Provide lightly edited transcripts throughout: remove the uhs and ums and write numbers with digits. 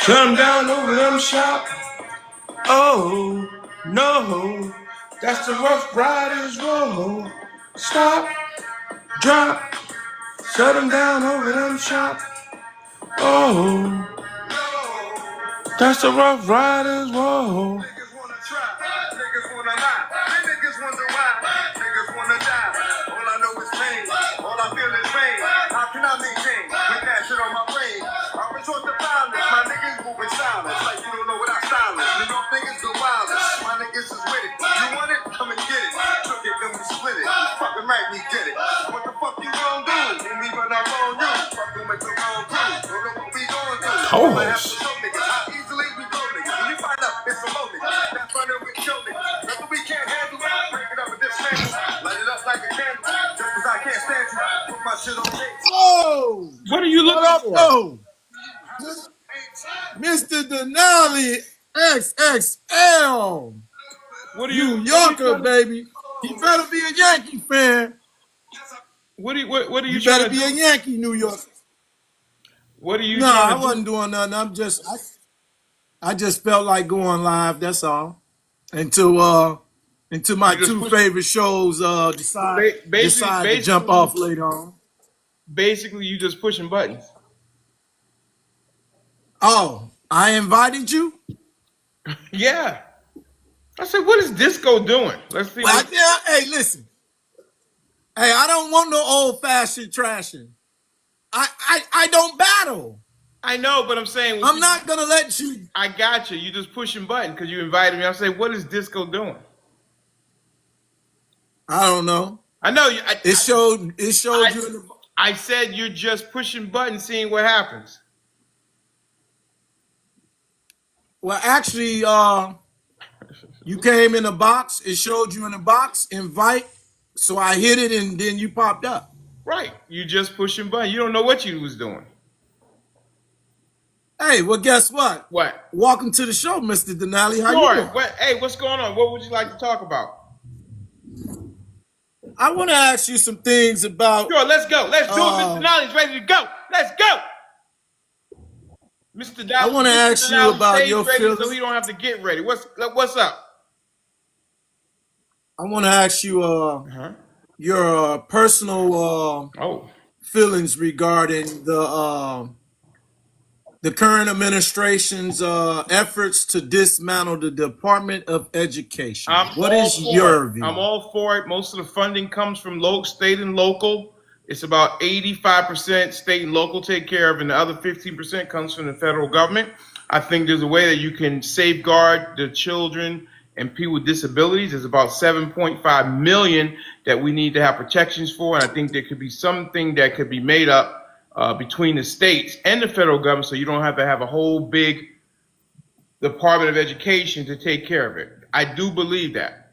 Come down over them shop. Oh, no. That's the Rough Riders roll. Stop, drop, shut them down over them shop. Oh, that's the Rough Riders roll. Niggas wanna try, niggas wanna lie, niggas wonder why, niggas wanna die. All I know is pain, all I feel is pain. How can I maintain with that shit on my brain? I resort to violence, my niggas moving silence, like you don't know what I style is. New York niggas go wildest, my niggas is with it. You want it? Come and get it. Took it, then we split it. Fucking right, we get it. What the fuck you gon' do? When we run up on you, fucking make the wrong crew. Don't know what we gon' do. Oh. I have to show niggas how easily we go niggas. When you find out it's a low nigga, that's running with show niggas. Nothing we can't handle, break it up with this man. Light it up like a candle, just cause I can't stand you. Put my shit on tape. Oh, What are you what looking up, for? though? Mr. Denali, XXL, What are you, New Yorker, baby. You better be a Yankee fan. What are you You trying better to be a do? Yankee, New Yorker. What are you No, I trying to wasn't doing nothing. I just felt like going live. That's all. Until my You just two push- favorite shows decide to jump off later on. Basically, you just pushing buttons. Oh, I invited you. Yeah. I said, what is Disco doing? Let's see. Well, hey, listen. Hey, I don't want no old-fashioned trashing. I don't battle. I know, but I'm saying I'm not gonna let you. I got you. You just pushing buttons because you invited me. I say, what is Disco doing? I don't know. I know you. It showed you. In the, I said you're just pushing buttons, seeing what happens. well, actually, you came in a box. It showed you in a box. Invite. So I hit it, and then you popped up. Right. You just pushing buttons. You don't know what you was doing. Hey, well, guess what? What? Welcome to the show, Mr. Denali. How Sure. you doing? Hey, what's going on? What would you like to talk about? I want to ask you some things about. Sure, let's go. Let's do it. Mr. Denali's ready to go. Let's go. Mr. Denali, I want to ask you about your feelings. So he don't have to get ready. What's up? I want to ask you your personal feelings regarding the current administration's efforts to dismantle the Department of Education. What is your view? I'm all for it. Most of the funding comes from state and local. It's about 85% state and local take care of, and the other 15% comes from the federal government. I think there's a way that you can safeguard the children and people with disabilities. There's about 7.5 million that we need to have protections for, and I think there could be something that could be made up between the states and the federal government, so you don't have to have a whole big Department of Education to take care of it. I do believe that.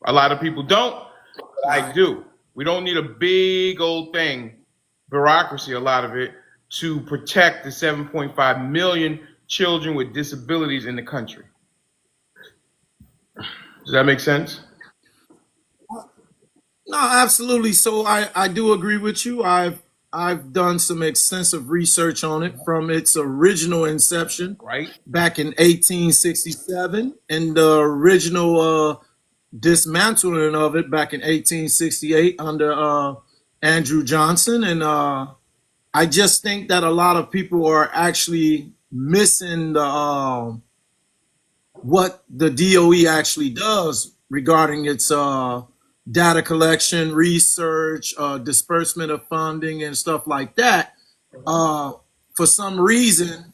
A lot of people don't, but I do. We don't need a big old thing, bureaucracy, a lot of it, to protect the 7.5 million children with disabilities in the country. Does that make sense? No, absolutely. So I do agree with you. I've done some extensive research on it from its original inception, Right. back in 1867, and the original dismantling of it back in 1868 under Andrew Johnson. And I just think that a lot of people are actually missing the what the DOE actually does regarding its data collection, research, disbursement of funding, and stuff like that. For some reason,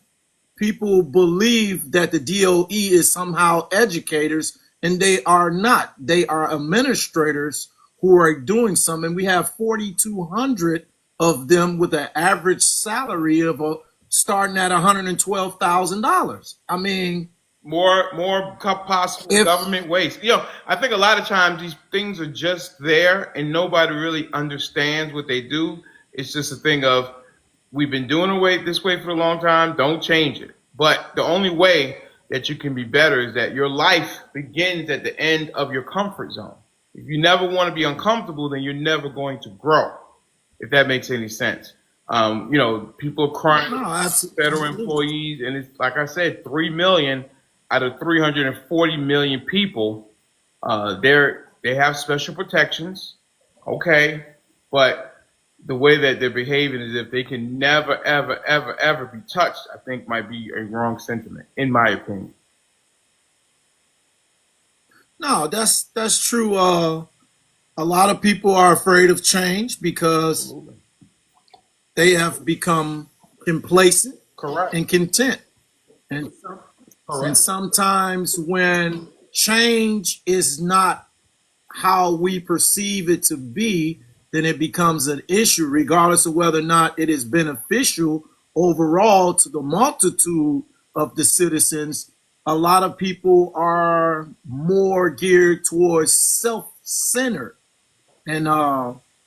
people believe that the DOE is somehow educators, and they are not. They are administrators who are doing something. We have 4,200 of them with an average salary of starting at $112,000. I mean, More possible government waste. I think a lot of times these things are just there and nobody really understands what they do. It's just a thing of, we've been doing it this way for a long time. Don't change it. But the only way that you can be better is that your life begins at the end of your comfort zone. If you never want to be uncomfortable, then you're never going to grow, if that makes any sense. People are crying federal employees, and it's like I said, 3 million out of 340 million people. They have special protections, okay, but the way that they're behaving is if they can never, ever, ever, ever be touched, I think might be a wrong sentiment, in my opinion. No, that's true. A lot of people are afraid of change because they have become complacent Correct. and content. And, and sometimes when change is not how we perceive it to be, then it becomes an issue, regardless of whether or not it is beneficial overall to the multitude of the citizens. A lot of people are more geared towards self-centered. And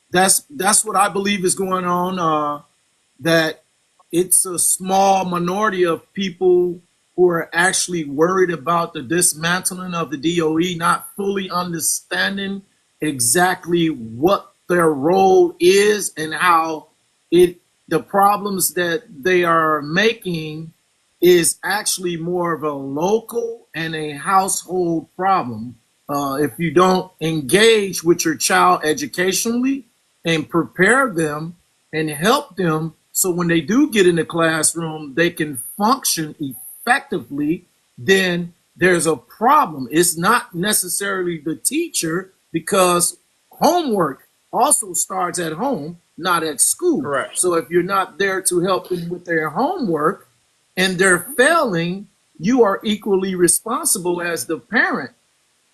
that's what I believe is going on, that it's a small minority of people who are actually worried about the dismantling of the DOE, not fully understanding exactly what their role is and how the problems that they are making is actually more of a local and a household problem. If you don't engage with your child educationally and prepare them and help them so when they do get in the classroom, they can function effectively, then there's a problem. It's not necessarily the teacher, because homework also starts at home, not at school. Correct. So if you're not there to help them with their homework and they're failing, you are equally responsible as the parent,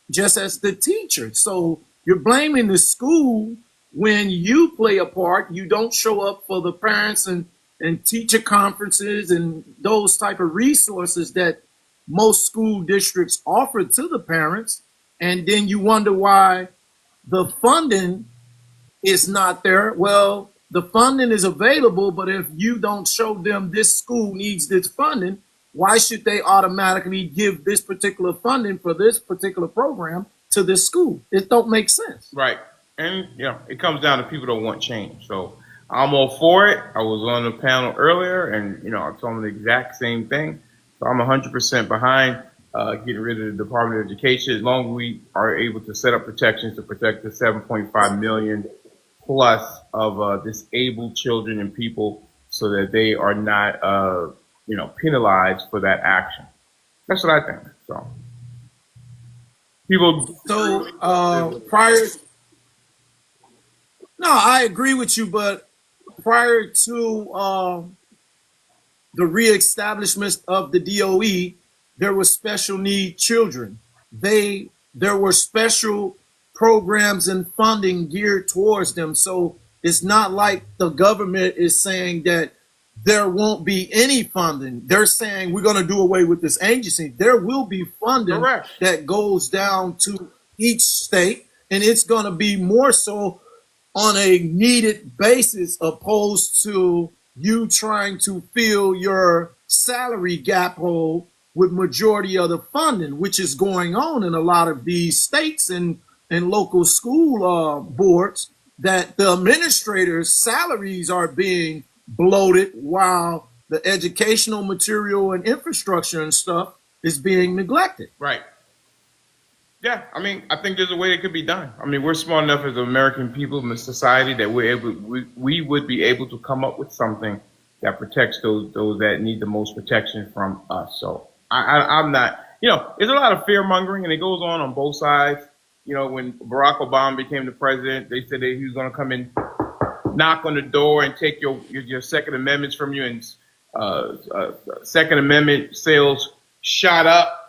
just as the teacher. So you're blaming the school when you play a part. You don't show up for the parents and teacher conferences and those type of resources that most school districts offer to the parents. And then you wonder why the funding is not there. Well, the funding is available, but if you don't show them this school needs this funding, why should they automatically give this particular funding for this particular program to this school? It don't make sense. Right. And, it comes down to people don't want change. So I'm all for it. I was on the panel earlier, and, I told them the exact same thing. So I'm 100% behind getting rid of the Department of Education, as long as we are able to set up protections to protect the 7.5 million plus of disabled children and people, so that they are not, penalized for that action. That's what I think. So people. So no, I agree with you, but prior to the reestablishment of the DOE, there were special need children. There were special programs and funding geared towards them. So it's not like the government is saying that there won't be any funding. They're saying we're going to do away with this agency. There will be funding Correct. that goes down to each state, and it's going to be more so on a needed basis, opposed to you trying to fill your salary gap hole with majority of the funding, which is going on in a lot of these states and local school boards, that the administrators' salaries are being bloated while the educational material and infrastructure and stuff is being neglected. Right. Yeah, I think there's a way it could be done. We're smart enough as American people in the society that we would be able to come up with something that protects those that need the most protection from us. So I'm not, there's a lot of fear mongering, and it goes on both sides. When Barack Obama became the president, they said that he was going to come in, knock on the door, and take your Second Amendments from you, and Second Amendment sales shot up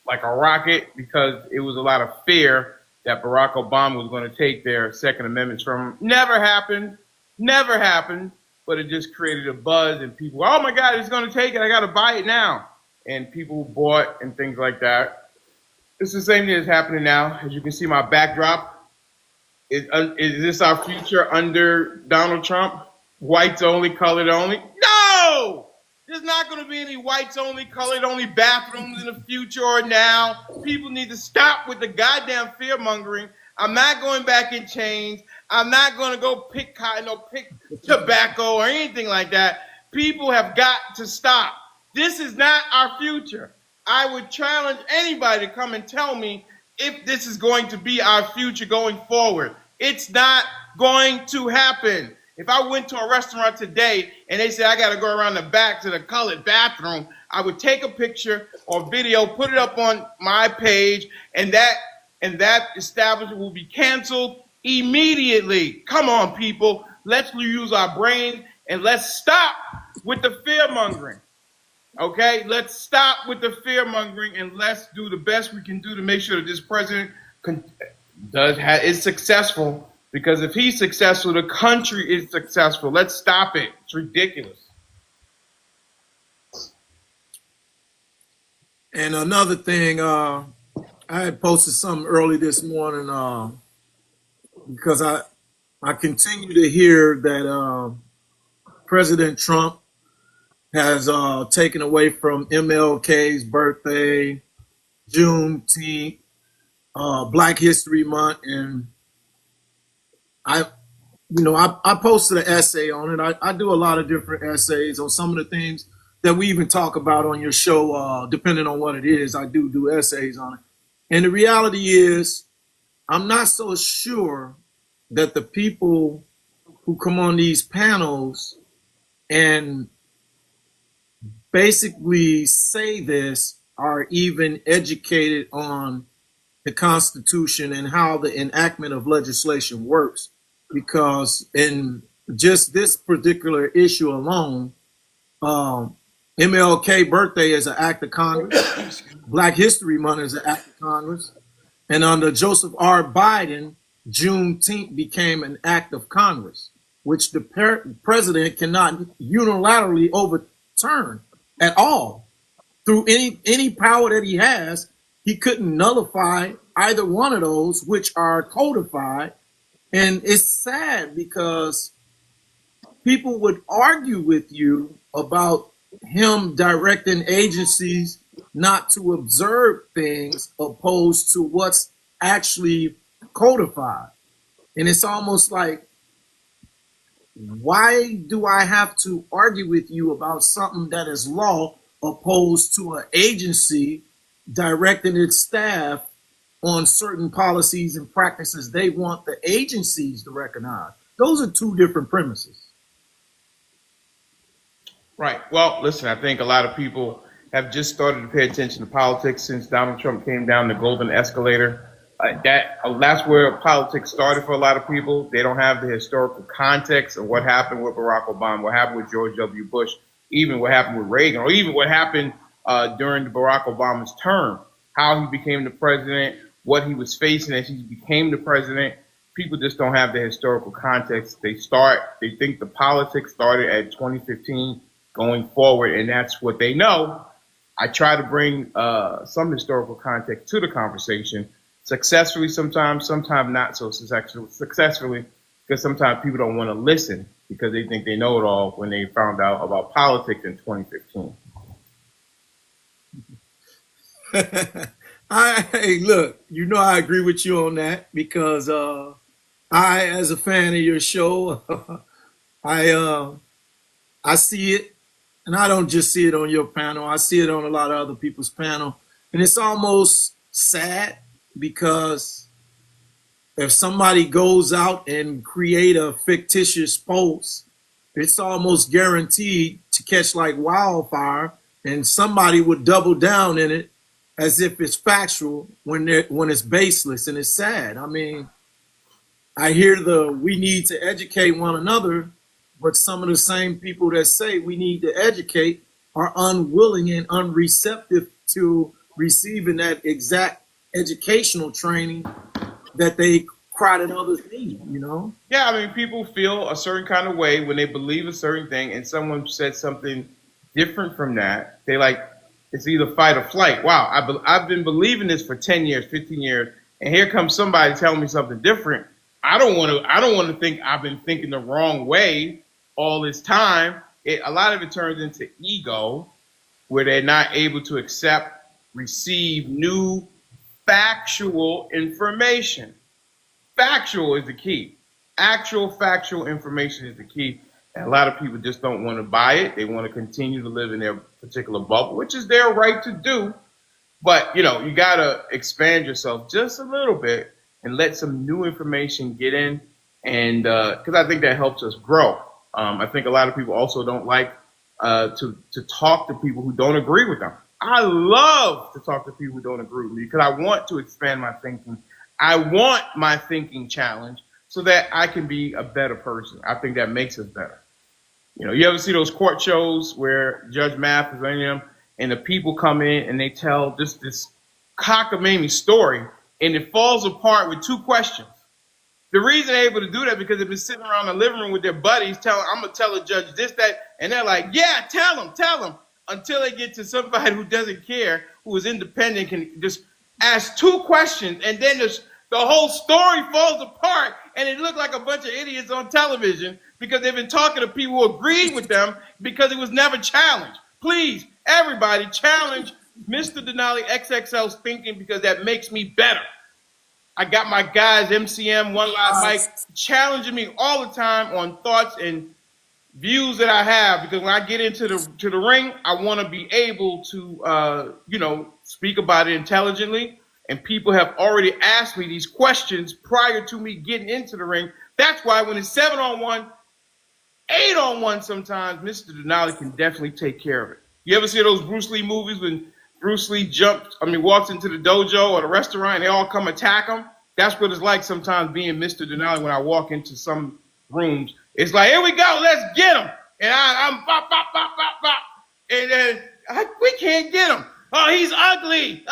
like a rocket because it was a lot of fear that Barack Obama was going to take their Second Amendments from him. Never happened, but it just created a buzz, and people, oh my God, he's going to take it, I got to buy it now. And people bought and things like that. It's the same thing that's happening now. As you can see, my backdrop. Is this our future under Donald Trump? Whites only, colored only? No! This There's not going to be any whites only, colored only bathrooms in the future or now. People need to stop with the goddamn fear mongering. I'm not going back in chains. I'm not going to go pick cotton or pick tobacco or anything like that. People have got to stop. This is not our future. I would challenge anybody to come and tell me if this is going to be our future going forward. It's not going to happen. If I went to a restaurant today and they said I got to go around the back to the colored bathroom, I would take a picture or video, put it up on my page, and that establishment will be canceled immediately. Come on, people. Let's use our brain and let's stop with the fear mongering. Okay, let's stop with the fear mongering and let's do the best we can do to make sure that this president is successful. Because if he's successful, the country is successful. Let's stop it. It's ridiculous. And another thing, I had posted something early this morning because I continue to hear that President Trump has taken away from MLK's birthday, Juneteenth, Black History Month, and I posted an essay on it. I do a lot of different essays on some of the things that we even talk about on your show, depending on what it is. I do essays on it. And the reality is, I'm not so sure that the people who come on these panels and basically say this are even educated on the Constitution and how the enactment of legislation works. Because in just this particular issue alone, MLK birthday is an act of Congress. Black History Month is an act of Congress. And under Joseph R. Biden, Juneteenth became an act of Congress, which the president cannot unilaterally overturn at all. Through any power that he has, he couldn't nullify either one of those, which are codified. And it's sad because people would argue with you about him directing agencies not to observe things opposed to what's actually codified. And it's almost like, why do I have to argue with you about something that is law opposed to an agency directing its staff on certain policies and practices they want the agencies to recognize? Those are two different premises. Right. Well, listen, I think a lot of people have just started to pay attention to politics since Donald Trump came down the golden escalator. That's where politics started for a lot of people. They don't have the historical context of what happened with Barack Obama, what happened with George W. Bush, even what happened with Reagan, or even what happened during Barack Obama's term, how he became the president, what he was facing as he became the president. People just don't have the historical context. They think the politics started at 2015 going forward, and that's what they know. I try to bring some historical context to the conversation, successfully sometimes not so successfully, because sometimes people don't want to listen because they think they know it all when they found out about politics in 2015. Hey, look, I agree with you on that because I, as a fan of your show, I see it, and I don't just see it on your panel. I see it on a lot of other people's panel, and it's almost sad because if somebody goes out and create a fictitious post, it's almost guaranteed to catch like wildfire, and somebody would double down in it as if it's factual when it's baseless, and it's sad. I mean, I hear we need to educate one another, but some of the same people that say we need to educate are unwilling and unreceptive to receiving that exact educational training that they cry that others need, Yeah, I mean, people feel a certain kind of way when they believe a certain thing and someone said something different from that. They it's either fight or flight. Wow, I've been believing this for 10 years, 15 years, and here comes somebody telling me something different. I don't want to think I've been thinking the wrong way all this time. a lot of it turns into ego, where they're not able to accept, receive new factual information. Factual is the key. Actual factual information is the key. And a lot of people just don't want to buy it. They want to continue to live in their particular bubble, which is their right to do. But, you know, you got to expand yourself just a little bit and let some new information get in. And because I think that helps us grow. I think a lot of people also don't like to talk to people who don't agree with them. I love to talk to people who don't agree with me because I want to expand my thinking. I want my thinking challenged so that I can be a better person. I think that makes us better. You know, you ever see those court shows where Judge Mathis and them and the people come in and they tell just this cockamamie story and it falls apart with two questions. The reason they're able to do that because they've been sitting around the living room with their buddies telling, I'm going to tell the judge this, that, and they're like, yeah, tell him, until they get to somebody who doesn't care, who is independent, can just ask two questions, and then the whole story falls apart, and it looked like a bunch of idiots on television because they've been talking to people who agreed with them because it was never challenged. Please, everybody, challenge Mr.Denali XXL's thinking because that makes me better. I got my guys, MCM, One Live Mike, challenging me all the time on thoughts and views that I have because when I get into the ring, I want to be able to, speak about it intelligently. And people have already asked me these questions prior to me getting into the ring. That's why when it's 7-on-1, 8-on-1 sometimes, Mr. Denali can definitely take care of it. You ever see those Bruce Lee movies when Bruce Lee walks into the dojo or the restaurant and they all come attack him? That's what it's like sometimes being Mr. Denali when I walk into some rooms. It's like, here we go, let's get him. And I'm bop, bop, bop, bop, bop. And then we can't get him. Oh, he's ugly.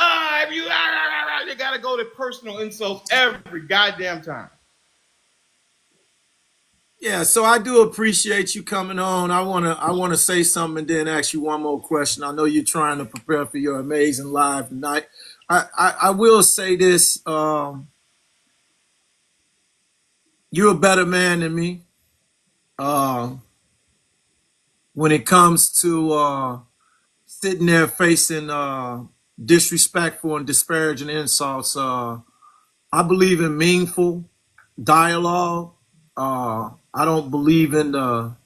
They got to go to personal insults every goddamn time. Yeah, so I do appreciate you coming on. I wanna say something and then ask you one more question. I know you're trying to prepare for your amazing live tonight. I will say this. You're a better man than me. When it comes to sitting there facing disrespectful and disparaging insults, I believe in meaningful dialogue. I don't believe in the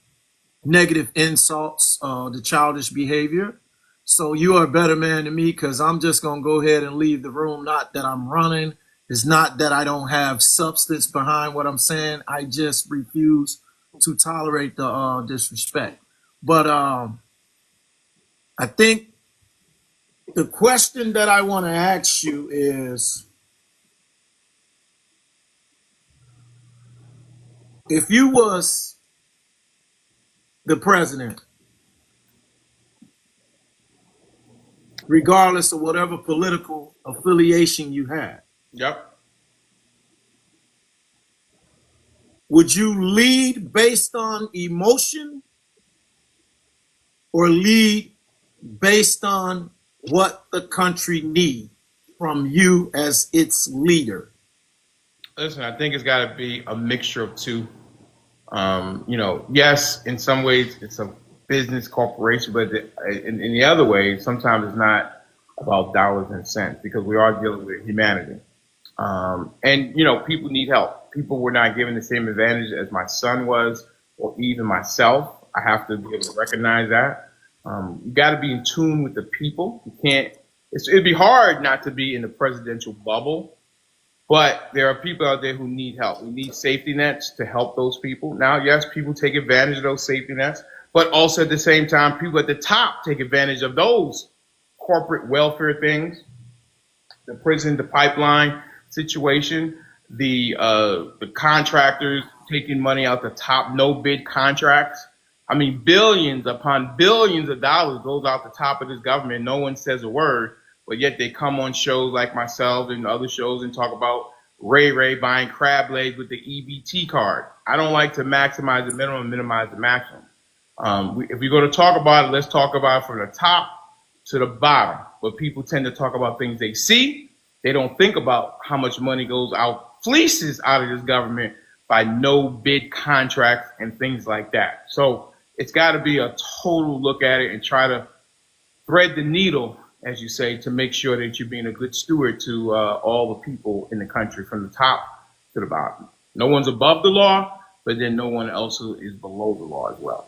negative insults, the childish behavior. So you are a better man than me because I'm just going to go ahead and leave the room. Not that I'm running. It's not that I don't have substance behind what I'm saying. I just refuse to tolerate the disrespect. But I think the question that I want to ask you is, if you was the president, regardless of whatever political affiliation you had, Yep. would you lead based on emotion or lead based on what the country needs from you as its leader? Listen, I think it's got to be a mixture of two. Yes, in some ways it's a business corporation, but in the other way, sometimes it's not about dollars and cents because we are dealing with humanity. People need help. People were not given the same advantage as my son was, or even myself. I have to be able to recognize that. You got to be in tune with the people. You can't. It'd be hard not to be in the presidential bubble. But there are people out there who need help. We need safety nets to help those people. Now, yes, people take advantage of those safety nets, but also at the same time, people at the top take advantage of those corporate welfare things, the prison, the pipeline situation, the contractors taking money out the top, no bid contracts. I mean, billions upon billions of dollars goes out the top of this government. No one says a word. But yet they come on shows like myself and other shows and talk about Ray buying crab legs with the EBT card. I don't like to maximize the minimum and minimize the maximum. If we're going to talk about it, let's talk about it from the top to the bottom. But people tend to talk about things they see. They don't think about how much money goes out, fleeces out of this government by no bid contracts and things like that. So It's got to be a total look at it and try to thread the needle, as you say, to make sure that you're being a good steward to all the people in the country from the top to the bottom. No one's above the law, but then no one else is below the law as well.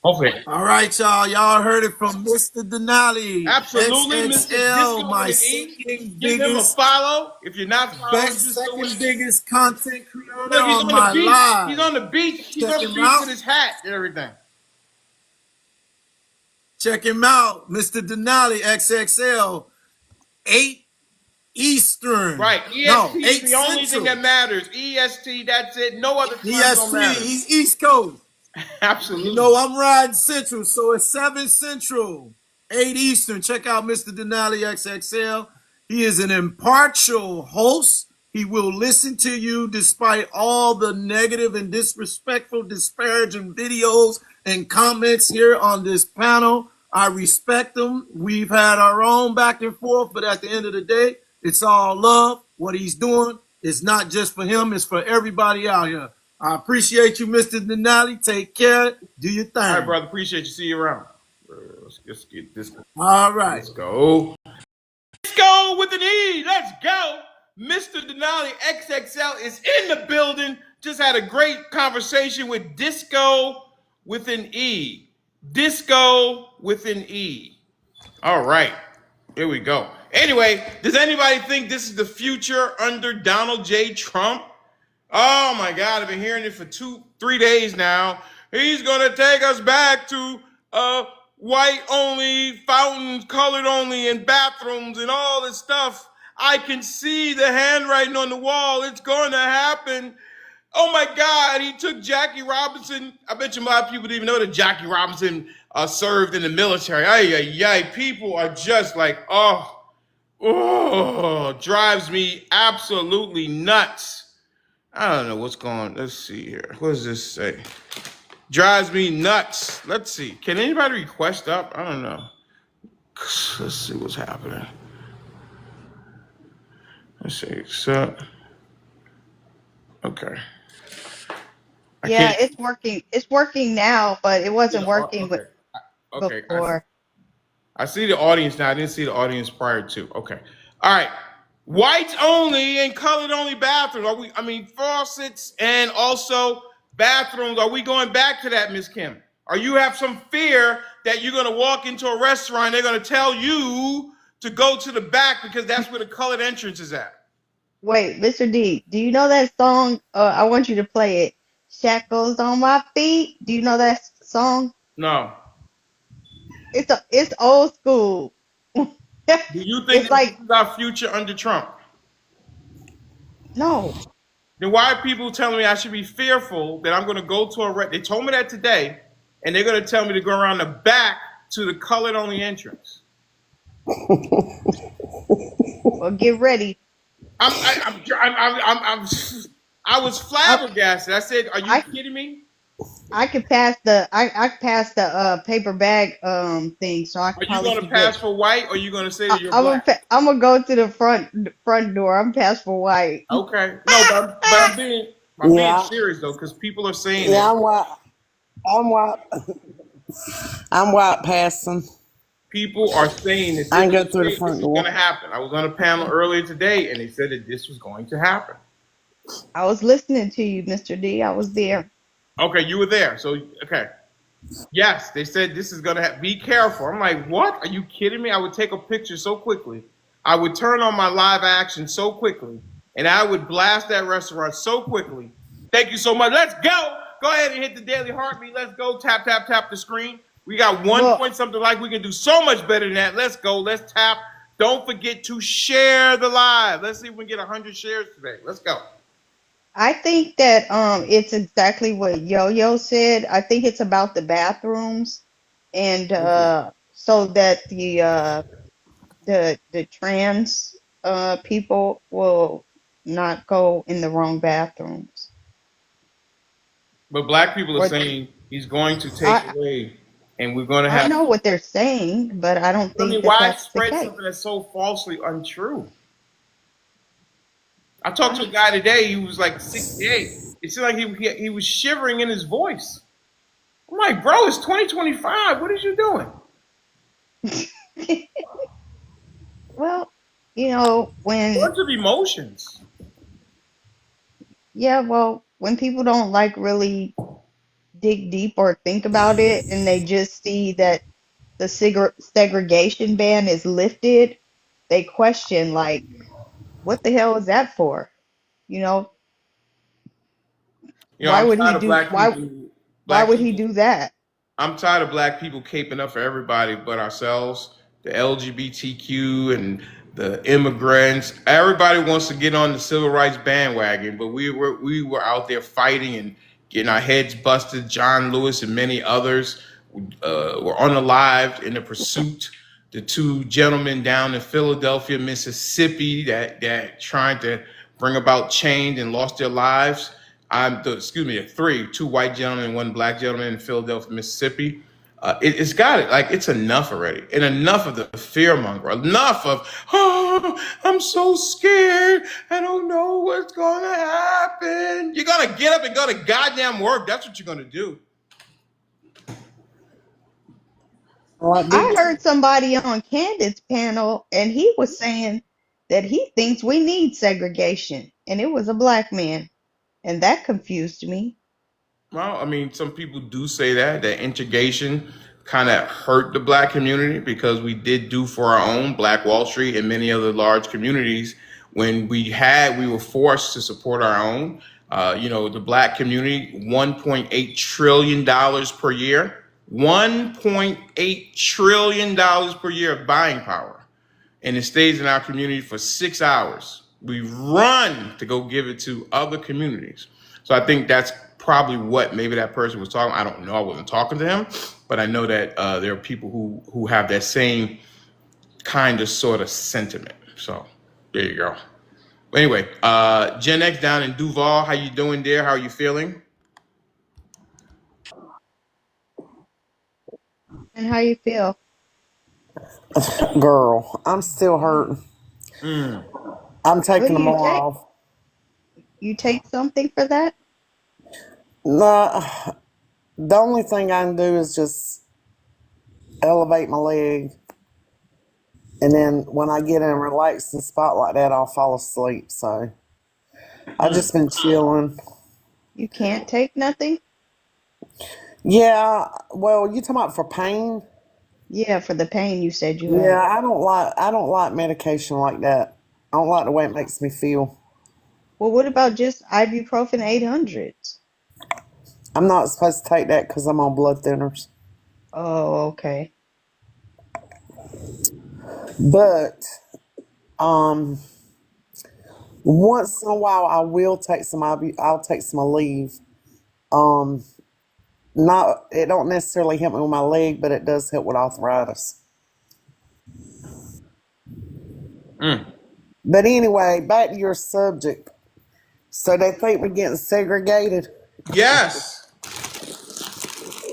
Okay. All right, y'all. Y'all heard it from Mr. Denali. Absolutely, Mr. XXL, Disco my with an E. second Give him a biggest, follow. If you're not following, just go second with biggest content creator Look, he's on on my the beach. live. He's on the beach. He's Check on the him beach out. with his hat and everything. Check him out, Mr. Denali, XXL, 8 Eastern. Right. EST No, is 8 the only thing that Central. matters. EST, that's it. No other time don't ES3, matter. he's East Coast. Absolutely. You know, I'm riding Central, so it's 7 Central, 8 Eastern. Check out Mr. Denali XXL. He is an impartial host. He will listen to you despite all the negative and disrespectful, disparaging videos and comments here on this panel. I respect them. We've had our own back and forth, but at the end of the day, it's all love. What he's doing is not just for him, it's for everybody out here. I appreciate you, Mr. Denali. Take care. Do your thing. All right, brother. Appreciate you. See you around. Let's get this. All right. Let's go. Let's go with an E. Let's go. Mr. Denali XXL is in the building. Just had a great conversation with Disco with an E. Disco with an E. All right. Here we go. Anyway, does anybody think this is the future under Donald J. Trump? Oh my God, I've been hearing it for 2-3 days now. He's gonna take us back to white only, fountains, colored only, and bathrooms and all this stuff. I can see the handwriting on the wall. It's going to happen. Oh my God, he took Jackie Robinson. I bet you a lot of people didn't even know that Jackie Robinson served in the military. Ay, people are just like, drives me absolutely nuts. I don't know what's going on. Let's see here. What does this say? Drives me nuts. Let's see. Can anybody request up? I don't know. Let's see what's happening. Let's see. Accept. Okay. Yeah, it's working. It's working now, but it wasn't working Okay. before. I see the audience now. I didn't see the audience prior to. Okay. All right. Whites only and colored only bathrooms. Faucets and also bathrooms. Are we going back to that, Miss Kim? Or you have some fear that you're going to walk into a restaurant, they're going to tell you to go to the back because that's where the colored entrance is at? Wait, Mr. D, do you know that song? I want you to play it. Shackles on my feet. Do you know that song? No. It's old school. Do you think It's like, this is our future under Trump? no. Then why are people telling me I should be fearful that I'm going to go to a they told me that today, and they're going to tell me to go around the back to the colored only entrance? Well, get ready. I was flabbergasted. I said, "Are you kidding me?" I could pass the paper bag thing, so I could Are you going to pass for white, or are you going to say that you're black? I'm gonna go to the front door. I'm pass for white. Okay, no, but I'm being serious though, because people are saying Yeah, that. I'm white passing. People are saying that I can go through the front door. This is going to happen. I was on a panel earlier today, and they said that this was going to happen. I was listening to you, Mr. D. I was there. Okay, you were there. So, okay. Yes, they said this is going to be careful. I'm like, what? Are you kidding me? I would take a picture so quickly. I would turn on my live action so quickly, and I would blast that restaurant so quickly. Thank you so much. Let's go. Go ahead and hit the daily heartbeat. Let's go. Tap, tap, tap the screen. We got 1 point something like. We can do so much better than that. Let's go. Let's tap. Don't forget to share the live. Let's see if we can get 100 shares today. Let's go. I think that it's exactly what Yo-Yo said. I think it's about the bathrooms, and so that the trans people will not go in the wrong bathrooms. But black people are saying he's going to take away, and we're going to have. I know what they're saying, but I don't think why that's the spread case. something that's so falsely untrue? I talked to a guy today. He was like 68. It seemed like he was shivering in his voice. I'm like, bro, it's 2025. What are you doing? Well, you know, Bunch of emotions. when people don't like really dig deep or think about it and they just see that the segregation ban is lifted, they question like, what the hell is that for? You know, why I'm would he tired of do black people. why Black would he people. do that? I'm tired of black people caping up for everybody but ourselves, the LGBTQ and the immigrants. Everybody wants to get on the civil rights bandwagon, but we were out there fighting and getting our heads busted. John Lewis and many others were unalived in the pursuit. The two gentlemen down in Philadelphia, Mississippi, that trying to bring about change and lost their lives. Excuse me, two white gentlemen and one black gentleman in Philadelphia, Mississippi. It's got it. Like, it's enough already. And enough of the fear monger. Enough of, oh, I'm so scared. I don't know what's going to happen. You're going to get up and go to goddamn work. That's what you're going to do. I heard somebody on Candid's panel and he was saying that he thinks we need segregation, and it was a black man, and that confused me. Well, I mean, some people do say that integration kind of hurt the black community because we did do for our own Black Wall Street and many other large communities when we were forced to support our own. The black community, $1.8 trillion per year, $1.8 trillion per year of buying power. And it stays in our community for 6 hours. We run to go give it to other communities. So I think that's probably what maybe that person was talking. I don't know. I wasn't talking to him, but I know that there are people who have that same kind of sort of sentiment. So there you go. Anyway, Gen X down in Duval, how you doing there? How are you feeling? And how you feel? Girl, I'm still hurting. Mm. I'm What taking do them you all take? off. You take something for that? No, the only thing I can do is just elevate my leg. And then when I get in a relaxing spot like that, I'll fall asleep. So I've just been chilling. You can't take nothing? Yeah, well, you talking about for pain? Yeah, for the pain you said you Yeah, had. I don't like medication like that. I don't like the way it makes me feel. Well, what about just ibuprofen 800s? I'm not supposed to take that because I'm on blood thinners. Oh, okay. But um, once in a while, I will take some. I'll take some leave. Um, not it don't necessarily help me with my leg, but it does help with arthritis. Mm. But anyway, back to your subject. So they think we're getting segregated. Yes.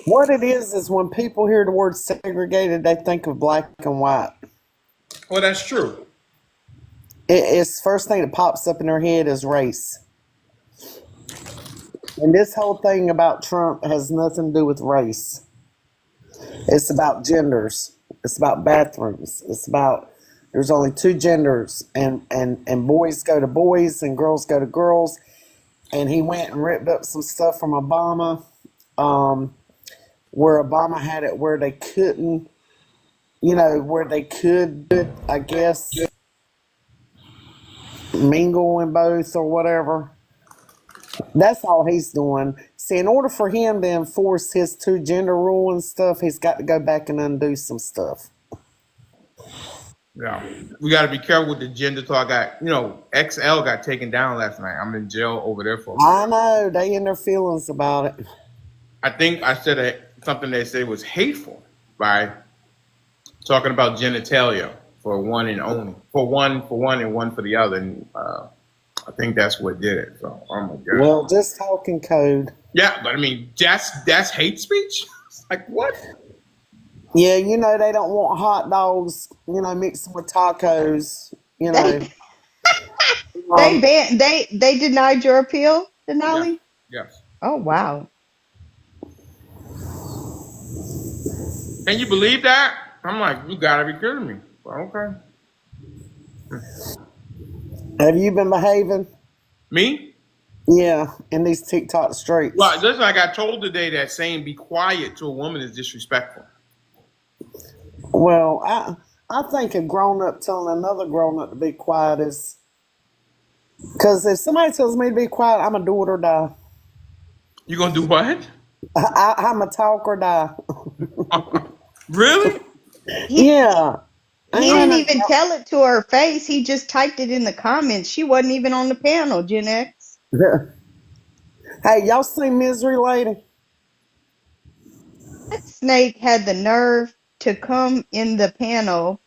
What it is when people hear the word segregated, they think of black and white. Well, that's true. It's first thing that pops up in their head is race. And this whole thing about Trump has nothing to do with race. It's about genders. It's about bathrooms. It's about there's only two genders, and boys go to boys and girls go to girls. And he went and ripped up some stuff from Obama, where Obama had it where they couldn't, where they could, I guess, mingle in both or whatever. That's all he's doing. See, in order for him to enforce his two gender rule and stuff, he's got to go back and undo some stuff. Yeah. We got to be careful with the gender talk. XL got taken down last night. I'm in jail over there for. I know they in their feelings about it. I think I said something they said was hateful by talking about genitalia for one and only for one and one for the other, and I think that's what did it. So, oh my god. Well, just talking code. Yeah, but I mean, that's hate speech. Like what? Yeah, they don't want hot dogs, mixing with tacos, They they denied your appeal, Yeah. Denali? Yes. Oh, wow. Can you believe that? I'm like, you gotta be kidding me. But okay. Have you been behaving? Me? Yeah, in these TikTok streets. Well, listen, I got told today that saying "be quiet" to a woman is disrespectful. Well, I think a grown up telling another grown up to be quiet is because if somebody tells me to be quiet, I'm a do it or die. You gonna do what? I'm a talk or die. Really? He Yeah, I he didn't ain't. even tell it to her face. He just typed it in the comments. She wasn't even on the panel, Gen X. Hey, y'all seen Misery Lady? That snake had the nerve to come in the panel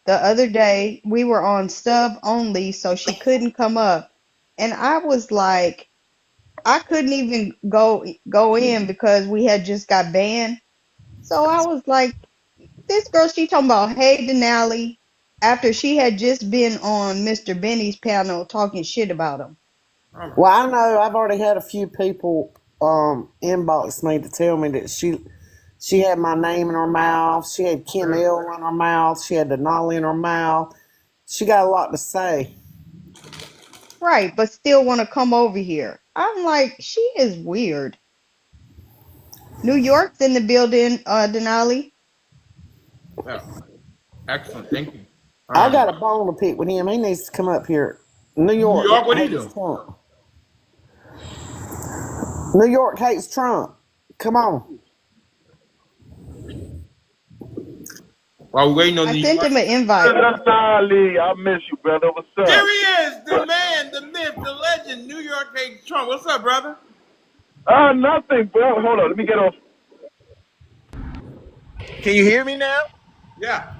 the other day. We were on sub only, so she couldn't come up. And I was like, I couldn't even go in because we had just got banned. So I was like, this girl, she talking about, hey, Denali, after she had just been on Mr. Benny's panel talking shit about him. All right. Well, I know I've already had a few people inbox me to tell me that she had my name in her mouth. She had Kim L in her mouth. She had Denali in her mouth. She got a lot to say. Right, but still want to come over here. I'm like, she is weird. New York's in the building, Denali. Yeah. Excellent. Thank you. I got a bone to pick with him. He needs to come up here. New New York York, what do you hates do? Trump. New York hates Trump. Come on. While we're waiting on I New sent York. him an invite. Denali, I miss you, brother. What's up? There he is, the man, the myth, the legend. New York hates Trump. What's up, brother? Nothing, bro. Hold on, let me get off. Can you hear me now? Yeah.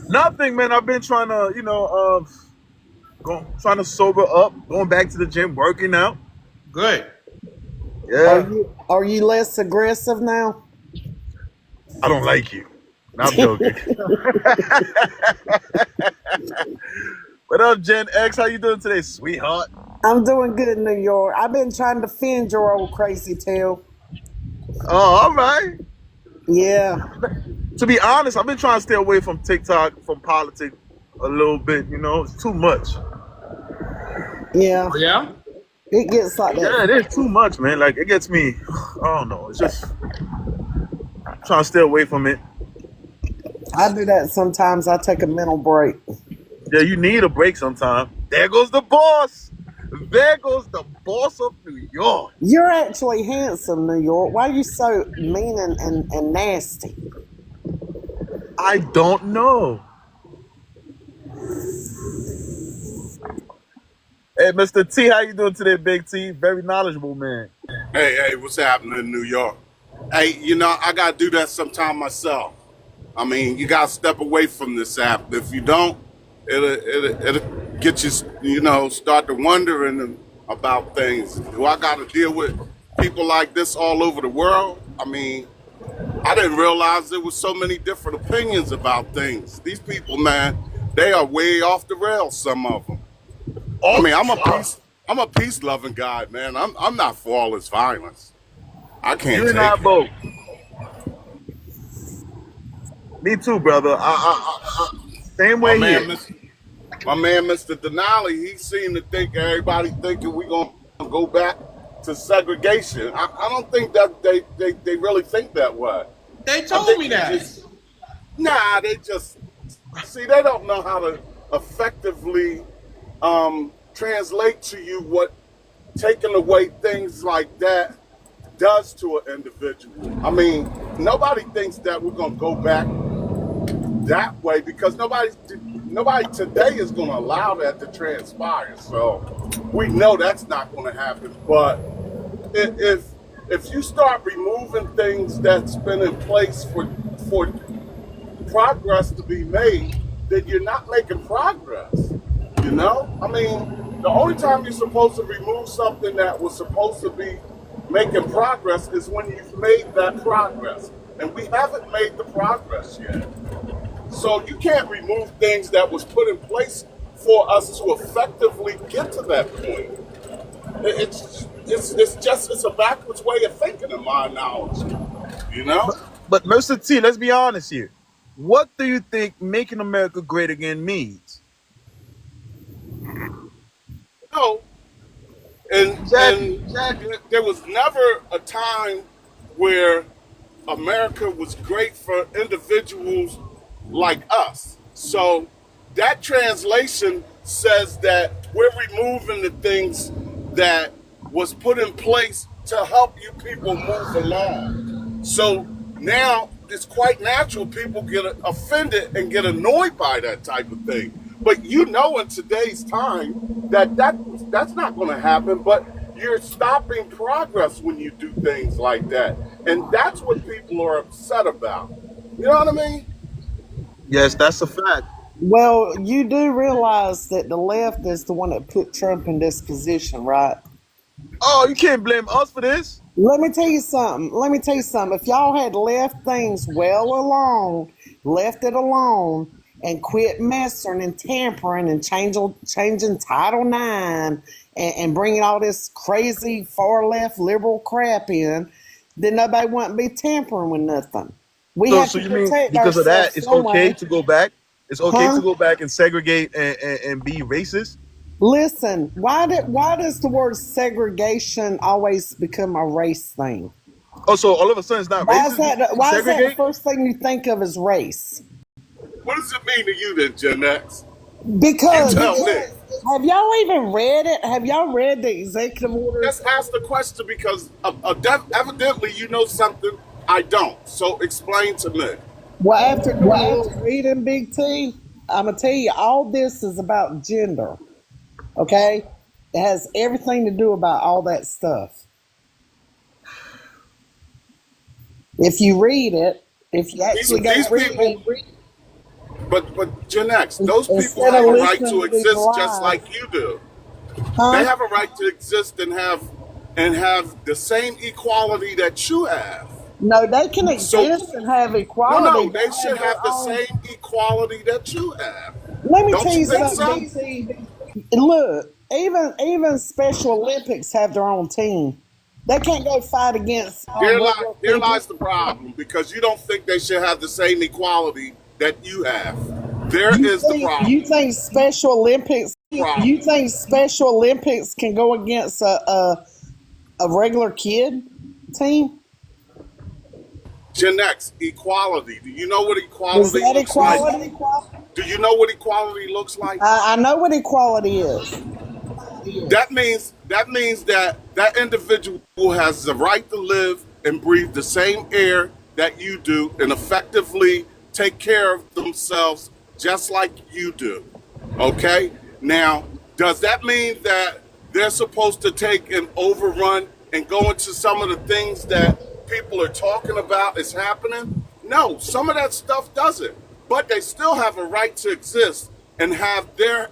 Nothing, man. I've been trying to, trying to sober up, going back to the gym, working out. Good. Yeah. Are you less aggressive now? I don't like you. No, I'm joking. What up, Gen X? How you doing today, sweetheart? I'm doing good in New York. I've been trying to defend your old crazy tail. Oh, all right. Yeah. To be honest, I've been trying to stay away from TikTok, from politics a little bit. It's too much. Yeah. Oh, yeah? It gets like that. Yeah, it is too much, man. Like, it gets me, I don't know. It's just trying to stay away from it. I do that sometimes. I take a mental break. Yeah, you need a break sometime. There goes the boss. There goes the boss of New York. You're actually handsome, New York. Why are you so mean and nasty? I don't know. Hey, Mr. T, how you doing today, Big T? Very knowledgeable, man. Hey, what's happening in New York? Hey, I got to do that sometime myself. I mean, you got to step away from this app. If you don't, it'll get you, start to wondering about things. Do I got to deal with people like this all over the world? I mean, I didn't realize there was so many different opinions about things. These people, man, they are way off the rails, some of them. I mean, I'm a peace-loving guy, man. I'm not for all this violence. I can't You and take I it. both. Me too, brother. Same My way man, here. Mr. Denali, he seemed to think everybody thinking we're gonna go back to segregation. I don't think that they really think that way. They I told think me they that. just they just see they don't know how to effectively translate to you what taking away things like that does to an individual. I mean, nobody thinks that we're gonna go back that way because nobody today is gonna allow that to transpire. So we know that's not gonna happen. But if you start removing things that's been in place for progress to be made, then you're not making progress. I mean, the only time you're supposed to remove something that was supposed to be making progress is when you've made that progress. And we haven't made the progress yet. So you can't remove things that was put in place for us to effectively get to that point. it's a backwards way of thinking in my knowledge. You know? But Mr. T, let's be honest here. What do you think making America great again means? No. And Exactly. there was never a time where America was great for individuals like us. So that translation says that we're removing the things that was put in place to help you people move along. So now it's quite natural people get offended and get annoyed by that type of thing. But you know, in today's time, that's not going to happen. But you're stopping progress when you do things like that, and that's what people are upset about. You know what I mean? Yes, that's a fact. Well, you do realize that the left is the one that put Trump in this position, right? Oh, you can't blame us for this. Let me tell you something. Let me tell you something. If y'all had left things well alone, left it alone, and quit messing and tampering and changing Title IX and bringing all this crazy far left liberal crap in, then nobody wouldn't be tampering with nothing. We So, have so to you mean protect because of that, ourselves it's some okay way. to go back? It's okay Huh? to go back and segregate and be racist? Listen, why does the word segregation always become a race thing? Oh, so all of a sudden it's not racist to Why is that the segregate? first thing you think of as race? What does it mean to you then, Gen X? You Because tell me. have y'all even read it? Have y'all read the executive orders? Just ask the question because evidently you know something I don't. So explain to me. Well, after doing a little reading, Big T, I'm gonna tell you all this is about gender. Okay, it has everything to do about all that stuff. If you read it, if you actually go These read people, it, but Gen X, those people instead of have a right listening to to these exist just lies, like you do. They huh? have a right to exist and have the same equality that you have. No, they can So exist and have equality, no, but they should have have their the own. same equality that you have. Let me Don't tell you you think something, so? BT. Look, even Special Olympics have their own team. They can't go fight against regular There people. lies the problem because you don't think they should have the same equality that you have. There You is the think you problem. think Special Olympics? You Problem. think Special Olympics can go against a regular kid team? Gen X, equality. Do you know what Is equality that looks like? equality? Do you know what equality looks like? I know what equality is. That means that individual has the right to live and breathe the same air that you do and effectively take care of themselves just like you do. Okay? Now, does that mean that they're supposed to take an overrun and go into some of the things that people are talking about is happening? No, some of that stuff doesn't. But they still have a right to exist and have their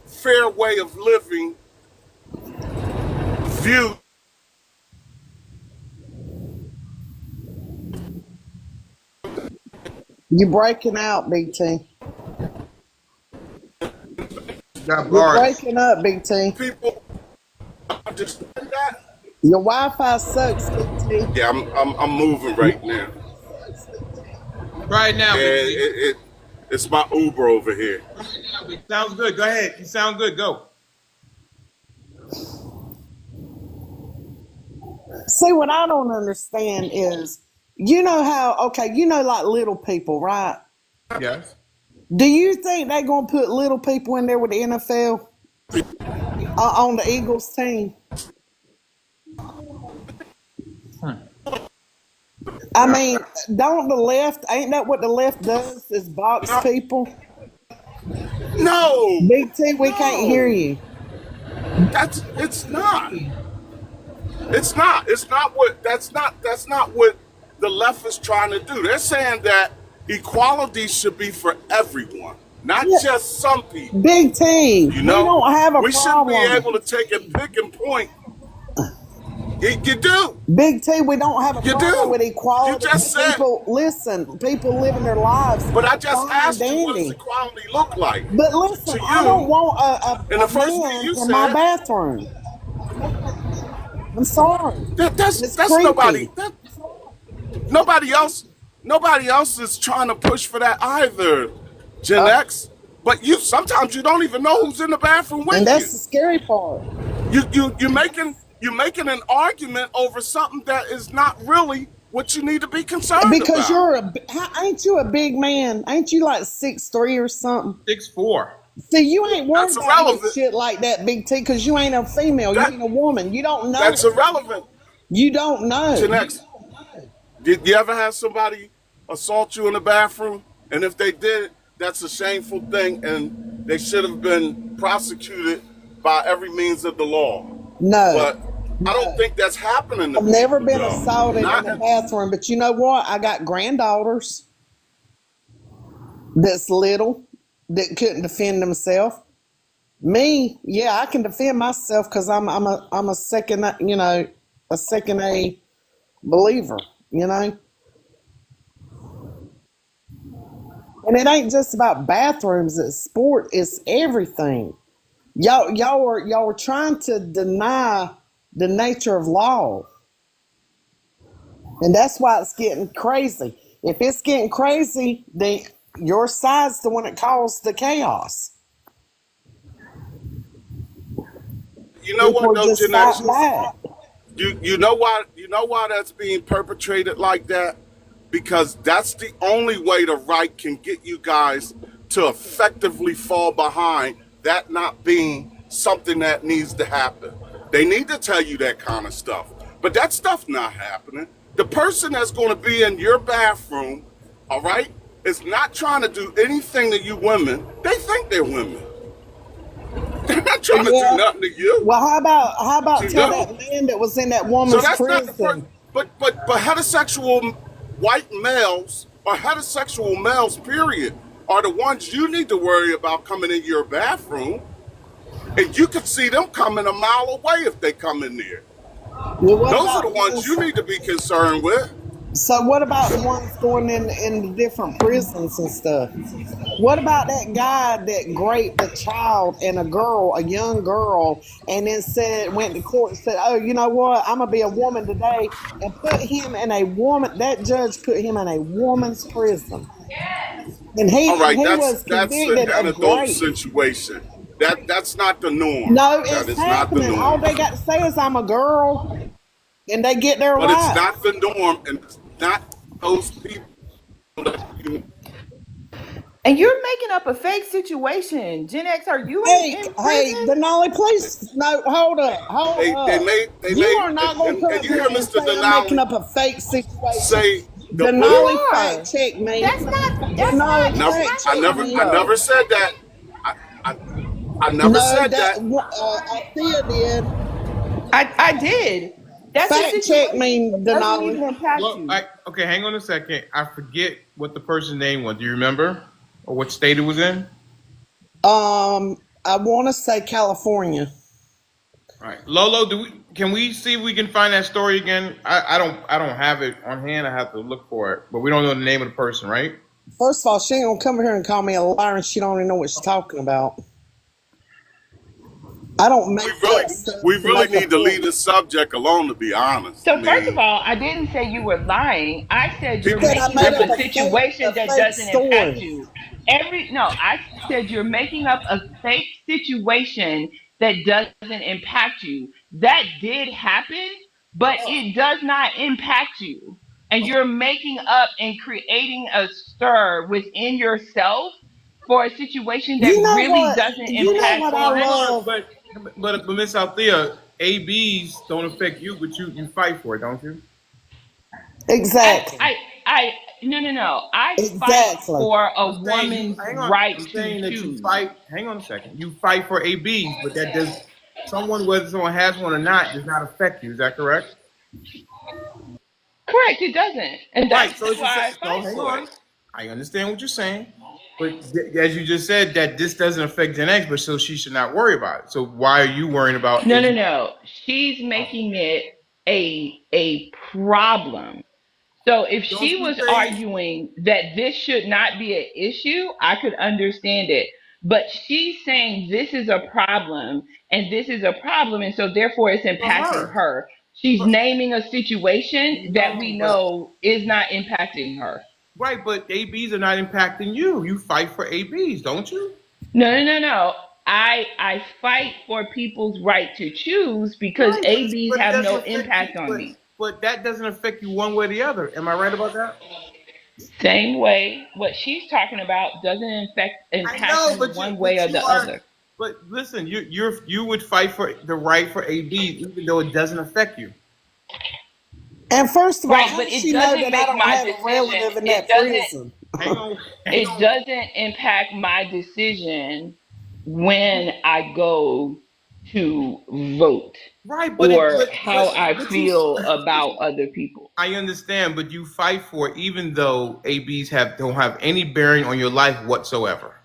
fair way of living viewed. You're breaking out, BT. Got You're bars. breaking up, BT. People understand that. Your Wi-Fi sucks, BT. Yeah, I'm moving right now. Right now, Yeah, Big T. it's my Uber over here. Sounds good. Go ahead. You sound good. Go. See, what I don't understand is, you know how, okay, you know, like little people, right? Yes. Do you think they're going to put little people in there with the NFL on the Eagles team? I mean, don't the left, ain't that what the left does, is box people? No, Big T, we can't hear no, you. it's not. It's not. That's not what the left is trying to do. They're saying that equality should be for everyone, not Yeah, just some people. Big T, You we know, don't have a we shouldn't be problem. able to take and pick and point. You do. Big T, we don't have a You problem with do. You equality. just said. People, listen, people living their lives But I just fine and asked you, what does dandy. equality look like But listen, to I don't you? want And a the first thing man you in my said, bathroom. I'm sorry. It's That's nobody. creepy. Nobody else. Nobody else is trying to push for that either, Gen Uh, X. But you sometimes you don't even know who's in the bathroom and with that's you. the scary part. You're making an argument over something that is not really what you need to be concerned Because about. ain't you a big man? Ain't you like 6'3" or something? 6'4". See, you ain't worried That's about no irrelevant. shit like that, Big T, because you ain't a female. You That ain't a woman. You don't know. that's irrelevant. You don't know. Gen X. Did you ever have somebody assault you in the bathroom? And if they did, that's a shameful thing, and they should have been prosecuted by every means of the law. No. But I don't think that's happening to I've never people, been though. assaulted in Not a bathroom, but you know what? I got granddaughters that's little that couldn't defend themselves. Me, yeah, I can defend myself because I'm a second, a second A believer, and it ain't just about bathrooms. It's sport. It's everything. Y'all are trying to deny the nature of law, and that's why it's getting crazy. If it's getting crazy, then your side's the one that caused the chaos. you know what People though, just Gen fight X? back. You know why that's being perpetrated like that? Because that's the only way the right can get you guys to effectively fall behind that not being something that needs to happen. They need to tell you that kind of stuff. But that stuff not happening. The person that's going to be in your bathroom, all right, is not trying to do anything to you women. They think they're women. They're not trying to do Yeah. nothing to you. Well, how about You tell know? that man that was in that So woman's that's not the first. prison? But heterosexual white males or heterosexual males, period, are the ones you need to worry about coming in your bathroom, and you can see them coming a mile away if they come in there. Well, what Those are the about ones ones? you need to be concerned with. So what about the ones going in the different prisons and stuff? What about that guy that raped a child and a young girl, and then went to court and said, "Oh, you know what? I'm gonna be a woman today," and put him in a woman. That judge put him in a woman's prison, and he All right, and he that's was that's an convicted of anecdotal rape. situation. That's not the norm. No, That it's is not the happening. All norm. they got to say is, "I'm a girl," and they get their But it's rights. not the norm, and it's not those people that you. And you're making up a fake situation. Gen X, are you in Hey, prison? Denali, please, no, hold up, hold They up. made they You made are not going to come and up you here hear and Mr. say I'm making Denali up a fake situation. say the You bully. Denali, fact are. check me. That's Denali, not Never, fact how I it check never, comes I me. though. never said that. I, I, I never No, said that. Althea did. I did. That's a Fact check situation me, that doesn't Denali. even impact Well, you. okay, hang on a second. I forget what the person's name was. Do you remember, or what state it was in? I want to say California. All right, Lolo, can we see if we can find that story again? I don't have it on hand. I have to look for it, but we don't know the name of the person, right? First of all, she ain't gonna come here and call me a liar, and she don't even know what she's talking about. I don't We make really, up stuff we to really make a need to point. leave the subject alone. To be honest, I So first of mean, all, I didn't say you were lying. I said you're people, Said I making made up up a people. situation a that fake doesn't impact story. you. No, I said you're making up a fake situation that doesn't impact you. That did happen, but it does not impact you. And you're making up and creating a stir within yourself for a situation that You know really what? doesn't You know impact what I Well, you. hang on, love? but Miss Althea, ABs don't affect you, but you fight for it, don't you? I, Exactly. I, I, no. I fight Exactly. for I'm a saying you woman's hang on. right I'm to saying that you choose. fight. Hang on a second. You fight for ABs, but that does someone whether someone has one or not does not affect you. Is that correct? Correct, it doesn't, and that's Right. So it's the same. why I So fight hang for it. on. I understand what you're saying, but as you just said, that this doesn't affect Gen X, but so she should not worry about it. So why are you worrying about No, AB? no, no. She's making it a problem. So if Don't she you was think? arguing that this should not be an issue, I could understand it. But she's saying this is a problem and this is a problem, and so therefore it's For impacting her. her. She's naming a situation that No, we but know is not impacting her. right, but ABs are not impacting you. You fight for ABs, don't you? No, no, no, no. I fight for people's right to choose because Right, ABs but it have doesn't no affect you. impact on me. But that doesn't affect you one way or the other. Am I right about that? Same way, what she's talking about doesn't I impact know, me one way but or you the are. other. But listen, you would fight for the right for ABs even though it doesn't affect you. And first of all, Right, how but does it she know doesn't that I make don't my have a decision. relative in that prison? Hang It on. doesn't impact my decision when I go to vote Right, or how I but you. feel about other people. I understand, but you fight for it even though ABs don't have any bearing on your life whatsoever.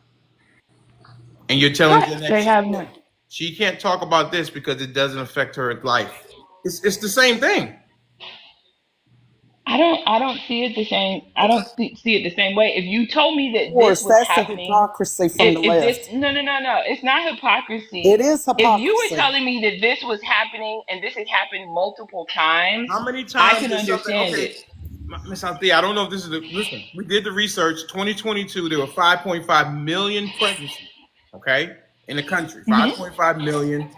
And you're telling Correct. Jen They X have none. she can't talk about this because it doesn't affect her life. It's the same thing. I don't see it the same. I don't see it the same way. If you told me Of that this course, was that's the happening, hypocrisy from the if this left. no, no, no, no, it's not It hypocrisy. is If you were hypocrisy. telling me that this was happening and this has happened multiple times, How many I times can did something? understand Okay, it. Miss Althea, I don't know if this is the listen. We did the research. 2022, there were 5.5 million pregnancies. Okay, in the country, Hmm. 5.5 million,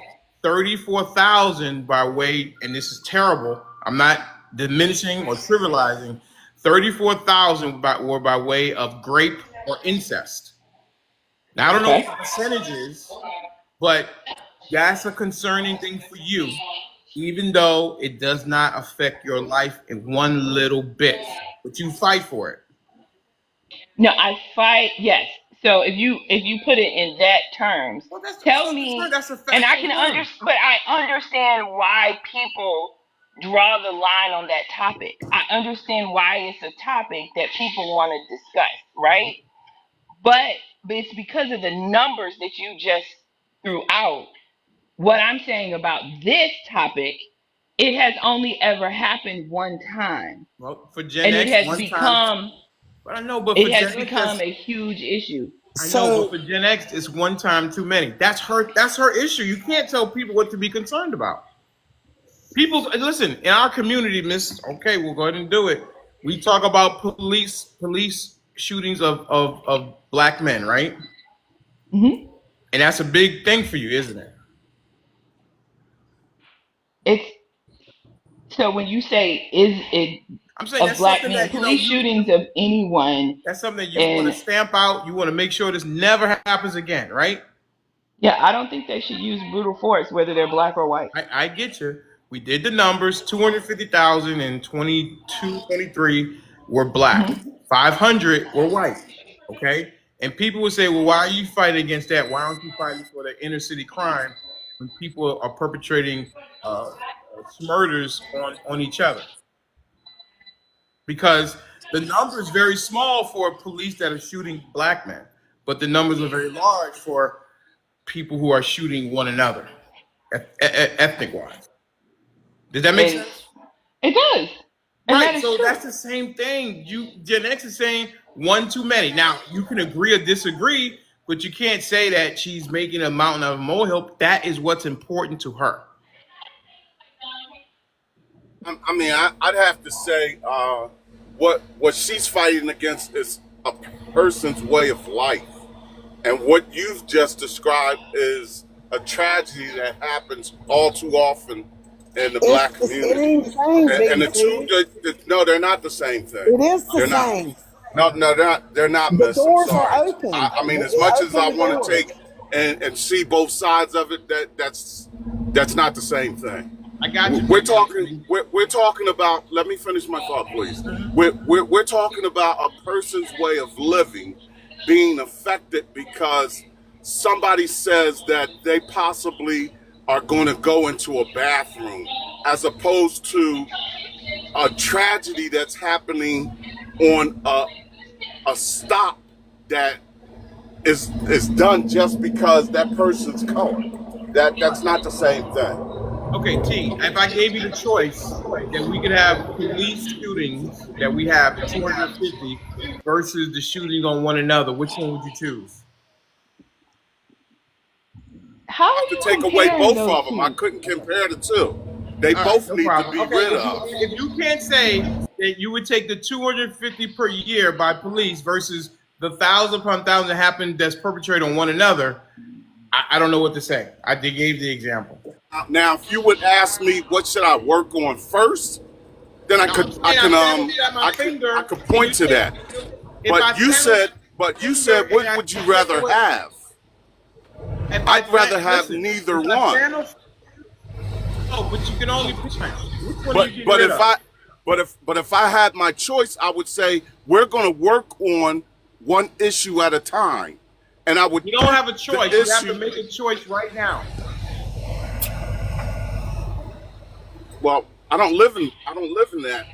34,000 by way, and this is terrible. I'm not diminishing or trivializing. 34,000 were by way of grape or incest. Now I don't know what Okay. the percentage is, but that's a concerning thing for you, even though it does not affect your life in one little bit. But you fight for it. No, I fight. Yes. So if you put it in that terms, Well, that's tell I'm concerned. me, That's a and I factual can term. but I understand why people draw the line on that topic. I understand why it's a topic that people want to discuss, right? But it's because of the numbers that you just threw out. What I'm saying about this topic, it has only ever happened one time, Well, for Gen and it X, has one time. become But I know, but for it has Gen X, become a huge issue. I know, but So for Gen X, it's one time too many. That's her. That's her issue. You can't tell people what to be concerned about. People, listen, in our community, Miss. Okay, we'll go ahead and do it. We talk about police shootings of black men, right? Hmm. And that's a big thing for you, isn't it? It's so when you say is it I'm saying of that's black something men, that police shootings of anyone, that's something that you want to and stamp out. You want to make sure this never happens again, right? yeah, I don't think they should use brutal force, whether they're black or white. I get you. We did the numbers. 250,000 in 22, 23 were black. Hmm. 500 were white. Okay, and people would say, "Well, why are you fighting against that? Why aren't you fighting for the inner city crime when people are perpetrating murders on each other?" Because the number is very small for police that are shooting black men, but the numbers are very large for people who are shooting one another, ethnic wise. Does that make Is sense? it does, and that Right. is So true. that's the same thing. Gen X is saying one too many. Now you can agree or disagree, but you can't say that she's making a mountain of a molehill. That is what's important to her. I mean, I'd have to say what she's fighting against is a person's way of life, and what you've just described is a tragedy that happens all too often in the black it community. ain't the same, And the two, Big T. no, they're not the same thing. It is the They're not. same. No, no, they're not. They're not, The Miss. I'm doors are sorry. open. I mean, as You much as open I the want to doors. take and see both sides of it, that's not the same thing. I got you. We're talking about. Let me finish my thought, please. We're talking about a person's way of living being affected because somebody says that they possibly are going to go into a bathroom, as opposed to a tragedy that's happening on a stop that is done just because that person's color. That's not the same thing. Okay, T. If I gave you the choice that we could have police shootings that we have 250 versus the shooting on one another, which one would you choose? How I are have to you take away comparing both those of them. I two? couldn't compare the two. They All right, both no need to problem. be Okay, rid if you of. if you can't say that you would take the 250 per year by police versus the 1,000 upon 1,000 that happen that's perpetrated on one another, I don't know what to say. I gave the example. Now, if you would ask me what should I work on first, then Now I'm saying I stand here at my I finger, could and point you to say that. if I stand on But my you finger said and what I would you take rather away, have? if I I'd stand, rather have listen, neither if I one. stand on, oh, but you can only pick one. Which one are you But getting but rid if of? I but if I had my choice, I would say we're going to work on one issue at a time, and I would You don't pick have a the choice. You have to issue. make a choice right now. Well, I don't live in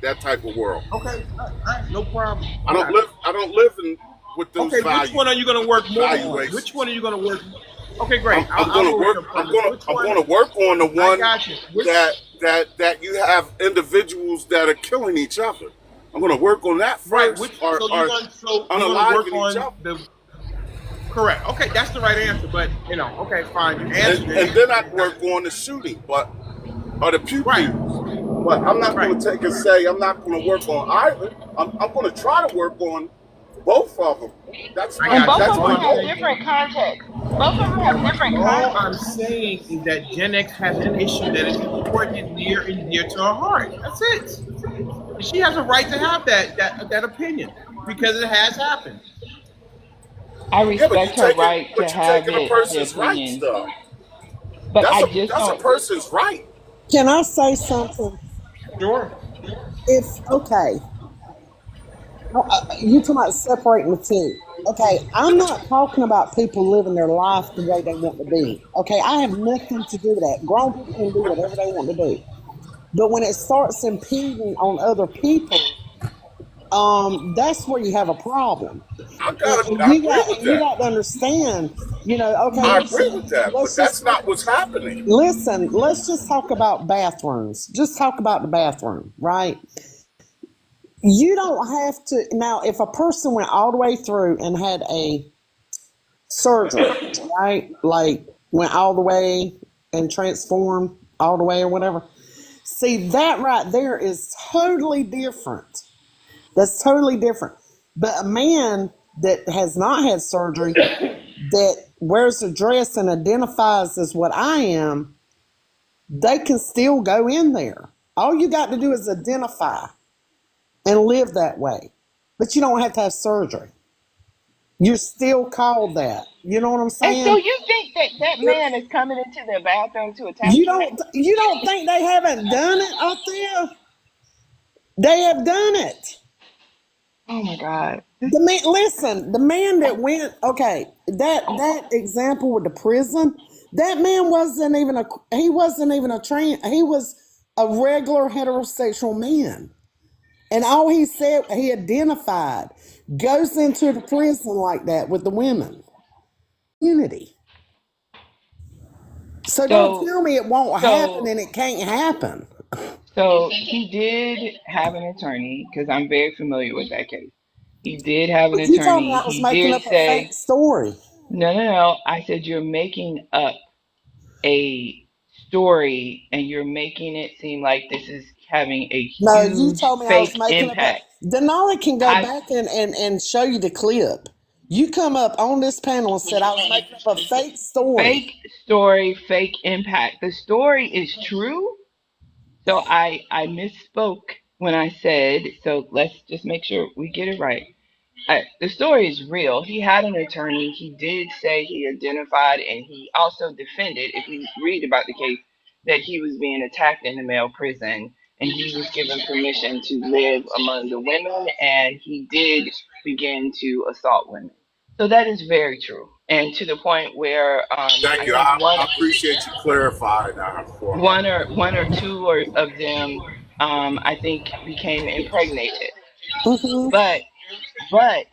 that type of world. Okay, all right, no problem. I got you. I don't live in with those Okay, which one are you going to work more on? Which one valuations. are you going to work? Okay, great. I'll going to go with work. your premise. Which I'm one? going to work on the I one got you. Which? that you have individuals that are killing each other. I'm going to work on that Right. first, Which? or So you're going to work unaliving each on other, the correct. Okay, that's the right answer. But okay, fine. You answered and it. then I'd work on the shooting, but or the pew Right. pews. But I'm not Right. going to take and say I'm not going to work on either. I'm going to try to work on both of them. I And got you. both That's of All them my I'm have goal. saying different contexts. Both of them have different All I'm contexts. saying is that Gen X has an issue that is important and near and dear to her heart. That's it. And she has a right to have that opinion because it has happened. I Yeah, respect her right to but you're have taking a it, the person's rights opinion, though. but I just That's a don't. person's right. Can I say something? Sure. If okay, you talking about separating the two. Okay, I'm not talking about people living their life the way they want to be. Okay, I have nothing to do with that. Grown people can do whatever they want to do. But when it starts impeding on other people, that's where you have a problem. I agree with And you that. got to understand, okay, I agree with that, but let's that's just not what's happening. listen, let's just talk about bathrooms. Just talk about the bathroom, right? You don't have to now if a person went all the way through and had a surgery, right? Like went all the way and transformed all the way or whatever. See, that right there is totally different. That's totally different. But a man that has not had surgery, that wears a dress and identifies as what I am, they can still go in there. All you got to do is identify and live that way. But you don't have to have surgery. You're still called that. You know what I'm And so saying? you think that that man is coming into the bathroom to attack you? You don't think they haven't done it out there? They have done it. Oh my God. The man, listen, the man that went, okay, that example with the prison, that man he wasn't even a trans, he was a regular heterosexual man. And all he said, he identified, goes into the prison like that with the women. Unity. So don't So, tell me it won't happen so, and it can't happen. so he did have an attorney because I'm very familiar with that case. He did have an But you told me attorney. I was He making did up a fake say, story. no, no, no. I said you're making up a story and you're making it seem like this is having a No, you huge told me I was fake making up a. impact. Denali can go I back and show you the clip. You come up on this panel and said I was making up a fake story. fake story, fake impact. The story is true. So I misspoke when I said, so let's just make sure we get it right. The story is real. He had an attorney. He did say he identified and he also defended, if you read about the case, that he was being attacked in the male prison and he was given permission to live among the women and he did begin to assault women. So that is very true. And to the point where Thank I you. think I appreciate you clarifying that for me. one or two of them I think became impregnated. Mm-hmm. But but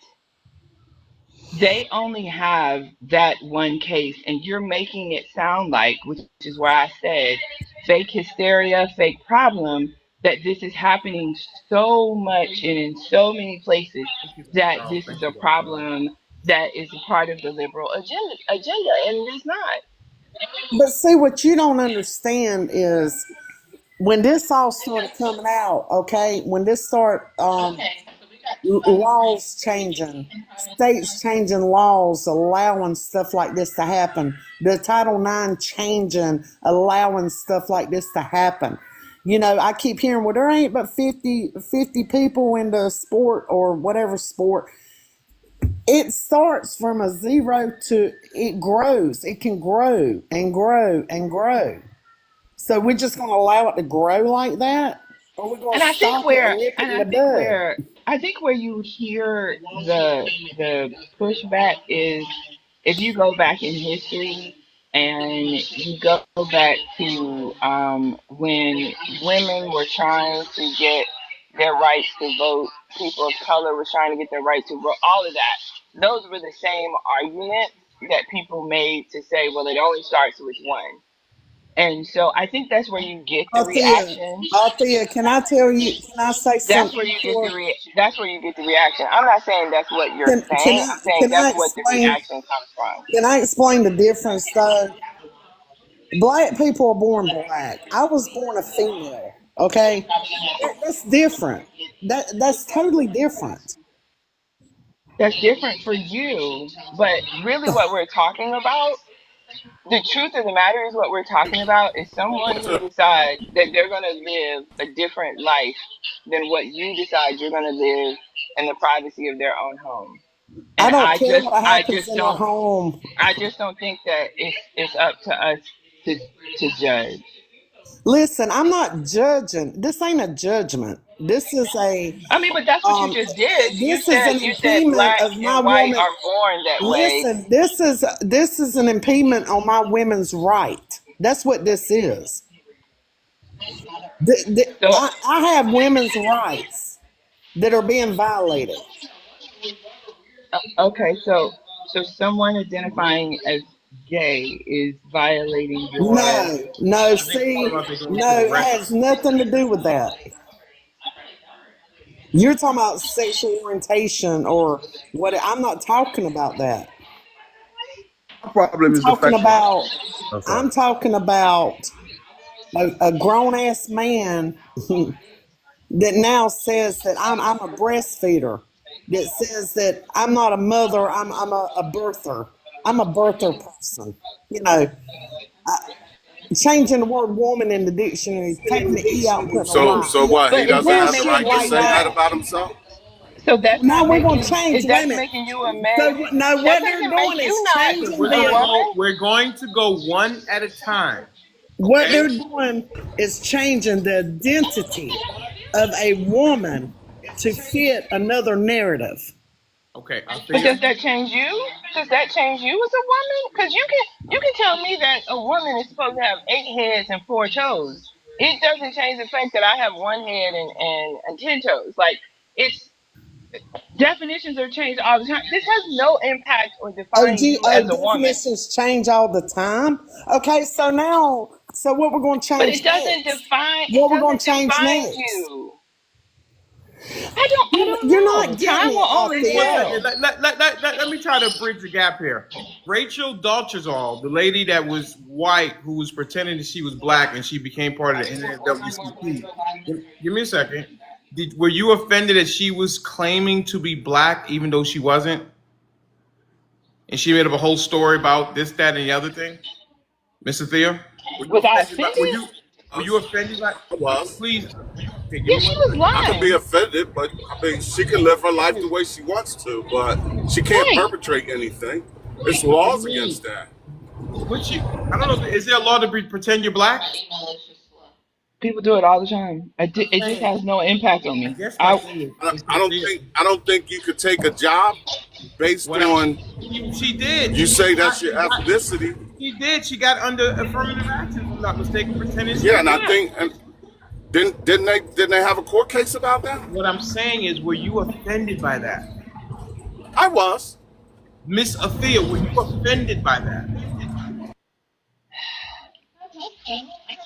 they only have that one case and you're making it sound like, which is why I said fake hysteria, fake problem, that this is happening so much and in so many places Thank you, that Charles. this is Thank a you, Dr. problem that is a part of the liberal agenda and it is not. But see, what you don't understand is when this all started coming out, okay, when this start laws changing, states changing laws, allowing stuff like this to happen, the Title IX changing, allowing stuff like this to happen. You know, I keep hearing, well, there ain't but 50 people in the sport or whatever sport. It starts from a zero to it grows. It can grow and grow and grow. So we're just going to allow it to grow like that? Or we're going And to I think stop it where and nip it and in I the think bud? where I think where you hear the pushback is if you go back in history and you go back to when women were trying to get their rights to vote, people of color were trying to get their right to vote, all of that. Those were the same arguments that people made to say, well, it only starts with one. And so I think that's where you get the Althea, reaction. Althea, can I tell you, can I say That's something where you get before? that's where you get the reaction. I'm not saying that's what you're saying. I'm saying Can I that's what the explain? reaction comes from. Can I explain the difference though? Black people are born black. I was born a female. Okay, that's different. That's totally different. That's different for you, but really what we're talking about, the truth of the matter is what we're talking about is someone who decides that they're going to live a different life than what you decide you're going to live in the privacy of their own home. I And don't care what happens in a home. I just don't think that it's up to us to to judge. Listen, I'm not judging. This ain't a judgment. I mean, but that's what you just did. This is an You said impediment black of my and white woman. are born that way. Listen, this is an impediment on my women's right. That's what this is. So I have women's rights that are being violated. okay, so someone identifying as gay is violating your. No, no, I think it's all see, about they going to no, the it has records. nothing to do with that. You're talking about sexual orientation or what? I'm not talking about that. My problem I'm is the talking fact that about. I'm sorry. I'm talking about a grown ass man that now says that I'm a breastfeeder. That says that I'm not a mother. I'm a birther. I'm a birther person. You know, changing the word woman in the dictionary, taking the e out and putting a So, y. so what? He But is doesn't that have the Bullshit right to making like say that that. about himself? so that's Now not we're gonna making change. is Wait a that's minute. making you a man? So no, That what they're doesn't make doing you is not So changing we're a gonna the. go. woman. We're going to go one at a time. What Okay. they're doing is changing the identity of a woman to fit another narrative. Okay. But Althea. does that change you? Does that change you as a woman? Because you can tell me that a woman is supposed to have 8 heads and 4 toes. It doesn't change the fact that I have 1 head and 10 toes. Like it's definitions are changed all the time. This has no impact or define you as a woman. Definitions change all the time. Okay, so now, so what we're going to But change it doesn't next? define it What we're going doesn't to change define next? you. I You're don't not know. getting Time it, will only One Althea. second. tell. Let me try to bridge the gap here. Rachel Dolezal, the lady that was white who was pretending that she was black and she became part of the NAACP. Give me a second. Were you offended that she was claiming to be black even though she wasn't? And she made up a whole story about this, that, and the other thing? Mr. Theo? Were you Was I offended by offended? were you offended by I was. please okay, give Yeah, me she one was second. I could be lying. offended, but I mean, she can live her life the way she wants to, but she can't Right. perpetrate anything. There's What do you laws mean? against that. What you I don't know. Is there a law to pretend you're black? People do it all the time. It just Saying, has no impact on I me. guess my I thing is I, Mr. I don't Theo. think I don't think you could take a job based What I'm on she did. you say that's your She got ethnicity. she did. She got under affirmative action, if I'm not mistaken, pretending she Yeah, was and I black. think and didn't they have a court case about that? What I'm saying is, were you offended by that? I was. Miss Athea, were you offended by that?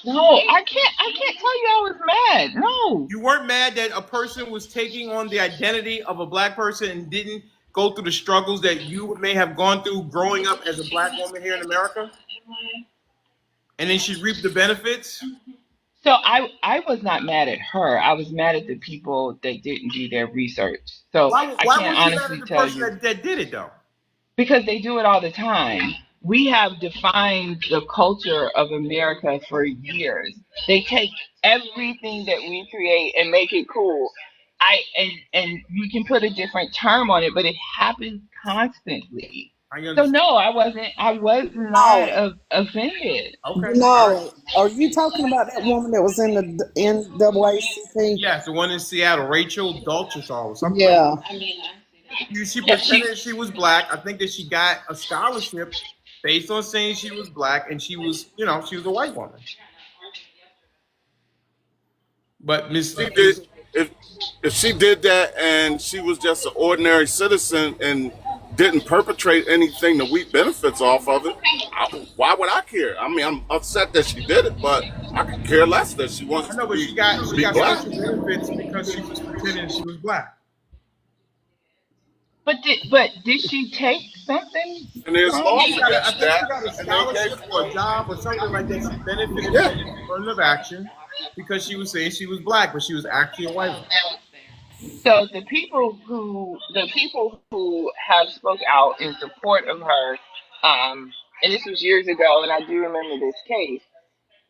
no, I can't tell you I was mad. No. You weren't mad that a person was taking on the identity of a black person and didn't go through the struggles that you may have gone through growing up as a black woman here in America? And then she reaped the benefits? So I was not mad at her. I was mad at the people that didn't do their research. So I Why can't was you mad at honestly the tell person you that did it though? because they do it all the time. We have defined the culture of America for years. They take everything that we create and make it cool. And you can put a different term on it, but it happens constantly. I So understand. no, I was not Oh, offended. Okay, all right. Denali, are you talking about that woman that was in the NAACP? Yes, the one in Seattle, Rachel Dolchesol or something like Yeah. that. She Yeah, she pretended she was black. I think that she got a scholarship based on saying she was black, and she was, she was a white woman. But Miss, She did if she did that and she was just an ordinary citizen and didn't perpetrate anything to reap benefits off of it, why would I care? I mean, I'm upset that she did it, but I could care less that she I wants know, to but be she be got black. special benefits because she was pretending she was black. but did she take something And there's from laws I against think she that, got a and they gave scholarship or a job or something like that. She benefited yeah. from affirmative action because she was saying she was black, but she was actually a white woman. So the people who have spoke out in support of her, and this was years ago, and I do remember this case.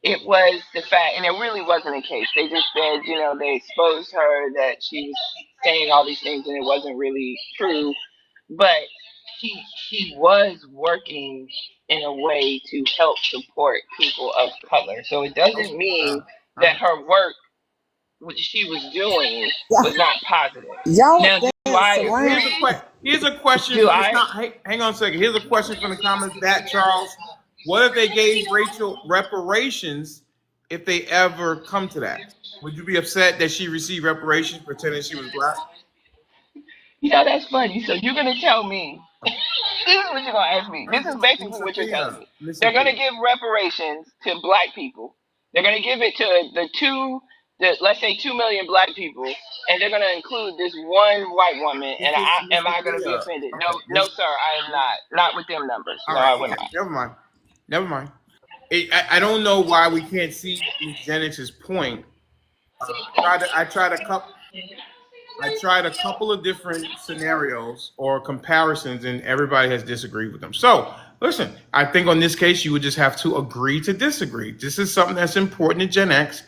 It was the fact, and it really wasn't a case. They just said, they exposed her that she was saying all these things, and it wasn't really true. But she was working in a way to help support people of color. So it doesn't Uh, mean I, that her work, what she was doing, Yeah. was not positive. Y'all Now, do dance I around. agree? Here's a question Do from the I? hang on a second. Here's a question from the comments. That Charles, what if they gave Rachel reparations if they ever come to that? Would you be upset that she received reparations pretending she was black? That's funny. So you're gonna tell me this is what you're gonna ask me. This is basically Miss what you're telling Athena, me. Miss They're gonna Athena. give reparations to black people. They're gonna give it to let's say 2 million black people, and they're gonna include this one white woman. And Miss am I gonna be Athena. offended? No, Okay. no, sir, I am not. Not with them numbers. All No, right. I would Okay. not. Never mind. Never mind. I don't know why we can't see Miss Jennings' point. I tried a couple of different scenarios or comparisons, and everybody has disagreed with them. So, listen, I think on this case, you would just have to agree to disagree. This is something that's important to Gen X.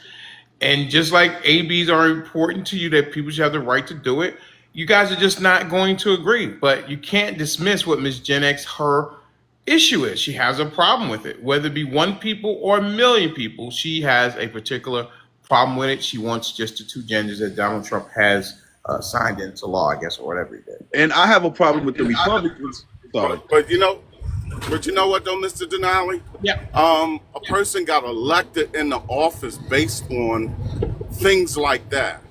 And just like ABs are important to you, that people should have the right to do it, you guys are just not going to agree. But you can't dismiss what Ms. Gen X, her issue is. She has a problem with it. Whether it be one people or a million people, she has a particular problem with it. She wants just the two genders that Donald Trump has signed into law, I guess, or whatever he did. And I have a problem with the Republicans. Sorry. But you know what though, Mr. Denali? Yeah. A person got elected in the office based on things like that.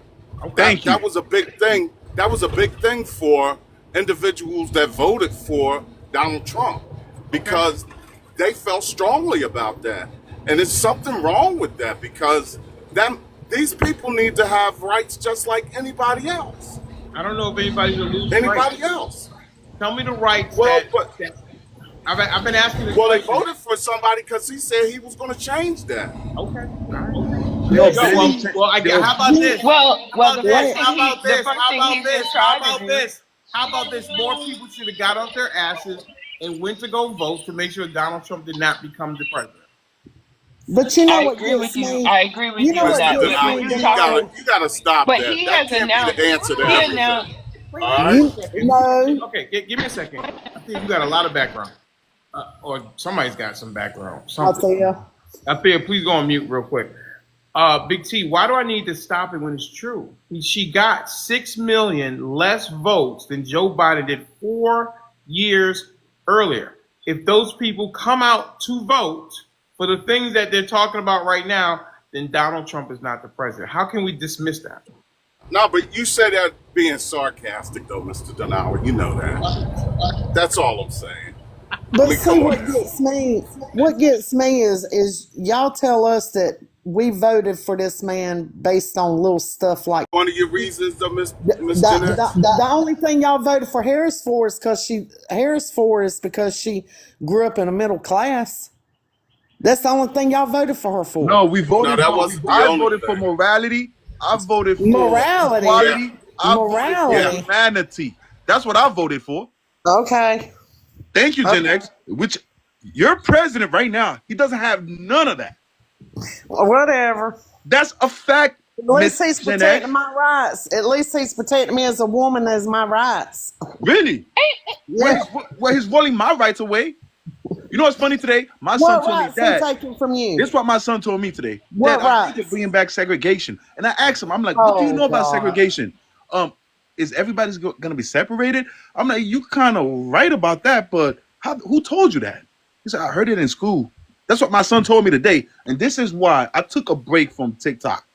Thank you. That was a big thing. That was a big thing for individuals that voted for Donald Trump because they felt strongly about that. And there's something wrong with that because these people need to have rights just like anybody else. I don't know if anybody's going to lose Anybody rights. else. Tell me the rights Well, that I've been asking this Well, they question. voted for somebody because he said he was going to change that. Okay. All right. Yo, There you go. Well, how about this? Well, How the about this? first thing How about the this? first How thing about he's this? gonna How try to about do. this? How about this? More people should have got off their asses and went to go vote to make sure Donald Trump did not become the president. But you know I what agree with gets you. me? I agree with You you know on what that. gets But when me, you Denali? You gotta stop but that. he That has can't be announced. the answer to He everything. announced. All right. No. Okay, give me a second. I think you got a lot of background, or somebody's got some background. I'll tell you. Althea, please go on mute real quick. Big T, why do I need to stop it when it's true? She got 6 million less votes than Joe Biden did 4 years earlier. If those people come out to vote for the things that they're talking about right now, then Donald Trump is not the president. How can we dismiss that? No, but you said that being sarcastic, though, Mr. Denali. You know that. That's all I'm saying. But mean, see, come on what now. gets me, what gets me is y'all tell us that we voted for this man based on little stuff like One of your reasons, though, Miss the, Jeanette? the only thing y'all voted for Harris for is because she grew up in a middle class. That's the only thing y'all voted for her for. No, we No, voted that for. wasn't the I only voted for thing. morality. I voted for Morality. Yeah, equality. I voted for yeah. Morality. humanity. That's what I voted for. Okay. Thank you, Gen Okay. X. Which your president right now, he doesn't have none of that. Whatever. That's a fact, At Miss least he's Gen protecting X. my rights. At least he's protecting me as a woman as my rights. Really? Yeah. Well, he's rolling my rights away. You know what's funny today? My son What told me, rights he Dad, taking from you? this is what my son told me today. Dad, What I heard you're rights? bringing back segregation. And I asked him, I'm like, what do you Oh know about God. segregation? Is everybody's going to be separated? I'm like, you kind of right about that, but who told you that? He said, I heard it in school. That's what my son told me today. And this is why I took a break from TikTok.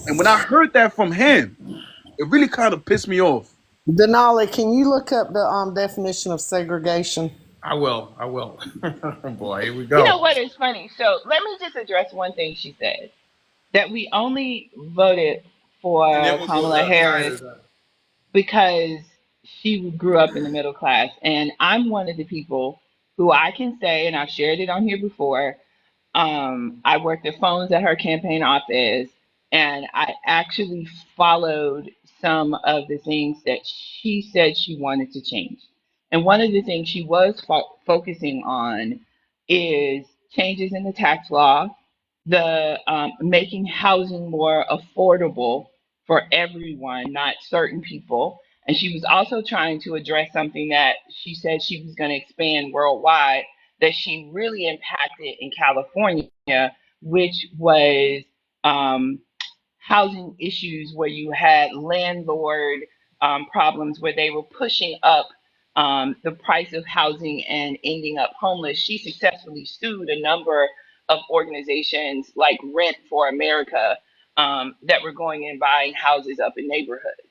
And when I heard that from him, it really kind of pissed me off. Denali, can you look up the definition of segregation? I will. I will. Boy, here we You know go. what is funny? So let me just address one thing she said, that we only voted And for then we'll go Kamala to Harris Tyler. because she grew up in the middle class. And I'm one of the people who I can say, and I've shared it on here before, I worked the phones at her campaign office, and I actually followed some of the things that she said she wanted to change. And one of the things she was focusing on is changes in the tax law, the making housing more affordable for everyone, not certain people. And she was also trying to address something that she said she was going to expand worldwide, that she really impacted in California, which was um, housing issues where you had landlord problems where they were pushing up the price of housing and ending up homeless. She successfully sued a number of organizations like Rent for America that were going and buying houses up in neighborhoods.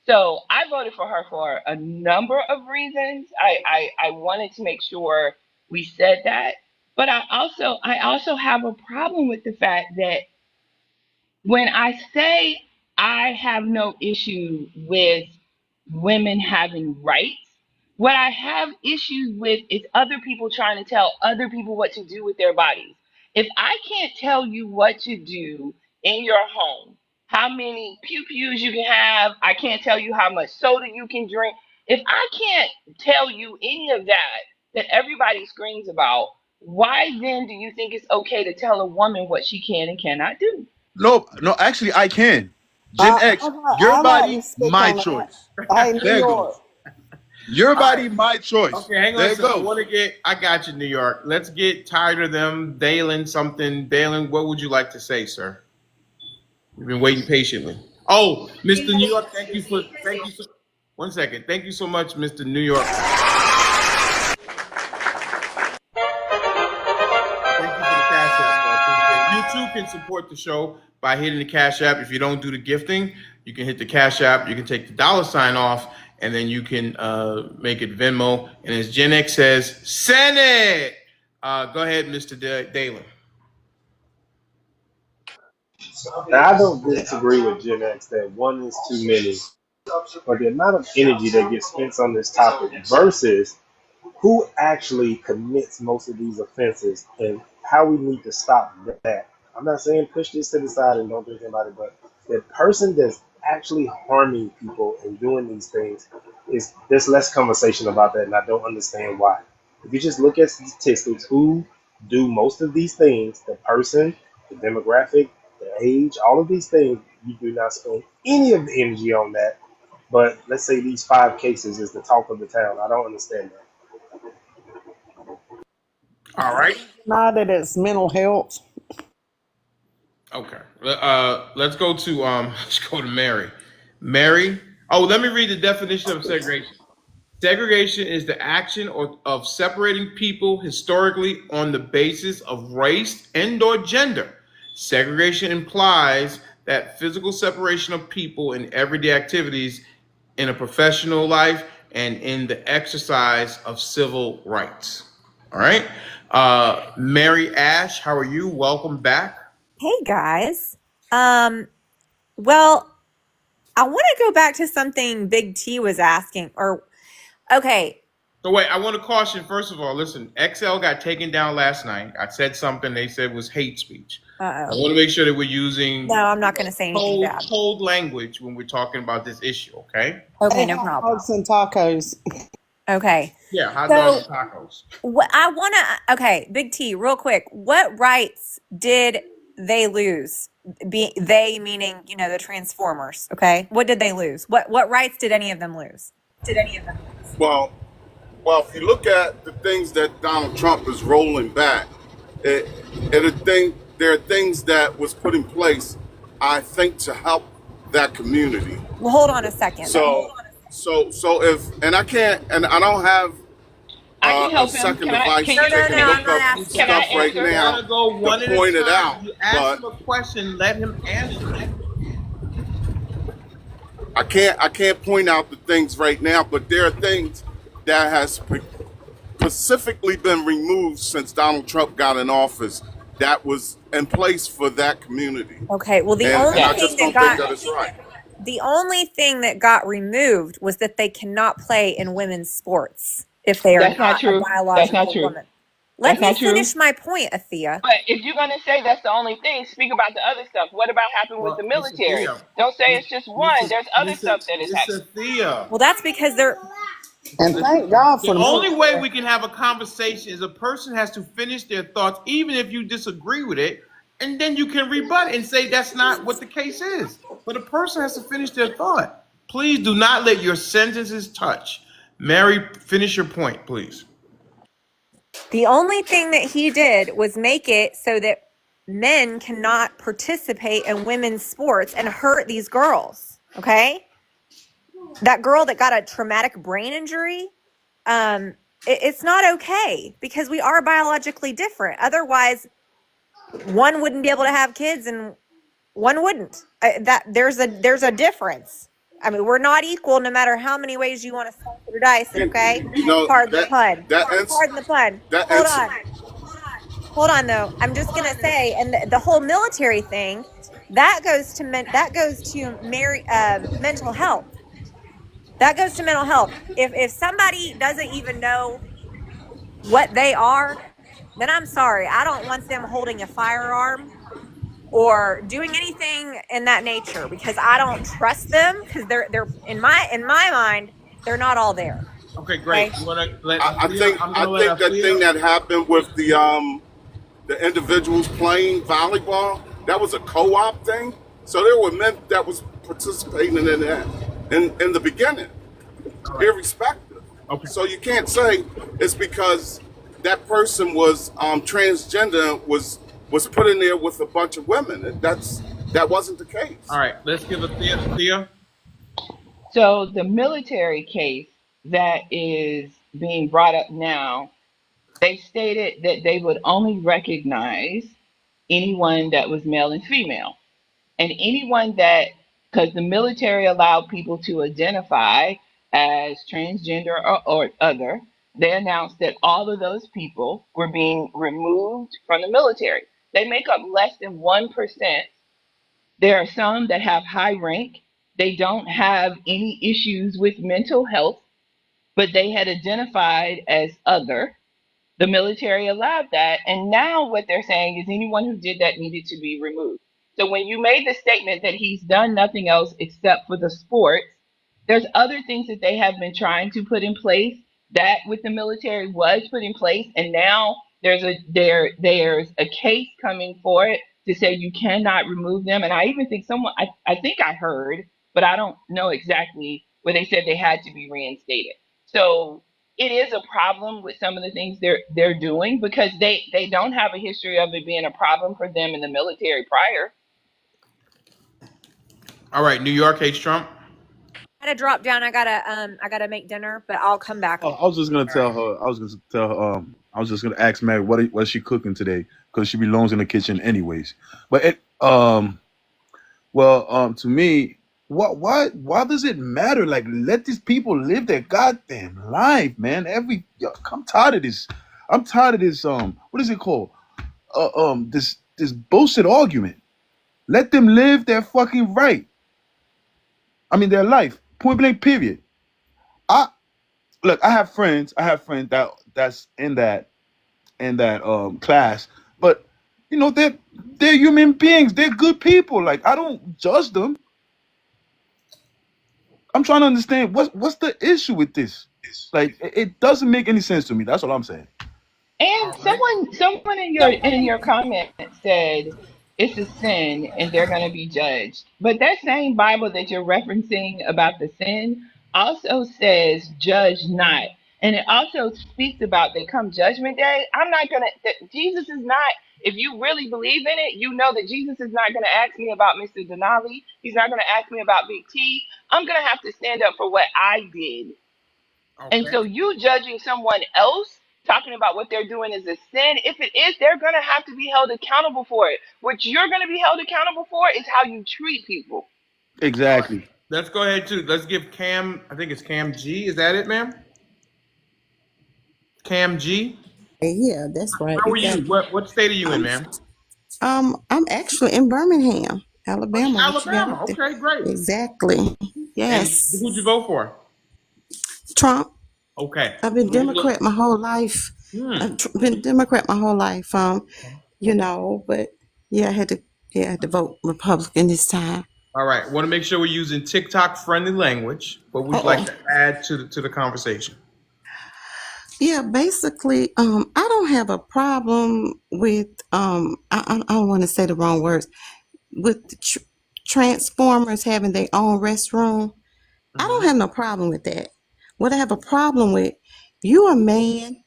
So I voted for her for a number of reasons. I wanted to make sure we said that, but I also have a problem with the fact that when I say I have no issue with women having rights, what I have issues with is other people trying to tell other people what to do with their bodies. If I can't tell you what to do in your home, how many pew pews you can have, I can't tell you how much soda you can drink. If I can't tell you any of that that everybody screams about, why then do you think it's okay to tell a woman what she can and cannot do? No, no, actually, I can. Gen I, X, I, your I'd like to body, speak my on that. choice. Hey, New There it York. goes. Your All right. body, my choice. Okay, hang on There a it second. goes. I got you, New York. Let's get tired of them. Dalen, something. Dalen, what would you like to say, sir? We've been waiting patiently. Oh, Mr. New York, thank you so, one second. Thank you so much, Mr. New York. Thank you for the Cash App. I appreciate it. You too can support the show by hitting the Cash App. If you don't do the gifting, you can hit the Cash App. You can take the $ off, and then you can make it Venmo. And as Gen X says, send it. Go ahead, Mr. Dalen. Now, I don't disagree with Gen X that one is too many, but the amount of energy that gets spent on this topic versus who actually commits most of these offenses and how we need to stop that. I'm not saying push this to the side and don't do anything about it, but the person that's actually harming people and doing these things is there's less conversation about that, and I don't understand why. If you just look at statistics, who do most of these things, the person, the demographic, the age, all of these things, you do not spend any of the energy on that. But let's say these 5 cases is the talk of the town. I don't understand that. All right. Not that it's mental health. Okay. Let's go to let's go to Mary. Mary. Oh, let me read the definition of segregation. Segregation is the action of separating people historically on the basis of race and/or gender. Segregation implies that physical separation of people in everyday activities, in a professional life, and in the exercise of civil rights. All right. Mary Ash, how are you? Welcome back. Hey guys. Well, I want to go back to something Big T was asking. Okay, So wait, I want to caution first of all. Listen, XL got taken down last night. I said something they said was hate speech. I Uh-oh. want to make sure that we're using No, I'm not going to say anything bad. cold language when we're talking about this issue. Okay? Okay, Hey, no hot problem. dogs and tacos. Okay. Yeah, hot So dogs and tacos. what I want to, okay, Big T, real quick. What rights did they lose? They meaning, the Transformers, okay? What did they lose? What rights did any of them lose? Well, if you look at the things that Donald Trump is rolling back, it, there are things that was put in place, I think, to help that community. Well, hold on a second though. So if and I can't and I don't have I can a help him. second Can I? device Can to you? take No, and I'm look not up asking. Can I stuff right answer? You now gotta go one to at a point it time. out. You ask But him a question, let him answer. I can't point out the things right now. But there are things that has specifically been removed since Donald Trump got in office that was in place for that community, Okay. Well, and I just don't think that it's right. the only thing that got removed was that they cannot play in women's sports if they are That's not not a true. That's not biological true. woman. That's Let me not true. finish my point, Athea. But if you're gonna say that's the only thing, speak about the other stuff. What about happened with the Well, Miss military? Thea, Don't say it's just one. There's other stuff that is Miss happening. Thea. Well, that's because they're And thank God The for only way military. we can have a conversation is a person has to finish their thoughts, even if you disagree with it, and then you can rebut and say that's not what the case is. But a person has to finish their thought. Please do not let your sentences touch. Mary, finish your point, please. the only thing that he did was make it so that men cannot participate in women's sports and hurt these girls. Okay? That girl that got a traumatic brain injury, it's not okay because we are biologically different. Otherwise, one wouldn't be able to have kids and one wouldn't. That there's a difference. I mean, we're not equal no matter how many ways you want to slice it or dice it. Okay, You know pardon the pun. that Pardon the pun. that Hold ins- on, hold on though. I'm just gonna say, and the whole military thing, that goes to mental health. That goes to mental health. If somebody doesn't even know what they are, then I'm sorry. I don't want them holding a firearm or doing anything in that nature because I don't trust them because they're in my mind they're not all there. Okay, great. Okay. You wanna let I Thea, think I'm gonna let that thing Thea. that happened with the individuals playing volleyball, that was a co-op thing. So there were men that was participating in that in the beginning, irrespective. Okay. So you can't say it's because that person was transgender was put in there with a bunch of women. That wasn't the case. All right, let's give a Thea. So the military case that is being brought up now, they stated that they would only recognize anyone that was male and female. And anyone that, because the military allowed people to identify as transgender or other, they announced that all of those people were being removed from the military. They make up less than 1%. There are some that have high rank. They don't have any issues with mental health, but they had identified as other. The military allowed that. And now what they're saying is anyone who did that needed to be removed. So when you made the statement that he's done nothing else except for the sports, there's other things that they have been trying to put in place that with the military was put in place. And now there's a case coming for it to say you cannot remove them. And I even think I think I heard, but I don't know exactly, where they said they had to be reinstated. So it is a problem with some of the things they're doing because they don't have a history of it being a problem for them in the military prior. All right, New York hates Trump. I gotta drop down. I gotta make dinner, but I'll come back. I was just gonna tell her. I was gonna tell her. I was just gonna ask Mary what is she cooking today because she belongs in the kitchen anyways. But to me, why does it matter? Like, let these people live their goddamn life, man. I'm tired of this. I'm tired of this. What is it called? This bullshit argument. Let them live their fucking right. I mean, their life. Point blank. Period. look, I have friends. That's in that class, but you know they're human beings. They're good people. Like I don't judge them. I'm trying to understand what's the issue with this. Like it doesn't make any sense to me. That's what I'm saying. And someone in your comment said it's a sin and they're going to be judged. But that same Bible that you're referencing about the sin also says judge not. And it also speaks about that come judgment day. I'm not going to that Jesus is not, if you really believe in it, you know that Jesus is not going to ask me about Mr. Denali. He's not going to ask me about Big T. I'm going to have to stand up for what I did. And Okay. so you judging someone else, talking about what they're doing is a sin. If it is, they're going to have to be held accountable for it. What you're going to be held accountable for is how you treat people. All right. Exactly. Let's go ahead too. Let's give Cam. I think it's Cam G. Is that it, ma'am? Cam G. Yeah, that's right. How You are got you? What state are you in, I'm ma'am? I'm actually in Birmingham, Oh, you're Alabama. What you got Alabama. up there? Okay, great. Exactly. And Yes. who'd you vote for? Trump. Okay. I've been Democrat my whole life. Hmm. I've been Democrat my whole life. But yeah, I had to vote Republican this time. All right. Want to make sure we're using TikTok friendly language. What would you like Uh-oh. to add to the conversation? Yeah, basically, I don't have a problem with I don't want to say the wrong words with the Transformers having their own restroom. I don't Mhm. have no problem with that. What I have a problem with, you a man.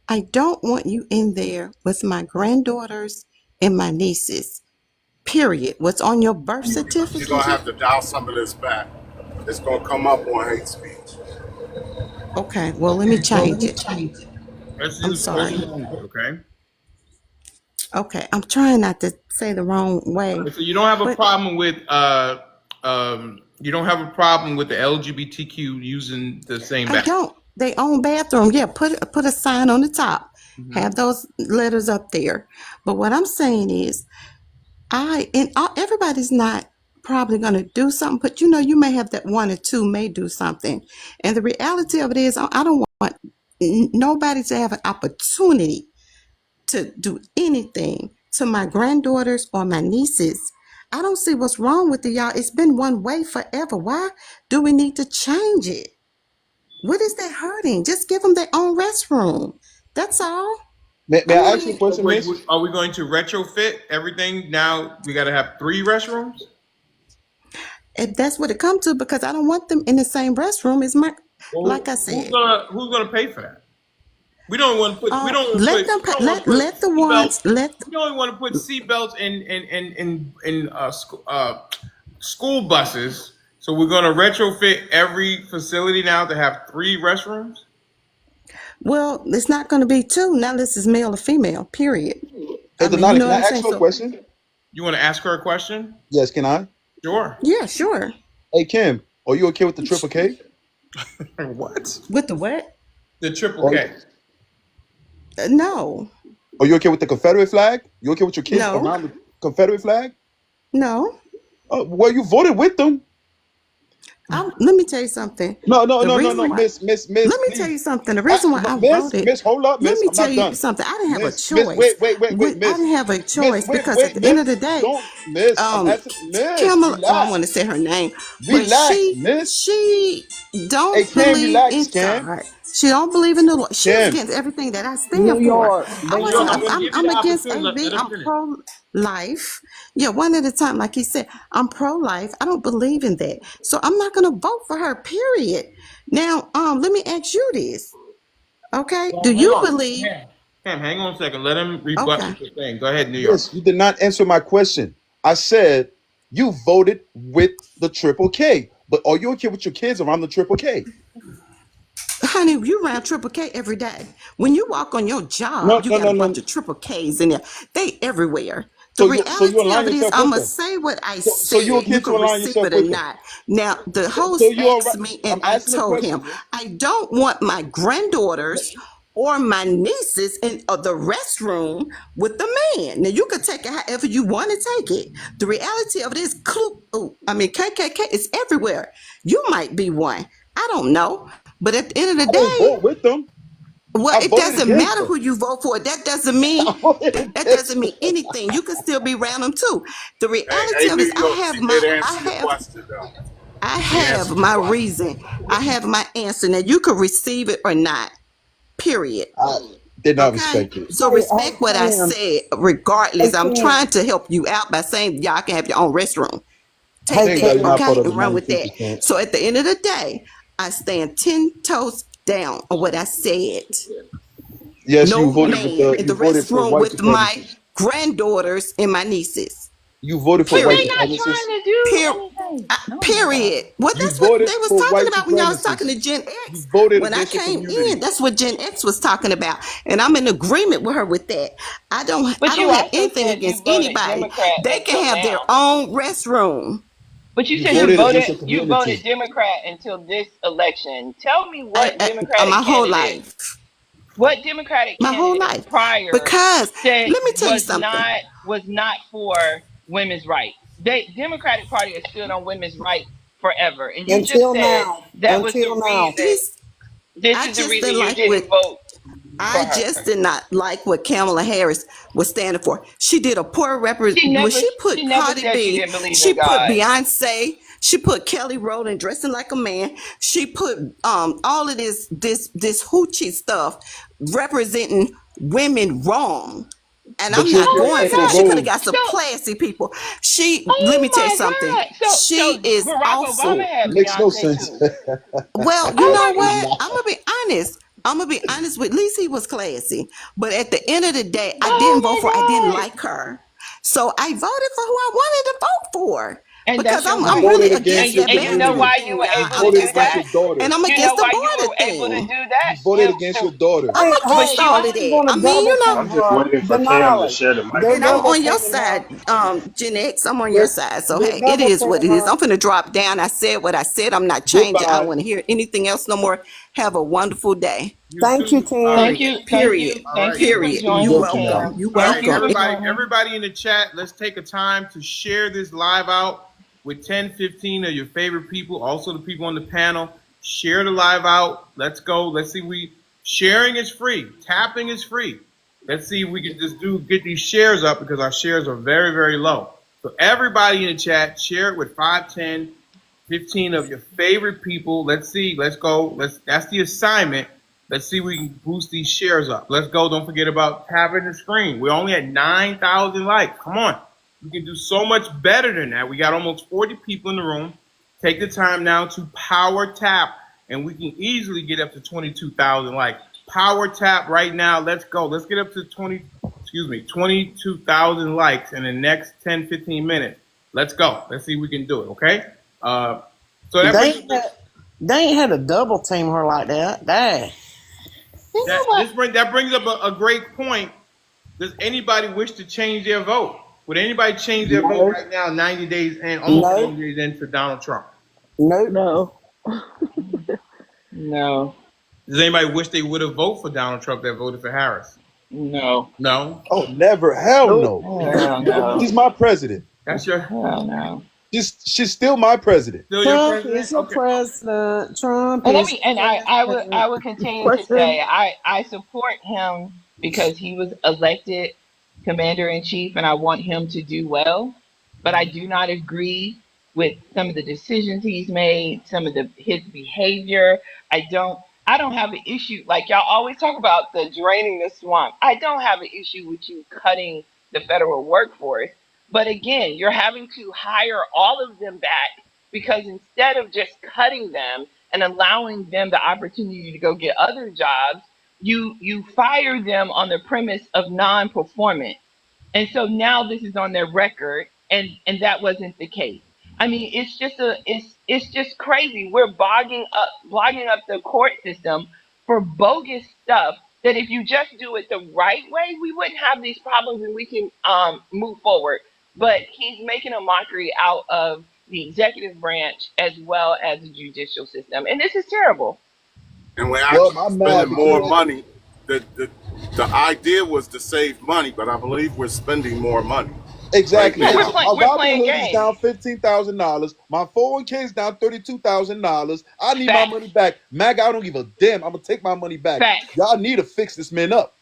I don't want you in there with my granddaughters and my nieces. Period. What's on your birth You're gonna certificate? have to dial some of this back. It's gonna come up on hate speech. Okay, well, let me change it. Let's I'm use sorry. friendly language, okay? Okay, I'm trying not to say the wrong way. So you don't have a But problem with you don't have a problem with the LGBTQ using the same I bathroom. don't. They own bathroom. Yeah, put a sign on the top. Mhm. Have those letters up there. But what I'm saying is, everybody's not probably going to do something, but you may have that one or two may do something. And the reality of it is, I don't want nobody to have an opportunity to do anything to my granddaughters or my nieces. I don't see what's wrong with it, y'all. It's been one way forever. Why do we need to change it? What is that hurting? Just give them their own restroom. That's all. May I I ask you a mean, So question, wait, Miss? are we going to retrofit everything? Now we got to have 3 restrooms? if that's what it comes to, because I don't want them in the same restroom as my, like Well, I who's said. gonna who's gonna pay for that? Let them We don't want to put let the seatbelts. ones let We don't want to put seatbelts in school buses. So we're gonna retrofit every facility now to have 3 restrooms. well, it's not going to be two now. This is male or female. Period. Hey, I mean, you Denali, know can what I I'm ask saying. you a So question? You want to ask her a question? Yes, can I? Sure. yeah, sure. Hey, Kim, are you okay with the triple K? What? With the what? The triple Or K. No, are you okay with the Confederate flag? You okay with your kids no, around the Confederate flag? no. Well, you voted with them. Let me tell you something. No, no, The no, no, reason no, why. Miss, Let me tell please. you something. The reason why I voted. Miss, hold up, Let Miss. me I'm tell not you done. something. I didn't have a Miss, choice. I Miss. didn't have a Miss, choice because at the end of the Miss. day, Don't, Miss. I'm um, asking, Miss, Camilla. Oh, I want to relax. say her name, but Relax, Miss. she Hey, don't Cam, believe relax, in Cam. God. She don't believe in the Lord. She's Cam. against everything that I New stand for. York, I New want to. York, bam. I'm going to give you I'm the against opportunity. AV. Let her I'm finish. pro life. Yeah, one at a time. Like he said, I'm pro life. I don't believe in that, so I'm not going to vote for her. Period. Now, let me ask you this. Okay, Well, do hang you on. believe? Cam, hang on a second. Let him rebut Okay. what you're saying. Go ahead, New York. Miss, you did not answer my question. I said you voted with the triple K, but are you okay with your kids around the triple K? Honey, you around Triple K every day. When you walk on your No, job, you no, got no, a bunch no. of Triple Ks in there. They everywhere. The So you reality align of it is, yourself I'm with going to them. say what I So you said. okay You to can align receive yourself it or with them? not. Now, the So host you all right? asked me, and I'm I asking a told him, question, Miss. I don't want my granddaughters or my nieces in the restroom with the man. Now, you can take it however you want to take it. The reality of it is, KKK is everywhere. You might be one. I don't know. But at the end of the I didn't day, vote with them. well, I it voted doesn't against matter them. who you vote for. That doesn't I mean voted that against doesn't them. mean anything. You can still be around them too. The reality Hey, of it New is, York, she did answer your question, though. I She have answered your my question. reason. I have my answer. Now you can receive it or not. Period. I did not Okay. respect it. So Hey, respect what I Tim. said. Hey, Regardless, I'm Tim. trying to help you out by saying y'all can have your own restroom. Take Hey, Thank God that, you're not Tim. part okay, of the and run with that. 92%. So at the end of the day, I stand 10 toes down on what I said. Yes, No man in the you voted for restroom white with my supremacists. granddaughters and my nieces. You voted for But white they're Period. not trying supremacists. to do Per- anything. Oh my God. period. Well, You that's what voted they was for talking white about when y'all was talking supremacists. to Gen You X. voted When I against your came in, community. that's what Gen X was talking about, and I'm in agreement with her with that. I But you don't have also anything said you against voted anybody. Democrat They can until have their now. own restroom. But you You said voted against your you voted community. Democrat until this election. Tell me what Democratic My whole candidate, life, what Democratic my whole candidate life, prior because said let me tell you something. was not for women's rights. They Democratic Party has stood on women's rights forever. And you just Until said now. that was the Until now. reason, this I is the just reason didn't you like what didn't vote for I her. just did not like what Kamala Harris was standing for. She did a poor when she She put never Cardi said she B, didn't believe she in put God. Beyonce, she put Kelly Rowland dressing like a man. She put all of this hoochie stuff representing women wrong. And But I'm you're not Oh going my for Ethel that. She God. could have Rose. got some So classy people. Let oh me tell you my something. God. She is Barack Obama also had Makes no Beyonce sense. too. well, you Oh know my It's what? God. not. I'm gonna be honest. I'm gonna be honest with. At least he was classy. But at the end of the day, I Oh didn't vote for. I didn't my God. like her, so I voted for who I wanted to vote for And because that's your You I'm right. really voted against against your that And you know community. bathroom why you thing, were y'all. You able I'm to voted do just against like, that? your daughter. and I'm You know against the why you border were able to thing. do that? You voted against To your daughter. I'm Hey, against hey, all how of you that. gonna I mean, double you know, team I'm just her? waiting for Cam to Denali. share the They're and I'm microphone. double on your teaming her. side, Gen X. I'm on your They're, side. So they're hey, it double is what teaming it is. her. I'm finna drop down. I said what I said. I'm not changing. I don't Goodbye. want to hear anything else no more. Have a wonderful day. You Thank you, too. Tim. Period. All thank right. you for Period. Be You joining, good to now. welcome. Tim. You All Thank right, you for welcome. joining. everybody in the chat, let's take a time to share this live out with 10, 15 of your favorite people. Also, the people on the panel, share the live out. Let's go. Let's see. Sharing is free. Tapping is free. Let's see if we can just get these shares up because our shares are very, very low. So everybody in the chat, share it with 5, 10, 15 of your favorite people. Let's see. Let's go. That's the assignment. Let's see if we can boost these shares up. Let's go. Don't forget about tapping the screen. We're only at 9,000 likes. Come on. We can do so much better than that. We got almost 40 people in the room. Take the time now to power tap, and we can easily get up to 22,000 likes. Power tap right now. Let's go. Let's get up to 22,000 likes in the next 10, 15 minutes. Let's go. Let's see if we can do it. Okay. So that They brings ain't had, they ain't had to double team her like that. Dang. You know what? that brings up a great point. Does anybody wish to change their vote? Would anybody change their vote No, right now, 90 days in, almost no, 90 days into Donald Trump? nope. No. No. Does anybody wish they would have voted for Donald Trump that voted for Harris? No. No. Oh, never. Hell Nope. no. Hell no. She's my president. That's your Hell no. She's still my president. still your Trump is president? your Okay. president. Trump And is your I president. would continue to Question. say I support him because he was elected commander in chief and I want him to do well. But I do not agree with some of the decisions he's made, some of his behavior. I don't have an issue like y'all always talk about the draining the swamp. I don't have an issue with you cutting the federal workforce. But again, you're having to hire all of them back because instead of just cutting them and allowing them the opportunity to go get other jobs, you fire them on the premise of non-performance. And so now this is on their record, and that wasn't the case. I mean, it's just crazy. We're blogging up the court system for bogus stuff that if you just do it the right way, we wouldn't have these problems and we can move forward. But he's making a mockery out of the executive branch as well as the judicial system, and this is terrible. And we're Well, actually I'm spending mad more because money. The idea was to save money, but I believe we're spending more money. right Exactly. Yeah, now. My we're playing Robinhood is games. down $15,000. My 401k is down $32,000. I need my Facts. money back. Mag, I don't give a damn. I'm gonna take my money back. Facts. Y'all need to fix this man up.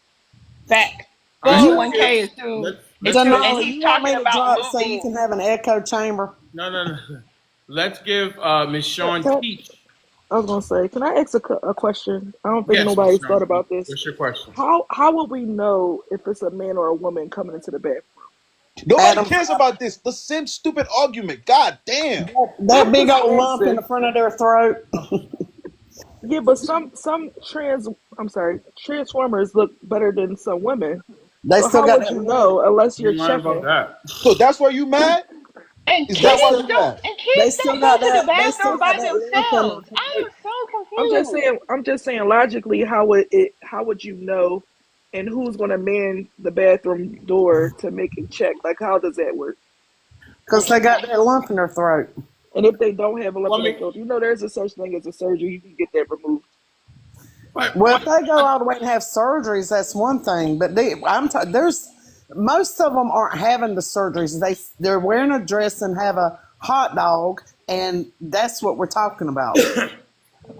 Facts. All right, You let's give 401k is too. let's It's give too. And Denali, he's you want talking me to about drop so you moving. can have an echo chamber? no. Let's give Miss Sean Can Teach. I was gonna say, can I ask a question? I don't think Yes, Miss nobody's Sean thought Teach. about this. What's your question? How will we know if it's a man or a woman coming into the bathroom? Nobody Adam, cares about this. The same stupid argument. God damn. that I'm big just old lump in the asking. front of their throat. Yeah, but some transformers look better than some women. They So still how got would that you lump. know unless You you're lying about checking? that? So that's why you mad? And Is They that why still, you mad? and they kids still don't go got to the that. They still bathroom got by that lump in their themselves. I throat. am so confused. I'm just saying logically, how would you know, and who's gonna man the bathroom door to make it check? Like, how does that work? Because they got that lump in their throat. And if they don't have a lump Well, in I their mean, throat, there's a such thing as a surgery. You can get that removed. Well, if they go all the way and have surgeries, that's one thing. But there's most of them aren't having the surgeries. They're wearing a dress and have a hot dog, and that's what we're talking about.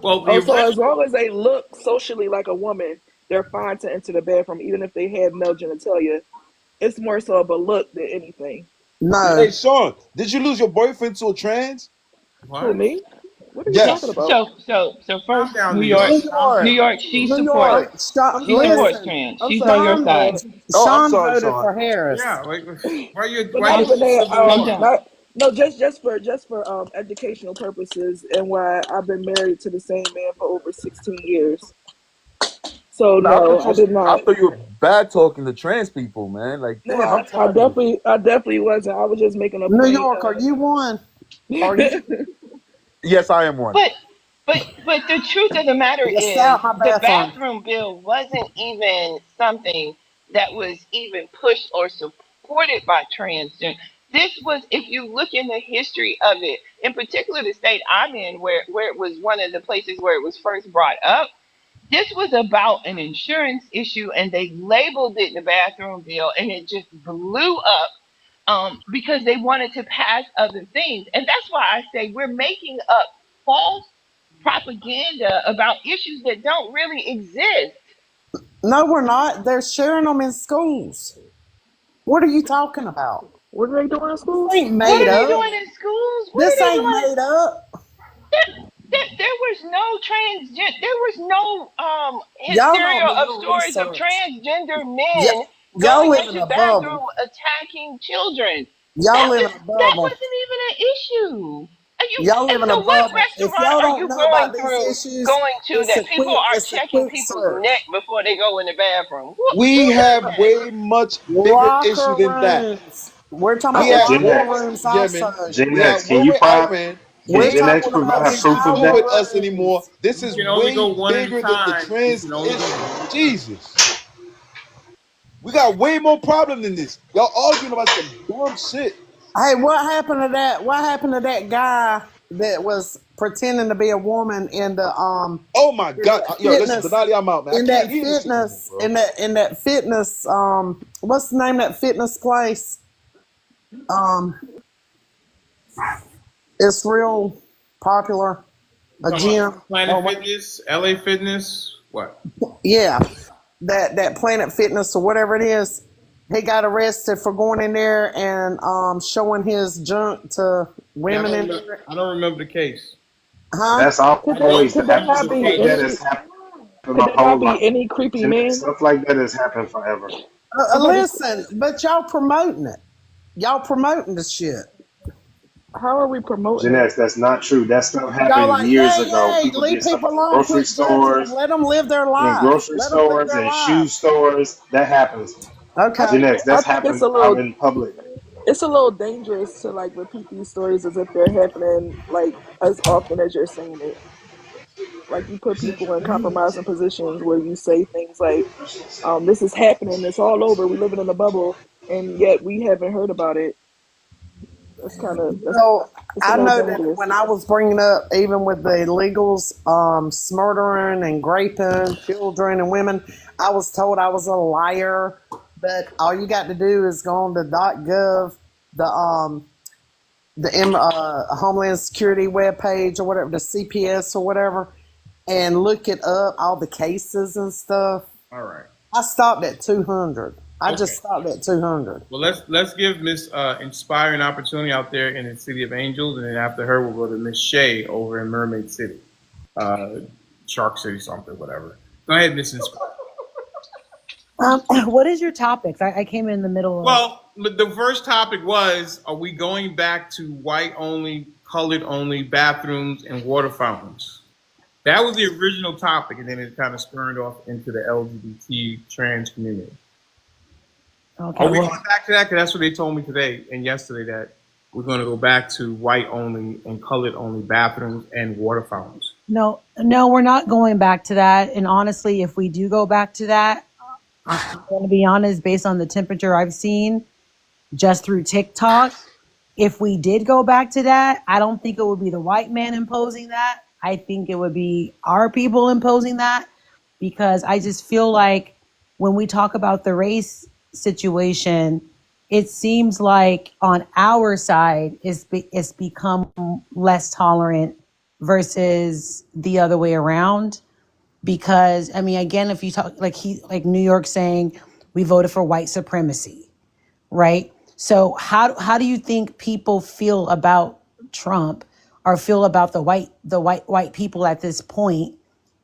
well, the Oh, so as original. long as they look socially like a woman, they're fine to enter the bathroom, even if they have male genitalia. It's more so of a look than anything. No, Hey Sean, did you lose your boyfriend to a trans? Who, What? me? What are you talking Yes. about? So Calm first, down, New New York, York. New Calm New York, down. York. She New supports. York. Stop. I'm She sorry. supports Listen, trans. I'm She's on sorry. your I'm Sean, side. mad. Oh, I'm Sean sorry, voted Sean. for Harris. Yeah, like why you But why not you Calm, for that. civil calm war? down. Not no. Just for educational purposes, and why I've been married to the same man for over 16 years. So No, no, I did I not. thought you were bad talking to trans people, man. Like, No, damn, I'm I tired of this. definitely wasn't. I was just making a New point. York, are you one? Are you? Yes, I am one. But but the truth of the matter You is stout my the bathroom. bathroom bill wasn't even something that was even pushed or supported by transgender. This was, if you look in the history of it, in particular the state I'm in, where it was one of the places where it was first brought up, this was about an insurance issue and they labeled it the bathroom bill and it just blew up because they wanted to pass other things. And that's why I say we're making up false propaganda about issues that don't really exist. No, we're not. They're sharing them in schools. What are you talking about? What are they doing in This schools? ain't What made are they up. doing in schools? What are This they ain't doing? made up. There was no there was no Y'all hysteria don't do of your stories of research. transgender Y- men y'all going live in into a bubble. bathroom attacking children. Y'all live in a That bubble. wasn't even an issue. Y'all And live in a so what bubble. If restaurant y'all are don't you know about going these through issues, going to that people are it's a checking quick people's search. neck before they go in the bathroom? We Who does have that? way much bigger issue Locker than that. rooms. We're talking We about Uh, had Gen locker war with X. rooms Yemen. also. We Gen had X, can war you with Iran. can We're They Gen ain't X talking doing about provide nothing proof of stupid that? with shower us anymore. rooms. This You is can only go way one at a bigger than the time. You trans can only go issue. one at a time. Jesus. We got way more problem than this. Y'all arguing about some dumb shit. Hey, what happened to that? What happened to that guy that was pretending to be a woman Oh my in God. that Yo, listen, fitness Denali, I'm out, man. I in can't that hear this shit no more, fitness bro. in that fitness what's the name of that fitness place? Um it's real popular. You A talking about gym Planet or what? Fitness, LA Fitness? What? Yeah, that Planet Fitness or whatever it is. He got arrested for going in there and showing his junk to Yeah, women in there. I don't remember the case. Huh? That's Could I there don't always could there happened. remember not the Stuff be like that case. has any happened for could my there whole not be life. any creepy Gen X, men? stuff like that has happened forever. I'm about to say, Listen, but y'all promoting it. Y'all promoting the shit. how are we promoting Gen it? X, that's not true. That stuff Y'all happened like, years yay, ago. yay, People leave did stuff people in alone, grocery quit judging them, stores, let them live their in life. grocery Let them live stores their and shoe life. stores. That happens. I Okay. Gen think X, I that's think happened out in public. it's a little dangerous to like repeat these stories as if they're happening like as often as you're saying it. Like you put people in compromising positions where you say things like, "This is happening. It's all over. We living in a bubble," and yet we haven't heard about it. That's So it's a I little know that dangerous. when I was bringing up, even with the illegals, murdering and raping children and women, I was told I was a liar. But all you got to do is go on to .gov the Homeland Security webpage or whatever, the CPS or whatever, and look it up, all the cases and stuff. All right. I stopped at 200. I just Okay. stopped at 200. Well, let's give Miss Inspire an opportunity out there in the City of Angels, and then after her, we'll go to Miss Shay over in Mermaid City, Shark City, something, whatever. Go ahead, Miss Inspire. What is your topics? I came in the middle of. Well, the first topic was: are we going back to white only, colored only bathrooms and water fountains? That was the original topic, and then it kind of spurned off into the LGBT trans community. Okay, Are we going back to that? Because that's what they told me today and yesterday, that we're going to go back to white only and colored only bathrooms and water fountains. No, we're not going back to that. And honestly, if we do go back to that, I'm going to be honest, based on the temperature I've seen just through TikTok, if we did go back to that, I don't think it would be the white man imposing that. I think it would be our people imposing that, because I just feel like when we talk about the race situation, it seems like on our side it's become less tolerant versus the other way around. Because I mean, again, if you talk like New York saying we voted for white supremacy, right? So how do you think people feel about Trump or feel about the white people at this point,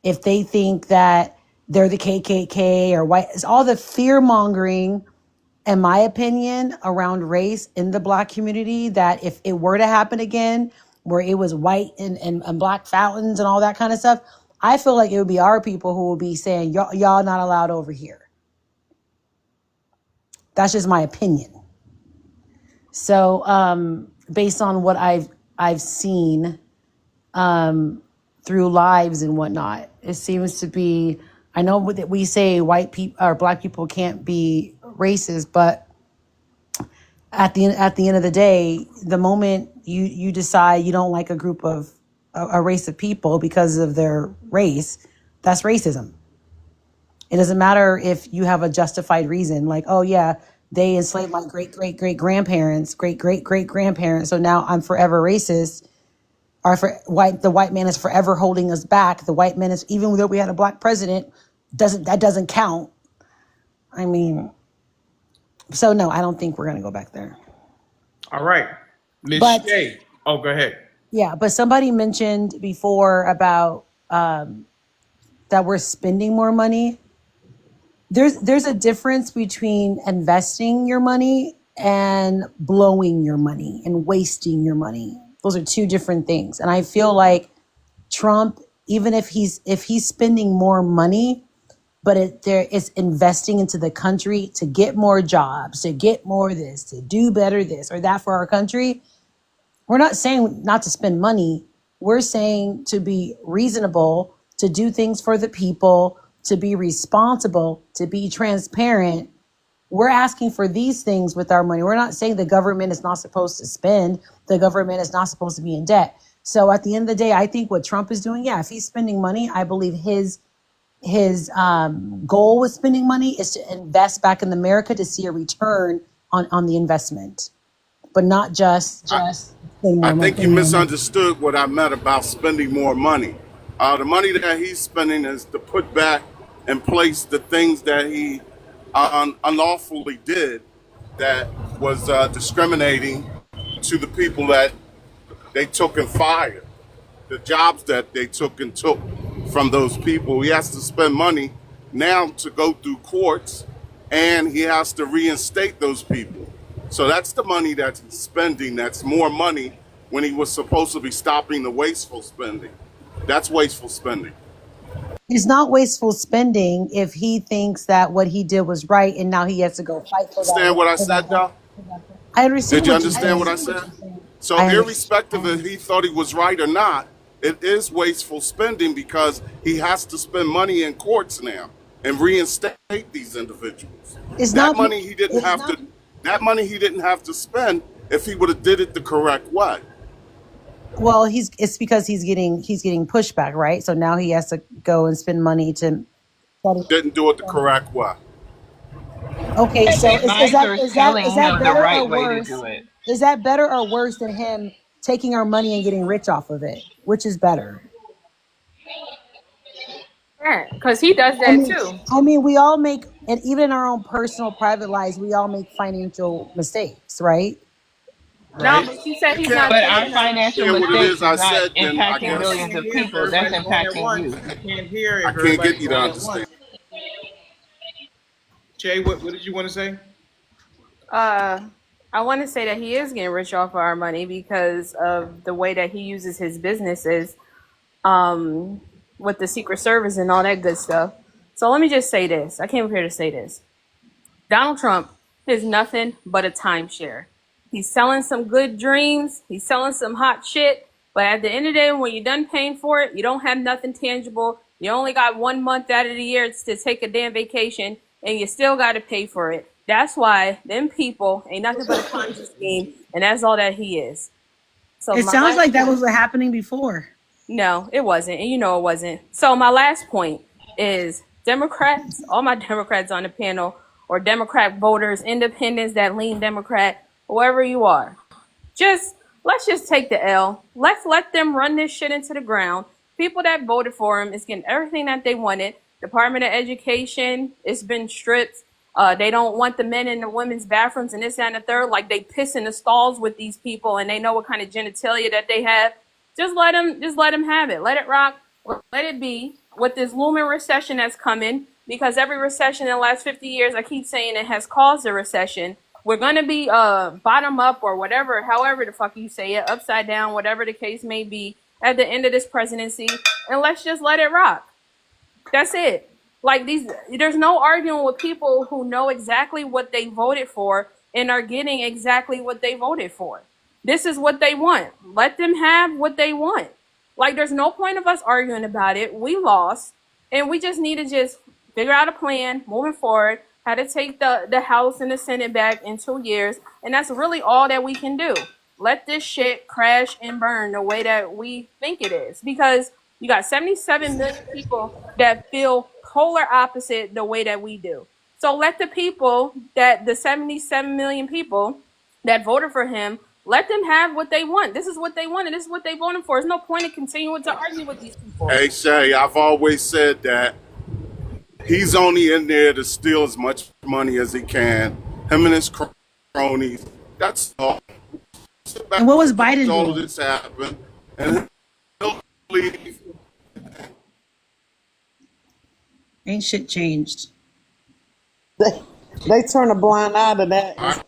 if they think that they're the KKK or white? It's all the fear mongering, in my opinion, around race in the Black community, that if it were to happen again, where it was white and black fountains and all that kind of stuff, I feel like it would be our people who would be saying, y'all not allowed over here. That's just my opinion. So based on what I've seen through lives and whatnot, it seems to be, I know that we say white people or Black people can't be racist, but at the end of the day, the moment you decide you don't like a group of a race of people because of their race, that's racism. It doesn't matter if you have a justified reason, like, oh yeah, they enslaved my great-great-great-grandparents, great-great-great-grandparents, so now I'm forever racist. Or the white man is forever holding us back. The white man is, even though we had a Black president, doesn't count. I mean, so no, I don't think we're gonna go back there. All right, Miss Shay. Oh, go ahead. Yeah, but somebody mentioned before about that we're spending more money. There's a difference between investing your money and blowing your money and wasting your money. Those are two different things. And I feel like Trump, even if he's spending more money, but it's investing into the country to get more jobs, to get more this, to do better this or that for our country. We're not saying not to spend money. We're saying to be reasonable, to do things for the people, to be responsible, to be transparent. We're asking for these things with our money. We're not saying the government is not supposed to spend. The government is not supposed to be in debt. So at the end of the day, I think what Trump is doing, yeah, if he's spending money, I believe his goal with spending money is to invest back in America to see a return on the investment, but not just I think you misunderstood what I meant about spending more money. The money that he's spending is to put back in place the things that he unlawfully did, that was discriminating to the people that they took and fired, the jobs that they took and took from those people. He has to spend money now to go through courts, and he has to reinstate those people. So that's the money that he's spending. That's more money when he was supposed to be stopping the wasteful spending. That's wasteful spending. It's not wasteful spending if he thinks that what he did was right and now he has to go fight for that. Understand what I said, though? I understand. Did you understand what I said? So irrespective if he thought he was right or not, it is wasteful spending because he has to spend money in courts now and reinstate these individuals. That money he didn't have to spend if he would have did it the correct way. Well, it's because he's getting pushback, right? So now he has to go and spend money to. Didn't do it the correct way. Okay, so is that telling is him that the better right or way to worse? do it. Is that better or worse than him taking our money and getting rich off of it? Which is better? Yeah, because he does that too. I mean, we all make, and even in our own personal private lives, we all make financial mistakes, right? No, Right. but she said You he's can't not But our taking her. financial hear what it mistakes is is I not said, then I impacting I guess millions can't of hear if people. That's everybody's going at impacting once. you. I can't hear I if can't get everybody's you to going at once. understand. Jay, what did you want to say? Uh, I want to say that he is getting rich off of our money because of the way that he uses his businesses, um, with the Secret Service and all that good stuff. So let me just say this. I came up here to say this. Donald Trump is nothing but a timeshare. He's selling some good dreams. He's selling some hot shit. But at the end of the day, when you're done paying for it, you don't have nothing tangible. You only got 1 month out of the year to take a damn vacation, and you still got to pay for it. That's why them people ain't nothing but a Ponzi scheme, and that's all that he is. So It my sounds last like that point. was what happening before. No, it wasn't. And you know it wasn't. So my last point is Democrats, all my Democrats on the panel, or Democrat voters, independents that lean Democrat, whoever you are, let's just take the L. Let's let them run this shit into the ground. People that voted for him is getting everything that they wanted. Department of Education, it's been stripped. They don't want the men in the women's bathrooms and this, that, and the third. Like they piss in the stalls with these people, and they know what kind of genitalia that they have. Just let them have it. Let it rock. Let it be. With this looming recession that's coming, because every recession in the last 50 years, I keep saying it has caused a recession. We're gonna be bottom up or whatever, however the fuck you say it, upside down, whatever the case may be, at the end of this presidency, and let's just let it rock. That's it. Like there's no arguing with people who know exactly what they voted for and are getting exactly what they voted for. This is what they want. Let them have what they want. Like there's no point of us arguing about it. We lost, and we just need to just figure out a plan moving forward, how to take the House and the Senate back in 2 years, and that's really all that we can do. Let this shit crash and burn the way that we think it is, because you got 77 million people that feel polar opposite the way that we do. So let the 77 million people that voted for him, let them have what they want. This is what they want, and this is what they voted for. There's no point in continuing to argue with these people. Hey Shay, I've always said that he's only in there to steal as much money as he can. Him and his cronies. That's all. And what was Biden all of doing? this happened, and he'll leave. Ain't shit changed. They turn a blind eye to that.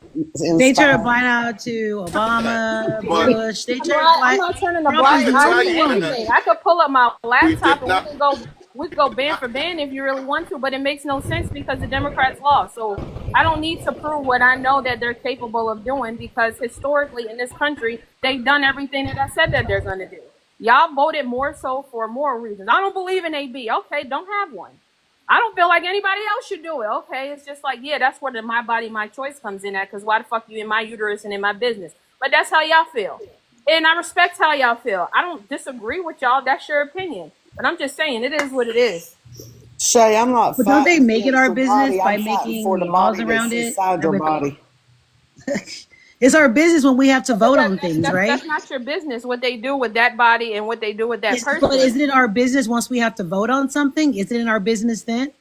They turn a blind eye to Obama, But Bush. They turn a I'm blind. not turning a Trump blind is eye doing to it. anything. I could pull up my we laptop did and not. we could go band for band if you really want to, but it makes no sense because the Democrats lost. So I don't need to prove what I know that they're capable of doing, because historically in this country they've done everything that I said that they're going to do. Y'all voted more so for moral reasons. I don't believe in AB. Okay, don't have one. I don't feel like anybody else should do it. Okay, it's just like, yeah, that's where the my body, my choice comes in at, because why the fuck you in my uterus and in my business? But that's how y'all feel. And I respect how y'all feel. I don't disagree with y'all. That's your opinion. But I'm just saying, it is what it is. Shay, I'm not But don't they fighting make it against our your business body. by I'm fighting making for the laws body around that's it? inside your body. It's our business when we have to vote on That, things, right? that's not your business, what they do with that body and what they do with that But person. isn't it our business once we have to vote on something? Isn't it our business then?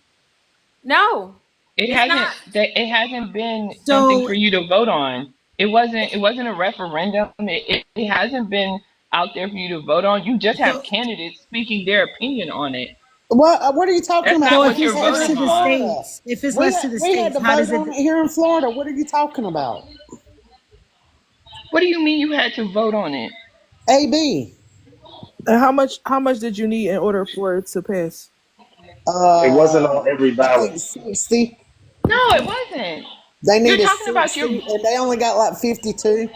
No, It it's hasn't. not. It hasn't been something So, for you to vote on. It wasn't. It wasn't a referendum. It hasn't been out there for you to vote on. You just have so, candidates speaking their opinion on it. What are you talking That's about? not so if what We you're it's had left here to voting in the on. Florida. states, if it's left to the We had states, to how vote does it? on it here in Florida. What are you talking about? What do you mean you had to vote on it? AB. And how much did you need in order for it to pass? It wasn't on every I ballot. think 60. No, it wasn't. They You're needed talking about 60, and they only got like 52.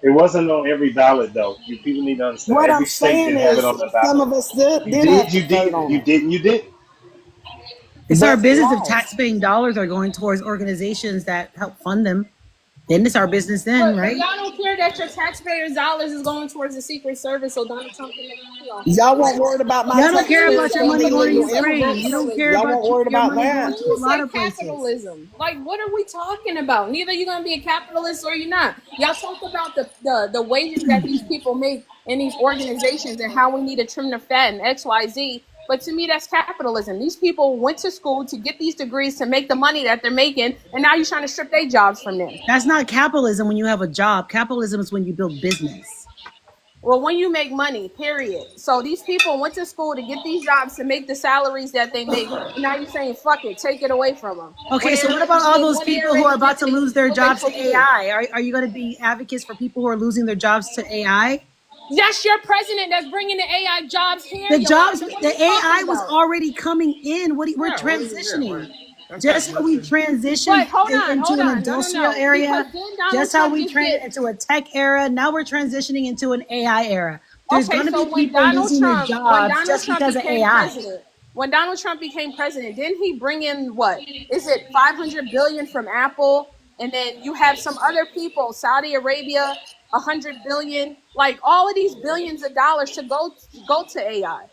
It wasn't on every ballot though. You people need to understand. What Every I'm state saying didn't have it is, on the some ballot. of us did Did, have to you vote didn't. on You it, didn't. You didn't. It's our but it business if lost. tax-paying dollars are going towards organizations that help fund them. Then it's our business then, But right? y'all don't care that your taxpayers' dollars is going towards the Secret Service so Donald Trump can make money off of Y'all it. weren't worried about my Y'all don't care taxpayers about your money funding going to illegal He said Ukraine. You immigrants. don't care capitalism. Y'all about weren't worried your about money going that. to a He lot said of places. capitalism. Like, what are we talking about? Neither you're gonna be a capitalist or you're not. Y'all talk about the wages that these people make in these organizations and how we need to trim the fat and XYZ. But to me, that's capitalism. These people went to school to get these degrees to make the money that they're making, and now you're trying to strip their jobs from them. That's not capitalism when you have a job. Capitalism is when you build business. Well, when you make money, period. So these people went to school to get these jobs to make the salaries that they make, and now you're saying, "Fuck it, take it away from them." When Okay, they so what already about all did, those when they people who are already about did to it, lose their what they jobs to supposed to do? AI? Are you going to be advocates for people who are losing their jobs to AI? That's your president that's bringing the AI jobs here, The jobs, Yolanda. What are the you talking AI was about? already coming in. We're Yeah, what is it? Yeah, what? transitioning. That's Just not how we nothing. transitioned But hold on, into hold an on. No, no, industrial no. Because area, then Donald just how Trump we just turned did. it into a tech era. Now we're transitioning into an AI era. There's Okay, going to be so people losing their When jobs Donald just Trump because of became AI. president, when Donald Trump became president, didn't he bring in what? Is it 500 billion from Apple? And then you have some other people, Saudi Arabia, 100 billion, like all of these billions of dollars to go to AI.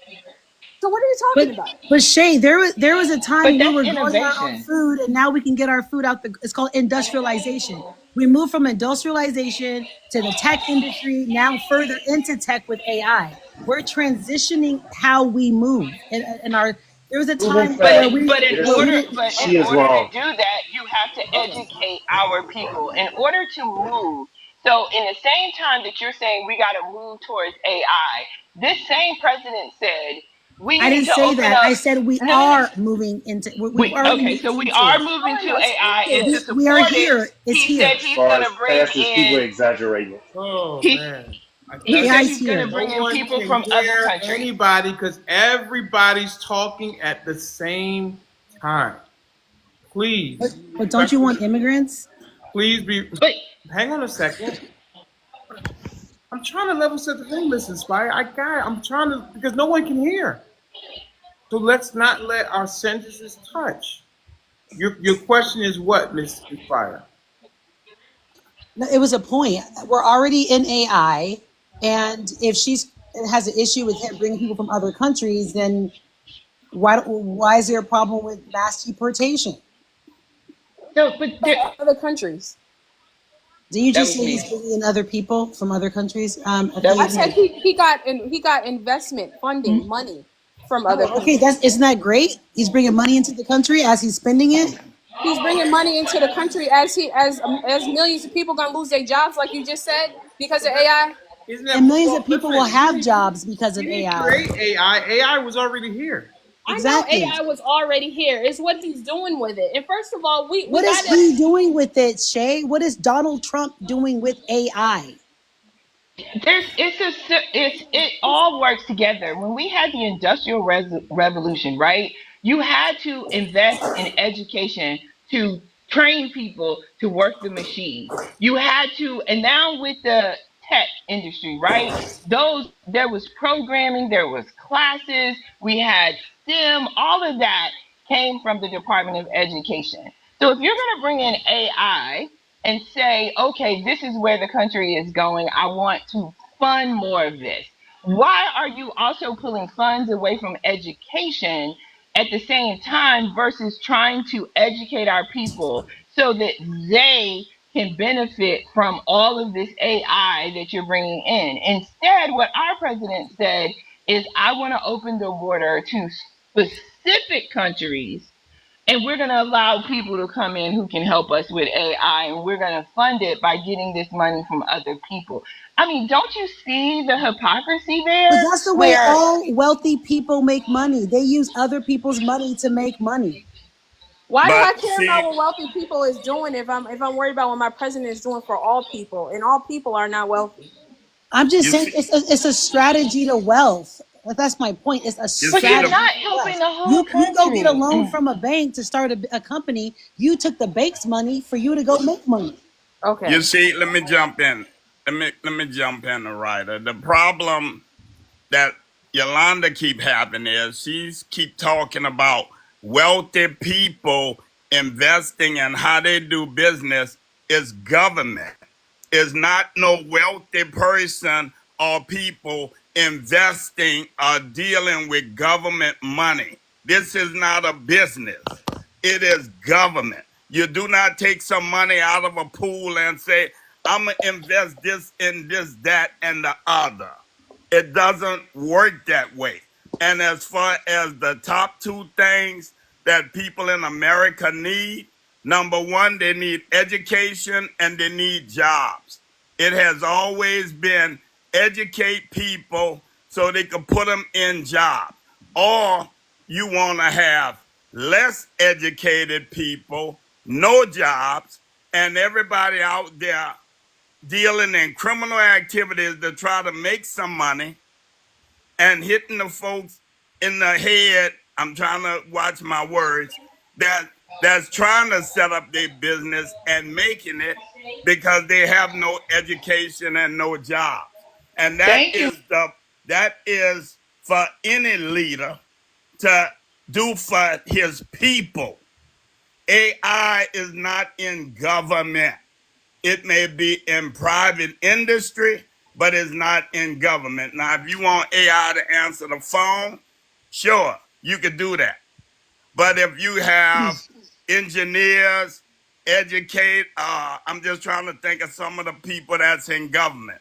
So what are you But talking about? Shay, there was a But time we that's were growing our own innovation. food, and now we can get our food out the. It's called industrialization. We moved from industrialization to the tech industry, now further into tech with AI. We're transitioning how we move, and our there was a Proven time But where fact. we There's we didn't. in she is order to wrong. do that, you have to educate our people. In order to move, so in the same time that you're saying we got to move towards AI, this same president said we I need didn't to say open that. up. I said we No, no, no. are moving into. We've We already okay, moved so we into are it. moving to Showing us AI, and to We are support it, here. It's he said here. As he's far going as to bring past is people in. exaggerating. Oh He man, he that's said AI's he's going to here. no bring in one people can from other hear countries. anybody because everybody's talking at the same time. Please, But don't you want respectfully, immigrants? please be. But Hang on a second. I'm trying to level set the room, Miss Inspire. I'm trying to because no one can hear. So let's not let our sentences touch. Your question is what, Miss Inspire? No, it was a point. We're already in AI, and if she's has an issue with him bringing people from other countries, then why is there a problem with mass deportation? no, but there, other countries. Did you that just was say he's me. bringing in other people from other countries? I That I was think said me. he got investment funding money from other oh, okay. countries. That's isn't that great? He's bringing money into the country as he's spending it, He's bringing money into the country as millions of people gonna lose their jobs, like you just said, because of AI. Isn't and that millions of well? people will Listen, have jobs because he of didn't AI. create AI. AI was already here. I know Exactly. AI was already here. It's what he's doing with it. And first of all, we What is gotta. he doing with it, Shay? What is Donald Trump doing with AI? It all works together. When we had the industrial revolution, right? You had to invest in education to train people to work the machines. You had to, and now with the tech industry, right? Those there was programming, there was classes, we had STEM, all of that came from the Department of Education. So if you're going to bring in AI and say, okay, this is where the country is going, I want to fund more of this. Why are you also pulling funds away from education at the same time versus trying to educate our people so that they can benefit from all of this AI that you're bringing in? Instead, what our president said is, I want to open the border to specific countries, and we're going to allow people to come in who can help us with AI, and we're going to fund it by getting this money from other people. I mean, don't you see the hypocrisy But there? that's the way Where all wealthy people make money. They use other people's money to make money. Why do But I care see, about what wealthy people is doing if I'm worried about what my president is doing for all people, and all people are not wealthy. I'm just you saying see, it's a strategy to wealth. That's my point. It's a you but see you're the strategy not to helping wealth. the whole You go get a country. loan from a bank to start a company. You took the bank's money for you to go make money. you Okay. see. Let me jump in. Let me jump in, Ryder. The problem that Yolanda keep having is she's keep talking about wealthy people investing and how they do business. is government. Is not no wealthy person or people investing or dealing with government money. This is not a business. It is government. You do not take some money out of a pool and say, I'm going to invest this in this, that, and the other. It doesn't work that way. And as far as the top two things that people in America need, number one, they need education and they need jobs. It has always been educate people so they can put them in jobs. Or you want to have less educated people, no jobs, and everybody out there dealing in criminal activities to try to make some money and hitting the folks in the head. I'm trying to watch my words. That's trying to set up their business and making it because they have no education and no jobs. And Thank you. that is for any leader to do for his people. AI is not in government. It may be in private industry, but it's not in government. Now, if you want AI to answer the phone, sure, you could do that. But if you have engineers, educate, I'm just trying to think of some of the people that's in government.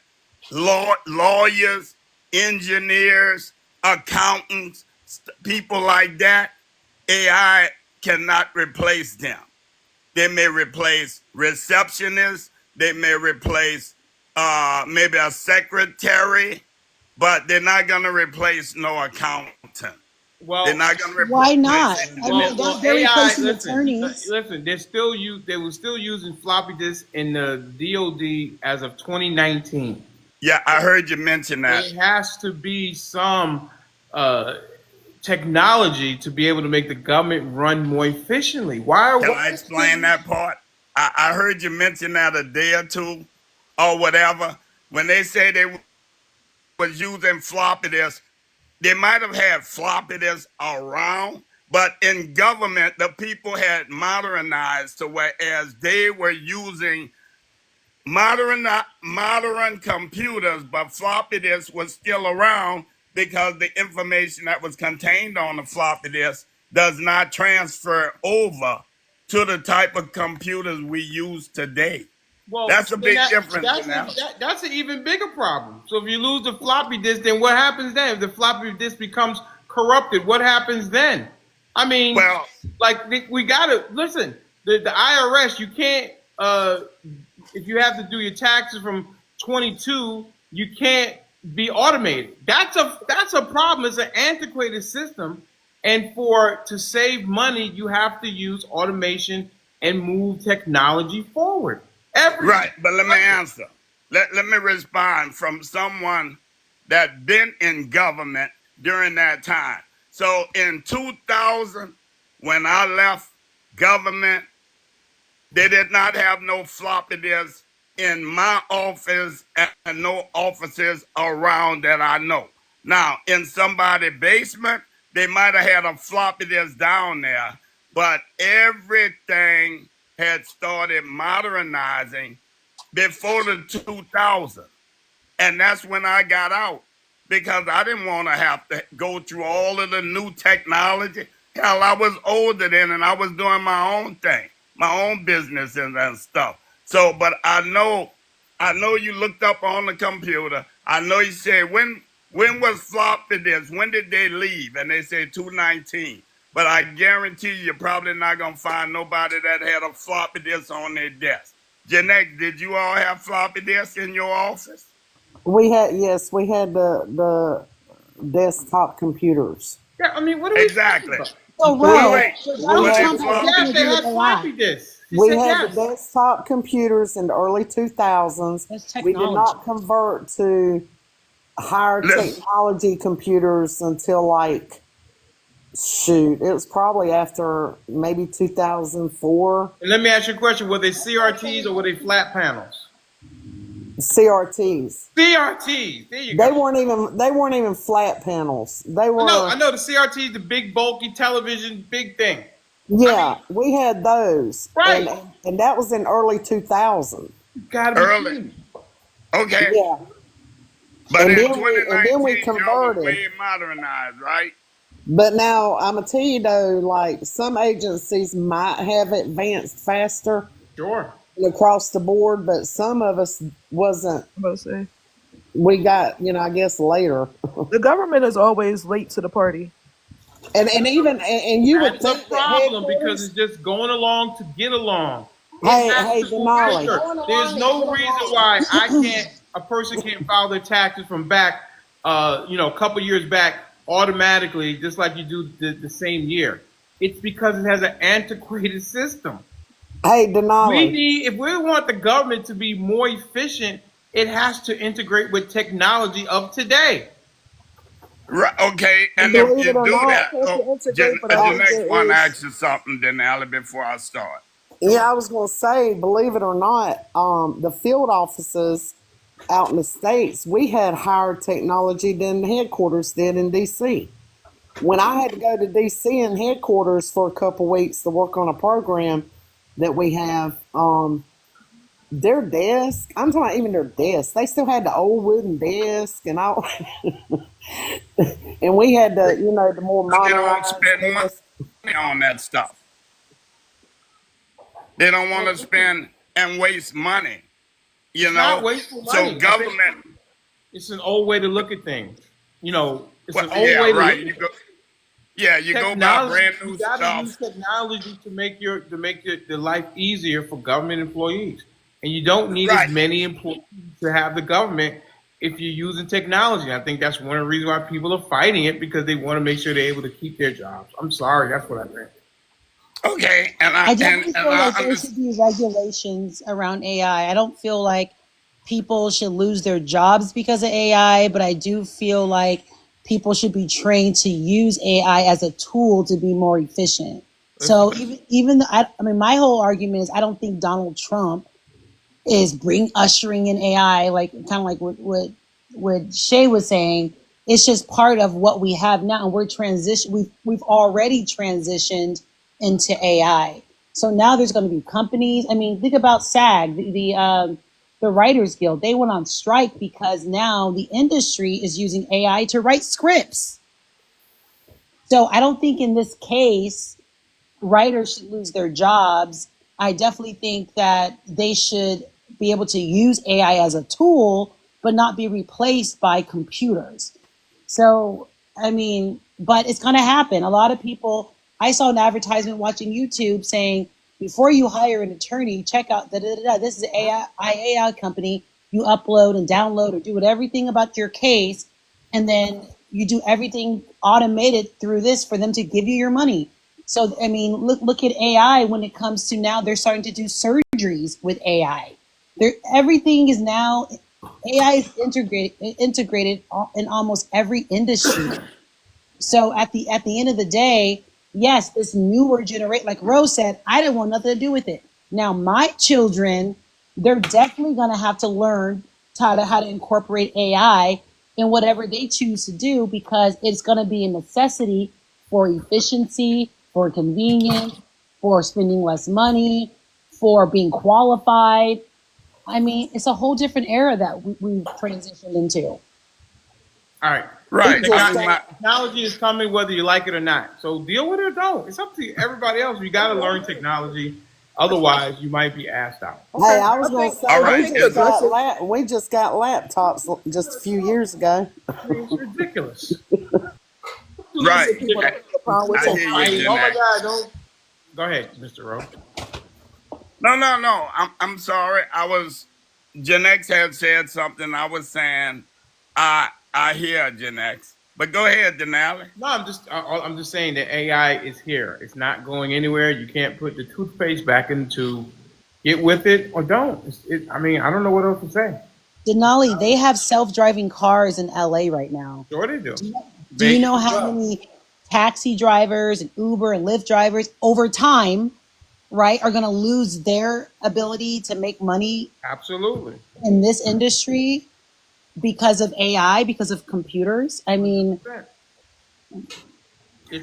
Lawyers, engineers, accountants, people like that, AI cannot replace them. They may replace receptionists. They may replace maybe a secretary, but they're not going to replace no accountant. Well, they're not going to Why replace not? engineer. I mean, well, they're AI. replacing attorneys. Listen. They were still using floppy disks in the DoD as of 2019. Yeah, I heard you mention that. There has to be some technology to be able to make the government run more efficiently. Can I explain that part? I heard you mention that a day or two or whatever. When they say they was using floppy disks, they might have had floppy disks around, but in government, the people had modernized to whereas they were using modern computers, but floppy disk was still around because the information that was contained on the floppy disk does not transfer over to the type of computers we use today. Well, That's a big difference. That's an even bigger problem. So if you lose the floppy disk, then what happens then? If the floppy disk becomes corrupted, what happens then? I mean, well, like we gotta listen. The IRS, you can't. If you have to do your taxes from 22, you can't be automated. That's a problem. It's an antiquated system, and to save money, you have to use automation and move technology forward. Right, but let me answer. Let me respond from someone that been in government during that time. So in 2000, when I left government, they did not have no floppy disks in my office and no offices around that I know. Now, in somebody's basement, they might have had a floppy disk down there, but everything had started modernizing before the 2000. And that's when I got out because I didn't want to have to go through all of the new technology. Hell, I was older then and I was doing my own thing, my own business and stuff. So, but I know you looked up on the computer. I know you said, when was floppy disk? When did they leave? And they said 219. But I guarantee you're probably not going to find nobody that had a floppy disk on their desk. Jeanette, did you all have floppy disks in your office? We had the desktop computers. Yeah, I mean, what are we exactly? So, wait. Yes, they had floppy disks. We had the desktop computers in the early 2000s. We did not convert to higher technology computers until like, shoot, it was probably after maybe 2004. And let me ask you a question: were they CRTs or were they flat panels? CRTs. CRTs. There you go. They weren't even flat panels. They were. No, I know the CRTs, the big bulky television, big thing. Yeah, we had those, Right. and that was in early 2000. You gotta be Early. kidding me. Okay. Yeah, But and in then we 2019, y'all was converted. way modernized, right? But now I'm gonna tell you though, like some agencies might have advanced faster Sure. across the board, but some of us wasn't. I'm about to say We got, I guess later, the government is always late to the party. and even and you would That's a think that problem because headquarters. it's just going along to get along. It Hey, has hey, to move Denali. quicker. There's no reason why a person can't file their taxes from back, a couple years back automatically, just like you do the same year. It's because it has an antiquated system. Hey, Denali. If we want the government to be more efficient, it has to integrate with technology of today. Right. Okay. And And if believe you it or do not, that, It has to integrate, but I the think next there one is. asks you something, Denali, before I start. yeah, I was going to say, believe it or not, the field offices out in the states, we had higher technology than headquarters did in DC. When I had to go to DC in headquarters for a couple weeks to work on a program that we have, their desk, I'm talking about even their desk, they still had the old wooden desk and all. And we had the more They don't modernized spend desk. money on that stuff. They don't want to spend and waste money, It's not wasteful So money. I think government, it's an old way to look at things. It's well, an old yeah, way to right. look at things. You go buy Technology, brand you new got to use stuff. technology to make the life easier for government employees. And you don't need as Right. many employees to have the government if you're using technology. I think that's one of the reasons why people are fighting it, because they want to make sure they're able to keep their jobs. I'm sorry, that's what I think. Okay, and I definitely feel I like there should be regulations around AI. I don't feel like people should lose their jobs because of AI, but I do feel like people should be trained to use AI as a tool to be more efficient. So even though I mean, my whole argument is I don't think Donald Trump is ushering in AI, like kind of like what Shay was saying. It's just part of what we have now, and we've already transitioned into AI. So now there's going to be companies. I mean, think about SAG, the Writers Guild. They went on strike because now the industry is using AI to write scripts. So I don't think in this case writers should lose their jobs. I definitely think that they should be able to use AI as a tool, but not be replaced by computers. So, I mean, but it's going to happen. A lot of people, I saw an advertisement watching YouTube saying, before you hire an attorney, check out this is an AI company. You upload and download or do everything about your case, and then you do everything automated through this for them to give you your money. So, I mean, look at AI when it comes to now they're starting to do surgeries with AI. Everything is now AI is integrated in almost every industry. So at the end of the day, yes, this newer generation, like Rose said, I didn't want nothing to do with it. Now my children, they're definitely going to have to learn how to incorporate AI in whatever they choose to do, because it's going to be a necessity for efficiency, for convenience, for spending less money, for being qualified. I mean, it's a whole different era that we've transitioned into. All right. Right. Technology is coming whether you like it or not. So deal with it or don't. It's up to everybody else. You got to learn technology. Otherwise, you might be asked out. Hey, I was going to say All right. we just got laptops just a few years ago. I mean, it's ridiculous. Right. People don't have a problem with I hear you, technology. Oh my Jeanette. God! Don't. Go ahead, Mr. Rowe. No. I'm sorry. Gen X had said something. I was saying, I hear Gen X. But go ahead, Denali. No, I'm just saying that AI is here. It's not going anywhere. You can't put the toothpaste back into. Get with it or don't. I mean, I don't know what else to say. Denali, they have self-driving cars in LA right now. Sure they do. Do you know how many taxi drivers and Uber and Lyft drivers over time, right, are going to lose their ability to make money? Absolutely. In this industry because of AI, because of computers? I mean,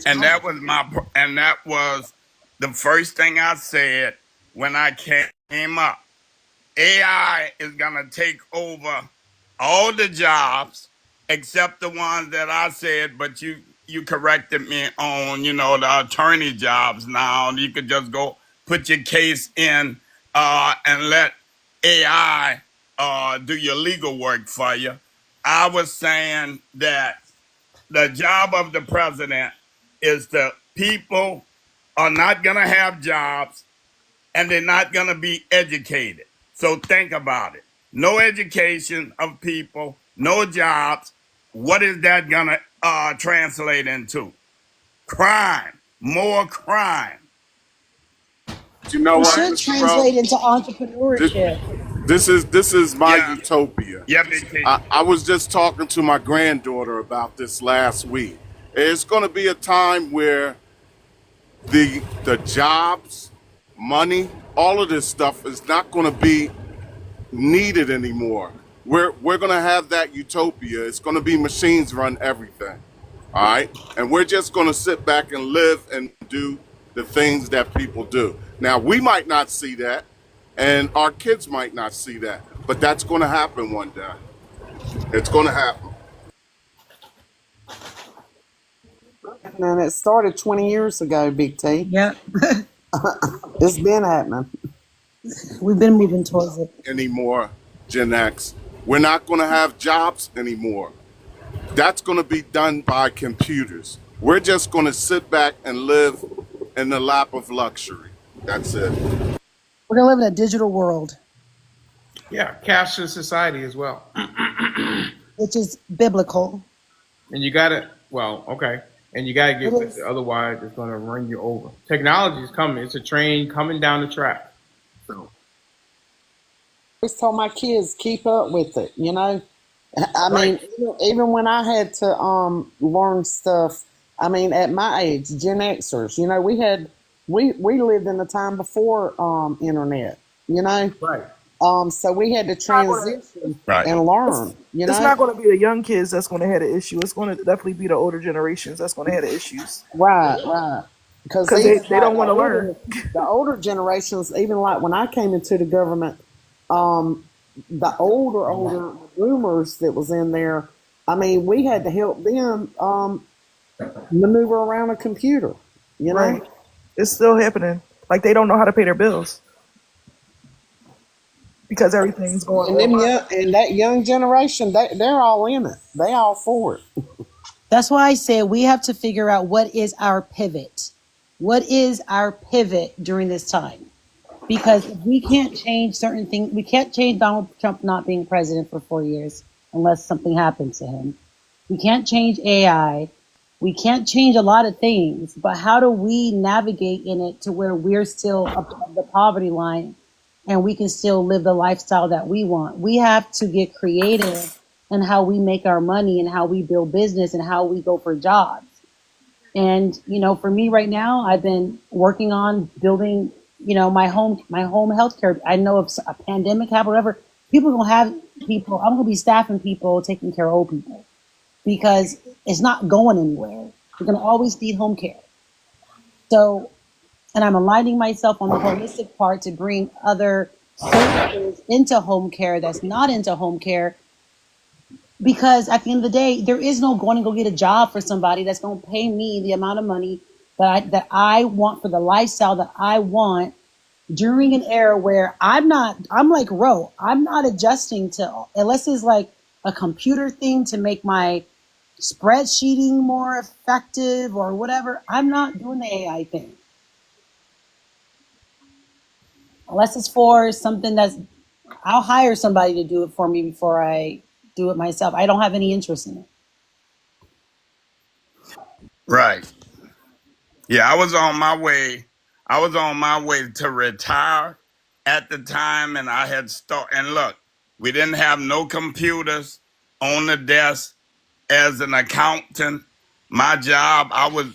And that was the first thing I said when I came up, AI is going to take over all the jobs except the ones that I said, but you corrected me on, the attorney jobs now. You could just go put your case in and let AI do your legal work for you. I was saying that the job of the president is the people are not going to have jobs and they're not going to be educated. So think about it. No education of people, no jobs. What is that going to translate into? Crime, more crime. You know It what, should Mr. Bro? translate into This, entrepreneurship. this is my Yeah, utopia. yeah, Big T. I was just talking to my granddaughter about this last week. It's going to be a time where the jobs, money, all of this stuff is not going to be needed anymore. We're going to have that utopia. It's going to be machines run everything. All right? And we're just going to sit back and live and do the things that people do. Now, we might not see that, and our kids might not see that, but that's going to happen one day. It's going to happen. And it started 20 years ago, Big T. Yeah, It's been happening. we've been moving towards it. Anymore, Gen X. We're not going to have jobs anymore. That's going to be done by computers. We're just going to sit back and live in the lap of luxury. That's it. We're gonna live in a digital world, Yeah, cashless society as well. which is biblical. And you gotta, well, okay. And you gotta It get with is. it, otherwise it's gonna run you over. Technology is coming. It's a train coming down the track. So I always told my kids keep up with it. I mean, right. even when I had to learn stuff. I mean, at my age, Gen Xers. We lived in the time before internet. You know, Right. so we had to Not gonna- transition Right. and It's, learn. it's not going to be the young kids that's going to have the issue. It's going to definitely be the older generations that's going to have the issues Right, right. Because because even they like don't want to learn. the older generations, even like when I came into the government, um, the older boomers that was in there. I mean, we had to help them maneuver around a computer. You know, Right. It's still happening. Like they don't know how to pay their bills because everything's going and them online. young, and that young generation, they're all in it. They all for it. That's why I say we have to figure out what is our pivot. What is our pivot during this time? Because if we can't change certain things, we can't change Donald Trump not being president for 4 years unless something happens to him. We can't change AI. We can't change a lot of things, but how do we navigate in it to where we're still above the poverty line and we can still live the lifestyle that we want? We have to get creative in how we make our money and how we build business and how we go for jobs. And, for me right now, I've been working on building, my home healthcare. I know if a pandemic happens, whatever, people are going to have people, I'm going to be staffing people taking care of old people because it's not going anywhere. We're going to always need home care. So, and I'm aligning myself on the holistic part to bring other services into home care that's not into home care because at the end of the day, there is no going to go get a job for somebody that's going to pay me the amount of money that I want for the lifestyle that I want during an era where I'm like Ro, I'm not adjusting to, unless it's like a computer thing to make my spreadsheeting more effective or whatever. I'm not doing the AI thing unless it's for something I'll hire somebody to do it for me before I do it myself. I don't have any interest in it. Right. Yeah, I was on my way. I was on my way to retire at the time, and I had start. And look, we didn't have no computers on the desk. As an accountant, my job, I was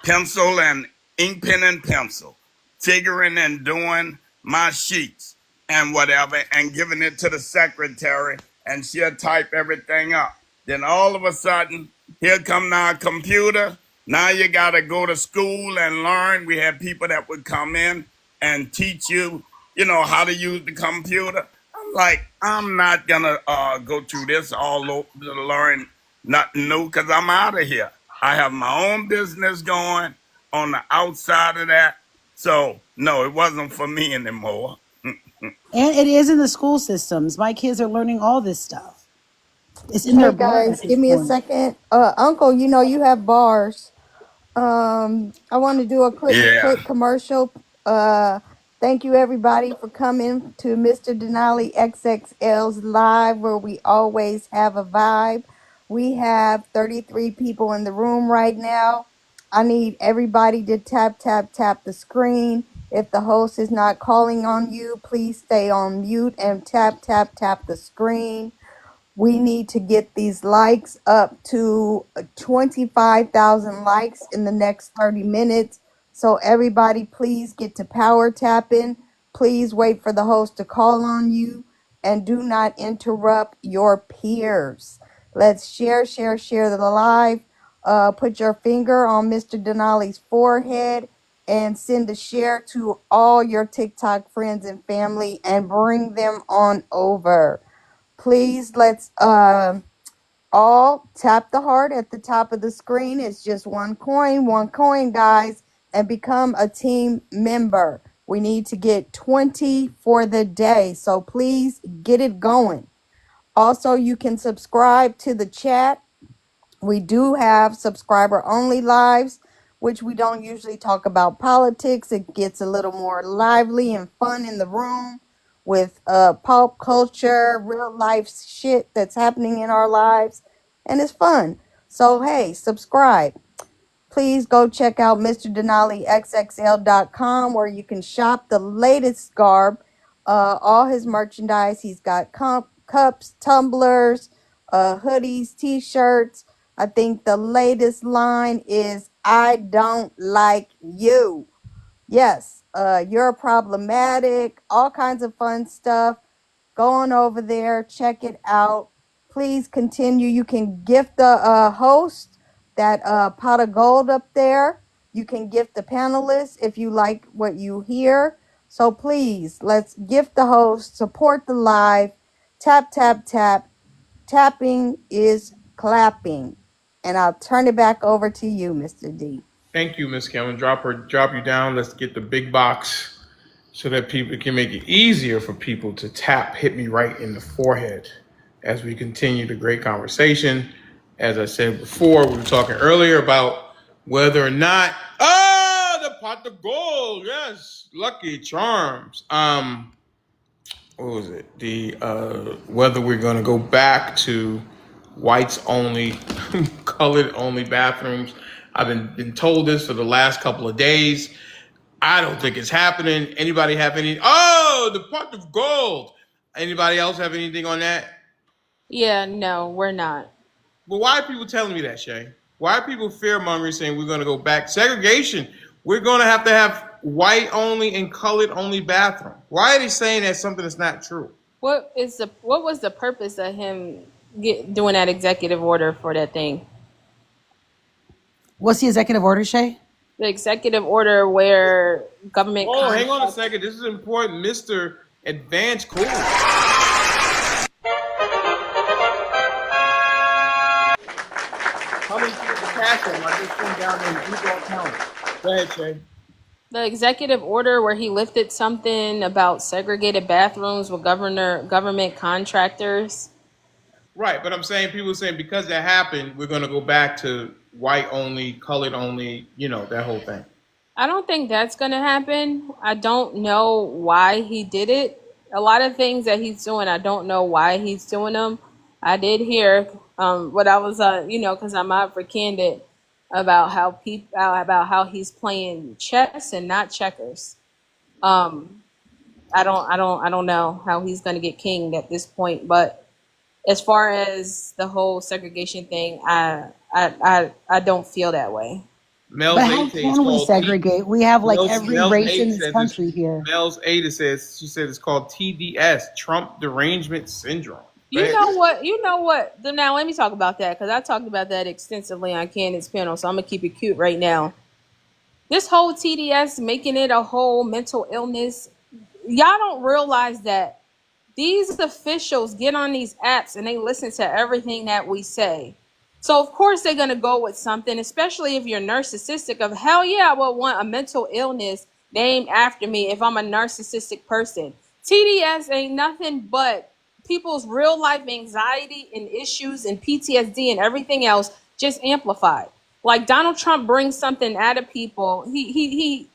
pencil and ink pen and pencil, figuring and doing my sheets and whatever, and giving it to the secretary, and she'll type everything up. Then all of a sudden, here come our computer. Now you got to go to school and learn. We had people that would come in and teach you, how to use the computer. I'm like, I'm not going to go through this all over to learn nothing new because I'm out of here. I have my own business going on the outside of that. So, no, it wasn't for me anymore. And it is in the school systems. My kids are learning all this stuff. It's in their Hey blood guys, at this give me a point. second. Uncle, you have bars. I want to do a Yeah. quick commercial. Thank you everybody for coming to Mr. Denali XXL's live, where we always have a vibe. We have 33 people in the room right now. I need everybody to tap the screen. If the host is not calling on you, please stay on mute and tap the screen. We need to get these likes up to 25,000 likes in the next 30 minutes. So everybody, please get to power tapping. Please wait for the host to call on you and do not interrupt your peers. Let's share the live. Put your finger on Mr. Denali's forehead and send a share to all your TikTok friends and family and bring them on over. Please let's all tap the heart at the top of the screen. It's just one coin, guys, and become a team member. We need to get 20 for the day, so please get it going. Also, you can subscribe to the chat. We do have subscriber only lives, which we don't usually talk about politics. It gets a little more lively and fun in the room with pop culture, real life shit that's happening in our lives, and it's fun. So hey, subscribe. Please go check out MrDenaliXXL.com, where you can shop the latest garb, all his merchandise. He's got cups, tumblers, hoodies, t-shirts. I think the latest line is "I don't like you." Yes, you're problematic, all kinds of fun stuff. Go on over there, check it out. Please continue. You can gift the host that pot of gold up there. You can gift the panelists if you like what you hear. So please, let's gift the host, support the live. Tap, tap, tap. Tapping is clapping. And I'll turn it back over to you, Mr. D. Thank you, Miss Cameron. Drop you down. Let's get the big box so that people can make it easier for people to hit me right in the forehead as we continue the great conversation. As I said before, we were talking earlier about whether or not the pot of gold, yes, Lucky Charms. What was it? The whether we're going to go back to whites only, colored only bathrooms. I've been told this for the last couple of days. I don't think it's happening. Anybody have any? Oh, the pot of gold. Anybody else have anything on that? Yeah, no, we're not. But why are people telling me that, Shay? Why are people fear mongering saying we're going to go back? Segregation. We're going to have white only and colored only bathroom. Why are they saying that's something that's not true? What was the purpose of him doing that executive order for that thing? What's the executive order, Shay? The executive order where government. Oh, hang on a second. This is important, Mr. Advanced Cool. Coming to the castle, I just went down there and Google account. Go ahead, Shay. The executive order where he lifted something about segregated bathrooms with government contractors. Right, but I'm saying people are saying because that happened, we're going to go back to white only, colored only, that whole thing. I don't think that's going to happen. I don't know why he did it. A lot of things that he's doing, I don't know why he's doing them. I did hear what I was, because I'm out for candid about how he's playing chess and not checkers. I don't know how he's going to get king at this point, but as far as the whole segregation thing, I don't feel that way. But how can we segregate? We have every race in this country here. Mel's Ada says, she said it's called TDS, Trump Derangement Syndrome. Go You ahead. know what? You know what? Now let me talk about that because I talked about that extensively on Candid's panel. So I'm gonna keep it cute right now. This whole TDS making it a whole mental illness. Y'all don't realize that these officials get on these apps and they listen to everything that we say. So of course they're gonna go with something, especially if you're narcissistic. Of hell yeah, I would want a mental illness named after me if I'm a narcissistic person. TDS ain't nothing but people's real life anxiety and issues and PTSD and everything else just amplified. Like Donald Trump brings something out of people. He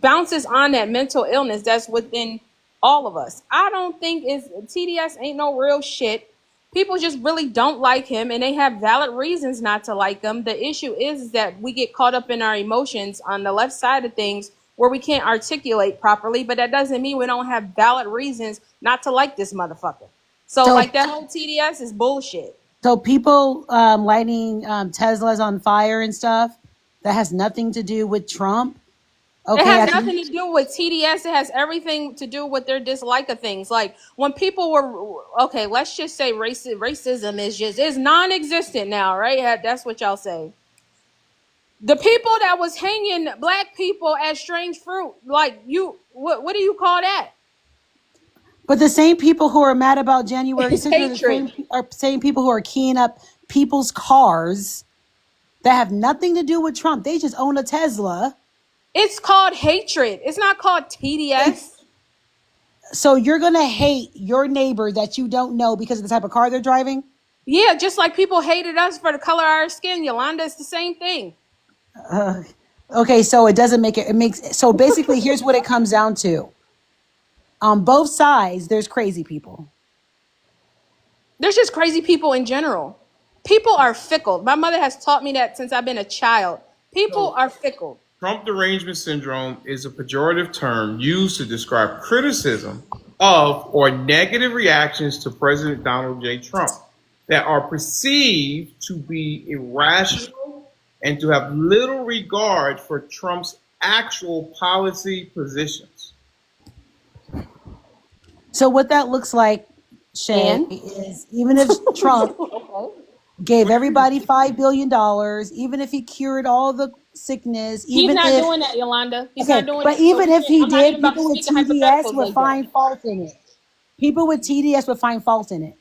bounces on that mental illness that's within all of us. I don't think it's TDS ain't no real shit. People just really don't like him and they have valid reasons not to like him. The issue is that we get caught up in our emotions on the left side of things where we can't articulate properly, but that doesn't mean we don't have valid reasons not to like this motherfucker. So So, like that whole TDS is bullshit. so people lighting Teslas on fire and stuff, that has nothing to do with Trump. It Okay, has I think, nothing to do with TDS. It has everything to do with their dislike of things. Like when people were okay, let's just say racism is non-existent now, right? That's what y'all say. The people that was hanging black people as strange fruit, like you, what do you call that? but the same people who are mad about January It's 6th are the hatred. same people who are keying up people's cars that have nothing to do with Trump. They just own a Tesla. It's called hatred. It's not called TDS. So you're gonna hate your neighbor that you don't know because of the type of car they're driving? Yeah, just like people hated us for the color of our skin. Yolanda, it's the same thing. Okay, so it doesn't make it. It makes so basically. Here's what it comes down to. On both sides, there's crazy people. There's just crazy people in general. People are fickle. My mother has taught me that since I've been a child. People So, are fickle. Trump derangement syndrome is a pejorative term used to describe criticism of or negative reactions to President Donald J. Trump that are perceived to be irrational and to have little regard for Trump's actual policy positions. So what that looks like, Shay, And is even if Trump okay. gave everybody $5 billion, even if he cured all the sickness, He's even not if doing that, Yolanda. He's okay, not doing but that. So even if he I'm not did, even about to people with speak in TDS hypotheticals would like that. find fault in it. People with TDS would find fault in it.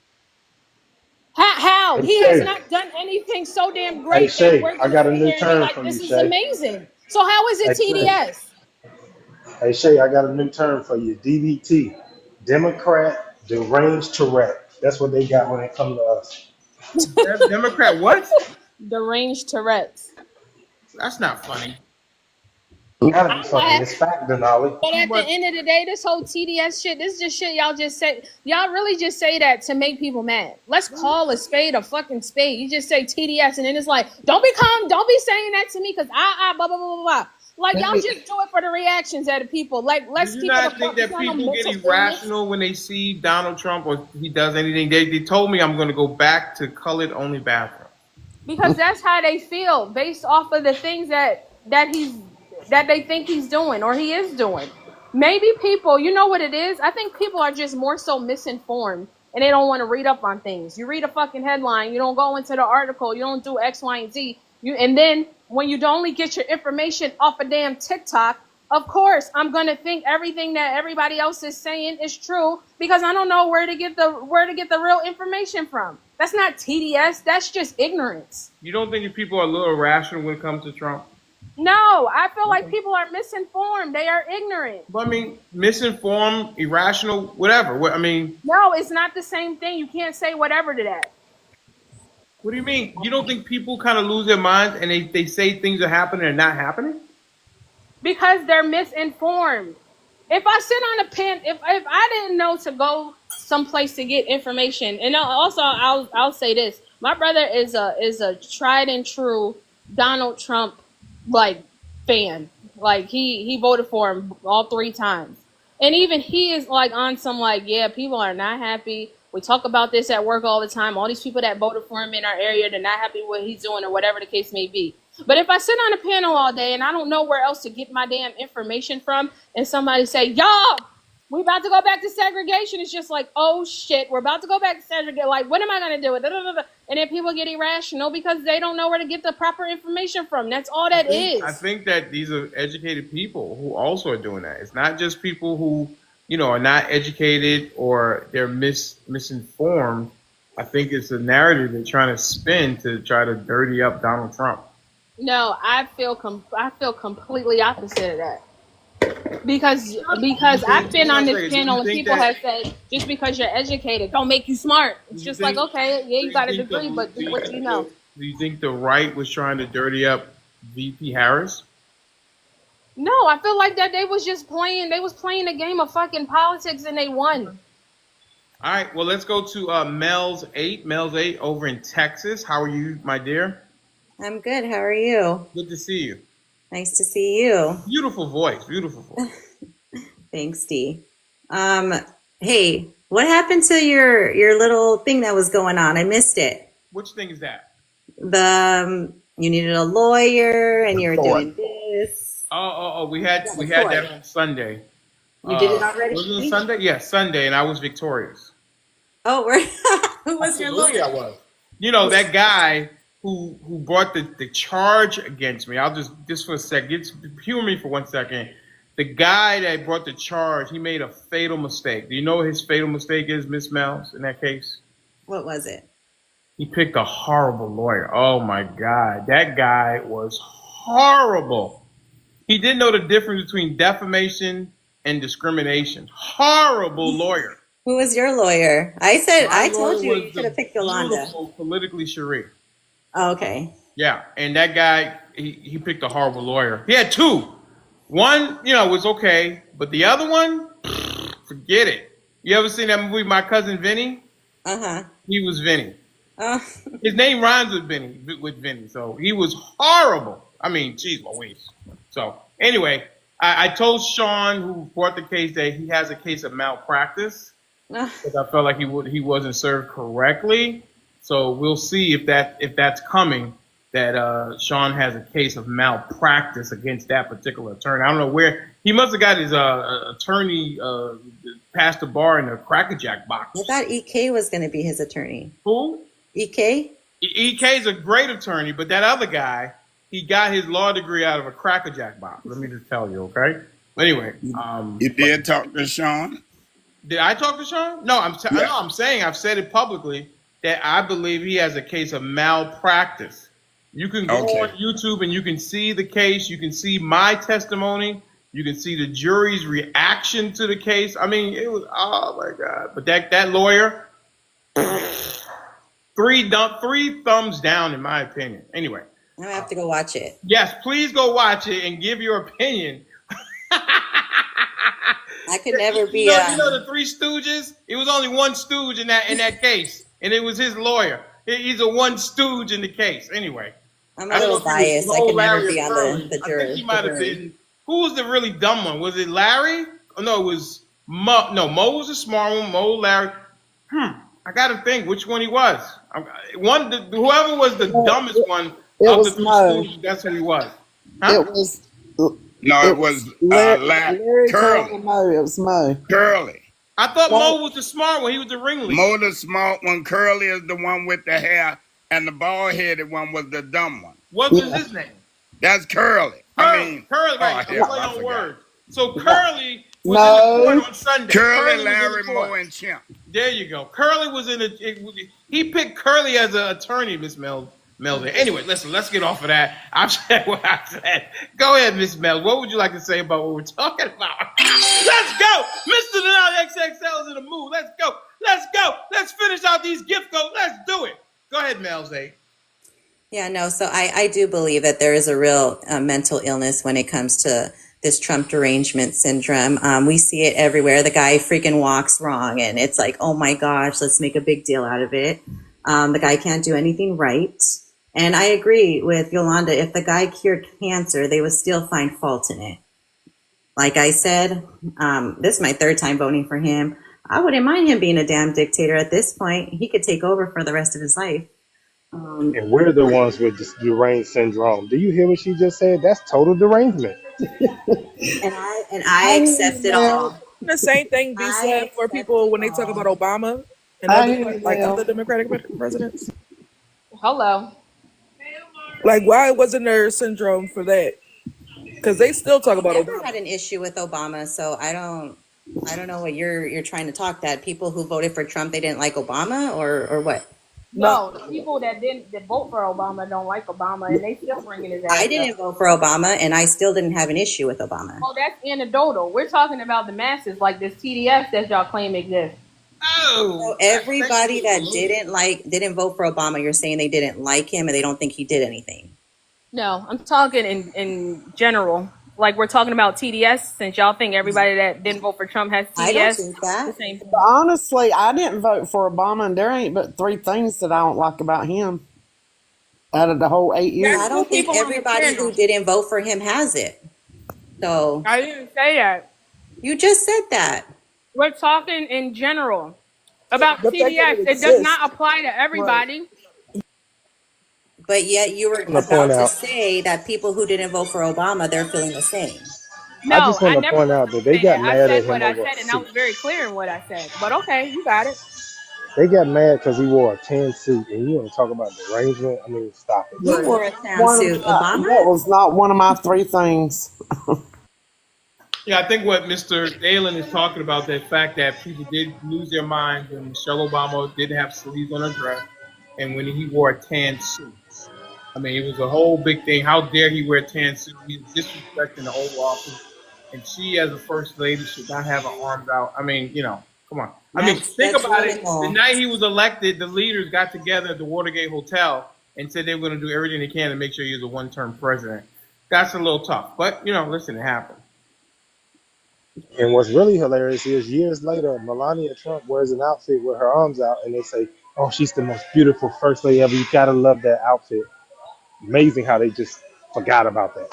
How? Hey He has Shay, not done anything so damn hey great that Shay, we're I gonna got a sit new here and be term like, for this you, is Shay. amazing. So how is it Hey Shay, TDS? hey Shay, I got a new term for you. DDT, Democrat deranged Tourette. That's what they got when it comes to us. Democrat, what? Deranged Tourette's. That's not funny. Gotta be I funny. laugh. It's fact, Denali. But Too at the much. end of the day, this whole TDS shit, this is just shit y'all just say. Y'all really just say that to make people mad. Let's call a spade a fucking spade. You just say TDS and then it's like, don't be calm, don't be saying that to me because blah, blah, blah, blah, blah. Like Let y'all me. just do it for the reactions of the people. Like, Do let's you keep it a not think fuck. It's that not no people get mental illness. irrational when they see Donald Trump or he does anything? They told me I'm going to go back to colored only bathrooms. Because that's how they feel based off of the things that they think he's doing or he is doing. Maybe people, you know what it is? I think people are just more so misinformed and they don't want to read up on things. You read a fucking headline, you don't go into the article, you don't do X, Y, and Z. And then when you don't only get your information off a damn TikTok, of course I'm gonna think everything that everybody else is saying is true because I don't know where to get the real information from. That's not TDS. That's just ignorance. You don't think that people are a little irrational when it comes to Trump? No, I feel like people are misinformed. They are ignorant. But I mean, misinformed, irrational, whatever. I mean, No, it's not the same thing. You can't say whatever to that. what do you mean? You don't think people kind of lose their minds and they say things are happening and not happening? Because they're misinformed. If I sit on a pen, if I didn't know to go someplace to get information, and also I'll say this: my brother is a tried and true Donald Trump like fan. Like he voted for him all 3 times, and even he is like on some like yeah, people are not happy. We talk about this at work all the time. All these people that voted for him in our area, they're not happy with what he's doing or whatever the case may be. But if I sit on a panel all day and I don't know where else to get my damn information from, and somebody say, y'all, we about to go back to segregation. It's just like, oh shit, we're about to go back to segregation. Like, what am I gonna do with it? And then people get irrational because they don't know where to get the proper information from. That's all that I is. think that these are educated people who also are doing that. It's not just people who, are not educated or they're misinformed. I think it's a narrative they're trying to spin to try to dirty up Donald Trump. No, I feel completely opposite of that. Because I've been on this panel and people have said just because you're educated don't make you smart. It's just like, okay, yeah, you got a degree, but what do you know? Do you think the right was trying to dirty up VP Harris? No, I feel like that they was just playing. They was playing a game of fucking politics and they won. All right, well, let's go to Mel's 8. Mel's 8 over in Texas. How are you, my dear? I'm good. How are you? Good to see you. Nice to see you. Beautiful voice. Beautiful voice. Thanks, Dee. Hey, what happened to your little thing that was going on? I missed it. Which thing is that? You needed a lawyer and you were doing this. Oh, we had that on Sunday. You did it already? Was it Sunday? Yeah, Sunday, and I was victorious. Oh, who was your lawyer? I was. That guy who brought the charge against me. I'll just for a second, humor me for 1 second. The guy that brought the charge, he made a fatal mistake. Do you know what his fatal mistake is, Miss Mel's, in that case? What was it? He picked a horrible lawyer. Oh my God, that guy was horrible. He didn't know the difference between defamation and discrimination. Horrible lawyer. Who was your lawyer? I told you you should have picked Yolanda. Beautiful, politically Cherie. Oh, okay. Yeah, and that guy, he picked a horrible lawyer. He had two. One, was okay, but the other one, forget it. You ever seen that movie, My Cousin Vinny? Uh-huh. He was Vinny. His name rhymes with Vinny, so he was horrible. I mean, geez Louise. So anyway, I told Sean, who brought the case, that he has a case of malpractice because I felt like he wasn't served correctly. So we'll see if that's coming. That Sean has a case of malpractice against that particular attorney. I don't know where he must have got his attorney past the bar in a crackerjack box. I thought EK was going to be his attorney. Who? EK? EK is a great attorney, but that other guy, he got his law degree out of a crackerjack box. Let me just tell you, okay? Anyway, you did talk to Sean? Did I talk to Sean? No, I'm saying I've said it publicly that I believe he has a case of malpractice. You can go on YouTube and you can see the case. You can see my testimony. You can see the jury's reaction to the case. I mean, it was, oh my God. But that lawyer, three thumbs down in my opinion. Anyway. I have to go watch it. Yes, please go watch it and give your opinion. I could never be. You know the Three Stooges? It was only one stooge in that case, and it was his lawyer. He's a one stooge in the case. Anyway, I'm a little biased. I could never be on the jury. I think he might have been. Who was the really dumb one? Was it Larry? Oh, no, it was Mo. No, Mo was a smart one. Mo, Larry. I got to think which one he was. Whoever was the dumbest one of the Three Stooges, that's who he was. Huh? It was. No, it was Larry Curly. Mo. It was Mo. Curly. I thought Mo was the smart one. He was the ringleader. Mo the smart one. Curly is the one with the hair, and the bald-headed one was the dumb one. What was his name? That's Curly. Curly, right? Oh, Play on words. So Curly was in the court on Sunday. Curly, Larry, Mo, and Chimp. There you go. Curly was he picked Curly as an attorney, Miss Melvin. Anyway, listen, let's get off of that. I've said what I said. Go ahead, Miss Mel. What would you like to say about what we're talking about? Let's go. Mr.Denali XXL is in the mood. Let's go. Let's finish out these gift codes. Let's do it. Go ahead, Melzy. Yeah, no, so I do believe that there is a real mental illness when it comes to this Trump derangement syndrome. We see it everywhere. The guy freaking walks wrong, and it's like, oh my gosh, let's make a big deal out of it. The guy can't do anything right. And I agree with Yolanda. If the guy cured cancer, they would still find fault in it. Like I said, this is my third time voting for him. I wouldn't mind him being a damn dictator at this point. He could take over for the rest of his life. And we're the ones with this deranged syndrome. Do you hear what she just said? That's total derangement. And I accept it all. The same thing be I said for accept people it when they talk about all. Obama and I other hear you, like Mel. other Democratic presidents. Hello. Like, why wasn't there a syndrome for that? Because they still talk about Never Obama. had an issue with Obama, so I don't know what you're trying to talk that people who voted for Trump, they didn't like Obama or what? No, No, the people that vote for Obama don't like Obama, and they still bringing his I ass up. didn't vote for Obama, and I still didn't have an issue with Obama. Well, that's anecdotal. We're talking about the masses, like this TDS that y'all claim exists. So Oh, everybody that didn't vote for Obama, you're saying they didn't like him and they don't think he did anything. No, I'm talking in general. Like we're talking about TDS, since y'all think everybody that didn't vote for Trump has I don't TDS. think The that. same thing. But honestly, I didn't vote for Obama, and there ain't but 3 things that I don't like about him out of the whole 8 years. There's I two don't think people on the everybody who panel. didn't vote for him has it. So I didn't say that. you just said that. We're talking in general about the fact that TDS. it It does exists. not apply to Right. everybody. But yet you were I want to point about to out. say that people who didn't vote for Obama, they're feeling the same. I No, just I want to never point was out going that to they say that. got I mad said at what him I over said, a and I suit. was very clear in what I said. But okay, you got it. They got mad because he wore a tan suit, and you want to talk about derangement? I mean, stop it. Who Right. wore a town One of suit? Obama? that was not one of my 3 things. Yeah, I think what Mr. Dalen is talking about, that fact that people did lose their minds when Michelle Obama didn't have sleeves on her dress and when he wore a tan suit. I mean, it was a whole big thing. How dare he wear a tan suit? He's disrespecting the Oval Office. And she, as a first lady, should not have her arms out. I mean, come on. I mean, think That's about it. The minimal. night he was elected, the leaders got together at the Watergate Hotel and said they were going to do everything they can to make sure he was a one-term president. That's a little tough. But, listen, it happened. And what's really hilarious is years later, Melania Trump wears an outfit with her arms out, and they say, "Oh, she's the most beautiful first lady ever." You gotta love that outfit. Amazing how they just forgot about that.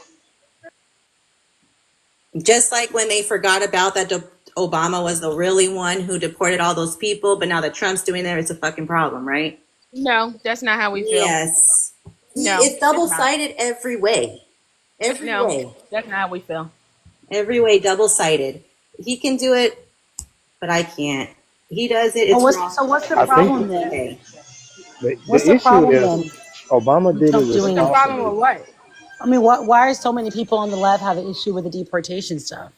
Just like when they forgot about that Obama was the really one who deported all those people, but now that Trump's doing it, it's a fucking problem, right? No, that's not how we feel. Yes. No, It's it's double not. sided every way. Every No, way. that's not how we feel. Every way, double sided. He can do it, but I can't. He does it, Oh, it's wrong. so what's the I think problem then? Okay. What's the the issue problem is then Obama with did it Trump What's doing the it? problem with responsibly. what? I mean, why are so many people on the left have an issue with the deportation stuff?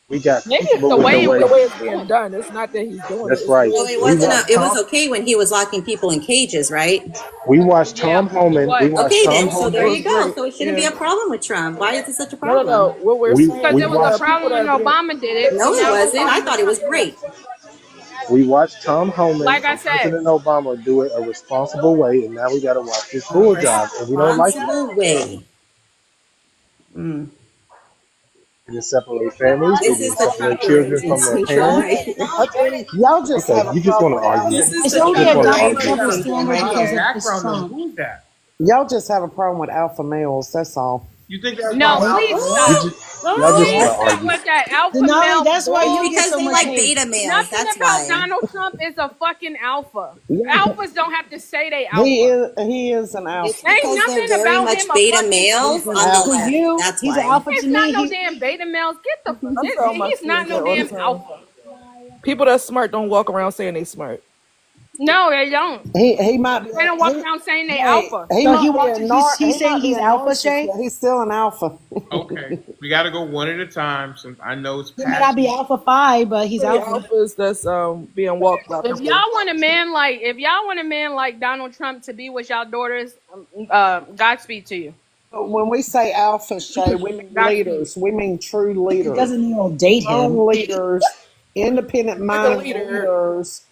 We got Maybe it's comfortable the with the way in It's way. the which way he's it's being doing it. done. It's not that he's doing it. That's It's the right. way Well, it's it We being wasn't done. watched it was Tom. okay when he was locking people in cages, right? We watched Yeah, Tom it Homan. We was. watched Okay Tom then, so It there Homan. you was go. great. So it shouldn't be Yeah. a problem with Trump. Why is it such a No, no, no. problem? What we're We Because saying we it is was a that watched people problem when that are being Obama did it, No, so it now it's a wasn't. I problem when thought it was Trump did it. great. we watched Tom Homan Like I and said, President Obama do it a responsible way, and now we got to watch this A bull job, and we don't like it. responsible way. Mm. We didn't separate families. They This is didn't the separate Trump children from their derangement syndrome parents. right here. I think Y'all just Okay, have a you just want problem to with argue. This Alpha. is It's the You only just a Trump want to double argue. double derangement Who's syndrome standard right talking because about here. it's background noise? Trump. Who is that? Y'all just have a problem with alpha males. That's all. You think that's no, about Wait, Alpha please Male? You stop. what? just y'all just What? Please want to What? stop argue. with that alpha Denali, male that's why It's you bull. get because so they much like hate. beta males. Nothing That's about why. Donald Trump is a fucking alpha. Yeah, Alphas don't have to say they he alpha. is. He is an It's alpha. Ain't because they're nothing very about much him a beta fucking He's males an on the To alpha. left. you, That's he's an why. alpha to It's me. not no damn beta males. Get the I tell my he's not students that no all the damn time. alpha. People that's smart don't walk around saying they smart. No, they don't. He might be. They don't walk around saying they Hey, alpha. he So he might be wants a to, he's he saying might be he's a alpha, narcissist, Shay. but he's still an alpha. Okay, we got to go one at a time since I know it's He may not be passionate. alpha 5, but he's Many alpha. alphas that's being walked by If people. y'all want a man like Donald Trump to be with y'all daughters, Godspeed to you. But when we say alpha, Shay, we mean Godspeed. leaders. We mean true It leaders, doesn't mean he'll date him. strong leaders, independent Like a minded leader. leaders.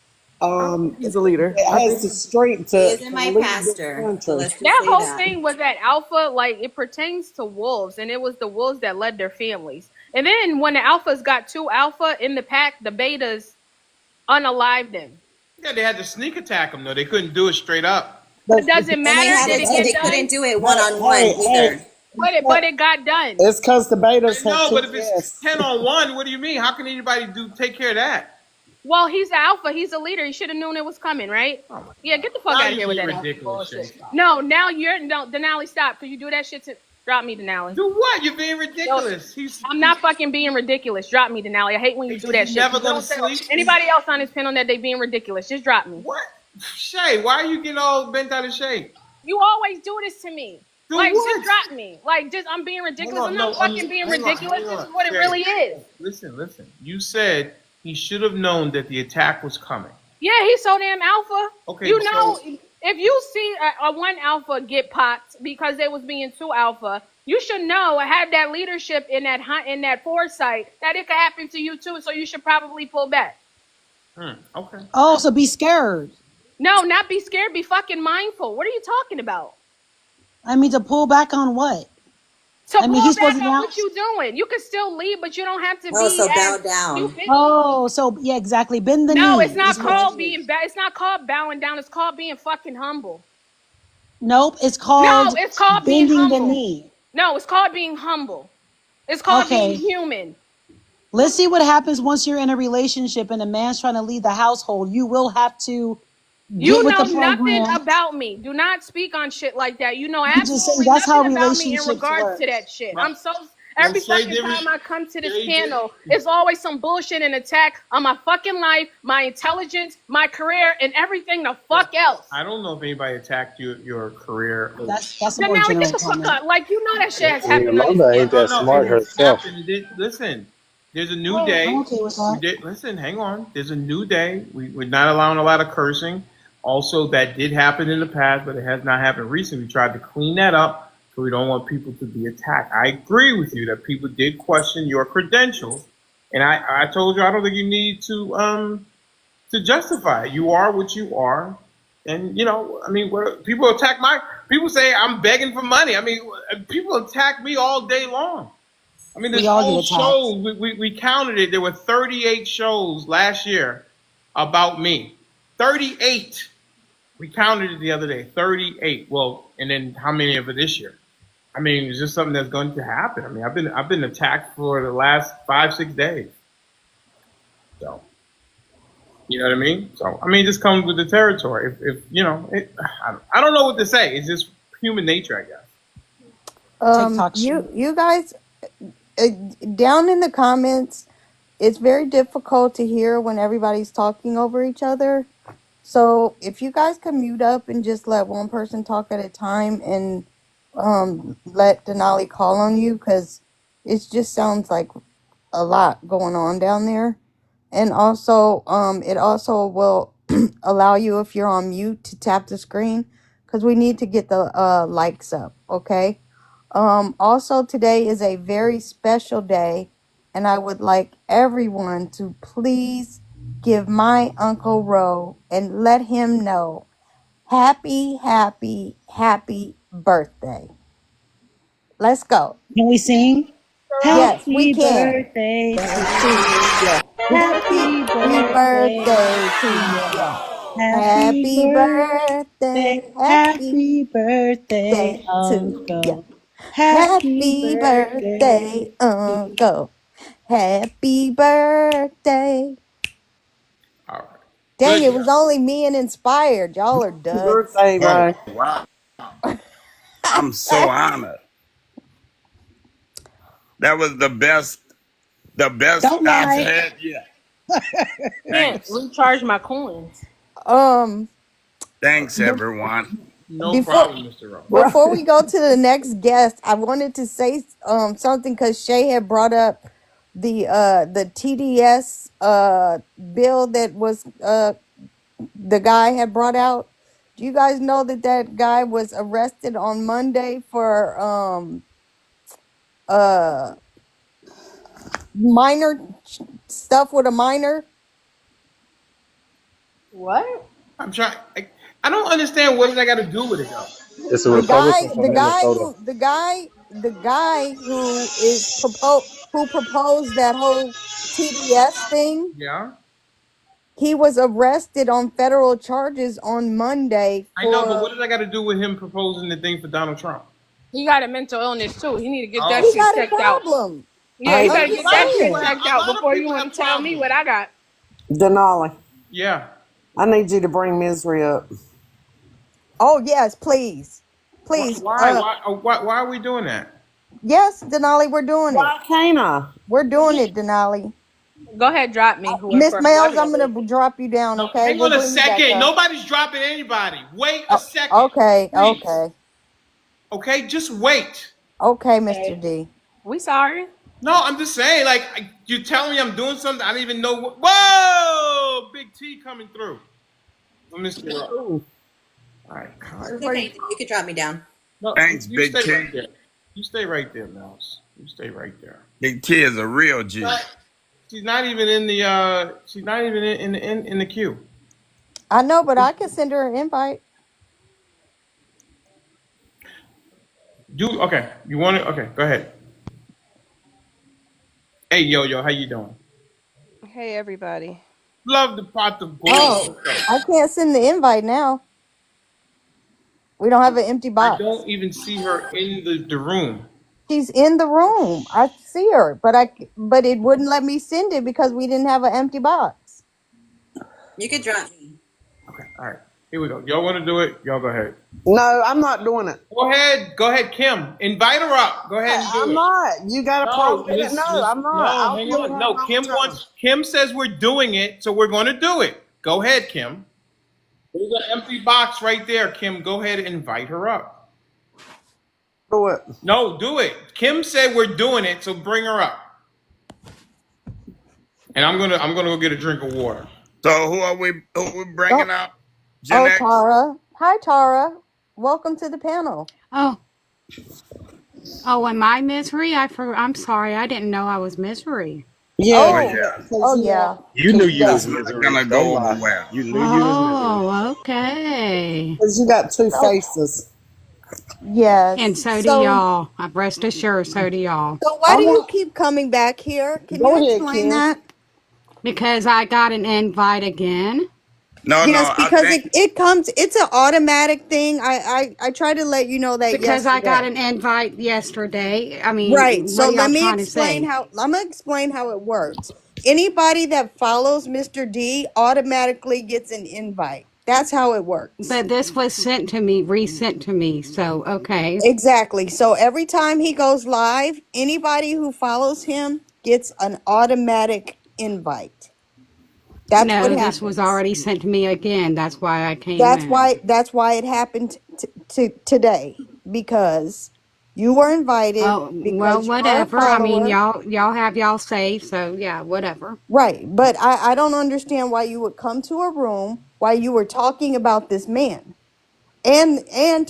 I don't think he's a leader. That I has think the strength He to isn't my lead this pastor, so country. let's just That say whole that. thing with that alpha, like it pertains to wolves, and it was the wolves that led their families. And then when the alphas got too alpha in the pack, the betas unalived them. Yeah, they had to sneak attack him though. They couldn't do it straight up. But, It doesn't And they matter. had Did it, it and get they couldn't done? do it one but on one either. But it got done. it's because the I betas have know, two but if it's yes. 10-on-1, what do you mean? How can anybody take care of that? Well, he's the alpha. He's a leader. He should have known it was coming, right? Oh my Yeah, God. get the fuck Now out of you're here with being that alpha ridiculous, bullshit. Shay. No, now you're no Denali. Stop, because you do that shit to. Drop me, Denali. Do what? You're being ridiculous. I'm not fucking being ridiculous. Drop me, Denali. I hate when you do that shit. Never You go to don't tell sleep. anybody else on this panel that they being ridiculous. Just drop me. What? Shay, why are you getting all bent out of shape? You always do this to me. Do Like, what? just drop me. Like, just I'm being ridiculous. I'm not fucking being ridiculous. This is what it really is. Listen. You said he should have known that the attack was coming. Yeah, he's so damn alpha. Okay, You know, if you see a one alpha get popped because they was being too alpha, you should know, have that leadership in that foresight that it could happen to you too. So you should probably pull back. Okay. Oh, so be scared. No, not be scared. Be fucking mindful. What are you talking about? I mean, to pull back on what? To I mean, pull he's back supposed on to what you doing. You can still leave, but you don't have to Oh, be. so bow down. stupid. Oh, so yeah, exactly. Bend the knee. No, it's not is what called it being is. bad. It's not called bowing down. It's called being fucking humble. Nope, it's called No, it's called being bending the humble. knee. No, it's called being humble. It's called Okay. being human. Let's see what happens once you're in a relationship and a man's trying to lead the household. You will have to You get with know the nothing program. about me. Do not speak on shit like that. You know I'm just saying absolutely that's how nothing about me in relationships regards work. to that shit. Right. I'm so every Shay fucking didn't- time I come to this Shay panel, it's always some bullshit and attack on my fucking life, my intelligence, my career, and everything the fuck else. I don't know if anybody attacked your career. That's a Then more now general get the fuck comment. up. Like, you know that shit has I mean, happened on Yolanda this ain't panel. that smart it has herself. happened. Listen, there's a new Oh, day. I'm okay with that. Listen, hang on. There's a new day. We're not allowing a lot of cursing. Also, that did happen in the past, but it has not happened recently. We tried to clean that up, so we don't want people to be attacked. I agree with you that people did question your credentials, and I told you I don't think you need to justify it. You are what you are, and I mean, people attack people say I'm begging for money. I mean, people attack me all day long. I mean, there's We all whole get attacked. shows. We counted it. There were 38 shows last year about me. 38. We counted it the other day. 38. Well, and then how many of it this year? I mean, it's just something that's going to happen. I mean, I've been attacked for the last 5-6 days. So, you know what I mean? So, I mean, it just comes with the territory. I don't know what to say. It's just human nature, I guess. TikTok shit. You guys, down in the comments, it's very difficult to hear when everybody's talking over each other. So if you guys can mute up and just let one person talk at a time and let Denali call on you, because it just sounds like a lot going on down there. And also, it also will allow you, if you're on mute, to tap the screen, because we need to get the likes up, okay? Also, today is a very special day, and I would like everyone to please give my Uncle Ro and let him know happy, happy, happy birthday. Let's go. Can we sing? Yes, we Happy can. birthday to Yeah. Happy birthday to ya. Happy birthday. Happy birthday, to Uncle. ya. Happy birthday, Uncle. Happy birthday. All right. Dang, Good it was only me and Inspired. Y'all are duds. Birthday, bro. Wow. I'm so honored. That was the best Don't I've lie. had yet. Can't recharge my coins. Thanks, everyone. No problem, Mr. Rose. Before we go to the next guest, I wanted to say something because Shay had brought up the TDS bill that was the guy had brought out. Do you guys know that guy was arrested on Monday for minor stuff with a minor? What? I'm trying. I don't understand what I got to do with it though. It's a Republican from Minnesota. The guy who proposed that whole TDS thing. Yeah. He was arrested on federal charges on Monday I know, but what did I got to do with him proposing the thing for Donald Trump? He got a mental illness too. He need to get that He shit got a checked out. problem. Yeah, you Hey, gotta get that shit Well, checked a out lot of before you people want have to tell me problems. what I got. Denali, Yeah. I need you to bring Misery up. Oh yes, please. Why are we doing that? Yes, Denali, we're doing it. Why can't I? We're doing it, Denali. Go ahead, drop me, Miss whoever. Males, I'm gonna drop you down. No, Okay, hang we'll on a bring you back second. up. Nobody's dropping anybody. Wait a Oh, second, okay, please. okay, Okay, just wait. okay, Mr. D. We sorry. No, I'm just saying, like, you're telling me I'm doing something I don't even know. Whoa, Big T coming through. Let me see. All right, It's everybody. okay. You could drop me down. No, Thanks, you Big stay T. right there. You stay right there, Mouse. You stay right there. Big T is a real G. She's not even in the. She's not even in the queue. I know, but I can send her an invite. Do okay. You want it? Okay, go ahead. Hey, yo, how you doing? Hey everybody. Love the pot of gold. Oh, I can't send the invite now. We don't have an empty I box. don't even see her in the room. She's in the room. I see her, but it wouldn't let me send it because we didn't have an empty box. You could drop me. Okay, all right. Here we go. Y'all want to do it? Y'all go ahead. No, I'm not doing it. Go ahead, Kim. Invite her up. Go ahead and do I'm it. not. You got a problem with it? No, I'm not. No, I'll hang do on. it No, on my Kim own time. Kim says we're doing it, so we're going to do it. Go ahead, Kim. There's an empty box right there, Kim. Go ahead and invite her up. Do it. No, do it. Kim said we're doing it, so bring her up. And I'm gonna go get a drink of water. So who are we bringing up? Gen Oh, X? Tara. Hi, Tara. Welcome to the panel. Oh, am I Misery? I'm sorry. I didn't know I was Misery. Yeah. Oh Oh, yeah. oh yeah. You knew you got, was It's not misery. gonna Don't go over lie. well. You knew you was misery. Oh, okay. Cause you got two So, faces. And yes. so do y'all. I'm rest assured, so do y'all. So why I do you want. keep coming back here? Can Go you ahead, explain Kim. that? Because I got an invite again. No, Yes, I because think it comes, it's an automatic thing. I tried to let you know that Because I got yesterday. an invite yesterday. I Right. mean, what So are y'all let me trying to explain say? how I'm gonna explain how it works. Anybody that follows Mr. D automatically gets an invite. That's how it works. But this was sent to me, resent to me. So, okay. Exactly. So every time he goes live, anybody who follows him gets an automatic invite. That's what No, this was happens. already sent to me again. That's why I came in. That's why it happened to today, because you were invited Oh, well, because you are a whatever. I mean, follower. y'all have y'all say, so yeah, whatever. Right. But I don't understand why you would come to a room while you were talking about this man and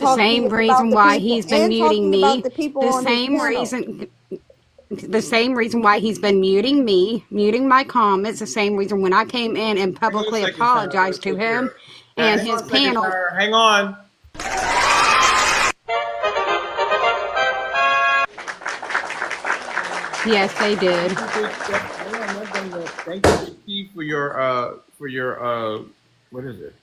The talking same about reason the why people he's been and muting talking about me. the people The on his same panel. reason the same reason why he's been muting me, muting my comments, the same reason when I came in and Hang on a publicly second, Tara. I'm gonna apologized to take care of him it. and Hang his on a second, panel. Tara. Hang on. Yes, they did. Thank you, Big T, for your what is it?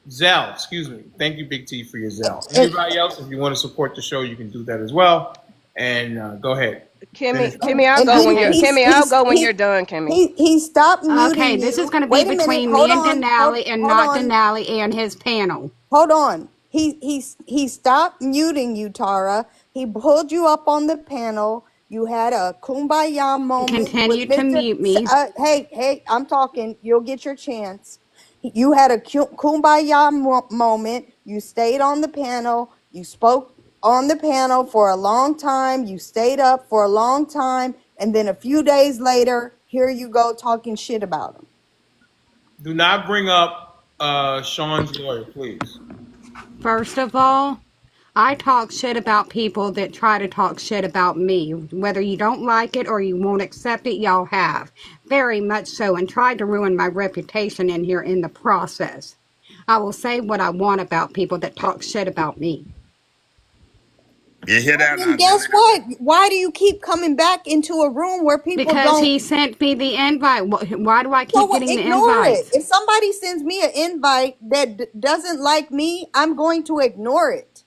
Zelle. Excuse me. Thank you, Big T, for your Zelle. Anybody else, if you want to support the show, you can do that as well. And go ahead. Kimmy, Finish. Kimmy, I'll And go when you're Okay. Kimmy, I'll go when you're done, Kimmy. he stopped Okay, muting this is you. going to be Wait a minute. between me Hold and on. Hold, Denali and hold not on. Denali and his panel. Hold on. He stopped muting you, Tara. He pulled you up on the panel. You had a kumbaya moment with Continue to Mr. mute me. Hey, I'm talking. You'll get your chance. You had a kumbaya moment. You stayed on the panel. You spoke on the panel for a long time. You stayed up for a long time. And then a few days later, here you go talking shit about him. Do not bring up Sean's lawyer, please. First of all, I talk shit about people that try to talk shit about me. Whether you don't like it or you won't accept it, y'all have. Very much so, and tried to ruin my reputation in here in the process. I will say what I want about people that talk shit about me. you hear Well, that then now, guess Gen X? what? Why do you keep coming back into a room where people Because don't? he sent me the invite. Why do I So keep getting the ignore it. invites? If somebody sends me an invite that doesn't like me, I'm going to ignore it.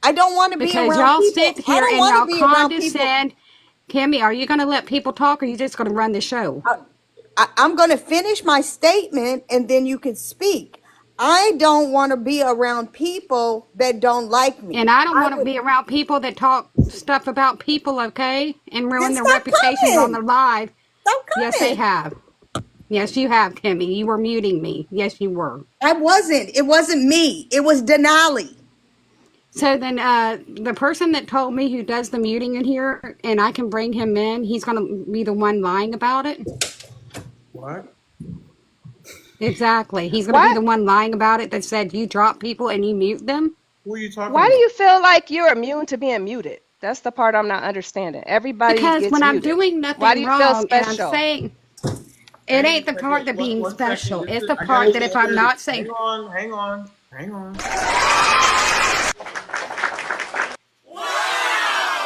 I don't want to be Because around y'all people. sit I here don't and want to y'all be around people. condescend. Kimmy, are you going to let people talk or are you just going to run the show? I'm going to finish my statement and then you can speak. I don't want to be around people that don't like me. And I don't I want to would be around people that talk stuff about people, okay? And then ruin their stop reputations on coming. their live. Stop Yes, they coming. have. Yes, you have, Kimmy. You were muting me. Yes, you were. I wasn't. It wasn't me. It was Denali. So then the person that told me who does the muting in here, and I can bring him in, he's going to be the one lying about it? What? Exactly. He's going to be Why? the one lying about it that said you drop people and you mute them? Who are you talking Why do about? you feel like you're immune to being muted? That's the part I'm not understanding. Everybody Because gets when I'm muted. doing Why do nothing you feel wrong and I'm special? saying it Hang on ain't the a second. part of being One second. special. It's the I gotta part that if I'm answer. not saying, Hang on. Hang on. Hang on.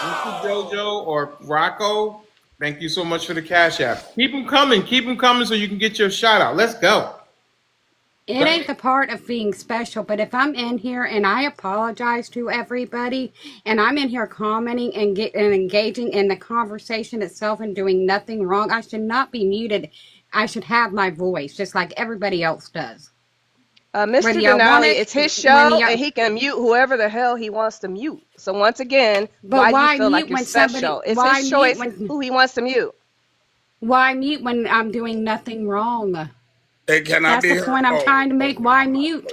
Mr. Jojo or Rocco, thank you so much for the cash app. Keep them coming. Keep them coming so you can get your shout out. Let's go. it ain't the part of being special, but if I'm in here and I apologize to everybody and I'm in here commenting and engaging in the conversation itself and doing nothing wrong, I should not be muted. I should have my voice just like everybody else does. Whether Mr. y'all want Denali, it, it's his when show, and y'all, he can mute whoever the hell he wants to mute. So once again, but why do you why feel mute like you're when somebody? special? It's Why his mute choice when? who he wants to mute. Why mute when I'm doing nothing wrong? Hey, can I That's be the heard? point I'm Oh, trying to make. okay. Why mute?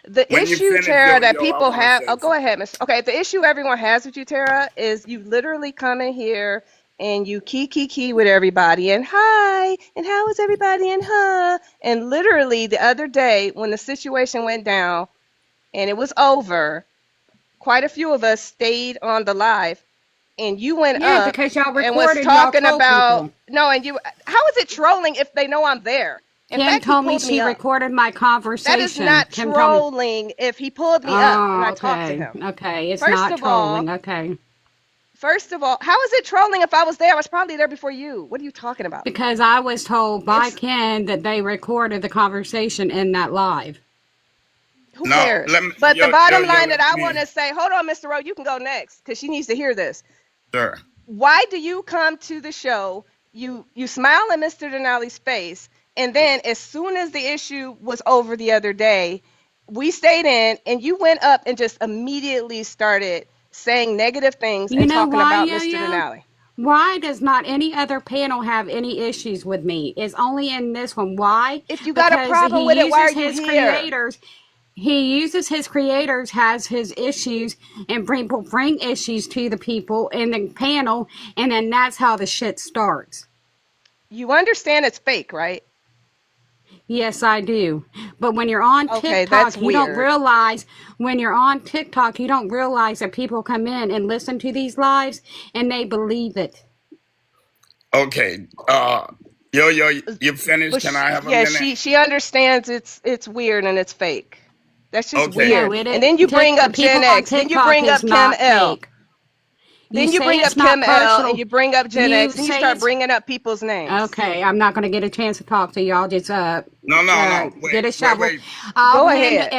The When you issue, finish, Tara, that Yo-Yo, I people want to have. say Oh, go something. ahead, Miss. Okay, the issue everyone has with you, Tara, is you literally come in here and you key with everybody and hi and how is everybody and huh, and literally the other day when the situation went down and it was over, quite a few of us stayed on the live and you went Yeah, up because y'all and was recorded, y'all talking told about people. no, and you. How is it trolling if they know I'm there? In Kim fact, he told me pulled me she up. recorded my That is conversation. not Kim told me. trolling if he pulled me up and Oh, I talked to okay. him. Okay. It's First not of all, trolling. Okay. first of all, how is it trolling if I was there? I was probably there before you. What are you talking about? Because I was told by It's Ken that they recorded the conversation in that live. who No, cares? let me, But the bottom line that let I want me, to say, hold on, Mr. Rowe, you can go next because she needs to hear this. sir. Why do you come to the show? You smile in Mr. Denali's face, and then as soon as the issue was over the other day, we stayed in, and you went up and just immediately started saying negative things You and know talking why, about Mr. Yo-Yo? Denali. Why does not any other panel have any issues with me? It's only in this one. Why? If you got a Because problem with he it, why are uses you his here? creators. He uses his creators, has his issues, and people bring issues to the people in the panel, and then that's how the shit starts. You understand it's fake, right? Yes, I do. But when you're on Okay, that's TikTok, you don't weird. realize, when you're on TikTok, you don't realize that people come in and listen to these lives and they believe it. Okay. Yo-Yo, you finished? But Can I have a yeah, minute? she understands it's weird and it's fake. That's just Okay. No, weird. it And is. then you bring up Gen People on X. Then you TikTok bring is up Kim not L. fake. You Then you say bring it's up not Kim L and personal. you bring up Gen You X. Then you say start it's bringing up people's names. okay. I'm not going to get a chance to talk to y'all. Just No. get a Wait, shovel. wait. Go ahead.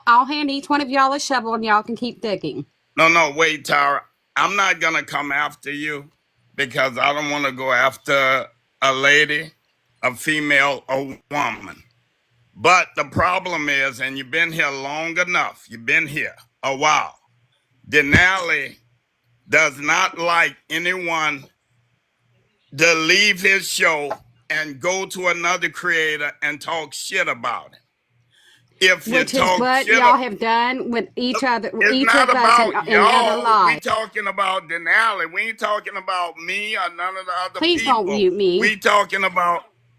I'll hand each one of y'all a shovel, and y'all can keep digging. No, wait, Tara. I'm not gonna come after you because I don't want to go after a lady, a female, a woman. But the problem is, and you've been here long enough, you've been here a while. Denali does not like anyone to leave his show and go to another creator and talk shit about him. If you Which is talk what shit, y'all have done with each other, it's each not of us about in other y'all. We lives. talking about Denali. We ain't talking about me or none of the other Please don't people. mute me.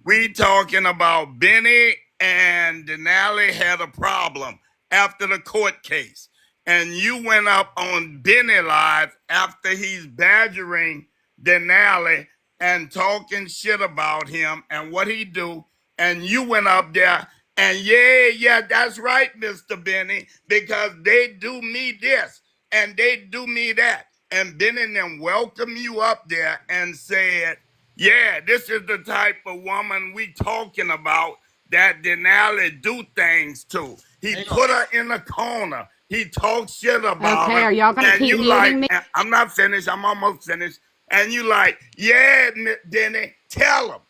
We talking about Benny and Denali had a problem after the court case. And you went up on Benny Live after he's badgering Denali and talking shit about him and what he do. And you went up there and yeah, that's right, Mr. Benny, because they do me this and they do me that. And Benny and them welcome you up there and said, yeah, this is the type of woman we talking about that Denali do things to. He put her in a corner. He talked shit about Okay, her. are y'all gonna And keep you muting like, me? I'm not finished. I'm almost finished. And you like, yeah, Denny, tell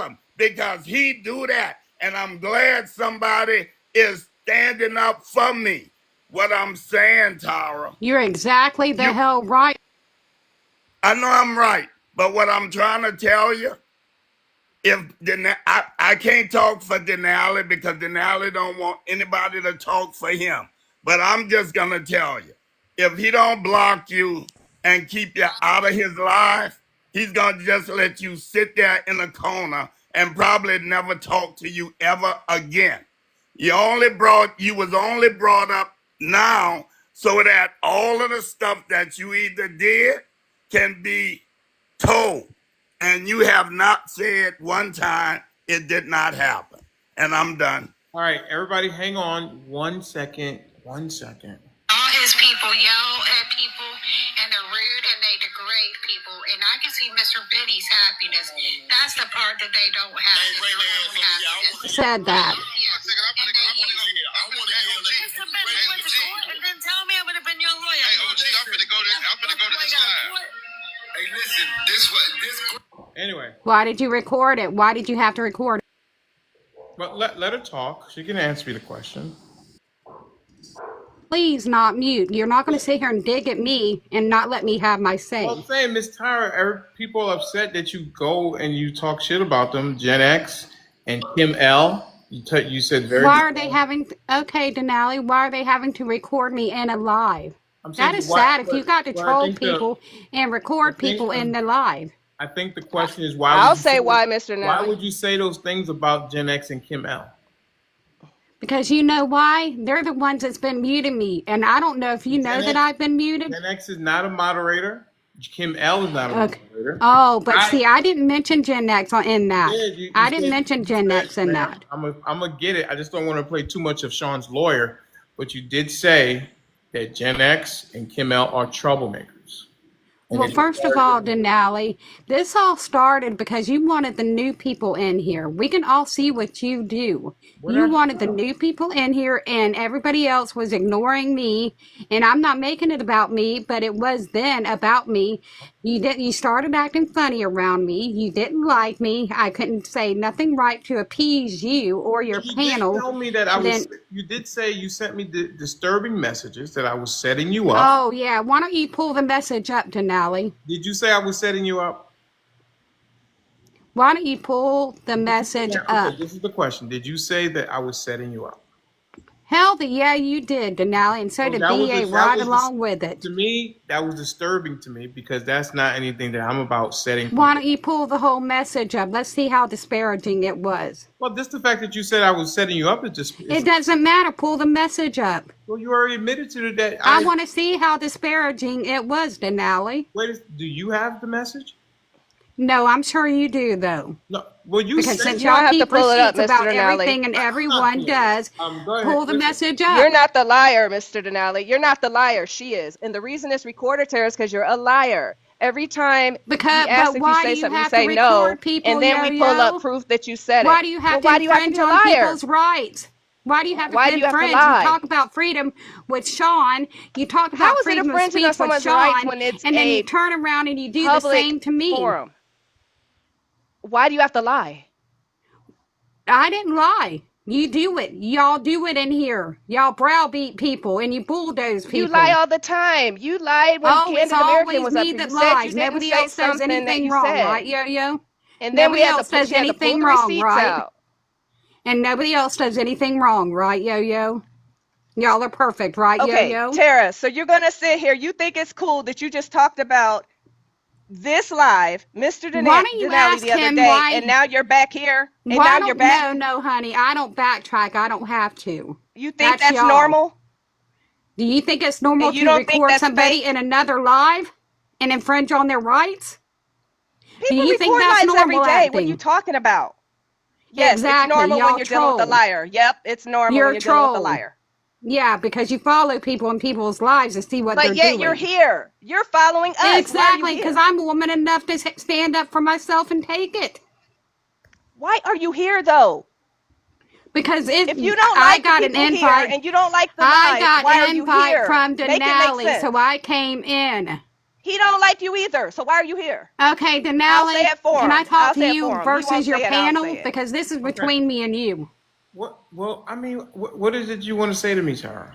him, because he do that. And I'm glad somebody is standing up for me. What I'm saying, Tara. You're exactly the hell right. I know I'm right, but what I'm trying to tell you, if I can't talk for Denali because Denali don't want anybody to talk for him. But I'm just gonna tell you, if he don't block you and keep you out of his life, he's gonna just let you sit there in a corner and probably never talk to you ever again. You was only brought up now so that all of the stuff that you either did can be told. And you have not said one time it did not happen. And I'm done. All right, everybody, hang on 1 second. 1 second. All his people yell at people and they're rude and they degrade people. And I can see Mr. Benny's happiness. That's the part that they don't have. Is their own happiness. Said that. Yes. And Mr. Benny went to court and then tell me I would have been your lawyer. Hey, OG, I'm gonna go to this live. Hey, listen, this. Anyway, Why did you record it? Why did you have to record it? but let her talk. She can answer me the question. Please not mute. You're not going to sit here and dig at me and not let me have my say. Well, I'm saying, Miss Tyra, people are upset that you go and you talk shit about them, Gen X and Kim L. You said very. Why are they having? Okay, Denali. Why are they having to record me in a live? That is sad. If you got to troll people and record people in the live. I think the question is why. I'll say why, Mr. Denali. Why would you say those things about Gen X and Kim L? Because you know why? They're the ones that's been muting me. And I don't know if you know that I've been muted. Gen X is not a moderator. Kim L is not a moderator. Oh, but see, I didn't mention Gen X in that. Yeah, I didn't mention Gen X in that. I'm going to get it. I just don't want to play too much of Sean's lawyer. But you did say that Gen X and Kim L are troublemakers. Well, first of all, Denali, this all started because you wanted the new people in here. We can all see what you do. You wanted the new people in here, and everybody else was ignoring me. And I'm not making it about me, but it was then about me. You started acting funny around me. You didn't like me. I couldn't say nothing right to appease you or your panel. You did tell me that you did say you sent me disturbing messages that I was setting you up. Oh, yeah. Why don't you pull the message up, Denali? Did you say I was setting you up? Why don't you pull the message up? Okay, this is the question. Did you say that I was setting you up? Hell, yeah, you did, Denali, and so did BA right along with it. To me, that was disturbing to me because that's not anything that I'm about setting. Why don't you pull the whole message up? Let's see how disparaging it was. Well, just the fact that you said I was setting you up, it doesn't matter. Pull the message up. Well, you already admitted to that. I want to see how disparaging it was, Denali. Wait, do you have the message? No, I'm sure you do, though. No, well, because since y'all keep receipts about everything and everyone does, pull the message up. You're not the liar, Mr. Denali. You're not the liar. She is. And the reason it's recorded, Tara, is because you're a liar. Every time he asks if you say something, you say no, and then we pull up proof that you said it. Why do you have to infringe on people's rights? Why do you have to infringe? You talk about freedom with Sean. You talk about freedom of speech with Sean, and then you turn around and you do the same to me. Forum. Why do you have to lie? I didn't lie. You do it. Y'all do it in here. Y'all browbeat people and you bulldoze people. You lie all the time. You lied when Candid American was up here. That lies. Nobody else says anything wrong, right, Yo-Yo? And then nobody else says anything wrong, right? And nobody else does anything wrong, right, Yo-Yo? Y'all are perfect, right, Yo-Yo? Okay, Tara, so you're going to sit here. You think it's cool that you just talked about this live, Mr. Denali the other day, and now you're back here, and now you're back? No, honey, I don't backtrack. I don't have to. You think that's normal? Do you think it's normal to record somebody in another live and infringe on their rights? People record lives every day. What are you talking about? Yes, exactly. It's normal when you're dealing with a liar. Yep, it's normal when you're dealing with a liar. Yeah, because you follow people in people's lives to see what they're doing. But yet you're here. You're following us. Exactly, because I'm a woman enough to stand up for myself and take it. Why are you here, though? Because if you don't like the people here and you don't like the live, why are you here? I got an invite from Denali, so I came in. He don't like you either. So why are you here? Okay, I'll say Denali, it for can I him. talk I'll to say it for you him. He won't versus your say it. I'll panel? say it. Because this is Okay. between me and you. What? Well, I mean, what is it you want to say to me, Tara?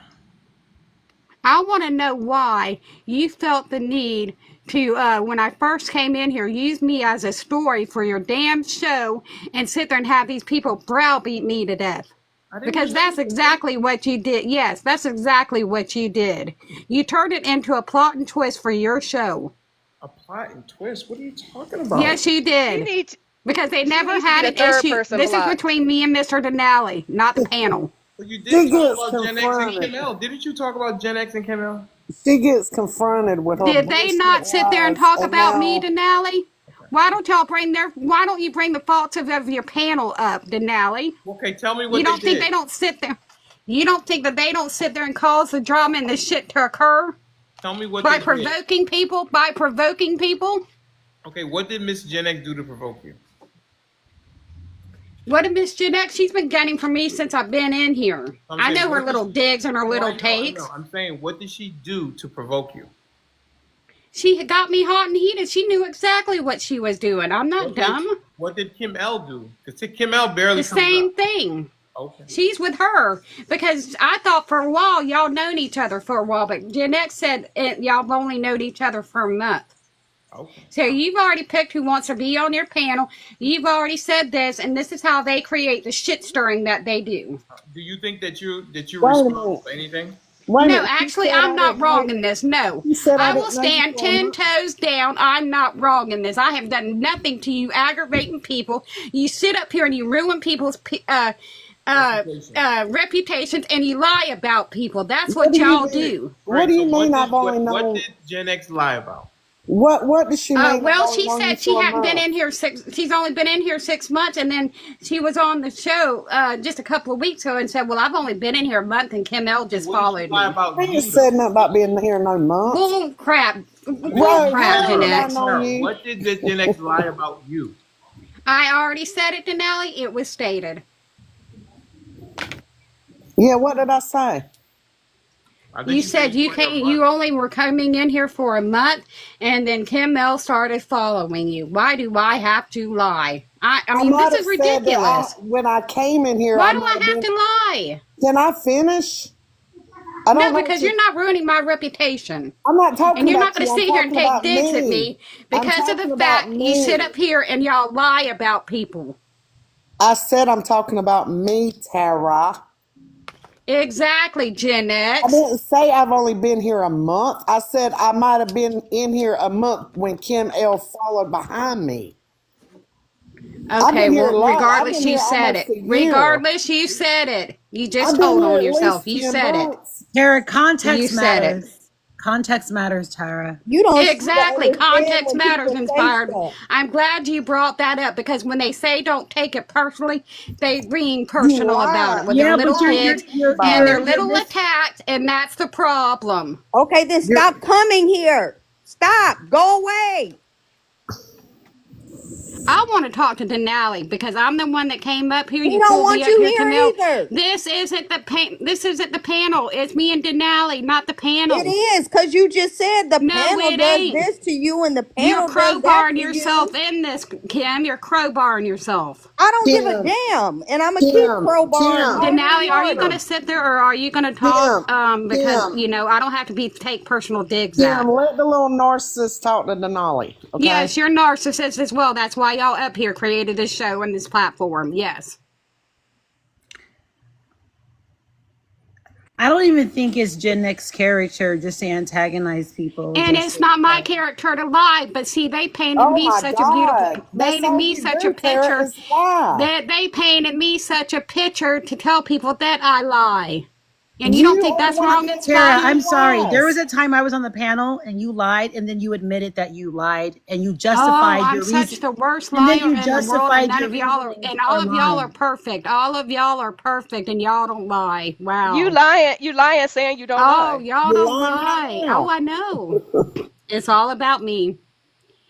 I want to know why you felt the need to, when I first came in here, use me as a story for your damn show and sit there and have these people browbeat me to death. I didn't do Because that's anything. exactly what you did. Yes, that's exactly what you did. You turned it into a plot and twist for your show. A plot and twist. What are you talking about? Yes, you She did. needs Because they she never needs to be had the an third issue. person This is blocked. between me and Mr. Denali, not the panel. Well, you She did talk gets about Gen X and confronted. Kim L. Didn't you talk about Gen X and Kim L? She gets confronted with her Did they bullshit not sit there and lies, talk and about me, now Denali? Why don't you bring the faults of your panel up, Denali? Okay, tell me You what they don't think did. they don't sit there? You don't think that they don't sit there and cause the drama and the shit to occur Tell me what by they did. provoking people? By provoking people? Okay, what did Miss Gen X do to provoke you? What did Miss Jeanette? She's been getting from me since I've been in here. I'm I saying, know her what did little she? digs and her Oh, little I know, I takes. know. I'm saying, what did she do to provoke you? She got me hot and heated. She knew exactly what she was doing. I'm not dumb. What did Kim L do? Because Kim L barely The comes same up. thing. Okay. She's with her because I thought for a while y'all known each other for a while, but Jeanette said y'all only known each other for a month. Okay. So you've already picked who wants to be on your panel. You've already said this, and this is how they create the shit stirring that they do. Do you think that you're wait a responsible minute. for anything? Wait a No, minute. She actually, said I'm I not didn't know. wrong in this. No. She said I I will didn't know you stand for a 10 month. toes down. I'm not wrong in this. I have done nothing to you aggravating people. You sit up here and you ruin people's Reputation. reputations and you lie about people. That's What what do you y'all mean? do. What Right. do So you mean? I've only what known. did Gen X lie about? What does she mean? I've Well, only she known you said she for a hadn't been month. in here she's only been in here 6 months, and then she was on the show just a couple of weeks ago and said, well, I've only been in here a month, and Kim L Okay, just what did she followed lie me. about I you ain't said though? nothing about being here no month. Bull crap. Okay, Bull Right? crap, When did I Jeanette. know you? What did the Gen X lie about you? I already said it, Denali. It was stated. Yeah. What did I say? I think You you said said you you were here a came, month. you only were coming in here for a month, and then Kim L started following you. Why do I have to lie? I I mean, this might is have said that ridiculous. when I came in here, Why I do might I have have been. to lie? Can I finish? I don't No, know what because you. you're not ruining my reputation. I'm not And talking you're not about going you. to I'm sit here and talking take about digs at me. me I'm because of the talking about fact you sit me. up here and y'all lie about people. I said I'm talking about me, Tara. Exactly, Gen I X. didn't say I've only been here a month. I said I might have been in here a month when Kim L followed behind me. I've Okay, been here well, a lot. I've regardless, been you here said almost it. a year. Regardless, you said it. You just I've been told here on at yourself. least You 10 said it. months. Tara, You context said it. matters. Context matters, Tara. You don't seem to Exactly. understand Context when matters, people say inspired. stuff. I'm glad you brought that up because when they say don't take it personally, they being You personal about lied. it with their You Yeah, but little lied digs and about their it. little attacks, and that's the problem. Okay, then You're, stop coming here. Stop. Go away. I want to talk to Denali because I'm the one that came up here. He You don't pulled me want up you here, here Camille. either. This isn't the panel. It's me and Denali, not the It panel. is because you just said the No, panel it does ain't. this to you and the You're panel does that crowbarring to yourself you. in this, Kim. You're crowbarring yourself. I don't give a Kim, damn, and I'm gonna keep Kim, crowbarring Kim, harder and Denali, are you going to harder. sit there or are you going to talk? Kim, Because Kim, I don't have to take personal digs Kim, at. let the little narcissist talk to Denali, okay? Yes, you're narcissist as well. That's why y'all up here created this show and this platform. Yes. I don't even think it's Gen X character just to antagonize people. And Just it's not my character to lie, but see, they painted Oh me my such a beautiful, God. That's all you do, Tara, picture is lie. that they painted me such a picture to tell people that I lie. And you don't You think are the that's one wrong, that Tara, told Inspired? I'm me sorry. There was lies. a time I was on the panel and you lied, and then you admitted that you lied, and you Oh, justified I'm your such reason. the worst And then liar you in the world, and justified none your of y'all are, reasoning and for all of y'all are lying. perfect. All of y'all are perfect, and y'all don't lie. You Wow. lying. You lying, saying you don't Oh, lie. y'all You're don't lying right lie. Oh, now. I know. It's all about me.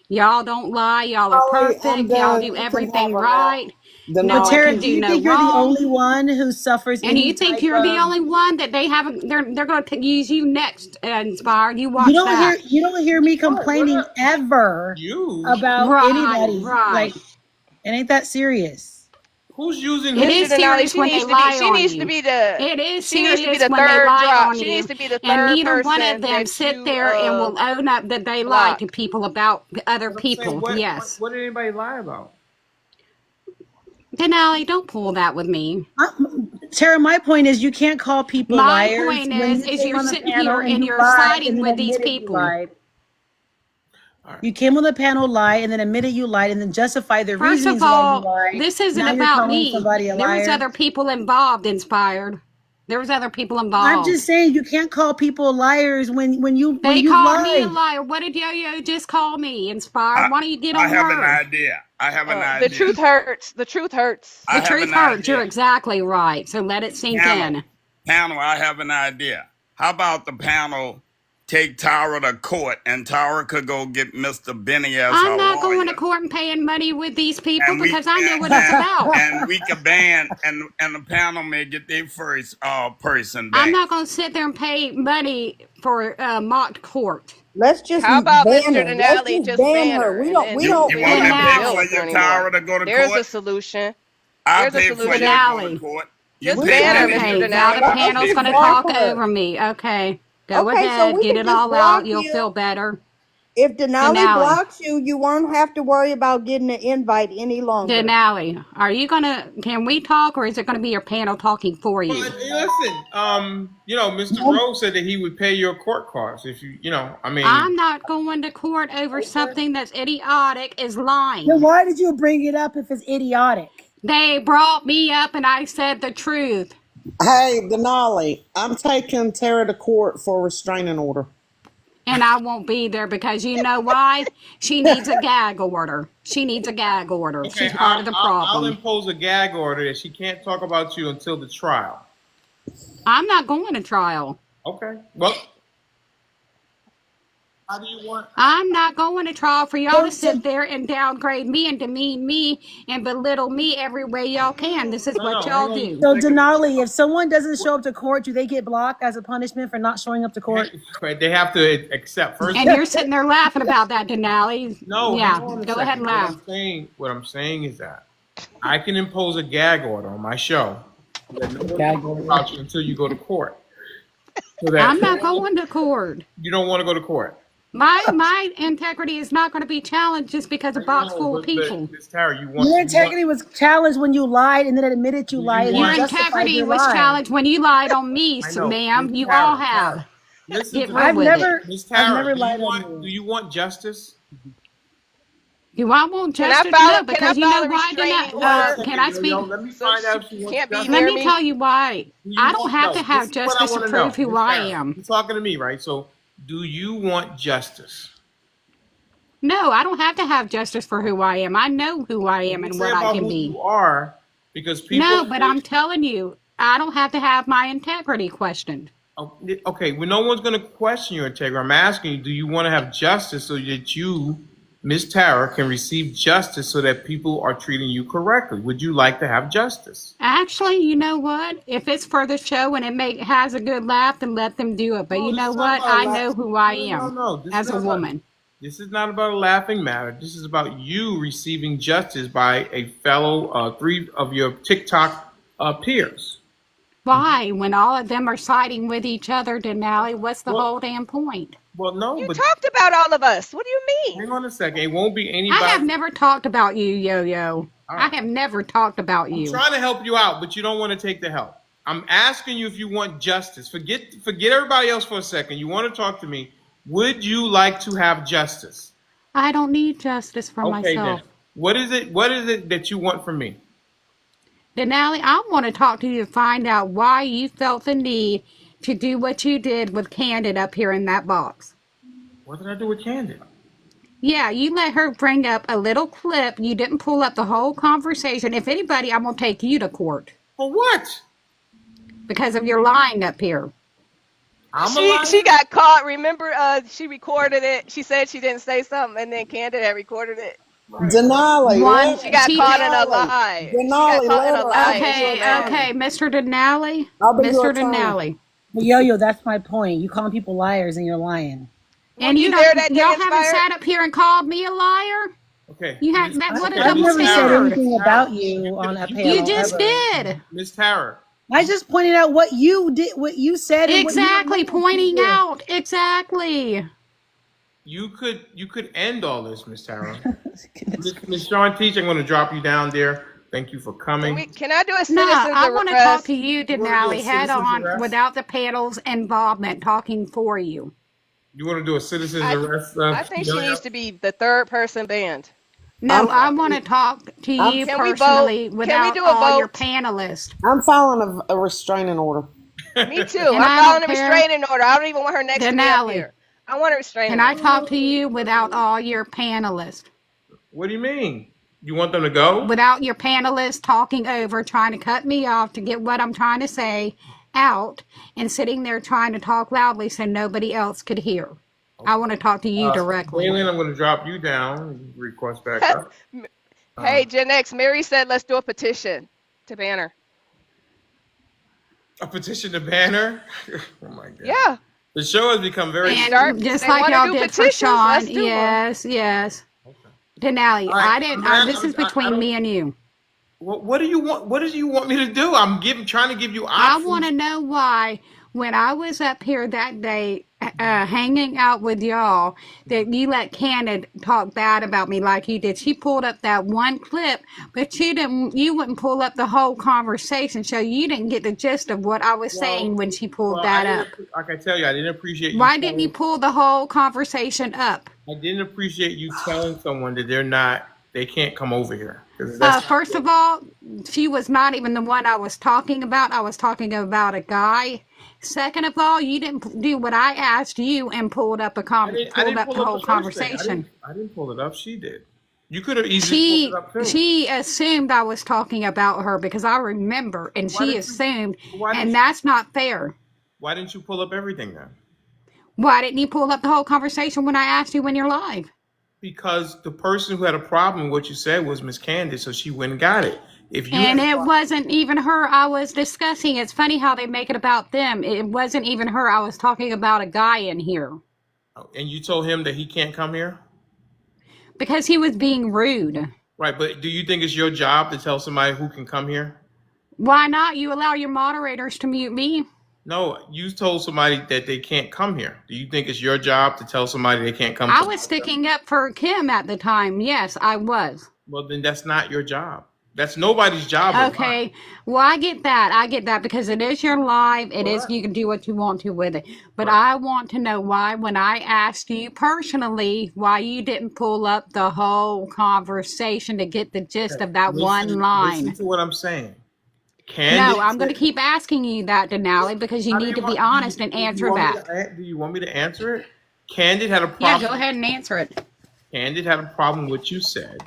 Y'all don't lie. Y'all are Holly, I'm perfect. Y'all done. do You can have everything her now. right. No But one Tara, can do do you no think you're the wrong. only one who suffers And any you think type you're the of? only one that they haven't? They're going to use you next, Inspired. You You watch don't hear that. me What complaining ever you? about Right, anybody. right. Like it ain't that serious. Who's using It who? Mr. is Denali, serious when they lie she on needs to you. be the It is she needs to be serious the when they third lie drop. on She needs you. to be the And third neither one of person them that sit you there and will own up that they lied to block. people about other But I'm saying, people. Yes. what did anybody lie about? Denali, don't pull that with me. Tara, my point is you can't call people My liars point when you is came you're on the sitting panel here and and you you're lied and siding then with these admitted you people. lied. All right. You came on the panel, lied, and then admitted you lied, and then justified the First of reasonings why you all, lied. this isn't Now you're about calling me. somebody a There was liar. other people involved, Inspired. There was other people I'm involved. just saying you can't call people liars when They you've called me a lied. liar. What did Yo-Yo just call me? I, Inspired. Why don't you get I on have an her? idea. I have an The idea. truth hurts. The truth hurts. The I have truth an hurts. You're idea. exactly right. So let it sink Panel, in. panel. I have an idea. How about the panel take Tara to court, and Tara could go get Mr. Benny as I'm her not going to lawyer, court and paying money with these people and we because I know and what it's about. and we could ban, and the panel may get their first person I'm banned. not going to sit there and pay money for mock court. Let's just How about ban Mr. her. Let's Denali just just ban ban her. her We and don't. then We You don't. you We want me don't to have to pay deal for Denali. with her your anymore. Tara to go to There's a court? solution. I There's a pay for you solution. to go to Denali. court. You Just We pay ban her, me to Mr. get. Okay, now the Denali. let's panel's I pay just going for to you. block talk her. over me. Okay, go Okay, so ahead. we Get can it just all out. block You'll you. feel better. If Denali Denali. blocks you, you won't have to worry about getting an invite any longer. Denali, are you going to, can we talk or is it going to be your panel talking for Well, you? listen, Mr. Rose said that he would pay your court costs if I mean, I'm not going to court over Okay. something that's idiotic as Then lying. why did you bring it up if it's idiotic? They brought me up and I said the truth. Hey, Denali, I'm taking Tara to court for a restraining order. And I won't be there because you know why? She needs a gag order. She needs a gag order. okay, She's part of the I'll problem. impose a gag order that she can't talk about you until the trial. I'm not going to trial. Okay. Well, how do you want? I'm not going to trial for y'all to So sit there and downgrade me and demean me and belittle me every way y'all can. This is what No, hang y'all on do. a second. Denali, if someone doesn't show up to court, do they get blocked as a punishment for not showing up to court? They have to accept first. And you're sitting there laughing about that, Denali. No, hang Yeah, on a go ahead second. and laugh. What I'm saying is that I can impose a gag order on my show that no one Gag can talk order. about you until you go to court. So that I'm not going to court. you don't want to go to court. My integrity is not going to be challenged just because a box full of people. Miss Tara, Your integrity was challenged when you lied and then admitted you do you lied and Your you want? justified integrity your was lie. challenged when you lied on me, I know, ma'am. Miss You Tara, all have. listen Get to real me. with it. Miss I've Tara, never do you lied on want? you. Do you want justice? Do I want Can I justice? file? No, Can I because you know file a why? restraining Hold on a order Can I second, speak? Let me so find she out if she wants can't be justice. Let near me me? tell you why. Do you I don't want? have No, to this have is what I justice to want to prove know. who Miss I Tara, am. you're talking to me, right? So, do you want justice? No, I don't have to have justice for who I am. I know who I am and Say what I about can who be. you are, because No, people. but I'm telling you, I don't have to have my integrity questioned. Okay, well, no one's going to question your integrity. I'm asking you, do you want to have justice so that you, Miss Tara, can receive justice so that people are treating you correctly? Would you like to have justice? Actually, you know what? If it's for the show and has a good laugh, then let them do it. But No, you this know is not what? about a I laugh. know who I No. am This is as a not about. woman. This is not about a laughing matter. This is about you receiving justice by a fellow three of your TikTok peers. Why? When all of them are siding with each other, Denali, what's the Well, whole damn point? well, no, You but talked about all of us. What do you hang mean? on a second. It won't be I have anybody. never talked about you, Yo-Yo. All I right. have never talked about I'm you. trying to help you out, but you don't want to take the help. I'm asking you if you want justice. Forget everybody else for a second. You want to talk to me. Would you like to have justice? I don't need justice for Okay, then. myself. What is it that you want from me? Denali, I want to talk to you to find out why you felt the need to do what you did with Candid up here in that box. What did I do with Candid? Yeah, you let her bring up a little clip. You didn't pull up the whole conversation. If anybody, I'm going to take you to court For what? because of your lying up here. I'm a She liar? got caught. Remember, she recorded it. She said she didn't say something, and then Candid had recorded it. Denali, One, She got she caught did. in a Denali, lie. She got Denali, caught in let a her. I'll lie be and your she Okay, mad. attorney. okay, Mr. Denali. I'll be your Mr. attorney. Denali. But Yo-Yo, that's my point. You calling people liars and you're lying. Were And you you there don't, that day, y'all haven't Inspired? sat up here and called me a liar? Okay, You have Miss. that. What is Okay, I've Miss never said Tara. absurd? Miss anything Tara. about you on a You panel just ever. did. Miss Tara. I just pointed out what you did, what you said, and what you were Exactly, listening to. pointing out. Exactly. You could end all this, Miss Tara. Goodness Miss gracious. Sean Teach, I'm going to drop you down there. Thank you for coming. Can I do a Nah, citizen's I want to talk to arrest? you, You want to do a Denali, head citizen's on, arrest? without the panel's involvement, talking for you. You want to do a citizen's I arrest, I think she Yo-Yo? needs to be the third person banned. No, I'm I want to talk to I'm you Can we vote? personally Can we without do a all your vote? panelists. I'm filing a restraining order. Me too. And I'm I don't filing a care, restraining order. I don't even want her next to me up Denali. here. I want a Can restraining I order. talk to you without all your panelists? What do you mean? You want them to go? Without your panelists talking over, trying to cut me off to get what I'm trying to say out, and sitting there trying to talk loudly so nobody else could hear. I want to talk to you directly. Waylon, I'm going to drop you down. Request back up. Hey, Gen X, Mary said let's do a petition to ban her. A petition to ban her? Oh my God. Yeah. The show has become very. And just They like want to y'all do did for petitions. Sean, Let's do one. yes, yes. Denali, All right, this is I between don't. me and you. What do you want? What do you want me to do? trying to give you I want options. to know why, when I was up here that day, hanging out with y'all, that you let Candace talk bad about me like you did. She pulled up that one clip, but you didn't. You wouldn't pull up the whole conversation, so you didn't get the gist of what I was saying when she pulled I that didn't. up. Like I tell you, I didn't appreciate you Why didn't you telling. pull the whole conversation up? I didn't appreciate you telling someone that they can't come over here because that's not. First of all, she was not even the one I was talking about. I was talking about a guy. Second of all, you didn't do what I asked you and pulled up I pulled didn't up pull the up whole the first thing. conversation. I didn't pull it up. She did. You could have easily pulled it She up too. she assumed I was talking about her because I remember, and Why she didn't you? assumed, Why didn't and you? that's not fair. Why didn't you pull up everything then? Why didn't you pull up the whole conversation when I asked you when you're live? Because the person who had a problem with what you said was Miss Candace, so she went and got it. If you had And a it problem, wasn't even her I was discussing. It's funny how they make it about them. It wasn't even her. I was talking about a guy in here and you told him that he can't come here, because he was being rude. right? But do you think it's your job to tell somebody who can come here? Why not? You allow your moderators to mute me. No, you told somebody that they can't come here. Do you think it's your job to tell somebody they can't come I to was America? sticking up for Kim at the time. Yes, I was. Well, then that's not your job. That's nobody's job but mine. Okay. Well, I get that. I get that because it is your live. It is, Correct. you can do what you want to with it. But Correct. I want to know why, when I asked you personally, why you didn't pull up the whole conversation to get the gist of that one line. Listen to what I'm saying. No, I'm going to keep asking you that, Denali, because you How do need you to be want? honest and Do you answer want me that. do you want me to answer it? Candid had a Yeah, problem. go ahead and answer it. Candid had a problem with what you said,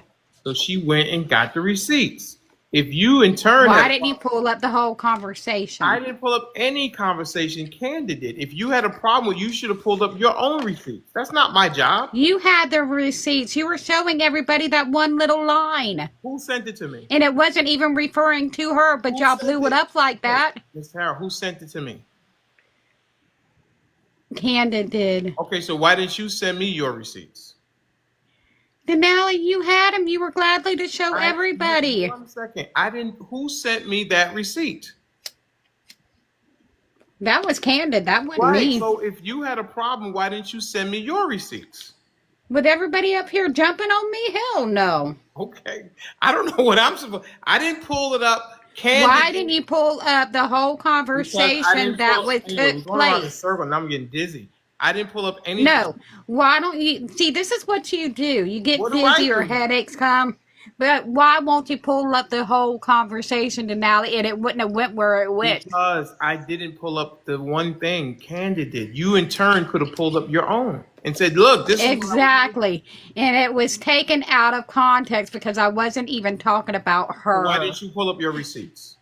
so she went and got the receipts. If you in turn Why had didn't you pull up the whole conversation? I didn't pull up any conversation Candid did. If you had a problem, you should have pulled up your own receipts. That's not my job. You had the receipts. You were showing everybody that one little line. Who sent it to me? And it wasn't even referring to her, but y'all blew it up like that. Miss Tara, who sent it to me? Candid did. Okay, so why didn't you send me your receipts? Denali, you had them. You were gladly to show everybody. 1 second. I didn't. Who sent me that receipt? That was Candid. That wasn't Right. me. So if you had a problem, why didn't you send me your receipts? With everybody up here jumping on me? Hell no. Okay. I don't know what I'm supposed. I didn't pull it up. Candid. Why didn't you pull up the whole conversation that took place? Circle, and I'm getting dizzy. I didn't pull up anything. No. Why don't you see? This is what you do. You get What do I dizzy or do? headaches come. But why won't you pull up the whole conversation, Denali, and it wouldn't have went where it went? Because I didn't pull up the one thing Candid did. You in turn could have pulled up your own and said, "Look, this Exactly. And it was taken out of context because I wasn't even talking about her. Why didn't you pull up your receipts?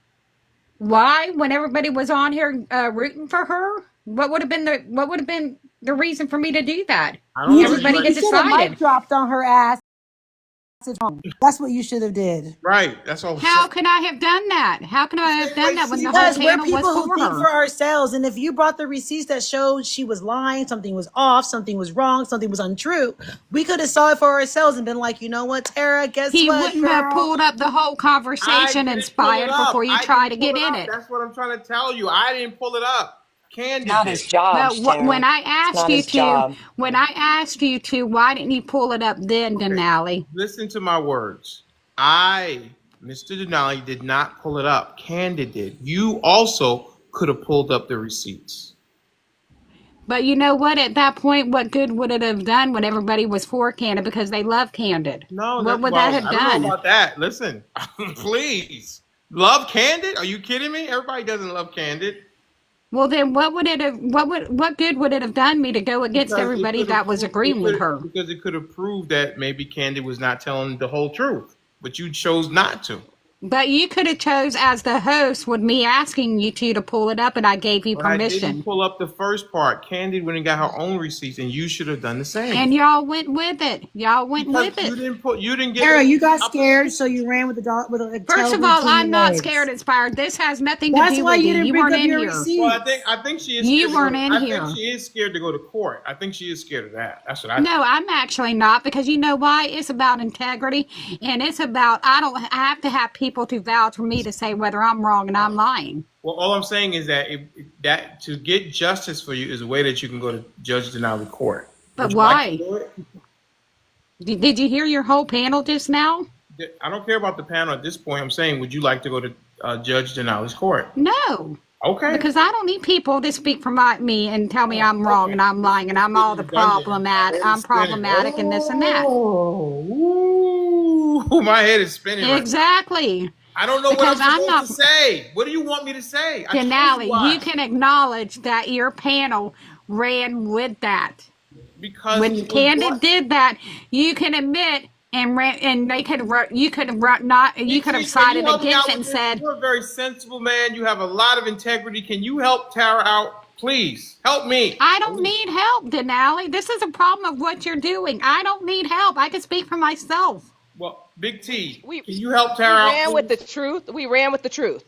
Why? When everybody was on here rooting for her, what would have been the reason for me to do that? I don't know. Everybody You gets should have mic excited. dropped on her ass That's what you should have did. Right. That's all I'm How saying. could I have done that? How could I have done that when the whole Because we're panel was people who for think her? for ourselves. And if you brought the receipts that showed she was lying, something was off, something was wrong, something was untrue, we could have saw it for ourselves and been like, you know what, Tara, guess He what, wouldn't have girl? pulled up the whole I conversation didn't pull it inspired up. before you I try didn't to pull get it in up. it. That's what I'm trying to tell you. I didn't pull it up. Candid Not did. his job, But when Tara. I It's asked not you his to, job. why didn't you pull it up then, Okay. Denali? Listen to my words. Mr. Denali, did not pull it up. Candid did. You also could have pulled up the receipts. But you know what? At that point, what good would it have done when everybody was for Candid because they love Candid? No, What would that have I don't know done? about that. Listen, please. Love Candid? Are you kidding me? Everybody doesn't love Candid. Well, then what good would it have done me to go against Because it everybody could have that was agreeing with her? because it could have proved that maybe Candid was not telling the whole truth, but you chose not to. But you could have chose as the host with me asking you to pull it up, and I gave you But I didn't permission. pull up the first part. Candid went and got her own receipts, and you should have done the same. And y'all went with it. Y'all went Because with it. you didn't get Tara, the you got opportunity. scared, so you ran with the dog with a First tail of all, between I'm your not legs. scared, Inspired. This has nothing to That's do why with you you. didn't You bring weren't up in your here. Well, receipts. I think she is. You Scared to weren't go, in I here. think she is scared to go to court. I think she is scared of that. That's what I. No, I'm actually not because you know why? It's about integrity and it's about I have to have people to vouch for me to say whether I'm wrong and I'm lying. Well, all I'm saying is that that to get justice for you is a way that you can go to Judge Denali court. But Would you like to why? do it? Did you hear your whole panel just now? I don't care about the panel at this point. I'm saying, would you like to go to Judge Denali's court? No. Okay. Because I don't need people to speak for me and tell me I'm wrong and I'm lying and I'm all the problematic. I'm problematic and this and that. Ooh, my head is spinning right now. Exactly. I don't know Because what I'm I'm supposed to say. What do you want me to say? I told you Denali, why. you can acknowledge that your panel ran with that. Because When it was Candid what? did that, you can admit and ran, and they could you could have not you could have Can you sided help me against out it and with this? said, You're a very sensible man. You have a lot of integrity. Can you help Tara out? Please help me. I don't need help, Denali. This is a problem of what you're doing. I don't need help. I can speak for myself. Well, Big T, We can you help we Tara out, ran with please? the truth. We ran with the truth.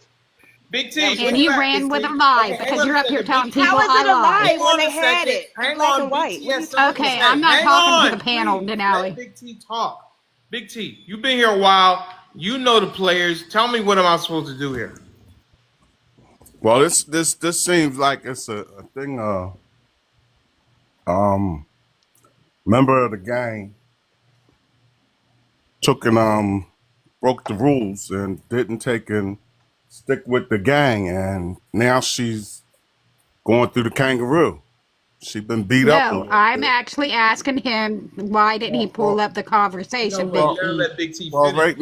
Big That T, was And push it. you back, ran Big with a T. lie Okay, hang because on you're a up here second. telling Big people How T, is it I a lied. lie hang when on they a had second. it in Hang black and on, Big white? T What are has you something to Okay, say. I'm not Hang talking to on, the panel, please. Let Denali. Big T talk. Big T, you've been here a while. You know the players. Tell me what am I supposed to do here? Well, this seems like it's a thing. Member of the gang took and broke the rules and didn't take and stick with the gang, and now she's going through the kangaroo. She's been beat up a No, little I'm bit. actually asking him why didn't he Well, pull well, up the conversation, Well, Big you gotta T? let Big T well, finish. right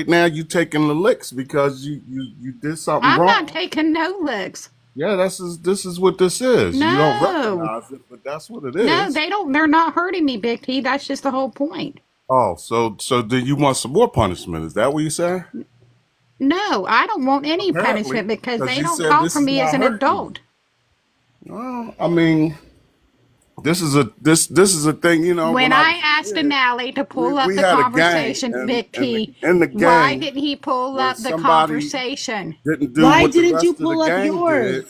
now, you taking the licks because you did something I'm not wrong. taking no licks. Yeah, this is what this is. You don't No. recognize it, but that's what it No, is. they don't. They're not hurting me, Big T. That's just the whole point. Oh, so then you want some more punishment? Is that what you saying? No, I don't want any Apparently, punishment because because they you don't said talk this for is me as not an hurting you. adult. Well, I mean, this is a thing. You know, When when I I was a asked kid, Denali to pull up we the had a gang, conversation, and Big T, in the why gang, didn't he pull when up the somebody conversation? didn't do Why what the didn't you rest of the pull up gang did, yours?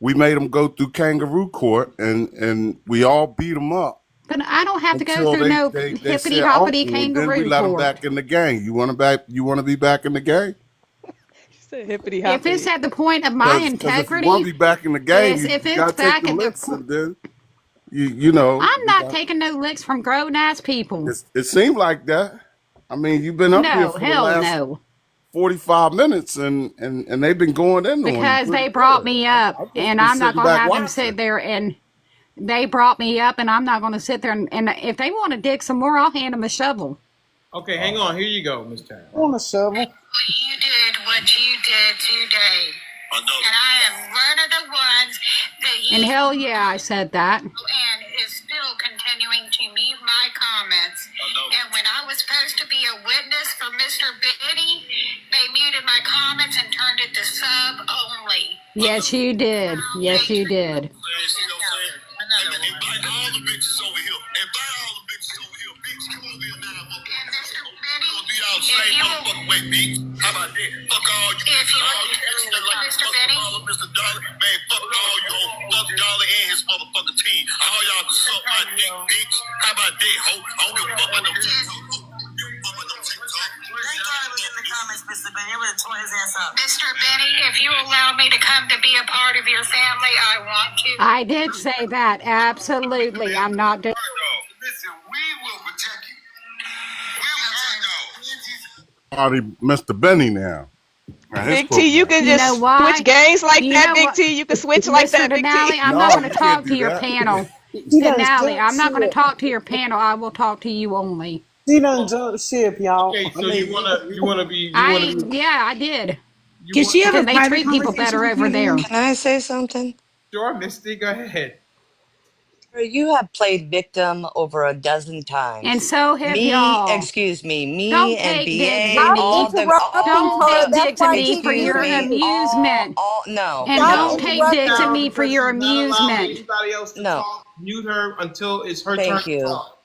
we made them go through kangaroo court, and we all beat them up But I don't have to go until through no they hippity said hoppity uncle, and then we kangaroo let them court. back in the gang. You want to be back in the gang? She said hippity If it's hoppity. at the point of my Because if you want integrity, to be back in the game, is you, if you it's got to take back the at the licks, point. and then you know I'm you not got. taking no licks from grown ass people. It seemed like that. I mean, you've been up here No, for the hell last no. 45 minutes, and they've been going in on you Because pretty they brought good. me up, I've just and been I'm not sitting going to back have them watching. sit there and they brought me up, and I'm not going to sit there and if they want to dig some more, I'll hand them a shovel. Okay, hang on. Here you go, Miss Tara. On a shovel. You did what you did today. And I am one of the ones that And you hell yeah, I said that. and is still continuing to mute my comments. And when I was supposed to be a witness for Mr. Biddy, they muted my comments and turned it to sub only. Yes, you did. Yes, you did. Invite all the bitches over here. Invite all the bitches over here. Bitch, come over here now. And Same motherfucking way, bitch. How about that? Fuck all you. If you all extra like Mr. Benny, Mr. Dollar, man, fuck all you. Fuck Dollar and his motherfucking team. All y'all can suck my dick, bitch. How about that, ho? I don't give a fuck about no TikTok. Mr. Benny, I would have tore his ass up. Mr. Benny, if you allow me to come to be a part of your family, I want to. I did say that. Absolutely. I'm not doing. Listen, we will protect you. We will protect you. Mr. Benny now. His Big T, you program. can You know just switch why? games like You that, know Big what? T. You can switch like Mr. that, Big Denali, T. I'm No, not going you to can't talk do to your that. panel. She done Denali, jump I'm not going to ship. talk to your panel. I will talk to you only. She done jump ship, y'all. Okay, I so you mean, wanna be you I wanna be ain't, yeah, I did. you Can want she have Because a they private treat people conversation better with over you there. then? Can I say something? sure, Misty, go ahead. You have played victim over a dozen And times. so have Me, y'all. excuse me, me Don't and take digs BA, at Stop me. interrupting all Don't her. take the, That's digs at why me she's for excuse your me, muted. amusement. no, And Stop don't Misty, no, take mute digs at interrupting. now me for because your she's not allowing amusement. anybody else to no. talk. Mute her until it's her turn Thank to you. talk.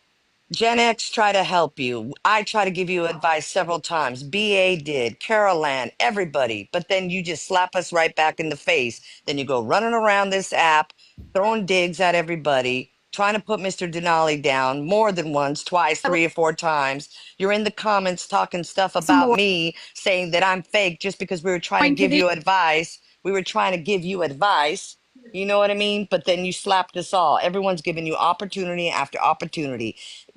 Gen X try to help you. I try to give you advice several times. BA did, Carol Ann, everybody. But then you just slap us right back in the face. Then you go running around this app, throwing digs at everybody, trying to put Mr. Denali down more than once, twice, 3 or 4 times. You're in the comments talking stuff Some about more me, saying that I'm fake just because we were trying to going to give do. you advice. We were trying to give you advice. You know what I mean? But then you slapped us all. Everyone's giving you opportunity after opportunity.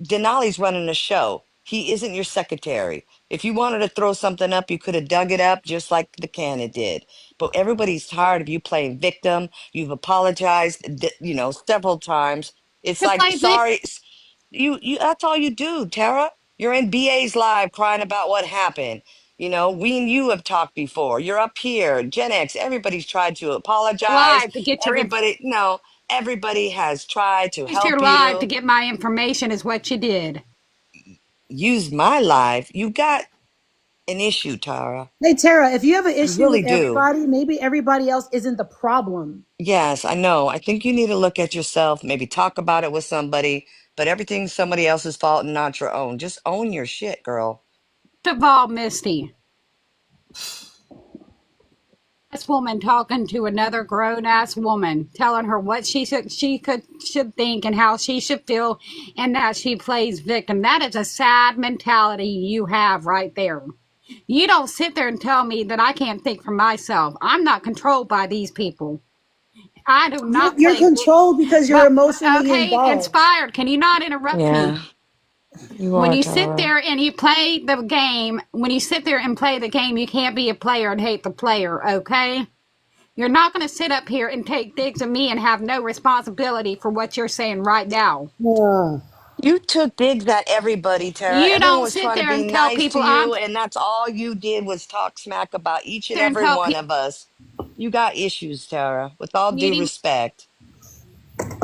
Denali's running a show. He isn't your secretary. If you wanted to throw something up, you could have dug it up just like the cannon did. But everybody's tired of you playing victim. You've apologized, several times. It's To like, play victim. sorry, you. That's all you do, Tara. You're in BA's live crying about what happened. We and you have talked before. You're up here, Gen X. Everybody's tried to apologize. Live to get your Everybody, no, everybody has tried to used your help live you. to get my information is what you did. Use my life. You got an issue, Tara. Hey Tara, if you have an You issue really with do. everybody, maybe everybody else isn't the problem. Yes, I know. I think you need to look at yourself, maybe talk about it with somebody, but everything's somebody else's fault and not your own. Just own your shit, girl. First of all, Misty, this woman talking to another grown ass woman, telling her what should think and how she should feel, and that she plays victim. That is a sad mentality you have right there. You don't sit there and tell me that I can't think for myself. I'm not controlled by these people. I do not You're play. controlled because you're But emotionally okay, involved. inspired. Can you not interrupt me? Yeah, you When are, you sit Tara. there and you play the game, when you sit there and play the game, you can't be a player and hate the player, okay? You're not going to sit up here and take digs at me and have no responsibility for what you're saying right now. Yeah. You took digs at everybody, Tara. You Everyone don't was sit trying to there be and tell nice to people I'm you, sit and that's all you did was talk smack about each and there and every tell one people of us. You got issues, Tara, with all due needing respect.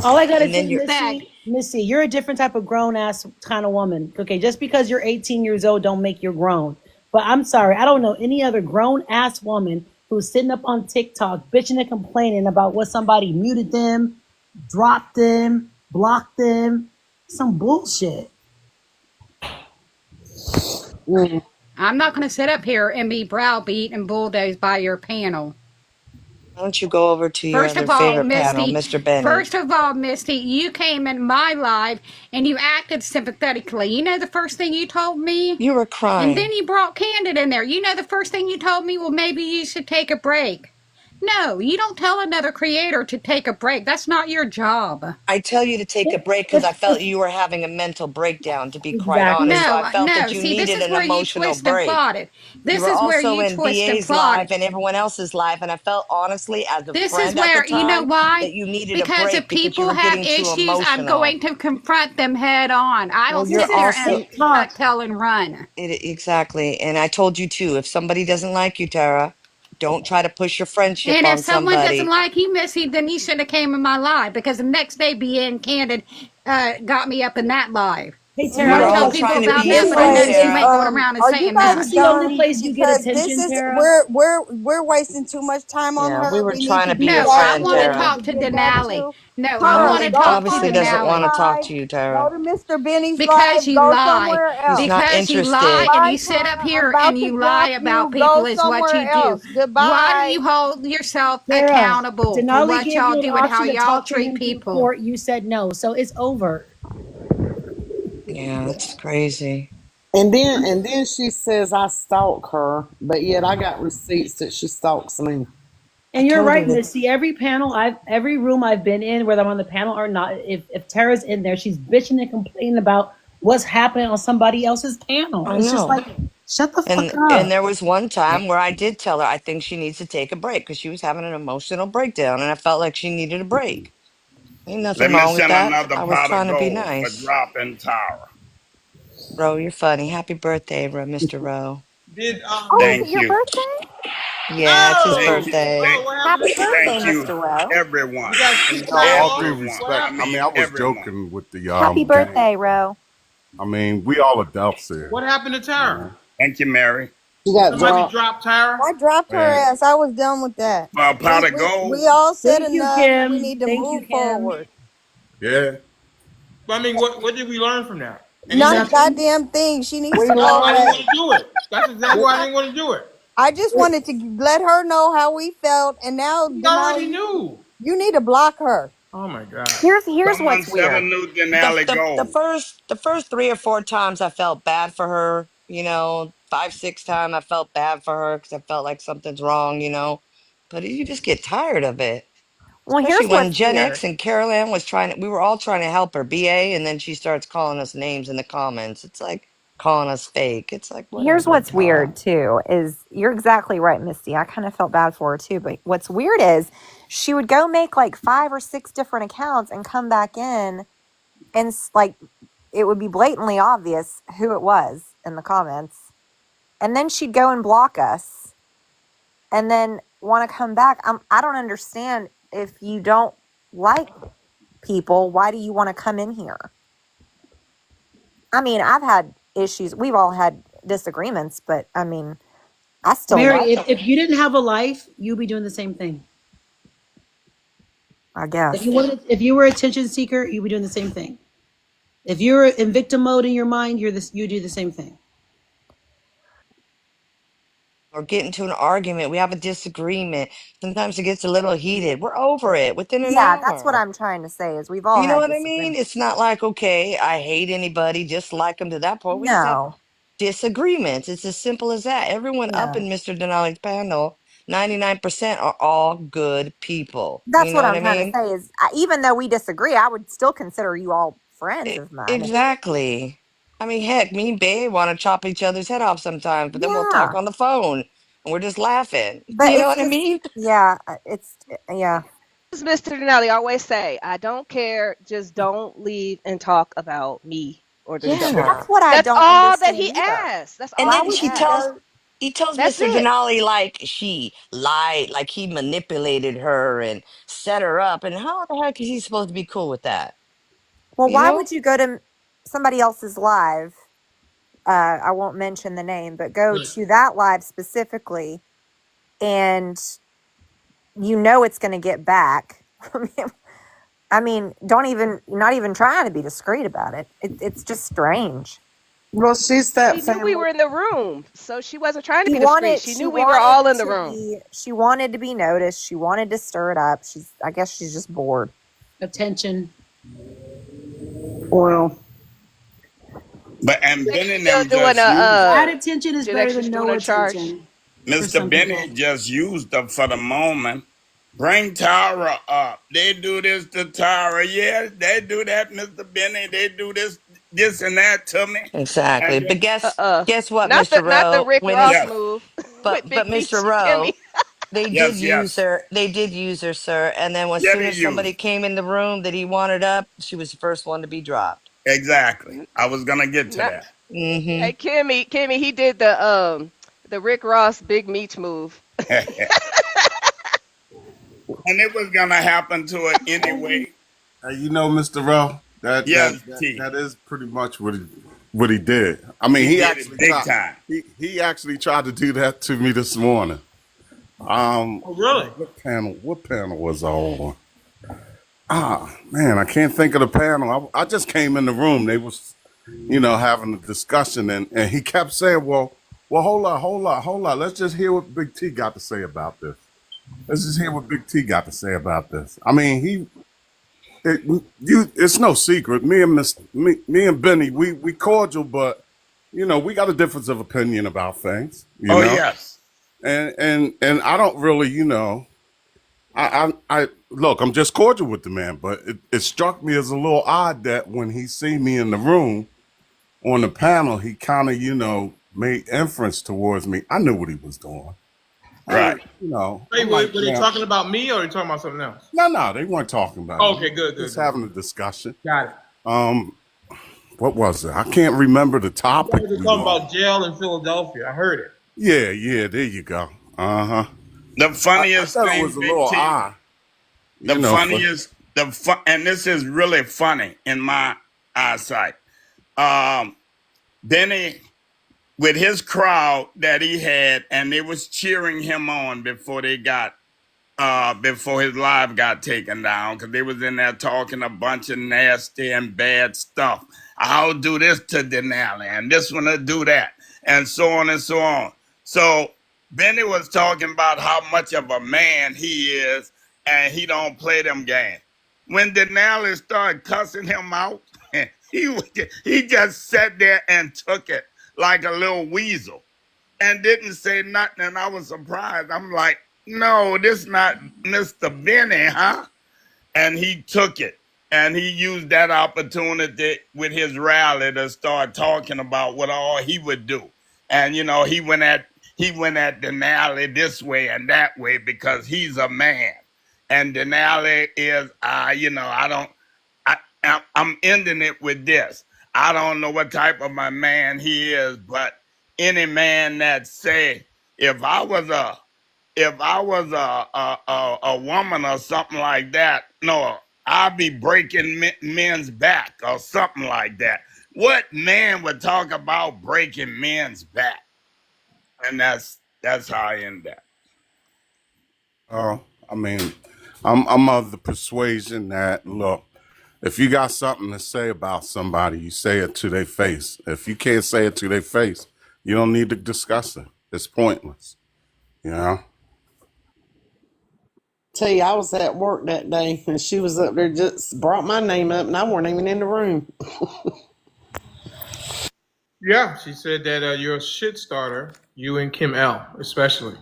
All I gotta And say, then you're respect. Missy, you're a different type of grown ass kind of woman. Okay, just because you're 18 years old, don't make you grown. But I'm sorry, I don't know any other grown ass woman who's sitting up on TikTok bitching and complaining about what somebody muted them, dropped them, blocked them. Some bullshit. I'm not going to sit up here and be browbeat and bulldozed by your panel. Why don't you go over to your First other of all, favorite panel, Misty, Mr. Benny? first of all, Misty, you came in my live and you acted sympathetically. You know the first thing you told me? You were And then crying. you brought Candid in there. You know the first thing you told me? Well, maybe you should take a break. No, you don't tell another creator to take a break. That's not your job. I tell you to take a break because I felt you were having a mental breakdown, to be quite honest. So I No, felt that no. you See, this needed is an where you emotional twist and break. plot it. You This were is where also you in twist and BA's plot life it. and everyone else's life. And I felt honestly, as a This is friend at the where, you know time, why? that you needed a Because if break because you people were have getting too issues, I'm emotional. going to confront them head on. I Well, don't you're sit there also and tell and run. exactly. And I told you too, if somebody doesn't like you, Tara, don't try to push your friendship And if on someone doesn't somebody. like you, Missy, then you should have came in my live because the next day being candid got me up in that live. Hey We Tara, were I all tell trying people to about be your that, but I friend, know Anyways, you ain't Tara. going around and are you saying guys that. Is this the only done? place you get Because this attention, is Tara? we're wasting too much time on Yeah, we her. were We need trying to to be be your No, back I to friend, want what to we need Tara. to talk to get back Denali. to. No, I want Tara, to Denali go talk to obviously find doesn't want to Denali another talk live. to you, Go Tara. to Mr. Benny's because live. you Go lie. somewhere He's else. not Because you lie interested. and you Goodbye, sit up Tara. I'm here about and to you lie drop about you. people Go is what somewhere you do. else. Why do Goodbye. you hold yourself Tara, accountable for Denali what gave y'all you an do and how option to y'all talk to treat him through people? court. You said no, so it's over. Yeah, that's crazy. And then she says I stalk her, but yet I got receipts that she stalks me. I And you're told her right, that. Missy. Every room I've been in, whether I'm on the panel or not, if Tara's in there, she's bitching and complaining about what's happening on somebody else's panel. I It's just know. like, shut the fuck And up. there was one time where I did tell her I think she needs to take a break because she was having an emotional breakdown and I felt like she needed a break. Ain't nothing Let me wrong with send that. another I was pot of trying to be gold for nice. dropping Tara. Ro, you're funny. Happy birthday, Mr. Rowe. Did Oh, is it Thank your you. birthday? Yeah, it's his Oh, Thank you. birthday. oh, what happened Happy to Tara? birthday, Thank you, Mr. Rowe. You everyone. guys You kicked know, Tara all off? due Everyone. What respect. I happened? I mean, mean, I was everyone. joking with the Happy gang. birthday, Ro. I mean, we all adults here. What happened to You Tara? know, Mm. Thank you, Mary. She got Somebody dropped. dropped Tara? I dropped her man. ass. I was done with that. For a pot of We gold. all said Thank you, enough. We Kim. need to Thank you, move Kim. forward. Yeah. I mean, what did we learn from that? Not a Anything? Nothing. goddamn thing. She needs We to That's go why I learned. didn't away. want to do it. That's exactly We, why I didn't want to do it. I just we, wanted to let her know how we felt, and now We already Denali, knew. you need to block her. Oh my God. Here's Someone what's sell a weird. new The, Denali the the gold. first the first 3 or 4 times I felt bad for her, 5, 6 times I felt bad for her because I felt like something's wrong. But you just get tired of it. Well, Especially here's when what's Gen weird. X and Carol Ann was we were all trying to help her, BA, and then she starts calling us names in the comments. It's like calling us fake. It's like, Here's whatever, what's pal. weird too is you're exactly right, Misty. I kind of felt bad for her too. But what's weird is she would go make like 5 or 6 different accounts and come back in and like it would be blatantly obvious who it was in the comments. And then she'd go and block us and then want to come back. I don't understand if you don't like people, why do you want to come in here? I mean, I've had issues. We've all had disagreements, but I mean, I still Mary, like if you didn't have a life, you'd be doing the same thing. I guess. If you were an attention seeker, you'd be doing the same thing. If you're in victim mode in your mind, you do the same thing. Or get into an argument. We have a disagreement. Sometimes it gets a little heated. We're over it within an Yeah, that's what hour. I'm trying to say is we've all You know had what I mean? disagreements. It's not like, okay, I hate anybody, dislike them to that point. We just have No. disagreements. It's as simple as that. Everyone up Yeah. in Mr. Denali's panel, 99% are all good people. You That's know what what I'm I trying to mean? say is even though we disagree, I would still consider you all friends of mine. Exactly. I mean, heck, me and Babe want to chop each other's head off sometimes, but then we'll talk Yeah. on the phone and we're just laughing. But You know it's what I just mean? yeah, yeah. As Mr. Denali always say, I don't care, just don't leave and talk about me or the show. Yeah. That's what I That's don't all that understand he either. asks. That's And all Why then he would she you tells asks. go he tells That's Mr. it. Denali like she lied, like he manipulated her and set her up. And how the heck is he supposed to be cool with that? well, You why know? would you go to somebody else's live? I won't mention the name, but go to that live specifically and you know it's going to get back. Don't even, not even trying to be discreet about it. It's just strange. well, she's that She knew we family. were in the room, so she wasn't trying to She be discreet. wanted, She she knew we were wanted all in the to room. be, she wanted to be noticed. She wanted to stir it up. I guess she's just bored. Attention. Well, And Think Benny she's and still them doing just used Bad her. attention is Gen better X than is doing no a charge. attention for Mr. some Benny people. just used her for the moment. Bring Tara up. They do this to Tara. Yeah, they do that, Mr. Benny. They do this and that to me. Exactly. And But then, guess what, Not Mr. the Rowe? Rick When Ross it's yes, move but with but Big Mr. Meech Kimmy. Rowe, they did yes, use yes. her. They did use her, sir. And then as Yeah, soon they as somebody used. came in the room that he wanted up, she was the first one to be dropped. Exactly. I was gonna get to Not that. Mm-hmm. Hey Kimmy, he did the Rick Ross Big Meech move. And it was gonna happen to her anyway. Hey, you know, Mr. Rowe. That that Yes, that, T. that is pretty much what he did. I mean, He did it big time. he actually tried to do that to me this morning. Oh, really? What panel was I on? Ah, man, I can't think of the panel. I just came in the room. They was, having a discussion, and he kept saying, well, hold on. Let's just hear what Big T got to say about this. Let's just hear what Big T got to say about this. I mean, it's no secret. Me and Benny, we cordial, but we got a difference of opinion about things. Oh, yes. And I don't really, I look, I'm just cordial with the man, but it struck me as a little odd that when he see me in the room on the panel, he kind of, made inference towards me. I knew what he was doing. Right. Wait, I'm were like, they talking about me or are they talking about something else? no, they weren't talking about Oh, me. okay, good. Just having a discussion. Got it. What was it? I can't remember the You topic guys were we talking were. about jail in Philadelphia. I heard it. Yeah, there you go. Uh-huh. The I funniest thought it thing, was a Big little T, odd. and this is really funny in my eyesight. Benny, with his crowd that he had, and they was cheering him on before before his live got taken down, because they was in there talking a bunch of nasty and bad stuff. I'll do this to Denali, and this one will do that, and so on and so on. So Benny was talking about how much of a man he is, and he don't play them games. When Denali started cussing him out, he just sat there and took it like a little weasel and didn't say nothing. And I was surprised. I'm like, no, this not Mr. Benny, huh? And he took it. And he used that opportunity with his rally to start talking about what all he would do. And he went at Denali this way and that way because he's a man. And Denali is I'm ending it with this. I don't know what type of a man he is, but any man that say if I was a woman or something like that, no, I'd be breaking men's back or something like that. What man would talk about breaking men's back? And that's how I end that. Oh, I mean, I'm of the persuasion that look, if you got something to say about somebody, you say it to their face. If you can't say it to their face, you don't need to discuss it. It's pointless. You know? Tell you, I was at work that day and she was up there, just brought my name up and I wasn't even in the room. Yeah, she said that you're a shit starter, you and Kim L, especially.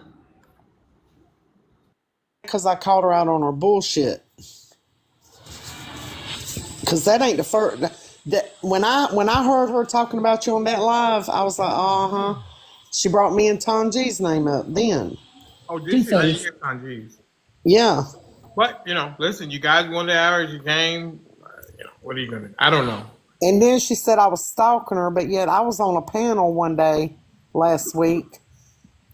Because I called her out on her bullshit. Because that ain't the first. When I heard her talking about you on that live, I was like, uh-huh. She brought me and Tom G's name up then. Oh, did She she? I didn't says, hear Sanjeev. Yeah. But, listen, you guys won the hours, you came. What are you going to do? I don't know. And then she said I was stalking her, but yet I was on a panel one day last week.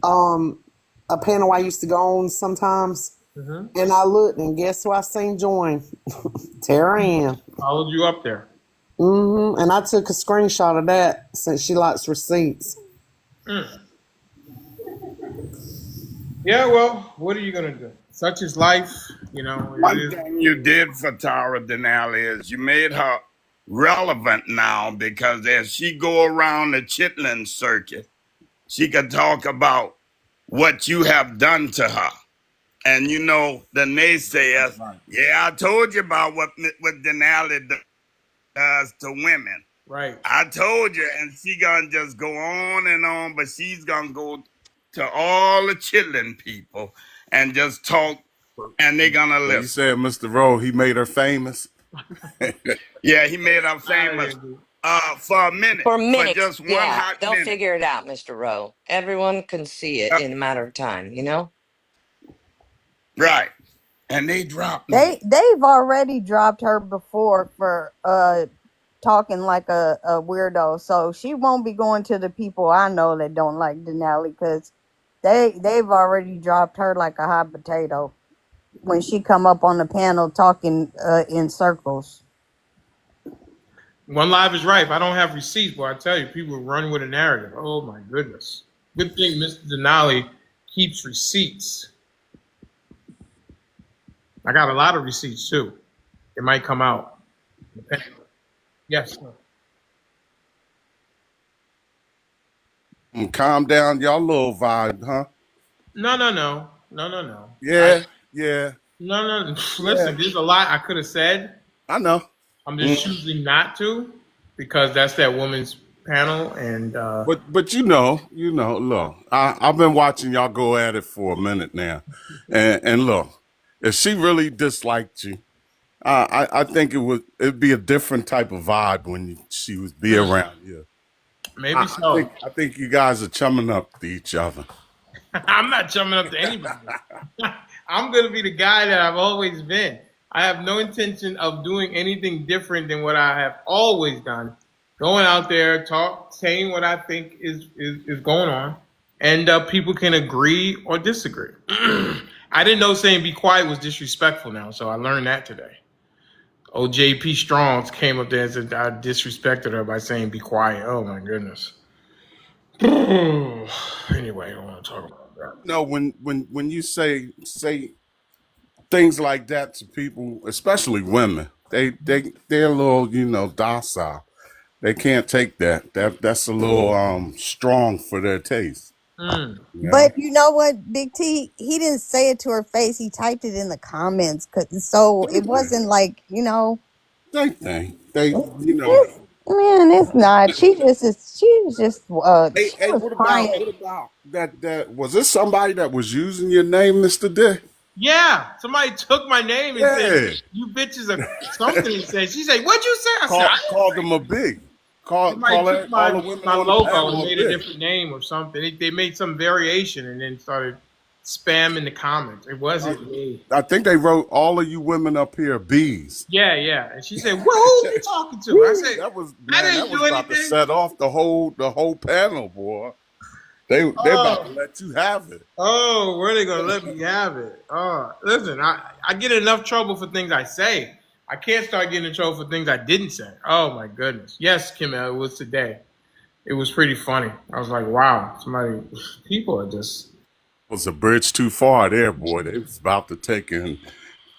A panel I used to go on sometimes. Mm-hmm. And I looked, and guess who I seen join? Tara Ann. Followed you up there. And I took a screenshot of that since she likes receipts. Yeah, well, what are you going to do? Such is life, One thing you did for Tara Denali is you made her relevant now, because as she go around the chitlin circuit, she could talk about what you have done to her. And the naysayers, yeah, I told you about what Denali does to women. Right. I told you, and she gonna just go on and on, but she's gonna go to all the chitlin people and just talk, and they're gonna listen. You said Mr. Rowe, he made her famous. Yeah, he made her famous for a minute. For minutes. For just one Yeah, hot they'll minute. figure it out, Mr. Rowe. Everyone can see it in a matter of time, Right. And they dropped me. They've already dropped her before for talking like a weirdo, so she won't be going to the people I know that don't like Denali, because they've already dropped her like a hot potato when she come up on the panel talking in circles. One Live is right. If I don't have receipts, boy, I tell you, people run with a narrative. Oh my goodness. Good thing Mr. Denali keeps receipts. I got a lot of receipts too. It might come out. Yes. Calm down, y'all little vibe, huh? No. Yeah, yeah, No. yeah. Listen, there's a lot I could have said. I know. I'm just choosing not to because that's that woman's panel, and But look, I've been watching y'all go at it for a minute now, and look, if she really disliked you, I think it'd be a different type of vibe when she would be around you. maybe so. I think you guys are chumming up to each other. I'm not jumping up to anybody. I'm going to be the guy that I've always been. I have no intention of doing anything different than what I have always done. Going out there, saying what I think is going on, and people can agree or disagree. I didn't know saying be quiet was disrespectful now, so I learned that today. OJP Strongs came up there and said I disrespected her by saying be quiet. Oh my goodness. Anyway, I don't want to talk about that. No, when you say things like that to people, especially women, they're a little docile. They can't take that. That's a little strong for their taste. Mm. You know, But you know what, Big T? He didn't say it to her face. He typed it in the comments, so it same thing. wasn't like Same thing. They Man, it's not. She just is. She's just. She Hey, was crying. what about that? Was this somebody that was using your name, Mr. D? Yeah, somebody took my name and said, Yeah. "You bitches are something." And said, "She said, what'd you say?" I said, Called them a big. Somebody took All the women my on the logo and panel a made a big. different name or something. They made some variation and then started spamming the comments. It wasn't me. I think they wrote all of you women up here bees. Yeah. And she said, "Well, who are you talking to?" I said, That was "I that didn't was do about to anything." set off the whole panel, boy. They about to Oh, let you have it. where are they gonna let me have it? Oh, listen, I get enough trouble for things I say. I can't start getting in trouble for things I didn't say. Oh my goodness. Yes, Kim, it was today. It was pretty funny. I was like, wow, people are just. It was a bridge too far there, boy. They was about to take and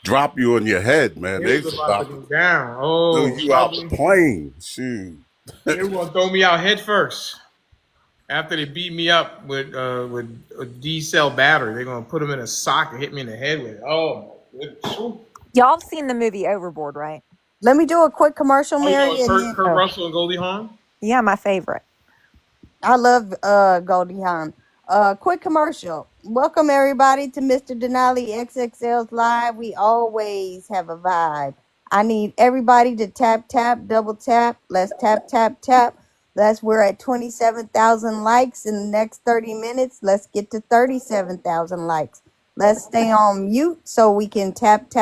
drop you on your head, man. It They was was about to about to go down. throw Oh, you out the probably. plane. Shoot. They were gonna throw me out head first. After they beat me up with a D cell battery, they're gonna put them in a sock and hit me in the head with it. Oh my goodness. Y'all have seen the movie Overboard, right? Let me do a quick commercial, Oh, you Mary, know and Kurt then Russell and Goldie Hawn? Yeah, my favorite. I love Goldie Hawn. Quick commercial. Welcome everybody to Mr. Denali XXL's live. We always have a vibe. I need everybody to tap double tap. Let's tap. We're at 27,000 likes in the next 30 minutes. Let's get to 37,000 likes. Let's stay on mute so we can tap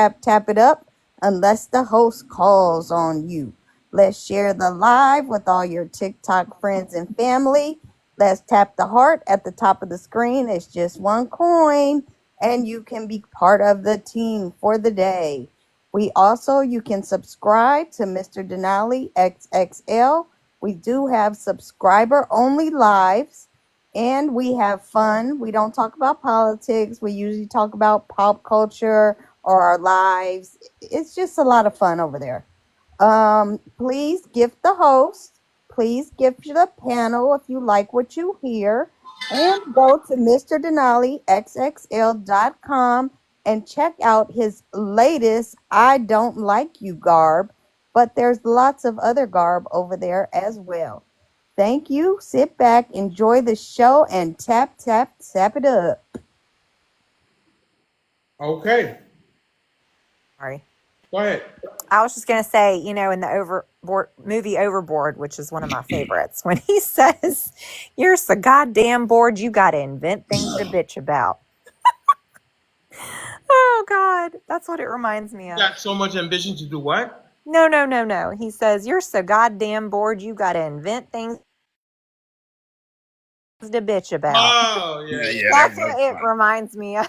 it up unless the host calls on you. Let's share the live with all your TikTok friends and family. Let's tap the heart at the top of the screen. It's just one coin, and you can be part of the team for the day. You can subscribe to Mr. Denali XXL. We do have subscriber only lives, and we have fun. We don't talk about politics. We usually talk about pop culture or our lives. It's just a lot of fun over there. Please gift the host. Please gift the panel if you like what you hear. And go to MrDenaliXXL.com and check out his latest I Don't Like You garb. But there's lots of other garb over there as well. Thank you. Sit back, enjoy the show, and tap it up. Okay. Sorry. Go ahead. I was just going to say, in the movie Overboard, which is one of my favorites, when he says, "You're so goddamn bored, you got to invent things to bitch about." Oh, God. That's what it reminds me You of. got so much ambition to do what? No. He says, "You're so goddamn bored, you got to invent things to bitch about." Oh, yeah. That's what it reminds me of.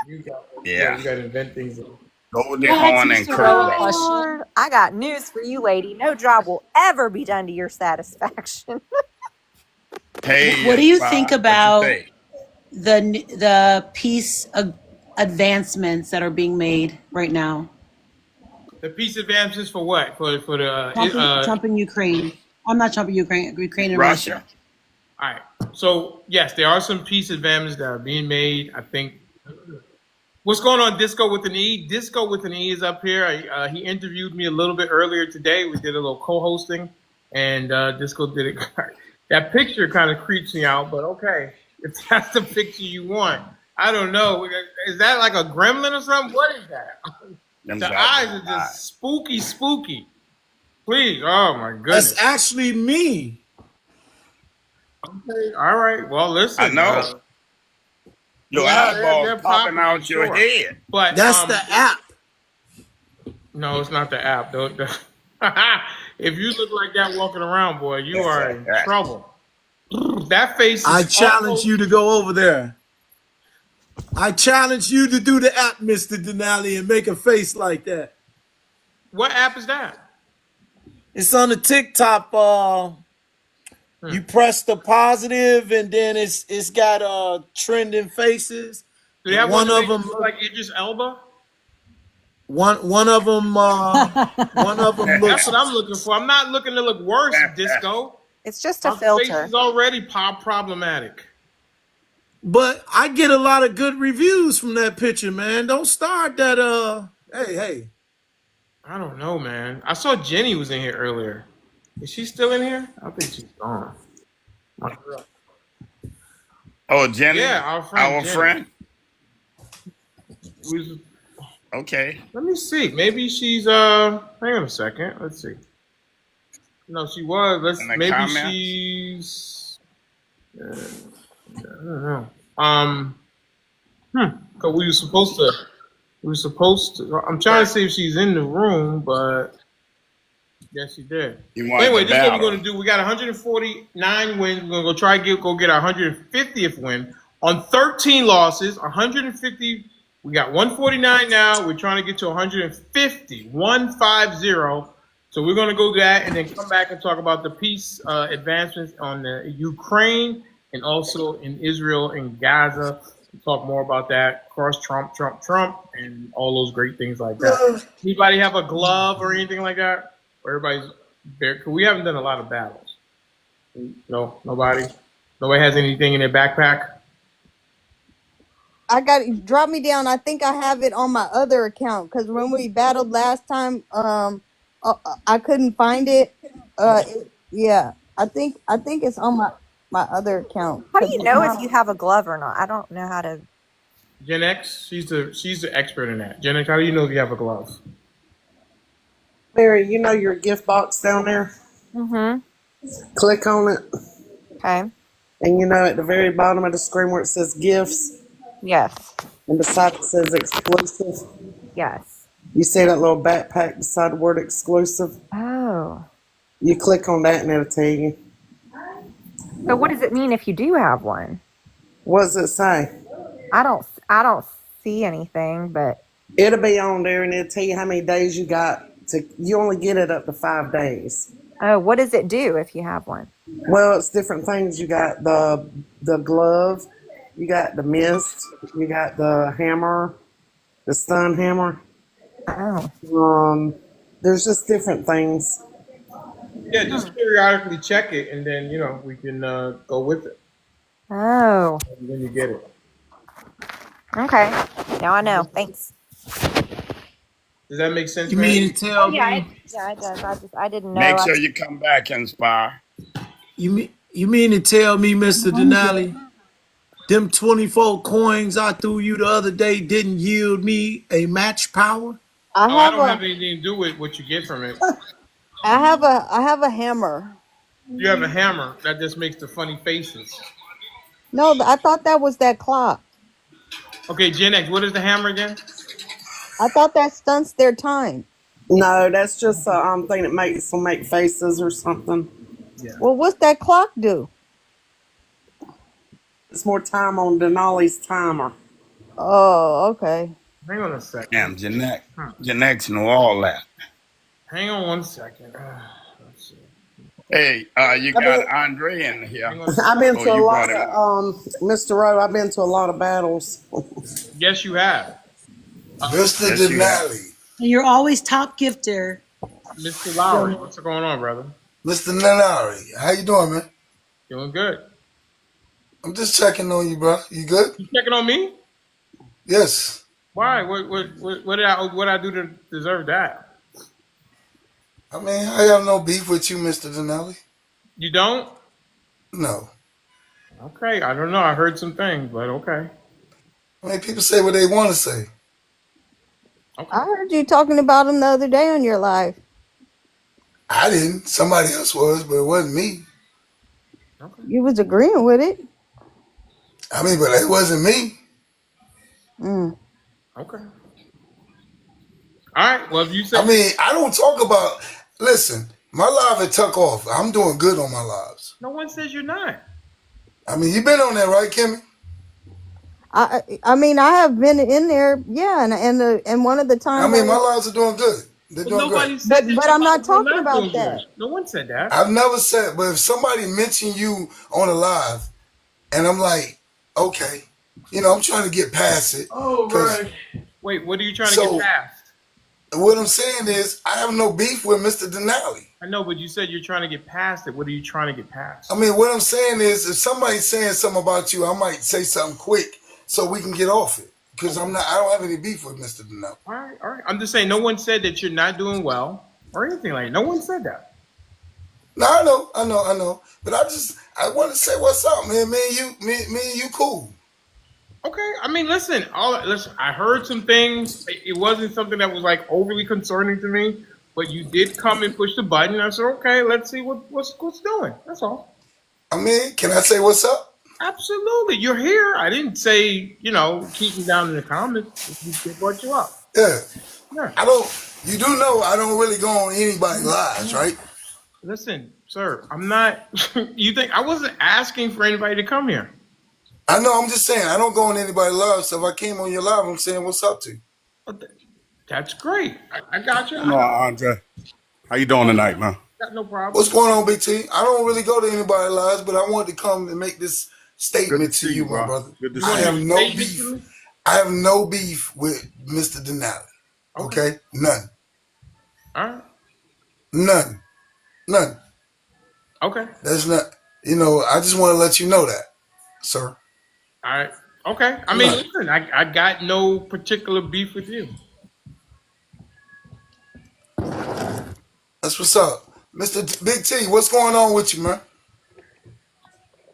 You got Yeah. you got to invent things. Goldie Go ahead, Hawn and Sister Kurt Ray, a Russell. question. Lord, I got news for you, lady. No job will ever be done to your satisfaction. Hey, What do you think what you about say? the peace advancements that are being made right now? The peace advances for what? For the Trump and Ukraine. I'm not Trump and Ukraine and Russia. Russia. all right. So yes, there are some peace advances that are being made. I think. What's going on, Disco with an E? Disco with an E is up here. He interviewed me a little bit earlier today. We did a little co-hosting, and Disco did it. That picture kind of creeps me out, but okay, if that's the picture you want, I don't know. Is that like a gremlin or something? What is that? Them The jackals eyes are just spooky, spooky. Please, oh my goodness. That's actually me. Okay, all right. Well, I listen. know. Your Yeah, eyeballs they're popping popping for out your sure. head. But That's the app. no, it's not the app. If you look like that walking around, boy, you are in trouble. That face I is challenge almost. you to go over there. I challenge you to do the app, Mr. Denali, and make a face like that. What app is that? It's on the TikTok. You press the positive, and then it's got trending faces. Do they And have one one that of makes them you look like Idris Elba? one of them That's looks. what I'm looking for. I'm not looking to look worse, Disco. It's just a My face filter. is already problematic. But I get a lot of good reviews from that picture, man. Don't start that. Hey. I don't know, man. I saw Jenny was in here earlier. Is she still in here? I think she's gone. My girl. Oh, Jenny? Yeah, our friend. Jenny. Okay. Let me see. Maybe she's hang on a second. Let's see. No, she was. Maybe comments? she's I don't know. Cause we were supposed to I'm trying to see if she's in the room, but yes, she did. Anyway, this is what we're gonna do. We got 149 wins. We're gonna go try to go get our 150th win on 13 losses. 150. We got 149 now. We're trying to get to 150. 150. So we're gonna go that and then come back and talk about the peace advancements on the Ukraine and also in Israel and Gaza. We'll talk more about that. Cross Trump, and all those great things like that. Anybody have a glove or anything like that? Everybody's there. Cause we haven't done a lot of battles. No, nobody. Nobody has anything in their backpack. I got it. Drop me down. I think I have it on my other account because when we battled last time, I couldn't find it. Yeah, I think it's on my other account. How do you know if you have a glove or not? I don't know how to. Gen X, she's the expert in that. Gen X, how do you know if you have a glove? Mary, you know your gift box down there? Mm-hmm. Click on it. Okay. And you know at the very bottom of the screen where it says gifts? Yes. And beside it says exclusive? Yes. You see that little backpack beside the word exclusive? Oh. You click on that and it'll tell you. So what does it mean if you do have one? What does it say? I don't see anything, but it'll be on there and it'll tell you how many days you got to. You only get it up to 5 days. Oh, what does it do if you have one? Well, it's different things. You got the glove, you got the mist, you got the hammer, the stun hammer. Oh. There's just different things. Yeah, just periodically check it, and then we can go with it. Oh. When you get it. Okay. Now I know. Thanks. Does that make sense? You mean to tell me? Yeah, it does. I didn't know. Make sure you come back, Inspire. You mean to tell me, Mr. Denali, them 24 coins I threw you the other day didn't yield me a match power? I don't have anything to do with what you get from it. I have a hammer. You have a hammer that just makes the funny faces. No, I thought that was that clock. Okay, Gen X, what is the hammer again? I thought that stunts their time. No, that's just a thing that makes them make faces or something. Yeah. Well, what's that clock do? It's more time on Denali's timer. Oh, okay. Hang on a second. Damn, Jeanette know all that. Hang on one second. Let's see. Hey, you I've got been, Andre in here. Hang on a I've second. been Oh, to a you lot brought him up. of Mr. Rowe. I've been to a lot of battles. Yes, you have. Mr. Yes, you have. Denali. And you're always top gifter. Mr. Lowry, what's going on, brother? Mr. Denali. How you doing, man? Doing good. I'm just checking on you, bro. You good? You checking on me? Yes. Why? What did I do to deserve that? I mean, I have no beef with you, Mr. Denali. You don't? No. Okay, I don't know. I heard some things, but okay. I mean, people say what they want to say. Okay. I heard you talking about him the other day on your live. I didn't. Somebody else was, but it wasn't me. Okay. You was agreeing with it. I mean, but it wasn't me. Okay. All right. Well, if you say, I mean, I don't talk about. Listen, my live had took off. I'm doing good on my lives. no one says you're not. I mean, you been on there, right, Kimmy? I mean, I have been in there, yeah, and one of the I times mean, my lives are doing good. They're But doing great. nobody said that but your I'm not lives were talking not about doing good. that. No one said that. I've never said, but if somebody mentioned you on a live, and I'm like, okay, I'm trying to get past it. Oh, right. Wait, what are you trying to get past? What I'm saying is, I have no beef with Mr. Denali. I know, but you said you're trying to get past it. What are you trying to get past? I mean, what I'm saying is, if somebody's saying something about you, I might say something quick so we can get off it. Because I don't have any beef with Mr. Denali. All right. I'm just saying, no one said that you're not doing well or anything like that. No one said that. No, I know. But I want to say what's up, man. Me and you cool. Okay. I mean, listen. I heard some things. It wasn't something that was like overly concerning to me, but you did come and push the button. I said, okay, let's see what's doing. That's all. I mean, can I say what's up? Absolutely. You're here. I didn't say, keep me down in the comments. We brought you up. Yeah. Yeah. You do know I don't really go on anybody's lives, right? Listen, sir, I'm not. You think I wasn't asking for anybody to come here? I know. I'm just saying I don't go on anybody's live. So if I came on your live, I'm saying what's up to you. That's great. I got you. No, Andre. How you doing tonight, man? Got no problem. What's going on, Big T? I don't really go to anybody's lives, but I wanted to come and make this statement to you, my brother. Good to I see have you. no beef. I have no beef with Mr. Denali. Okay? None. All right. None. Okay. That's not. I just want to let you know that, sir. All right. Okay. I mean, listen, I got no particular beef with you. That's what's up. Mr. Big T, what's going on with you, man?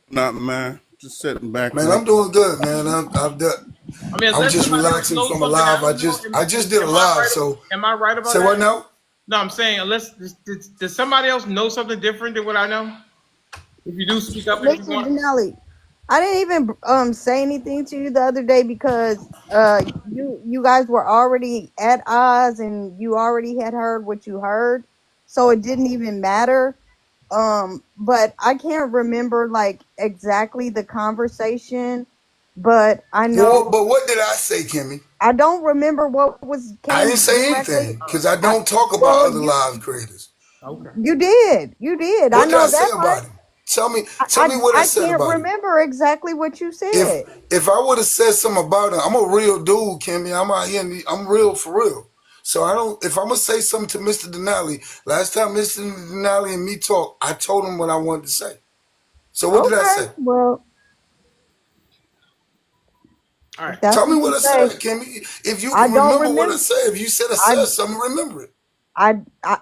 Nothing, man. Just sitting back. Man, I'm doing good, man. I'm just relaxing from a live. I just did a live, so. Am I right about that? Say what now? No, I'm saying, does somebody else know something different than what I know? If you do speak up, Mr. Denali, I didn't even say anything to you the other day because you guys were already at odds and you already had heard what you heard, so it didn't even matter. But I can't remember like exactly the conversation, but I know. But what did I say, Kimmy? I don't remember what was. I didn't say anything because I don't talk about other live creators. Okay. You did. What did I say about him? Tell me what I said about him. I can't remember exactly what you said. If I would have said something about him, I'm a real dude, Kimmy. I'm out here. I'm real for real. So I don't. If I'm gonna say something to Mr. Denali, last time Mr. Denali and me talked, I told him what I wanted to say. So what did I say? Well, all right. Tell me what I said, Kimmy. If you can remember what I said, if you said I said something, remember it. I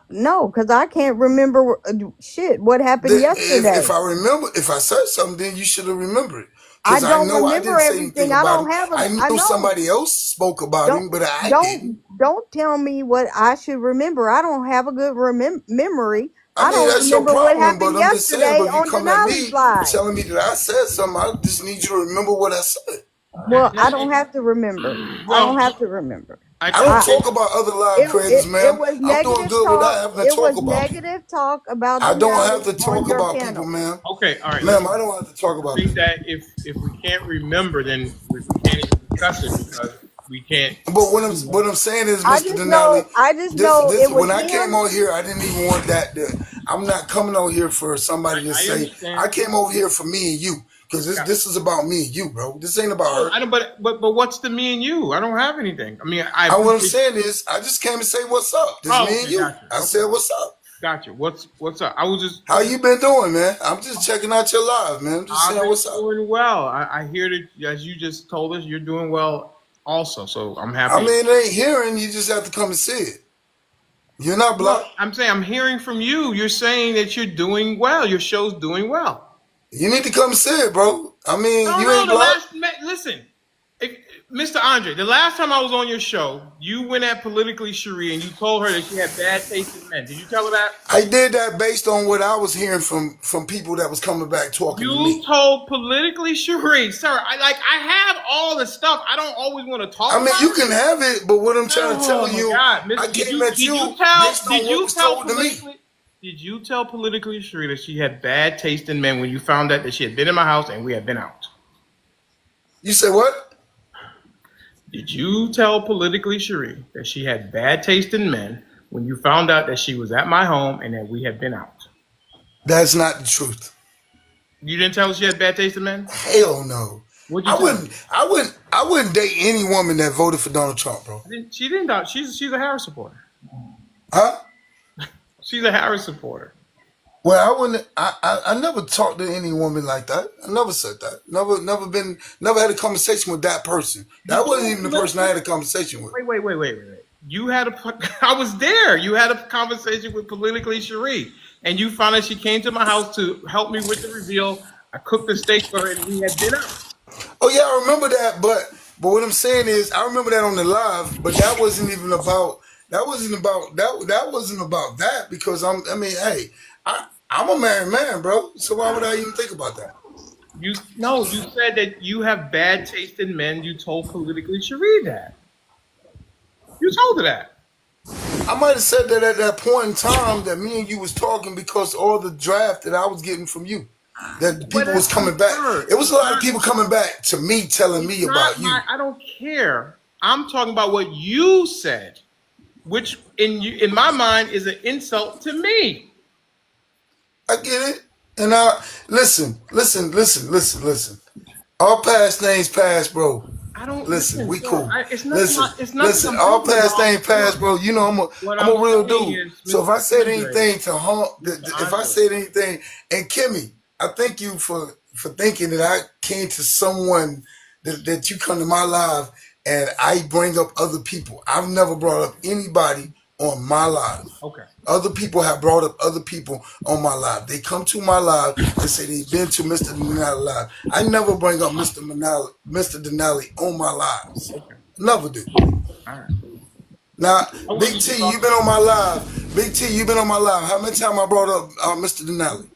no, because I can't remember shit. What happened yesterday? If I said something, then you should have remembered it. I Because don't know I remember didn't say everything. anything I about don't it. have a. I know somebody else spoke about him, but I didn't. Don't tell me what I should remember. I don't have a good memory. I mean, don't that's your remember what problem, happened but I'm just yesterday saying, but if on you come at Denali's me live. telling me that I said something, I just need you to remember what I said. Well, I don't have to remember. I don't have to remember. I don't talk about other live creators, man. I'm doing good without having to talk about people. Negative talk about. I don't have to talk about people, ma'am. Okay, all right. Ma'am, I don't have to talk about I think people. that if we can't remember, then we can't even discuss it because we can't. But what I'm saying is, I Mr. just know Denali, it this was when I came him. out here, I didn't even want that. I'm not coming out here for somebody to I say. I understand. came over here for me and you because Got this is about me and you, bro. This ain't about Oh, her. I don't. But what's the me and you? I don't have anything. I mean, I What I'm appreciate. saying is, I just came to say what's up. This Oh, me and okay, you. gotcha. I Okay, said what's up. gotcha. What's up? I was just. How you been doing, man? I'm just checking out your live, man. I'm just I've saying been what's up. doing well. I hear that as you just told us, you're doing well also. So I'm I happy. mean, it ain't hearing. You just have to come and see it. You're not No, blocked. I'm saying I'm hearing from you. You're saying that you're doing well. Your show's doing well. You need to come and see it, bro. I mean, No, you no. ain't blocked. Listen, if, Mr. Andre, the last time I was on your show, you went at politically Cherie and you told her that she had bad taste in men. Did you tell her that? I did that based on what I was hearing from people that was coming back talking to You me. told politically Cherie, sir. I have all the stuff. I don't always want to talk I mean, about you it. can have it, but what I'm trying to Oh tell my you, God, I Did came you at you based on did what you was tell told to me. politically did you tell politically Cherie that she had bad taste in men when you found out that she had been in my house and we had been out? You say what? Did you tell politically Cherie that she had bad taste in men when you found out that she was at my home and that we had been out? That's not the truth. You didn't tell her she had bad taste in men? Hell no. What'd you tell her? I wouldn't date any woman that voted for Donald Trump, bro. She didn't doubt. She's a Harris supporter. Huh? She's a Harris supporter. Well, I wouldn't. I never talked to any woman like that. I never said that. Never had a conversation with that person. That Did wasn't you even the person I had a conversation with. wait. You had I was there. You had a conversation with politically Cherie, and you found out she came to my house to help me with the reveal. I cooked the steak for her, and we had dinner. Oh yeah, I remember that. But what I'm saying is, I remember that on the live. But that wasn't even about. That wasn't about that. That wasn't about that because I mean, hey, I'm a married man, bro. So why would I even think about that? You said that you have bad taste in men. You told politically Cherie that. You told her that. I might have said that at that point in time that me and you was talking because all the draft that I was getting from you, that But people was coming back. sir, It was a lot of people coming back to me telling it's me not about you. my. I don't care. I'm talking about what you said, which in my mind is an insult to me. I get it. And I listen. All past things past, bro. I don't Listen, listen, we sir. cool. It's nothing. It's nothing Listen. I'm All thinking past about. things past, bro. You know What I'm I'm a real saying dude. is, So if Mr. I said Andre, anything to harm, Mr. if I Andre, said anything, and Kimmy, I thank you for thinking that I came to someone that you come to my live and I bring up other people. I've never brought up anybody on my live. okay. Other people have brought up other people on my live. They come to my live and say they've been to Mr. Denali live. I never bring up Mr. Denali on my lives. Okay. Never do. All right. Now, I Big wasn't even T, you've talking. been on my live. Big T, you've been on my live. How many times I brought up Mr. Denali?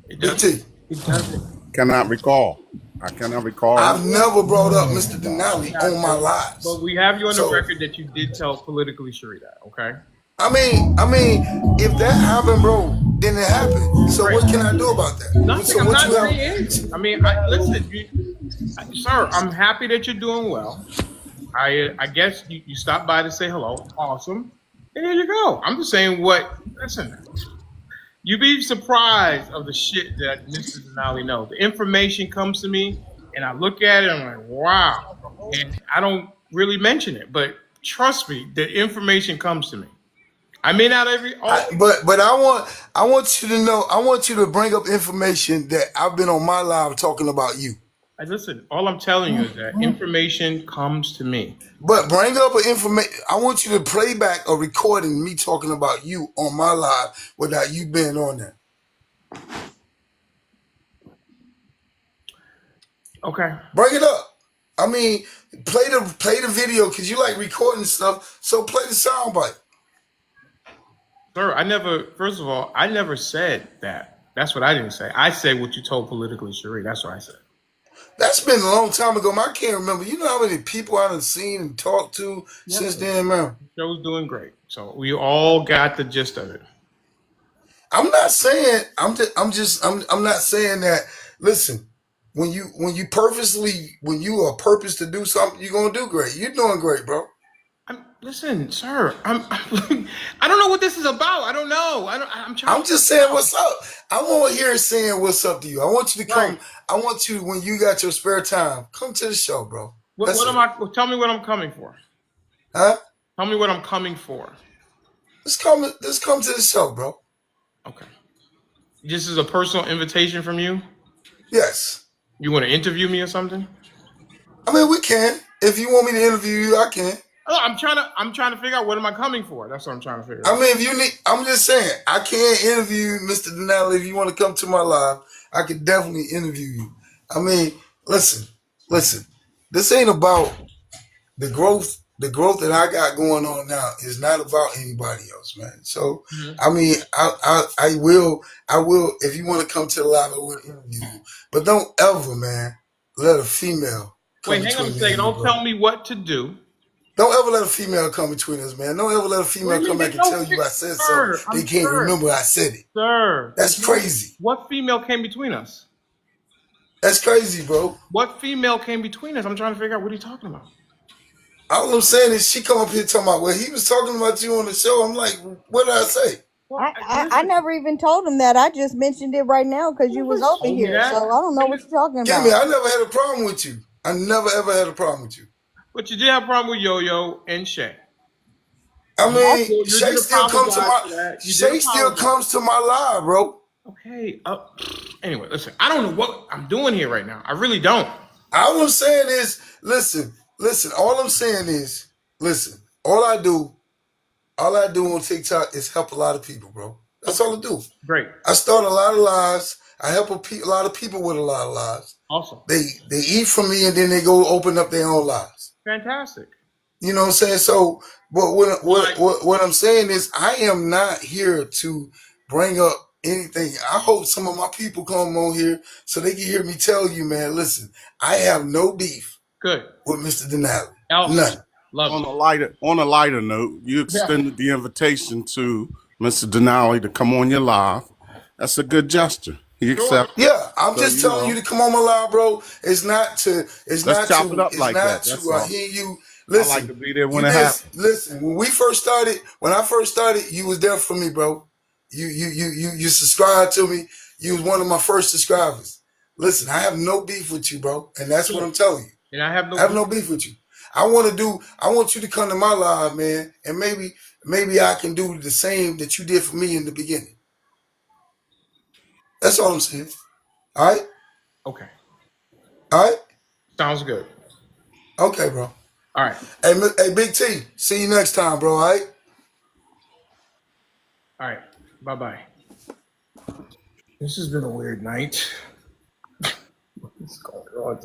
It Big doesn't. T. It doesn't. Cannot recall. I cannot recall. I've never brought up Mr. Denali on my Gotcha. But lives. we have you on the So, record that you did tell politically Cherie that. Okay. I mean, if that happened, bro, then it happened. So Great. what can I do about that? Nothing. So I'm what not you saying anything. have? I mean, listen, sir. I'm happy that you're doing well. I guess you stopped by to say hello. Awesome. And there you go. I'm just saying what. Listen, you'd be surprised of the shit that Mr. Denali knows. The information comes to me, and I look at it, and I'm like, wow. And I don't really mention it, but trust me, the information comes to me. I may not But I want you to know. I want you to bring up information that I've been on my live talking about you. listen. All I'm telling you is that information comes to me. But bring up an information. I want you to play back a recording me talking about you on my live without you being on there. Okay. Bring it up. I mean, play the video because you like recording stuff. So play the soundbite. Sir, first of all, I never said that. That's what I didn't say. I said what you told politically Cherie. That's what I said. That's been a long time ago. I can't remember. You know how many people I've seen and talked to since then, man? The show's doing great. So we all got the gist of it. I'm not saying I'm not saying that. Listen, when you are purpose to do something, you're gonna do great. You're doing great, bro. Listen, sir. I don't know what this is about. I don't know. I'm trying I'm to just figure it saying out. what's up. I want to hear saying what's up to you. I want you to Right. come. I want you when you got your spare time, come to the show, bro. That's What am it. I? Tell me what I'm coming for. Huh? Tell me what I'm coming for. Just come to the show, bro. Okay. This is a personal invitation from you. Yes. You want to interview me or something? I mean, we can. If you want me to interview you, I can. Oh, I'm trying to figure out what am I coming for. That's what I'm trying to figure I out. mean, if you need, I'm just saying, I can interview Mr. Denali. If you want to come to my live, I could definitely interview you. I mean, listen. This ain't about the growth. The growth that I got going on now is not about anybody else, man. So, Mm-hmm. I mean, I will. If you want to come to the live, I will interview you. But don't ever, man, let a female come Wait, hang on a between me second. and you, Don't bro. tell me what to do. Don't ever let a female come between us, man. Don't ever let a What do female you mean? come back There's and no tell you I said something sir. they I'm can't sir. remember I said it. Sir, there's That's no. crazy. What female came between us? That's crazy, bro. What female came between us? I'm trying to figure out what are you talking about. All I'm saying is she come up here talking about, well, he was talking about you on the show. I'm like, what did I say? Well, I listen. never even told him that. I just mentioned it right now because you was over Told me here. So that. I don't know what you're talking Kimmy, about. I never had a problem with you. I never ever had a problem with you. But you did have a problem with Yo-Yo and Shay. I mean, You did apologize for that. You did Shay still apologize. comes to my live, bro. Okay. Anyway, listen. I don't know what I'm doing here right now. I really don't. All I'm saying is, listen. All I'm saying is, listen. All I do on TikTok is help a lot of people, bro. That's Okay. all I do. Great. I start a lot of lives. I help a lot of people with a lot of lives. Awesome. They eat from me and then they go open up their own lives. Fantastic. You know what I'm saying? So, but what I'm saying is, I am not here to bring up anything. I hope some of my people come on here so they can hear me tell you, man. Listen, I have no beef Good. with Mr. Denali. Awesome. None. Love On it. a lighter note, you extended the invitation to Mr. Denali to come on your live. That's a good gesture. He accepted. Yeah, I'm So just telling you to come on my live, bro. It's not to let's chop it up like that. That's all. hear you. I like Listen, to be there you when it happens. just listen. When I first started, you was there for me, bro. You subscribed to me. You was one of my first subscribers. Listen, I have no beef with you, bro, and that's what I'm telling you. And I have I have no beef with you. I want you to come to my live, man, and maybe I can do the same that you did for me in the beginning. That's all I'm saying. All right. Okay. All right. Sounds good. Okay, bro. All right. Hey, Big T. See you next time, bro. All right. All right. Bye-bye. This has been a weird night. What's going on?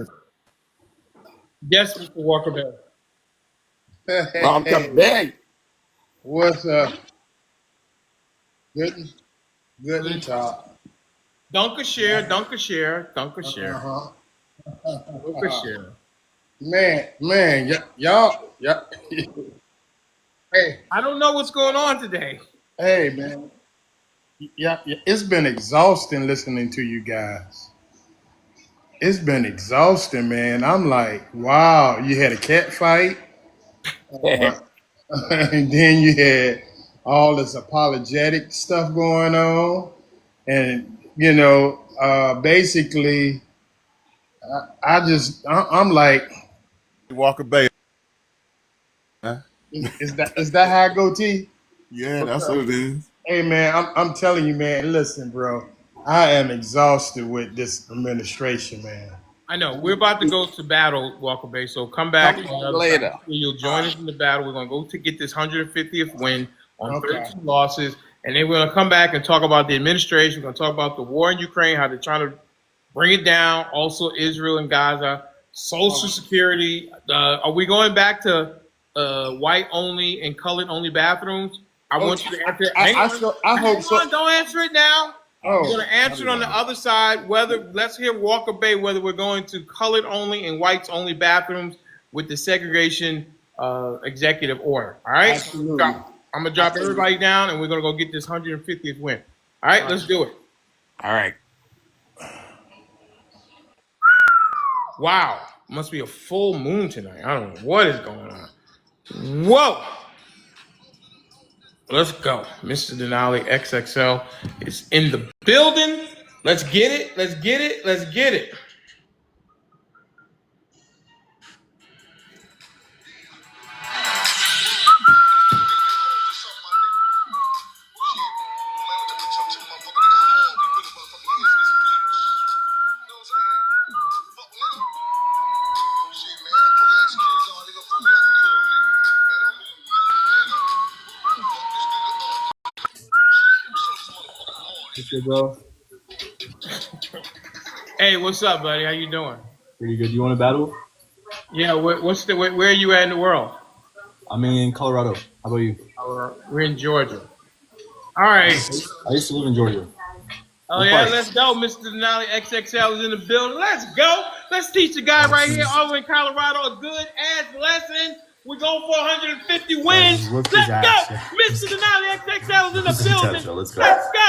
Yes, Mr. Walker Bell. Welcome back. What's up? Good and talk. Dunker share. Dunker share. Man, y'all. Hey, I don't know what's going on today. hey, man. Yeah, it's been exhausting listening to you guys. It's been exhausting, man. I'm like, wow, you had a cat fight, and then you had all this apologetic stuff going on, and basically, I'm like, Walker Bay. is that how I go, T? Yeah, that's what it is. Hey, man, I'm telling you, man. Listen, bro, I am exhausted with this administration, man. I know. We're about to go to battle, Walker Bay, so come back later. You'll join us in the battle. We're going to go to get this 150th win on Okay. 13 losses, and then we're going to come back and talk about the administration. We're going to talk about the war in Ukraine, how they're trying to bring it down, also Israel and Gaza, Social Security. Are we going back to white-only and colored-only bathrooms? I want you to answer. I hope so. Don't answer it now. Oh, We're going to answer it on the other side. Let's hear Walker Bay whether we're going to colored only and whites only bathrooms with the segregation executive order. All right. Absolutely. I'm gonna drop everybody down, and we're gonna go get this 150th win. All right, let's do it. All right. Wow, must be a full moon tonight. I don't know what is going on. Whoa! Let's go. Mr. Denali XXL is in the building. Let's get it. Let's get it. Let's get it. Bro. Hey, what's up, buddy? How you doing? Pretty good. You want to battle? Yeah, where are you at in the world? I'm in Colorado. How about you? We're in Georgia. All right. I used to live in Georgia. Oh, yeah, let's go. Mr. Denali XXL is in the building. Let's go. Let's teach the guy right here over in Colorado a good-ass lesson. We're going for 150 wins. Let's go. Mr. Denali XXL is in the building. Let's go. Let's go.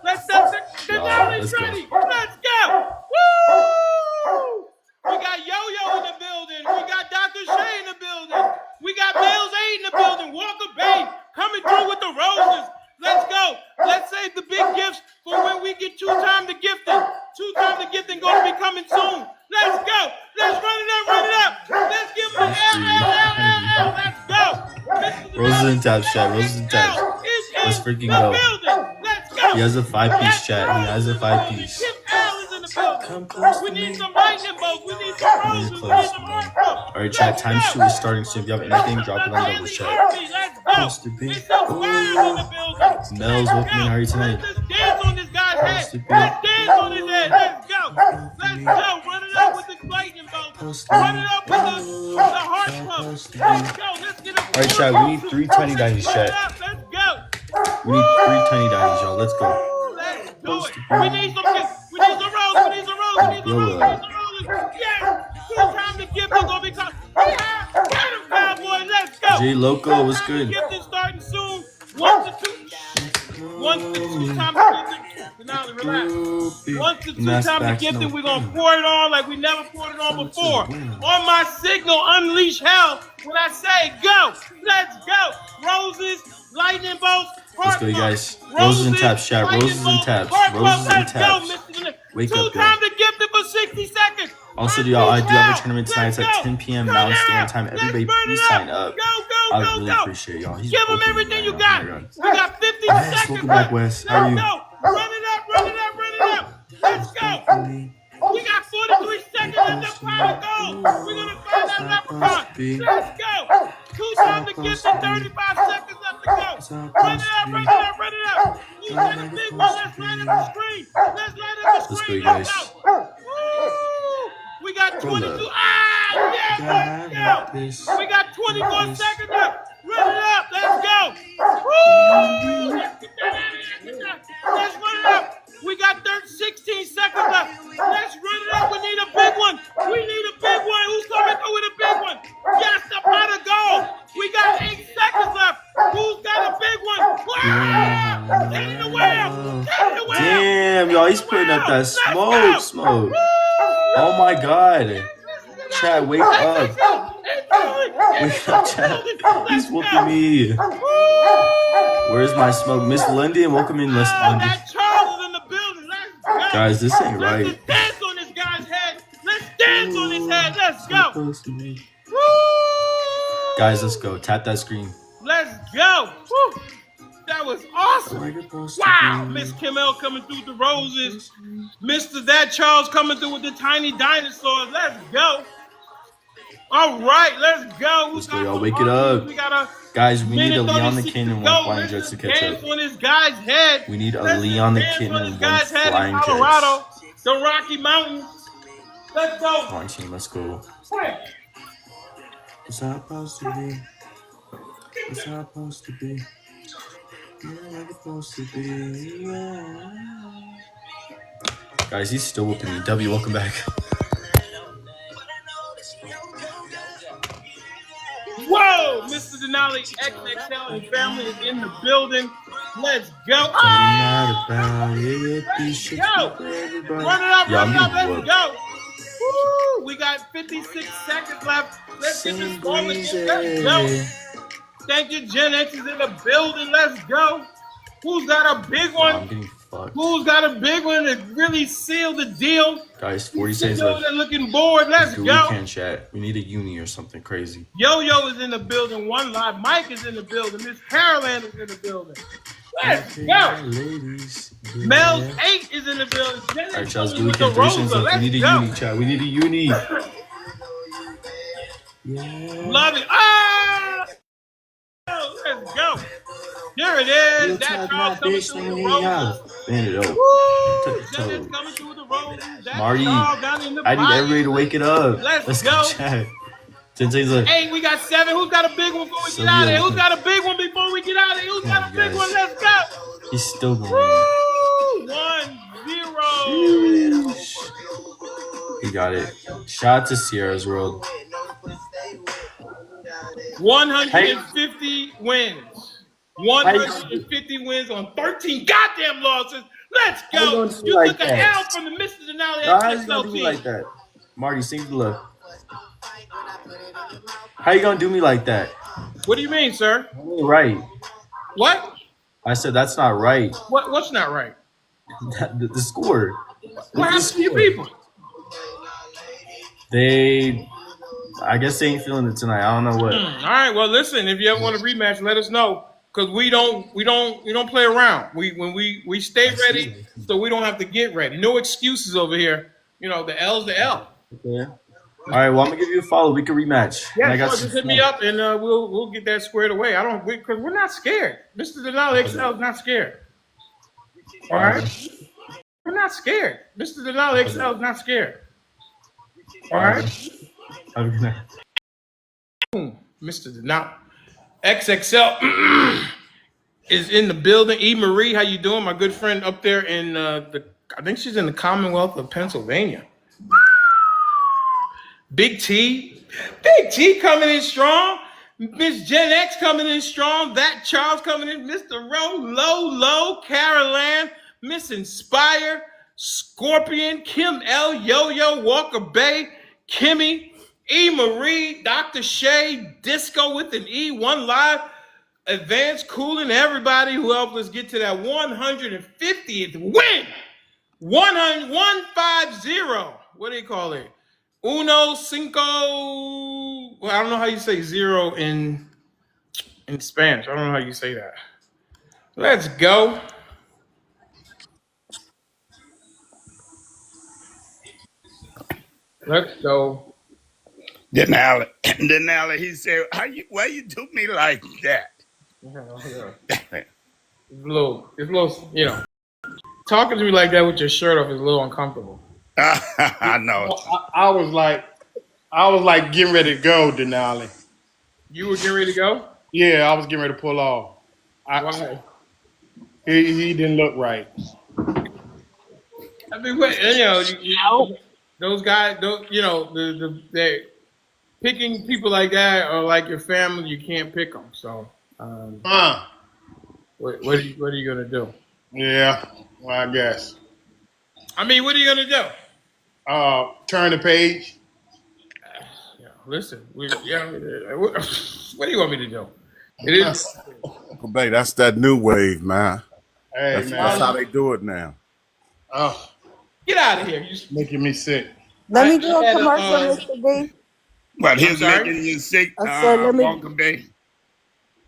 Let's go. Denali's ready. Let's go. Woo! We got Yo-Yo in the building. We got Dr. Shay in the building. We got Bales A in the building. Walker Bay coming through with the roses. Let's go. Let's save the big gifts for when we get two-time the gifting. Two-time the gifting going to be coming soon. Let's go. Let's run it up, run it up. Let's give him an L. Let's go. Roses and taps, chat. Roses and taps. Let's freaking go. Let's go. He has a 5-piece chat. He has a 5-piece. We need some lightning bolts. We need some roses. We need some heart. Alright, chat. Time shoot is starting soon. If you have anything, drop it on double chat. Let's go. It's a fire in the building. Mel's welcome in. How are you tonight? Let's dance on this guy's head. Let's dance on his head. Let's go. Let's go. Run it up with the lightning bolts. Run it up with the heart pump. Let's go. Let's get a Alright, chat. We need 3 tiny dinos, chat. Let's go. We need 3 tiny dinos, y'all. Let's go. Let's do it. We need some roses. We need some roses. We need some roses. Yes. Two-time the gift is going to be coming. Yeah. Get him, Cowboy. Let's go. J Loco, what's good? Gift is starting soon. 1 to 2. 1 to 2 times the gifting. Now relax. 1 to 2 times the gifting. We're going to pour it on like we never poured it on before. On my signal, unleash hell. When I say go, let's go. Roses, lightning bolts. Let's go, you guys. Roses and taps, chat. Roses and taps. Roses and taps. Wake up, Two-time the gifted for 60 seconds. Also, y'all, I do have a tournament tonight. It's at 10 p.m. Mountain Standard Time. Everybody, please sign up. I really appreciate y'all. He's give him everything you got. We got 50 seconds. Welcome back, Wes. How are you? Run it up, run it up, run it up. Let's go. We got 43 seconds at the final goal. We're going to find that leprechaun. Let's go. Two-time the gift in 35 seconds left to go. Run it up, run it up, run it up. Who's got a big one? Let's line up the screen. Let's line up the screen. Let's go, Woo! We got 22. Yeah, let's go. We got 24 seconds left. Run it up. Let's go. Woo! Let's get that out of here. Let's run it up. We got 16 seconds left. Let's run it up. We need a big one. We need a big one. Who's coming through with a big one? Yes, the pot of gold. We got 8 seconds left. Who's got a big one? Wow! Take it away. Take it away. Damn, y'all, he's putting up that smoke. Oh my god. Chad, wake up. Wake up, Chad. He's whooping me. Where's my smoke? Miss London, welcome in, Miss London. Guys, this ain't right. Let's dance on this guy's head. Let's dance on his head. Let's go. Woo! Guys, let's go. Tap that screen. Let's go. Woo! That was awesome. Wow. Miss Kim L coming through the roses. Mr. That Charles coming through with the tiny dinosaurs. Let's go. All right, let's go. Let's go, y'all. Wake it up. Guys, we need a Leon the Kitten and 1 flying jets to catch up. On this guy's head. We need a Leon the Kitten and 1 flying jets. The Rocky Mountains. Let's go. Come on, team. Let's go. What's that supposed to be? What's that supposed to be? Yeah, it's supposed to be. Yeah. Guys, he's still whooping me. W, welcome back. Whoa! Mr. Denali XXL and family is in the building. Let's go. Oh! Let's go. Run it up, let's go. Woo! We got got 56 seconds left. Let's get this Same ball again. Let's go. breezy. Thank you, Gen X is in the building. Let's go. Who's got a big Nah, one? I'm getting fucked. Who's got a big one to really seal the deal? Guys, 40 Who's seconds sitting over left. there looking bored? Let's Let's do go. weekend chat. We need a uni or something crazy. Yo-Yo is in the building. One Live. Mike is in the building. Miss Caroline is in the building. Let's go. Ladies. Yeah. Mel's 8 is in the building. Gen Alright, X chat, let's coming do with the weekend 30 seconds Rosa. left. We Let's need a go. uni, chat. We need a uni. Yeah. Love it. Ah! Let's go. There it is. You That talk Charles my coming bitch, through let with the me Rosa. Band it up. Woo! Touch Gen the X toes. coming through with the Roses. That Marty, Charles down in the I need everybody to bayou. wake it up. Let's go, go. chat. 10 seconds left. Hey, we got 7. Who's got a big one before we get Sylvia, out of here? let's Who's go. got a big one before we get out of here? Who's Come got on, a big guys. one? Let's go. He's still going. Woo! 1-0. He got it. Shout out to Sierra's World. 150 wins. 150 wins on 13 goddamn losses. Let's How you go. gonna do me You like took an that? L from the Mr.Denali No, how you gonna XXL do me team. like that? Marty, sing the love. How you gonna do me like that? What do you mean, sir? That ain't right. What? I said that's not right. What's not right? The score. What happened to your people? They, I guess they ain't feeling it tonight. I don't know what. All right. Well, listen. If you ever want a rematch, let us know. Cause we don't play around. We stay ready, so we don't have to get ready. No excuses over here. You know, the L's the L. Okay. All right. Well, I'm gonna give you a follow. We can rematch. Yeah, I got just hit me up and we'll get that squared away. Because we're not scared. Mr.Denali XL is not scared. All right. We're not scared. Mr.Denali XL is not scared. All right. Have a good night. Mr.Denali XXL is in the building. E. Marie, how you doing? My good friend up there in I think she's in the Commonwealth of Pennsylvania. Big T coming in strong. Miss Gen X coming in strong. That Charles coming in. Mr. Low, Caroline, Miss Inspire, Scorpion, Kim L, Yo-Yo, Walker Bay, Kimmy, E. Marie, Dr. Shay, Disco with an E, One Live, Advanced Cooling, everybody who helped us get to that 150th win. 150. What do you call it? Uno, cinco. Well, I don't know how you say zero in Spanish. I don't know how you say that. Let's go. Let's go. Denali, he said, why you do me like that? It's a little, you know, talking to me like that with your shirt off is a little uncomfortable. I know. I was like getting ready to go, Denali. You were getting ready to go? Yeah, I was getting ready to pull off. Why? He didn't look right. I mean, those guys, they're picking people like that are like your family. You can't pick them. So, what are you gonna do? Yeah, well, I guess. I mean, what are you gonna do? Turn the page. Listen, what do you want me to do? It is. Babe, that's that new wave, man. Hey, that's how they do it now. Oh, get out of here! You're making me sick. Let me do a commercial, Mr. D. But he's making you sick, Walker Bay.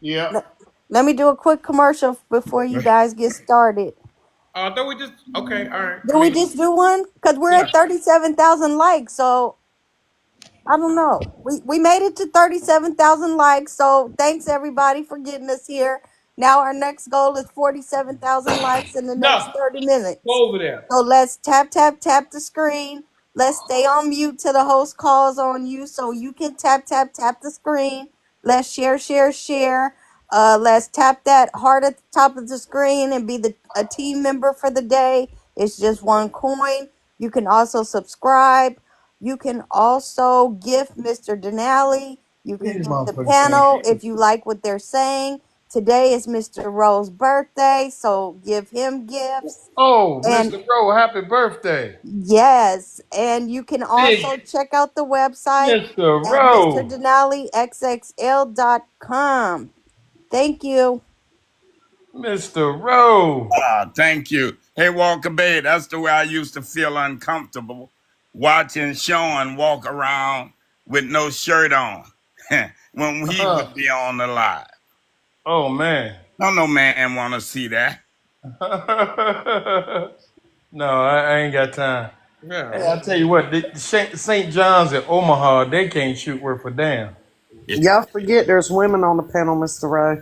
Yeah. Let me do a quick commercial before you guys get started. I thought we just okay. All right. Did we just do one? Because we're at 37,000 likes, so I don't know. We made it to 37,000 likes, so thanks everybody for getting us here. Now our next goal is 47,000 likes in the next 30 minutes. Go over there. So let's tap the screen. Let's stay on mute till the host calls on you so you can tap the screen. Let's share. Let's tap that heart at the top of the screen and be a team member for the day. It's just one coin. You can also subscribe. You can also gift Mr. Denali. You can gift the panel if you like what they're saying. Today is Mr. Rowe's birthday, so give him gifts. Oh, And Mr. Rowe, happy birthday. yes, and you can Big also check out the website Mr. at Rowe. MrDenaliXXL.com. Thank you. Mr. Rowe. Thank you. Hey, Walker Bay, that's the way I used to feel uncomfortable watching Sean walk around with no shirt on when he would be on the live. Oh, man. No man want to see that. No, I ain't got time. Yeah. Hey, I'll tell you what, the St. John's at Omaha, they can't shoot worth a damn. Y'all forget there's women on the panel, Mr. Ray.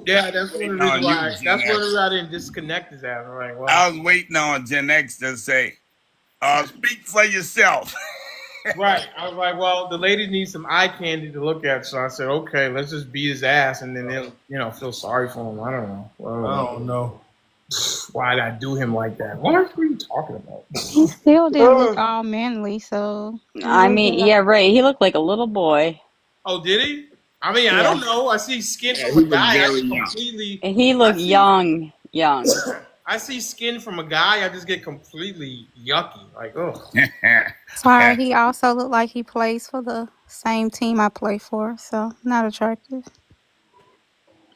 Yeah, that's one of the reasons on you, why. Gen That's one of the X. reasons I didn't disconnect his ass. I'm like, well, I was waiting on Gen X to say, speak for yourself. right. I was like, well, the ladies need some eye candy to look at, so I said, okay, let's just beat his ass, and then they'll, feel sorry for him. I don't know. I don't know. Why did I do him like that? What are you talking about? He still didn't look all manly, so I mean, yeah, right. He looked like a little boy. Oh, did he? I mean, I Yeah. don't know. I see skin Yeah, from he a was guy. I very get young. completely. He looked young. I see skin from a guy. I just get completely yucky. Like, oh. sorry. He also looked like he plays for the same team I play for, so not attractive.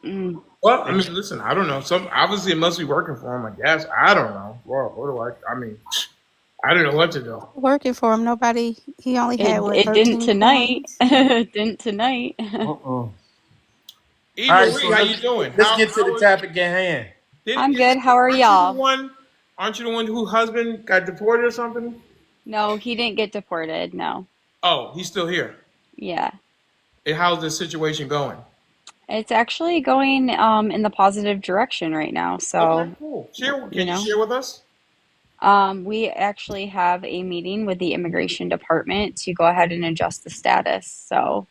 Well, I mean, listen. I don't know. Obviously it must be working for him. I guess. I don't know. Well, what do I? I mean, I don't know what to do. Working for him, nobody. He only had It didn't 13 tonight. points. It didn't tonight. All E. right, Marie, so how you doing? let's get to the topic at hand. I'm good. How are y'all? Aren't you the one whose husband got deported or something? No, he didn't get deported. No. Oh, he's still here. Yeah. And how's the situation going? It's actually going in the positive direction right now. So, okay, cool. Can you share with us? We actually have a meeting with the immigration department to go ahead and adjust the status. So,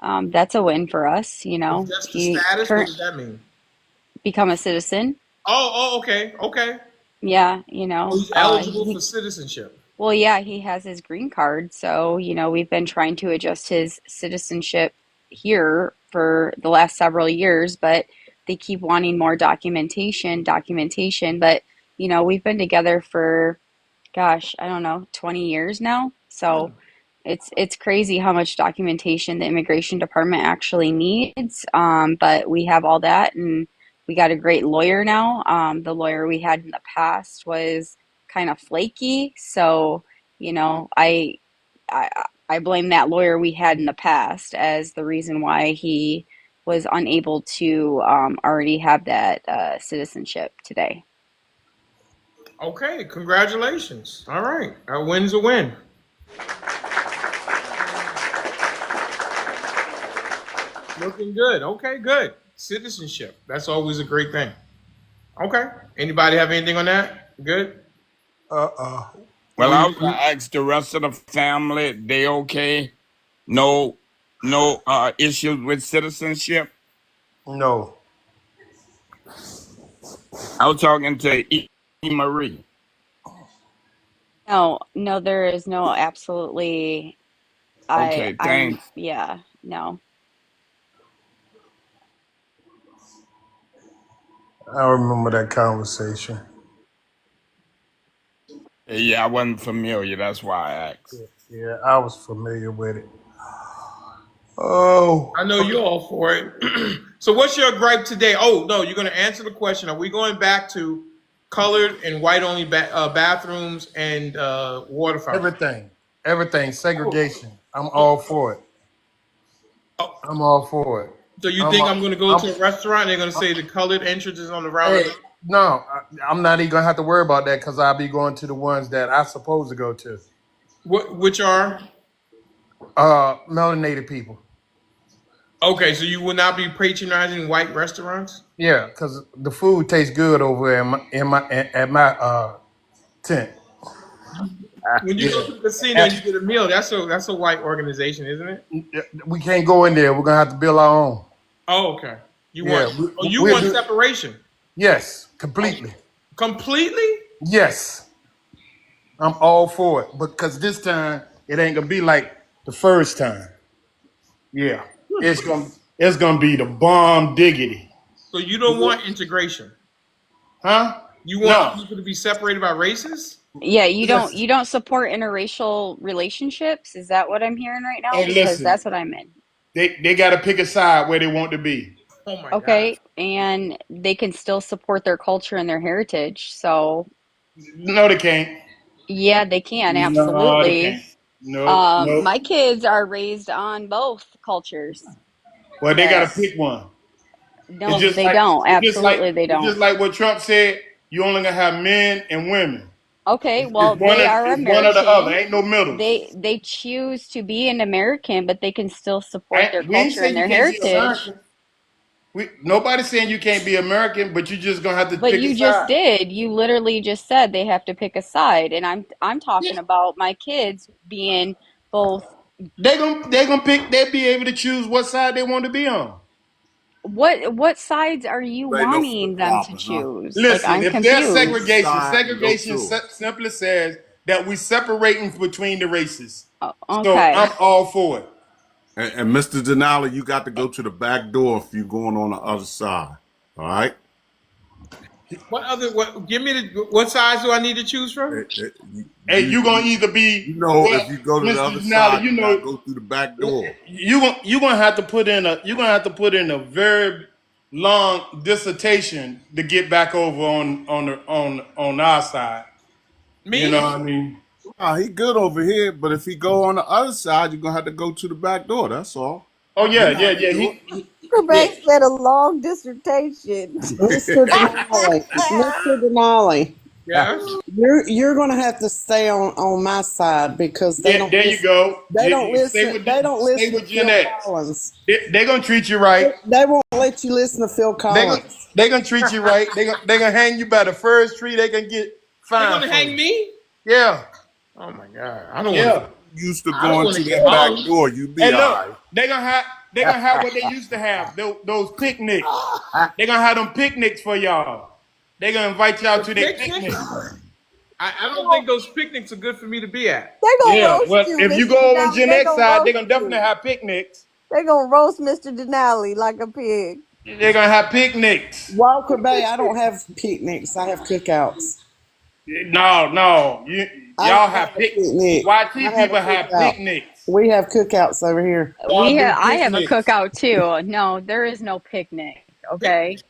that's a win for us. Adjust the status? What does that mean? Become a citizen. Oh, okay. Yeah, he's eligible for citizenship. Well, yeah, he has his green card. So, we've been trying to adjust his citizenship here for the last several years, but they keep wanting more documentation. But, we've been together for, gosh, I don't know, 20 years now. So it's crazy how much documentation the immigration department actually needs. But we have all that, and we got a great lawyer now. The lawyer we had in the past was kind of flaky. So, I blame that lawyer we had in the past as the reason why he was unable to already have that citizenship today. Okay, congratulations. All right, a win's a win. Looking good. Okay, good. Citizenship. That's always a great thing. Okay. Anybody have anything on that? Good? Well, I was gonna ask the rest of the family, they okay? No issues with citizenship? No. I was talking to E. Marie. No, there is no absolutely. Okay, thanks. Yeah, no. I remember that conversation. Yeah, I wasn't familiar. That's why I asked. Yeah, I was familiar with it. Oh. I know you're all for it. So what's your gripe today? Oh, no, you're going to answer the question. Are we going back to colored and white only bathrooms and water fountains? Everything. Segregation. I'm all for it. I'm all for it. So you think I'm going to go to a restaurant and they're going to say the colored entrance is on the route? Hey, no, I'm not even going to have to worry about that because I'll be going to the ones that I'm supposed to go to. Which are? Melanated people. Okay, so you will not be patronizing white restaurants? Yeah, because the food tastes good over at my tent. When you go to the casino and you get a meal, that's a white organization, isn't it? We can't go in there. We're gonna have to build our own. Oh, okay. You want separation? Yes, completely. Completely? Yes. I'm all for it. Because this time it ain't gonna be like the first time. Yeah. It's it's gonna be the bomb diggity. So you don't want integration? Huh? You want No. people to be separated by races? Yeah, Listen. you don't support interracial relationships. Is that what I'm hearing right now? Hey, Because listen. that's what I'm in. They got to pick a side where they want to be. Oh my God. Okay, and they can still support their culture and their heritage. So, No, they can't. yeah, they can No, they can't. absolutely. Nope. Nope. My kids are raised on both cultures. Well, they got to Yes. pick one. It's No, just they like don't. it's just like Absolutely, they it's don't. just like what Trump said. You only gonna have men and women. Okay, well, they are It's one or the other. American. Ain't no middles. They choose to be an American, but they can still support their We ain't culture and saying you their can't be heritage. American. Nobody's saying you can't be American, but you just gonna have to But pick a you just side. did. You literally just said they have to pick a side, and I'm Yeah. talking about my kids being both. They gonna pick. They'll be able to choose what side they want to be on. What sides are you They no wanting flip them to flopping, huh? choose? Like, Listen, I'm if there's Pick a confused. segregation, side and go segregation to it. simply says that we separating between the races. So Okay. I'm all for it. And Mr. Denali, you got to go to the back door if you're going on the other side. All right? What other? What? Give me the. What size do I need to choose from? Hey, you gonna either be you know, well, if you go to the Mr. other Denali, side, you you got know, to go through the back door. you gonna have to put in a very long dissertation to get back over on our side. You know Me? what I mean? Nah, he good over here, but if he go on the other side, you're going to have to go to the back door. That's all. Oh You yeah, know how yeah, they yeah. do it. Rebecca Yeah. said a long dissertation. Mr. Denali, Mr. Denali, Yes. you're gonna have to stay on my side because they don't There you listen. go. They don't You listen. They don't stay listen to with Gen Phil X. Collins. They're gonna treat you right. They won't let you listen to Phil They're gonna Collins. they gonna treat you right. They gonna hang you by the first tree. They gonna get They're fine gonna from hang you. me? Yeah, Oh my God. I don't want to. yeah. Used to I don't going want to to get that back hung. door, you be And all look, right. they gonna have what they used to have. Those picnics. They gonna have them picnics for y'all. They gonna invite y'all The to their picnic? picnic. I don't think those picnics are good for me to be at. They're gonna Yeah. roast Well, you, if you Mr. go on Denali. Gen They're X gonna side, they're roast gonna definitely you. have picnics. They're gonna roast Mr. Denali like a pig. They're gonna have picnics. Walker Bay, I don't have picnics. I have cookouts. No. I Y'all don't have have a picnic. YT I have a people have cookout. picnics. We have cookouts over here. Y'all do I have a picnics. cookout too. No, there is no picnic. Picnic? Okay.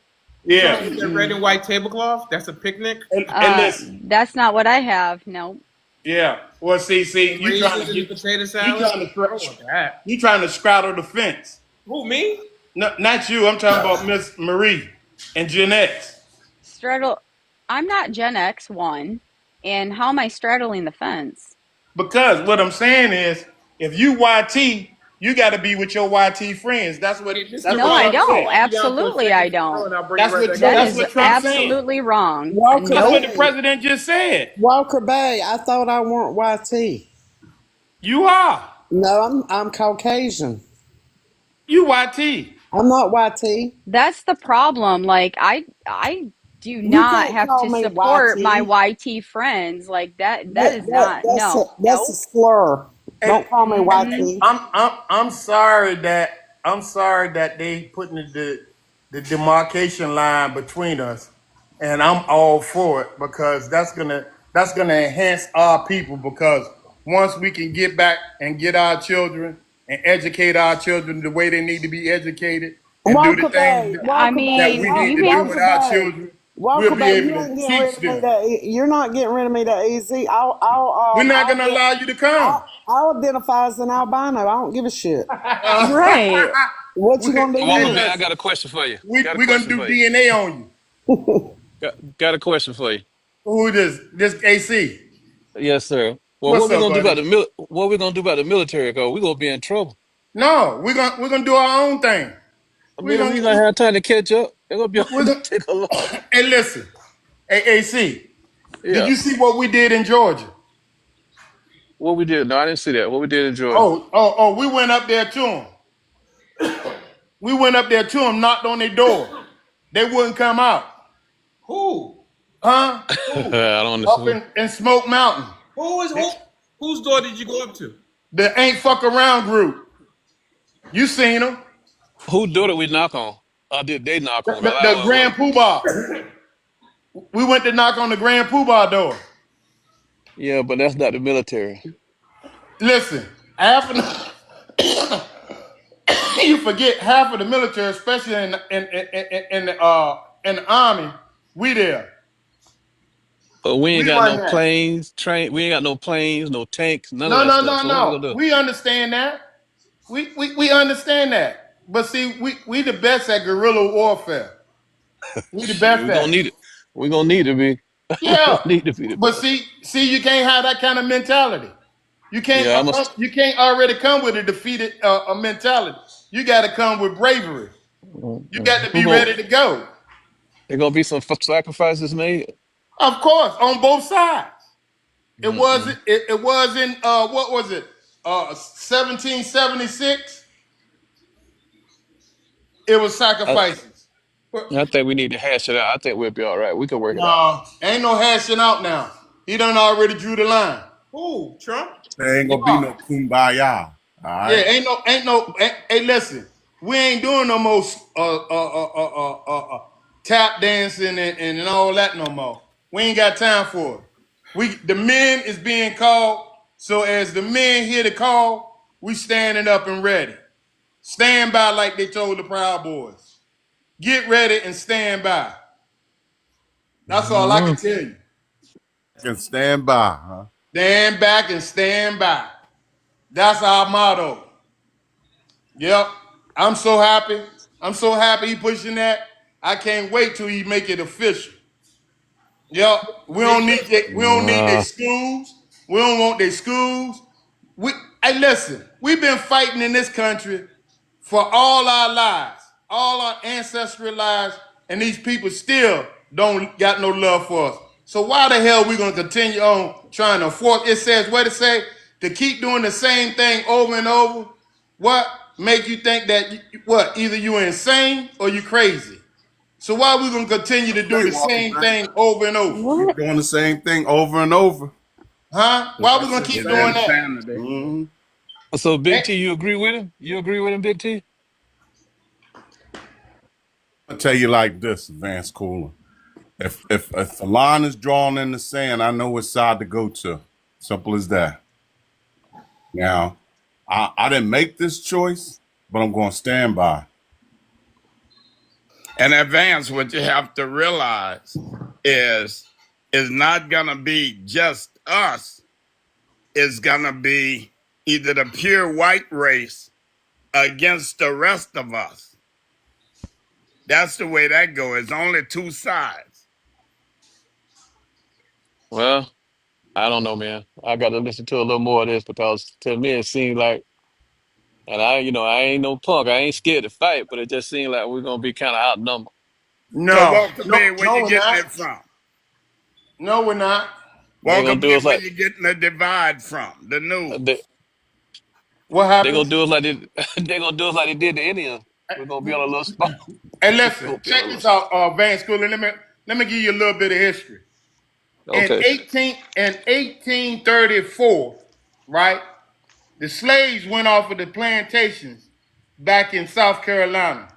You talking Yeah. about that red and white tablecloth? That's a picnic? And listen. That's not what I have. No. Yeah. Well, see, The raisins and the potato you salad? trying to I don't want that. you trying to straddle the fence. Who, me? No, not you. I'm talking about Miss Marie and Gen X. Straddle. I'm not Gen X one. And how am I straddling the fence? Because what I'm saying is, if you YT, you got to be with your YT friends. Hey, Mr. That's No, what I Vaughn, Trump hold said. don't. me down for a Absolutely, I second, bro, don't. and I'll bring you right back That up. That's is what Trump's saying. absolutely wrong. Walker That's what Nope. the Bay. president just said. Walker Bay, I thought I weren't YT. You are. No, I'm Caucasian. You YT. I'm not YT. That's the problem. Like, I do You not can't have call to me support my YT. YT friends. Like that is not, no. That's a Nope. slur. And Don't call me Mm-hmm. YT. I'm sorry that they putting the demarcation line between us, and I'm all for it because that's gonna enhance our people because once we can get back and get our children and educate our children the way they need to be educated and do the Walker things Bay, I Walker that Bay, we mean, need you to may, do with Walker our Bay, children, we'll Walker be Bay. able You to ain't getting rid teach of me. them. That you're not getting rid of me that easy. We're not gonna allow you to come. I'll identify as an albino. I don't give a shit. right. What you we, gonna do Walker to Bay, me? I listen, got a question for you. Got a we're gonna question do for you. DNA on you. Got a question for you. Who this AC? Yes, sir. Well, What's up, buddy? what we gonna do about the military? Cause we gonna be in trouble. No, we're gonna do our own thing. I We're mean, we gonna ain't gonna have time to catch up. They're gonna be we're gonna take a long. hey listen. Hey AC, did Yeah. you see what we did in Georgia? What we did? No, I didn't see that. What we did in Georgia? Oh, we went up there to them. We went up there to them, knocked on their door. They wouldn't come out. Who? Huh? I Who? don't Up understand. in Smoke Mountain. Who is who? Whose door did you go up to? The Ain't Fuck Around group. You seen them. Who door did we knock on? Did they knock on? Cause The Grand Poobah. We went to knock on the Grand Poobah door. yeah, but that's not the military. Listen, half of the, you forget half of the military, especially in the army. We there. But we ain't We got run no that. planes, train. We ain't got no planes, no tanks, none of No, that no, stuff. no, So what we no. gonna do? We understand that. We understand that. But see, we the best at guerrilla warfare. We the Shit, best we at gonna it. need it. We gonna need to be. We Yeah. gonna need to be the But best. see, you can't have that kind of mentality. Yeah, I must. You can't already come with a defeated a mentality. You got to come with bravery. You got to Who be gonna? ready to go. There gonna be some sacrifices made. Of course, on both sides. It Mm-mm. wasn't. It was in what was it? 1776. It was I, sacrifices. But I think we need to hash it out. I think we'll be all right. We can work it out. no, ain't no hashing out now. He done already drew the line. Who? Trump? There ain't gonna be Yeah, no kumbaya. All yeah. right. Hey, listen, we ain't doing no more tap dancing and all that no more. We ain't got time for it. The men is being called. So as the men hear the call, we standing up and ready. Stand by like they told the Proud Boys. Get ready and stand by. That's all I can Mm. tell you. Can stand by, huh? Stand back and stand by. That's our motto. Yep. I'm so happy. I'm so happy he pushing that. I can't wait till he make it official. Yep. We don't need their Uh, schools. We don't want their schools. We Hey, listen, we've been fighting in this country for all our lives, all our ancestral lives, and these people still don't got no love for us. So why the hell we gonna continue on trying to force? It says what it say to keep doing the same thing over and over. What make you think that what either you insane or you crazy? So why we gonna continue to do Stay the walking same back. thing over and over? Keep What? doing the same thing over and over. Huh? 'Cause Why we that gonna shit's keep It's doing sad. that? insanity. Mm-hmm. so Eh, Big T, you agree with him? You agree with him, Big T? I'll tell you like this, Advanced Cooler. If the line is drawn in the sand, I know which side to go to. Simple as that. Now, I didn't make this choice, but I'm going to stand by. In advance, what you have to realize is it's not gonna be just us. It's gonna be either the pure white race against the rest of us. That's the way that goes. It's only two sides. Well, I don't know, man. I got to listen to a little more of this because to me it seemed like, and I ain't no punk. I ain't scared to fight, but it just seemed like we're gonna be kind of outnumbered. So no, Walter no, Bay, where no, you we're getting not. it from? No, we're not. They Walter gonna do Bay, us where like you getting the divide from? The they news. What they gonna happened? do us like they they gonna do us like they did the Indians. We're gonna be on a little spot. Hey, We're listen, gonna be on a check little this spot. out, Van Schooler. Let me give you a little bit of history. Okay. In 1834, right? The slaves went off of the plantations back in South Carolina.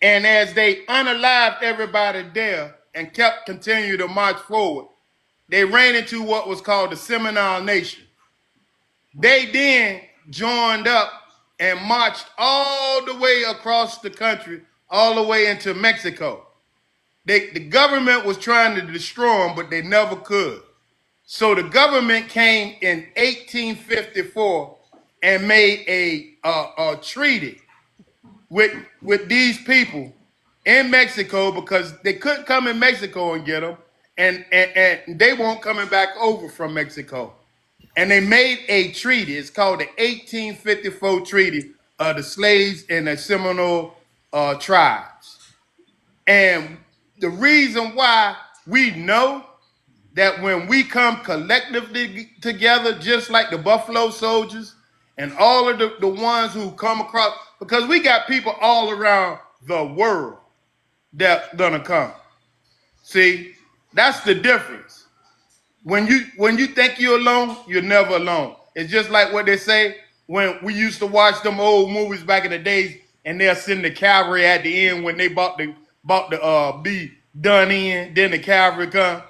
And as they unalived everybody there and kept continuing to march forward, they ran into what was called the Seminole Nation. They then joined up and marched all the way across the country, all the way into Mexico. The government was trying to destroy them, but they never could. So the government came in 1854 and made a treaty with these people in Mexico because they couldn't come in Mexico and get them, and they weren't coming back over from Mexico. And they made a treaty. It's called the 1854 Treaty of the Slaves and the Seminole tribes. And the reason why we know that when we come collectively together, just like the Buffalo Soldiers and all of the ones who come across, because we got people all around the world that gonna come. See, that's the difference. When you think you're alone, you're never alone. It's just like what they say when we used to watch them old movies back in the days. and they'll send the cavalry at the end when they about to be done in. Then the cavalry come.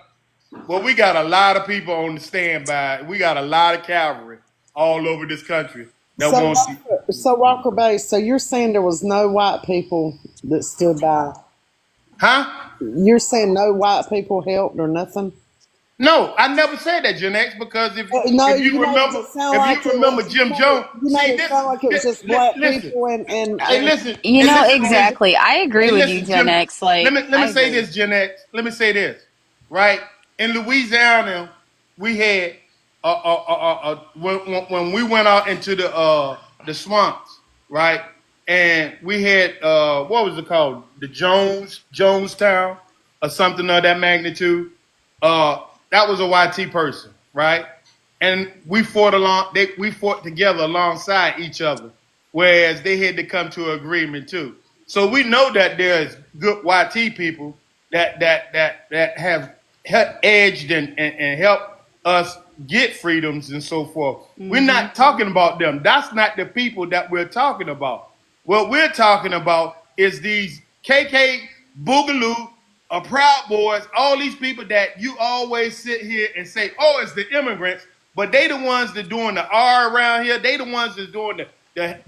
Well, we got a lot of people on the standby. We got a lot of cavalry all over this country that So, wants to. Walker Bay, so you're saying there was no white people that stood by? Huh? You're saying no white people helped or nothing? No, I never said that, Gen X, because No, if you you made remember it sound like it was. Jim Jones, You made see it sound like it was just black listen, people and hey listen, You hey know, listen, Jim, exactly. I agree hey with you, listen, Gen Jim. X. Like, Let I me say agree. this, Gen X. Let me say this, right? In Louisiana, we had when we went out into the swamps, right? And we had what was it called? The Jonestown or something of that magnitude. That was a YT person, right? And we fought we fought together alongside each other, whereas they had to come to an agreement too. So we know that there's good YT people that have edged and helped us get freedoms and so forth. We're not talking about them. That's not the people that we're talking about. What we're talking about is these KK Boogaloo, Proud Boys, all these people that you always sit here and say, oh, it's the immigrants, but they the ones that doing the R around here. They the ones that's doing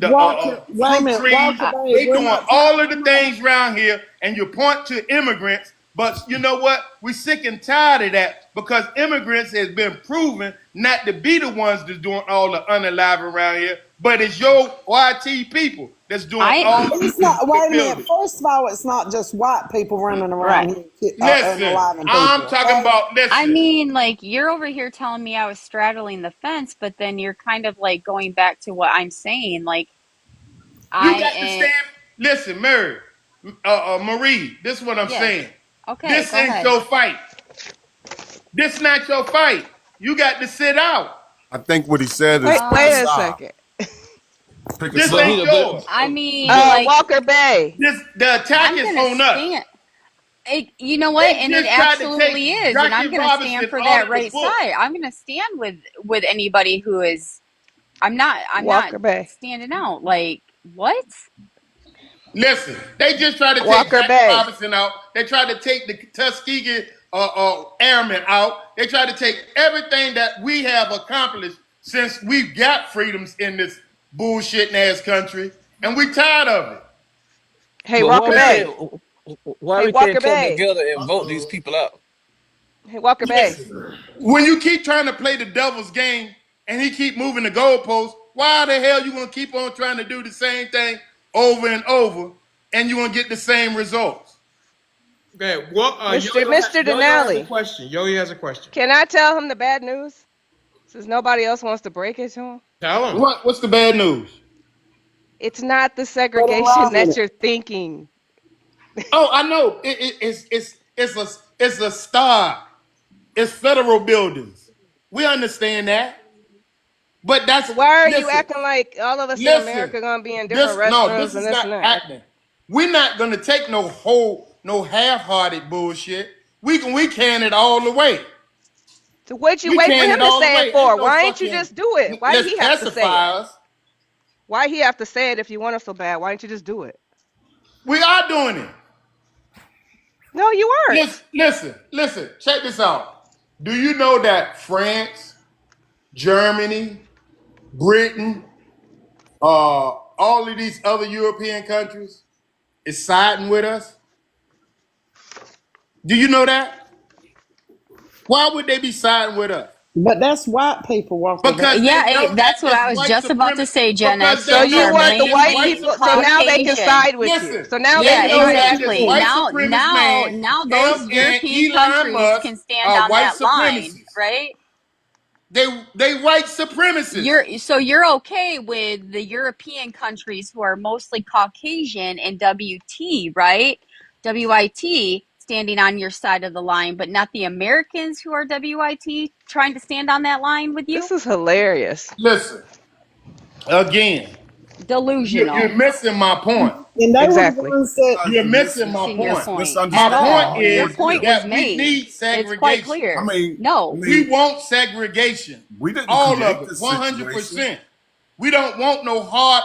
Walker. Wait a fruit minute, trees. Walker Bay. They We're doing not all of talking. the things around here, and you point to immigrants. But you know what? We're sick and tired of that because immigrants has been proven not to be the ones that's doing all the unalive around here, but it's your YT people that's doing I all It's not. the Wait a minute. building. First of all, it's not just white people running right. around here Listen, unaliving I'm people. talking Okay? about I listen. mean, like, you're over here telling me I was straddling the fence, but then you're kind of like going back to what I'm saying. Like, You I got to am, stand. Listen, Mary, Marie. This is what I'm saying. yes. Okay, This go ain't ahead. your fight. This not your fight. You got to sit out. I think what he said is pick a Wait a Um, side. second. Pick a This But side. ain't he, yours. I mean, but like, Walker Bay. The attack I'm is gonna on us. stand. You know what? They And it just tried to absolutely take is. And I'm Jackie gonna stand Robinson for out that of the right book. side. I'm gonna stand with anybody who is. I'm not Walker Bay. standing out. Like, what? Listen, they just tried to take Walker Jackie Bay. Robinson out. They tried to take the Tuskegee airmen out. They tried to take everything that we have accomplished since we've got freedoms in this bullshitting ass country, and we tired of it. Hey, but Walker Bay. Period. why Hey, we can't Walker come Bay. together and vote these people out? Hey, Walker Bay. Listen, when you keep trying to play the devil's game and he keep moving the goalposts, why the hell you gonna keep on trying to do the same thing over and over, and you gonna get the same results? Okay, well, Mr. Yo-Yo has a Denali. question. Yo-Yo has a question. Can I tell him the bad news? Since nobody else wants to break it to him? Tell him. What's the bad news? It's not the Let him segregation ride with that it. you're thinking. Oh, I know. It's a star. It's federal buildings. We understand that, but that's So why are you listen. acting like all of us in Listen, America gonna be in different this restrooms and is this not and that? happening. We're not gonna take no half-hearted bullshit. We can it all the way. So what'd you We wait for can him it to all the say it way. Ain't for? no Why ain't you fucking just do it? Why did let's he have to say it? pacify us. Why he have to say it if you want it so bad? Why didn't you just do it? We are doing it. No, you weren't. Listen. Check this out. Do you know that France, Germany, Britain, all of these other European countries is siding with us? Do you know that? Why would they be siding with us? But that's white people, Walker Bay. Because Yeah, they know that that's what it's I was white just about to supremacy. say, Gen Because X. So they Those you are know want that the it's white white mainly people, so now supremacy. they can Caucasian. side with you. Listen, So now they they Yeah, can go know ahead that and this exactly. do it. white Now, supremacist man, now him those and European Elon countries Musk can stand are on white that line, supremacists. right? They white supremacists. You're okay with the European countries who are mostly Caucasian and WT, right? WIT standing on your side of the line, but not the Americans who are WIT trying to stand on that line with you? This is hilarious. Listen, again, you're Delusional. missing my point. And they were the Exactly. ones that. You're missing my Missing your point. point My at point all. Misunderstanding. Your is point was that we made. need It's quite segregation. I clear. mean, I No. We mean, want segregation. we didn't All of create it, the situation. 100%. We don't want no hard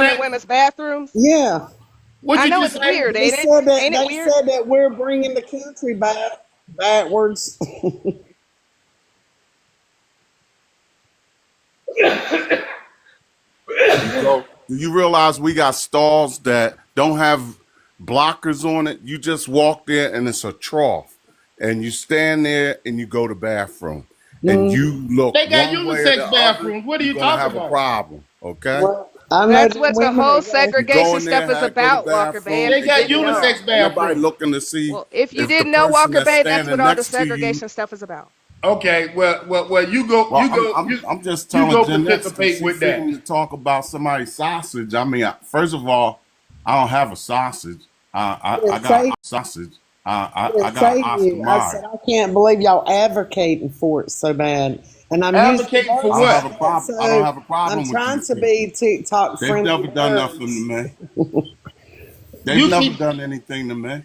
saying on in that? women's bathrooms? Yeah, What'd I you know just it's say? weird, they ain't it? said that Ain't it weird? we're bringing the country backwards. So, do you realize we got stalls that don't have blockers on it? You just walk there and it's a trough. and you stand there and you go to the bathroom and you look They got one way or the unisex other, bathrooms. What are you're you gonna talking have a about? problem. Okay. Well, I know That's them what the women whole that go. You go segregation in there, stuff is go to the about, Walker Bay, bathroom, if They you and got get didn't know. out. unisex Ain't nobody bathrooms. looking to see Well, if you if the didn't know, person Walker that's Bay, that's what standing all the next to you. segregation stuff is about. Okay, well, you go, Well, I'm just you telling go Jen X because participate she with that. seemed to talk about somebody's sausage. I mean, first of all, I don't have a sausage. I Didn't got a say, sausage. I didn't got say an Oscar you. I Mayer. said I can't believe y'all advocating for it so bad, and I'm using Advocating for I don't words have like a what? that. problem. I don't So have a I'm problem with trying these to people. be TikTok They've friendly never done nothing to words. me. They've You never keep done anything to me.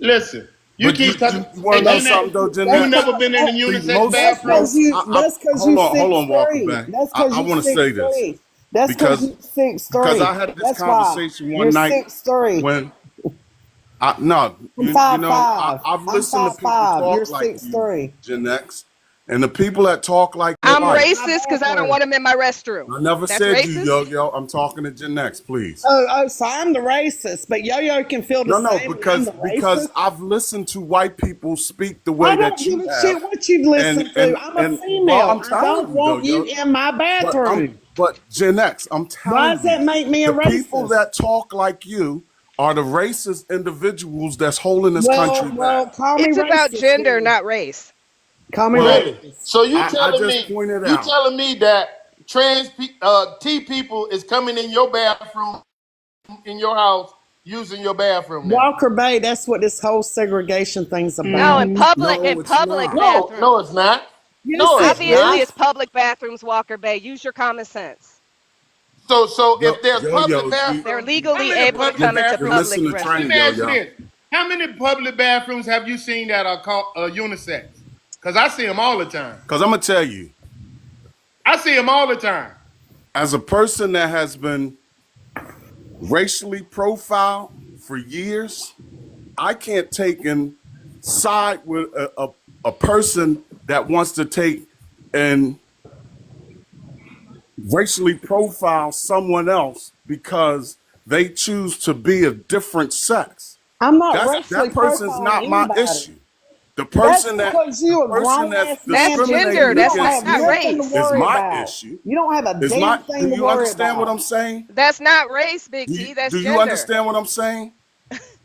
listen. You But keep talking. you want Hey, to know Jen That's something X, though, Jen you that's X? never cause been in a See, unisex most that's bathroom? cause most you that's cause you hold on, Walker 6'3". Bay. That's cause I you want to say this 6'3". That's cause because you six because three. I had this That's why conversation you're one night 6'3". when no, I'm you five know, five. I've I'm listened to people 5'5". You're talk like six you, three. Gen X, and the people that talk like you, I'm Get right. in my racist because I don't bathroom. want him in my restroom. I never That's said you, racist? yo. I'm talking to Gen X, please. So I'm the racist, but Yo-Yo can feel the No, same, and I'm the because racist. I've listened to white people speak the I way don't that give you a have, shit what you listen to. I'm a and well, female. I'm I don't telling you though, want you yo. in my bathroom. But Gen X, I'm Why telling does you, that make me a the people racist? that talk like you are the racist individuals that's holding this country Well, back. call me It's about racist gender, then. not race. Call me Well, Really? racist. So you I telling just me pointed out that T people is coming in your bathroom in your house using your bathroom now? Walker Bay, that's what this whole segregation thing's No, about. no, in it's public not. No, it's bathrooms. not. Yes, No, it it's Obviously, not. is. it's public bathrooms, Walker Bay. Use your common sense. So if there's public Yo, They're bathrooms, how legally many able to public come into you're bathrooms? public missing the Let train, me yo, ask you restrooms. yo. this: how many public bathrooms have you seen that are called unisex? Because I see them all the time. Because I'm gonna tell you, I see them all the time. as a person that has been racially profiled for years, I can't take and side with a person that wants to take and racially profile someone else because they choose to be a different sex. I'm not That racially person's profiling not my anybody. issue. The That's person because you a grown that's ass That's man, BT. gender. discriminating You don't against have Not me nothing to race. is worry my about. issue. You don't have a Is damn my Do thing to you worry understand what about. I'm saying? That's not race, Big T. That's Do you gender. understand what I'm saying?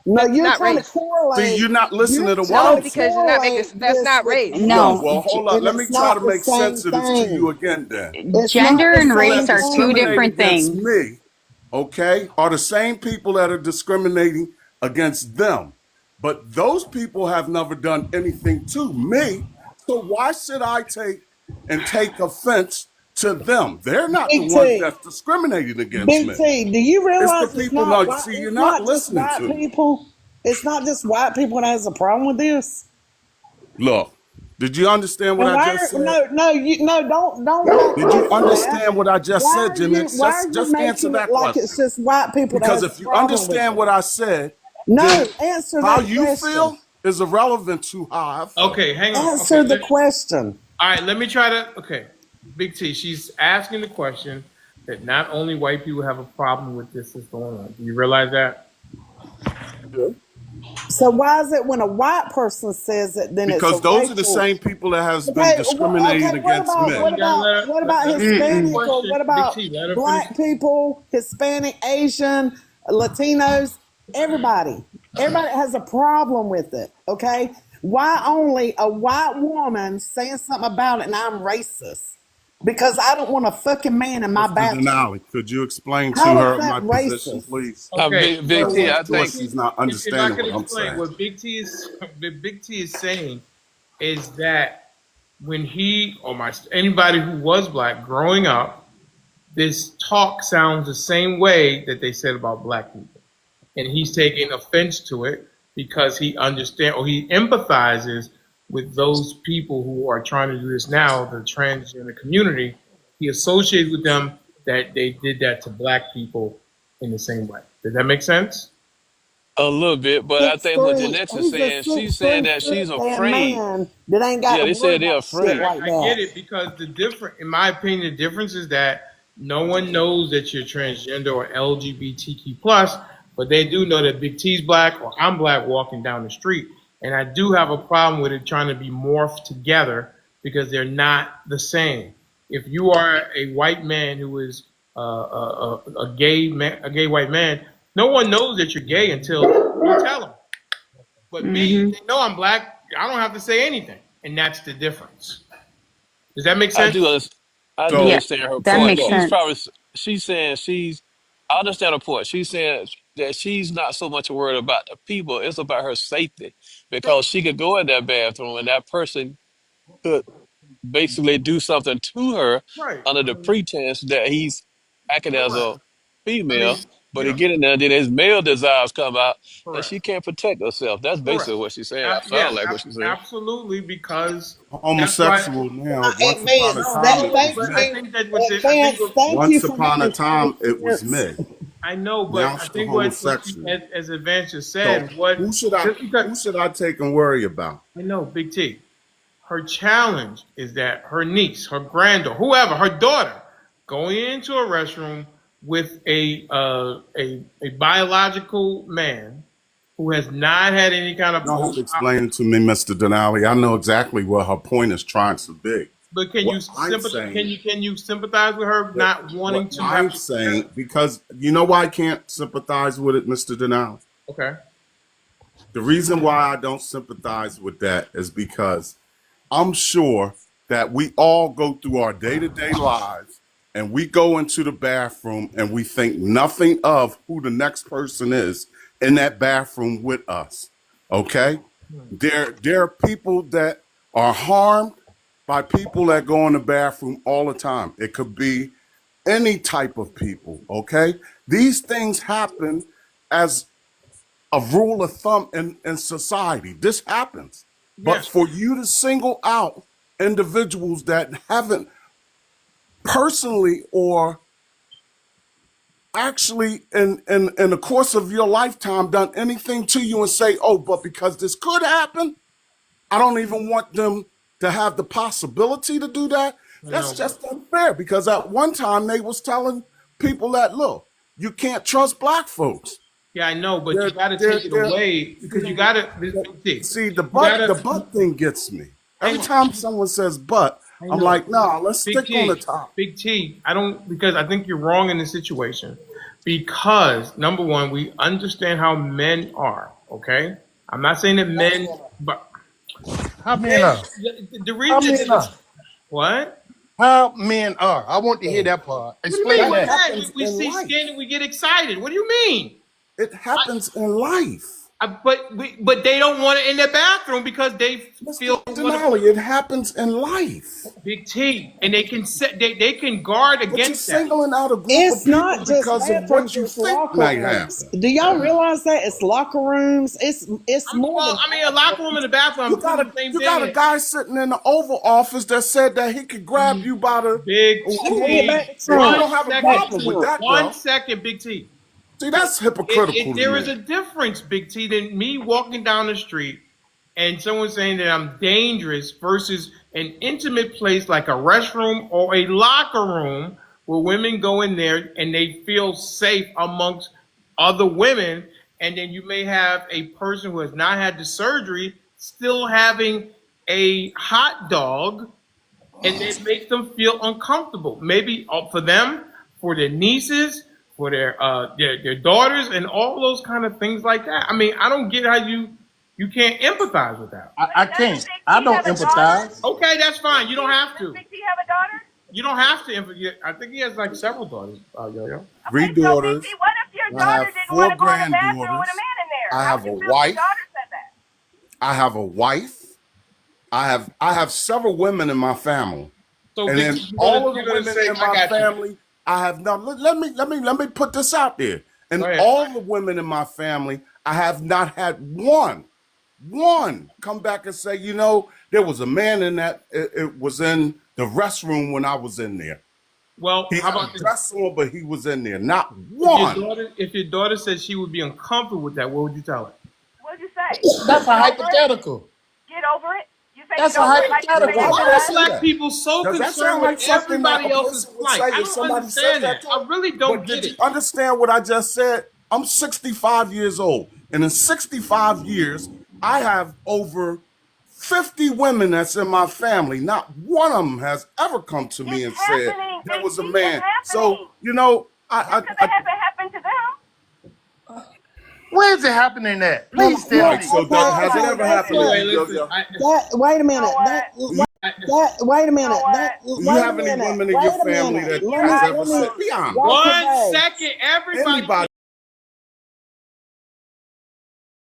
No, That's you're not trying to race. See, correlate. you're not listening You're to what trying No, I'm to saying. because you're not making. correlate That's this not with race. No, me, No, well, hold up. and Let me it's try not to the make same sense of this to you thing. again then. It's not gender the and People same race that are two discriminate thing. different against things. me, okay, are the same people that are discriminating against them. But those people have never done anything to me. So why should I take offense to them? They're not the Big ones T, that's discriminating against Big me. T, do you It's the realize it's people not like, white? see, you're It's not not just listening white to me. people. It's not just white people that has a problem with this. Look, did you understand what And I why? just said? Don't Did you backtrack to that. understand what I just said, Jeanette? Why are you Just answer making it that like it's question. just white people that Because has a if you problem with understand it? what I said, then No, answer how that you question. feel is irrelevant to how I feel. Okay, hang on. Okay, Answer the question. all right. Let me try to. Okay, Big T. She's asking the question that not only white people have a problem with this is going on. Do you realize that? So why is it when a white person says it, then it's a Because those are the racial? same people that has been Okay, discriminating against me. what about Let her finish the Hispanic or question. what Big about T. Let her finish. black people, Hispanic, Asian, Latinos, everybody. Everybody has a problem with it. Okay, why only a white woman saying something about it and I'm racist because I don't want a fucking man in my Mr. bathroom? Denali, could you explain to How is her that my position, racist? please? Okay, Big so T, what I I'm sure Big think T, she's not if I understanding could what I'm explain saying. what Big T is saying is that when he or anybody who was black growing up, this talk sounds the same way that they said about black people, and he's taking offense to it because he understands or he empathizes with those people who are trying to do this now, the transgender community. He associates with them that they did that to black people in the same way. Does that make sense? a little bit, but I think what 6'3". Jeanette is He's a saying, she's saying 6'3" that she's foot that afraid. man that ain't got Yeah, to they worry said they're about shit afraid. like I get that. it because in my opinion, the difference is that no one knows that you're transgender or LGBTQ plus, but they do know that Big T's black or I'm black walking down the street, And I do have a problem with it trying to be morphed together because they're not the same. If you are a white man who is a gay man, a gay white man, no one knows that you're gay until you tell them. But me, they know I'm black. I don't have to say anything, and that's the difference. Does that make I sense? do. I do Yeah, So understand her that point. makes look, sense. She's saying I understand her point. She's saying that she's not so much worried about the people; it's about her safety because she could go in that bathroom and that person could basically do something to her Right. under the pretense that he's acting as Correct. a I female, mean, but he get in there, then his male desires come out, and correct. she can't protect herself. That's Correct. basically what she's saying. I sound Yes, like what she's saying. absolutely, because that's why. homosexual now. Once upon a Advance. No, time, That, it no, thank was but I men. you. think that what the, I think Advance. what, Thank you Once for upon a making time, common it was sense. men. I know, but Now I it's the think what she, homosexual. as Advance just So said, what just because who should I take and worry about? I know, Big T, her challenge is that her niece, her granddaughter, whoever, her daughter, going into a restroom with a biological man who has not had any kind You don't have of. to explain it to me, Mr. Denali. I know exactly what her point is trying to be. But can you What I'm sympathize? saying, Can you sympathize with her not what wanting to have I'm to? saying, because you know why I can't sympathize with it, Mr. Denali? Okay. The reason why I don't sympathize with that is because I'm sure that we all go through our day-to-day lives and we go into the bathroom and we think nothing of who the next person is in that bathroom with us. Okay? There are people that are harmed by people that go in the bathroom all the time. It could be any type of people, okay? These things happen as a rule of thumb in society. This happens. But Yes. for you to single out individuals that haven't personally or actually in the course of your lifetime done anything to you and say, oh, but because this could happen, I don't even want them to have the possibility to do that. I That's know, but just unfair because at one time they was telling people that, look, you can't trust black folks. yeah, I know, but you They're, got to they're, take it they're, away because you got to see. see, You got the to butt thing gets me. Every hang on. time someone says but, I I'm know, like, nah, let's Big stick on the T, top. Big T. I don't because I think you're wrong in this situation because number one, we understand how men are. Okay, I'm not saying that men, but How men men. are? The How reason men are? is what? How men are? I want to hear that part. What do you mean? Explain That What that. man? happens We in see life. skin and we get excited. What do you mean? It happens in life. But they don't want it in their bathroom because they Mr. feel what a Denali, it happens in life. big T, and they can set they can guard But you're against that. singling out a group of It's people not just because of what bathrooms, you it's think locker might rooms. happen. Do y'all realize that? It's locker rooms. It's more Well, than I mean, a locker room and a bathroom, You I'm got putting a the same you got thing a in. guy sitting in the Oval Office that said that he could grab you by the. Big Let me bring it T, back to And you Trump. one don't have a Back second, to problem with T, Trump. that, one though. second, Big T. See, that's hypocritical to There is me. a difference, Big T, than me walking down the street and someone saying that I'm dangerous versus an intimate place like a restroom or a locker room where women go in there and they feel safe amongst other women. And then you may have a person who has not had the surgery still having a hot dog and it makes them feel uncomfortable. Maybe for them, for their nieces, for their daughters, and all those kind of things like that. I mean, I don't get how you can't empathize with that. I can't. I don't empathize. Okay, that's fine. You don't have to. Does Big T have a daughter? You don't have to empathize. I think he has like several daughters. Yo-yo. 3 daughters. I have 4 granddaughters. I have a wife. I have a wife. I have several women in my family. So And Big then T, all of the you're gonna women say, in I my got you. family, I have not. Let me put this out there. And Go ahead. all the women in my family, I have not had one come back and say, you know, there was a man in that. It was in the restroom when I was in there. Well, He how had about a this? dress on, but he was in there. Not If one. your daughter said she would be uncomfortable with that, what would you tell her? What'd you say? That's a hypothetical. Get over it. You say That's get a over it like you Well, say why hypothetical. it would I Why was? are say black that? people so Does that concerned sound with like something that everybody a else's person would plight? say I if don't somebody says understand that that. to I them? really don't But get did you it. understand what I just said? I'm 65 years old. And in 65 years, I have over 50 women that's in my family. Not one of them has ever come to me and said there was a man. So, you know, happened to them. Where is it happening at? Please tell me. so has it ever happened to you, Yo-Yo? Wait a minute. Wait a minute. Do you have any women in your family that has ever said, be honest? 1 second, everybody.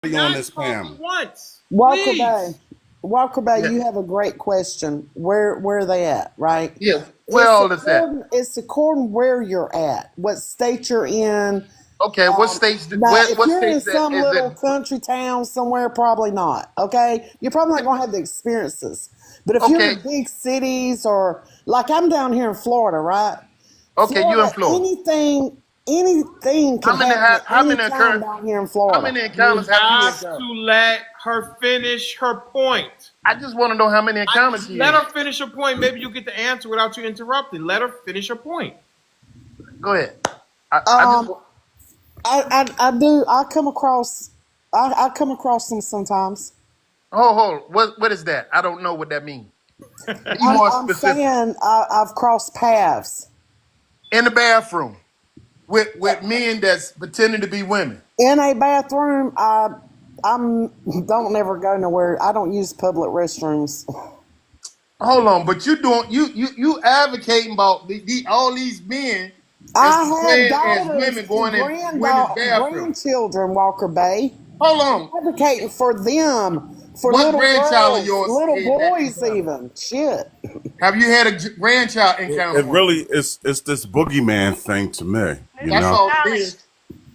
Anybody on Not this talk panel? once. Walker Bay, Yeah. you have a great question. Where are they at, right? Yeah. Where all is that? It's according where you're at, what state you're in. Okay, what states? Now, if What you're in states some is little that? country town somewhere, probably not. Okay, you're probably not going to have the experiences. But if you're in Okay. big cities or like I'm down here in Florida, right? Okay, you in Florida. Anything can happen at any time down here in Florida. How many You encounters have you have encountered? to let her finish her point. I just want to know how many encounters you Let had. her finish her point. Maybe you get the answer without you interrupting. Let her finish her point. Go ahead. I do. I come across them sometimes. hold. What is that? I don't know what that means. Be more I'm specific. saying I've crossed paths In the bathroom with men that's pretending to be women. in a bathroom. I'm don't never go nowhere. I don't use public restrooms. Hold on, but you advocating about all these men that's I have portraying as daughters women and going in women's bathrooms. grandchildren, Walker Bay. Hold on. I'm advocating for them, for What little grandchild of girls, yours little had that boys, encounter? even. Shit. Have you had a grandchild encounter? It really is. It's this boogeyman thing to me. You That's know, all it is.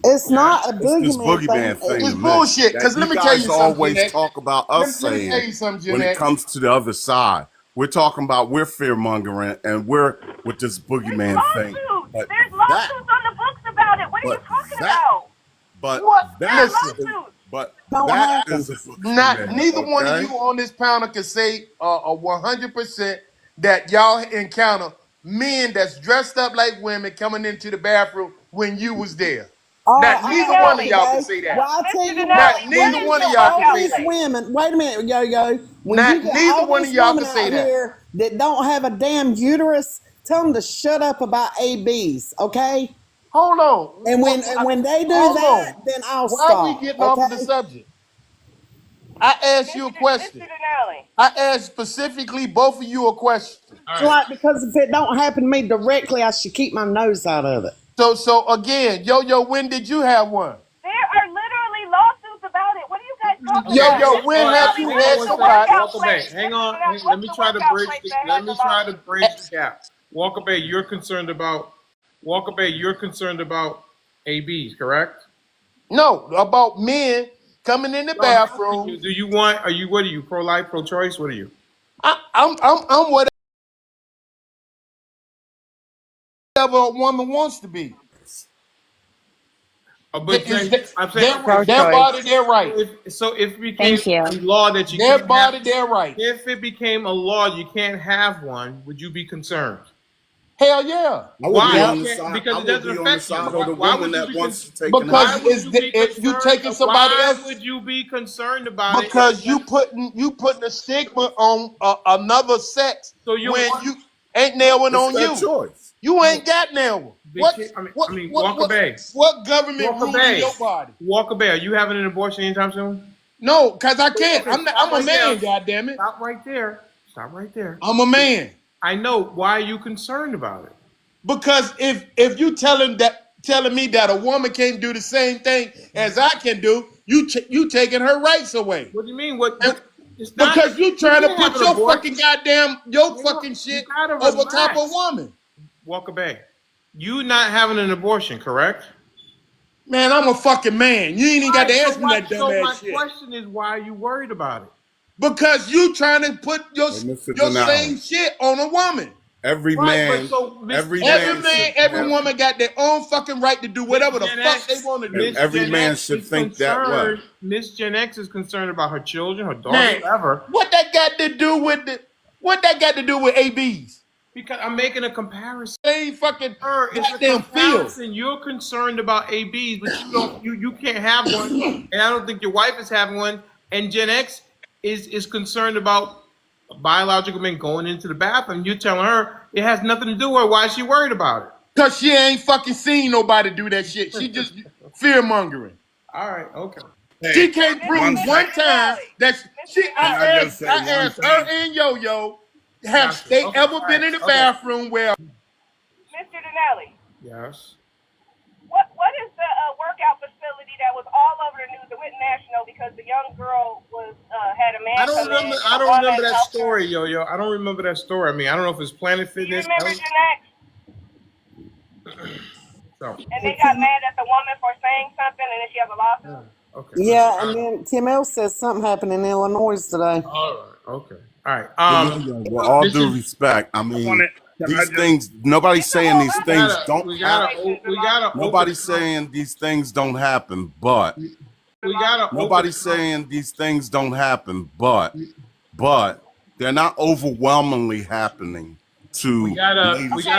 It's not a it's this boogeyman boogeyman thing. thing It's to me. bullshit. Because That let you me tell guys you something, always Jeanette. talk about us Let me tell you saying something, when it Jeanette. comes to the other side. We're talking about we're fear mongering and we're with this boogeyman thing. But There's lawsuits on the books about it. What are you talking about? But What? that Listen. is, but Don't that happen. is a book Not for me, neither one of okay? you on this panel can say 100% that y'all encounter men that's dressed up like women coming into the bathroom when you was there. Not I'm neither not one of Walker y'all can Bay. say that. Well, I'll tell you Not what. When neither you one of get y'all all can say these that. women, wait a minute, Yo-Yo. When you Not get neither all one these of y'all women can say out that. here that don't have a damn uterus, tell them to shut up about ABs, okay? Hold on. And when they do Hold that, on. then I'll Why are we stop, getting off of the okay? subject? I asked you a question. I asked specifically both of you a question. Like, because if it don't happen to me directly, I should keep my nose out of it. So again, Yo-Yo, when did you have one? There are literally lawsuits about it. What are you guys talking Okay, about? Yo-Yo, when have you hang on had 1 second. somebody? Walker Bay, hang on. Let me try to bridge. Let me try to bridge the gap. Walker Bay, you're concerned about. Walker Bay, you're concerned about ABs, correct? No, about men coming in the No, I'm asking you. bathroom. Do you want? Are you? What are you? Pro-life, pro-choice? What are you? I'm whatever a woman wants to be. But Is then I'm saying, okay. their body, their right. So if it became Thank you. a law that you Their can't body, have, their right. if it became a law you can't have one, would you be concerned? Hell yeah. I would be Why? on the side. Because I it would doesn't be on the affect you. side of the Why woman would you that be wants concerned? to take Because Why an would you be if you concerned? taking somebody Why else, would you be concerned about it? because you putting a stigma on another sex So you're when you ain't nail one It's on their you. choice. You ain't got nail one. I mean, Walker Bay. What government Walker ruling Bay. your body? Walker Bay. Are you having an abortion anytime soon? No, because I can't. Okay, stop I'm a right there. man, goddammit. Stop right there. Stop right there. I'm a man. I know. Why are you concerned about it? Because if you telling me that a woman can't do the same thing as I can do, you taking her rights away. What do you mean? What? And It's not. because you trying to can't have put an your abortion. fucking You shit gotta over top of relax. woman. Walker Bay. You not having an abortion, correct? Man, I'm a fucking man. You ain't even got to ask me that So my dumbass shit. question is, why are you worried about it? Because you trying to put your Mr. your Denali. same shit on a woman. Every Right, but man, so every Every man, man, every woman got their own fucking right to do whatever the Gen fuck X, they want to do. and every Gen man X should is think that way. concerned. Miss Gen X is concerned about her children, her daughter, Man, whatever. what that got to do with ABs? Because I'm making a comparison. Same fucking It's a goddamn field. comparison. You're concerned about ABs, but you don't. You can't have one, and I don't think your wife is having one. and Gen X is concerned about biological men going into the bathroom. You're telling her it has nothing to do with her. Why is she worried about it? Cause she ain't fucking seen nobody do that shit. She just fear mongering. All right, okay. She Hey, can't one prove sec. one time that she. Can I just say I one asked her thing? and Yo Yo, have Gotcha. they Okay, ever all been right, in the okay. bathroom where? Mr. Denali, Yes. what is the workout facility that was all over the news? It went national because the young girl was had a I man don't come remember. in and I a don't woman remember that helped her. story, Yo. I don't remember that story. I mean, I don't know if it's Planet Do you Fitness. remember Gen X? So, And they got mad at the woman for saying something, and then she has a lawsuit. okay, listen. Yeah, and then Tim L says something happened in Illinois today. All right. Okay. All right. With all This due is respect, I I mean, want it. Can I these just? things, nobody's It's a saying whole these lot of things don't happen. we gotta open Nobody's saying these things don't happen, but we gotta open nobody's saying these things don't happen, but they're not overwhelmingly happening to ladies Okay,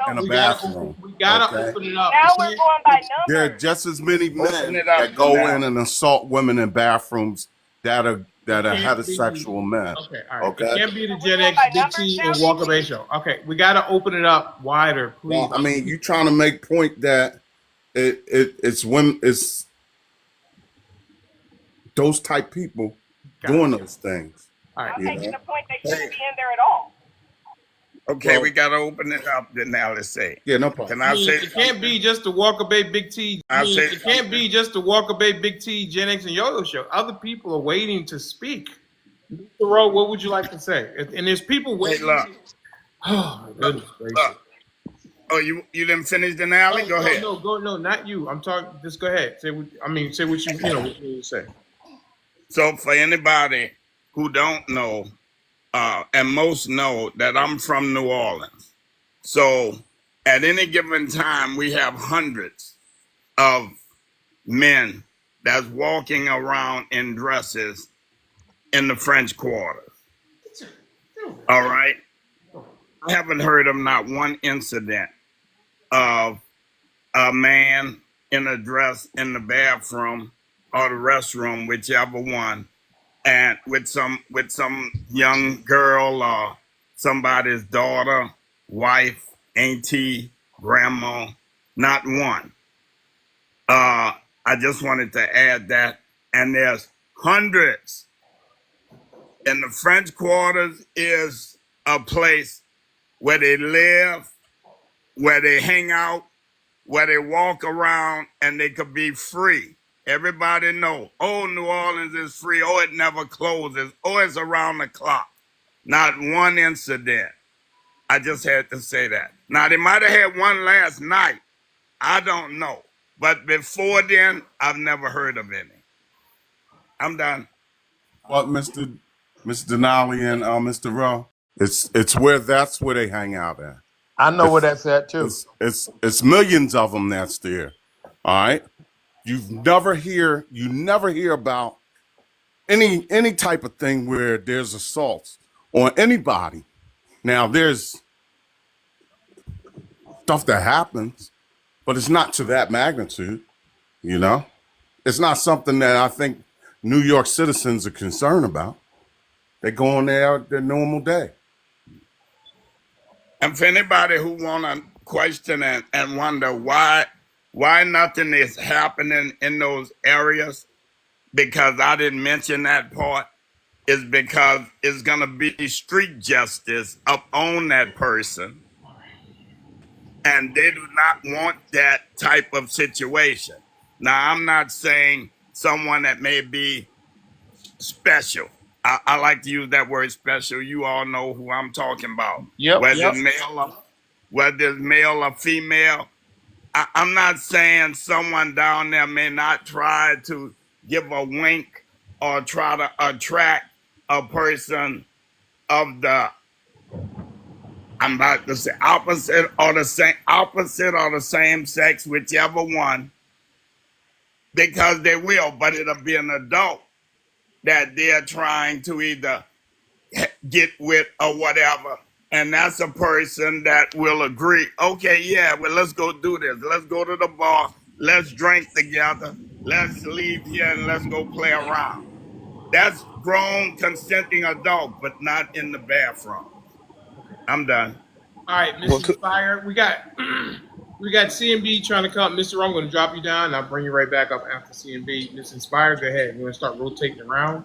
in a so bathroom. we gotta Okay, open it up. now we're going by there are numbers. just as many Open men it up that go now. in and assault women in bathrooms that are Can't be heterosexual men. okay. All right. It Okay. can't be the So we're Gen going X, by Big numbers T, now, and Walker Bay show. Okay, we gotta open it up wider, please. Well, I mean, you trying to make point that it's women, it's those type people doing those things. All right. I'm You making know. the point they Hey, shouldn't be in there at all. okay, Well, we gotta open it up. Then now let's say. yeah, no problem. Can I I mean, say it can't be something? just the Walker Bay Big T. I I mean, say it can't something. be just the Walker Bay Big T, Gen X, and Yo-Yo show. Other people are waiting to speak. Mr. Rowe, what would you like to say? And there's people Hey, waiting. look, Oh, my goodness look. gracious. Oh, you didn't finish the alley? Go ahead. No, not you. I'm talking. Just go ahead. Say what say what you know what you say. So for anybody who don't know, and most know that I'm from New Orleans. So at any given time, we have hundreds of men that's walking around in dresses in the French Quarter. All right. I haven't heard of not one incident of a man in a dress in the bathroom or the restroom, whichever one, and with some young girl or somebody's daughter, wife, auntie, grandma. Not one. I just wanted to add that, and there's hundreds. And the French Quarters is a place where they live, where they hang out, where they walk around, and they could be free. Everybody know, oh, New Orleans is free. Oh, it never closes. Oh, it's around the clock. Not one incident. I just had to say that. Now, they might have had one last night. I don't know. But before then, I've never heard of any. I'm done. Well, Mr. Denali and Mr. Rowe, that's where they hang out at. I know where It's that's at too. it's millions of them that's there. All right. You never hear about any type of thing where there's assaults on anybody. Now there's stuff that happens, but it's not to that magnitude, you know? It's not something that I think New York citizens are concerned about. They go on their normal day. And for anybody who want to question and wonder why nothing is happening in those areas, because I didn't mention that part, is because it's going to be street justice up on that person. And they do not want that type of situation. Now, I'm not saying someone that may be special. I like to use that word special. You all know who I'm talking about. Yep. Whether it's male or female. I'm not saying someone down there may not try to give a wink or try to attract a person of the, I'm about to say opposite or the same sex, whichever one, because they will, but it'll be an adult that they're trying to either get with or whatever. And that's a person that will agree, okay, yeah, well, let's go do this. Let's go to the bar. Let's drink together. Let's leave here and let's go play around. That's grown consenting adult, but not in the bathroom. Okay. I'm done. All right, Well, Mrs. Fire. We got we got CMB trying to come. Mr. I'm going to drop you down, and I'll bring you right back up after CMB. Miss Inspire, go ahead. We're going to start rotating around.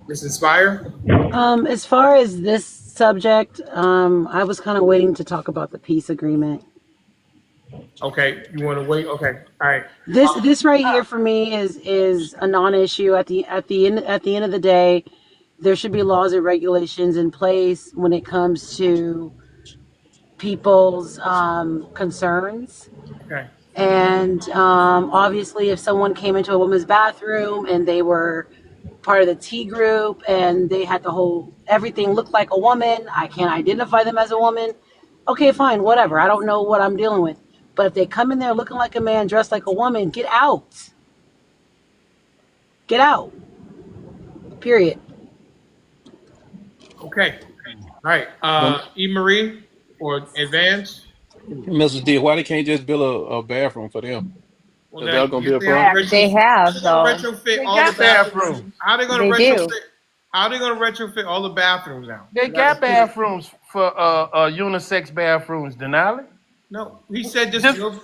Miss Inspire. As far as this subject, I was kind of waiting to talk about the peace agreement. Okay, you want to wait? Okay, all right. This right here for me is a non-issue. At the end of the day, there should be laws and regulations in place when it comes to people's concerns. Okay. And obviously, if someone came into a woman's bathroom and they were part of the T group and they had the whole everything looked like a woman, I can't identify them as a woman. Okay, fine, whatever. I don't know what I'm dealing with. But if they come in there looking like a man, dressed like a woman, get out. Get out. Period. Okay. All right. E. Marie or Advance. Mrs. D, why they can't just build a bathroom for them? Well, Is that that gonna be a they have problem? They retrofit. have, How they though. going to retrofit They all the got bathrooms? bathrooms. How they going to They do. retrofit? How they going to retrofit all the bathrooms now? They got bathrooms for unisex bathrooms, Denali. No, he said just Just build.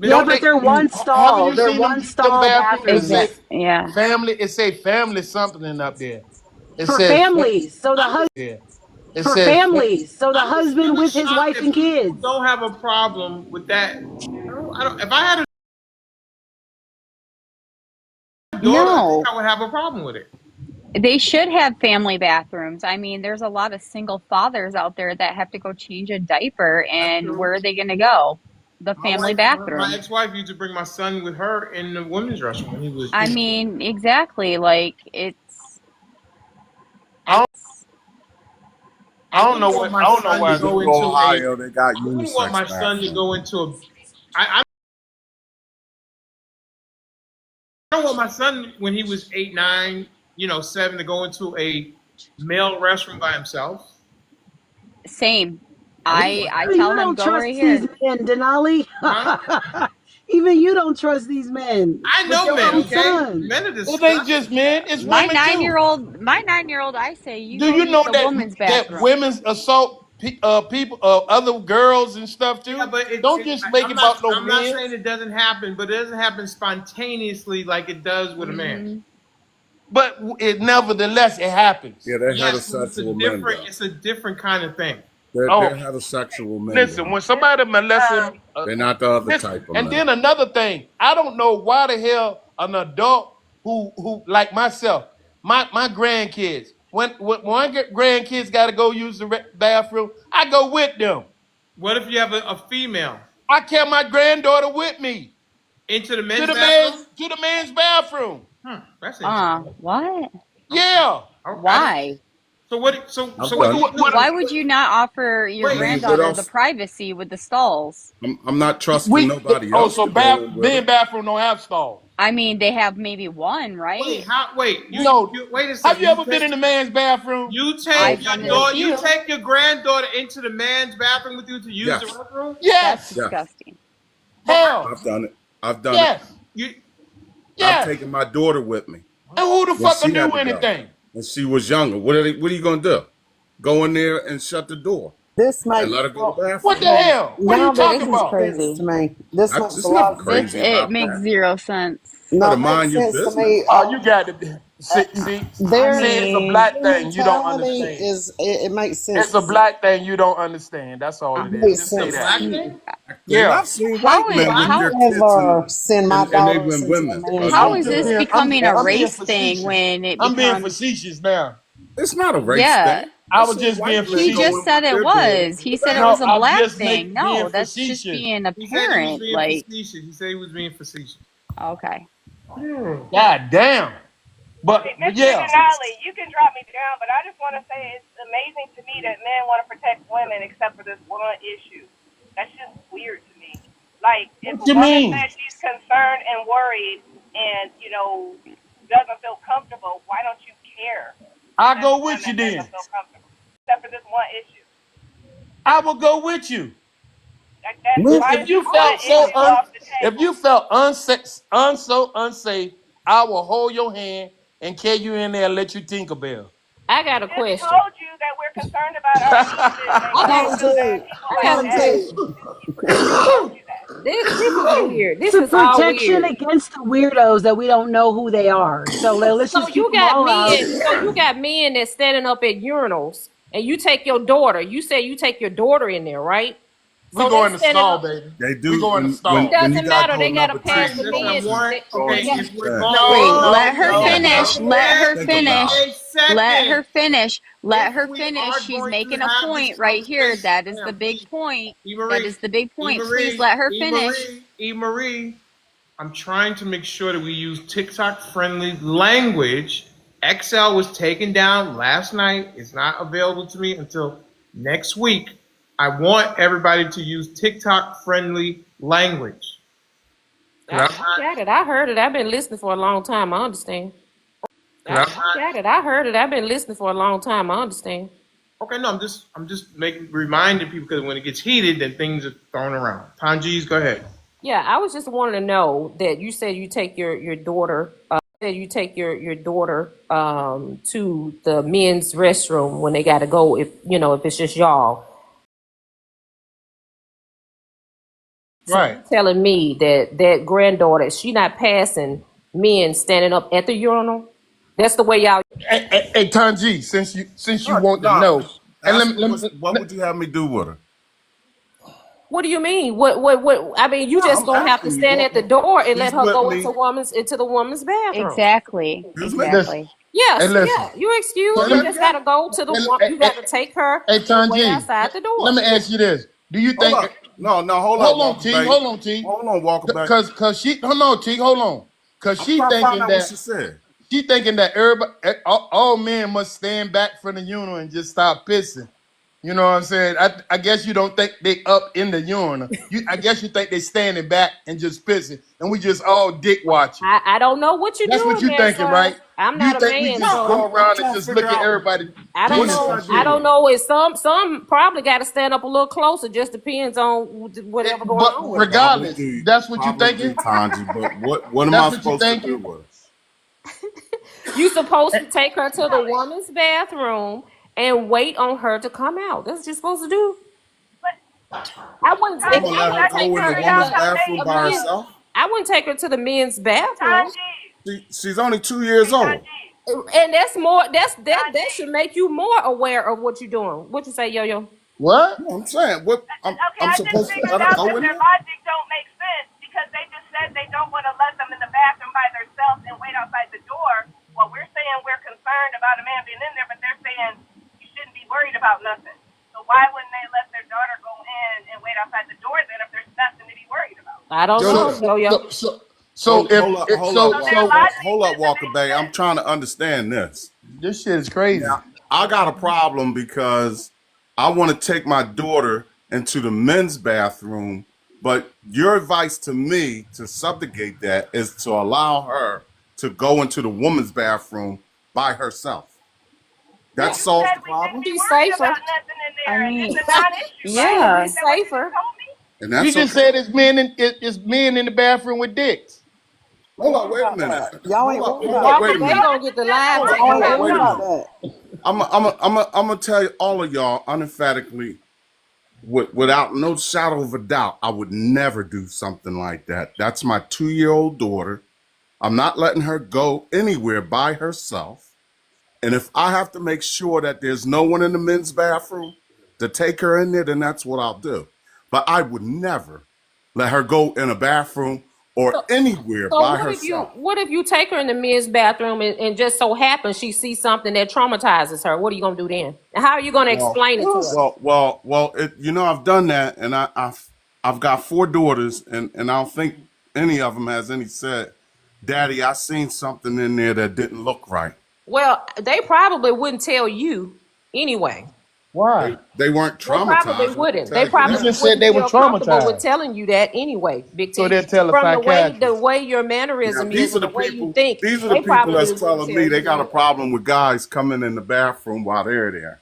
Yeah, don't build but they? they're one Haven't stall. you They're seen one them stall bathrooms? It bathrooms say Yeah. family. It say family something up there. It for says families. So the husband yeah. It for says families. So the I'm just husband really with his shocked wife that and people kids. don't have a problem with that. I don't. If I had a daughter, I think No. I would have a problem with it. They should have family bathrooms. I mean, there's a lot of single fathers out there that have to go change a diaper, That's and true. where are they going to go? The family My bathroom. ex-wife used to bring my son with her in the women's restroom when he was, I mean, exactly. Like, I don't, it's I I don't wouldn't know want what my I don't know son to why. go Physical into a. Ohio, they got I wouldn't want my unisex son to bathrooms. go into a. I don't want my son when he was 8, 9, 7 to go into a male restroom by himself. same. I wouldn't want I that. tell You him don't go trust right these here. men, Denali. Huh? Even you don't trust these men I with know your men, own okay? son. Men are It ain't disgusting. just men; it's My women nine too. year old, my 9-year old, I say you Do go you use know the that woman's that bathroom. women's assault people, other girls and stuff Yeah, too? but Don't just make it about no I'm not men. saying it doesn't happen, but it doesn't happen spontaneously like it does with a man. Hmm. But it nevertheless it happens. Yeah, they're Yes, but heterosexual men, though. it's a different kind of thing. They're Oh, heterosexual men, listen, though. when somebody molests him, They're not the other listen. type of And men. then another thing, I don't know why the hell an adult who like myself, my grandkids, when my grandkids got to go use the bathroom, I go with them. What if you have a female I carry my granddaughter with me into the to men's the man's bathroom? to the man's bathroom. That's interesting. What? Okay. Yeah. I didn't, Why? so what? So I've what done do it. you do? Why would you not offer your Wait, I mean, what granddaughter the else? privacy with the stalls? I'm not trusting We nobody oh else so to go in with men her. bathroom don't have stalls. I mean, they have maybe one, right? wait, how? Wait, No. wait a Have second. you ever been in a man's bathroom? You Oh, take I've your been in a oh, daughter, you few. take your granddaughter into the man's bathroom with you to use the yes, restroom. That's Yes. yes. disgusting. But Hell. I've done it. I've done it. Yes. you, I've Yes. taken my daughter with me And who the when fuck will she do had to go, anything? and she was younger. What are you gonna do? Go in there and shut the door This and makes let her go to the What the bathroom? hell? What are you now this talking This is makes about? sense to crazy. me. This makes a There's lot nothing of sense. crazy It about makes that. zero sense. You No, better it makes mind your sense to me. business. Oh, you got to see, I Their see, it's a mean, black their thing you don't mentality understand. is it makes sense. It's a black thing you don't understand. That's all It it is. makes Just say the sense that. to black me. thing. Then Yeah. I've seen white how is men Black with I've how their kids never send my and they daughters been into women. a man's how I'm is just this bathroom. being becoming a I'm being race thing facetious. when it I'm being becomes? facetious now. It's not a race Yeah, thing. I I've was seen just being white men he go just in facetious. said with it their daughters was. to He the said it was No, a bathroom. I'm black just thing. being No, that's just facetious. being He said he was apparent. being Like, facetious. He said he was being facetious. okay. God damn. Hey, But Mr. yeah. Denali, you can drop me down, but I just want to say it's amazing to me that men want to protect women except for this one issue. That's just weird to me. Like, if What a you woman mean? says she's concerned and worried and, doesn't feel comfortable, why don't you care I'll that the go with you woman then. doesn't feel comfortable? Except for this one issue. I will go with you. Why If is you this one felt so issue off the if table? you felt so unsafe, I will hold your hand and carry you in there and let you Tinkerbell. I got We a just question. told you that we're concerned about our needs and I got getting a some bad question. people I like got a that. question. We just told you that. This is weird. This Some is all protection weird. against the weirdos that we don't know who they are. So let's So just keep you them got all out. men. So you got men that's standing up at urinals, and you take your daughter. You say you take your daughter in there, right? We So go they in the standing stall, up. baby. They We do go in the It stall. when you doesn't got matter. those They gotta number pass two, the Listen, going men. to going They okay, got. to if we're that. going, No, Wait, hold let no, her They on, gotta no, pass finish. the no. Let men. her Think about finish. it. a Let second. her finish. Let If her we finish. are She's going to making a have this point right here. conversation, That is the ma'am, big please, point. E. That Marie, is the big E. point. Please Marie, let her E. finish. Marie, E. Marie, I'm trying to make sure that we use TikTok friendly language. XL was taken down last night. It's not available to me until next week. I want everybody to use TikTok friendly language. Cause I'm I not, got it. I heard it. I've been listening for a long time. I understand. cause I'm I not, got it. I heard it. I've been listening for a long time. I understand. okay, no, I'm just making reminding people because when it gets heated, then things are thrown around. Tanjeez, go ahead. Yeah, I was just wanting to know that you said you take your daughter. Said you take your daughter to the men's restroom when they got to go. If you know if it's just y'all. So Right. you telling me that that granddaughter she not passing men standing up at the urinal? That's the way y'all. Hey, Tanji, since you No, want to no. know, and Ask her what would you have me do with her? What do you mean? What? I mean, you No, just I'm gonna have to asking you stand what at the door and let she's her with go me. into the woman's bathroom. Exactly. Excuse me? listen. Exactly. Hey, Yes, listen. yeah. You excuse. So You let Say me, it just again. gotta go to the hey, one. hey, You hey, gotta take her hey, and wait Tanji, outside the let door. me ask you this: do you Hold think? up. No, hold up, Hold on, Walker T. Bay. Hold on, T. Hold on, Walker Bay. Cause she, hold on, T. Hold on. Cause I'm trying to find out what she said. she thinking that everybody, all men must stand back from the urinal and just stop pissing. You know what I'm saying? I guess you don't think they up in the urinal. I guess you think they standing back and just pissing, and we just all dick watching. I don't know what you're That's what doing you there, thinking, sir. right? I'm You not a think we man, just No, so go I'm around and trying to just figure look at out everybody I don't what is penis know. her and I shit? don't doing. know. If some probably got to stand up a little closer. Just depends on whatever going But on with them. regardless, that's what you Probably do, thinking. Tanji. But what am I That's what you supposed to do thinking. with her? You supposed to take her to the woman's bathroom and wait on her to come out. That's what you're supposed to do. But I wouldn't. I'm If gonna I let her wouldn't Tanji, take go in the her figure it to out woman's how bathroom a basic by it men's. is. herself. I wouldn't take her to the men's bathroom. Tanji, She's only 2 years hey old. Tanji, And that's more. That Tanji. should make you more aware of what you're doing. What you say, Yo Yo? What? No, I'm saying what Okay, I'm I just supposed to figured let her out go that in their there. logic don't make sense because they just said they don't want to let them in the bathroom by themselves and wait outside the door. Well, we're saying we're concerned about a man being in there, but they're saying you shouldn't be worried about nothing. So why wouldn't they let their daughter go in and wait outside the door then if there's nothing to be worried about? I don't Yo, know, So Yo Yo. so so so if So their logic Hold up, doesn't Walker make Bay. I'm sense. trying to understand this. this shit is crazy. Now, I got a problem because I want to take my daughter into the men's bathroom, but your advice to me to subjugate that is to allow her to go into the woman's bathroom by herself. That Yeah, You solves said the we shouldn't problem, be she's worried safer. about nothing in I there, and it's mean, a non-issue, right? yeah. Is She's that what you just safer. told me? and You that's just okay. said it's men in the bathroom with dicks. Hold up, Worried wait a about minute. that. Y'all ain't worried Hold about up, that. wait Walker a Bay minute. No, gonna this get is the just a live point Y'all you ain't takeover. guys worried Wait a about know. minute. that. I'm gonna tell all of y'all without no shadow of a doubt. I would never do something like that. That's my 2-year-old daughter. I'm not letting her go anywhere by herself. And if I have to make sure that there's no one in the men's bathroom to take her in there, then that's what I'll do. But I would never let her go in a bathroom or So, anywhere so by herself. what if you take her in the men's bathroom and just so happens she sees something that traumatizes her? What are you gonna do then? And how are you gonna Well, explain it to her? I've done that, and I've got 4 daughters, and I don't think any of them has any said, "Daddy, I seen something in there that didn't look right." Well, they probably wouldn't tell you anyway. Why? They weren't They probably traumatized. I can wouldn't. They tell you You probably that. just said wouldn't they were feel comfortable with traumatized. telling you that anyway, Big So T. they'll tell a From the psychiatrist. way your Now mannerism is these are and the the way you people. think, These are the they people that's probably wouldn't telling tell me they you got a anyway. problem with guys coming in the bathroom while they're there.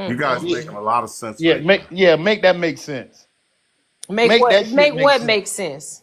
You guys Yeah, making a lot of sense yeah, right now. make that make sense. Make Make what that shit make make what sense. makes sense.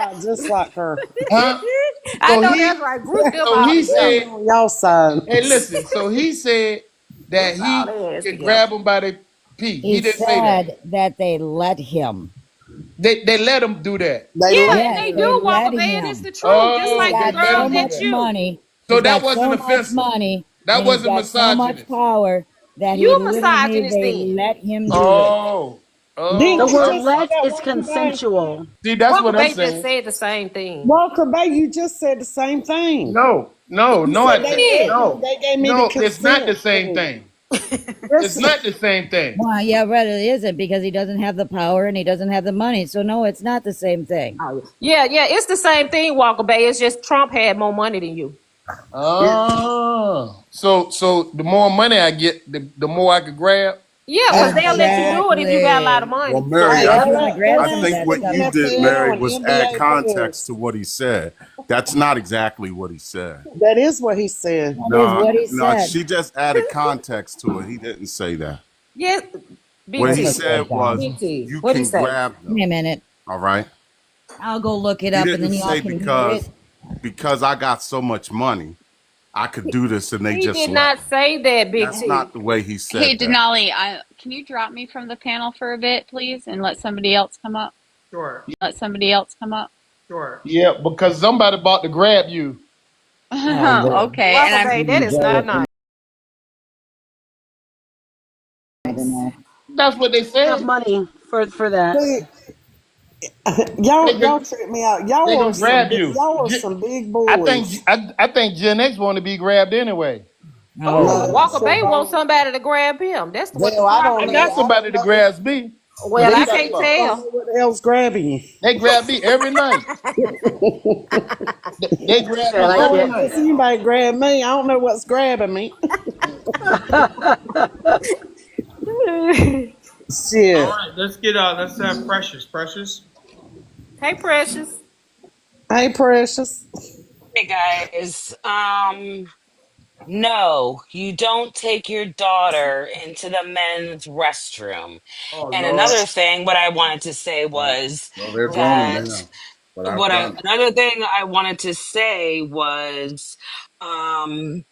just like her. Huh? I So know that's he, right. Group them so all he Y'all together. said, be on y'all hey, signs. listen. So he said that Group all he their ass could together. grab them by the pee. He He didn't say that. said that they let him. They let him do that. They Yeah, let and Yes, they her. they do walk let up, and it's him. the truth. Just He's Oh, like the they got let girl so him do hit much that. you. money. So He's that got wasn't so much offensive. money That and he's wasn't got so much misogynist. power that he You a literally misogynist they then. let him do it. Oh, The Didn't oh, you word just say let that, is Walker Bay? consensual. see, that's Walker what I'm Bay just saying. said the same thing. Walker Bay, you just said the same thing. No, no, You no, said they gave Did. him, no, they gave me the no. It's not consent the same thing. thing. It's Yes, not the same thing. Well, yeah, but it isn't because he doesn't have the power and he doesn't have the money. So no, it's not the same thing. Oh, yeah, yeah, it's the same thing, Walker Bay. It's just Trump had more money than you. Oh, so the more money I get, the more I could grab. Yeah, because they'll let you do it if you got a lot of Exactly. Well, money. Mary, Yeah, hey, I if you want to grab that I some of ain't think that what stuff. you did, NFL Mary, and was add NBA context players. to what he said. That's not exactly what he said. That is what he said. That is No, what he no, said. she just added context to it. He didn't say that. Yes, What he Okay, BT. sorry, said was guys. BT. you What'd he can say? grab Give me a them. minute. All right. I'll go look it He up and didn't then y'all say can hear it. because I got so much money, I could do this and they He just did let not me. say that, Big That's T. not the way he Hey, said that. Denali, can you drop me from the panel for a bit, please, and let somebody else come up? Sure, Let somebody else come up. sure. Yeah, because somebody about to grab you. Oh, Lord. Okay, and Walker I'm Bay, that is not nice. I don't know. That's what they Enough said. money for that. See, They y'all gonna, tricked me out. they gonna grab you. Y'all are some big I think boys. I think Gen X want to be grabbed anyway. Oh, No, Oh, Walker sure Bay wants don't. somebody to grab him. That's what the Hell, I I don't problem know. got is. I don't somebody to know if grab me. What Well, you I these talking can't folks about? don't know tell. what the hell's grabbing you. They grab me every night. They grab Yeah, me like I every don't it. know if night. anybody grab me. I don't know what's grabbing me. All Shit. right, let's have Precious. Precious. Hey, Precious. Hey, precious. Hey guys, no, you don't take your daughter into the men's restroom. Oh And Lord. another thing, what I wanted to say was Well, they're grown that now, but I've done it. another thing I wanted to say was, um,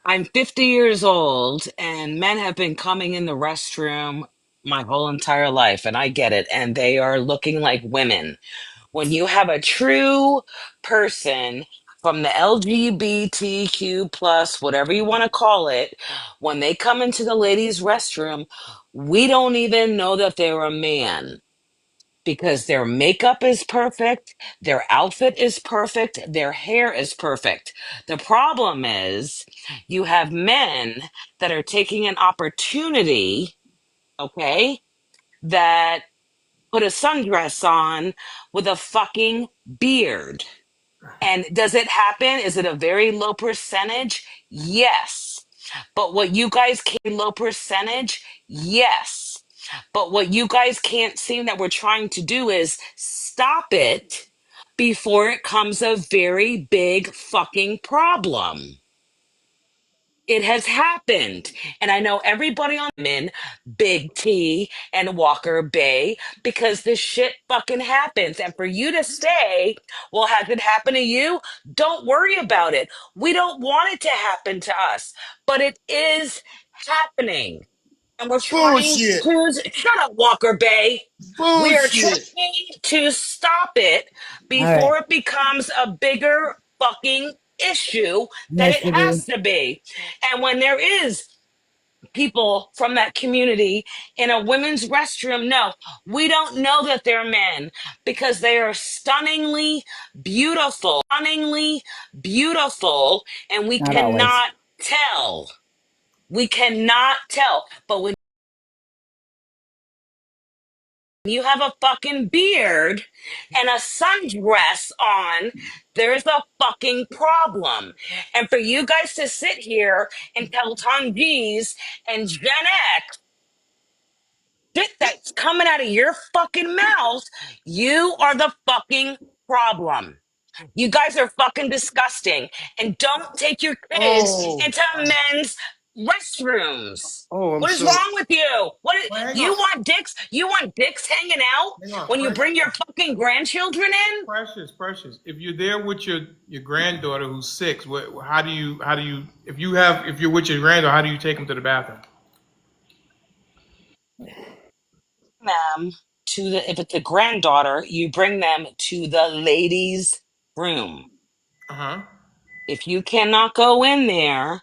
I'm 50 years old and men have been coming in the restroom my whole entire life, and I get it, and they are looking like women. When you have a true person from the LGBTQ plus, whatever you want to call it, when they come into the ladies' restroom, we don't even know that they're a man because their makeup is perfect, their outfit is perfect, their hair is perfect. The problem is you have men that are taking an opportunity, okay, that put a sundress on with a fucking beard. And does it happen? Is it a very low percentage? Yes. But what you guys can low percentage? Yes. But what you guys can't see that we're trying to do is stop it before it comes a very big fucking problem. It has happened. And I know everybody on in Big T and Walker Bay because this shit fucking happens. And for you to say, well, has it happened to you? Don't worry about it. We don't want it to happen to us, but it is happening. And we're trying Bullshit. to shut up, Walker Bay. We are Bullshit. trying to stop it all right, before it becomes a bigger fucking issue that it Mr. D. has to be. And when there is people from that community in a women's restroom, no, we don't know that they're men because they are stunningly beautiful, and we Not always. cannot tell. We cannot tell. But when you have a fucking beard and a sundress on, there's a fucking problem. And for you guys to sit here and tell Tongis and Gen X shit that's coming out of your fucking mouth, you are the fucking problem. You guys are fucking disgusting. And don't take your kids Oh, into men's restrooms. oh, I'm What is so. wrong with you? Well, hang You on, want dicks? You want dicks hanging out hang on, when you bring your fucking grandchildren in? Precious. If you're there with your granddaughter who's 6, how do you if you're with your granddaughter, how do you take them to the bathroom? Them to the if it's a granddaughter, you bring them to the ladies' room. Uh huh. If you cannot go in there,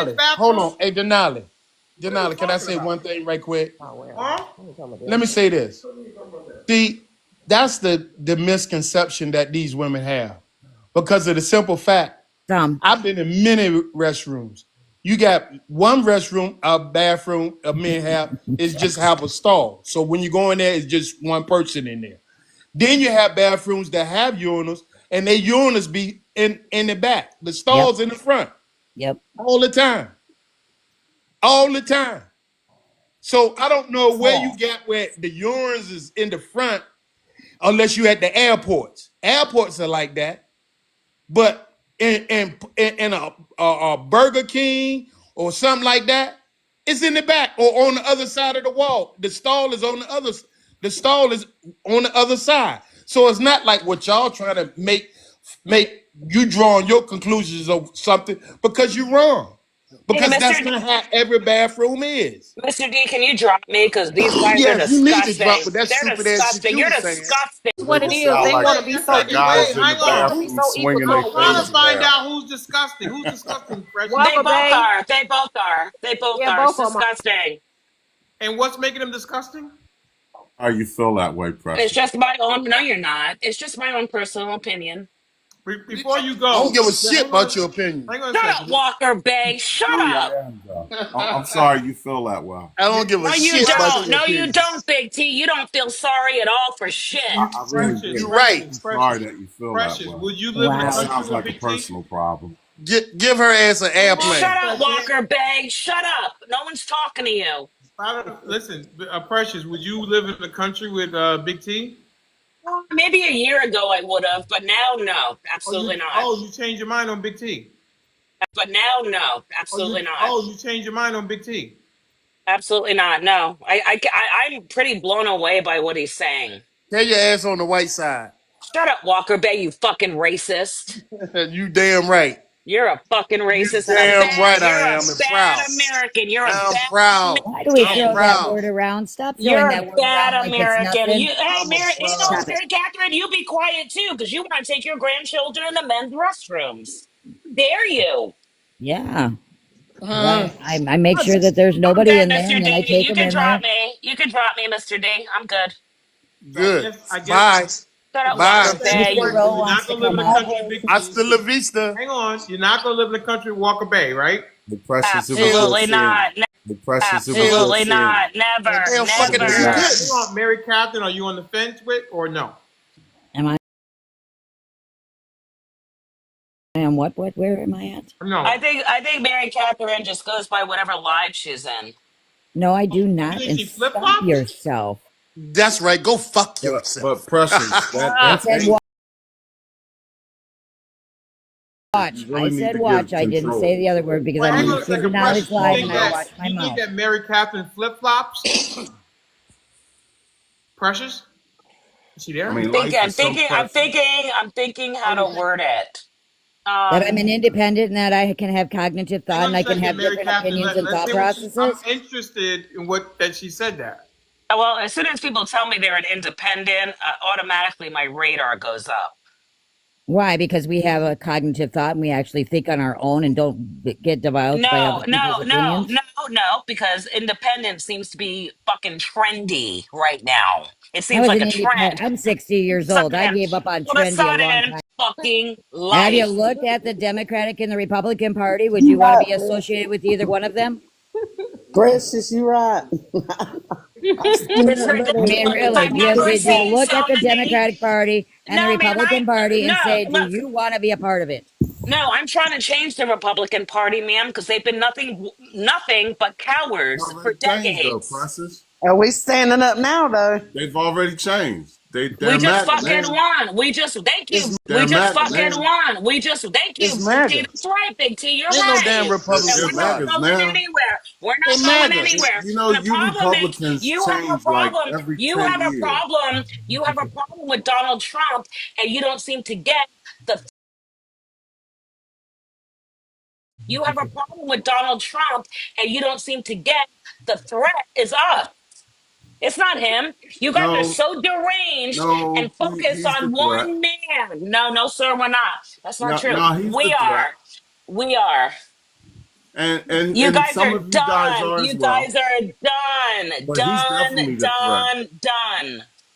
men's Denali, hold bathroom? on. Hey, Denali. What are we Denali, can I talking say about? one thing right quick? Oh well. Huh? We ain't talking about Let that. me say this. See, that's the misconception that these women have because of the simple fact I've been in many restrooms. You got one restroom, a bathroom, a men have is just have a stall. So when you go in there, it's just one person in there. Then you have bathrooms that have urinals, and they urinals be in the back, the stalls in the front. Yep. All the time. All the time. So I don't know where you get where the urines is in the front unless you at the airports. Airports are like that. But in a Burger King or something like that, it's in the back or on the other side of the wall. The stall is on the other. The stall is on the other side. So it's not like what y'all trying to make you drawing your conclusions of something because you're wrong. Hey, Because that's Mr. not how every bathroom is. Mr. D, can you drop me? Because these guys are Yes, you need to drop disgusting. with that They're stupid ass shit disgusting. you You're was saying. disgusting. That's what Make it it is. sound They like want to Wait, be a so second. equal. Wait, guys in the hang They want on. to be bathroom so equal swinging to their a We're trying woman. to fingers find around. out who's disgusting. Who's disgusting, Precious? They Walker both Bay. are. They both are. They both Yeah, are. It's both of them. disgusting. And what's making them disgusting? How you feel that way, It's Precious? just my own. No, you're not. It's just my own personal opinion. Before you I don't go, give a shit hang on. about your opinion. Hang on a Shut up, second. Walker Bay. Shut Really, up. I am though. I'm sorry you feel that way. I don't give No, a you shit about don't. your No, you opinion. don't, Big T. You don't feel sorry at all for shit. I really Precious, You do. right. precious, I'm sorry precious, that you feel that precious. way. Would you live in a That Wow. country sounds with like a Big T? personal problem. Give her ass an Hang on airplane. Shut a up, second. Walker Bay. Shut up. No one's talking to you. Listen, Precious, would you live in a country with Big T? Maybe a year ago I would have, but now no, absolutely not. You changed your mind on Big T. But now no, absolutely not. You changed your mind on Big T. Absolutely not. No, I'm pretty blown away by what he's saying. Tell your ass on the white side. Shut up, Walker Bay, you fucking racist. You damn right. You're a fucking You racist and damn right you're I a am and bad proud. American. You're a I'm bad proud. Why do we I'm throw American. that proud. word around? Stop throwing You're a that word bad around like it's American. nothing. Hey, I'm a Mary, proud. Stop it. Mary Catherine, you be quiet too, because you want to take your grandchildren in the men's restrooms. Dare you? Yeah. Hmm. Well, I make I'm sure that there's nobody good, in there, Mr. and then I D. take You them can in drop there. me. You can drop me, Mr. D. I'm good. So I Good. guess, I guess, Bye. Shut up, so I Bye. Walker guess the answer Bay. Mr. is Rowe you're wants not to gonna live come in a up. country with Big T. Hasta la vista. Hang on, you're not gonna live in a country with Walker Bay, right? The Precious, it was good Absolutely seeing you. not. The Precious, it was Hell, good Absolutely seeing you. not. Never. hell fucking Good you night. Never. Hang couldn't. on, Mary Catherine, are you on the fence with or no? Am I on what? What? Where am I at? No. I think Mary Catherine just goes by whatever live she's in. No, I do You not. think And she flip stop flops? yourself. That's right. Go fuck But yourself. Precious, I that said thing, watch. you I really need said to watch. give I didn't say control. the other word because Wait, I'm hang in on a Mr. second, Denali's Precious. live and I watch my You think mouth. that Mary Catherine flip flops? Precious? Is she I there? mean, life is so precious. I'm thinking how to word it. That I'm an Um, independent and that I can have cognitive Hang thought on and a I can second, have Mary different Catherine. opinions and Let's thought hear what I'm processes. interested in what that she said that. well, as soon as people tell me they're an independent, automatically my radar goes up. Why? Because we have a cognitive thought and we actually think on our own and don't get divulged by other No, people's no, no, opinions. no, no, because independence seems to be fucking trendy right now. It I seems was like an a independent. trend. I'm 60 years old. I gave up on All of a trendy a long sudden, time. fucking Have you life. looked at the Democratic and the Republican Party? Would You you want to be right, man. associated with either one of them? Precious, you right. I've seen It's that I money in mean, ridiculous. really, I've the never did you seen look so at the many. Democratic Party and the No, man, Republican Party and no, say, do look, you want to be a part of it? no, I'm trying to change the Republican Party, ma'am, because they've been nothing but cowards for Already changed though, decades. Precious. Are we standing up now, though? They've already changed. We They're just mad fucking now. won. We just thank you. We They're just mad fucking now. won. We just thank you, It's Big T. MAGA. That's right, Big T. You're Ain't no damn right. And Republican They're we're not Party. MAGAs going now. anywhere. We're They not going MAGA. anywhere. You know, And the you problem is, Republicans you have a change like problem. every You 10 have a years. problem. You have a problem with Donald Trump, and you don't seem to get the. You have a problem with Donald Trump, and you don't seem to get the threat is us. It's not him. You guys are No, so deranged no, and focused he's the on threat. one man. No, no, sir, we're not. That's not No, true. no, he's the We threat. are. We are. And You and guys some are of you guys done. are as You well. guys are done. But he's Done, definitely the threat. done, done.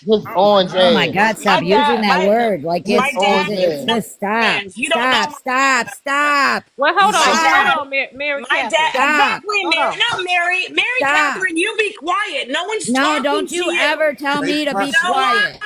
His Oh my orange God. Oh my ass. God, My stop using dad, that word. Like His my it's orange dad it's is ass. one of just those stop. men. You don't know Stop. Stop. Stop. He my Hold so dad. on, Mary My Catherine. dad, Stop. exactly, Hold Mary. on. No, Mary Stop. Catherine, you be quiet. No one's No, talking don't to you you. ever tell Hey, me to be You know Pastor. what? quiet.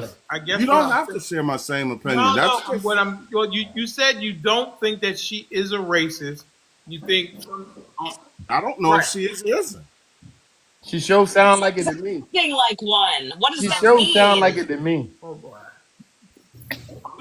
does. I You guess what don't I'm have to saying. share my same opinion. No, That's no. just What I'm. Well, you said you don't think that she is a racist. You think. I don't know if Right. she is or isn't. She sure sound like it to me. Acting like one. What does She that sure sound like mean? it to me. Oh boy.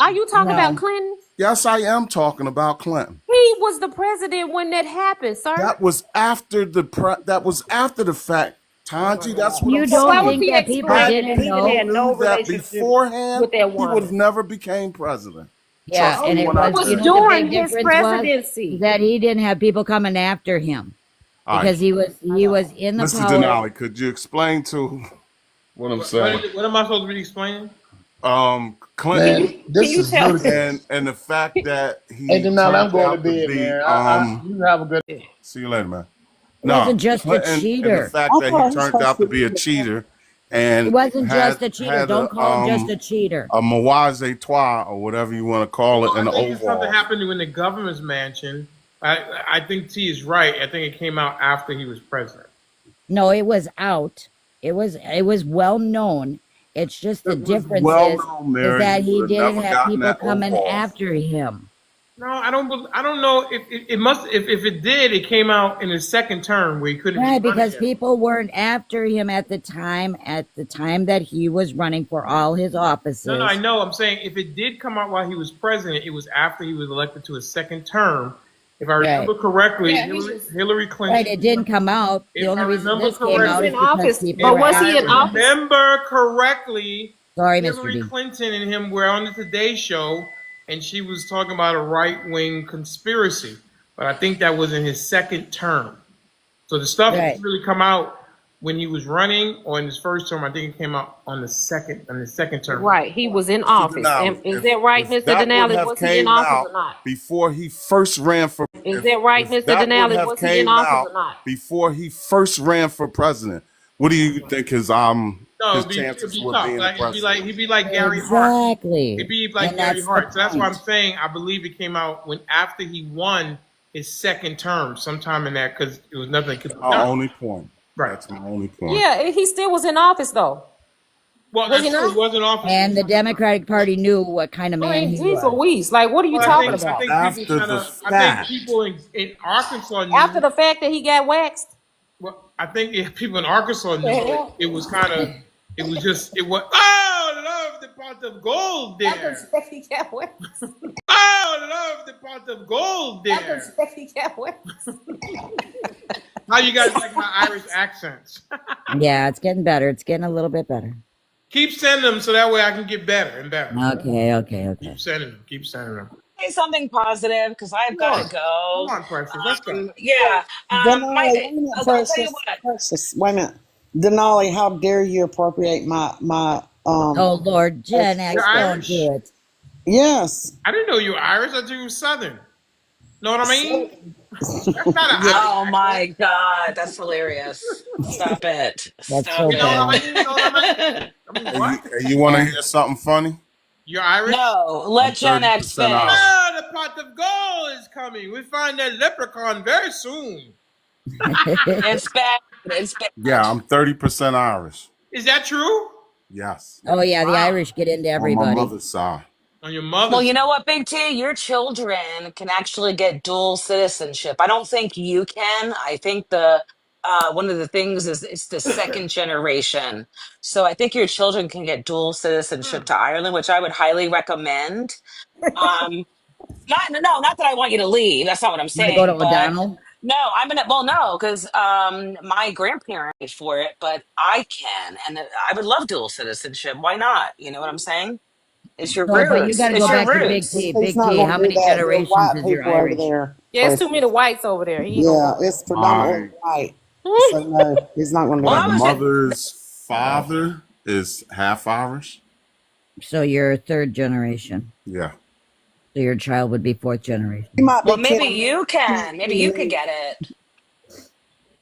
Are you talking about No. Clinton? Yes, I am talking about Clinton. He he was the president when that happened, sir. That was after the fact, Tanji. That's what You I'm So why don't was saying. think he that people Had explaining that didn't he didn't people know? have no knew that relationship beforehand, with that he would have woman? never became president. Yeah, Trust Oh, and me it when I was, it you was tell know what you. the big during his difference was? presidency. That he didn't have people coming after him All right, because he was in the Mr. power. Denali, could you explain to what I'm saying? What am I supposed to be explaining? Clinton Can This you is tell? ludicrous. and the fact that Hey, he Denali, I'm turned going to out to bed, be man. You have a good. see you later, man. It No, wasn't just a Clinton and the cheater. fact I that he thought he was turned supposed out to to be be a the president. cheater It and wasn't just had a cheater. had Don't call him just a cheater. a menage trois or whatever you want to call it Well, in I the think it's something overalls. happened in the governor's mansion. I think T is right. I think it came out after he was president. No, it was out. It was well known. It's just the It was difference well is known, is Mary. that He he would have didn't never have gotten people that coming overalls. after him. No, I don't know if it must. If it did, it came out in his second term where he couldn't be Right, running because again. people weren't after him at the time that he was running for all his No, I offices. know. I'm saying if it did come out while he was president, it was after he was elected to his second term. If I Right. remember correctly, Yeah, he was. Hillary Right, Clinton. it didn't come out. The If I only reason remember this came He was out correctly, is in because office, people if but were was I he in after him. office? remember correctly, Sorry, Mr. Hillary D. Clinton and him were on the Today Show, and she was talking about a right-wing conspiracy. But I think that was in his second term. So the stuff Right. didn't really come out when he was running or in his first term. I think it came out on the second term. Right, he was in Mr. office. And Denali, is that right, if Mr. that would Denali? have Was he in came office out or not? before he first ran for Is that right, if Mr. that would Denali? have Was he in came office out or not? before he first ran for president, what do you think No, his it'd chances be would be tough. in the Like presidency? he'd be like Gary Hart. Exactly. It'd be like And Gary that's the Hart. So that's why I'm point. saying I believe it came out when after he won his second term, sometime in that because it was nothing could be My done. only point. Right. That's my only point. Yeah, he still was in office though. Well, Was he that's true. not? He was in office for And the some time. Democratic Party knew what kind of I man mean, he geez was. Louise, like what are you Well, talking That was I about? think people after kind the of. I think fact. people in Arkansas After knew. the fact that he got waxed? Well, I think if people in Arkansas The knew hell? it was kind of. It was just. It was. Oh, love the pot of gold After the there. fact he got waxed. Oh, love the pot of gold After the there. fact he got waxed. How you guys like my Irish accents? Yeah, it's getting better. It's getting a little bit better. Keep sending them so that way I can get better and better. Okay. Keep sending them. Keep sending them. Say something positive because I've Come got to on. Come go. on, Precious. Let's go. Yeah. Denali, wait a minute, I'll tell you Precious. what. Precious, wait a minute. Denali, how dare you appropriate my Oh Lord, Gen You're X, don't Irish? do it. Yes. I didn't know you were Irish. I thought you were Southern. Know what I mean? That's not an Yeah. Irish Oh accent. my God, that's hilarious. Stop it. That's so Stop You know what I bad. mean? You know what I mean? it. I mean, Hey, what? you want to Yeah. hear something funny? You're Irish? No, I'm let Gen X 30% finish. Irish. Ah, the pot of gold is coming. We find that leprechaun very soon. It's bad. It's Yeah, bad. I'm 30% Irish. Is that true? Yes, Oh yeah, the Wow. Irish get into on my everybody. mother's side. On your Well, mother's you side. know what, Big T? Your children can actually get dual citizenship. I don't think you can. I think the one of the things is it's the second generation. So I think your children can get dual citizenship to Ireland, which I would highly recommend. Um, not that I want you to leave. That's not what I'm You want to go to saying. But O'Donnell? no, I'm gonna. Well, no, because my grandparents paid for it, but I can, and I would love dual citizenship. Why not? You know what I'm saying? It's your So, but you roots. got to It's go your back to No, Big roots. T. he's Big not T, going how to do many that. There are generations white is your people over Irish? there. Yeah, it's too Precious. many whites over there. He ain't gonna Yeah, go. it's predominantly My white. So no, he's not going to Well, do my I was that. just mother's father is half Irish. So you're third generation. Yeah. So your child would be fourth generation. You might well. be Maybe kidding you can. Maybe you could me, get it.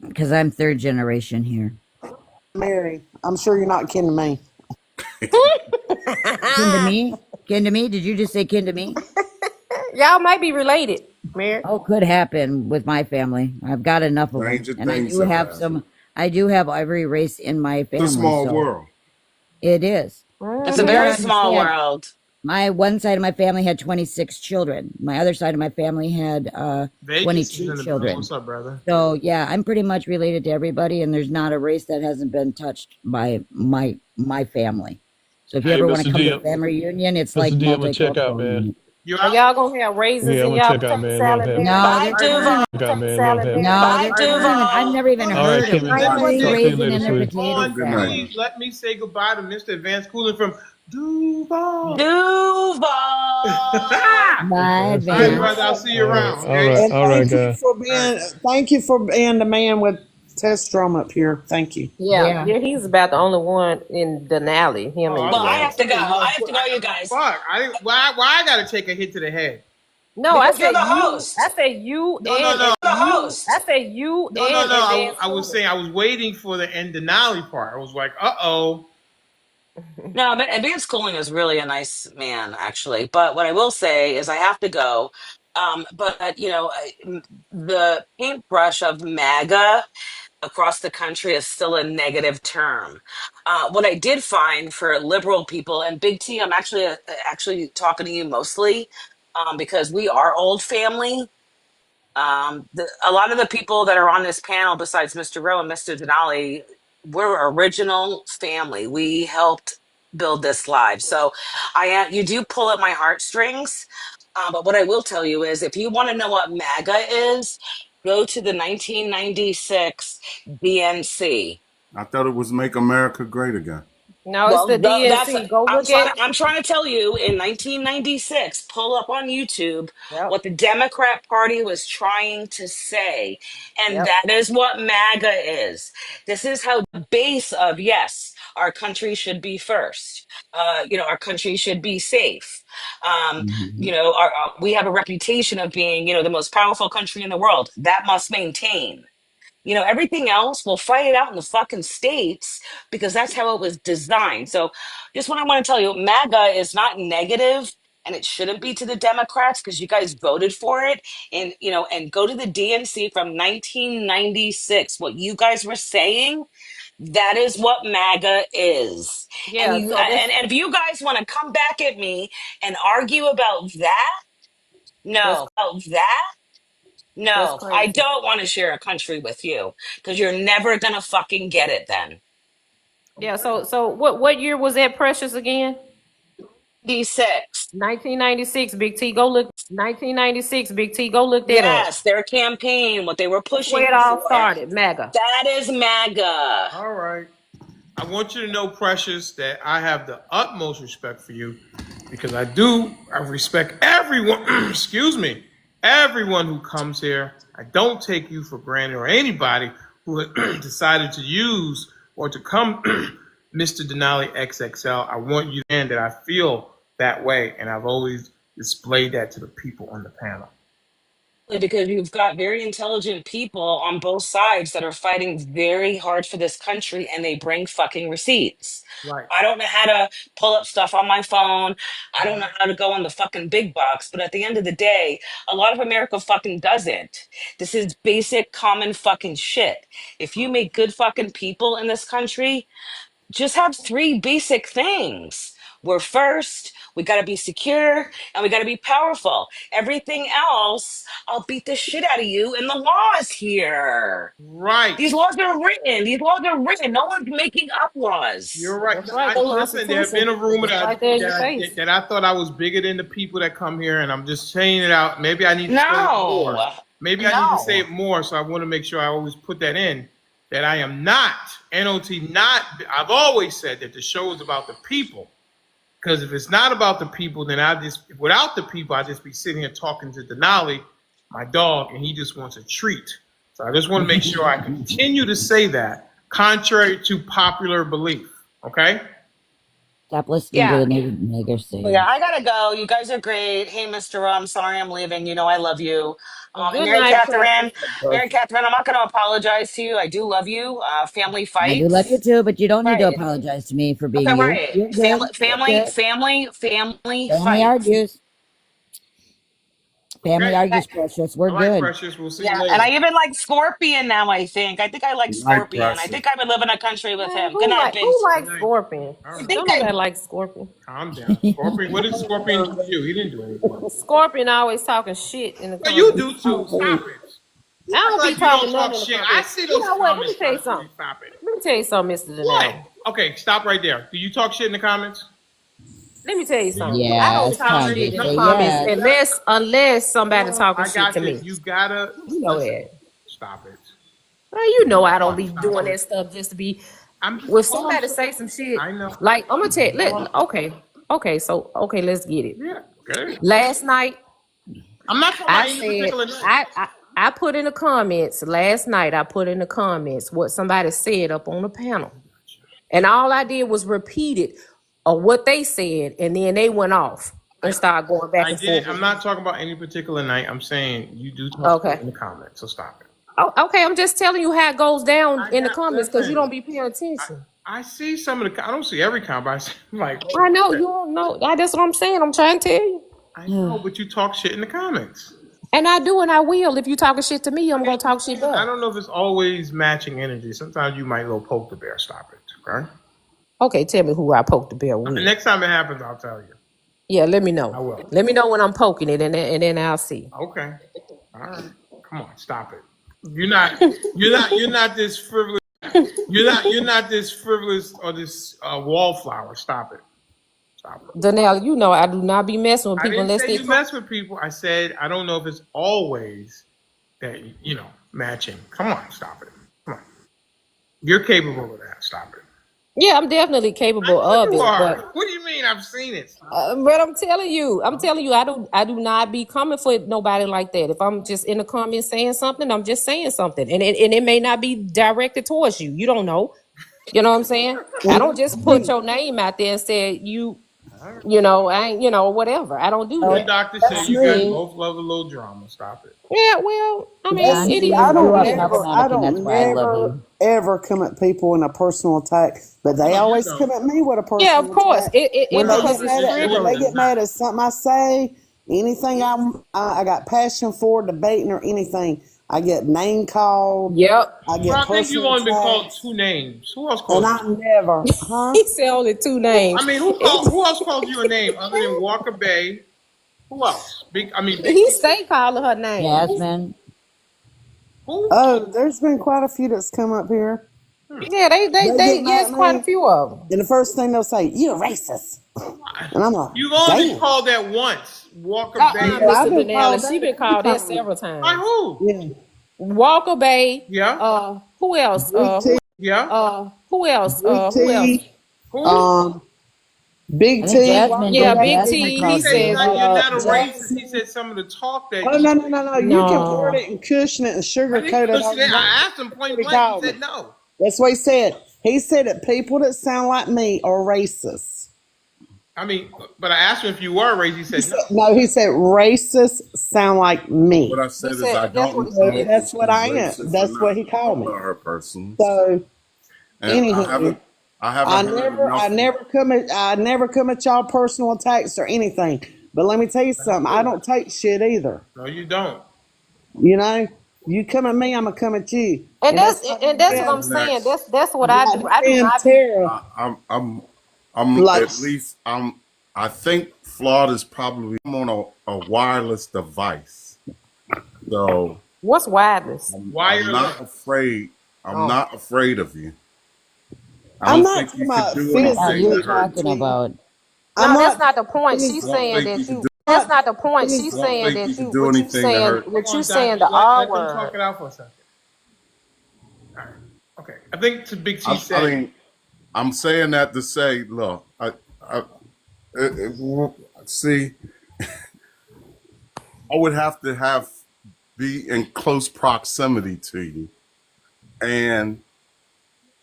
Because I'm third generation here. Mary. I'm sure you're not kidding me. Kin to me? Kin to me? Did you just say kin to me? Y'all might be related, Mary. Oh, could happen with my family. I've got enough of them. Stranger And I things do have have happened. I do have every race in my It's a family. small So world. it is. It's You a Mhm. gotta very small understand, world. my one side of my family had 26 children. My other side of my family had Vegas is 22 in the building. children. What's up, brother? So yeah, I'm pretty much related to everybody, and there's not a race that hasn't been touched by my family. So if you Hey, ever want to Mr. come to a D, family reunion, it's like Mr. D, I'm gonna check out, multicultural. man. You Are out? y'all gonna have raisins Yeah, I'm in gonna y'all check out potato Man salad, Manhattan. Mary? No, Bye, they're Duval. permanent. Check out Potato Man salad, Manhattan. Mary? No, Bye, they're I agree. permanent. I've Duval. never even All right, heard of Kimmy. I permanently agree. Talk to you raising later, in their sweetie. potato Have a On, good night. salad. please let me say goodbye to Mr. Advanced Cooling from Duval. Duval. By Advanced All right, cooling. brother. I'll advance. see you around. Okay. And All right, guys. All right. thank you for being the man with test drum up here. Thank you. Yeah, Yeah. yeah, he's about the only one in Denali, him Oh, and I Well, I thought Denali. have to go. you know, I have to go, you guys, fuck. Why I gotta take a hit to the head? No, I because you're said the you. I host. said you No, no, and no. The you. I host. said you No, no, and no. advanced I was cooling. saying I was waiting for the end Denali part. I was like, uh-oh. No, but Advanced Cooling is really a nice man, actually. But what I will say is I have to go. But the paintbrush of MAGA across the country is still a negative term. What I did find for liberal people, and Big T, I'm actually talking to you mostly because we are old family. A lot of the people that are on this panel, besides Mr. Rowe and Mr. Denali, we're original family. We helped build this live. So you do pull at my heartstrings. But what I will tell you is if you want to know what MAGA is, go to the 1996 DNC. I thought it was Make America Great Again. No, it's the Well, that's DNC. Go look at. I'm trying to tell you in 1996, pull up on YouTube Yep, what the Democrat Party was trying to say. And yep, that is what MAGA is. This is how the base of yes, our country should be first. Our country should be safe. We have a reputation of being, the most powerful country in the world. That must maintain. Everything else, we'll fight it out in the fucking states because that's how it was designed. So, just what I want to tell you, MAGA is not negative, and it shouldn't be to the Democrats because you guys voted for it. And go to the DNC from 1996. What you guys were saying, that is what MAGA is. And yeah. So and if you guys want to come back at me and argue about that, that's no, about that. that's No, I crazy. don't want to share a country with you because you're never gonna fucking get it then. Yeah. So what year was that, Precious, again? D6. 1996. Big T. Go look. 1996. Big T. Go look that up. Yes, their campaign, what they were That's where pushing it all for, started. MAGA. that is MAGA. All right. I want you to know, Precious, that I have the utmost respect for you because I respect everyone, excuse me, everyone who comes here. I don't take you for granted or anybody who decided to use or to come Mr. Denali XXL. I want you to understand that I feel that way, and I've always displayed that to the people on the panel. Because you've got very intelligent people on both sides that are fighting very hard for this country and they bring fucking receipts. Right. I don't know how to pull up stuff on my phone. I don't know how to go on the fucking big box. But at the end of the day, a lot of America fucking doesn't. This is basic common fucking shit. If you make good fucking people in this country, just have three basic things. We're first, we got to be secure, and we got to be powerful. Everything else, I'll beat the shit out of you, and the law is here. Right. These laws are written. These laws are written. No one's making up laws. You're right. That's right. The Listen, there have Constitution been a rumor is right there in your face. that I thought I was bigger than the people that come here, and I'm just saying it out. Maybe I need to say it more. No, Maybe I need to say it more, so I want to make sure I always put that in. That I am not, NOT, not, I've always said that the show is about the people. Because if it's not about the people, then without the people, I just be sitting here talking to Denali, my dog, and he just wants a treat. So I just want to make sure I continue to say that, contrary to popular belief. Okay? Stop listening to the nigger say. Well, yeah, I gotta go. You guys are great. Hey, Mr. I'm sorry I'm leaving. You know I love you. Well, And good night, Precious. Mary Catherine, I'm not gonna apologize to you. I do love you. Family I do love you fights. too, but you don't need to Right. apologize to me for Okay, being you. right. You're good. You're good. Family Family fights. argues. Family Okay. argues, Precious. We're All right, good. Precious. We'll see you Yeah, later. and I even like Scorpion now, I think. I think I like Night, Scorpion. I Precious. think I would live in a country with Man, him. Good night, who Biggs. likes Scorpion? All I right. think Don't nobody like Scorpion. Calm down. Scorpion, what did Scorpion do to you? He didn't do anything. Scorpion always talking shit in the Well, you comments. do too. Stop it. I You act don't be like you don't talking talk nothing in the shit. I comments. see You those know what? Let me comments. tell you something. Stop it. Let me tell you something, Mr. What? Denali. Okay, stop right there. Do you talk shit in the comments? Let me tell you Do you something. I post don't in the Yes, talk comments? shit Candy, in the say comments You yes. got. unless somebody No, talking I shit got to this. me. You gotta You know listen. that. Stop it. Well, you know I Come don't on, be stop doing it. that stuff just to be. I'm just When all I'm somebody saying. say some shit, I know. like I'm gonna tell. All I'm, Okay, let's get it. yeah. Okay. Last night, I'm not talking I about any said particular night. I put in the comments last night. I put in the comments what somebody said up on the panel, and all I did was repeat it of what they said, and then they went off and started going back I and forth didn't. I'm with not me. talking about any particular night. I'm saying you do talk shit Okay. in the comments, so stop it. Oh, okay, I'm just telling you how it goes down I in the got. comments because you Listen. don't be paying attention. I see some of the. I don't see every comment. But I see, like, I holy know you shit. don't know. That's what I'm saying. I'm trying to tell you. I know, but you talk shit in the comments. And I do and I will. If you talking shit to me, I'm I gonna talk shit back. don't know if it's always matching energy. Sometimes you might go poke the bear. Stop it. Okay. Okay, tell me who I poked the bear with. Next time it happens, I'll tell you. Yeah, let me I know. will. Let me know when I'm poking it, and then I'll see. Okay. All right. Come on. Stop it. You're not. You're not this frivolous. You're not this frivolous or this wallflower. Stop it. Stop it. Danielle, you know I do not be messing with I people didn't unless say they you mess with people. I said I don't know if it's always that matching. Come on, stop it. Come on. You're capable of that. Stop it. Yeah, I'm definitely I capable know of you it, are. but What do you mean? I've seen it. Stop it. but I'm telling you, I do not be coming for nobody like that. If I'm just in the comments saying something, I'm just saying something, and it may not be directed towards you. You don't know. You know what I'm saying? I don't just put your name out there and say All right. I ain't, whatever. I don't do Your that. doctor said That's you guys me. both love a little drama. Stop it. Yeah, well, I mean, it That's me. is Nancy, I what you it don't are is. I problematic, and that's don't why I love never you. ever come at people in a personal attack, but they No, you always don't. come at me with a Yeah, of personal course. attack. It When they because get it's mad at when they triggering. get mad at something I say, anything I got passion for, debating or anything, I get name called, Yep. I Well, get I think you've personal only been called attacks, two names. Who else and calls you? I never, huh? He said only two I names. mean, who else calls you a name other than Walker Bay? Who else? Big He T. stay calling her names. Who? Jasmine, Who? Oh, there's been quite a few that's come up here. Yeah, they they They they get mad yes, at quite a me, few of them. and the first thing they'll say, "You're racist," and I'm like, You've only been "Damn." called that once. Walker Bay. Yeah, Mr. I've been called Denali. She that a been few called that times. several By times. who? Yeah. Walker Bay. Yeah. Who else? Big T, Yeah. Who else? Big Who else? T, Who? um, Big I think T, Jasmine, Walker Yeah, didn't Big Baby, Jasmine T. He He called said says you? you're not a racist. He Jasmine. said some of the talk that Oh you no, no, say. no, no! You can word no. it and cushion it and I didn't sugarcoat it all listen. you want. I asked him That's point what he blank. He called me. said no. That's what he said. He said that people that sound like me are racist. I mean, but I asked him if you were racist. He He said no. said, no, he said racists sound like What me. I He said is I said that's what he don't So said. know if that's what she's I am. racist or That's what not. he I called don't me. know her personally, So and anywho, I haven't heard I enough. never come at y'all personal attacks or anything. But let me tell you something. I don't take shit either. No, you don't. You know, you come at me, I'm gonna come at you. And And that's that's why and that's what I'm saying. Next, That's what I do. I do goddamn not be. Tara, I'm like, at least I think Florida's probably I'm on a wireless device, so What's wireless? I'm Wireless. not afraid. I'm Oh, not afraid of you. I I'm don't not think talking you could about do I thought anything you physically, were to hurt talking me. BT. about. I'm no, that's not not the point. physically. She's I don't saying think that you could you. do. That's Not not the point. physically. She's I don't saying think you that you. could do What you anything to saying? hurt me. What Come you on, saying? doctor. The R Let them talk word. it out for a second. All right. Okay. I think to Big T I said. mean, I'm saying that to say, look, see, I would have to be in close proximity to you, and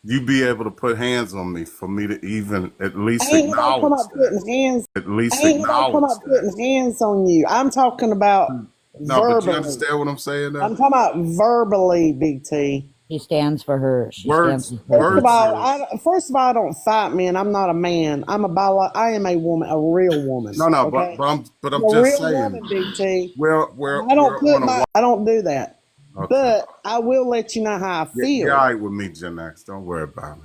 you be able to put hands on me for me to even at least Ain't nobody come acknowledge up that. putting hands. At least Ain't nobody come acknowledge up that. putting hands on you. I'm talking about No, but you verbally. understand what I'm saying I'm now? talking about verbally, Big T. She stands for her. She stands Words, for her words people. are First of all, I don't fight men. I'm not a man. I am a woman, a real woman. no, Okay, but I'm I'm a just real saying woman, Big T. we're I don't on a I don't do that. okay. But I will let you know how I You're feel. all right with me, Gen X. Don't worry about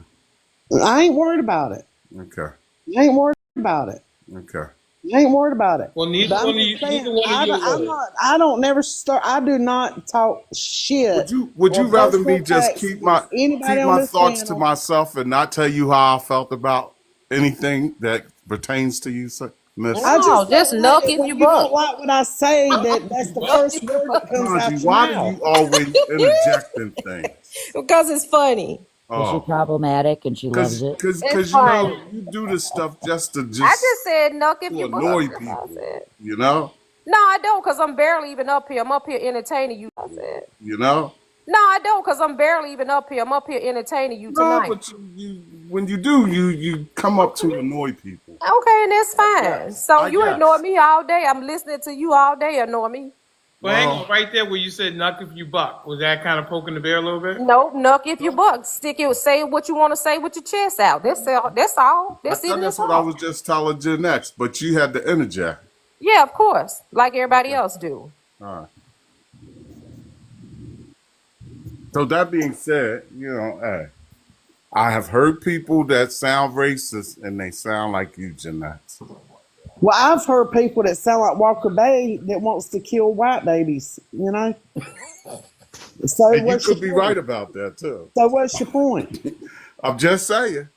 I ain't worried about it. it. Okay, I ain't worried about it. okay. I ain't worried about it. Well, But I'm just saying, neither one of you I'm would. not. I don't never start. I do not talk shit Would or you rather personal me just attacks against anybody keep on my this thoughts to panel. myself and not tell you how I felt about anything that pertains to you, Miss? I No, just just don't like knuck it if when you you buck. don't like what I say. That's the Knuck first if you word buck. that comes Tanji, out your why do mouth. you always interject in things? Because it's funny. Is she Oh, problematic and she loves it? It's you know funny. you do this stuff just to I just said knuck if to you buck. annoy That's all I people, said. you know. No, I don't, because I'm barely even up here. I'm up here entertaining you. I said. You know. No, I don't, because I'm barely even up here. I'm up here entertaining you No, tonight. but you when you do, you come up to annoy people. Okay, and that's fine. Yes, So I you ignore guess. me all day. I'm listening to you all day. Ignore me. But hang Well, on, right there where you said "knuck if you buck," was that kind of poking the bear a little bit? Nope, knuck if you buck. Stick it. Say what you want to say with your chest out. That's all. That's all. I That's it. thought And that's that's what I all. was just telling Gen X, but you had to interject. Yeah, of course, like everybody Okay. else do. All right. So that being said, hey, I have heard people that sound racist and they sound like you, Gen X. Well, I've heard people that sound like Walker Bay that wants to kill white babies. So And you what's your could be right point? about that too. So what's your point? I'm just saying.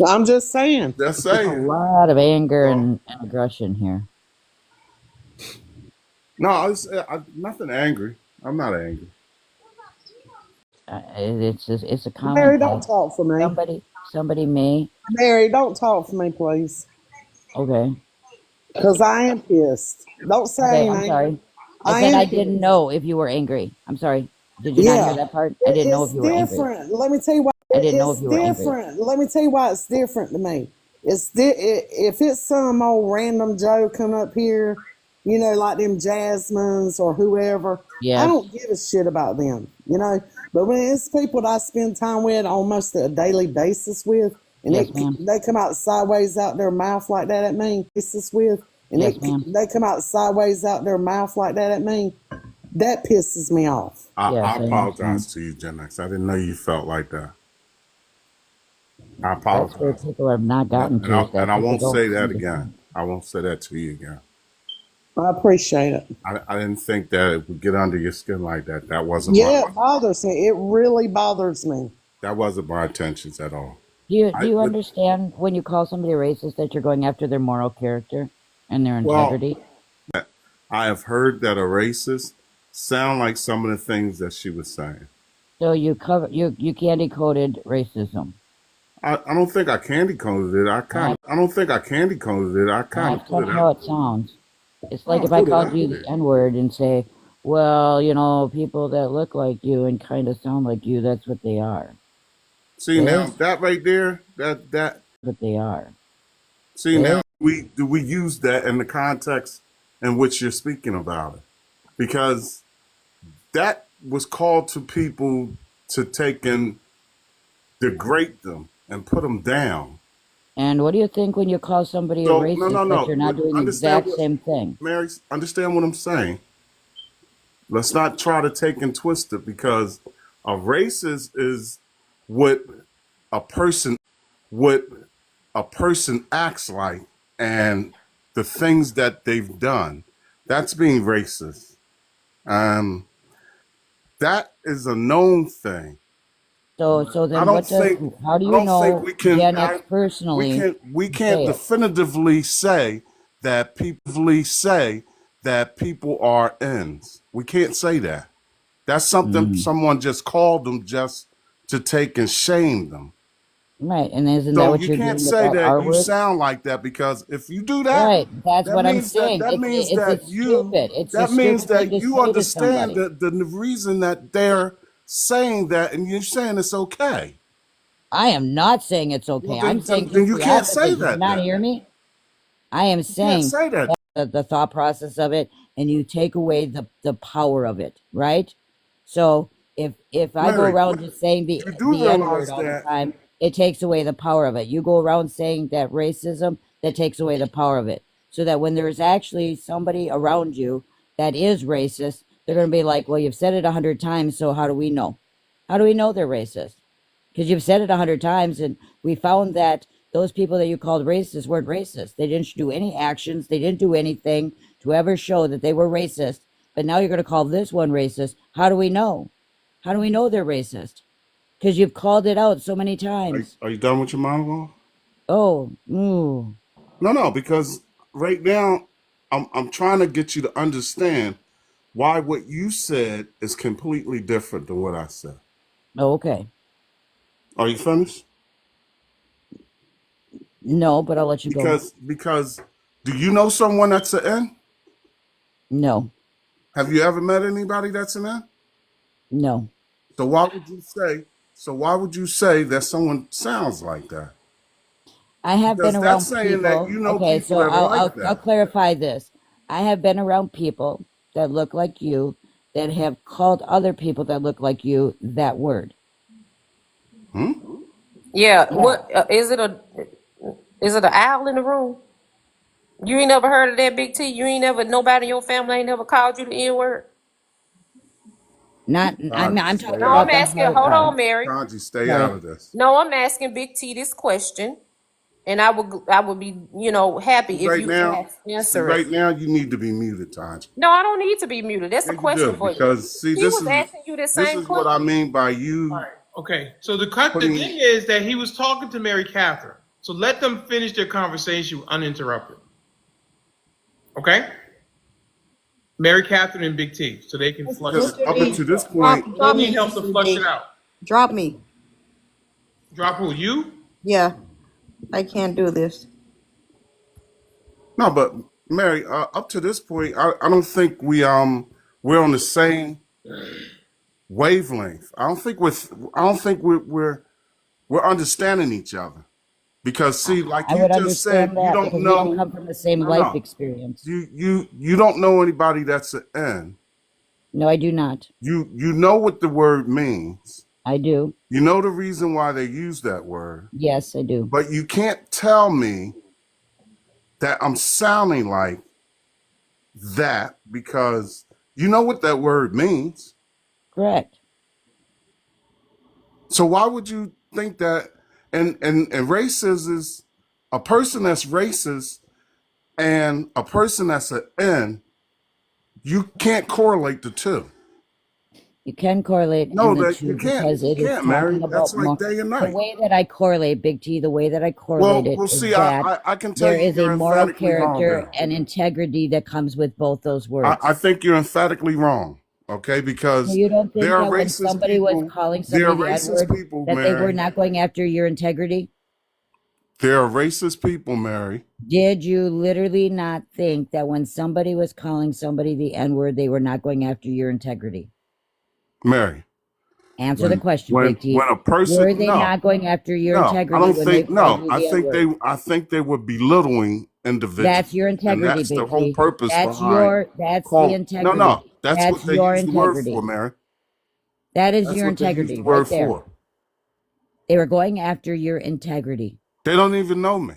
I'm just saying. Just There's a saying. lot of anger So, and aggression here. no, nothing angry. I'm not angry. It's a common Mary, don't thing. talk for me. Somebody may. Mary, don't talk for me, please. Okay. Because I am pissed. Don't say I Okay, ain't I'm angry. sorry. I I said am I didn't pissed. know if you were angry. I'm sorry. Did you not hear Yeah. that part? I didn't know if It's you were angry. different. Let me tell you why. I didn't know if It's you were angry. different. Let me tell you why it's different to me. If it's some old random Joe come up here, like them Jasmines or whoever, I Yes. don't give a shit about them. But when it's people that I spend time with almost a daily basis with, and Yes, ma'am. they come out sideways out their mouth like that at me, Yes, ma'am. they come out sideways out their mouth like that at me, that pisses me off. I Yes, I understand. apologize to you, Gen X. I didn't know you felt like that. I That's where apologize. people have not And, gotten and, to I, is and that I people won't don't say that again. understand. I won't say that to you again. I appreciate it. I didn't think that it would get under your skin like that. That wasn't Yeah, it bothers me. It really bothers me. my intentions at all. Do you understand when you call somebody racist that you're going after their moral character and their Well, integrity? I have heard that a racist sound like some of the things that she was saying. So you candy coated racism. I don't think I candy coated it. I don't think I candy coated it. I kind of That's put it how out. it sounds. It's I like if I put it called out you the there. N-word and say, well, people that look like you and kind of sound like you, that's what they are. See now that right there, that What they are. see now do we use that in the context in which you're speaking about it? Because that was called to people to take and degrade them and put them down. And what do you think when you call somebody a So racist that you're not But doing the understand exact what same thing? Mary, understand what I'm saying. Let's not try to take and twist it because a racist is what a person what a person acts like and the things that they've done. That's being racist. Um, that is a known thing. So I then don't think how do I you don't think know Gen X personally we to can't say it? definitively say that people are ends. We can't say that. That's something Mm. someone just called them just to take and shame them. Right, and isn't that So what you you're can't doing with say that our you words? sound like that because if you do that, Right, that's what I'm saying. It's stupid. It's a that means stupid thing that to you say to understand somebody. the reason that they're saying that and you're saying it's okay. I am not saying it's Well, okay. I'm saying then just you the can't say opposite. Did you that not then. hear me? I am You can't saying say that. the thought process of it, and you take away the power of it, right? So if I go Mary, around just saying you do the N word realize all the that time, it takes away the power of it. You go around saying that racism, that takes away the power of it. So that when there's actually somebody around you that is racist, they're going to be like, "Well, you've said it 100 times, so how do we know? How do we know they're racist? Because you've said it 100 times, and we found that those people that you called racist weren't racist. They didn't do any actions. They didn't do anything to ever show that they were racist. But now you're going to call this one racist. How do we know? How do we know they're racist? Because you've called it out so many times. are you done with your monologue? Oh, ooh. No, because right now I'm trying to get you to understand why what you said is completely different than what I said. Oh, okay. Are you finished? No, but I'll let you go. Because do you know someone that's an N? No, Have you ever met anybody that's an N? no. So why would you say that someone sounds like that? I have been Because that's around saying that people. you know Okay, people so that are like I'll that. clarify this. I have been around people that look like you that have called other people that look like you that word. Hmm? Yeah. Yeah. What is it an owl in the room? You ain't never heard of that, Big T? You ain't never nobody in your family ain't never called you the N word? Not Kanji, I'm talking stay No, out I'm about of the this. asking, hard hold on, Mary. Kanji, stay out sorry. of this. No, I'm asking Big T this question, and I would be, See happy if right you now, answer it. you need to be muted, Tanji. No, I don't need to be muted. That's Yeah, a you do question for you. because see, He was asking you the this same is what I question. mean by All you right. Okay. So the putting. thing is that he was talking to Mary Catherine. So let them finish their conversation uninterrupted. Okay? Mary Catherine and Big T, so they can flush it Because out. Mr. up D, until this point, They drop me, need help to Mr. flush it D. out. Drop me. Drop who? You? Yeah, I can't do this. no, but Mary, up to this point, I don't think we're on the same wavelength. I don't think we're understanding each other. Because see, like I you would just said, understand you that don't because we don't know. come from the same No, life no, experience. you don't know anybody that's an N. No, I do not. You know what the word means. I do. You know the reason why they use that word, Yes, I do. but you can't tell me that I'm sounding like that because you know what that word means. Correct. So why would you think that? And racist is a person that's racist and a person that's an N. You can't correlate the two. You can correlate in No, the that two because you it is can't, Mary. talking That's about like more. day and The night. way that I correlate, Big T, the way that I correlate Well, it we'll is see. that I can tell there you is a you're moral emphatically wrong character there. and integrity that comes with both those I words. think you're emphatically wrong. Okay, So because you don't there think are that when racist somebody was people. calling There somebody are the N racist word, people, that they were Mary. not going after your integrity? There are racist people, Mary. Did you literally not think that when somebody was calling somebody the N word, they were not going after your integrity? Mary. Answer the question, Big When T. a person Were they not going after your I integrity don't when they think called no. you the N word? I think they were belittling That's individuals, your and integrity, that's the Big whole T. purpose behind That's the call. No, integrity. no, that's That's what they your use the word for, integrity. Mary. That is That's your what they use the integrity word right there. for. They were going after your integrity. They don't even know me.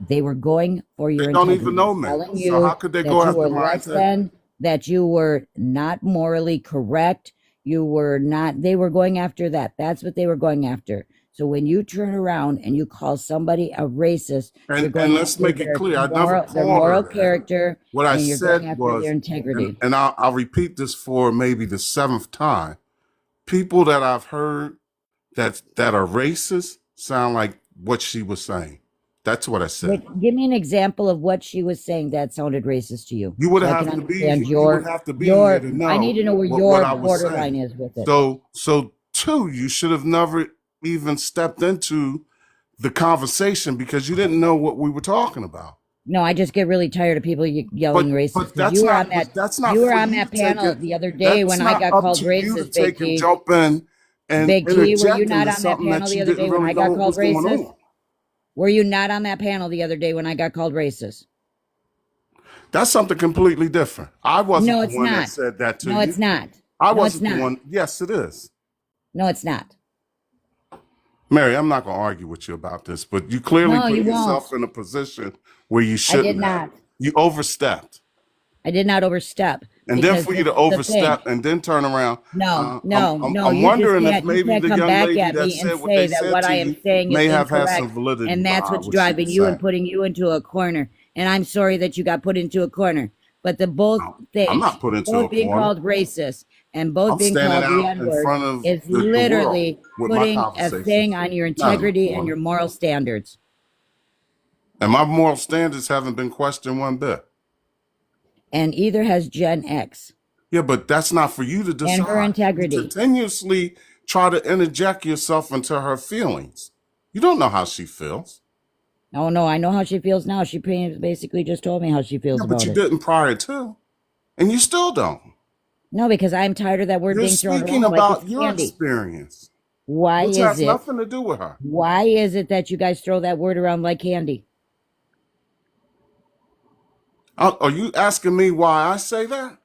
They were going for They your don't even integrity, know me. telling So how you could they that go you after were my less integrity? than, that you were not morally correct. You were not, they were going after that. That's what they were going after. So when you turn around and you call somebody a racist, you're And going let's after make it clear. I never their called her moral that. character, What I and you're going said after their was, integrity. and I'll repeat this for maybe the seventh time. People that I've heard that are racist sound like what she was saying. That's what I said. Give me an example of what she was saying that sounded racist to you, so I can understand You would have to be here to I need know to know where what your I was borderline saying. is with it. So two, you should have never even stepped into the conversation because you didn't know what we were talking about. No, I just get really tired of people yelling racist But because you were on that's not you were for on you that panel taking the other day that's when I not got up called to you to racist, Big take and T. jump in and Big T, were you interject not into on that something panel that the you other didn't day when really I know got what called was going racist? on. Were you not on that panel the other day when I got called racist? That's something completely different. I wasn't No, the it's one that not. said that to No, you. it's not. I No, it's wasn't the not. one. Yes, it is. No, it's not. Mary, I'm not going to argue with you about this, but you clearly No, put you yourself won't. in a position where you I did shouldn't have. not. You overstepped. I did not overstep And then because for you this to is the thing. overstep and then turn around, No, no, no. I'm You just wondering if can't. You maybe can't the come young back lady at that me and said what they say that said what to I am you saying is may have had some incorrect, validity and that's behind what's what she driving was you and saying. putting you into a corner. And I'm sorry that you got put into a corner. but the both I'm not things, put into a both being corner. called racist and both I'm being standing called the out in N-word front of is the world literally with my putting a conversation. thing on your Not in a integrity and corner. your moral standards And my moral standards haven't been questioned one bit. and either has Gen X Yeah, but that's not for you to and her decide. You integrity. continuously try to interject yourself into her feelings. You don't know how she feels. Oh no, I know how she feels now. She basically just told me how she feels Yeah, but about you it. didn't prior to. And you still don't. No, because I'm tired of that word You're being thrown speaking around like it's about your candy. experience, Why which is has it? nothing to do with her. Why is it that you guys throw that word around like candy? Are you asking me why I say that?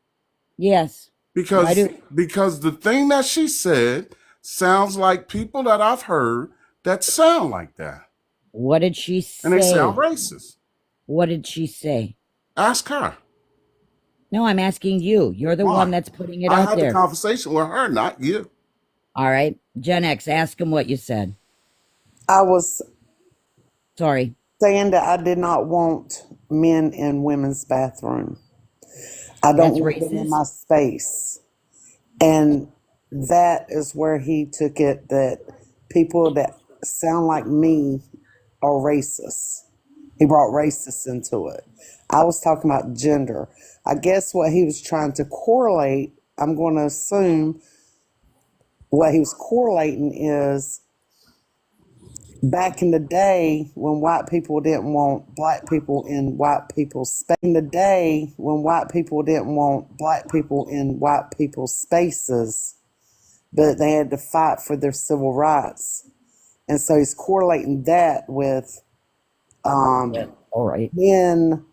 Yes. Why Because do? because the thing that she said sounds like people that I've heard that sound like that. What did she And they sound say? racist. What did she say? Ask her. No, I'm asking you. You're the one Why? that's putting it I out had the there. conversation with her, not you. All right. Gen X, ask him what you said. I was Sorry. saying that I did not want men in women's bathroom. I don't That's want them in my racist. space. And that is where he took it that people that sound like me are racist. He brought racist into it. I was talking about gender. I guess what he was trying to correlate, I'm going to assume what he was correlating is back in the day when white people didn't want black people in white people's space. In the day when white people didn't want black people in white people's spaces, but they had to fight for their civil rights. And so he's correlating that with Yeah. All right. men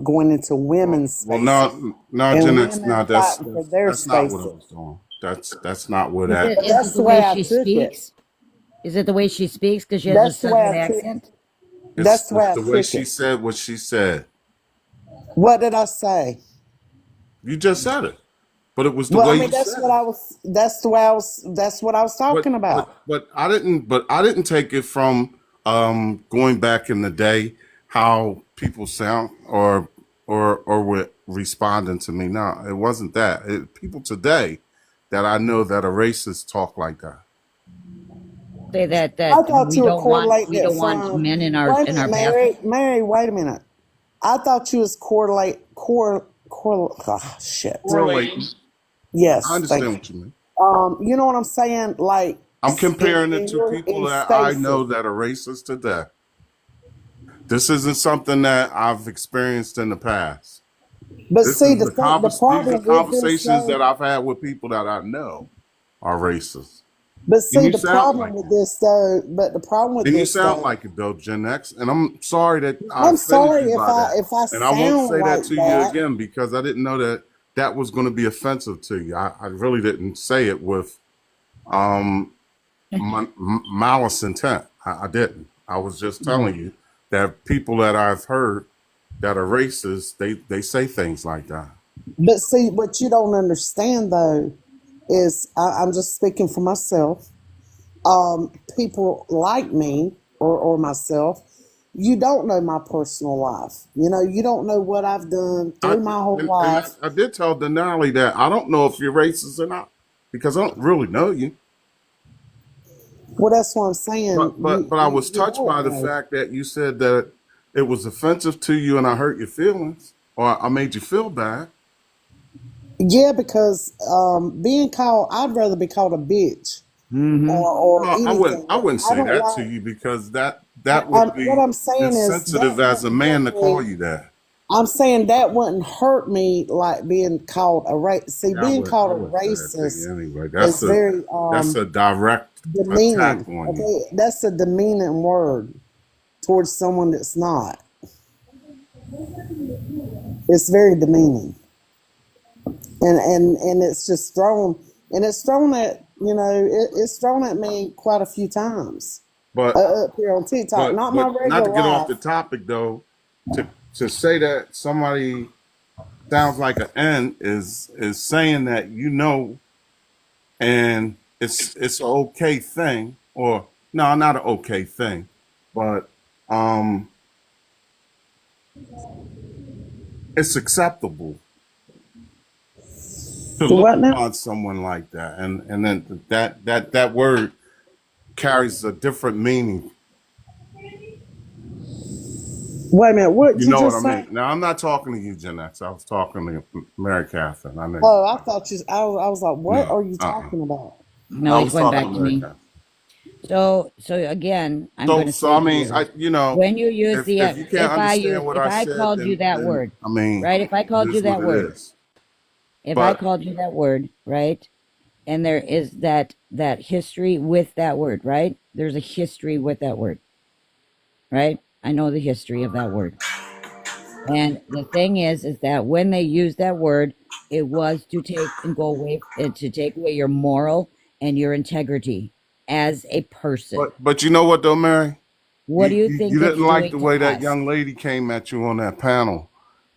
going into women's Well, spaces no, and Gen X, women no, fighting for their that's not what I spaces. was doing. That's not what Is that. it But is it that's the the way way I she took it. speaks? Is it the way she speaks because she has a That's the way southern I took. accent? That's the way It's I the way took she it. said what she said. What did I say? You just said it, but it was the Well, I way mean, you that's said what it. I was. That's the way I was. That's what I was talking about. But I didn't. But I didn't take it from going back in the day how people sound or were responding to me. No, it wasn't that. People today that I know that are racist talk like that. Say that I thought you were correlating we it don't want from. men Wait a in our minute, bathroom. Mary. Wait a minute. I thought you was oh, shit. Correlating. I Yes, thank understand you. what you mean. You know what I'm saying? Like I'm comparing it to in people that I spaces. know that are racist today. This isn't something that I've experienced in the past. But This see, is the these are problem with this conversations though. that I've had with people that I know are racist. But And see, you the sound problem like with it. this though. But the problem with And you this sound though. like it though, Gen X. And I'm sorry that I I'm offended sorry you by that. if I And I won't sound say that like to you that. again because I didn't know that that was going to be offensive to you. I really didn't say it with um, malice intent. I didn't. I was just telling No. you that people that I've heard that are racist, they say things like that. But see, what you don't understand though is I'm just speaking for myself. People like me or myself, you don't know my personal life. You know, you don't know what I've done I through my whole and life. I did tell Denali that I don't know if you're racist or not because I don't really know you. Well, that's what I'm saying. But I was You touched by don't the know. fact that you said that it was offensive to you and I hurt your feelings or I made you feel bad. Yeah, because being called, I'd rather be called a bitch Mm-hmm. or No, anything. I wouldn't I say don't that to like. you because that would What be I'm saying is insensitive that as a wouldn't man hurt to call me. you that. I'm saying that wouldn't hurt me like being called a race. See, Yeah, being I called a would say that to racist you anyway. is very That's a direct attack demeaning. on you. Okay, that's a demeaning word towards someone that's not. It's very demeaning, and it's just thrown, and it's thrown at it's thrown at me quite a few times But up here on TikTok. Not my but not regular to get off life, the topic though, to say that somebody sounds like an N is saying that you know, and it's an okay thing, or no, not an okay thing, but um, it's acceptable to The look what now? upon someone like that, and then that word carries a different meaning. Wait a minute. What You did you know what I just say? mean? Now I'm not talking to you, Gen X. I was talking to Mary Catherine. I know. Oh, I thought you. I was like, what No, are you talking about? No, I he's was going talking back to to Mary me. Catherine. So again, I'm going to So say I to mean, you, you know, when you use the if you can't understand what if I I said, called you that then word, I mean, right? If I it called you is what that it word, is. if I But called you that word, right? And there is that history with that word, right? There's a history with that word, right? I know the history of that word. And the thing is that when they used that word, it was to take and go away to take away your moral and your integrity as a person. but you know what though, Mary? What do you You think it's didn't like doing the to way that us? young lady came at you on that panel,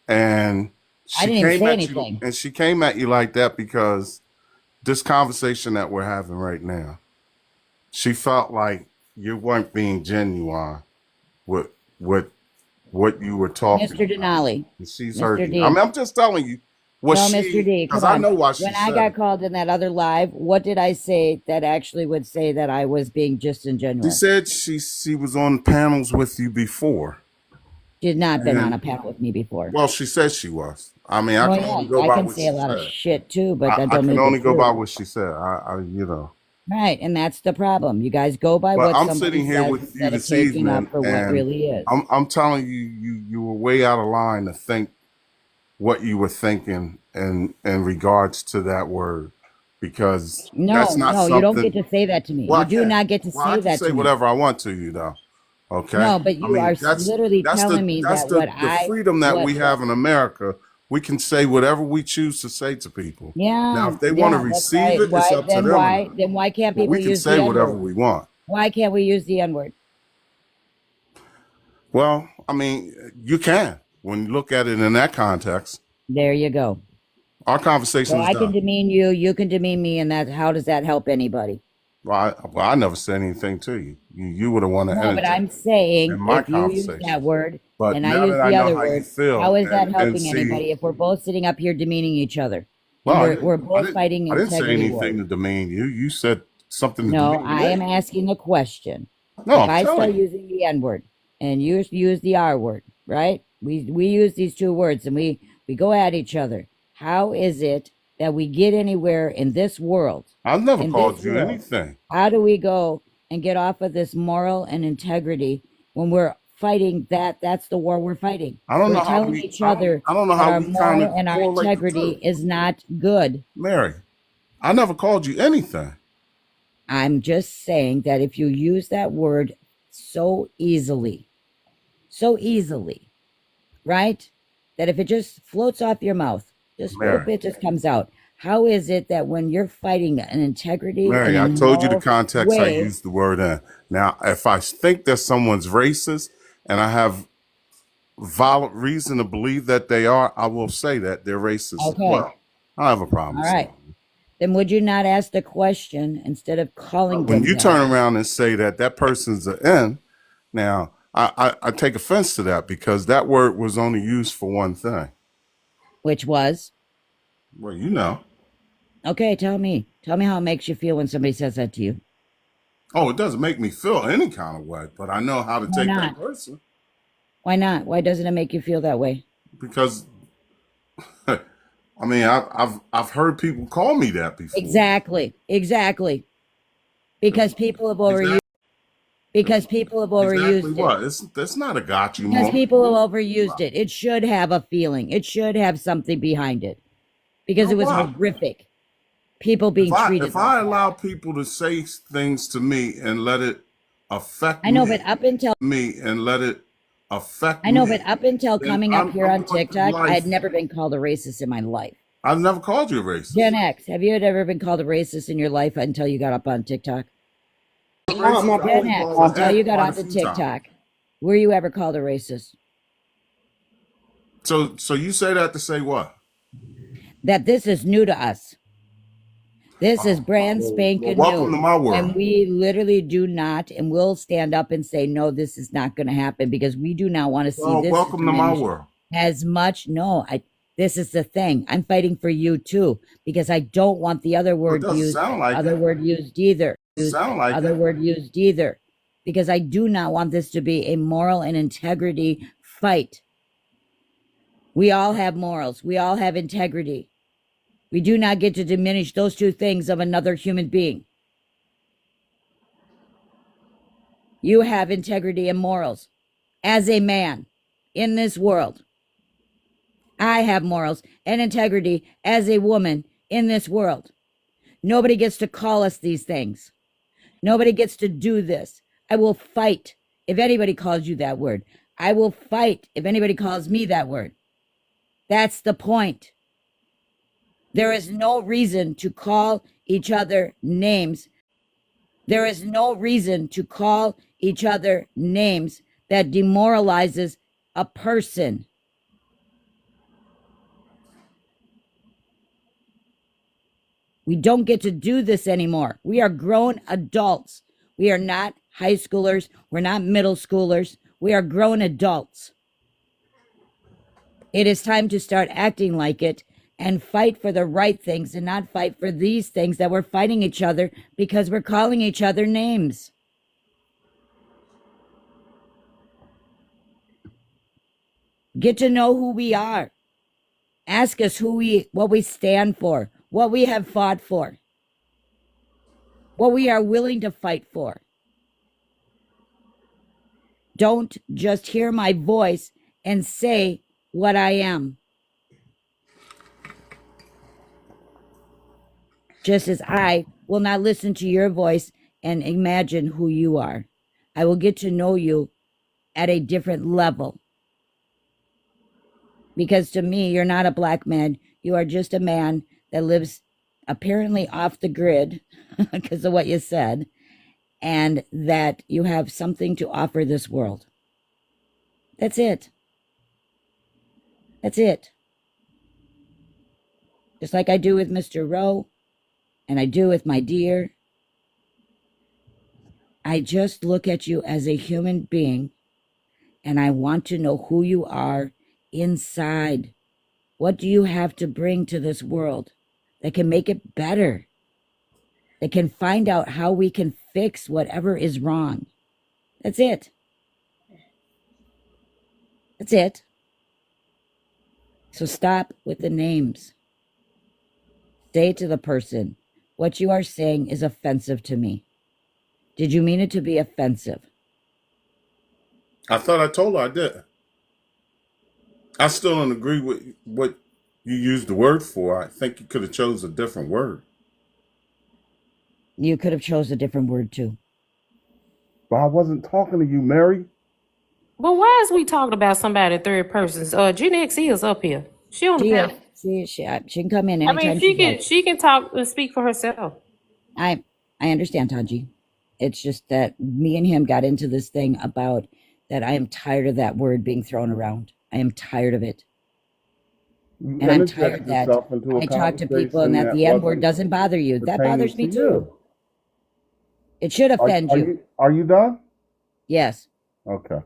and I she didn't even came say at you, anything. like that because this conversation that we're having right now, she felt like you weren't being genuine with with what you were talking Mr. about. Denali, And she's Mr. heard you. I mean, D. I'm just telling you what No, Mr. D, because come I on. know why she When I said got it. called in that other live, what did I say that actually would say that I was being She disingenuous? said she was on panels with you before. She had not been on And a panel with me before. well, she said she was. I mean, I Oh can only yeah, go I by can what say a she lot of said. shit too, but that I don't can make only it go by true. what she said. You know. Right, and that's the problem. You guys go by But what I'm somebody sitting here says with you instead of this taking evening, up for what and really is. I'm telling you, you were way out of line to think what you were thinking in regards to that word, because that's No, not no, you don't get something. to say that to me. Well, You I do can. not get to Well, I say can that say to me. whatever I want to you, though. Okay. No, but I you are mean, literally telling me that's that what the I freedom that what we have in America. We can say whatever we choose to say to people. Now, yeah, if they want to yeah, that's receive right. it, it's Why up to then them or why not. then why can't But people we can use say the N whatever word? we want. Why can't we use the N word? Well, I mean, you can when you look at it in that context. There you go. Our conversation So is I can done. demean you, you can demean me, and that how does that help anybody? Well, I never said anything to you. You were the one that No, but entered I'm in saying my if you use conversation. that word But and I now use that I the know other how you word, how feel, is that and helping see, anybody if we're both sitting up here demeaning each other and well, we're both fighting I didn't say integrity anything wars? to demean you. You said something to No, demean I am me. asking the question. No, If I'm I start telling you. using the N word and you use the R word, right? We use these two words and we go at each other. How is it that we get anywhere in this world? I've never In this called you world, anything. how do we go and get off of this moral and integrity when we're fighting that? That's the war we're fighting. I don't We're know how telling we. each other I don't know that how our we kind moral of and our correlate the integrity two. is not good. Mary, I never called you anything. I'm just saying that if you use that word so easily, right? That if it just floats off your mouth, just Mary. if it just comes out, how is it that when you're fighting an integrity and Mary, a I told you the moral context I way, used the word in. Now, if I think that someone's racist and I have valid reason to believe that they are, I will say that they're racist as okay, well. I don't have a problem all saying right, it. then would you not ask the question instead of calling When them you that? turn around and say that that person's an N, now I take offense to that because that word was only used for one thing. Which was, Well, you know. okay, tell me how it makes you feel when somebody says that to you. Oh, it doesn't make me feel any kind of way, but I know how to Why take that not? person Why not? Why doesn't it make you feel that way? because I mean I've heard people call me that before. Exactly. Because people have overused. Exactly, Because people have exactly overused it. what? That's not a got you Because moment. people have overused it. It should have a feeling. It should have something behind it. Because No, it was why? horrific. People being treated If like I that. allow people to say things to me and let it affect I know, but up until then coming up here I'm on going through TikTok, I had life. never been called a racist in my life. I've never called you a racist. Gen X, have you ever been called a racist in your life until you got up on TikTok? Racist, I've Gen been X, called an until you ant got quite a onto few times. TikTok, were you ever called a racist? So you say that to say what? That this is new to us. This is brand Well, spanking welcome new. to my world. And we literally do not, and we'll stand up and say, no, this is not going to happen because we do not want to see Well, this welcome to my diminish. world. as much. No, this is the thing. I'm fighting for you too, because I don't want the other Well, it word doesn't used, sound like other it. word used either. Sound like Other it. word used either. Because I do not want this to be a moral and integrity fight. We all have morals. We all have integrity. We do not get to diminish those two things of another human being. You have integrity and morals as a man in this world. I have morals and integrity as a woman in this world. Nobody gets to call us these things. Nobody gets to do this. I will fight if anybody calls you that word. I will fight if anybody calls me that word. That's the point. There is no reason to call each other names. There is no reason to call each other names that demoralizes a person. We don't get to do this anymore. We are grown adults. We are not high schoolers. We're not middle schoolers. We are grown adults. It is time to start acting like it and fight for the right things and not fight for these things that we're fighting each other because we're calling each other names. Get to know who we are. Ask us what we stand for, what we have fought for, what we are willing to fight for. Don't just hear my voice and say what I am. Just as I will not listen to your voice and imagine who you are. I will get to know you at a different level. Because to me, you're not a black man. You are just a man that lives apparently off the grid because of what you said, and that you have something to offer this world. That's it. That's it. Just like I do with Mr. Rowe, and I do with my dear. I just look at you as a human being, and I want to know who you are inside. What do you have to bring to this world that can make it better? That can find out how we can fix whatever is wrong. That's it. That's it. So stop with the names. Say to the person, what you are saying is offensive to me. Did you mean it to be offensive? I thought I told her I did. I still don't agree with what you used the word for. I think you could have chose a different word. You could have chose a different word too. But I wasn't talking to you, Mary. But why is we talking about somebody in third persons? Gen X is up here. She on the She is. panel. She can come in I mean, anytime she'd like. she can talk and speak for herself. I understand, Tanji. It's just that me and him got into this thing about that I am tired of that word being thrown around. I am tired of it. You And I'm tired interjected that yourself into a I talk to people and conversation that that the N word wasn't doesn't bother you. That pertaining bothers to me too. you. It should offend you. Are you done? Yes. Okay.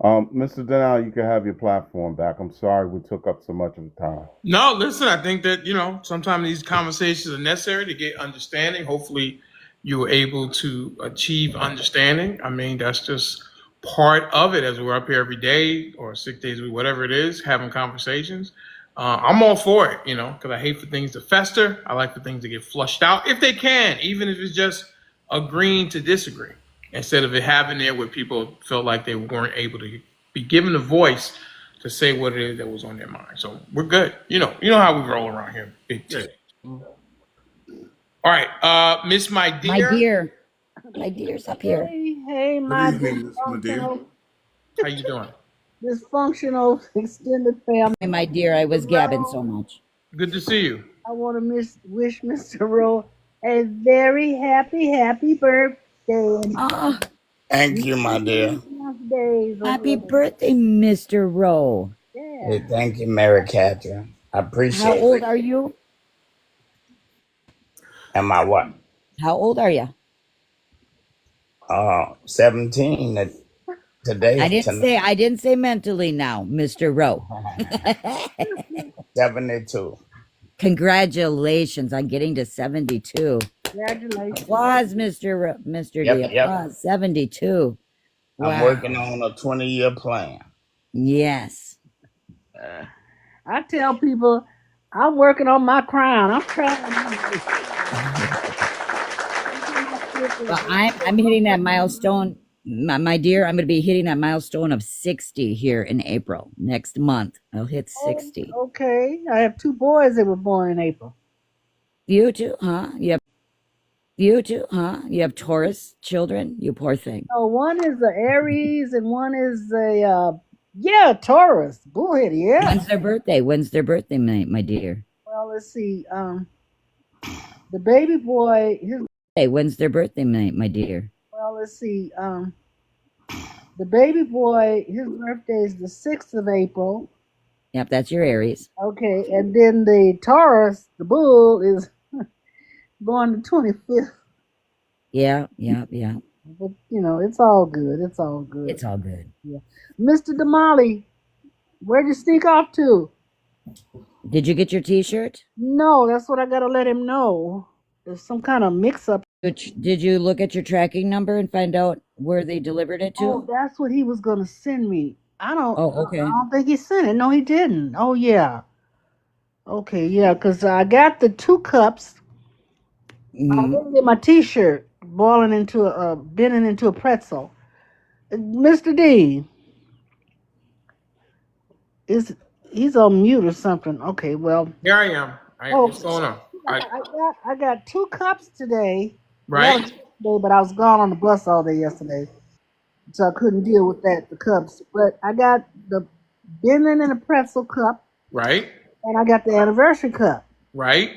Mr. Denali, you can have your platform back. I'm sorry we took up so much of the time. No, listen, I think that, sometimes these conversations are necessary to get understanding. Hopefully, you were able to achieve understanding. I mean, that's just part of it as we're up here every day or 6 days a week, whatever it is, having conversations. I'm all for it, because I hate for things to fester. I like for things to get flushed out if they can, even if it's just agreeing to disagree, instead of it happening there where people felt like they weren't able to be given a voice to say what it is that was on their mind. So we're good. You know how we roll around here, big T. All right, Miss My My Dear, dear. My dear's up here. Hey, Good my evening, Miss Medea. how you doing? dysfunctional extended family. Hey, my dear, I was gabbing so much. Good to see you. I want to wish Mr. Rowe a very happy birthday. And Ah, Thank you, my dear. days happy ahead. birthday, Mr. Rowe. Hey, Yeah. thank you, Mary Catherine. I How appreciate it. old are you? Am I what? How old are you? 17. Today, I didn't say mentally now, Mr. Rowe. 72. Congratulations on getting to 72. Congratulations. Applause, Mr. D. Yep, yep. Applause. 72. I'm Wow. working on a 20-year plan. Yes. I tell people I'm working on my crown. I'm trying. Well, I'm hitting that milestone. My dear, I'm going to be hitting that milestone of 60 here in April. Next month, I'll hit 60. Okay, I have 2 boys that were born in April. You too, huh? You have Taurus children? You poor thing. Oh, one is a Aries and one is a Taurus. Bullhead, yeah. When's their birthday? My dear? Well, let's see. The baby boy, Hey, when's their birthday, my dear? well, let's see. The baby boy, his birthday is the 6th of April. Yep, that's your Aries. Okay, and then the Taurus, the bull, is born the 25th. Yeah. But, it's all good. It's all good. It's all good. Yeah. Mr. Denali, where'd you sneak off to? Did you get your T-shirt? No, that's what I got to let him know. There's some kind of mix-up. Did you look at your tracking number and find out where they delivered it to? Oh, that's what he was going to send me. Oh, okay. I don't think he sent it. No, he didn't. Oh, yeah. Okay, yeah, because I got the 2 cups. I didn't get my T-shirt bending into a pretzel. Mr. D, he's on mute or something. Okay, well. Here I am. What's going on? I got 2 cups today. Right. But I was gone on the bus all day yesterday, so I couldn't deal with the cups. But I got the bending in a pretzel cup. Right. And I got the anniversary cup. Right.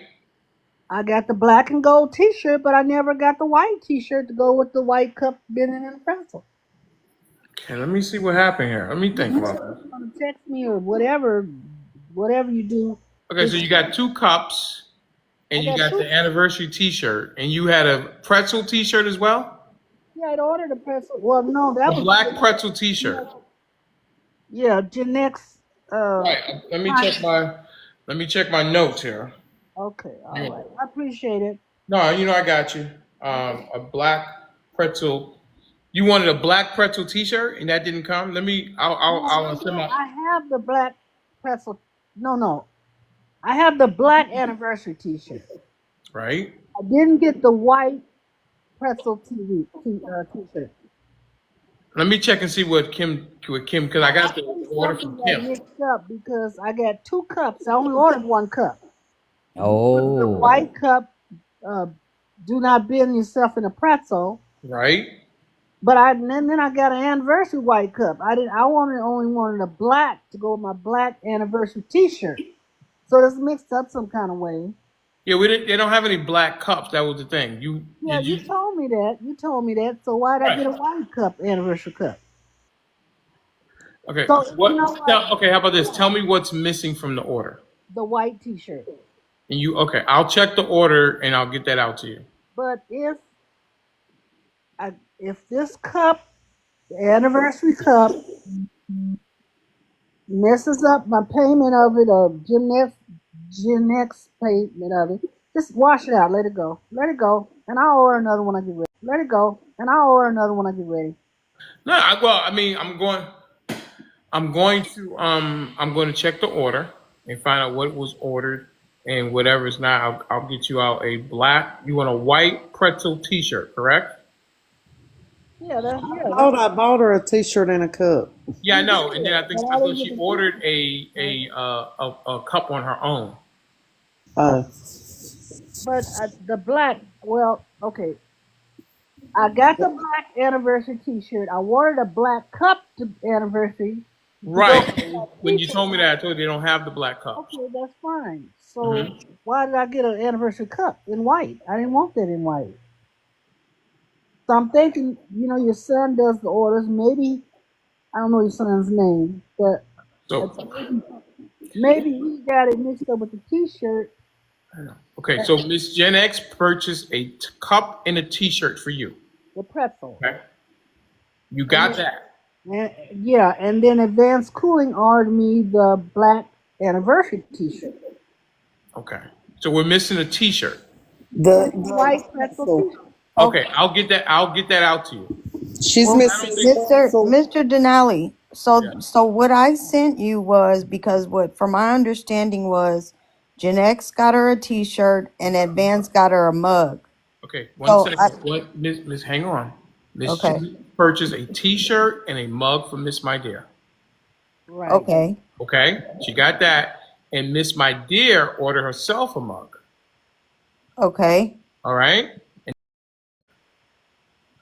I got the black and gold T-shirt, but I never got the white T-shirt to go with the white cup bending in a pretzel. Okay, let me see what happened here. Let me think about this. You're gonna text me or whatever you do. Okay, so you got 2 cups, and you got the anniversary T-shirt, and you had a pretzel T-shirt as well. Yeah, I'd ordered a pretzel. Well, no, that was a black pretzel T-shirt. Yeah, Genex. Right. Let me check my notes here. Okay, all right. I appreciate it. No, I got you. A black pretzel. You wanted a black pretzel T-shirt, and that didn't come. I'll send my. I have the black pretzel. No. I have the black anniversary T-shirt. Right. I didn't get the white pretzel T-shirt. Let me check and see what Kim, because I got the order from Kim. Mixed up because I got 2 cups. I only ordered 1 cup. Oh. The white cup, do not bend yourself in a pretzel. Right. But then I got an anniversary white cup. I only wanted a black to go with my black anniversary T-shirt. So it's mixed up some kind of way. Yeah, they don't have any black cups. That was the thing. You told me that. You told me that. So why did I get a white cup, anniversary cup? Okay. So, okay, how about this? Tell me what's missing from the order. The white T-shirt. And okay, I'll check the order and I'll get that out to you. But if this cup, the anniversary cup, messes up my payment of it or Genex payment of it, just wash it out. Let it go. And I'll order another one when I get ready. No, I'm going to check the order and find out what was ordered, and whatever's not, I'll get you out a black. You want a white pretzel T-shirt, correct? Yeah, I bought her a T-shirt and a cup. Yeah, I know. And then I thought she ordered a cup on her own. But the black, well, okay. I got the black anniversary T-shirt. I ordered a black cup to anniversary. Right. When you told me that, I told you they don't have the black cups. Okay, that's fine. So why did I get an anniversary cup in white? I didn't want that in white. So I'm thinking, your son does the orders. Maybe, I don't know your son's name, but maybe he got it mixed up with the T-shirt. Okay, so Miss Gen X purchased a cup and a T-shirt for you. The pretzel. Okay. You got that. And yeah, and then Advanced Cooling ordered me the black anniversary T-shirt, Okay. So we're missing a T-shirt. the white The pretzel pretzel. T-shirt. Okay, Okay. I'll get that. I'll get that out to you. She's Well, I missing don't think. the pretzel. Mr. Denali, Yeah. so what I sent you was because what from my understanding was Gen X got her a t-shirt and Advance got her a mug. Okay. One So second. What, Miss? Hang on. Miss okay. Jenny purchased a T-shirt and a mug for Miss My Dear. Right. Okay. Okay, she got that, and Miss My Dear ordered herself a mug. Okay. All right,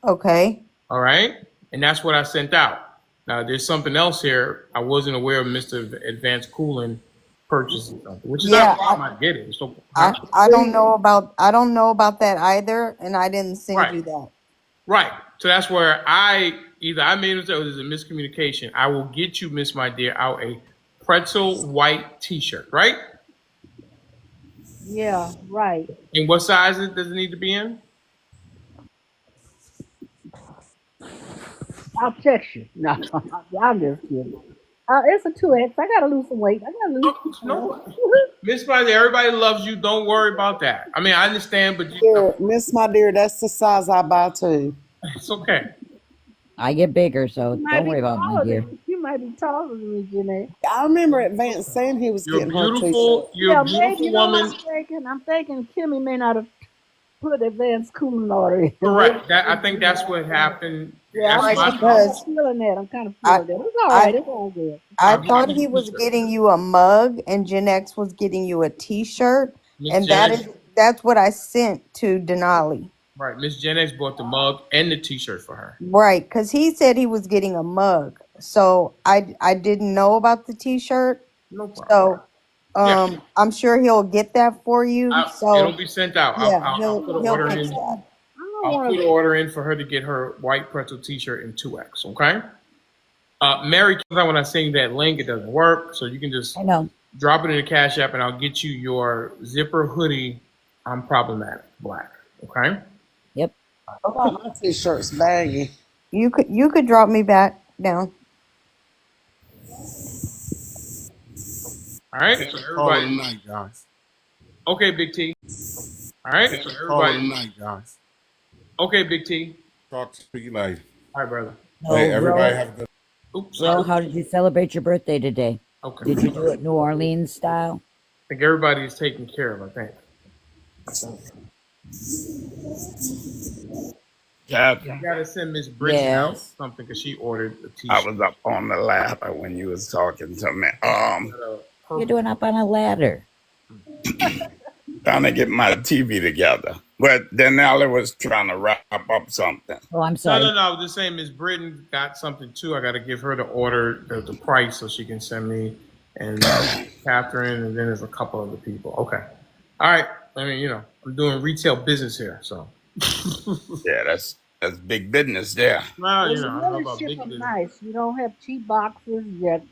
Okay. all right, and that's what I sent out. Now there's something else here. I wasn't aware of Mr. Advanced Cooling purchasing something, which is not a Yeah, problem. I get it. So, huh? I don't know about that either, and I didn't send Right, you that. right. So that's where I made it, or there's a miscommunication. I will get you, Miss My Dear, out a pretzel white T-shirt, right? Yeah. Right. And what size does it need to be in? I'll text you. No, I'm just kidding. It's a 2X. I gotta lose some weight. I gotta lose Oh, some pounds. no, Miss My Dear, everybody loves you. Don't worry about that. I mean, I understand, but Dear, Miss My Dear, that's the size I buy too. it's okay. I get bigger, so You might don't be worry about my taller dear. than you might be taller than me, Janae. I remember Advance saying he was You're getting her a beautiful. t-shirt. You're a Yeah, maybe beautiful you know what woman. I'm thinking. I'm thinking Kimmy may not have put Advanced Cooling order in. Maybe, Correct. I think that's what happened. yeah, That's Right, my I'm kind fault. of because feeling that. I'm kind of I feeling that. It's all I right. It's all good. I I'll get thought you he a was T-shirt. getting you a mug and Gen X was getting you a t-shirt, Miss and Gen X, that's what I sent to Denali. right? Miss Gen X bought the mug and the T-shirt for her. Right, because he said he was getting a mug. So I didn't know about the t-shirt. No problem. So Yeah, I'm sure he'll get that for you. it'll So be sent out. yeah, I'll put an he'll order fix in. that. I don't I'll want put to. an order in for her to get her white pretzel T-shirt in 2X. Okay. Mary, when I send you that link, it doesn't work, so you can just I know. drop it in the Cash App, and I'll get you your zipper hoodie. I'm problematic black. Okay. Yep. I thought my t-shirt's baggy. You could drop me back down. All right. So Call it everybody. a night, guys. Okay, Big T. All right. So Call it a everybody. night, guys. Okay, Big T. Talk to you later. All right, brother. Hey, So, everybody Ro, have a good. Oops. Ro, how did you celebrate your birthday today? Okay. Did you do it New Orleans style? I think everybody is taken care of. I think. Yeah, You gotta send Miss Brittany out Yes. something because she ordered a I T-shirt. was up on the ladder when you was talking to me. You're doing up on a ladder. Trying to get my TV together. But Denali was trying to wrap up something. Oh, I'm No, sorry. no, no. I was just saying Miss Britton got something too. I got to give her the order, the price, so she can send me and Catherine, and then there's a couple other people. Okay. All right. I mean, I'm doing retail business here, so. Yeah, that's big business there. Well, Well, you I don't know really about ship big them business. nice. You don't have cheap boxes. You got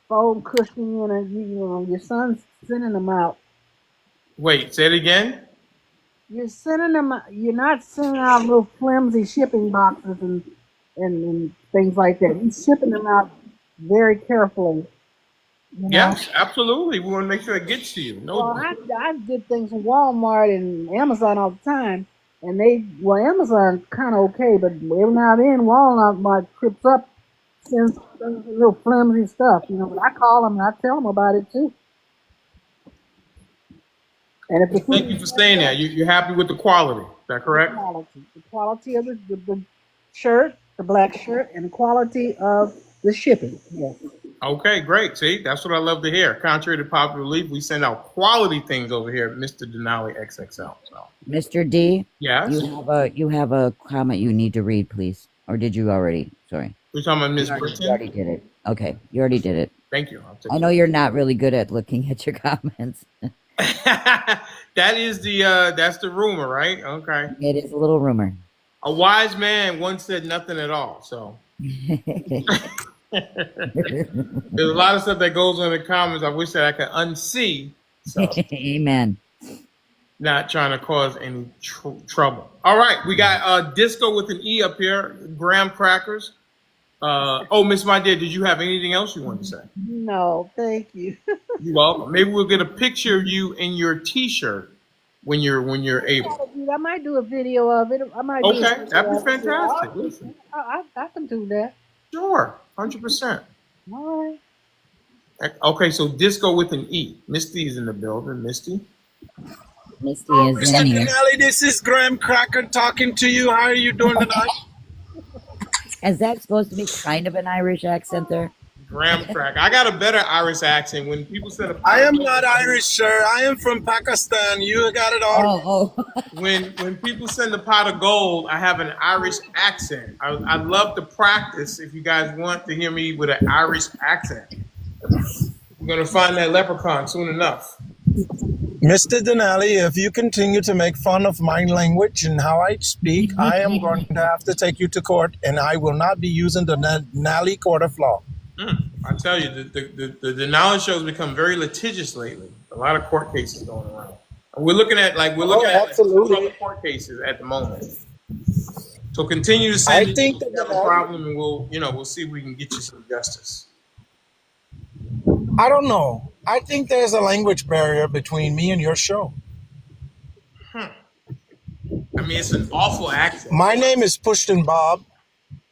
foam cushioning, and your son's sending them out. Wait, say it again. You're sending them. You're not sending out little flimsy shipping boxes and things like that. He's shipping them out very carefully. You know. Yes, absolutely. We want to make sure it gets to you. No. Well, I did things from Walmart and Amazon all the time, and Amazon kind of okay, but every now and then Walmart trips up, sends little flimsy stuff. But I call them and I tell them about it too. And if the food Thank you for saying that. You're happy with the quality. Is that correct? the quality of the shirt, the black shirt, and the quality of the shipping. Yes. Okay, great. See, that's what I love to hear. Contrary to popular belief, we send out quality things over here at Mr. Denali XXL. So, Mr. D, yes, you have a comment you need to read, please. Or did you already? Sorry. we're talking about Miss You Britton. already did it. Okay, you already did it. Thank you. I'll take I know you're not really good at looking at your comments. That is that's the rumor, right? Okay. It is a little rumor. A wise man once said nothing at all. So there's a lot of stuff that goes on in the comments. I wish that I could unsee. So Amen. not trying to cause any trouble. All right, we got disco with an E up here. Graham crackers. Oh, Miss My Dear, did you have anything else you wanted to say? No, thank you. You're welcome. Maybe we'll get a picture of you in your T-shirt when you're able. I might do a video of it. I might do a Okay, that'd video be of it. fantastic. Listen, I can do that. sure, 100%. All right. Okay, so disco with an E. Misty is in the building. Misty. Misty is Mr. in here. Denali, this is Graham Cracker talking to you. How are you doing tonight? Is that supposed to be kind of an Irish accent there? Graham crack. I got a better Irish accent. When people said a I am not Irish, sir. I am from Pakistan. You got it all. Oh. when people send a pot of gold, I have an Irish accent. I'd love to practice if you guys want to hear me with an Irish accent. We're gonna find that leprechaun soon enough. Mr. Denali, if you continue to make fun of my language and how I speak, I am going to have to take you to court, and I will not be using the Denali court of law. I tell you, the Denali show has become very litigious lately. A lot of court cases going around. And we're looking at absolutely court cases at the moment. So continue to send. I think that you have a problem, and we'll see if we can get you some justice. I don't know. I think there's a language barrier between me and your show. I mean, it's an awful accent. My name is Pushton Bob.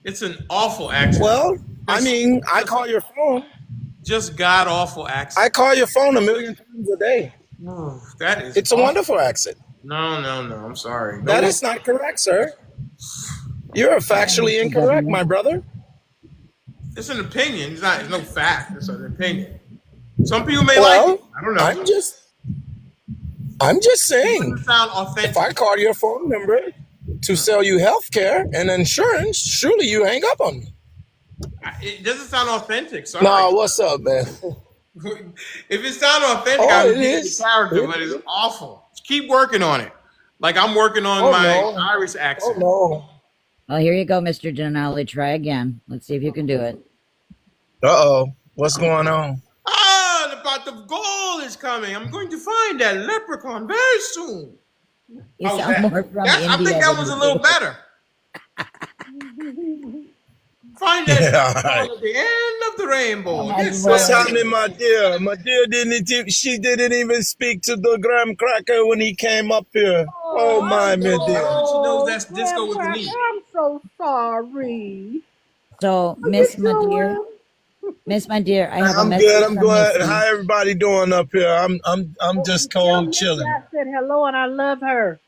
It's an awful accent. Well, I mean, I call your phone. Just god awful accent. I call your phone 1,000,000 times a day. No, that is. It's awful. A wonderful accent. No. I'm sorry. No, that is not correct, sir. You're factually incorrect, my brother. It's an opinion. It's no fact. It's an opinion. Some people may like it. I don't know. I'm just saying. Sound authentic. If I call your phone number to sell you health care and insurance, surely you hang up on me. It doesn't sound authentic. Sorry. No, what's up, man? If it sounds authentic, I would give it character, but it's awful. Keep working on it. Like I'm working on my Irish accent. Oh, no. Well, here you go, Mr. Denali. Try again. Let's see if you can do it. Uh-oh. What's going on? The pot of gold is coming. I'm going to find that leprechaun very soon. You sound more from India. I think that was a little better. Find that leprechaun at the end of the rainbow. What's happening, my dear? My dear she didn't even speak to the Graham Cracker when he came up here. Oh my dear. She knows that's disco with the knee. I'm so sorry. So, Miss My Dear, I have a message. I'm good. How everybody doing up here? I'm just cold chilling. I said hello and I love her.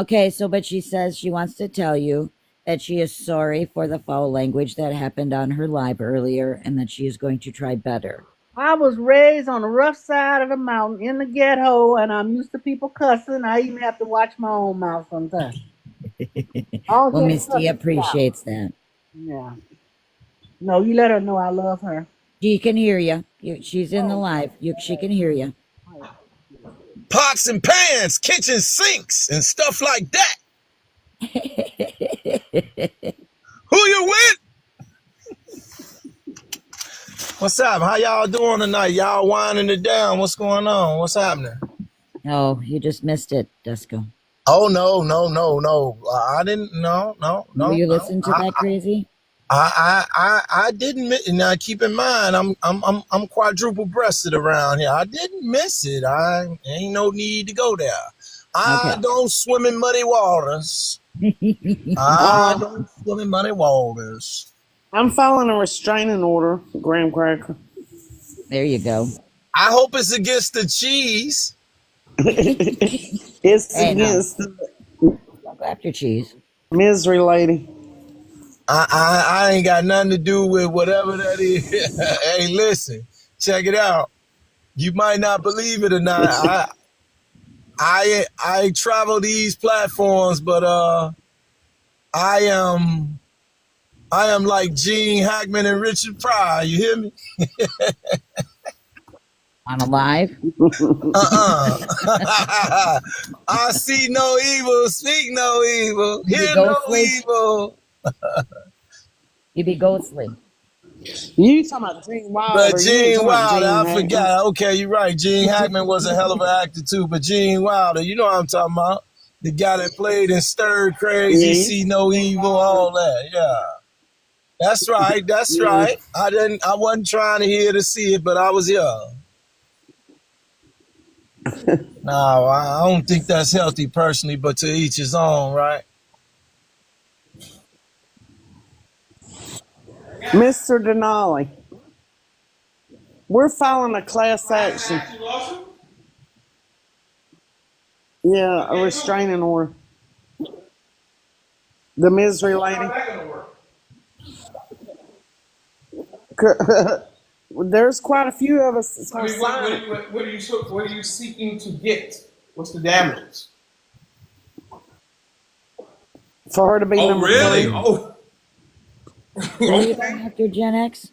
Okay, but she says she wants to tell you that she is sorry for the foul language that happened on her live earlier and that she is going to try better. I was raised on the rough side of the mountain in the ghetto, and I'm used to people cussing. I even have to watch my own mouth sometimes. Well, Misty appreciates that. Yeah. No, you let her know I love her. She can hear you. She's in the live. She can hear you. Pots and pans, kitchen sinks, and stuff like that. Who you with? What's up? How y'all doing tonight? Y'all winding it down. What's going on? What's happening? Oh, you just missed it, Desco. Oh, no. I didn't. No. Will you listen to that crazy? I didn't miss it. Now keep in mind, I'm quadruple breasted around here. I didn't miss it. I ain't no need to go there. I don't swim in muddy waters. I don't swim in muddy waters. I'm following a restraining order, Graham Cracker. There you go. I hope it's against the cheese. It's against Don't go after cheese. Misery lady. I ain't got nothing to do with whatever that is. Hey, listen, check it out. You might not believe it or not. I travel these platforms, but I am like Gene Hackman and Richard Pryor. You hear me? On a live? I see no evil, speak no evil, hear no evil. You be ghostly. You talking about Gene Wilder? But Gene Wilder, I forgot. Okay, you're right. Gene Hackman was a hell of an actor too. But Gene Wilder, you know what I'm talking about? The guy that played in Stir Crazy, See No Evil, all that. Yeah. That's right. That's Yeah. right. I wasn't trying to hear to see it, but I was here. No, I don't think that's healthy personally, but to each his own, right? Mr. Denali, we're filing a class action. Yeah, a restraining order. The misery lady. There's quite a few of us that's I gonna mean, sign it what are you seeking to get? What's the damages? for her to be Oh, number really? 3. Oh, Are you okay. going after Gen X?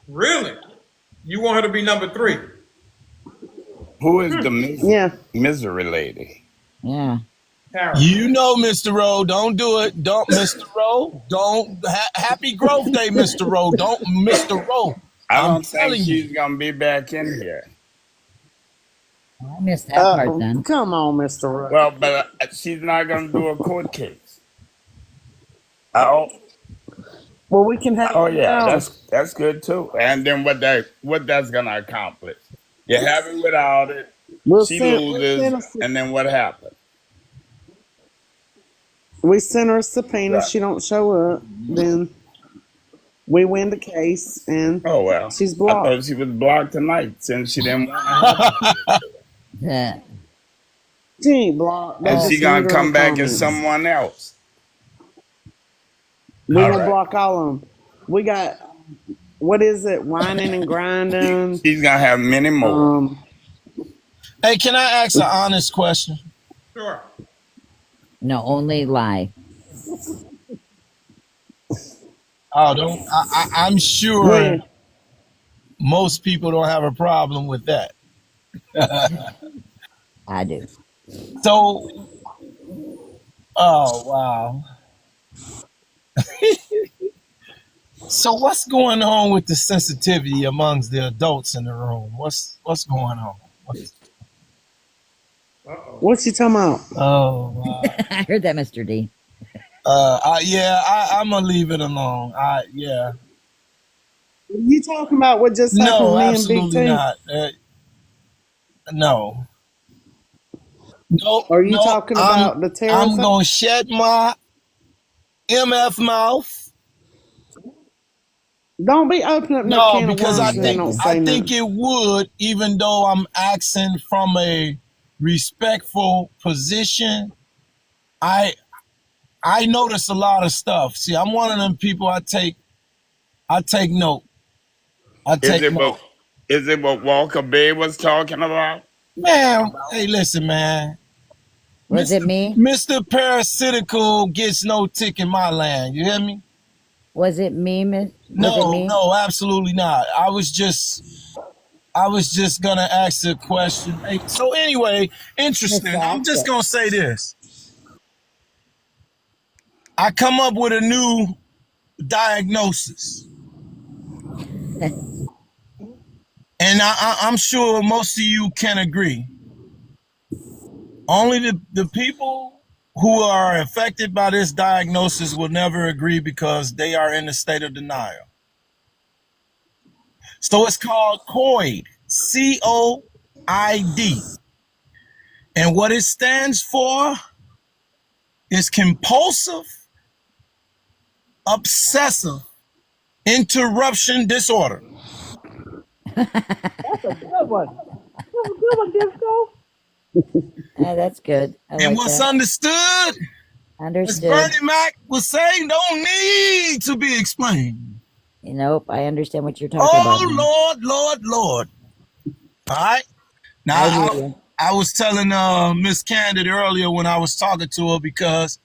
Really? You want her to be number 3? Who is the Yeah. misery lady? Yeah. Tara. You know, Mr. Rowe, don't do it. Don't, Mr. Rowe, don't. Happy Growth Day, Mr. Rowe. Don't, Mr. Rowe. I I'm don't think telling you. she's gonna be back in here. I missed that part then. Come on, Mr. Rowe. Well, but she's not gonna do a court case. Oh, Well, we can have oh it yeah, now. that's good too. And then what that's gonna accomplish? You have it without it. She loses, and then what happens? We send her a subpoena. If Right. she don't show up, then we win the case, and Oh well, she's I blocked. thought she was blocked tonight since she didn't want to have it. Yeah. She ain't blocked. They And just she read gonna her come back as comments. someone else. We All gonna right. block all of them. We got what is it? Whining and grinding. She's gonna have many more. Hey, can I ask an honest question? Sure. No, only lie. Oh, don't. I'm sure When most people don't have a problem with that. I do. So, oh wow. So what's going on with the sensitivity amongst the adults in the room? What's going on? what's she talking about? Oh wow. I heard that, Mr. D. I'm gonna leave it alone. Yeah. You talking about what just happened No, with me and Big absolutely T? not. No. No, Or are you no. talking I'm about the I'm terrorist? gonna shut my MF mouth. Don't be opening up no No, can of because worms and then don't say I think nothing. it would, even though I'm asking from a respectful position. I notice a lot of stuff. See, I'm one of them people. I take note. Is it what Walker Bay was talking about? Man, hey, listen, man. Was it me? Mr. Parasitical gets no tick in my land. You hear me? Was it me, Miss? Was it me? No, absolutely not. I was just gonna ask a question. Hey, so anyway, interesting. I'm just gonna say this. I come up with a new diagnosis. And I'm sure most of you can agree. Only the people who are affected by this diagnosis will never agree because they are in a state of denial. So it's called COID, COID. And what it stands for is compulsive obsessive interruption disorder. That's a good one. That's a good one, Disco. That's good. I And like what's that. understood, as Understood. Bernie Mac was saying, don't need to be explained. Nope, I understand what you're talking about. Oh, Lord. All right. Now, I was telling Miss Candid earlier when I was talking to her because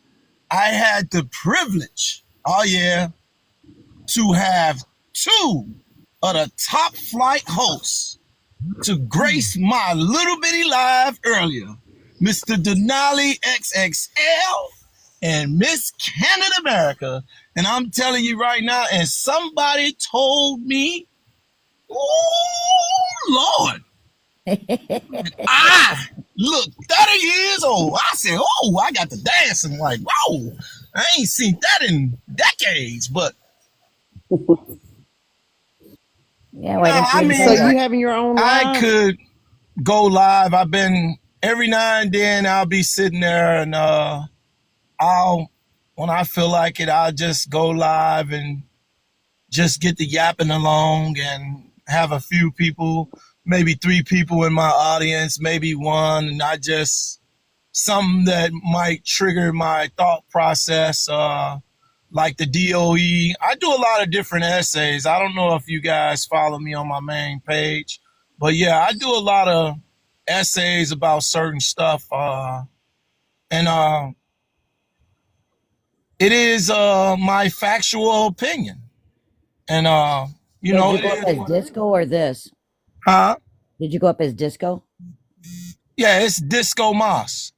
I had the privilege, to have two of the top flight hosts to grace my little bitty live earlier. Mr. Denali XXL and Miss Canada America. And I'm telling you right now, and somebody told me, oh, Lord. I look 30 years old. I said, oh, I got to dance. And like, whoa, I ain't seen that in decades. But Yeah, No, why didn't you I So invite mean, you us? having your own I live? could go live. I've been every now and then I'll be sitting there and I'll when I feel like it, I'll just go live and just get the yapping along and have a few people, maybe 3 people in my audience, maybe one, and I just something that might trigger my thought process, like the DOE. I do a lot of different essays. I don't know if you guys follow me on my main page, but yeah, I do a lot of essays about certain stuff, and it is my factual opinion, and Did you it go up is. as disco or this? Huh? Did you go up as disco? Yeah, it's Disco Moss.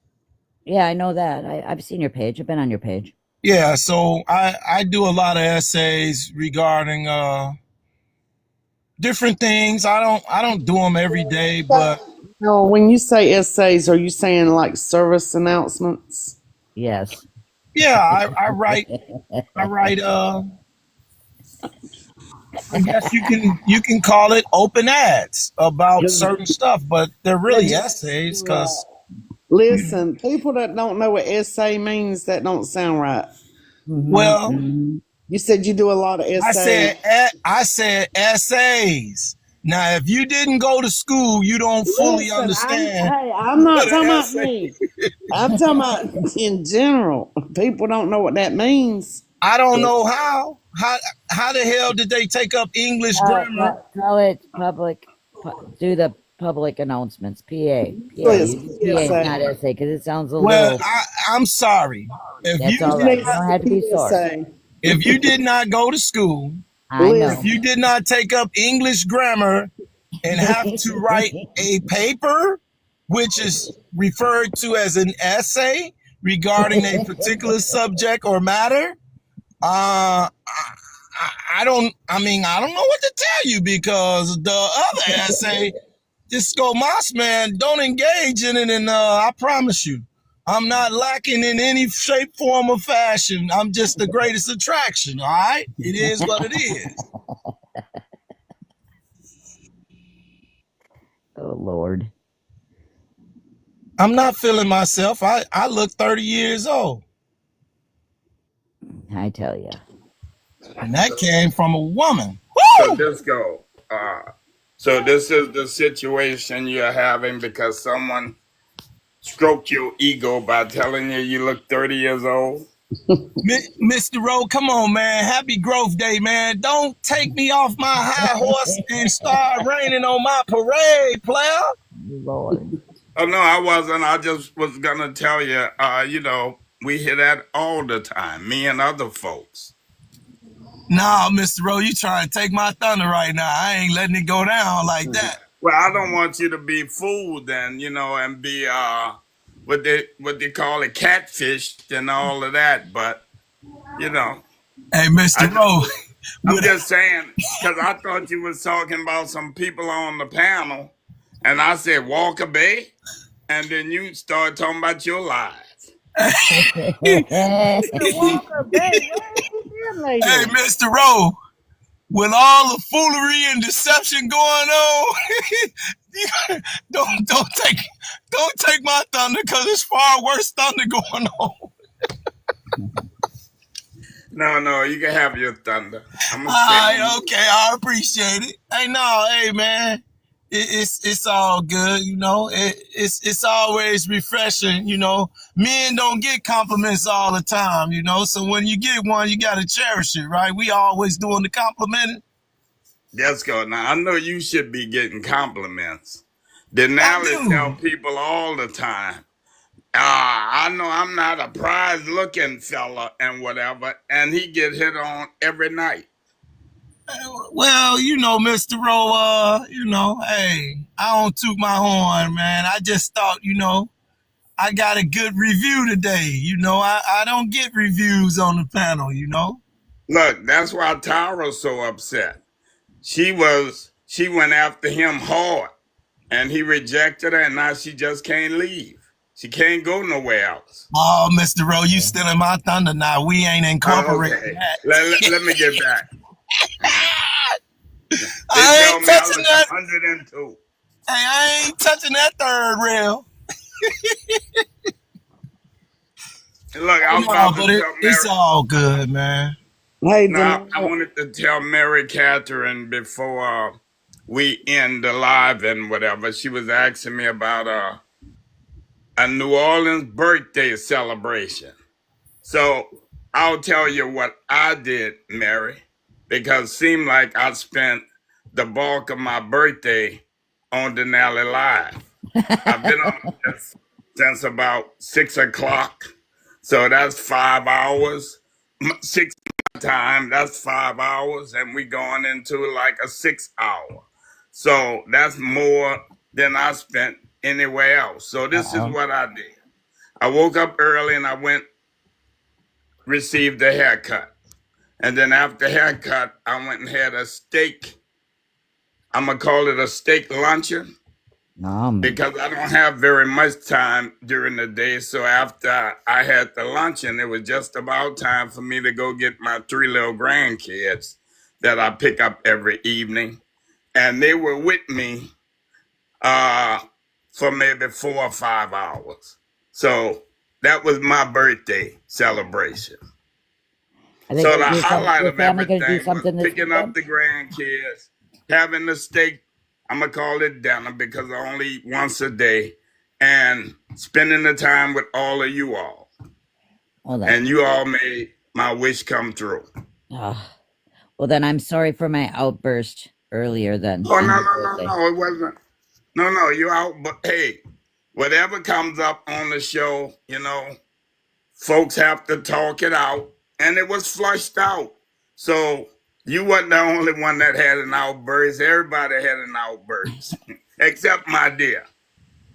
Yeah, I know that. I've seen your page. I've been on your page. Yeah, so I do a lot of essays regarding different things. I don't do them every day, but No, when you say essays, are you saying like service announcements? Yes. yeah, I write I guess you can call it open ads about certain stuff, but they're really essays Right. because Listen, people that don't know what essay means, that don't sound right. Hmm. well, Hmm. You said you do a lot of I essays. said I said essays. Now, if you didn't go to school, you don't fully Listen, understand I'm not what an talking about essay. me. I'm talking about in general. People don't know what that means. I don't know how the hell did they take up English grammar? Call it public. Do the public announcements. PA. PA. It's You do PA, PSA. not essay, because it sounds a Well, little. I'm sorry. If That's you all Just did right. need You not don't have to be sorry. PSA. if you did not go to school, I if know. Listen, you did not take up English grammar and have to write a paper, which is referred to as an essay regarding a particular subject or matter, I don't know what to tell you because the other essay, Disco Moss man, don't engage in it, and I promise you, I'm not lacking in any shape, form, or fashion. I'm just the greatest attraction. All right, it is what it is. Oh Lord. I'm not feeling myself. I look 30 years old, I tell you. and that came from a woman. So Woo! Disco, so this is the situation you're having because someone stroked your ego by telling you you look 30 years old. Mr. Rowe, come on, man. Happy Growth Day, man. Don't take me off my high horse and start raining on my parade, player. Lord. Oh no, I wasn't. I just was gonna tell you. We hear that all the time. Me and other folks. Nah, Mr. Rowe, you trying to take my thunder right now. I ain't letting it go down like that. Well, I don't want you to be fooled and and be what they call it catfished and all of that. But you know, Hey, I Mr. just Rowe, I'm with just saying because I thought you was talking about some people on the panel, and I said Walker Bay, and then you start talking about your lives. Mr. Walker Bay, where has he been Hey, lately? Mr. Rowe, with all the foolery and deception going on, don't take my thunder because it's far worse thunder going on. No, no, you can have your thunder. I'm All gonna stay on right, mute. okay, I appreciate it. Hey, no, hey, man, it's all good, it's always refreshing, Men don't get compliments all the time, So when you get one, you gotta cherish it, right? We always doing the complimenting. Let's go. Now I know you should be getting compliments. I Denali tell do. people all the time. I know I'm not a prize looking fella and whatever, and he get hit on every night. Well, Mr. Rowe, hey, I don't toot my horn, man. I just thought, I got a good review today. I don't get reviews on the panel. Look, that's why Tara's so upset. She went after him hard, and he rejected her, and now she just can't leave. She can't go nowhere else. Oh, Mr. Rowe, you stealing my thunder now. We ain't incorporating Okay, that. let me get back. They I tell ain't me I touching look that. 102. Hey, I ain't touching that third rail. Look, I was No, about to but tell it's Mary. all good, man. Hey, Now, I Denali. wanted to tell Mary Catherine before we end the live and whatever. She was asking me about a New Orleans birthday celebration. So I'll tell you what I did, Mary, because it seemed like I spent the bulk of my birthday on Denali Live. I've been on this since about 6 o'clock. So that's 5 hours. 6 time, that's 5 hours. And we going into like a 6 hour. So that's more than I spent anywhere else. So this is Uh-oh. what I did. I woke up early and I went, received a haircut. And then after haircut, I went and had a steak. I'm going to call it a steak luncheon because I don't have very much time during the day. So after I had the luncheon, it was just about time for me to go get my 3 little grandkids that I pick up every evening. And they were with me for maybe 4 or 5 hours. So that was my birthday celebration. Are they So going the to do some? highlight Your of family going to do everything was something this picking up weekend? the grandkids, having the steak. I'm gonna call it dinner because I only eat once a day, and spending the time with all of you all. Oh, that's. And you all made my wish come true. Oh. Well, then I'm sorry for my outburst earlier. Then Oh on no your no no birthday. no! It wasn't. No, you out. But hey, whatever comes up on the show, folks have to talk it out, and it was flushed out. So you wasn't the only one that had an outburst. Everybody had an outburst, except my dear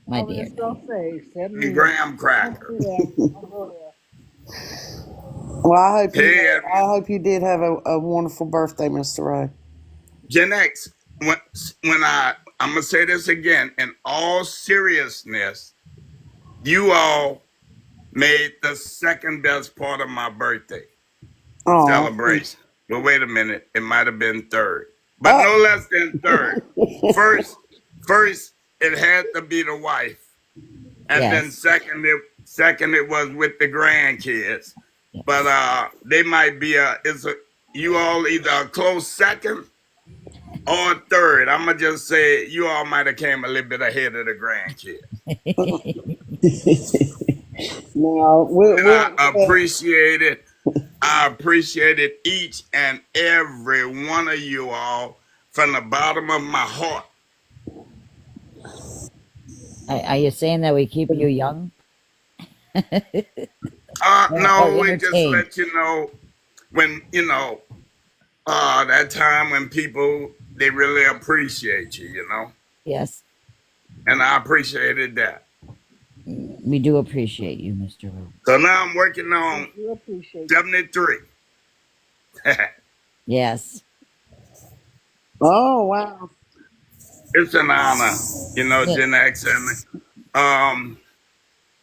My I dear. was just gonna say, except me. Graham Don't Cracker. do that. Don't go there. Well, Hey, I hope you did have a wonderful birthday, Mr. Ray. Gen X. When I'm gonna say this again, in all seriousness, you all made the second best part of my birthday Oh, celebration. Well, wait a minute. It might have been third, but oh. no less than third. First, first it had to be the wife, and then Yes. second it was with the grandkids. But Yes. they might be you all either a close second or third. I'm gonna just say you all might have came a little bit ahead of the grandkids. No, And I appreciate it. I appreciated each and every one of you all from the bottom of my heart. Are you saying that we keep you young or No, it just entertained? let you know when, that time when people, they really appreciate you. Yes. And I appreciated that. We do appreciate you, Mr. Ray. So now I'm working We on do appreciate 73. Yes. oh, wow. It's an honor, Yeah. Gen X. And um,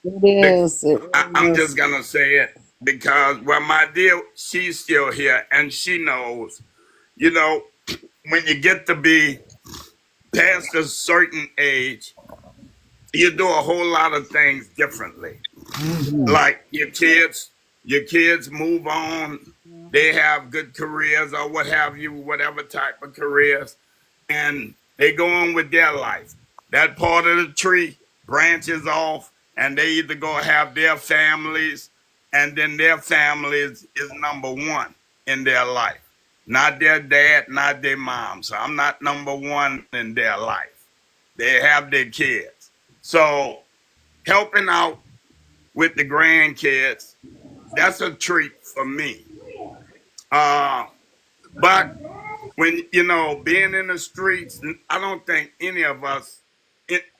It the, is. It really I'm is. just going to say it because, well, my dear, she's still here and she knows, you know, when you get to be past a certain age, you do a whole lot of things differently. Mm-hmm. Like your kids move on, they have good careers or what have you, whatever type of careers, and they go on with their life. That part of the tree branches off, and they either go have their families, and then their families is number one in their life. Not their dad, not their mom. So I'm not number one in their life. They have their kids. So helping out with the grandkids, that's a treat for me. Uh, but when being in the streets, I don't think any of us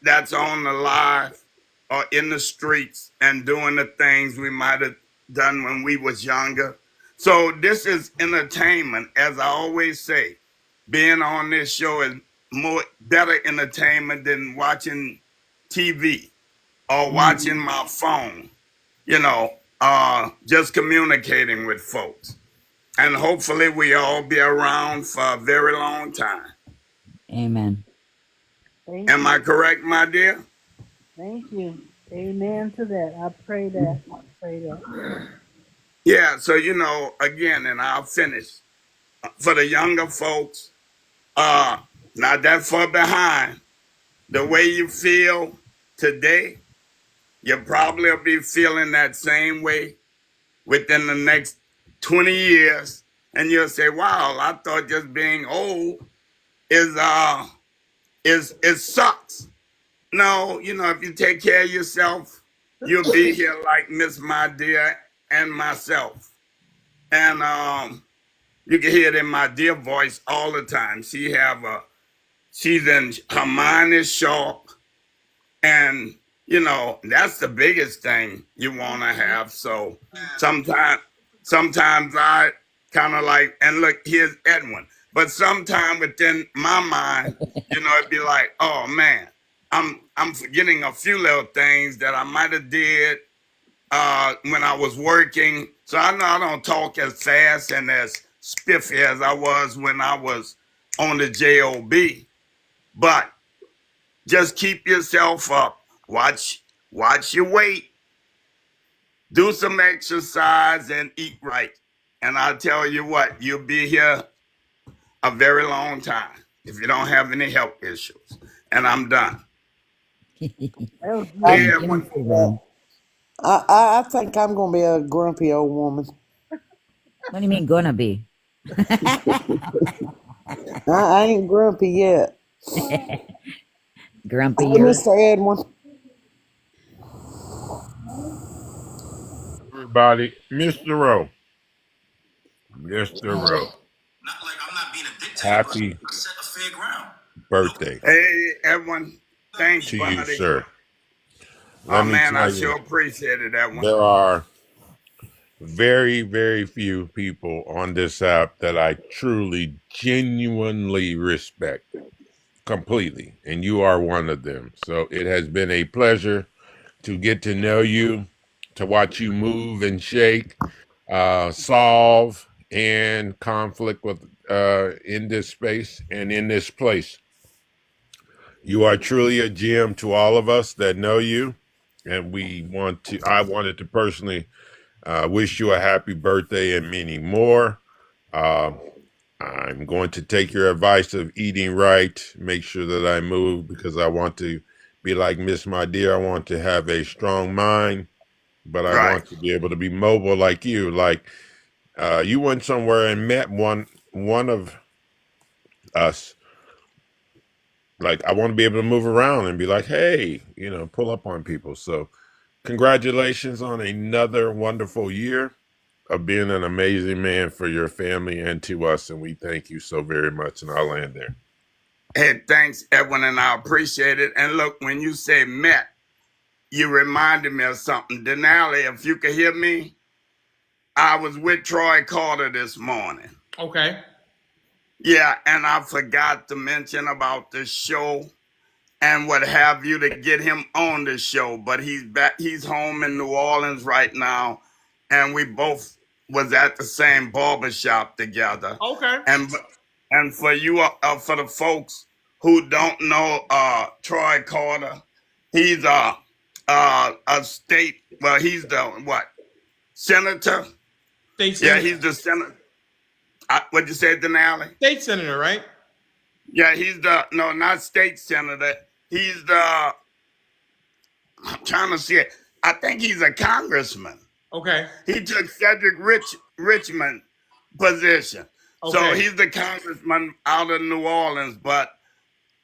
that's on the live or in the streets and doing the things we might have done when we was younger. So this is entertainment, as I always say. Being on this show is more better entertainment than watching TV or watching my phone. Just communicating with folks. And hopefully we all be around for a very long time. Amen. Thank Am you. I correct, my dear? Thank you. Amen to that. I pray that. I pray that. Yeah, so again, and I'll finish. For the younger folks, not that far behind, the way you feel today, you probably will be feeling that same way within the next 20 years. And you'll say, wow, I thought just being old is sucks. No, if you take care of yourself, you'll be here like Miss My Dear and myself. And you can hear it in my dear voice all the time. She's in her mind is sharp, and that's the biggest thing you want to have. So sometimes, sometimes I kind of like, and look, here's Edwin. But sometime within my mind, it'd be like, oh man, I'm forgetting a few little things that I might have did when I was working. So I know I don't talk as fast and as spiffy as I was when I was on the job. But just keep yourself up. Watch your weight. Do some exercise and eat right. And I'll tell you what, you'll be here a very long time if you don't have any health issues. And I'm done. That was Hey, beautiful. Thank everyone. you, then. I think I'm gonna be a grumpy old woman. What do you mean gonna be? I ain't grumpy yet. Grumpy Hey, years? Mr. Edwin. Everybody, Mr. Rowe, Mr. Rowe, happy birthday Hey, everyone. Thanks, to you, buddy. sir. Oh, Let me man, I tell you, sure appreciate it, Edwin. there are very, very few people on this app that I truly, genuinely respect completely, and you are one of them. So it has been a pleasure to get to know you, to watch you move and shake, solve and conflict with in this space and in this place. You are truly a gem to all of us that know you, and I wanted to personally wish you a happy birthday and many more. Uh, I'm going to take your advice of eating right, make sure that I move because I want to be like Miss My Dear. I want to have a strong mind, but I Right. want to be able to be mobile like you. Like you went somewhere and met one of us. Like I want to be able to move around and be like, hey, pull up on people. So congratulations on another wonderful year of being an amazing man for your family and to us. And we thank you so very much. And I'll land there. Hey, thanks, Edwin, and I appreciate it. And look, when you say met, you reminded me of something. Denali, if you could hear me, I was with Troy Carter this morning. Okay. Yeah, and I forgot to mention about the show and what have you to get him on the show. But he's back. He's home in New Orleans right now, and we both was at the same barbershop together. Okay. And for you, for the folks who don't know, Troy Carter, he's a state. Well, he's the what senator? State Yeah, senator. he's the senator. What'd you say, Denali? State senator, right? Yeah, he's the no, not state senator. He's the I'm trying to see it. I think he's a congressman. Okay. He took Cedric Richmond position. So Okay. he's the congressman out of New Orleans. But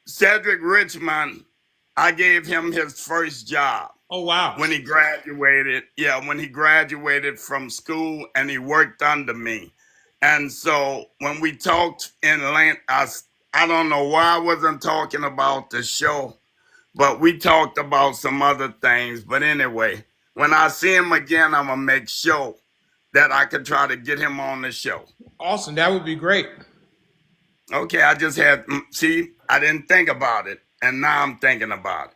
Cedric Richmond, I gave him his first job. Oh, wow. When he graduated. Yeah, when he graduated from school and he worked under me. And so when we talked in Atlanta, I don't know why I wasn't talking about the show, but we talked about some other things. But anyway, when I see him again, I'm going to make sure that I could try to get him on the show. Awesome. That would be great. Okay, I just had, I didn't think about it. And now I'm thinking about it.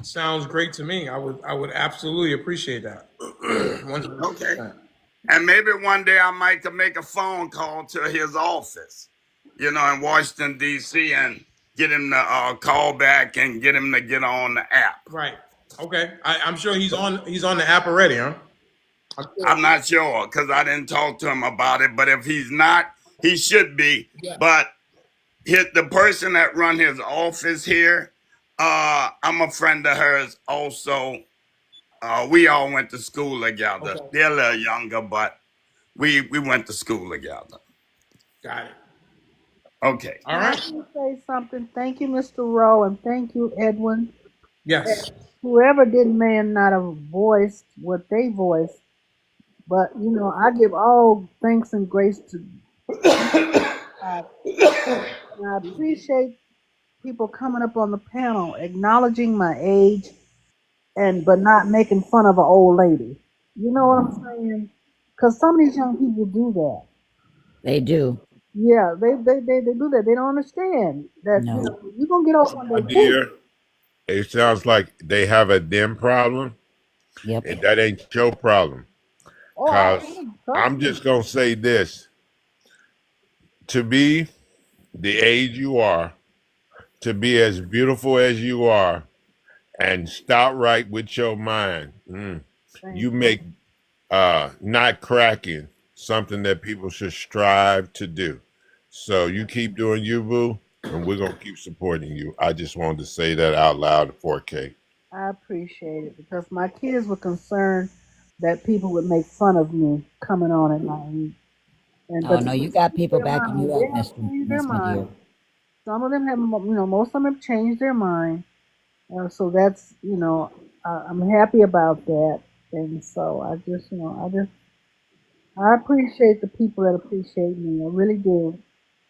Sounds great to me. I would absolutely appreciate that. 100%. Okay. And maybe one day I might could make a phone call to his office, in Washington, D.C., and get him to call back and get him to get on the app. Right. Okay. I'm sure he's on the app already, huh? I'm I'm sure. not sure because I didn't talk to him about it, but if he's not, he should be. Yeah. But the person that run his office here, I'm a friend of hers also. We all went to school together. Okay. They're a little younger, but we went to school together. Got it. Okay. All Now, right. let me say something. Thank you, Mr. Rowe, and thank you, Edwin. Yes. Whoever did may not have voiced what they voiced, but I give all thanks and grace to God. And I appreciate people coming up on the panel, acknowledging my age, but not making fun of an old lady. You know what I'm saying? Because some of these young people do that. They do. Yeah, they do that. They don't understand that No. you're gonna get old one My day too. dear, it sounds like they have a them problem, Yep. and that ain't your problem. Oh, Cause trust I'm me. just gonna say this: to be the age you are, to be as beautiful as you are, and start right with your mind, Thank you make not cracking something that people should strive to do. So you keep doing you, boo, and we're gonna keep supporting you. I just wanted to say that out loud at 4K. I appreciate it because my kids were concerned that people would make fun of me coming on at my age. Oh But no, they you have got changed people their backing mind. you They up, have changed their Miss my mind. dear. Some of them have, most of them have changed their mind. So that's, I'm happy about that. And so I appreciate the people that appreciate me. I really do.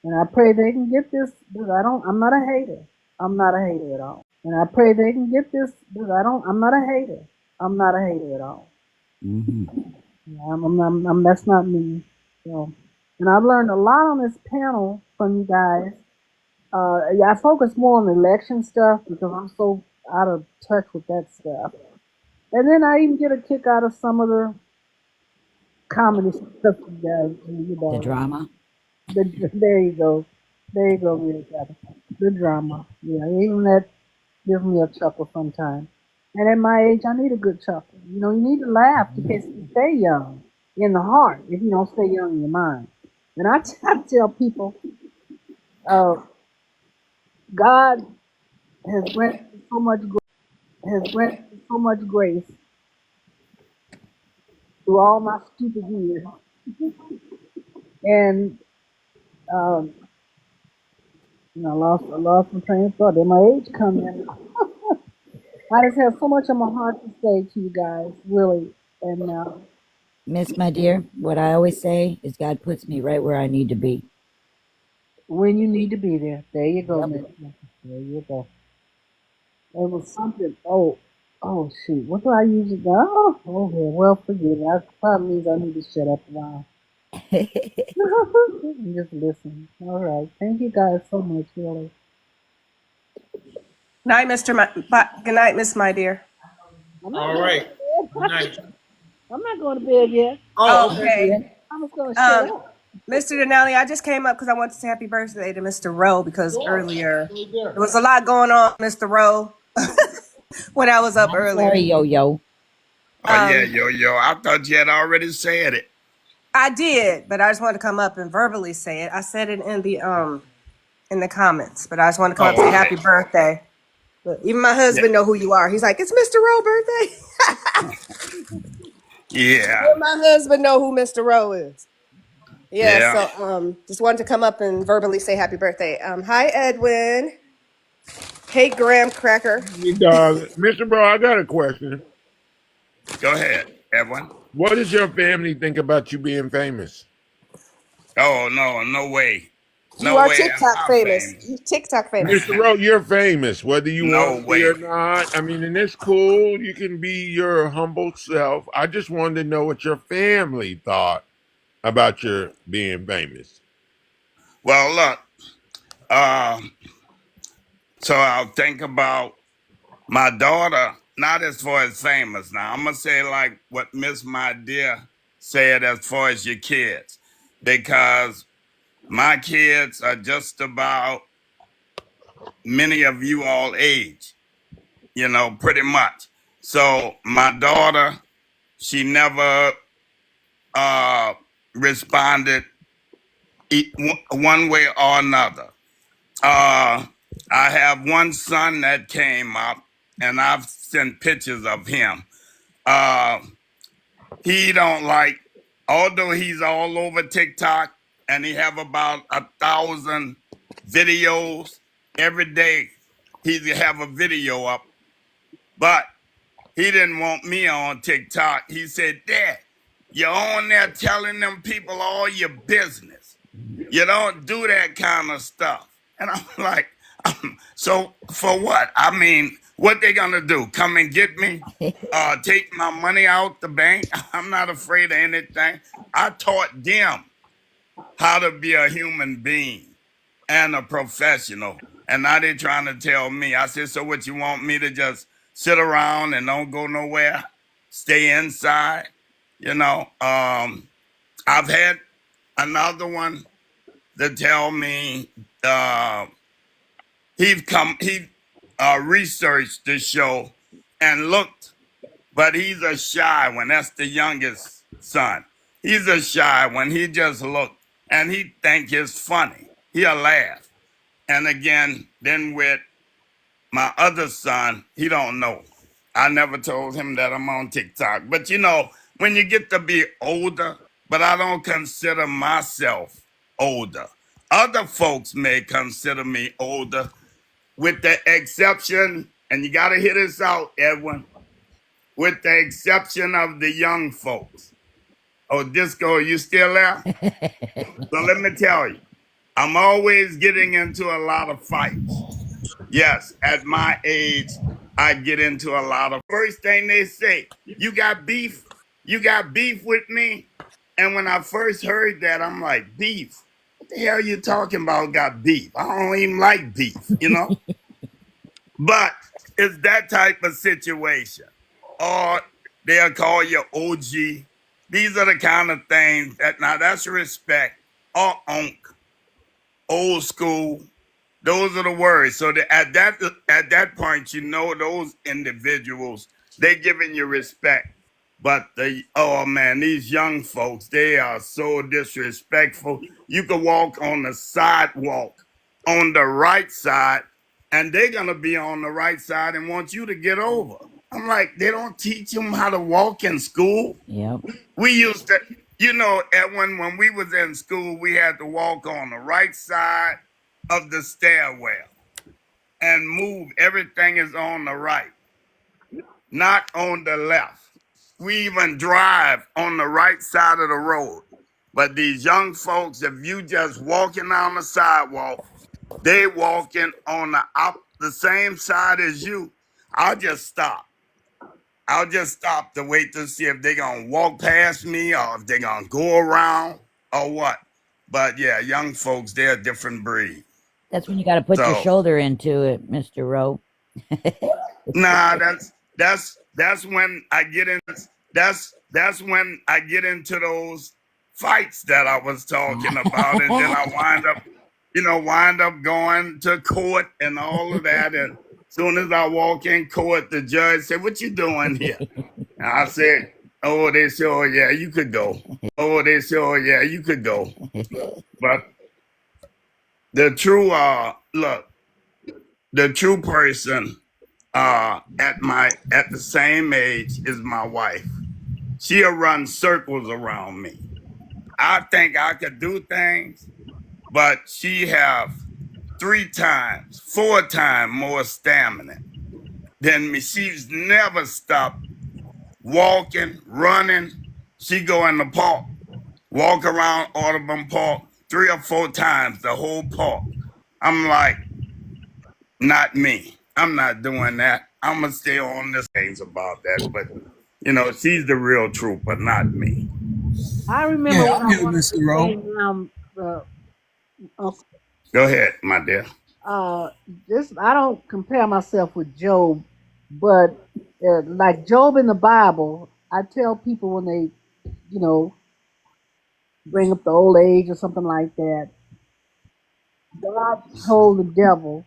And I pray they can get this because I'm not a hater. I'm not a hater at all. And I pray they can get this because I'm not a hater. I'm not a hater at all. Mm-hmm. Yeah, that's not me. So, and I've learned a lot on this panel from you guys. Yeah, I focus more on election stuff because I'm so out of touch with that stuff. And then I even get a kick out of some of the comedy stuff you guys do. The drama. There you go. There you go, Rita. The drama. Yeah, even that gives me a chuckle sometimes. And at my age, I need a good chuckle. You need to laugh to stay young in the heart if you don't stay young in your mind. And I tell people, uh, God has granted me so much grace through all my stupid years. And um, I lost my train of thought. Then my age come in. I just have so much on my heart to say to you guys, really. And Miss my dear, what I always say is God puts me right where I need to be. when you need to be there you go, Yep. Miss. There you go. It was something. Oh, shoot. What do I usually go? Okay. Well, forget it. That probably means I need to shut up a while. And just listen. All right. Thank you guys so much, really. Night, good night, Miss My Dear. I'm not All going to right. Good bed. night. I'm not going to bed yet. Oh, okay. Okay. I'm just going to shut up. Mr. Denali, I just came up because I wanted to say happy birthday to Mr. Rowe because Sure. earlier Right there there. was a lot going on, Mr. Rowe, when I was up I'm sorry, earlier. yo yo. Oh yeah, Um, yo. I thought you had already said it. I did, but I just wanted to come up and verbally say it. I said it in the comments, but I just wanted to come up and Oh, say okay. happy birthday. But even my Yeah. husband know who you are. He's like, it's Mr. Rowe birthday. Yeah. Even my husband know who Mr. Rowe is. Yeah, Yeah. so just wanted to come up and verbally say happy birthday. Hi Edwin. Hey Graham Cracker. Hey, dog. Mr. Bro, I got a question. Go ahead, Edwin. What does your family think about you being famous? Oh no, no way. You No are way am TikTok I famous. famous. You TikTok famous. Mr. Rowe, you're famous, whether you want No to be way. or not. I mean, and it's cool. You can be your humble self. I just wanted to know what your family thought about your being famous. Well, look. So I'll think about my daughter. Not as far as famous. Now I'm gonna say like what Miss My Dear say it as far as your kids, because my kids are just about many of you all age, pretty much. So my daughter, she never uh, responded one way or another. I have one son that came up, and I've sent pictures of him. Uh, he don't like, although he's all over TikTok, and he have about 1,000 videos every day. He have a video up, but he didn't want me on TikTok. He said, "Dad, you're on there telling them people all your business. You don't do that kind of stuff." And I'm like, so for what? I mean, what they gonna do? Come and get me? Take my money out the bank? I'm not afraid of anything. I taught them how to be a human being and a professional. And now they're trying to tell me. I said, so what, you want me to just sit around and don't go nowhere? Stay inside? I've had another one to tell me he researched the show and looked, but he's a shy one. That's the youngest son. He's a shy one. He just looked and he think it's funny. He'll laugh. And again, then with my other son, he don't know. I never told him that I'm on TikTok. But when you get to be older, but I don't consider myself older. Other folks may consider me older, with the exception, and you got to hear this out, Edwin, with the exception of the young folks. Oh, Disco, you still there? So let me tell you, I'm always getting into a lot of fights. Yes, at my age, I get into a lot of. First thing they say, you got beef? You got beef with me? And when I first heard that, I'm like, beef? What the hell are you talking about? Got beef? I don't even like beef, But it's that type of situation. Or they'll call you OG. These are the kind of things now that's respect. Or unk, old school. Those are the words. So at that point, those individuals, they giving you respect. But oh man, these young folks, they are so disrespectful. You could walk on the sidewalk on the right side, and they're gonna be on the right side and want you to get over. I'm like, they don't teach them how to walk in school. Yep. We used to, Edwin, when we was in school, we had to walk on the right side of the stairwell and move. Everything is on the right, not on the left. We even drive on the right side of the road. But these young folks, if you just walking down the sidewalk, they walking on the same side as you. I'll just stop. I'll just stop to wait to see if they're going to walk past me or if they're going to go around or what. But yeah, young folks, they're a different breed. That's when you got to put your So, shoulder into it, Mr. Rowe. nah, that's when I get in. That's when I get into those fights that I was talking about, and then I wind up going to court and all of that. And as soon as I walk in court, the judge said, "What you doing here?" And I said, "Oh, they said, oh yeah, you could go. Oh, they said, oh yeah, you could go." But the true the true person at the same age is my wife. She'll run circles around me. I think I could do things, but she have 3 times, 4 times more stamina than me. She's never stopped walking, running. She go in the park, walk around Audubon Park 3 or 4 times, the whole park. I'm like, not me. I'm not doing that. I'm going to stay on this things about that. But, she's the real trooper, not me. I remember Yeah, when I'm I here, wanted Mr. to Rowe. say, Go ahead, my dear. this I don't compare myself with Job, but like Job in the Bible, I tell people when they, bring up the old age or something like that. God told the devil,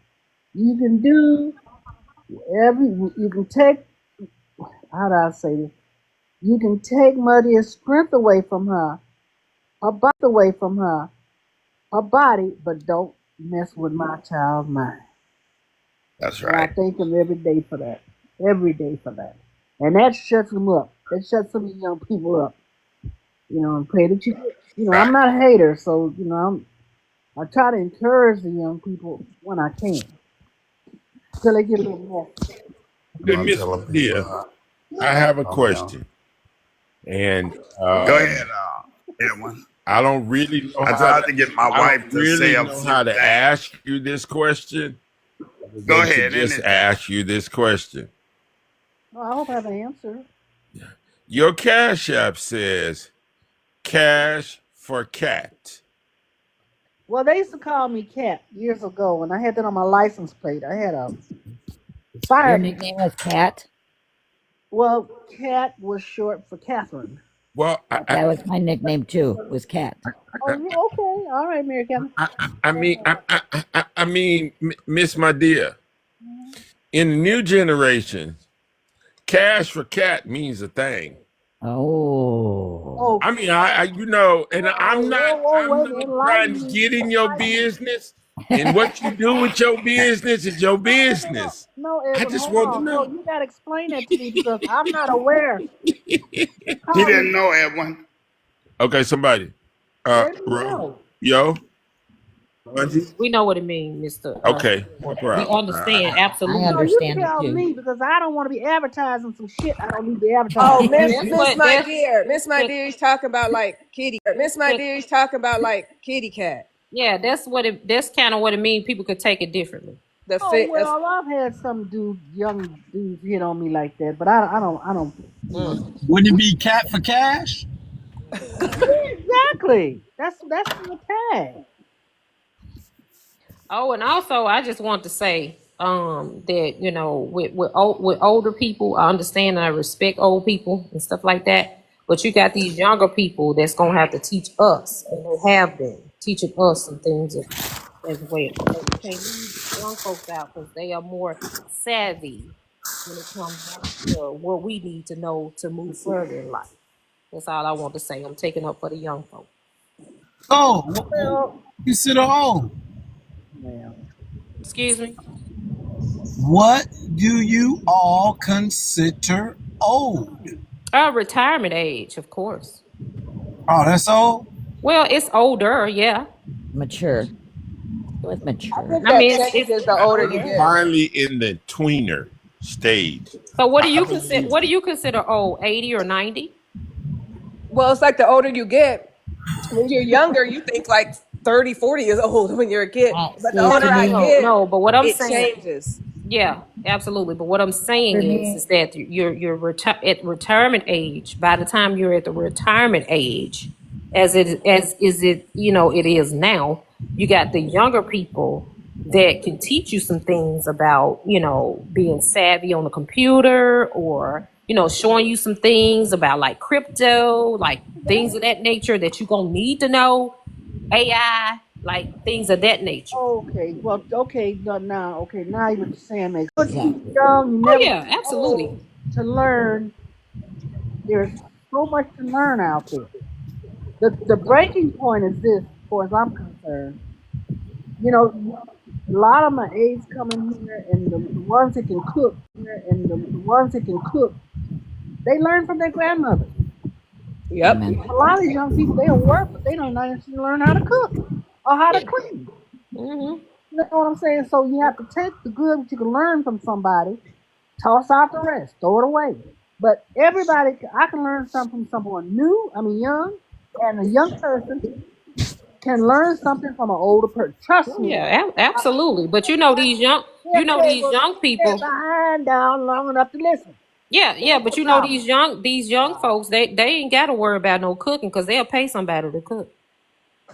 you can do every, you can take, how do I say this? You can take Maria's strength away from her body, but don't mess with my child's mind. That's And I right. thank him every day for that. Every day for that. And that shuts them up. That shuts some of the young people up. And pray that I'm Right. not a hater, so I try to encourage the young people when I can till they get a little messy. Hey, I'm Miss telling people, Dear, I have a I'm young. question, and Go ahead, Edwin. I don't really know I how tried to. to get my I don't wife to say really a know few how to things. ask you this question. I was Go going to ahead, just anything. ask you this question. Well, I hope I have an answer. Your Cash App says "Cash for Cat." Well, they used to call me Cat years ago, and I had that on my license plate. I had a Your fire. nickname was Cat? Well, Cat was short for Catherine. Well, That was my nickname too, was Cat. Oh, you okay? All right, Mary Catherine. I mean, Miss My Dear, in the new generation, "Cash for Cat" means a thing. Oh. Oh, I mean, and whoa, I'm wait, not trying enlighten to me. get in your business, and what you do with your business is your No, business. no, I Edwin, just hold want to on. No, know. you got to explain that to me because I'm not aware. You He call didn't me. know, Edwin. Okay, somebody. Let me Ro, know. yo, Bungie. We know what it means, Mister. Okay, no We problem. understand I absolutely. No, you understand it tell too. me because I don't want to be advertising some shit I don't need to be Oh, advertising. Miss My That's Dear, but He's talking about like but He's talking about like kitty cat. yeah, that's what it. That's kind of what it means. People could take it differently. The Oh fit. well, I've had some young dudes hit on me like that, but I don't. Mm. Wouldn't it be cat for cash? Exactly. That's the tag. Oh, and also, I just want to say that with older people, I understand and I respect old people and stuff like that. But you got these younger people that's gonna have to teach us, and they have been teaching us some things as well. So we can't leave the young folks out because they are more savvy when it comes down to what we need to know to move further in life. That's all I want to say. I'm taking up for the young folks. Oh, Well, consider old. well, Excuse me. What do you all consider old? Retirement age, of course. Oh, that's old? Well, it's older, yeah. Mature. It was I mature. think I that mean, changes the older I'm you older. get. finally in the tweener stage. So what do I you consider? believe. What do you consider old? 80 or 90? Well, it's like the older you get. When you're younger, you think like 30, 40 years old when you're a kid. But the See, older to I me, get, No. But what I'm it saying, changes. yeah, absolutely. But what I'm saying for is me, that at retirement age. By the time you're at the retirement age, it is now, you got the younger people that can teach you some things about being savvy on the computer, or showing you some things about like crypto, like things of that nature that you're gonna need to know, AI, like things of that nature. okay. Well, okay. No, now, okay. Now what you're saying makes sense. exactly. Young, you Oh never yeah, too absolutely. old to learn. There's so much to learn out there. The breaking point is this, as far as I'm concerned. A lot of my aides come in here, and the ones that can cook, they learn from their grandmothers. Yep. Amen. A lot of these young people, they'll work, but they don't actually learn how to cook or how to Yeah. clean. Hmm. You know what I'm saying? So you have to take the good that you can learn from somebody, toss out the rest, throw it away. But everybody, I can learn something from someone new, I mean young, and a young person can learn something from an older person. Trust me. Yeah, absolutely. But If they these will young keep their people. behind down long enough to listen. Yeah, yeah. That's But the problem. these young folks, they ain't got to worry about no cooking because they'll pay somebody to cook.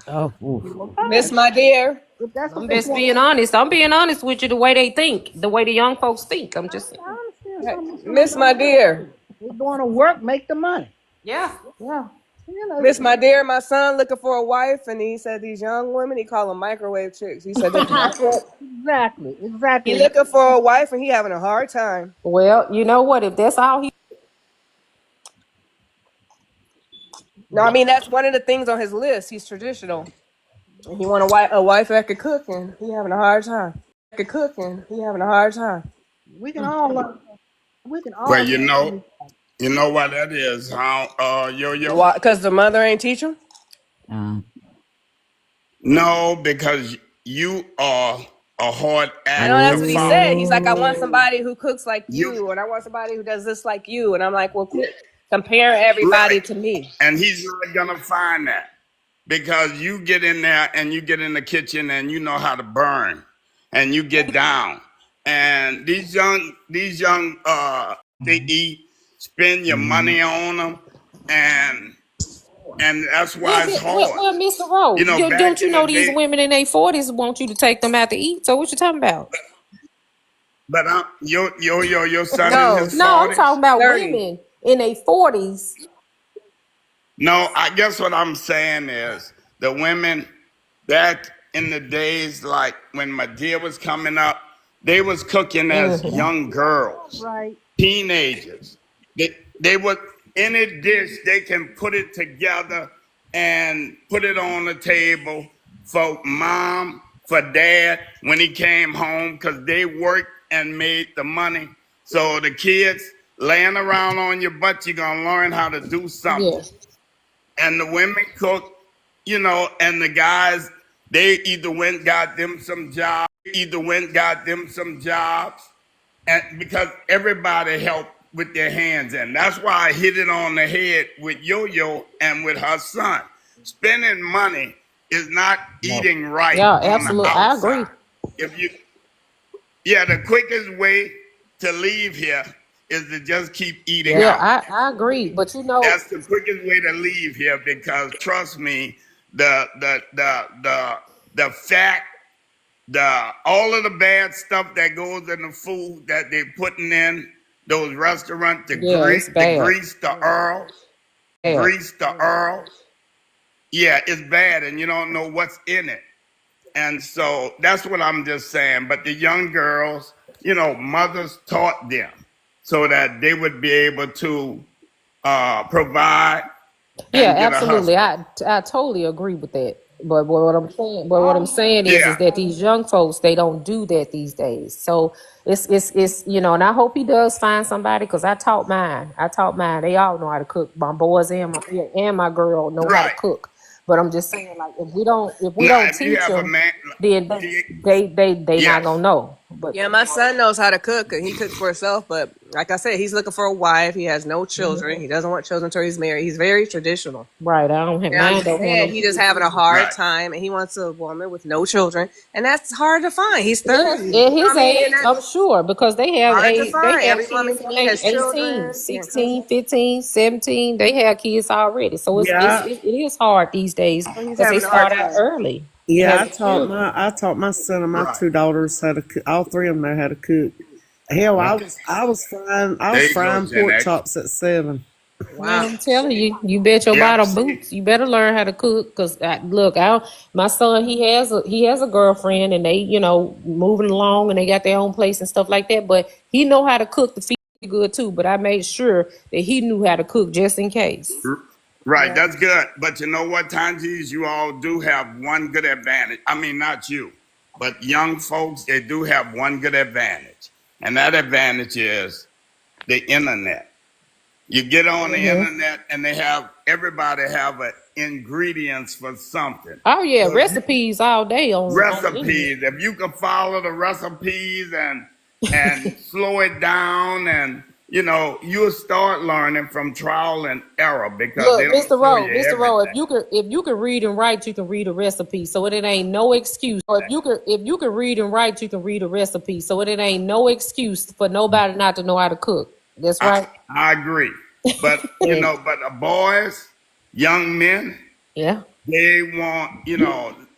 Oh, oof. Well, Miss fine. My Dear. If that's what I'm they just want, being honest. I'm being honest with you. The way they think, the way the young folks think. I'm just saying. I understand some of them Miss My don't. Dear. They going to work, make the money. Yeah, yeah. You know, Miss my dear, my son looking for a wife, and he said these young women, he call them microwave chicks. He said they exactly, he exactly. looking for a wife, and he having a hard time. Well, you know what? If that's all he No, I mean that's one of the things on his list. He's traditional, and he want a wife that could cook, and he having a hard time. Could cook, and he having a hard time. We can all learn. We can Well, all learn from this. you know what that is, huh? Yo-yo. Why? Because the mother ain't teach him. Uh, No, because you are a hard I know act that's to what he follow. said. He's like, I want oh, somebody who cooks like You you, and I want somebody who does this like you. And I'm like, well, quit comparing right, everybody to me. and he's not gonna find that because you get in there and you get in the kitchen and you know how to burn, and you get down. And these young, they eat, spend your money on them, and that's why it's hard. well, Mr. Rowe, You know, don't back you in the know these day. women in their 40s want you to take them out to eat? So what you talking about? But your son in No, his No, I'm 40s. talking about 30. women in their 40s. No, I guess what I'm saying is the women back in the days, like when my dear was coming up, they was cooking as young girls, Right. teenagers. They would any dish they can put it together and put it on the table for mom, for dad when he came home because they worked and made the money. So the kids laying around on your butt, you're gonna learn how to do Yeah. something. And the women cook, and the guys, they either went got them some jobs, and because everybody helped with their hands, and that's why I hit it on the head with Yo-Yo and with her son. Spending money is not eating right Yeah, on the absolutely. I agree. outside. If you, yeah, the quickest way to leave here is to just keep eating Yeah, out. I agree. But That's the quickest way to leave here because trust me, the fat, all of the bad stuff that goes in the food that they're putting in those restaurants, yeah, it's the bad. grease, the oil. Yeah, it's bad, and you don't know what's in it. And so that's what I'm just saying. But the young girls, mothers taught them so that they would be able to provide Yeah, and get a absolutely. husband. I totally agree with that. But what I'm saying is Yeah, that these young folks they don't do that these days. So it's and I hope he does find somebody because I taught mine. They all know how to cook. My boys and my girl know how to right. cook. But I'm just saying, like, if we don't Now, if you teach have a them, man, then they not yes, gonna know. But Yeah, my son knows how to cook, and he cooks for himself. But like I said, he's looking for a wife. He has no children. He doesn't want children until he's married. He's very traditional. right, I don't have And I mine. Don't have no understand he just kids having a either. hard right, time, and he wants a woman with no children, and that's hard to find. He's 30. Yes, You at know what his I mean? And age, I'm that's sure, because hard to they find. have Every woman kids to when me they has 18, children. Yeah. 16, 15, 17. They have kids already. So Yeah, it is hard these days So he's because they having a hard start out time. early yeah. having children. I taught my son and my right. two daughters how to cook. All three of them know how to cook. Hell, Okay. I There was you go, frying Gen pork X. chops at 7. Man, Wow. I'm telling you, you bet your Yep. bottom See, boots. You better learn how to cook. Cause my son, he has a girlfriend, and they, moving along, and they got their own place and stuff like that. But he know how to cook the feed good too. But I made sure that he knew how to cook just in case. right, Yeah. that's good. But you know what, Tanjis, you all do have one good advantage. I mean, not you, but young folks, they do have one good advantage, and that advantage is the internet. You get on the internet and everybody have ingredients for something. Oh yeah, So if you, recipes all day on the internet. recipes, if you can follow the recipes and slow it down and you'll start learning from trial and error because they Look, don't Mr. show Rowe, you Mr. Rowe, everything. if you can read and write, you can read a recipe. So it ain't no excuse. Or if you can read and write, you can read a recipe. So it ain't no excuse for nobody not to know how to cook. That's I, right. I agree. But And but the boys, young men, Yeah. they want,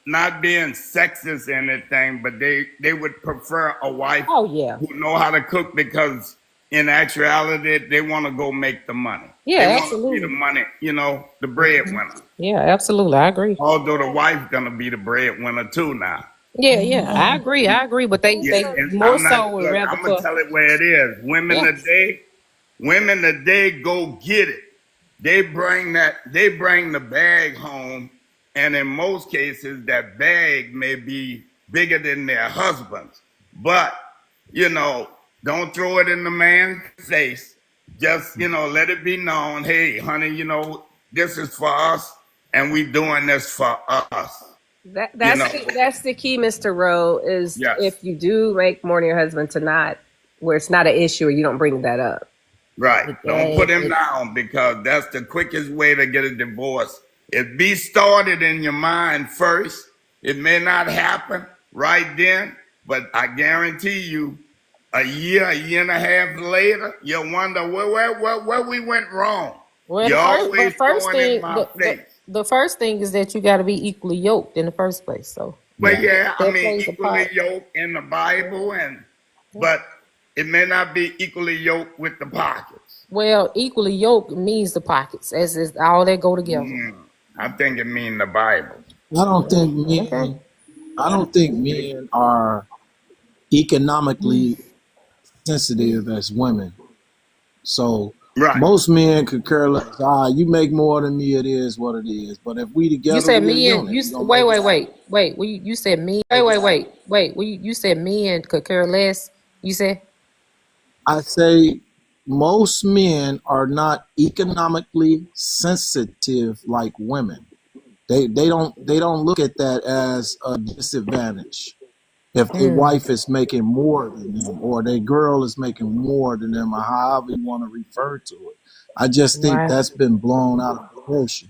not being sexist or anything, but they would prefer a wife Oh yeah. who know how to cook because in actuality, they want to go make the money. They Yeah, want to be the absolutely. money, the Hmm. breadwinner. Yeah, absolutely. I agree. Although the wife's gonna be the breadwinner too now. Yeah, yeah, I agree. I agree. But Yeah, they and more I'm not. so would Look, rather I'm gonna for. tell it where it is. Yes. Women today go get it. They bring the bag home, and in most cases, that bag may be bigger than their husband's. But don't throw it in the man's face. Just let it be known. Hey, honey, this is for us, and we doing this for us. That You that's know. that's the key, Mr. Rowe, is Yes. if you do make more than your husband to not, where it's not an issue or you don't bring that up. Right. Don't put him It, down because that's the quickest way to get a divorce. It be started in your mind first. It may not happen right then, but I guarantee you, a year and a half later, you'll wonder where we went wrong. Well, You're but always first throwing in thing, my face. the first thing is that you got to be equally yoked in the first place. So Well, yeah, yeah, I that mean, plays a equally part. yoked in the Bible, but it may not be equally yoked with the pockets. Well, equally yoked means the pockets, as is all that go together. I think it mean the Bible. I don't think Okay. men. I don't think men are economically sensitive as women. So Right. most men could care less. You make more than me. It is what it is. But if we You together, said we a men. unit. We gonna Wait, make it wait, happen. wait. You said men. Wait. You said men could care less. You said. I say most men are not economically sensitive like women. They don't look at that as a disadvantage. If their Mm, wife is making more than them, or their girl is making more than them, or however you want to refer to it, I just think right. that's been blown out of proportion.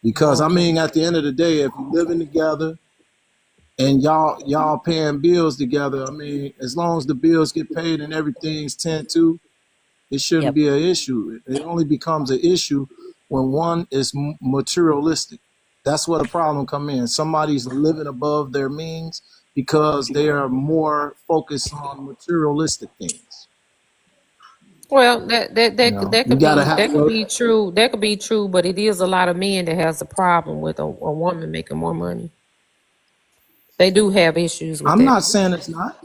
Because I Okay. mean, at the end of the day, if you living together and y'all paying bills together, I mean, as long as the bills get paid and everything's tend to, it shouldn't yep. be an issue. It only becomes an issue when one is materialistic. That's where the problem come in. Somebody's living above their means because they are more focused on materialistic things. Well, You gotta have. that could be true. That could be true, but it is a lot of men that has a problem with a woman making more money. They do have issues with I'm that. not saying it's not.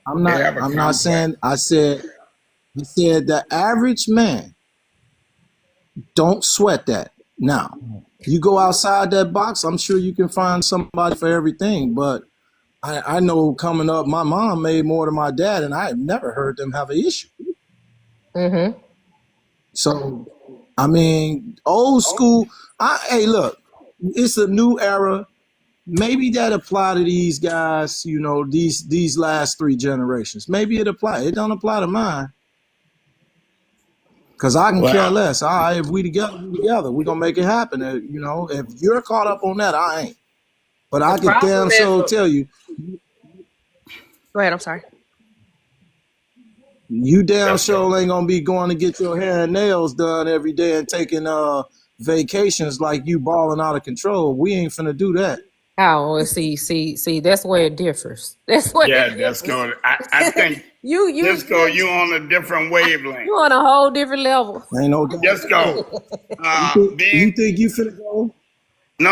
I'm They not. have a I'm not complex. saying. I said the average man don't sweat that. Now, you go outside that box. I'm sure you can find somebody for everything, but I know coming up, my mom made more than my dad, and I have never heard them have an issue. Mm-hmm. So, I mean, old school. Hey, look, it's a new era. Maybe that apply to these guys. These last three generations. Maybe it apply. It don't apply to mine because I can care Well, less. All right, if we together, we together. We gonna make it happen. If you're caught up on that, I ain't. But The I could problem damn is, sure tell you, go ahead. I'm sorry. you damn let's go. sure ain't gonna be going to get your hair and nails done every day and taking vacations like you balling out of control. We ain't finna do that. Oh, well, see. That's where it differs. That's where Yeah, it differs. Disco. I think Disco, you on a different wavelength. you on a whole different level. Ain't no doubt. Disco. You think Being you think you finna go?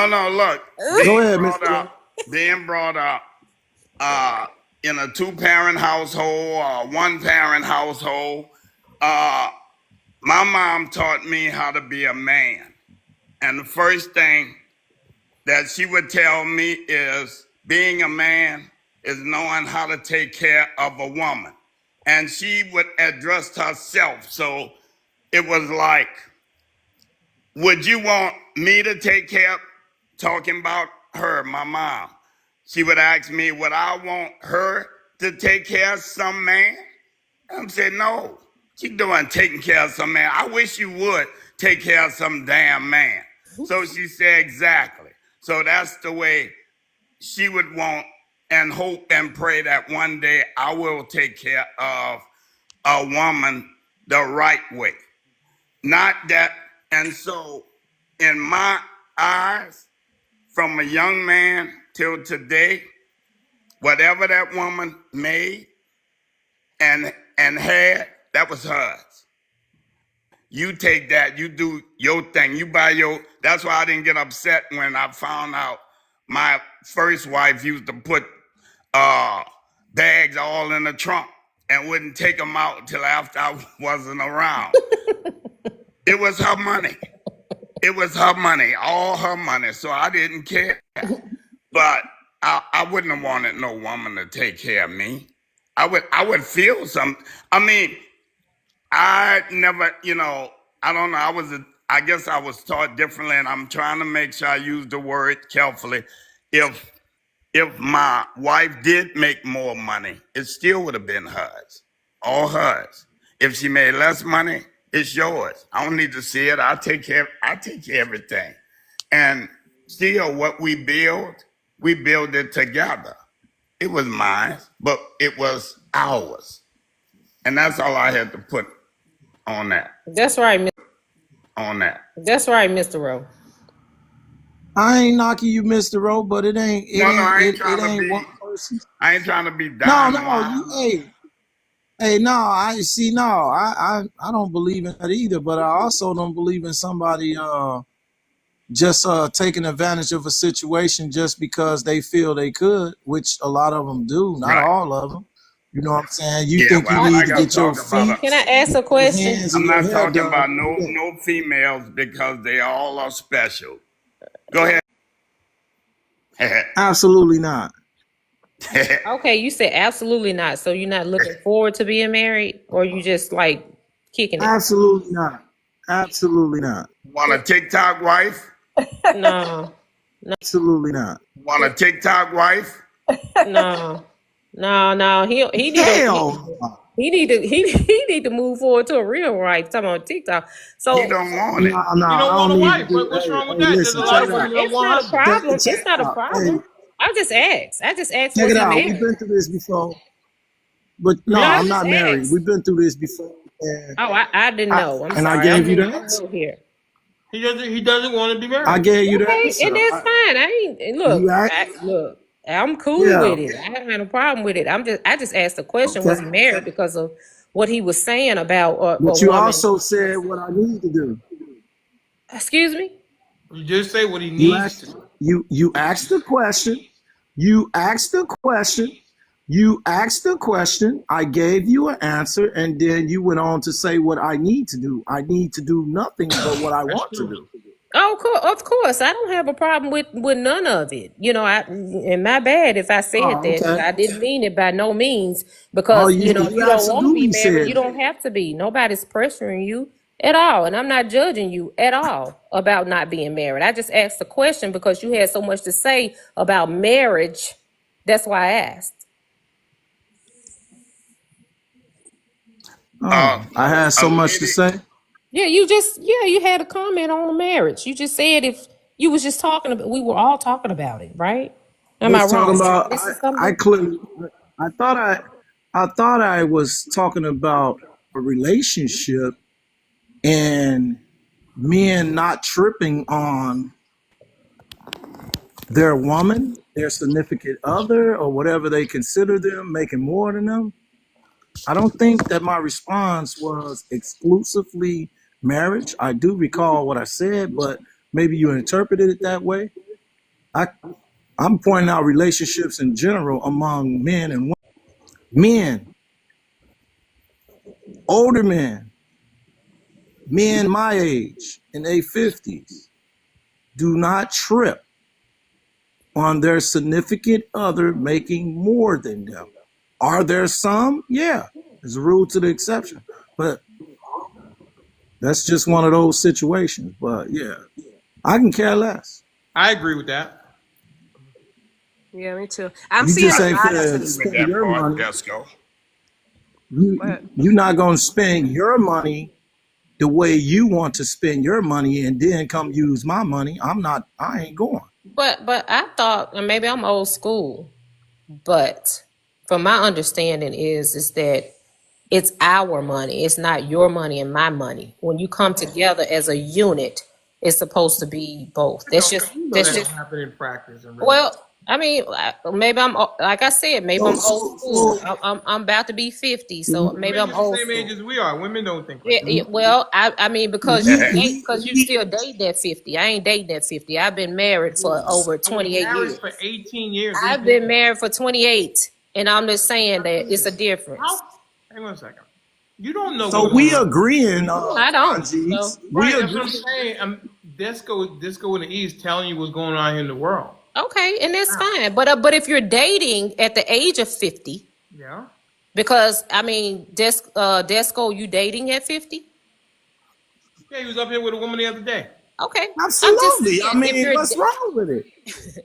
no, look, Go ahead, Mr. being brought up, uh, in a two-parent household or one-parent household, uh, my mom taught me how to be a man, and the first thing that she would tell me is being a man is knowing how to take care of a woman. And she would address herself. So it was like, would you want me to take care of, talking about her, my mom? She would ask me, would I want her to take care of some man? I'm saying, no, she doing taking care of some man. I wish you would take care of some damn man. So she said, exactly. So that's the way she would want and hope and pray that one day I will take care of a woman the right way. Not that, and so in my eyes, from a young man till today, whatever that woman made and had, That was hers. You take that, you do your thing, you buy your. That's why I didn't get upset when I found out my first wife used to put bags all in the trunk and wouldn't take them out till after I wasn't around. It was her money. It was her money, all her money. So I didn't care. But I wouldn't have wanted no woman to take care of me. I would feel something. I mean, I never, I don't know. I guess I was taught differently, and I'm trying to make sure I use the word carefully. If my wife did make more money, it still would have been hers, all hers. If she made less money, it's yours. I don't need to see it. I take care of everything. And still, what we build it together. It was mine, but it was ours. And that's all I had to put on that. That's right, On that. That's right, Mr. Rowe. I ain't knocking you, Mr. Rowe, but it ain't. I ain't trying to be down. I don't believe in that either, but I also don't believe in somebody just taking advantage of a situation just because they feel they could, which a lot of them do, not all of them. You know what I'm saying? You think you need to get your feet. Can I ask a question? I'm not talking about no females because they all are special. Go ahead. Absolutely not. Okay, you said absolutely not. So you're not looking forward to being married, or you just like kicking it? Absolutely not. Absolutely not. Want a TikTok wife? No. Absolutely not. Want a TikTok wife? No. He need to move forward to a real wife. Talking about TikTok. So he don't want it. You don't want a wife. What's wrong with that? There's a lot of women it's not a problem. It's not a problem. I just asked. Check it out. We've been through this before. But no, I'm not married. We've been through this before. I didn't know. I'm sorry. I gave you the answer. Here. He doesn't want to be married. I gave you the answer. And that's fine. I ain't look. I'm cool with it. I haven't had a problem with it. I just asked the question: was he married because of what he was saying about? But you also said what I need to do. Excuse me. You just say what he needs to do. You asked the question. You asked the question. You asked the question. I gave you an answer, and then you went on to say what I need to do. I need to do nothing but what I want to do. Oh, of course. I don't have a problem with none of it. And my bad if I said that. I didn't mean it by no means because, you don't want to be married. You don't have to be. Nobody's pressuring you at all. And I'm not judging you at all about not being married. I just asked the question because you had so much to say about marriage. That's why I asked. I had so much to say. Yeah, you had a comment on the marriage. You just said if you was just talking about, we were all talking about it, right? Am I wrong? I thought I was talking about a relationship and men not tripping on their woman, their significant other, or whatever they consider them, making more than them. I don't think that my response was exclusively marriage. I do recall what I said, but maybe you interpreted it that way. I'm pointing out relationships in general among men and women. Men, older men my age in their 50s, do not trip on their significant other making more than them. Are there some? Yeah, there's a rule to the exception, but that's just one of those situations. But yeah, I can care less. I agree with that. Yeah, me too. You just ain't finna spend your money. You're not gonna spend your money the way you want to spend your money and then come use my money. I ain't going. But I thought, and maybe I'm old school, but from my understanding is that it's our money. It's not your money and my money. When you come together as a unit, it's supposed to be both. That's just happen in practice. Well, I mean, maybe like I said, maybe So, I'm old so, school. so I'm about to be 50, so maybe Men I'm are the old same age school. as we are. Women don't think like Yeah, that. yeah, well, I mean, because you we still dating at 50. I ain't dating at 50. I've been married for over I was 28 married years. for 18 years. I've been married for 28, and I'm just saying that it's a difference. How? Hang on a second. You don't know so what's we going on. agreeing, I don't. So Tanjeez. We Right, that's what agree. I'm saying. Disco in the East telling you what's going on here in the world. okay, and that's fine. But if you're dating at the age of 50, Yeah. because I mean, Desco, you dating at 50? Yeah, he was up here with a woman the other day. Okay, I'm just Absolutely. I saying if mean, you're what's wrong with it?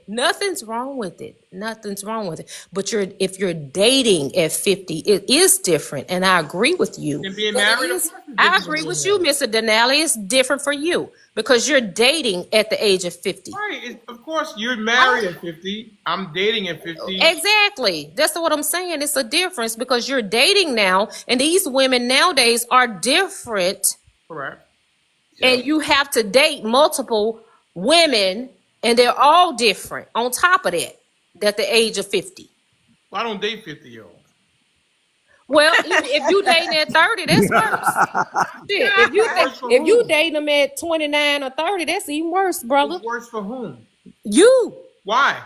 nothing's wrong with it. Nothing's wrong with it. But if you're dating at 50, it is different. And I agree with you And being that it married, of is. course, it's I different than agree being with you, married. Mr. Denali. It's different for you because you're dating at the age of 50. Right. Of course, you're married at 50. I'm dating at 50. Exactly. That's what I'm saying. It's a difference because you're dating now, and these women nowadays are different, Correct. and you have to date multiple women, and they're all different on top of that, at the age of 50. Well, I don't date 50-year-olds. Well, if you dating at 30, that's worse. Shit, if you Worse for if you whom? dating them at 29 or 30, that's even worse, brother. It's worse for whom? You. Why?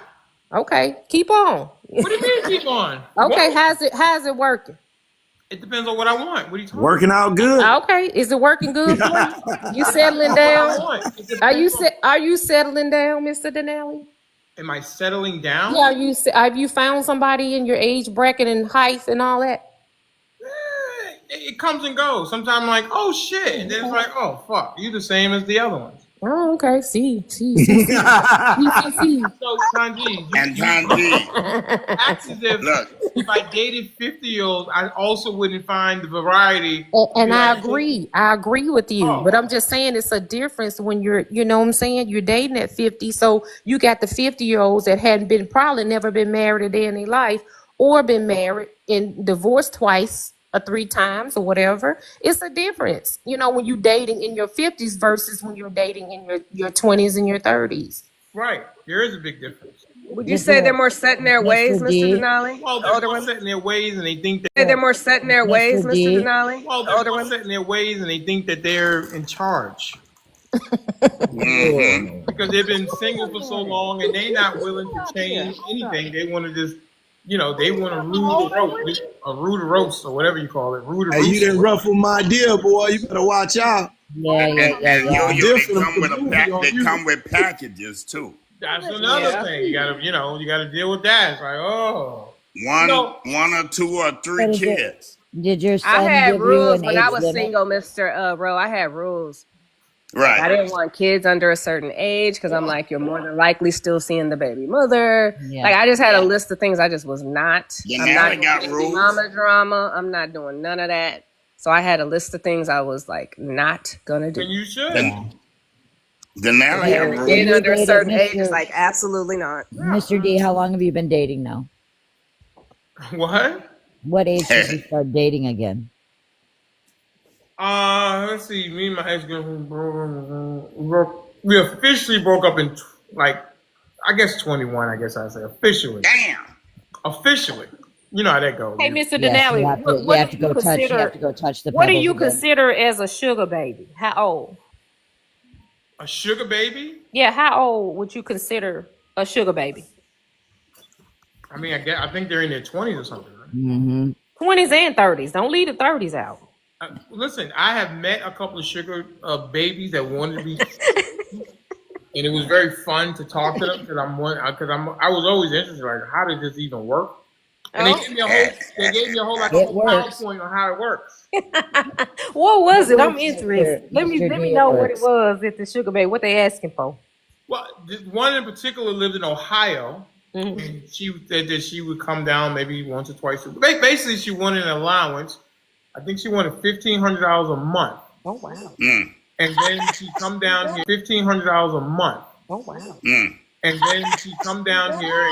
Okay, keep on. What do you mean keep on? Okay, What? how's it working? It depends on what I want. What are you talking Working about? out good. Okay, is it working good for you? You It settling depends on what I down? want. It depends on. Are you settling down, Mr. Denali? Am I settling Yeah, down? have you found somebody in your age bracket and height and all that? It comes and goes. Sometimes I'm like, oh shit, and then it's like, oh fuck, you the same as the other ones. Oh, okay. See. So Tanji, And Tanji, act as look, if I dated 50-year-olds, I also wouldn't find the variety. And Be I like, agree. I agree with you. oh, But I'm just saying it's a difference when you know what I'm saying? You're dating at 50. So you got the 50-year-olds that hadn't been, probably never been married a day in their life or been married and divorced twice or three times or whatever. It's a difference, when you're dating in your 50s versus when you're dating in your 20s and your 30s. right. There is a big difference. Would you Did say they're the more set in their ways, Mr. Mr. D? Denali? Well, The they're older more women? set in their ways, and they think that. Say they're more set in their ways, Mr. Mr. D? Denali? Well, The they're older more women? set in their ways, and they think that they're in charge mm-hmm. because they've been single for so long, and they're not willing to change anything. They want to just, they want to rule the roast, or whatever you call it, rule the Hey, you roost. didn't ruffle my deal, boy. You better watch out. And yo, they Different come with community on they you. come with packages too. That's another thing. You gotta deal with that. It's like, oh, One or two or three What is it? kids. Did your I son had give you rules an when I age was limit? single, Mr. Rowe. I had rules. Right. I didn't want kids under a certain age because I'm like, you're more than likely still seeing the baby mother. Yeah. Like, I just had a list of things I just was not. You I'm now not got doing rules. mama drama. I'm not doing none of that. So I had a list of things I was like not gonna do. and you should. Then now Like, got every rules. kid You under a dated certain age is Mr. like, absolutely not. Mr. D, how long have you been dating now? What? What age did you start dating again? Let's see. Me and my ex-girlfriend we officially broke up in I guess 21. I guess I'd say officially. Damn. Officially, you know how that goes. Hey, Mr. Yes, Denali, you have to. You what have do to you go touch. You consider? have to go touch the What do pebbles you again. consider as a sugar baby? How old? A sugar baby? Yeah, how old would you consider a sugar baby? I mean, I think they're in their 20s or something. Right? Mm-hmm. 20s and 30s. Don't leave the 30s out. Listen, I have met a couple of sugar babies that wanted to be, and it was very fun to talk to them because I was always interested, like, how does this even work? And they gave me a whole PowerPoint on how it works. What was it? I'm Mr. interested. Let me D, know it what it works. was at the sugar baby. What they asking for? Well, one in particular lived in Ohio, and she said that she would come down maybe once or twice. Basically, she wanted an allowance. I think she wanted $1,500 a month. Oh wow. Mm. And then she come down here, $1,500 a month. Oh wow. Mm. And then she come down here,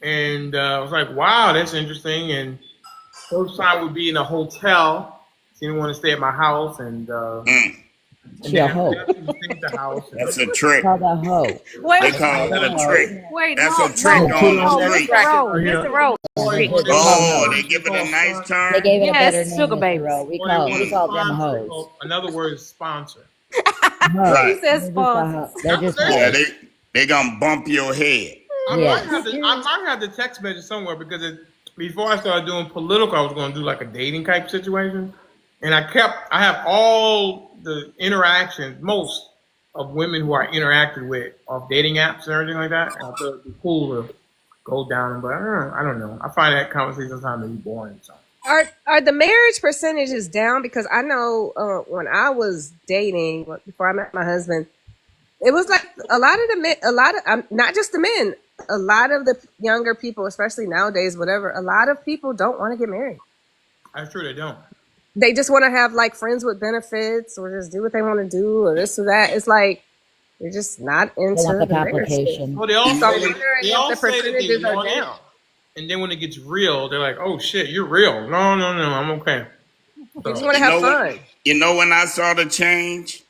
and I was like, wow, that's interesting. And first time would be in a hotel. She didn't want to stay at my house, and And She a then after hoe. that, she would stay at the house. That's a It's trick. called a hoe. They Wait, It's call called it a a hoe. trick. wait, That's a no, trick no, on the no, street. Mr. Rose, Mr. Rose. Boys, It's they called want Oh, hoe. they stunts, they give it a call nice stunts. They turn. gave it a better Yes, name, sugar Mr. babies. Rowe. We Or they call want we to call them sponsor. hoes. Another word is sponsor. Hoe. He Right. says They're just a sponsors. hoe. They're That's what just they Yeah, hoes. say. they gonna bump your head. Yes. I might have the text message somewhere because before I started doing political, I was going to do like a dating type situation, and I have all the interactions, most of women who I interacted with off dating apps and everything like that. And I thought it'd be cool to go down, but I don't know. I find that conversation sometimes to be boring. So. Are the marriage percentages down? Because I know when I was dating before I met my husband, it was like a lot of the men, a lot of not just the men, a lot of the younger people, especially nowadays, whatever. A lot of people don't want to get married. That's true, they don't. They just want to have like friends with benefits, or just do what they want to do, or this or that. It's like they're just not They want into the the marriage thing. complication. Well, they all So I'm say wondering if the they percentages are want it, down. and then when it gets real, they're like, "Oh shit, you're real." No, I'm okay. They just So, want to You have know what? fun. You know when I saw the change,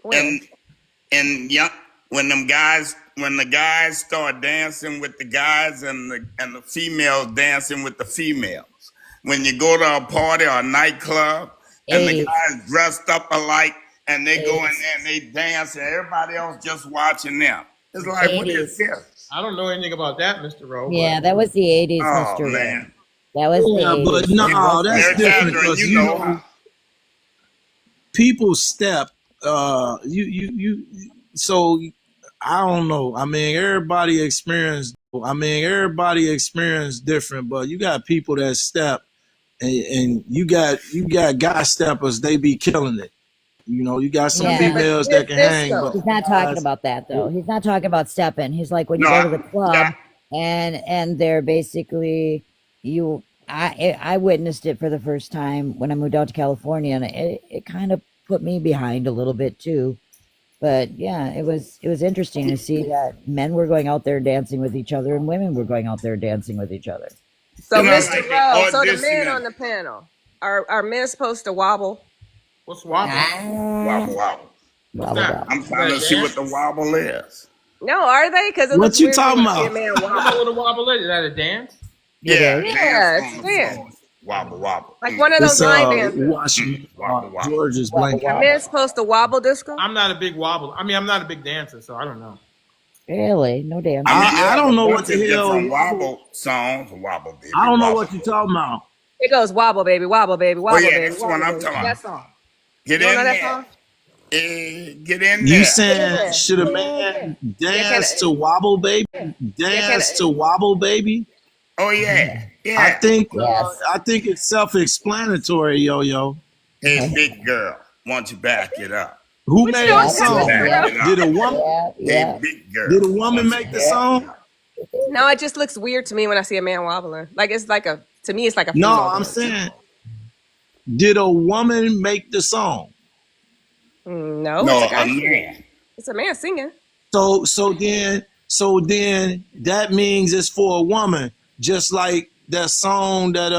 When? and young, when the guys start dancing with the guys and the females dancing with the females. When you go to a party or a nightclub and the 80s. guys dressed up alike and they go in 80s. there and they dance and everybody else just watching them. It's like, what is 80s. this? I don't know anything about that, Mr. Rowe, Yeah, but that was the 80s, Oh Mr. Rowe. man. That was the Yeah, but 80s. It no, was that's Mary different. different Catherine, because you you know know how. people step. You. So I don't know. I mean, everybody experience. Everybody experience different, but you got people that step, and you got guy steppers. They be killing it. You know, you got some Okay, Yeah. but females that can hang, disco. but He's not talking guys, about that though. He's not talking about stepping. He's like when you No, go to the yeah, club and they're basically you. I witnessed it for the first time when I moved out to California, and it kind of put me behind a little bit too. But yeah, it was interesting to see that men were going out there dancing with each other and women were going out there dancing with each other. So, like Mr. they Rowe, so the men auditioning. on the panel are men supposed to wobble? what's wobble? Wobble, Ah, wobble. What's blah blah that? blah. I'm Is trying that to a see what dance? the wobble is. No, are they? Because it looks what you weird to me talking when I see a about? man I don't know wobble. what a wobble is. Is that a dance? It Yeah, is. dance Yeah, it's on a the dance. floor. Wobble, wobble. Like one of It's those line dances. washing Wobble, wobble. George's Wobble blanket. Are wobble. men supposed to wobble disco? I'm not a big wobble. I mean, I'm not a big dancer, so I don't know. Really? No I dancing. mean, you I have don't a know what bunch the of hell different wobble. wobble songs. Wobble, I baby, don't know wobble. what you're talking about. It goes wobble baby, wobble baby, Oh wobble yeah, baby, that's what wobble I'm baby. talking about. That song. Get You don't know in that there. song? Get in You there. Get in saying there. should a Yeah, yeah. man Yeah, can dance to wobble baby? yeah, can Dance to wobble baby? Oh yeah, I yeah. think Yes. I think it's self-explanatory, yo. Hey, big girl, won't you back it up? Who What you made doing, the Yep. song? Mr. Yep. Back Rowe? it Did up. a woman Yep. Hey, Yep. big girl, did a woman won't you make the back Yep. song? it up? No, it just looks weird to me when I see a man wobbling. Like it's like to me, it's like a No, female I'm dance. saying did a woman make the song? No, it's a No, a guy singing. man. It's a man singing. So then that means it's for a woman, just like that song that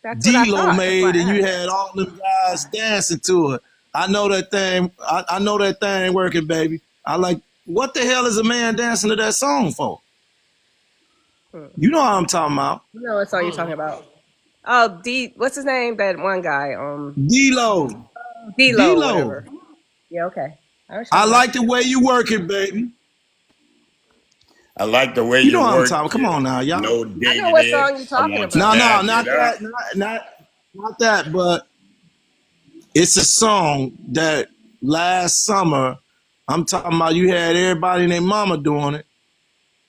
That's what I D-Lo thought. That's why made, and I you asked. had all them guys dancing to it. I know that thing. I know that thing working, baby. I like. What the hell is a man dancing to that song for? You know what I'm talking about. You know what song you're talking about? Oh, what's his name? That one guy, D-Lo, D-Lo, D-Lo. whatever. Yeah, okay. I was I talking about. like the way you work it, baby. I like the way You you know what I'm work talking. Come it. on now, y'all. No I know what diggity. song you're I talking want you about. No, back not it up. that, not that. But it's a song that last summer. I'm talking about. You had everybody and their mama doing it.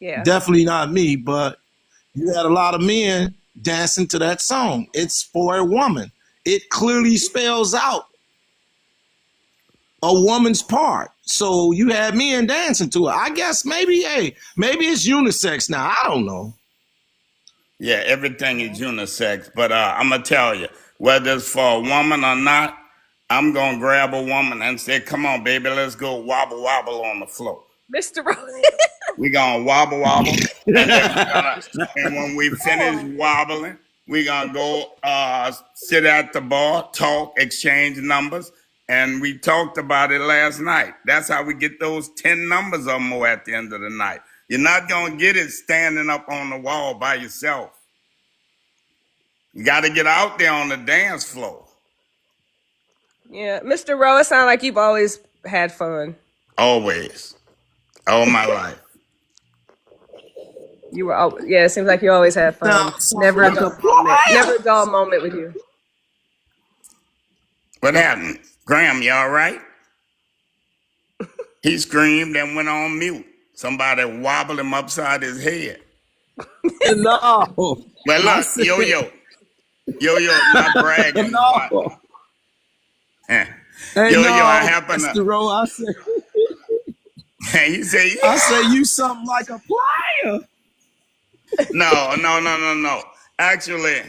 Yeah. Definitely not me, but you had a lot of men dancing to that song. It's for a woman. It clearly spells out a woman's part. So you had men dancing to it. I guess maybe it's unisex now. I don't know. Yeah, everything is unisex. But I'm gonna tell you, whether it's for a woman or not, I'm gonna grab a woman and say, "Come on, baby, let's go wobble wobble on the floor." Mr. Rose. We're gonna wobble wobble, and then and when we finish wobbling, we're gonna go sit at the bar, talk, exchange numbers, And we talked about it last night. That's how we get those 10 numbers or more at the end of the night. You're not going to get it standing up on the wall by yourself. You got to get out there on the dance floor. Yeah, Mr. Rowe, it sounds like you've always had fun. Always. All my life. You were, yeah, it seems like you always had fun. Sound Never a like dull a moment. player. Never a dull moment with you. What happened? Graham, you all right? He screamed and went on mute. Somebody wobbled him upside his head. No, Well, I look, said Yo-Yo, not bragging, but no. Hey, Yo-Yo, I no, happen to. Mr. Rowe. He said, I say yeah. you something like a player. No. Actually,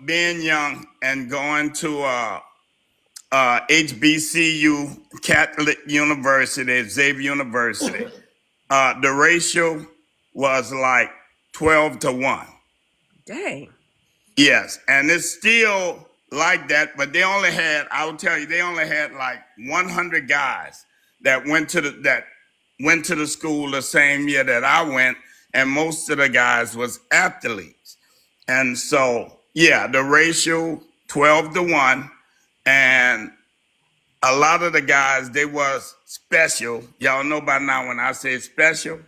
being young and going to HBCU, Catholic University, Xavier University, the ratio was like 12-1. Dang. Yes, and it's still like that, but I will tell you, they only had like 100 guys that went to the school the same year that I went, and most of the guys was athletes. And so, yeah, the ratio 12-1, and a lot of the guys, they was special. Y'all know by now when I say special.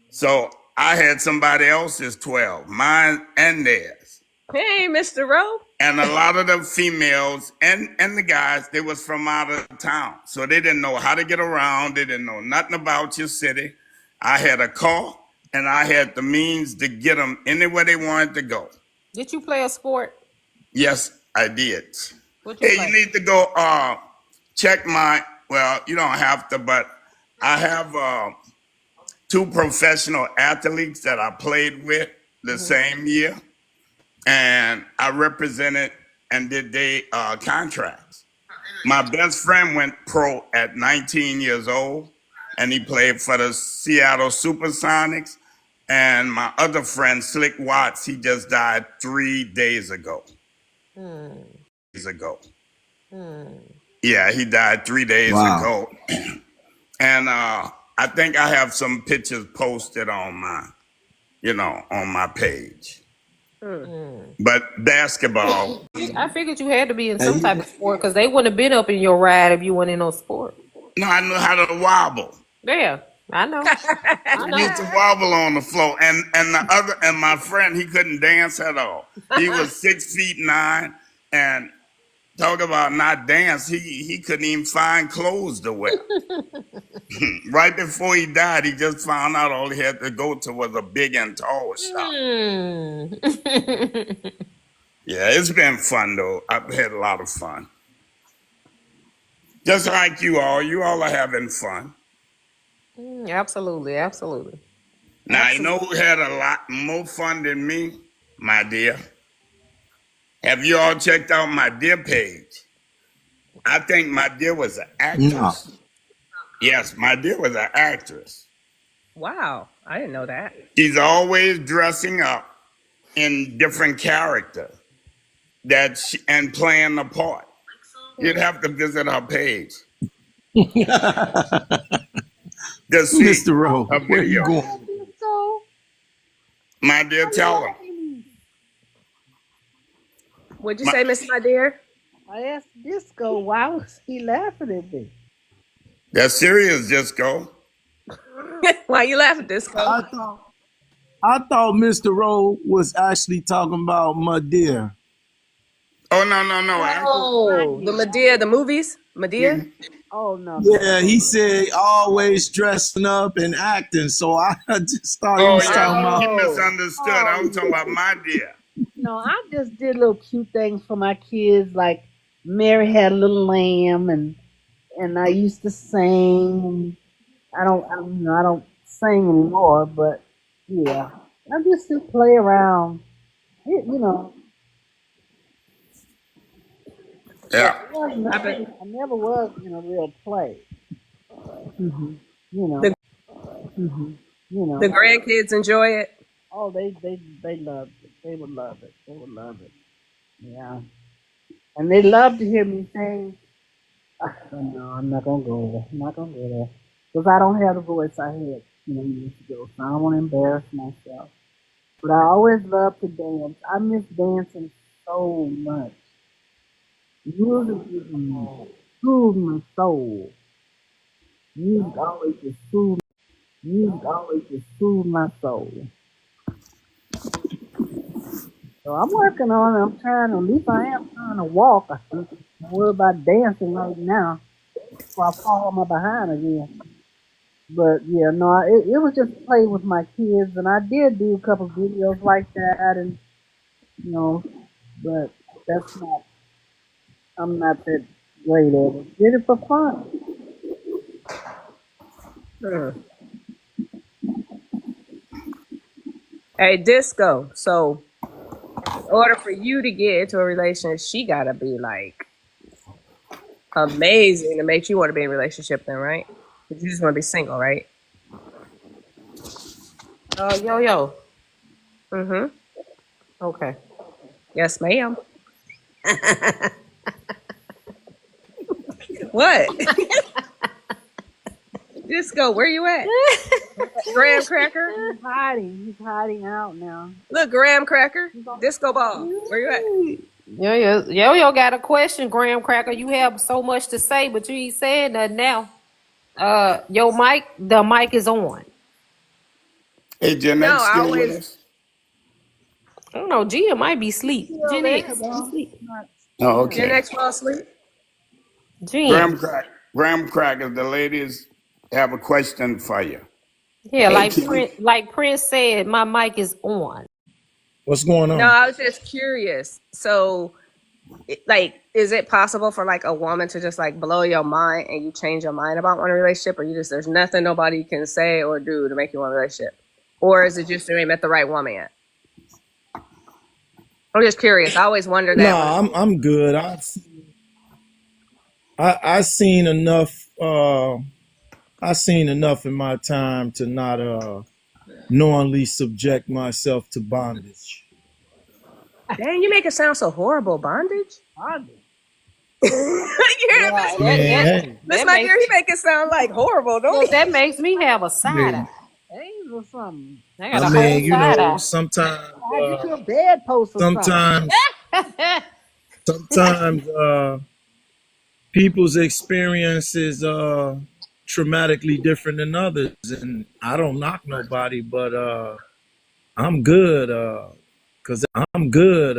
So I had somebody else's 12, mine and theirs. Hey, Mr. Rowe. And a lot of the females and the guys, they was from out of town. So they didn't know how to get around. They didn't know nothing about your city. I had a car, and I had the means to get them anywhere they wanted to go. Did you play a sport? Yes, I did. What you Hey, play? you need to go check well, you don't have to, but I have 2 professional athletes that I played with the same year. And I represented and did their contracts. My best friend went pro at 19 years old, and he played for the Seattle Supersonics. And my other friend, Slick Watts, he just died 3 days ago. Yeah, he died 3 days ago. And I think I have some pictures posted on my page. But basketball. I figured you had to be in some Hey, type of sport because they wouldn't have been up in your ride if you weren't in no sport. No, I knew how to wobble. Yeah, I know. I I used know. to wobble on the floor. And my friend, he couldn't dance at all. He was 6'9", and talk about not dance. He couldn't even find clothes to wear. Right before he died, he just found out all he had to go to was a big and tall shop. Yeah, it's been fun though. I've had a lot of fun. Just like you all are having fun. Absolutely. Now, you know who had a lot more fun than me? My dear. Have you all checked out my dear page? I think my dear was an no. actress. Yes, my dear was an actress. Wow, I didn't know that. She's always dressing up in different characters and playing the part. You'd have to visit her page to see Mr. Rowe, a where you video. going? My dear, tell her. What'd you say, Miss My Dear? I asked Disco, why was he laughing at me? That's serious, Disco. Why you laughing, Disco? I thought Mr. Rowe was actually talking about my dear. Oh, no. Oh, the Medea, the movies? Medea? Oh, no. Yeah, he said always dressing up and acting. So I just thought he was talking about. He misunderstood. I was talking about my dear. No, I just did little cute things for my kids, like Mary had a little lamb, and I used to sing. I don't sing anymore, but yeah, I just to play around. You know, Yeah. I never was in a real play. You know, The, you know. the grandkids enjoy it. Oh, they loved it. They would love it. They would love it. Yeah, and they love to hear me sing No, I'm not gonna go there. I'm not gonna go there because I don't have the voice I had, years ago. So I don't want to embarrass myself. But I always loved to dance. I miss dancing so much. Music just soothed my soul. Music always just soothed. Music always just soothed my soul. So I'm working on it. I'm trying. At least I am trying to walk. I'm worried about dancing right now before I fall on my behind again. But yeah, no, it was just playing with my kids, and I did do a couple videos like that, and you know, but that's not. I'm not that great at it. Did it for fun. Hmm. Hey, Disco. So, in order for you to get into a relationship, she gotta be like amazing to make you want to be in a relationship, then, right? But you just want to be single, right? Yo, yo. Mm-hmm. Okay. Yes, ma'am. What? Disco, where you at? Graham Cracker? He's hiding. He's hiding out now. Look, Graham Cracker. Disco Ball. Where you at? Yo, got a question, Graham Cracker. You have so much to say, but you ain't saying nothing now. The mic is on. Hey, Gen No, X I still with always. us? I don't know. Gia might be asleep. Still Gen there, X, you though. sleep. Oh, Gen okay. X fall asleep. Gen. Graham Cracker, the ladies have a question for you. Yeah, Hey, King. like Prince said, my mic is on. What's going No, on? I was just curious. So, like, is it possible for like a woman to just like blow your mind and you change your mind about one relationship, or you just there's nothing nobody can say or do to make you want a relationship, or is it just you ain't met the right woman yet? I'm just curious. I always wonder that when. Nah, I'm good. I seen enough. I seen enough in my time to not knowingly subject myself to bondage. Dang, you make it sound so horrible, bondage. Hardly. You hear Yeah, Man, hey, Miss that My makes Dear? He make it sound like horrible, don't look, he? that makes me have a side eye. man, Days or something. I got I a whole mean, side eye. sometimes, Tied you to a bedpost or something. sometimes, sometimes, people's experience is traumatically different than others, and I don't knock nobody, but I'm good. I'm good.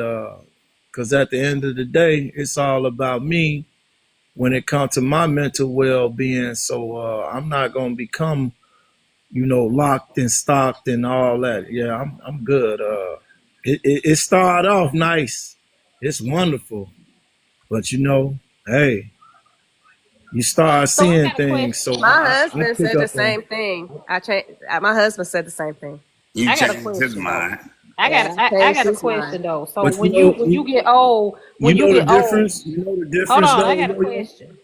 Cause at the end of the day, it's all about me when it comes to my mental well being. So I'm not gonna become, locked and stocked and all that. Yeah, I'm good. It started off nice. It's wonderful, but hey, you start So I seeing got a things. question. So My I husband pick said the up on. same thing. My husband said the same thing. He I got a changed his question though. mind. Yeah, I changed got a his mind. question though. So But when you get old, when you the get old, difference. You know the hold difference on, I though, got a yo yo. question.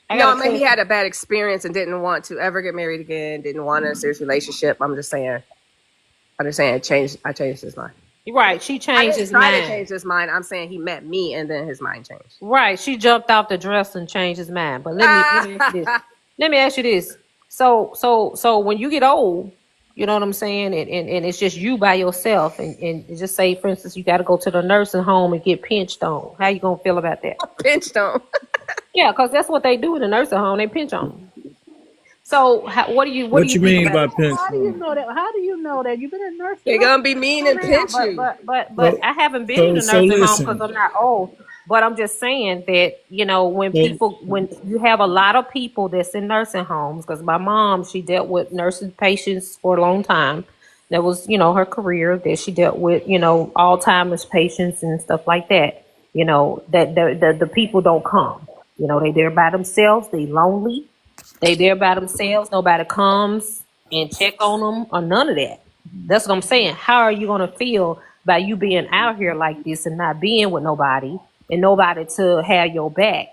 I got No, a I mean he question. had a bad experience and didn't want to ever get married again. Didn't want a serious relationship. I'm just saying. I'm just saying. I changed his mind. You're right. She I changed didn't his try to mind. change his mind. I'm saying he met me and then his mind changed. Right. She jumped off the dress and changed his mind. But let me ask you this. Ah, Let me ask you this. So when you get old, you know what I'm saying, and it's just you by yourself, and just say, for instance, you got to go to the nursing home and get pinched on. How you gonna feel about that? pinched on. Yeah, because that's what they do in the nursing home. They pinch on them. So what do What you you think mean about by that? pinch How do you on? know that? How do you know that? You've been in nursing They're home gonna be mean for and real. pinch But you. but but but So I haven't been in so a so nursing home because listen. I'm not old. But I'm just saying that So when you have a lot of people that's in nursing homes, because my mom, she dealt with nursing patients for a long time. That was her career, that she dealt with Alzheimer's patients and stuff like that. That the people don't come. They there by themselves. They lonely. They there by themselves. Nobody comes and check on them or none of that. That's what I'm saying. How are you gonna feel by you being out here like this and not being with nobody and nobody to have your back?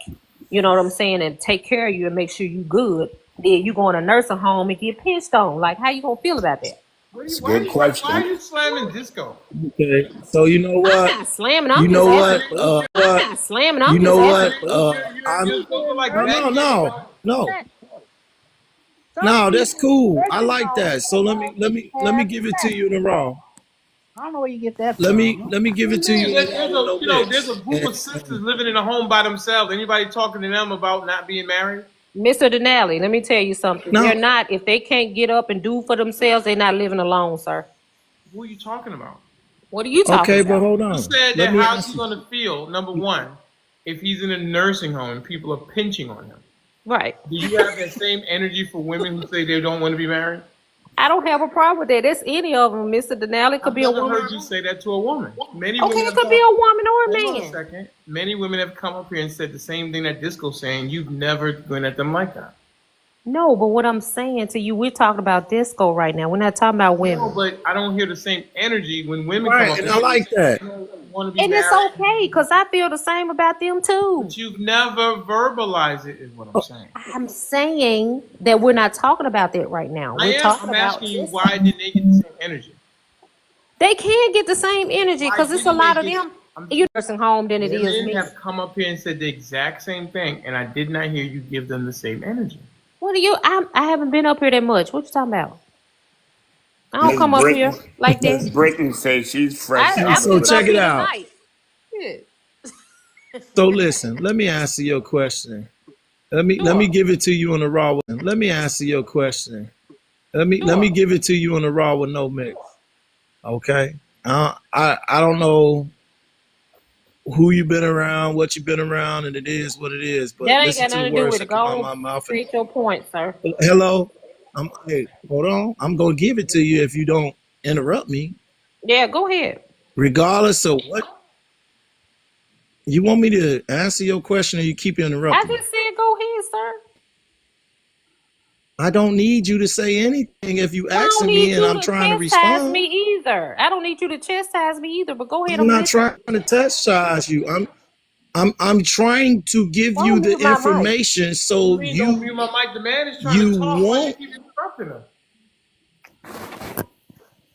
You know what I'm saying? And take care of you and make sure you good. Then you go in a nursing home and get pinched on. Like, how you gonna feel about that? It's a Why, good why are question. you slamming disco? Okay, so you know I'm what? not slamming. You I'm know just what? asking a question. I'm not slamming. You I'm know just what? asking a question. I'm You're supposed to like no, no, backhand it. no, no, Some no. That's people, cool. I Reggie like don't that. So let me pass give the it to back. you in the raw. I don't know where you get that from. Let me give it to Yeah, you in the raw there's with a no mix. there's a group of sisters living in a home by themselves. Anybody talking to them about not being married? Mr. Denali, let me tell you something. They're No, not, if they can't get up and do for themselves, they're not living alone, sir. Who are you talking about? What are you talking okay, but about? hold You on. said Let that me how's ask he you. gonna feel, number one, if he's in a nursing home and people are pinching on him? Right. Do you have that same energy for women who say they don't want to be married? I don't have a problem with that. That's any of them, Mr. Denali. It could I've be a never woman. heard you say that to a woman. Many Okay, women it have could be come. a woman or Hold a on a man. second. Many women have come up here and said the same thing that Disco's saying. You've never went at them like that. No, but what I'm saying to you, we're talking about disco right now. We're not talking about No, women. but I don't hear the same energy when women come Right, up and and I say like that. they don't want to be And it's married. okay, because I feel the same about them too. But you've never verbalized it, is what I'm saying. I'm saying that we're not talking about that right now. I We're am. talking I'm about asking you disco. why didn't they get the same energy? They can get the same energy Why because it's a didn't they lot of get? them. You nursing home than it is Women me. have come up here and said the exact same thing, and I did not hear you give them the same energy. What are you? I haven't been up here that much. What you talking about? I don't Hey, come up here like hey, that. Miss Brittany says she's fresh I'm out so just the. up Check it here out. tonight. Shit. So listen, let me answer your question. Let me Sure. give it to you on the raw. Let me answer your question. Let me Sure. give it to you on the raw with no mix. Okay. I don't know who you've been around, what you've been around, and it is what it is. But That ain't listen got to the nothing to do words with that it. come out of Go my on, mouth. And state your point, sir. hello, hey, hold on. I'm gonna give it to you if you don't interrupt me, Yeah, go ahead. regardless of what you want me to answer your question, or you keep I interrupting me. just said go ahead, sir. I don't need you to say anything if you I don't asking me need and you I'm to trying to chastise respond. me either. I don't need you to chastise me either, but go ahead, I'm I'm not listening. trying to chastise you. I'm trying to give Don't you the mute my mic. information What do so you mean don't mute my mic? The man is trying to you talk. Why do you won't keep interrupting him?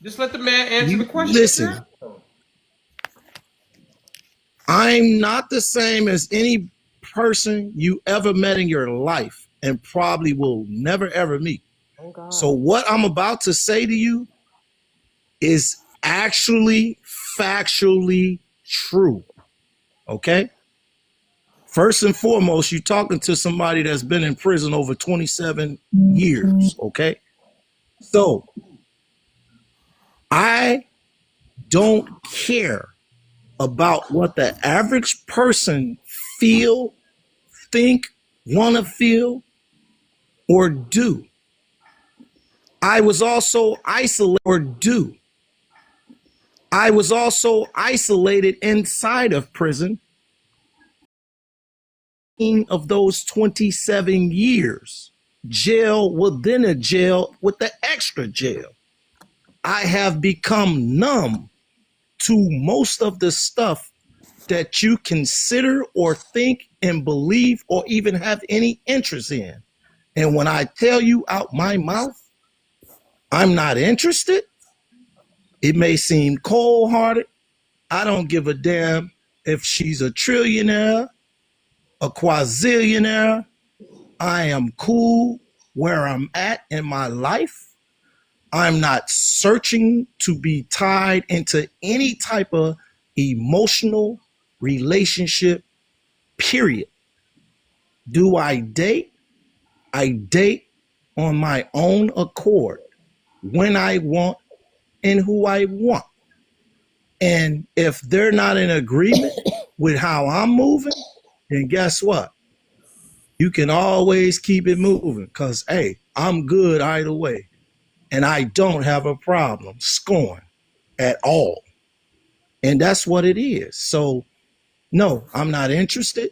Just let the man answer the you question that you're listen. asking. I'm not the same as any person you ever met in your life and probably will never ever meet. Oh So God. what I'm about to say to you is actually factually true. Okay? First and foremost, you're talking to somebody that's been in prison over 27 years. Okay? So I don't care about what the average person feel, think, want to feel, or do. I was also isolated inside of prison of those 27 years. Jail within a jail with the extra jail. I have become numb to most of the stuff that you consider or think and believe or even have any interest in. And when I tell you out my mouth, I'm not interested, it may seem cold hearted. I don't give a damn if she's a trillionaire, a quadrillionaire. I am cool where I'm at in my life. I'm not searching to be tied into any type of emotional relationship, period. Do I date? I date on my own accord when I want and who I want. And if they're not in agreement with how I'm moving, then guess what? You can always keep it moving because, hey, I'm good either way. And I don't have a problem scoring at all. And that's what it is. So, no, I'm not interested.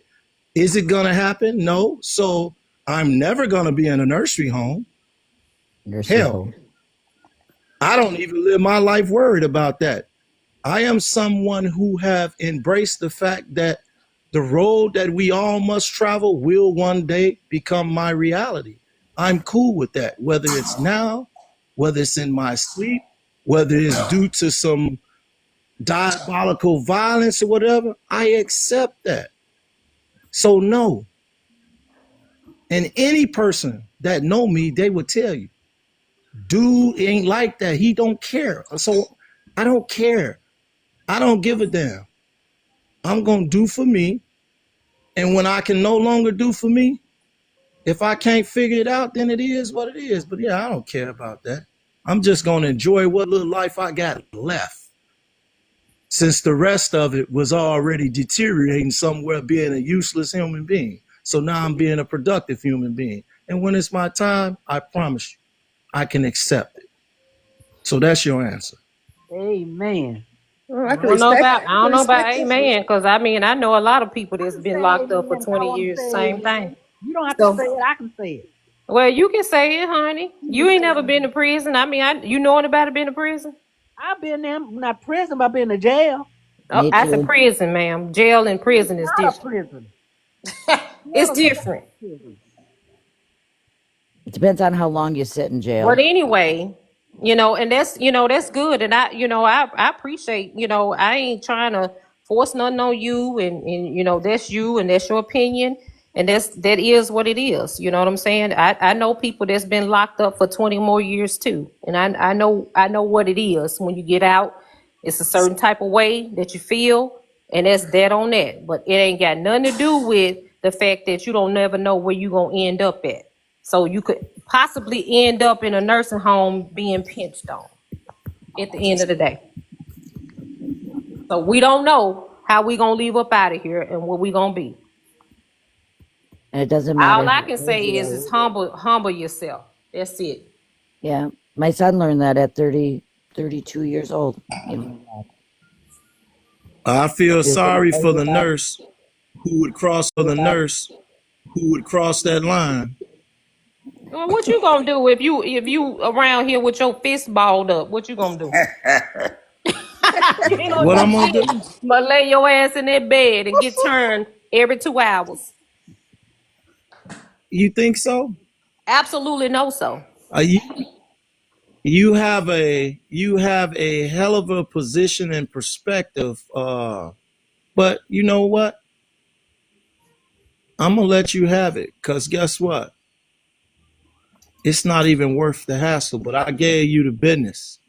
Is it going to happen? No. So, I'm never going to be in a nursery home. Nursing Hell, home. I don't even live my life worried about that. I am someone who have embraced the fact that the road that we all must travel will one day become my reality. I'm cool with that, whether it's now, whether it's in my sleep, whether it's due to some diabolical violence or whatever, I accept that. So no. And any person that know me, they would tell you, dude ain't like that. He don't care. So I don't care. I don't give a damn. I'm gonna do for me. And when I can no longer do for me, if I can't figure it out, then it is what it is. But yeah, I don't care about that. I'm just gonna enjoy what little life I got left. Since the rest of it was already deteriorating somewhere, being a useless human being. So now I'm being a productive human being. And when it's my time, I promise you, I can accept it. So that's your answer. Amen. I can respect. I I can don't know about respect it. amen, because I mean I know a lot of people I that's can been say locked up for amen if I 20 want to years, say same thing. amen. You don't have to So say it. I can say it. well, you can say it, honey. You can You ain't say never been to amen. prison. I mean, you know anybody been to prison? I've been there, not prison, but I've been to jail. Oh, Me I said too. prison, ma'am. Jail and It's prison is not a different. prison. It's Jail is not different. a prison. It depends on how long you sit in But jail. anyway, and that's good. And I appreciate, I ain't trying to force nothing on you, and that's you and that's your opinion. And that is what it is. You know what I'm saying? I know people that's been locked up for 20 more years too. And I know what it is when you get out. It's a certain type of way that you feel, and that's that on that. But it ain't got nothing to do with the fact that you don't never know where you gonna end up at. So you could possibly end up in a nursing home being pinched on at the end of the day. So we don't know how we gonna leave up out of here and where we gonna be. And it doesn't matter All I who can told say you is that. humble yourself. That's it. Yeah. My son learned that at 30, 32 years old. He learned that. I feel He was gonna sorry tell for you the about nurse who would cross that line. Well, what you gonna do if you around here with your fist balled up? What you gonna do? You ain't gonna What do I'm gonna shit. do? But lay your ass in that bed and get turned every 2 hours. You think so? Absolutely no so. You you have a hell of a position and perspective. But you know what? I'm gonna let you have it, cause guess what? It's not even worth the hassle. But I gave you the business.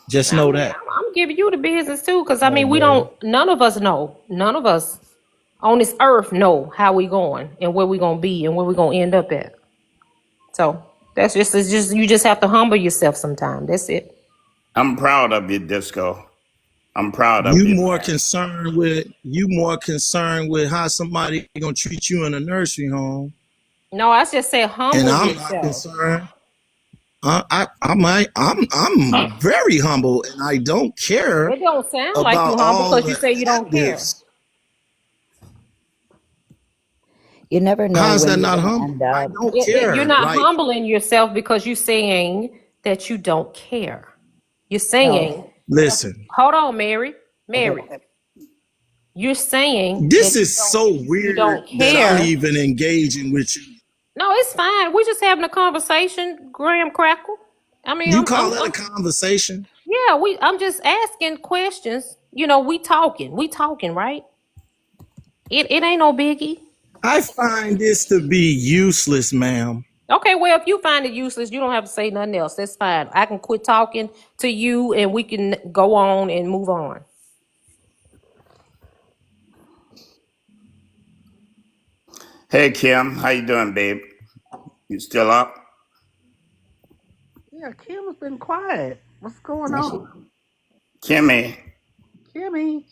Just I know mean, that. I'm giving you the business too, because I Oh, mean, we baby. don't. None of us know. None of us on this earth know how we going and where we gonna be and where we gonna end up at. So that's just it's just you just have to humble yourself sometime. That's it. I'm proud of you, Disco. I'm proud of You you, more man. concerned with how somebody gonna treat you in a nursing home, No, I just say and humble I'm not yourself. concerned. I'm very humble, and I don't care It don't sound like you about humble all because you the say you don't care. antics. you never know How's when that you're not gonna humble? end I up. don't You're care. not Like, humbling yourself because you're saying that you don't care. You're No. saying, listen, hold on, Mary. Okay. Mary, you're saying this that is so you weird don't that I'm care. even engaging with you. No, it's fine. We're just having a conversation, Graham Crackle. I mean, You call that a conversation? yeah, I'm just asking questions. We talking, right? It ain't no biggie. I find this to be useless, ma'am. Okay, well, if you find it useless, you don't have to say nothing else. That's fine. I can quit talking to you and we can go on and move on. Hey, Kim, how you doing, babe? You still up? Yeah, Kim has been quiet. What's going Yeah, on? Kimmy, Kimmy.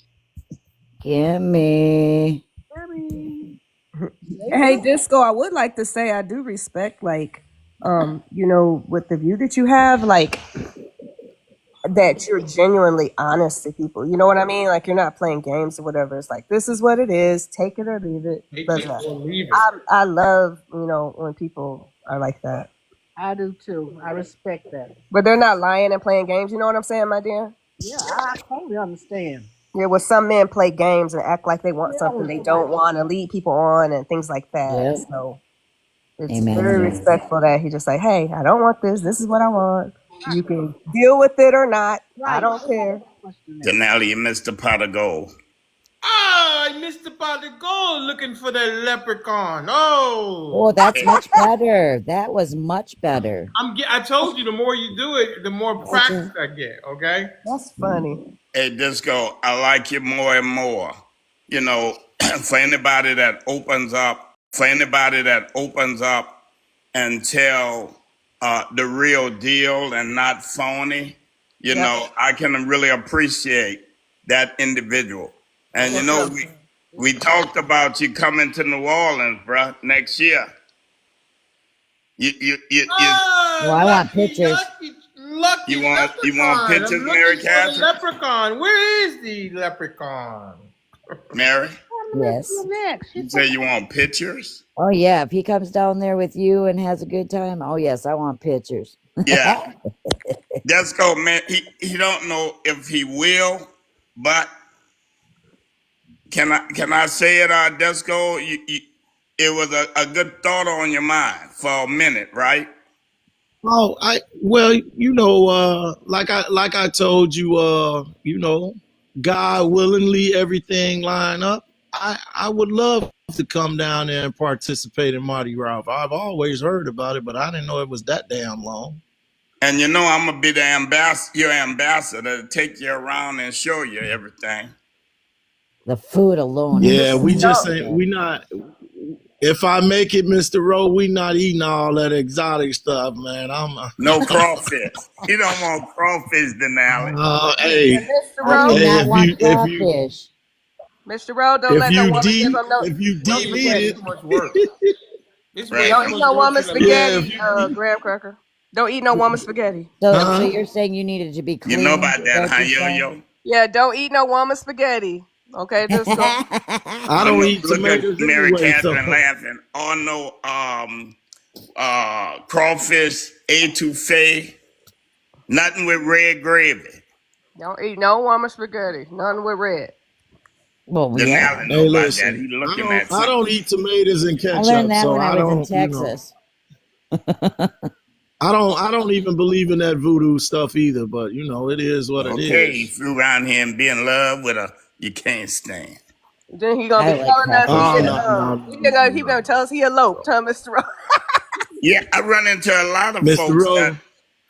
Gimme. Kimmy. Say Hey, something. Disco, I would like to say I do respect, like, with the view that you have, like, that you're genuinely honest to people. You know what I mean? Like, you're not playing games or whatever. It's like, this is what it is. Take it or leave it. Take But it or leave it. I love, when people are like that. I do too. I respect that. But they're not lying and playing games. You know what I'm saying, my dear? Yeah, I totally understand. Yeah, well, some men play games and act like they want Yeah, something when they somebody. don't want and lead people on and things like that. Yep. So it's Amen to very that. respectful that he just like, hey, I don't want this. This is what I want. You can deal with it or not. I Right. don't care. Denali, you missed the pot of gold. Ah, I missed about the goal looking for the leprechaun. Oh, Oh, that's Hey, much better. That was much better. I told you the more you do it, the more practice Okay. I get. Okay. That's funny. hey, Disco, I like you more and more. You know, for anybody that opens up and tell the real deal and not phony, Yep. I can really appreciate that individual. And For sure. we talked about you coming to New Orleans, bruh, next year. You Well, Ah, I want lucky, pictures. lucky, lucky you want leprechaun. I'm pictures, Mary looking for the Catherine? leprechaun. Where is the leprechaun? Mary, I'm gonna let Yes. you next. you say you want pictures? Oh yeah, if he comes down there with you and has a good time, oh yes, I want pictures. Yeah. Let's go, man. He don't know if he will, but can I say it, Desco? It was a good thought on your mind for a minute, right? Oh, like I told you, God willingly, everything line up. I would love to come down there and participate in Mardi Gras. I've always heard about it, but I didn't know it was that damn long. And I'm gonna be your ambassador to take you around and show you everything. The food alone, I'm Yeah, we so just Don't ain't. excited. We not. If I make it, Mr. Rowe, we not eating all that exotic stuff, man. No crawfish. He don't want crawfish, Denali. and Hey, Mr. How do you Rowe, hey, not want crawfish? Mr. Rowe, don't let no woman give him no if you no This deep is way eat spaghetti. it, too much work. This is way Right. too Don't eat much no work woman for the yeah, if spaghetti, leprechaun. you deep, graham cracker. Don't eat no woman spaghetti. So huh? you're saying you needed to be You know clean? about Is that, that what huh, you're Yo-Yo? saying? Yeah, don't eat no woman spaghetti. Okay, just go. I don't eat Look at tomatoes Mary anyway, Catherine so laughing. Oh no, crawfish, etouffee, nothing with red gravy. Don't eat no woman spaghetti. None with red. Well, yeah. Denali know hey, about that. listen, He looking at I something. don't eat tomatoes and I learned ketchup, that so when I I was in don't, Texas. I don't even believe in that voodoo stuff either. But it is what it Okay, he is. flew around here and be in love with a you can't stand. Then he gonna I be like telling us crawfish Oh though. he gonna tell us he eloped, huh, Mr. Rowe? Yeah, I run into a lot of Mr. folks that,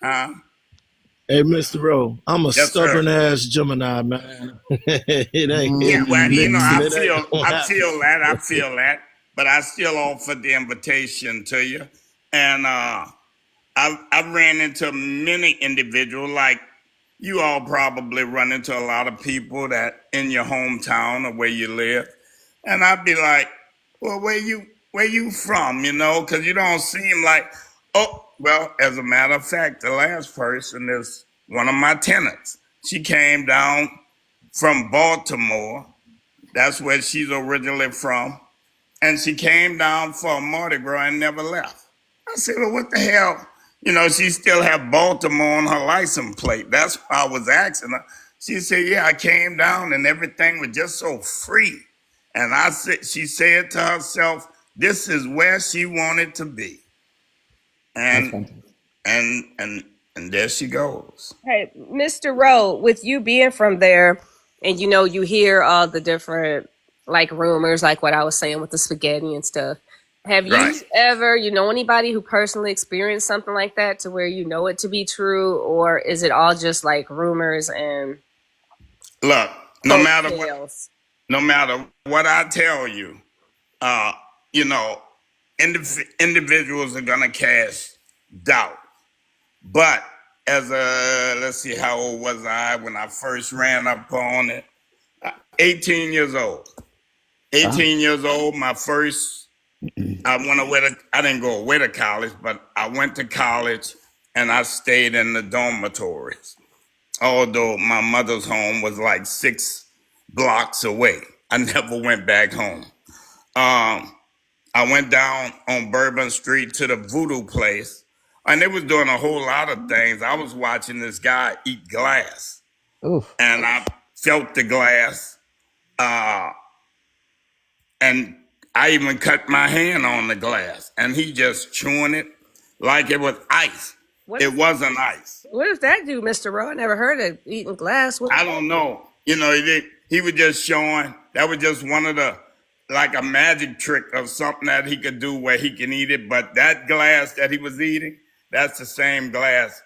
Rowe. Hey, Mr. Rowe, I'm a yes, sir. stubborn ass Gemini, man. it ain't, Yeah, well, listen, it ain't gonna I happen. feel that, but I still offer the invitation to you, and I ran into many individuals like you all probably run into a lot of people that in your hometown or where you live, and I'd be like, well, where you from? Because you don't seem like. Oh, well, as a matter of fact, the last person is one of my tenants. She came down from Baltimore. That's where she's originally from. And she came down for a Mardi Gras and never left. I said, well, what the hell? She still had Baltimore on her license plate. That's why I was asking her. She said, yeah, I came down and everything was just so free. And she said to herself, this is where she wanted to be. That's And fantastic. and there she goes. Hey, Mr. Rowe, with you being from there, and you hear all the different like rumors, like what I was saying with the spaghetti and stuff. Have Right. you ever, anybody who personally experienced something like that to where you know it to be true, or is it all just like rumors and Look, folk tales? no matter what I tell you, uh, you know, individuals are gonna cast doubt. But let's see, how old was I when I first ran up on it? 18 years old. Wow. 18 years old. My first, I didn't go away to college, but I went to college and I stayed in the dormitories. Although my mother's home was like 6 blocks away, I never went back home. Um, I went down on Bourbon Street to the voodoo place, and they was doing a whole lot of things. I was watching this guy eat glass, Oof. and I felt the glass, and I even cut my hand on the glass, and he just chewing it like it was ice. What It is wasn't ice. what does that do, Mr. Rowe? I never heard of eating glass. What I don't know. You know, he was just showing that was just one of the like a magic trick of something that he could do where he can eat it. But that glass that he was eating, that's the same glass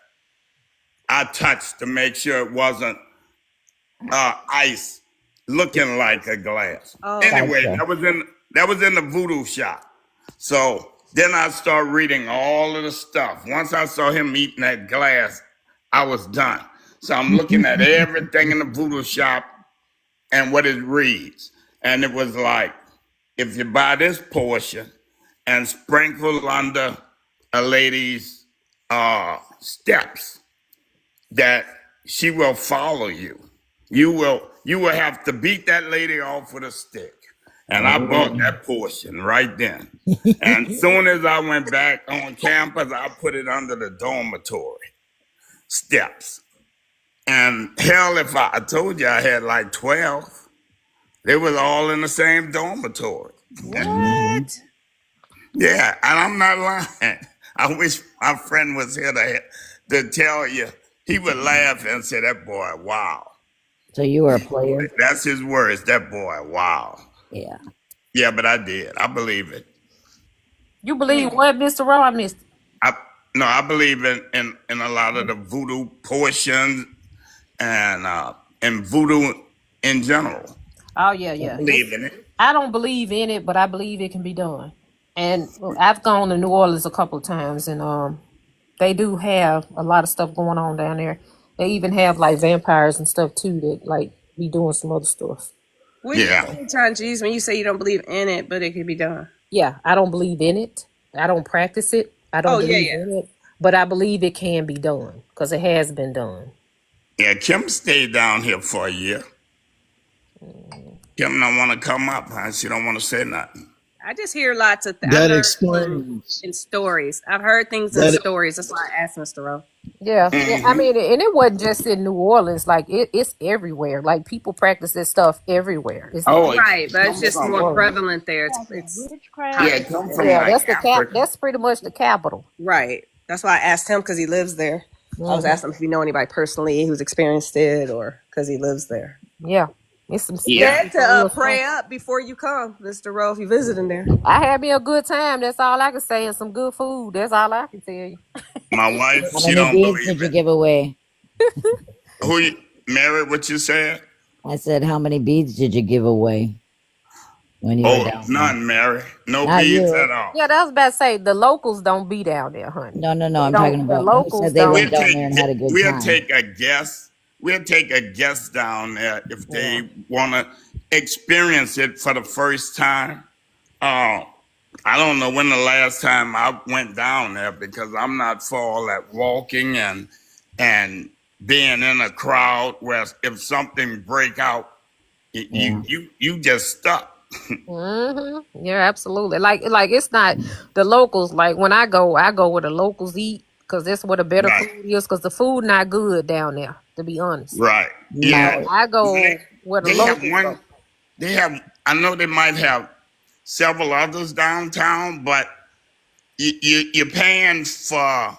I touched to make sure it wasn't ice looking like a glass. oh Anyway, Gotcha. that was in the voodoo shop. So then I start reading all of the stuff. Once I saw him eating that glass, I was done. So I'm looking at everything in the voodoo shop and what it reads. And it was like, if you buy this portion and sprinkle under a lady's steps, that she will follow you. You will have to beat that lady off with a stick. And I bought that portion right then. And soon as I went back on campus, I put it under the dormitory steps. And hell, if I told you I had like 12, they was all in the same dormitory. what? Yeah, and I'm not lying. I wish my friend was here to tell you. He would laugh and say, that boy, wow. So you were a player? That's his words, that boy, wow. Yeah. Yeah, but I did. I believe it. You believe what, Mr. Rowe? I missed it. I believe in a lot of the voodoo portions and voodoo in general. Oh yeah, yeah. Believe in it. I don't believe in it, but I believe it can be done. And I've gone to New Orleans a couple of times, and they do have a lot of stuff going on down there. They even have like vampires and stuff too that like be doing some other stuff. What do you Yeah. mean, John G's, when you say you don't believe in it, but it can be done? Yeah, I don't believe in it. I don't practice it. I don't Oh yeah, believe yeah. in it, but I believe it can be done because it has been done. Yeah, Kim stayed down here for a year. Kim don't want to come up, huh? She don't want to say nothing. I just hear lots of. I've That heard explains. in stories. I've heard things in That stories. That's why I asked Mr. Rowe. Yeah, yeah. I Mm-hmm. mean, and it wasn't just in New Orleans. Like it's everywhere. Like people practice this stuff everywhere. It's Oh, it Right, but it's comes just from more prevalent there. It's yeah, hot. it comes from yeah. like That's the cap. Africa. That's pretty much the capital. Right. That's why I asked him because he lives there. I was asking him if you know anybody personally who's experienced it or because he lives there. Yeah, it's some. Yeah. Said to pray up before you come, Mr. Rowe, if you're visiting there. I had me a good time. That's all I can say, and some good food. That's all I can tell you. My wife, How she many don't beads did believe you it. give away? Mary, what you said? I said, how many beads did you give away when you were Oh, down there? none, Mary. No Not beads you. at all. Yeah, that was about to say the locals don't be down there, honey. No, no, no. I'm Don't- talking the about who locals said they don't. went down there and had a good We'll time. take a guess. We'll take a guest down there if they want to experience it for the first time. I don't know when the last time I went down there because I'm not for all that walking and being in a crowd where if something break out, you just stuck. Mm-hmm. Yeah, absolutely. Like it's not the locals. Like when I go where the locals eat because that's where the better Right. food is. Because the food not good down there, to be honest. Right. Yeah. I go where the They have locals one. go. They have. I know they might have several others downtown, but you're paying for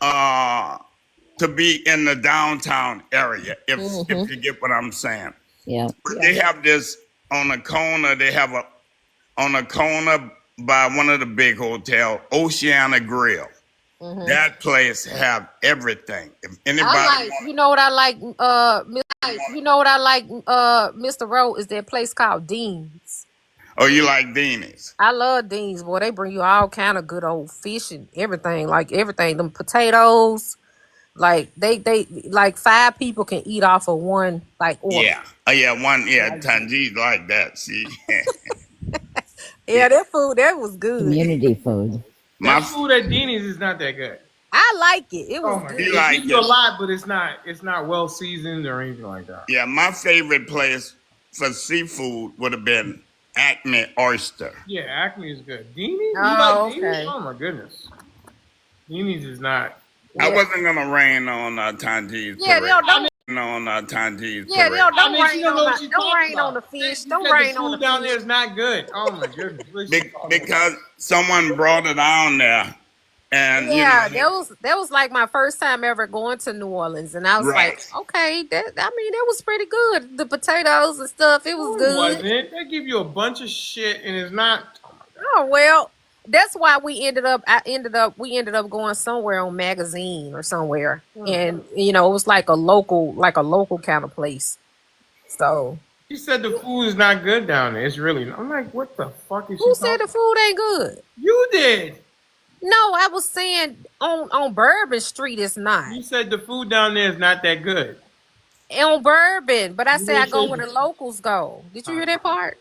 to be in the downtown area. If you get what I'm saying. Yeah. But they have this on a corner. They have on a corner by one of the big hotels, Oceana Grill. That place have everything. If anybody I like, you know what I like, Mr. Rowe, is that place called Dean's. oh, you like Dean's? I love Dean's, boy. They bring you all kind of good old fish and everything, like everything. Them potatoes, like they like 5 people can eat off of one like order. Yeah. Oh yeah, Tanjee's like that. See. Yeah, that food that was good. Community food. My food at Denny's is not that good. I like it. It was Oh my good. god! It gives you a lot, but it's not well seasoned or anything like that. Yeah, my favorite place for seafood would have been Acme Oyster. Yeah, Acme is good. Denny's? You Oh, like Denny's? okay. Oh my goodness. Denny's is not. I wasn't gonna rain on Tanjee's Yeah, parade. don't On Tanjee's yeah, parade. don't I mean, she rain don't know on what my, she's don't talking rain on the about. fish. She Don't said rain the on the food down fish. there is not good. Oh my goodness. What is she talking about? Because someone brought it down there And you Yeah, know, that was like my first time ever going to New Orleans, and I was like, right. okay, that was pretty good. The potatoes and stuff, it was No, it good. wasn't. They give you a bunch of shit, and it's not. Oh my god. Oh well, that's why we ended up going somewhere on Magazine or somewhere, and it was like a local kind of place. So She said the food is not good down there. It's really. I'm like, what the fuck is she who said talking? the food ain't good? You did. No, I was saying on Bourbon Street it's not. You said the food down there is not that good. On Bourbon, but I You say I didn't go say where the. the locals go. Did you hear that part?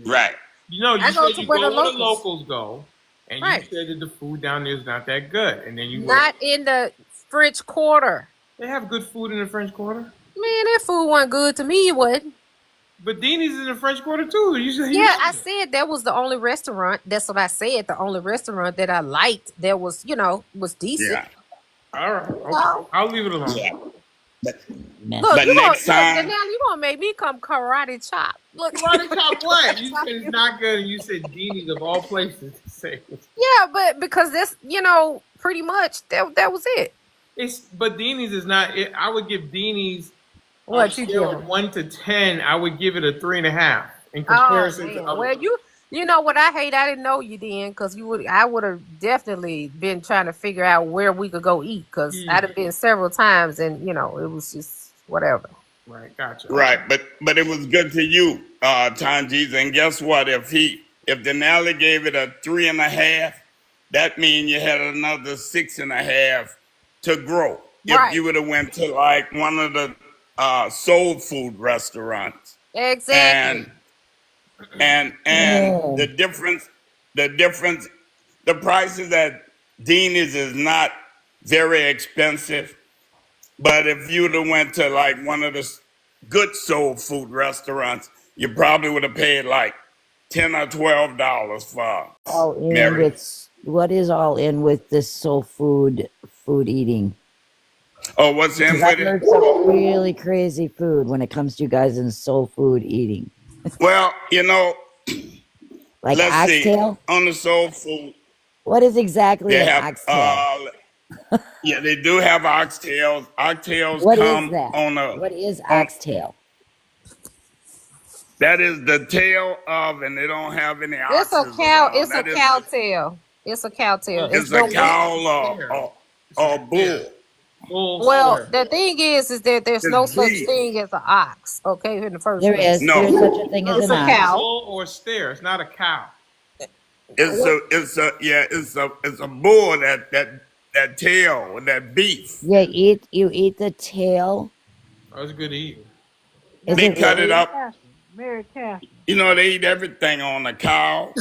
Right. You know, you I go said to you where the go where the locals. locals go, and you Right. said that the food down there is not that good, and then you went. Not in the French Quarter. They have good food in the French Quarter, Man, that food wasn't good to me. It wasn't. but Dini's is in the French Quarter too. Yeah, I said that was the only restaurant. That's what I said. The only restaurant that I liked that was decent. Yeah. All right, okay, Oh. I'll leave it alone. Yeah. But Mess. Look, but you gonna next look, time, Denali, you gonna make me come karate chop. Look, Karate chop what? You said it's not good, and you said Dini's of all places to say it. yeah, but because that's pretty much that was it. But Dini's is not. I would give Dini's on a What you scale of giving? 1 to 10. I would give it a 3.5 in Oh comparison to man. other Well, places. you know what I hate? I didn't know you then, because I would have definitely been trying to figure out where we could go eat, because I'd have been several times, and it was just whatever. Right, gotcha. Okay. right? But it was good to you, Tanjeez. And guess what? If Denali gave it a 3.5, that means you had another 6.5 to grow. If Right. you would have went to like one of the soul food restaurants, Exactly. and the difference, the prices at Dean's is not very expensive. But if you'd have went to like one of the good soul food restaurants, you probably would have paid like $10 or $12 for All in Mary. with what is all in with this soul food eating? Oh, what's in Because I've with heard it? some really crazy food when it comes to you guys in soul food eating. Well, Like let's see. oxtail? On the soul food, What is exactly they an have oxtail? yeah, they do have oxtails. Oxtails What is come that? on a What is on oxtail? that is the tail of, and they don't have any It's a oxes cow. around. It's a That is cow tail. It's a cow tail. Well, It's it's a the cow steer. or bull. Bull well. steer. The thing is that there's no It's such beef. thing as an ox. Okay, in the first There place, is. There is No, such a thing as No, it's an a ox. cow. bull or steer. It's not a cow. it's a bull that tail that beef. You eat the tail. Oh, it's good to eat. Is They it cut it really? up. Mary Catherine. They eat everything on the cow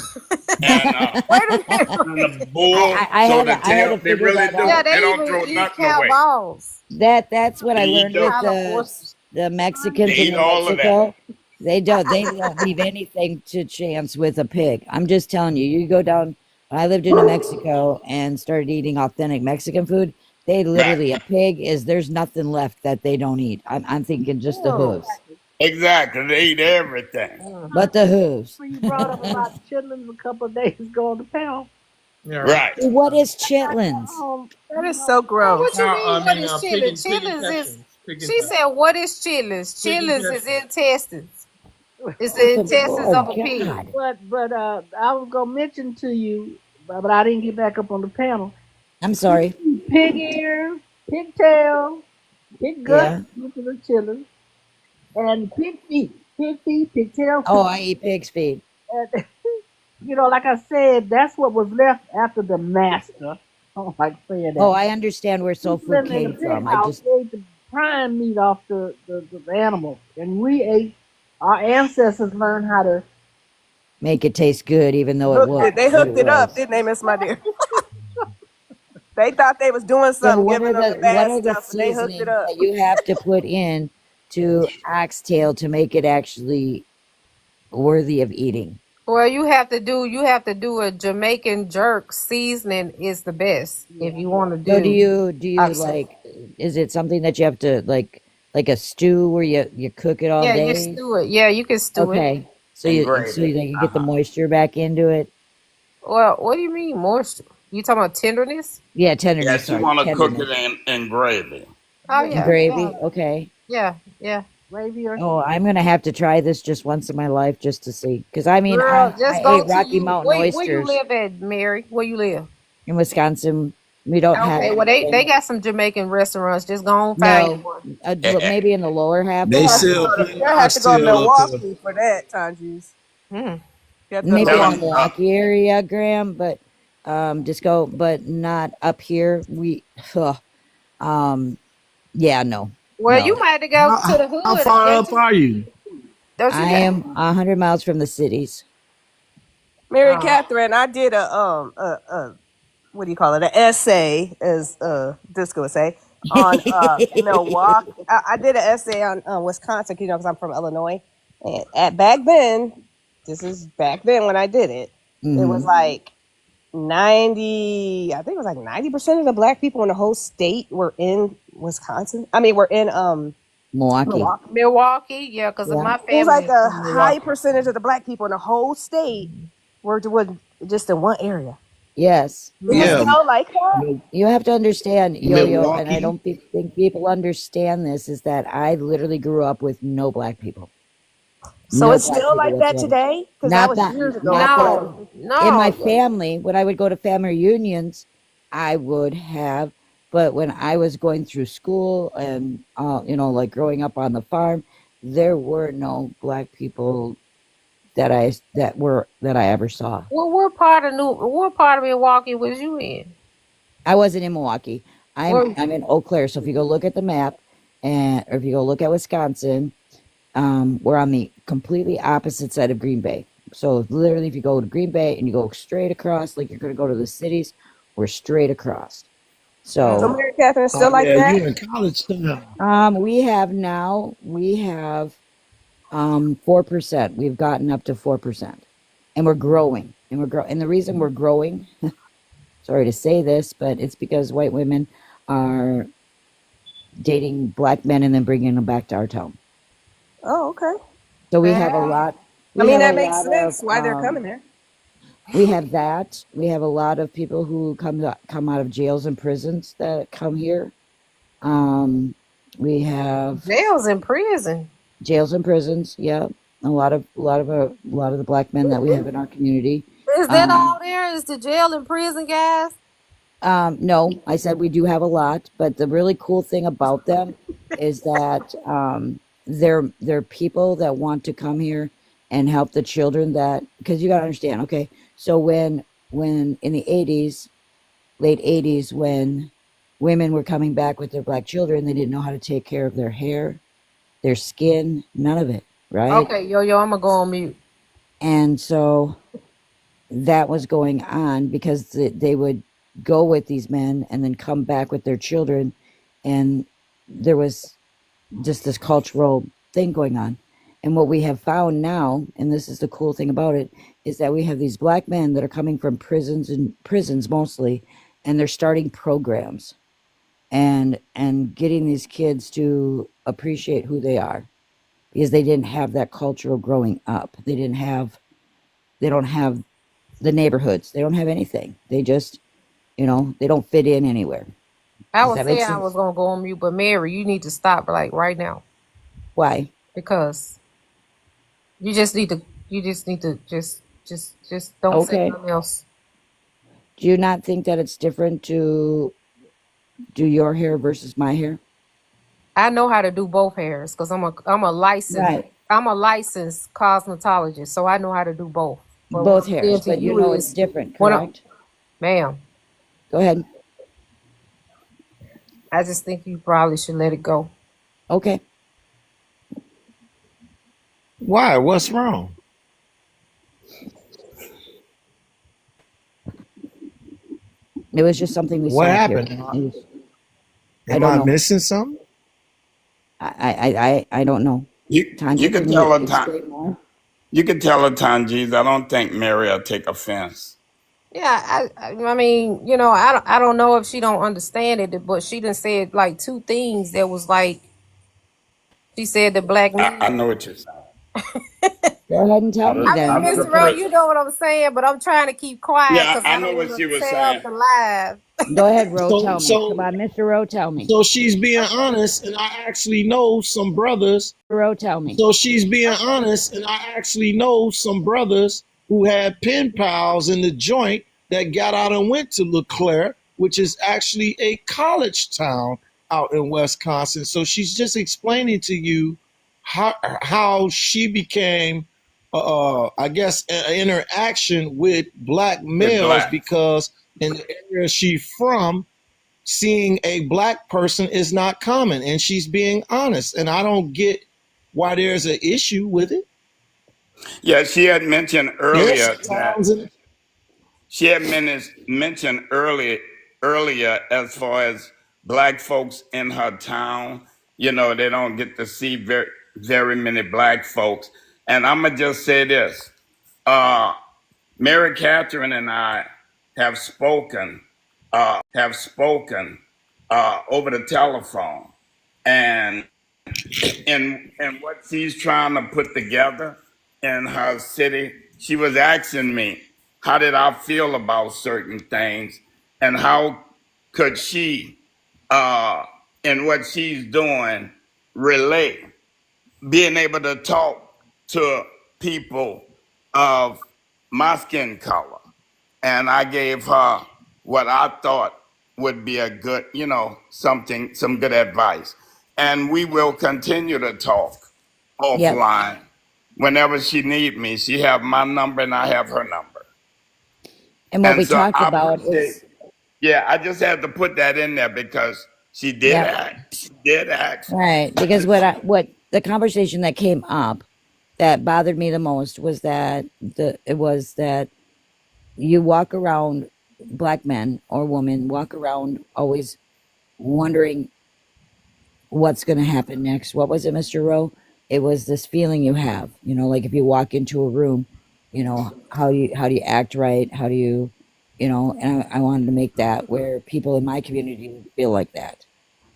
and Wait a minute. on the bull. I So had the to, I had tail, to they figure really that do. Yeah, out. They they don't even throw eat nothing cow away. balls. That's what They I eat learned with Cow horses. the Mexicans they in eat New all of that. Mexico. They don't leave anything to chance with a pig. I'm just telling you. You go down. When I lived in New Mexico and started eating authentic Mexican food, they Right. literally there's nothing left that they don't eat. I'm thinking just the Oh. hooves, Exactly. They eat everything. but the hooves. When you brought up about chitlins a couple of days ago on the panel. Yeah, right. Right. What is chitlins? That is so Oh, gross. what you Cow. mean? I What mean, is pig, chitlins? pig Chitlins is. intestines. Pig She intestines. said, "What is chitlins? Pig Chitlins is intestines. intestines. It's the intestines Oh of a pig." God! But I was gonna mention to you, but I didn't get back up on the panel. I'm sorry. Pig ear, pig tail, pig gut, Yeah. which is a chili, and pig feet, pig tail. Oh, I eat pig's feet. And, like I said, that's what was left after the master. I don't like saying that. Oh, I understand where soul People food in the came pig from. I house just ate the prime meat off the animal, and we ate. Our ancestors learned how to. make it taste good, even though it was They what hooked it it up, was. didn't they, Miss My Dear? They thought they was doing So something, what are giving them the the bad stuff, and they hooked seasonings it up. that you have to put in to oxtail to make it actually worthy of eating? Well, you have to do a Jamaican jerk seasoning is the best if you want to So do. do you oxtail. like? Is it something that you have to like a stew where you cook it all Yeah, you day? stew it. Yeah, you can stew it. Okay, so And you gravy. get the moisture back into it. Well, what do you mean moisture? You talking about tenderness? Yeah, Yeah, tenderness. she Sorry, want to cook it tenderness in gravy. Oh and yeah, gravy. Okay. yeah, yeah. Gravy or Oh, I'm gonna have to try this just once in my life just to see. Because I mean, Girl, I just ate go to Rocky you. Mountain Where you oysters live at, Mary? Where you live? in Wisconsin. We don't have Okay, well they anything. got some Jamaican restaurants. Just go on find you No, one. maybe in the lower half They of You'll have to sell go to, plenty you'll have to go to oxtail up here. Milwaukee for that, Tanjus. Mm. You have to go to maybe Tell in the them, Milwaukee. Milwaukee area, Graham, but just go, but not up here. Ugh, um, yeah, no, Well, you no. might have to go to the How hood. far up are you? Don't you I got? am 100 miles from the cities. Mary Oh, Catherine, I did a what do you call it? An essay, as Disco would say, on Milwaukee. I did an essay on Wisconsin, because I'm from Illinois, and at back then, this is back then when I did it. It was Hmm. like 90. I think it was like 90% of the black people in the whole state were in Wisconsin. I mean, were in Milwaukee. Milwaukee. Milwaukee, yeah, because Yeah. my It was family like is a from high Milwaukee. percentage of the black people in the whole state were just in one area. Yes. Is it Yeah, And still like that? you have to understand, Yo-Yo, and I Milwaukee. don't think people understand this, is that I literally grew up with no black people. So No it's black still people like that whatsoever. today? Because that Not was that, years ago. not that I, No, in my no. family, when I would go to family reunions, I would have, but when I was going through school and, like growing up on the farm, there were no black people that I ever saw. Well, what part of Milwaukee was you in? I wasn't in Milwaukee. Well, I'm in Eau Claire. So if you go look at the map, or if you go look at Wisconsin, we're on the completely opposite side of Green Bay. So literally, if you go to Green Bay and you go straight across, like you're going to go to the cities, we're straight across. So So Mary Catherine is Oh still like yeah, that? you in college now. we have 4%. We've gotten up to 4%, and we're growing, and we're growing. And the reason we're growing, sorry to say this, but it's because white women are dating black men and then bringing them back to our town. Oh, okay. So we have a well, lot. I We mean, have a that makes lot of. sense why they're coming there. We have that. We have a lot of people who come out of jails and prisons that come here. Um, we have jails in prison. jails and prisons. Yeah, a lot of the black men that we have in our community. Is that Um, all there is? The jail and prison guys? no, I said we do have a lot, but the really cool thing about them is that they're people that want to come here and help the children, that because you got to understand. Okay, so when in the 80s, late 80s, when women were coming back with their black children, they didn't know how to take care of their hair, their skin, none of it, right? Okay, yo, I'm gonna go on mute. And so that was going on because they would go with these men and then come back with their children, and there was just this cultural thing going on. And what we have found now, and this is the cool thing about it, is that we have these black men that are coming from prisons mostly, and they're starting programs and getting these kids to appreciate who they are, because they didn't have that cultural growing up. They don't have the neighborhoods. They don't have anything. They just, they don't fit in anywhere. I Does was that make saying I was sense? gonna go on mute, but Mary, you need to stop like right now Why? because you just need to just don't say Okay. nothing else. Do you not think that it's different to do your hair versus my hair? I know how to do both hairs because Right. I'm a licensed cosmetologist, so I know how to do both. But what Both I'm saying hairs, to but you you know it's is, different, when I, correct? ma'am, Go ahead. I just think you probably should let it go. Okay. Why? What's wrong? It was just something we What saw here. happened? I Am don't I know. missing something? I don't know. You Tanya, can can you tell her, explain more? you can tell her, Tanjeez, I don't think Mary will take offense. Yeah, I mean, I don't know if she don't understand it, but she done said like two things that was like she said the black I men. know what you're saying. Go ahead and tell I me was, I I mean, then. was Mr. a Rowe, person. you know what I'm saying, but I'm trying to keep quiet Yeah, because I I know don't what want she to was tear up saying. the live. Go ahead, Ro, So tell me. Come so on, Mr. Rowe, tell me. so she's being honest, and I actually know some brothers. Ro, tell me. So she's being honest, and I actually know some brothers who had pen pals in the joint that got out and went to LeClaire, which is actually a college town out in Wisconsin. So she's just explaining to you how she became, I guess, an interaction with black With males black. because in the area she's from, seeing a black person is not common, and she's being honest. And I don't get why there's an issue with it. Yeah, she had mentioned There's earlier some that towns in she had mentioned earlier as far as black folks in her town. You know, they don't get to see very many black folks. And I'm gonna just say this: Mary Catherine and I have spoken over the telephone, and in what she's trying to put together in her city, she was asking me, how did I feel about certain things, and how could she, in what she's doing, relate, being able to talk to people of my skin color. And I gave her what I thought would be a good, some good advice. And we will continue to talk Yep. offline whenever she need me. She have my number and I have her number. And what And we so talked I about appreciate, is, yeah, I just had to put that in there because she did yep, ask. She did ask. right. Because what the conversation that came up that bothered me the most was that you walk around, black men or women walk around always wondering what's going to happen next. What was it, Mr. Rowe? It was this feeling you have, like if you walk into a room, how do you act right? How do you, and I wanted to make that where people in my community would feel like that,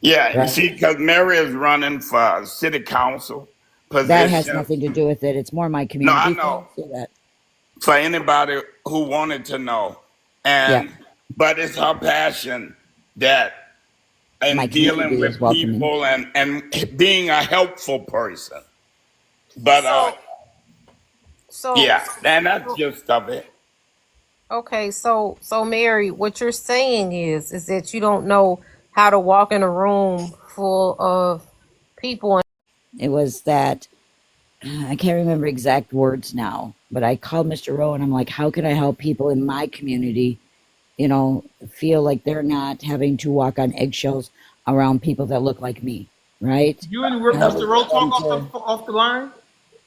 Yeah, right? see, because Mary is running for city council That has position. nothing to do with it. It's more my No, I community know. thing. So that, For anybody who wanted to know. yeah, But it's her passion that my in dealing community is with welcoming. people and being a helpful person. But So, so, yeah, and that's so just of it. okay, so Mary, what you're saying is that you don't know how to walk in a room full of people. It was that I can't remember exact words now, but I called Mr. Rowe and I'm like, how can I help people in my community, feel like they're not having to walk on eggshells around people that look like me, right? You and How do Mr. we Rowe get talk them to, off the line?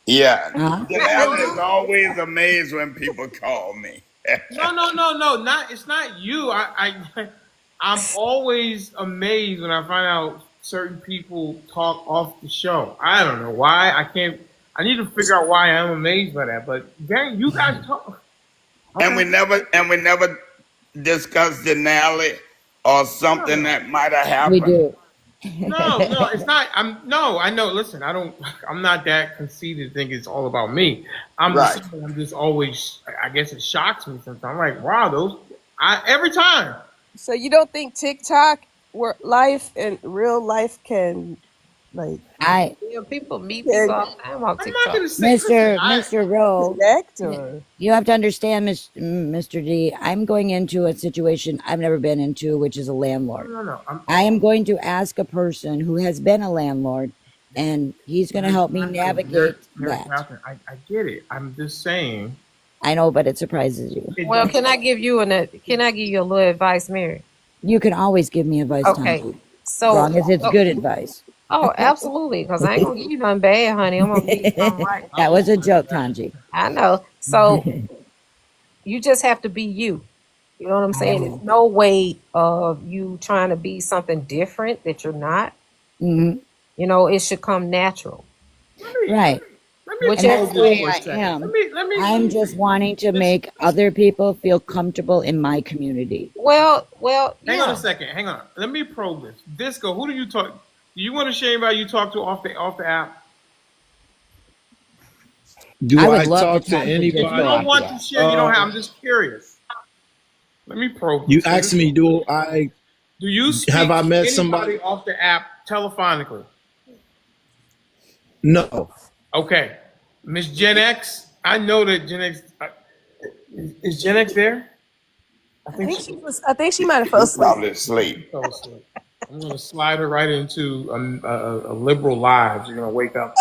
Yeah, huh? Denali is always amazed when people call me. No. Not it's not you. I'm always amazed when I find out certain people talk off the show. I don't know why. I can't. I need to figure out why I'm amazed by that. But dang, you guys talk. and Okay. we never discuss Denali or something No. that might have We happened. do. No, it's not. I know. Listen, I don't. I'm not that conceited to think it's all about me. I'm just Right. saying. I'm just always. I guess it shocks me sometimes. I'm like, wow, every time. So you don't think TikTok, where life and real life can like I, Yeah, people meet people can all the time on I'm not TikTok. gonna say. Listen, Mr. Rowe, connect or you have to understand, Mr. D, I'm going into a situation I've never been into, which is a landlord. no. I am going to ask a person who has been a landlord, and he's going to help me Mary, navigate Mary that. Catherine, I get it. I'm just saying. I know, but it surprises you. Well, can I give you a little advice, Mary? You can always give me advice, Okay, Tanji, as so, long as it's good advice. oh, absolutely, because I ain't gonna give you nothing bad, honey. I'm gonna give you something right. That was a joke, Tanji. I know. So you just have to be you. You know what I'm saying? It's no way of you trying to be something different that you're not. Mhm. It should come natural. Right. Let me And Whichever probe that's the this way for a I way. second. am. Let I'm me just see. wanting to This, make other people feel comfortable in my community. Well, hang on a yeah. second. Hang on. Let me probe this. Disco, who do you talk? Do you want to share anybody you talk to off the app? Do I would I love to talk to talk to If you Disco anybody? don't after want to that. share, you don't have. I'm just curious. Let me probe You this. asked me, Do you have speak I to met anybody somebody? off the app telephonically? No. Okay. Miss Gen X, I know that Gen X, is Gen X there? I think she, I think she might have fell He's asleep. probably she asleep. fell asleep. I'm going to slide her right into a liberal live. You're going to wake up.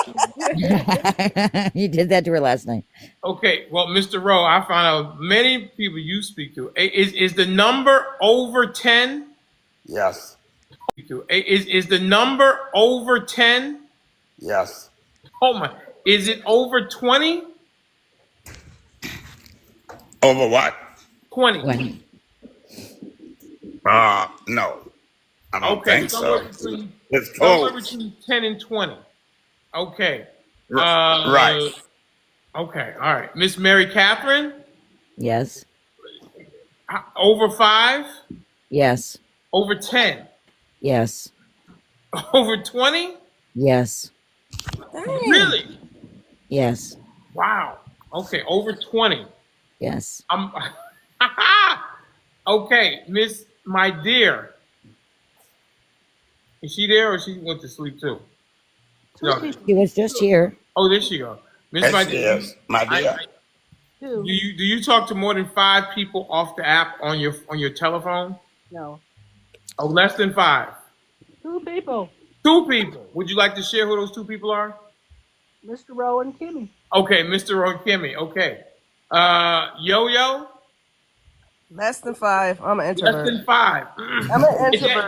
You did that to her last night. Okay, well, Mr. Rowe, I found out many people you speak to. Is the number over 10? Yes. Is the number over 10? Yes. Oh my, is it over 20? Over what? 20. 20. No. I don't Okay, think so. It's somewhere close. between 10 and 20. Okay. Right. Okay, all right. Miss Mary Catherine, Yes. over 5, Yes. over 10, Yes. over 20? Yes. Really? Yes. Wow. Okay, over 20. Yes. I'm okay, Miss My Dear. Is she there or she went to sleep too? No. He was just here. Oh, there she go. Miss Yes, My she Dear. is, my dear. Do you talk to more than 5 people off the app on your telephone? No. Oh, less than 5. 2 people, 2 people. Would you like to share who those 2 people are? Mr. Rowe and Kimmy. Okay, Mr. Or Kimmy. Okay. Yo-Yo? Less than 5. I'm an Less introvert. than 5. I'm an introvert.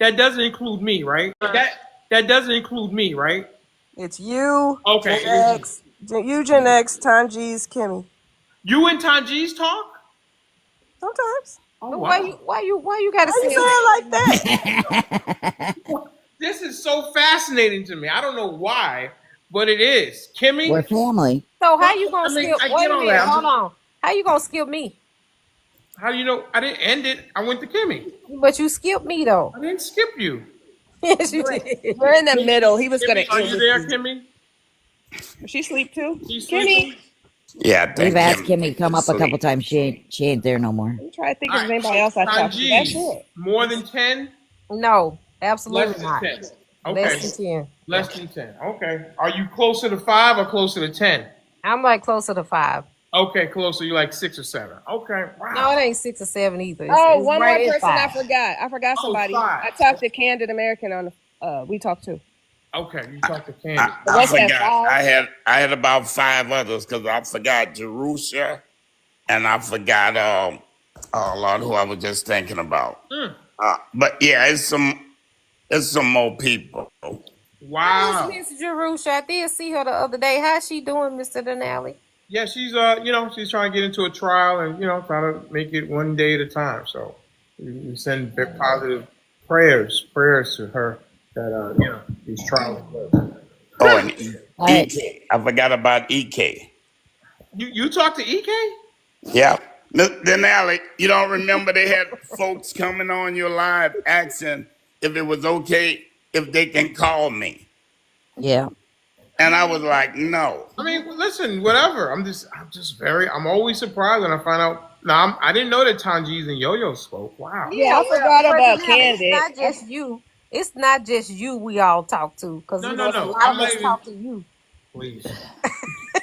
That doesn't include me, right? That doesn't include me, right? It's you, Okay. Gen X, Gen X, Tanjeez, Kimmy. You and Tanjeez talk? Sometimes. Oh But wow. why you gotta Why you say say it like that? This is so fascinating to me. I don't know why, but it is. Kimmy? We're family. so how Well, you gonna I mean, skip I wait get a all minute, that. hold on. How you gonna skip me? How do you know? I didn't end it. I went to Kimmy. But you skipped me though. I didn't skip you. Yes, you did. We're in the middle. He was gonna Kimmy, are end you with there, you. Kimmy? She sleep too? She's Kimmy. sleeping? Yeah, I We've think asked Kim Kimmy to come is up a couple asleep. times. She ain't there no more. I'm trying to think All if there's right. anybody else I talked to. That's Tanjeez, it. more than 10? No, Less absolutely than not. 10. Less Okay. than 10. Yeah. Less than 10. Okay. Are you closer to 5 or closer to 10? I'm like closer to 5. Okay, closer. You like 6 or 7. Okay. No, Wow. it ain't 6 or 7 either. Oh, It's one more right at person I 5. forgot. I forgot Oh, somebody. 5. I talked to Candid American on the we talked to. Okay, you talked to Candy. I What's that, forgot. 5? I had about 5 others because I forgot Jerusha and I forgot oh Lord, who I was just thinking about. Hmm. But yeah, it's some more people. How Wow. is Miss Jerusha? I did see her the other day. How's she doing, Mr. Denali? Yeah, she's she's trying to get into a trial and trying to make it one day at a time. So we send very positive prayers to her that these trials. Oh, and All right. EK. I forgot about EK. You talked to Ek? Yeah. Denali, you don't remember they had folks coming on your live asking if it was okay if they can call me. Yeah. And I was like, no. I mean, listen, whatever. I'm always surprised when I find out. Now, I didn't know that Tanjeez and Yo-Yo spoke. Wow. Yeah, I Yeah, forgot but about Denali, it's Candid. not just you. It's not just you we all talk to. Because, No, no, it's a no. lot I'm of not us even. talk to you. Please.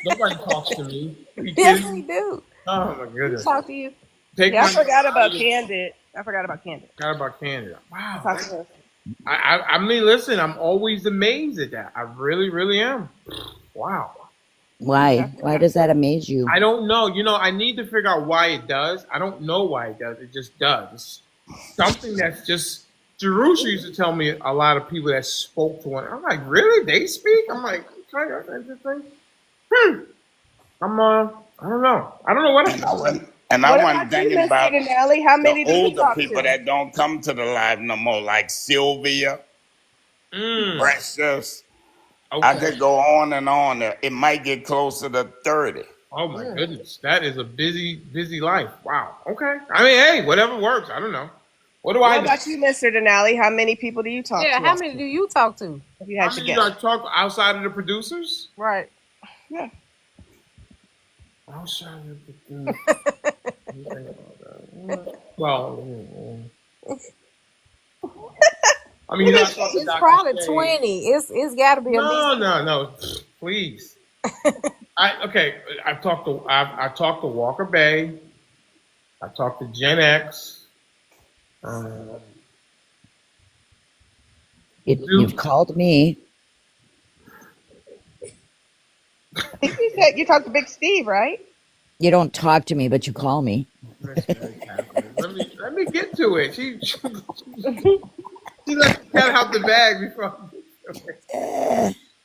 Nobody talks to me. Are you Yes, kidding we me? do. Oh my We goodness. talk to you. Take Yeah, I my forgot about Forgot Candid. I forgot about Candid. about Canada. I Wow. talked to her. I mean, listen. I'm always amazed at that. I really, really am. Wow. Why? Why does that amaze you? I don't know. I need to figure out why it does. I don't know why it does. It just does. It's something that's just. Jerusha used to tell me a lot of people that spoke to one. I'm like, really? They speak? I'm like, okay, that's interesting. I don't know. I don't know what. And I What wasn't about you, thinking Mr. about Denali? How the many do you older talk people to? that don't come to the live no more, like Sylvia, Mm, Precious. I okay. could go on and on. It might get closer to 30. Oh my goodness, that is a busy, busy life. Wow. Okay. I mean, hey, whatever works. I don't know. What do I What do? about you, Mr. Denali? How many people do you talk Yeah, to? how many do you talk to? If you How had to many guess. do I talk outside of the producers? Right. Yeah. I was trying to let me think about that. Well, I mean, I talked to It's Dr. probably Shay. 20. It's got to be at least No, 20. no, no. Please. I talked to Walker Bay. I talked to Gen X. Um, You've called me. I think you said you talked to Big Steve, right? You don't talk to me, but you call me. Miss Mary Catherine. Let me get to it. She let the cat out the bag before.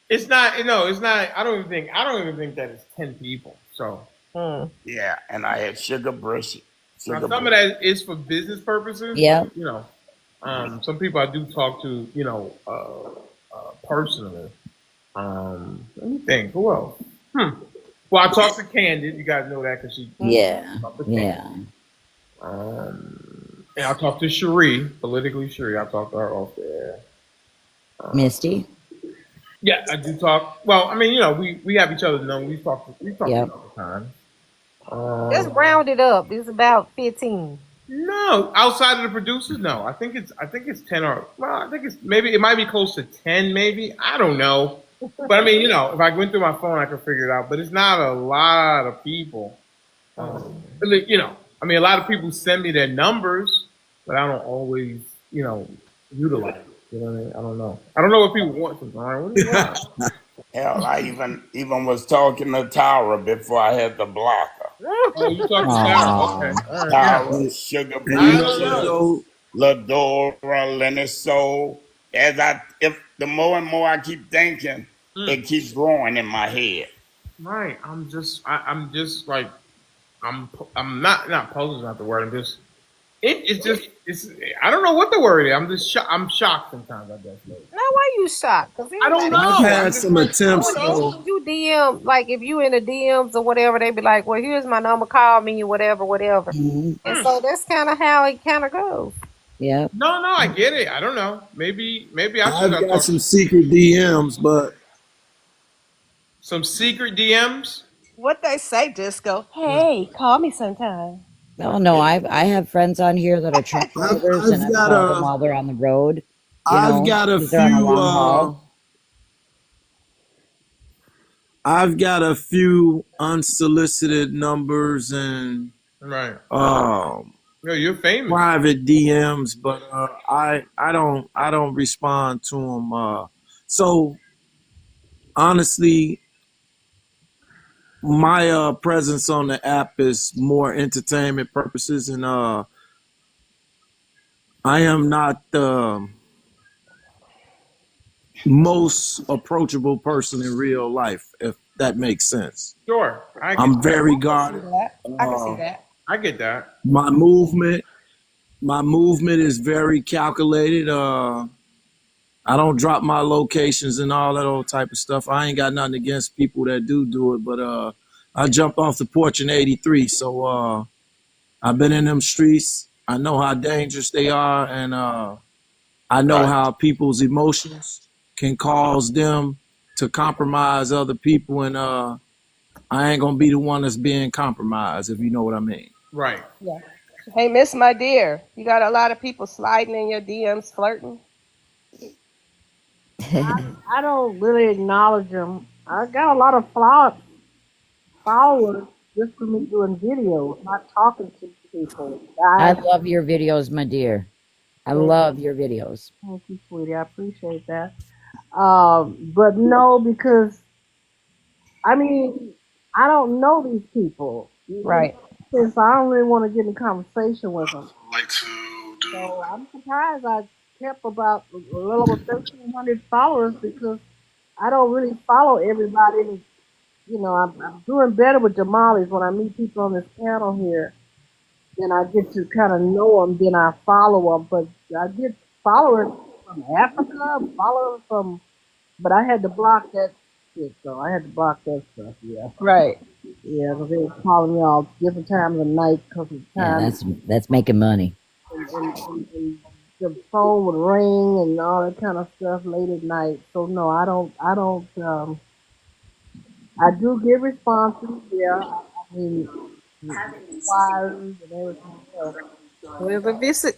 It's not. It's not. I don't even think that it's 10 people. So Yeah, and I had now sugar some of brush. that is for business purposes, Yeah. but some people I do talk to, personally. Let me think. Who else? Well, I talked to Candid. You guys know that because she. Yeah. Talked to Candid. Yeah. And I talked to Cherie, politically Cherie. I talked to her off there. Misty. Yeah, I do talk. Well, I mean, we have each other known. We talk Yep. all the time. Just round it up. It's about 15. No, outside of the producers, no. I think it's 10 or well, I think it might be close to 10, maybe. I don't know. But I mean, if I went through my phone, I could figure it out. But it's not a lot of people. I mean, a lot of people send me their numbers, but I don't always, utilize it. You know what I mean? I don't know. I don't know what people want sometimes. What do you want? Hell, I even was talking to Tara before I had to block her. Oh, you talk to Tara? Okay, Aw. all right, yeah. Tara, Sugar And you I know don't what Breeches, know. though? Ladora, Lenny Soul. If the more and more I keep thinking, Mm, it keeps growing in my head. right. I'm just like I'm not puzzled is not the word. I'm just it's just it's I don't know what the word is. I'm shocked sometimes. I guess maybe. Now, why you shocked? Because I don't anybody, I've know. I'm had just some like I attempts don't know. though. when you DM, like if you in the DMs or whatever, they be like, well, here's my number, call me, whatever, whatever. Mhm. And Mm. so that's kind of how it kind of goes. Yep. No, I get it. I don't know. Maybe I should I've start got talking some secret DMs, but some secret DMs. What they say, Disco? Hey, call me sometime. Oh no, I have friends on here that are truck I've drivers, and I've I've got called them a while they're on the road. I've got a Because they're on a few long haul. I've got a few unsolicited numbers and Right. um No, you're famous. private DMs, but I don't respond to them. So honestly, my presence on the app is more entertainment purposes, and I am not the most approachable person in real life, if that makes sense. Sure, I get I'm that. very I can see guarded. that. I can see Uh, that. I get that. my movement, my movement is very calculated. I don't drop my locations and all that old type of stuff. I ain't got nothing against people that do it, but I jumped off the porch in '83, so I've been in them streets. I know how dangerous they are, and I know Right. how people's emotions can cause them to compromise other people, and I ain't gonna be the one that's being compromised, if you know what I mean. Right. Yeah. Hey, Miss My Dear, you got a lot of people sliding in your DMs, flirting. I don't really acknowledge them. I got a lot of followers just for me doing videos, not talking to people. I Guys, love your videos, my dear. I love your videos. thank you, sweetie. I appreciate that. But no, because I mean, I don't know these people. Right. Since I don't really want to get in conversation with them. So I'm surprised I kept about a little over 1,300 followers because I don't really follow everybody. I'm doing better with Jamali's when I meet people on this panel here. Then I get to kind of know them, then I follow them. But I get followers from Africa, followers from, but I had to block that shit, so I had to block that stuff, yeah. Right. Yeah, because they were calling me all different times of night because of the Yeah, time. that's making money. And the phone would ring and all that kind of stuff late at night. So no, I don't. I do get responses. Yeah, I I mean, choirs and everything. So, Well,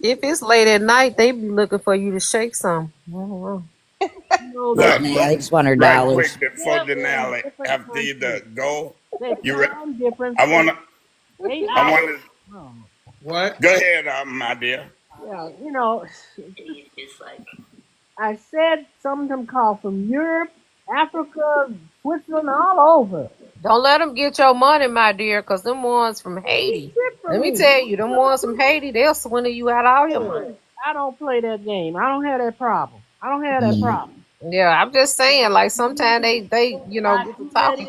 if it's late at night, they be looking for you to shake some. I don't know. you know, Look, Nah, they just want her right quick dollars. before they're in Denali, different after you countries. go, Their you. time difference I is wanna. 8 hours. I wanna. Oh, What? Go ahead, my dear. yeah, I said some of them call from Europe, Africa, Switzerland, all over. Don't let them get your money, my dear, because them ones from Haiti. Shit Let from me me. tell you, them ones from Haiti, they'll swindle you out all your money. I don't play that game. I don't have that problem. I don't have that Mm. problem. Yeah, I'm just saying, like sometimes they I get to do let talking. in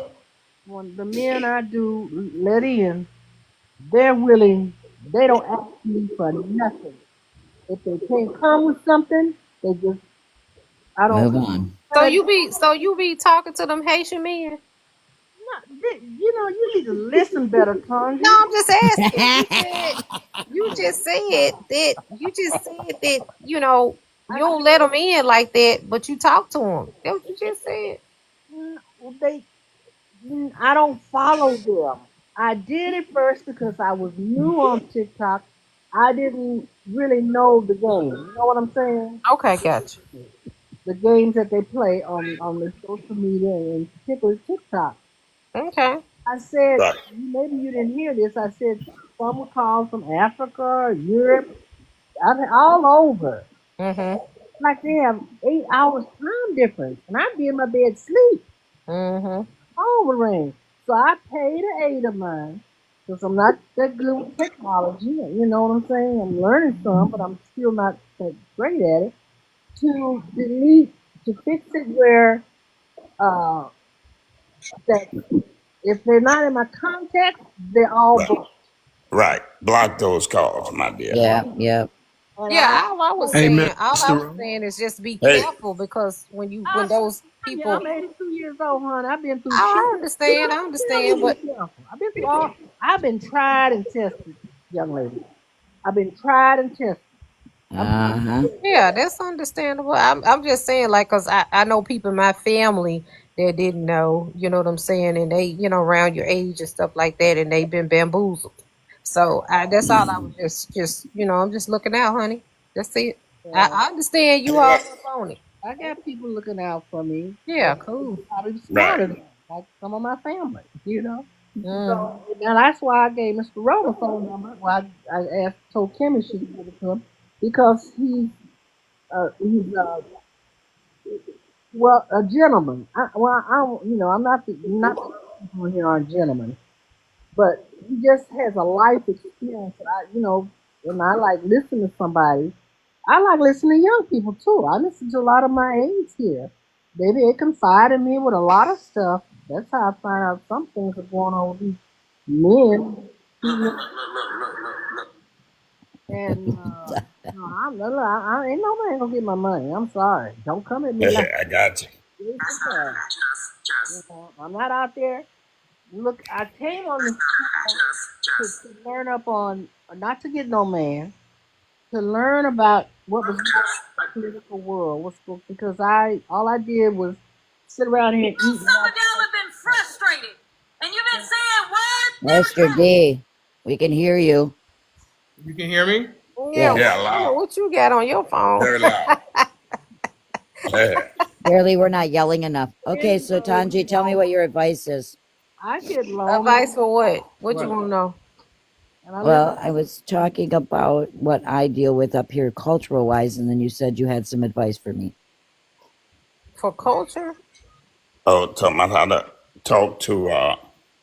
when the men I do let in, they're willing. They don't ask me for nothing. If they can't come with something, they just I don't Move on. try to. So you be talking to them Haitian men? You need to listen better, No, Tanya. I'm just asking. You just said that I you don't let them in like that, but you talk to them. That's what you just said. well, I don't follow them. I did it first because I was new on TikTok. I didn't really know the game. You know what I'm saying? Okay, gotcha. The games that they play on the social media and particularly TikTok. Okay. I said, Right. maybe you didn't hear this. I said some were called from Africa, Europe, all over. Mhm. Like they have 8 hours time difference, and I'd be in my bed sleep. Mhm. Phone would ring. So I paid the aid of mine because I'm not that good with technology. You know what I'm saying? I'm learning some, but I'm still not that great at it. To delete, to fix it where uh, that if they're not in my contacts, they're all Right. blocked. Right. Block those calls, my dear. Yeah, yep. And Yeah, I Hey, all I Mr. was Ro- saying is just be Hey. careful because I, when those yeah, people, I'm 82 years old, honey. I've been through shit. I You understand, tell me to but be careful. I've been through all. I've been tried and tested, young lady. I've been tried and tested. I'm Uh-huh. yeah, that's understandable. I'm just saying, like, cause I know people in my family that didn't know, you know what I'm saying, and they, around your age and stuff like that, and they've been bamboozled. So that's all I was just, I'm just looking out, honey. That's it. uh, I understand you all Well, up on it. I got people looking out for me, Yeah, but cool. probably right. smarter than me, like some of my family, you know. Mm. So now that's why I gave Mr. Rona phone number. Well, I told Kimmy she could give it to him because he's well a gentleman. I'm not the people here are gentlemen, but he just has a life experience. And I like listen to somebody. I like listening to young people too. I listen to a lot of my aides here. They confide in me with a lot of stuff. That's how I find out some things are going on with these men. And no, ain't nobody gonna get my money. I'm sorry. Don't come at me like I got you. this is bad. I'm not out there. Look, I came on this channel to learn up on, not to get no man, to learn about what was going on in the political world. Because all I did was sit around here and eat. Some of y'all have been frustrated, and you've been saying Mr. D, we can hear you. You can hear me? Yeah, Yeah, Yes. loud. what you got on your phone? Very loud. Barely, we're not yelling enough. Okay, so videos Tanji, tell me long. what your advice is. I get lonely, Advice for what? What you What? want to know? and I let my Well, I was talking about what I deal with up here cultural wise, and then you said you had some advice for me. For culture? Oh, tell me how to talk to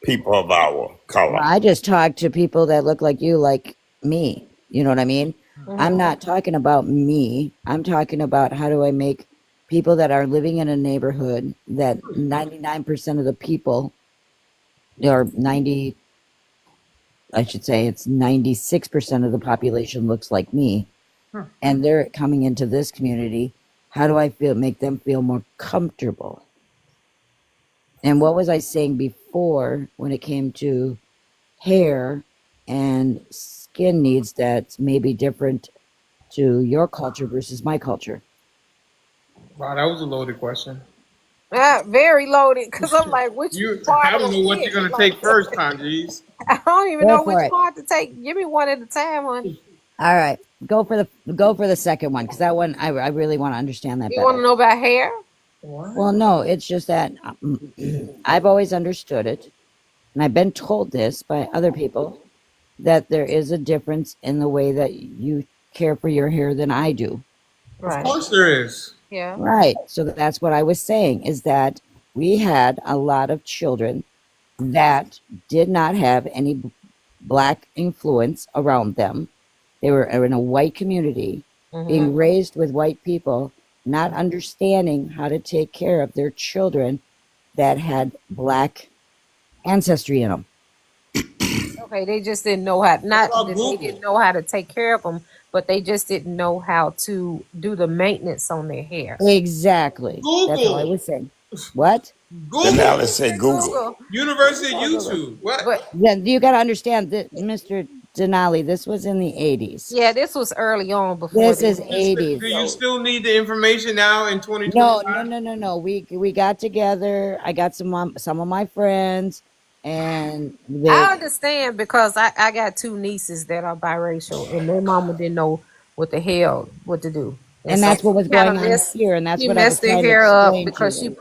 people of our Well, color. I just talk to people that look like you, like me. You know what I mean? I'm Mm-hmm. not talking about me. I'm talking about how do I make people that are living in a neighborhood that 99% of the people, or 90, I should say it's 96% of the population looks like me, Huh. and they're coming into this community. How do I make them feel more comfortable? And what was I saying before when it came to hair and skin needs that's maybe different to your culture versus my culture? Wow, that was a loaded question. Very loaded, because I'm like, which I part don't of know what you're it? gonna Like, take first, Conjeez. I don't even Go know which for it. part to take. Give me one at a time, honey. All right. Go for the second one because that one I really want to understand that You want better. to know about hair? Well, no, it's just that I've always understood it, and I've been told this by other people that there is a difference in the way that you care for your hair than I do. Of Right. course there is. Yeah. Right. So that's what I was saying is that we had a lot of children that did not have any black influence around them. They were in a white community, being raised with white people, not understanding how to take care of their children that had black ancestry in them. Okay, they just didn't know how. What Not about that they Google? didn't know how to take care of them, but they just didn't know how to do the maintenance on their hair. Exactly. That's all I Google. was saying. What? Google. Denali said Google. Google. University of Yeah, Google. YouTube. What? But Then you got to understand that, Mr. Denali, this was in the 80s. yeah, this was early on before This they is had Do 80s. you videos. still need the information now in No, 2025? no, no, no, no. We got together. I got some of my friends, and I they understand because I got two nieces that are biracial, and their mama didn't know what the hell what to do, and and so that's what was kind of going on here, and that's she what I was messed their trying to hair up explain to because you.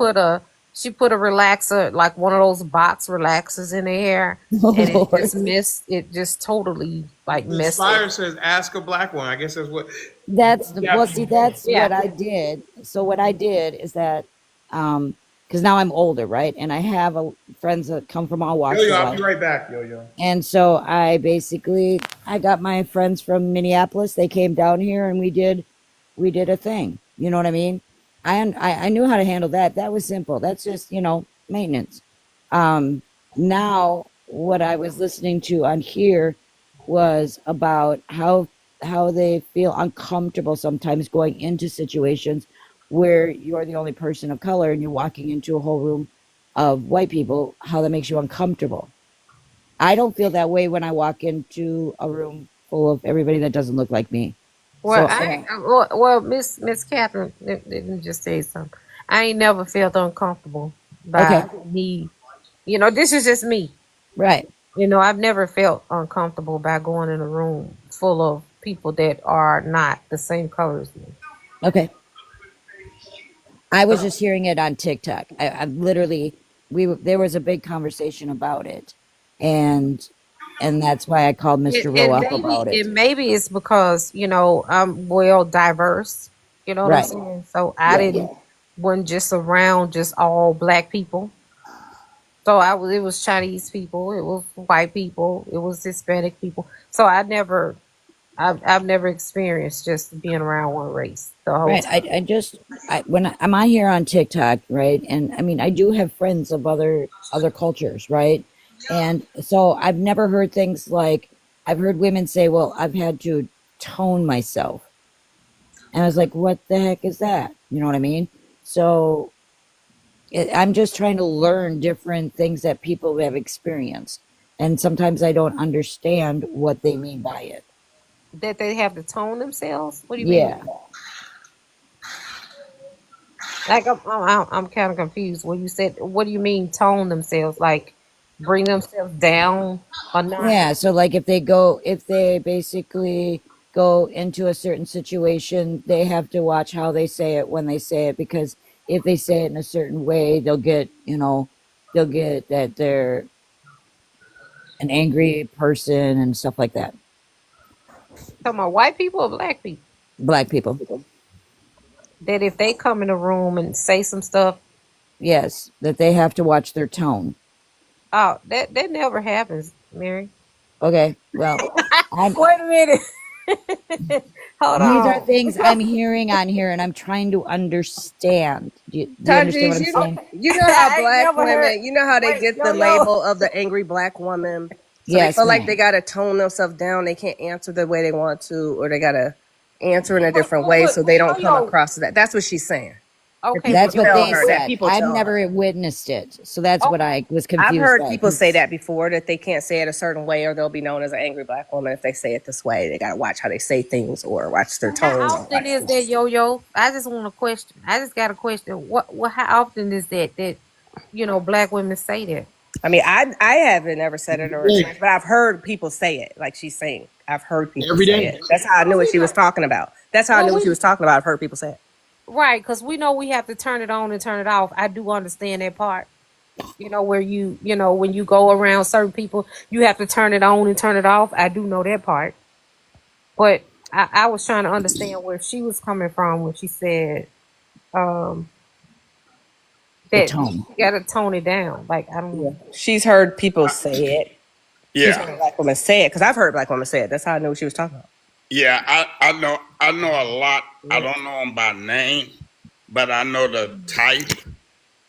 she put a relaxer, like one of those box relaxers, in their hair, and Oh Lord. it just totally like The messed it. flyer says "Ask a Black One." I guess that's what. Well, see, that's Yeah. what I did. So what I did is that, because now I'm older, right, and I have friends that come from all Yo walks yo, of I'll be life. right back. Yo yo. And so I got my friends from Minneapolis. They came down here and we did a thing. You know what I mean? I knew how to handle that. That was simple. That's just, maintenance. Um, Now what I was listening to on here was about how they feel uncomfortable sometimes going into situations where you're the only person of color and you're walking into a whole room of white people, how that makes you uncomfortable. I don't feel that way when I walk into a room full of everybody that doesn't look like me. Well, So I don't. Miss Catherine, let me just say something. I ain't never felt uncomfortable Okay, by me. This is just me. right. I've never felt uncomfortable by going in a room full of people that are not the same color as me. Okay. I was just hearing it on TikTok. I literally there was a big conversation about it, and that's why I called And, Mr. Rowe and up maybe about it. and maybe it's because I'm well diverse. You know what I'm Right. saying? So I Yeah. didn't wasn't just around just all black people. So it was Chinese people, it was white people, it was Hispanic people. So I've never experienced just being around one race the whole Right. time. I'm on here on TikTok, right? And I mean, I do have friends of other cultures, right? And so I've never heard things like I've heard women say, "Well, I've had to tone myself," and I was like, "What the heck is that?" You know what I mean? So I'm just trying to learn different things that people have experienced, and sometimes I don't understand what they mean by it. That they have to tone themselves. What do you mean? Yeah. Like I'm kind of confused. When you said, what do you mean tone themselves? Like bring themselves down a notch? Yeah, so like if they basically go into a certain situation, they have to watch how they say it when they say it because if they say it in a certain way, they'll get that they're an angry person and stuff like that. Talking about white people or black people? Black people. That if they come in a room and say some stuff, Yes, that they have to watch their tone. oh, that never happens, Mary. Okay, well, I'm Wait a minute. Hold these are on. things I'm hearing on here and I'm trying to understand. Do you understand what Taji's, I'm saying? you know how I ain't black never heard. women, you know how they Wait, get the yo. label of the angry black woman? So they Yes, feel like they ma'am. got to tone themselves down. They can't answer the way they want to, or they got to answer in a What, different what, way what, so they don't come yo. across as that. That's what she's saying. That Okay, people but That's the what tell they thing her. with That said. people I've tell her. never witnessed it, so that's what okay, I was I've confused heard by. people say 'Cause that before, that they can't say it a certain way, or they'll be known as an angry black woman if they say it this way. They gotta watch how they say things, or watch their tone, how or often watch is that, this. yo? I just want a question. I just got a question. What? How often is that black women say that? I mean, I haven't ever said it or Every day. experienced, but I've heard people say it. Like she's saying, I've heard people Every say day. it. That's how I knew Well, what we she was know. talking about. That's how I Well, knew what she we was talking about. I've heard people say it. right because we know we have to turn it on and turn it off. I do understand that part. Where when you go around certain people, you have to turn it on and turn it off. I do know that part. But I was trying to understand where she was coming from when she said um, the that you tone. got to tone it down. Like I don't Yeah, know. she's heard people say it. She's Yeah, heard black women say it because I've heard black women say it. That's how I knew what she was talking about. yeah. I know a lot. I don't know them by name, but I know the type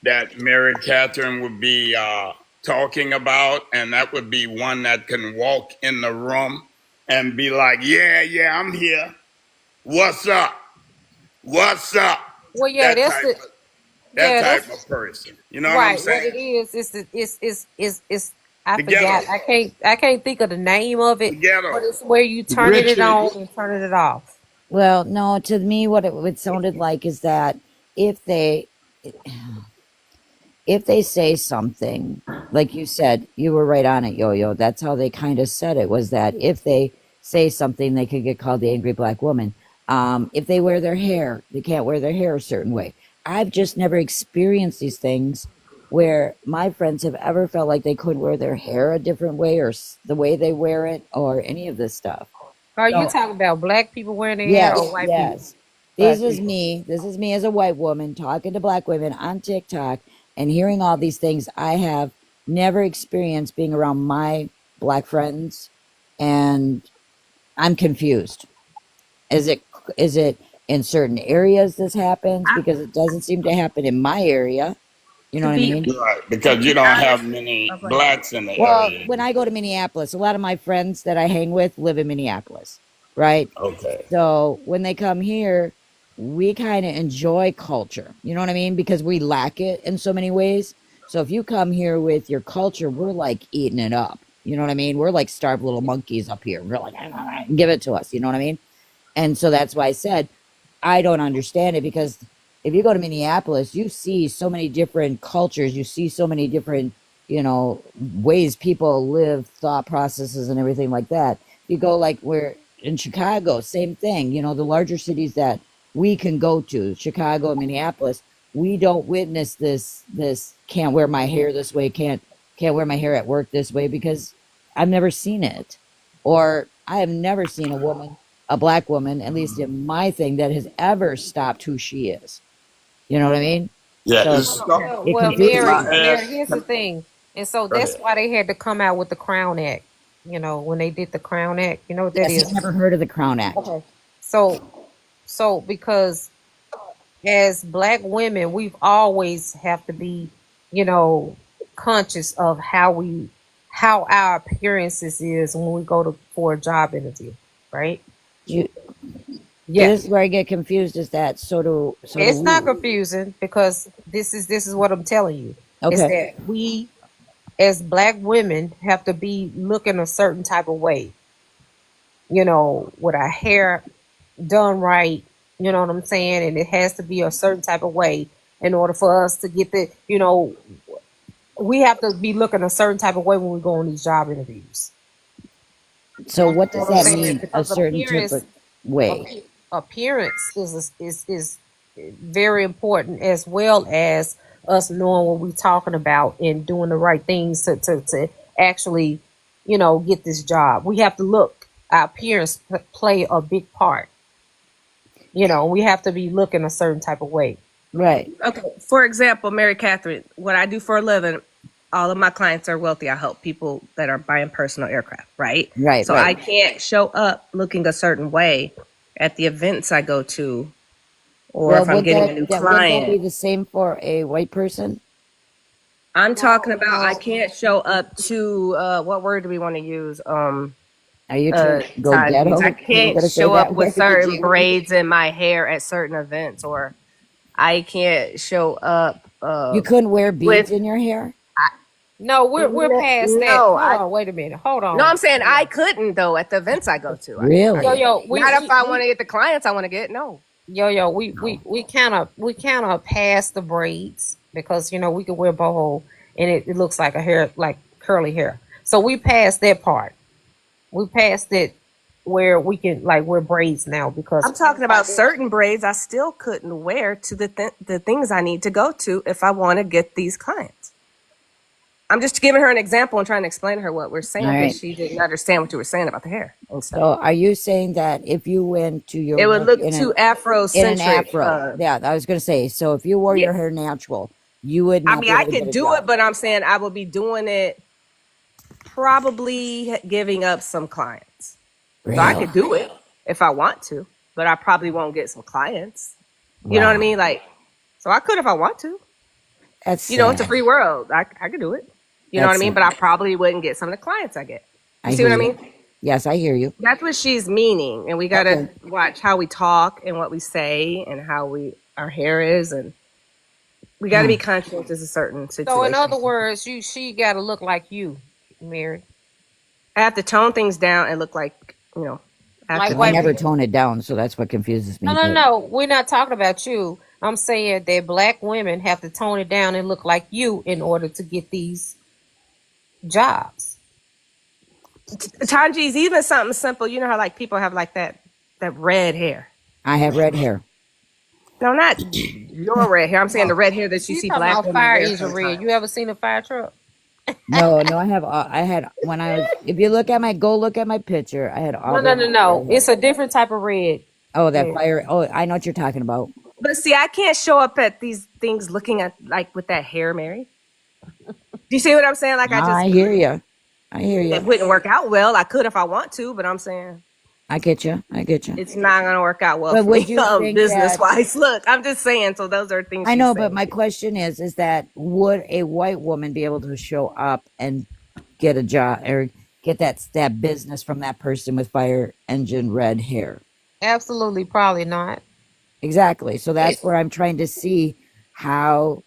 that Mary Catherine would be talking about, and that would be one that can walk in the room and be like, "Yeah, yeah, I'm here. What's up? What's up?" Well, yeah, That that's type the of that yeah, type that's of person. You know what I'm right. What saying? it is the it's I The ghetto, forgot. I can't think of the name of the it, but ghetto. it's where you The turning it Gretchen. on and turning it off. Well, no, to me, what it sounded like is that if they if they say something, like you said, you were right on it, Yo-Yo. That's how they kind of said it, was that if they say something, they could get called the angry black woman. If they wear their hair, they can't wear their hair a certain way. I've just never experienced these things where my friends have ever felt like they could wear their hair a different way, or the way they wear it, or any of this stuff. Are you So talking about black people wearing their hair or yes, white people? yes. This Black is people. me. This is me as a white woman talking to black women on TikTok and hearing all these things. I have never experienced being around my black friends, and I'm confused. Is it is it in certain areas this happens, I, because it doesn't seem to happen in my area? You know to what I be mean? Right, to because you be don't honest, have many oh, go ahead. blacks in the Well, area. when I go to Minneapolis, a lot of my friends that I hang with live in Minneapolis, right? Okay. So when they come here, we kind of enjoy culture. You know what I mean? Because we lack it in so many ways. So if you come here with your culture, we're like eating it up. You know what I mean? We're like starved little monkeys up here. We're like, give it to us. You know what I mean? And so that's why I said I don't understand it, because if you go to Minneapolis, you see so many different cultures, you see so many different, ways people live, thought processes, and everything like that. You go like we're in Chicago, same thing. The larger cities that we can go to, Chicago and Minneapolis, we don't witness this can't wear my hair this way, can't wear my hair at work this way, because I've never seen it. Or I have never seen a black woman, at least in my thing, that has ever stopped who she is. You know what I mean? Yeah, So it's so, it can confuses I me. add? Mary, here's the thing, and so Go that's ahead. why they had to come out with the Crown Act. When they did the Crown Act, you know what that Yes, I've is? never heard of the Crown Act. Okay. So because as black women, we've always have to be, you know, conscious of how our appearances is when we go for a job interview, right? You, Yeah. this is where I get confused. Is that so do It's not we? confusing because this is what I'm telling you. Is Okay, that we as black women have to be looking a certain type of way, with our hair done right, you know what I'm saying? And it has to be a certain type of way in order for us to get we have to be looking a certain type of way when we go on these job interviews. so what You know does what I'm that saying? mean? A Because certain type of way? appearance is very important, as well as us knowing what we're talking about and doing the right things to actually, get this job. We have to look. Our appearance play a big part. We have to be looking a certain type of way. Right, Okay, for example, Mary Catherine, what I do for a living, all of my clients are wealthy. I help people that are buying personal aircraft, right? right, So right. I can't show up looking a certain way at the events I go to, or Well, if I'm would getting a new wouldn't that be client. the same for a white person? I'm talking No, about I no. can't show up to what word do we want to use? Are you trying to go Tides. I ghetto? Are you can't gonna say show that up word? with Did certain you? braids in my hair at certain events, or I can't show up You couldn't wear beads with in your hair? No, we're past that. no. Hold on, wait a minute. Hold No, on. I'm saying I couldn't though at the events I go to. I Yo, Really? can't. yo, Not if I want to get the clients I want to get. No. we kind of pass the braids because we can wear boho and it looks like a hair like curly hair. So we passed that part. We passed it where we can like wear braids now because I'm talking about certain braids I still couldn't wear to the things I need to go to if I want to get these clients. I'm just giving her an example and trying to explain to her what we're saying All because right. she didn't understand what you were saying about the hair and stuff. So are you saying that if you went to your It would work look in too an Afrocentric. afro, yeah, I was going to say, so if you wore Yeah. your hair natural, you would I not mean, be I able to get could a do it, job. but I'm saying I would be doing it probably giving up some clients. So I Really? could do it if I want to, but I probably won't get some clients. You know what I Wow. mean? Like, so I could if I want to. That's It's a sad. free world. I could do it. You know what I That's mean? sad. But I probably wouldn't get some of the clients I get. You I see hear what I you. mean? Yes, I hear you. That's what she's meaning. And we got to Okay. watch how we talk and what we say and how our hair is. And we got to be conscious of certain so in situations. other words, she got to look like you, Mary. I have to tone things down and look like, I have Like to Well, I wait a be. never minute. tone it down, so that's what confuses No, me. no, But no. We're not talking about you. I'm saying that black women have to tone it down and look like you in order to get these jobs. Tanji's even something simple. You know how like people have like that red hair. I have red hair. No, not your red hair. I'm saying the red hair that you You see talking black about women fire wear engine red. You sometimes. ever seen a fire truck? No, no, I had when I was. If you go look at my picture, I had No, no, auburn no, red no. hair. It's a different type of red. Oh, that Mary. fire. Oh, I know what you're talking about. But see, I can't show up at these things looking at like with that hair, Mary. Do you see what I'm saying? Like I No, just I hear you. I hear it you. wouldn't work out well. I could if I want to, but I'm saying I get you. I get you. it's not gonna work out well But for would me you think business that? wise. Look, I'm just saying. So those are things I she's know, but saying. my question is that would a white woman be able to show up and get a job or get that business from that person with fire engine red hair? Absolutely, probably not. Exactly. So It, that's where I'm trying to see how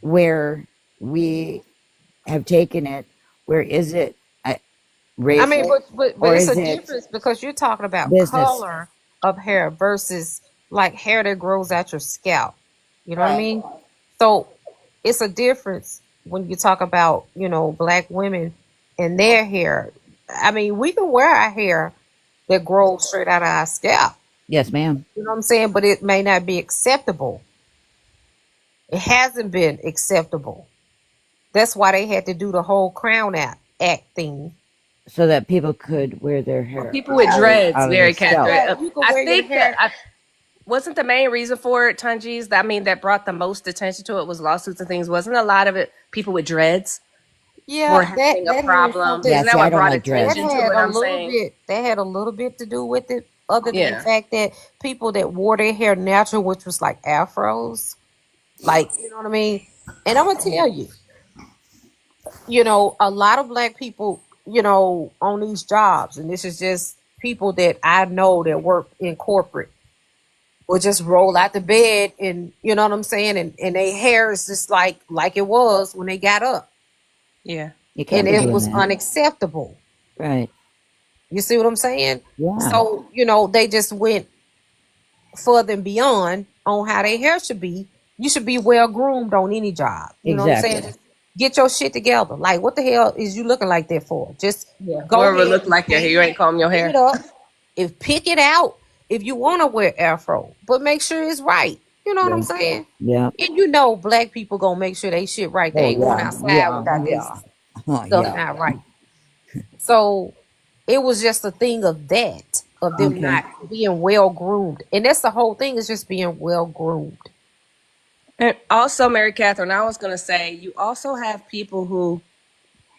where we have taken it. Where is it I mean, racial but or it's is a it difference because you're talking about business? color of hair versus like hair that grows out your scalp. You know what I Right. mean? So it's a difference when you talk about, black women and their hair. I mean, we can wear our hair that grows straight out of our scalp. Yes, ma'am. You know what I'm saying? But it may not be acceptable. It hasn't been acceptable. That's why they had to do the whole act thing. So that people could wear their Well, hair people with dreads, out of their Mary scalp. Catherine. Yeah, you can I wear your think that hair. wasn't the main reason for it, Tanji's. That brought the most attention to it was lawsuits and things. Wasn't a lot of it people with dreads were Yeah, having a that had problem? something. Yeah, Isn't that see, I what don't brought like That attention dreads. to had it? a I'm little saying, bit. That had a little bit to do with it, other than the yeah. fact that people that wore their hair natural, which was like afros, like you know what I mean. And I'm gonna tell you, a lot of black people, on these jobs, and this is just people that I know that work in corporate, will just roll out the bed, and you know what I'm saying, and their hair is just like it was when they got up, Yeah. You and can't be it doing was that. unacceptable. Right. You see what I'm saying? Yeah. So, they just went further and beyond on how their hair should be. You should be well groomed on any job. You know what I'm saying? Exactly. Just get your shit together. Like, what the hell is you looking like that for? Just Yeah. go Whoever ahead looked and like your hair, you ain't comb your pick it hair. up. If pick it out if you want to wear afro, but make sure it's right. You know what I'm Yeah. saying? Yeah. And black people gonna make sure they shit right. They Oh ain't going yeah. outside Yeah. without their Yeah. Oh stuff yeah. not right. So it was just a thing of that, of them Okay. not being well groomed. And that's the whole thing, is just being well groomed. And also, Mary Catherine, I was gonna say you also have people who,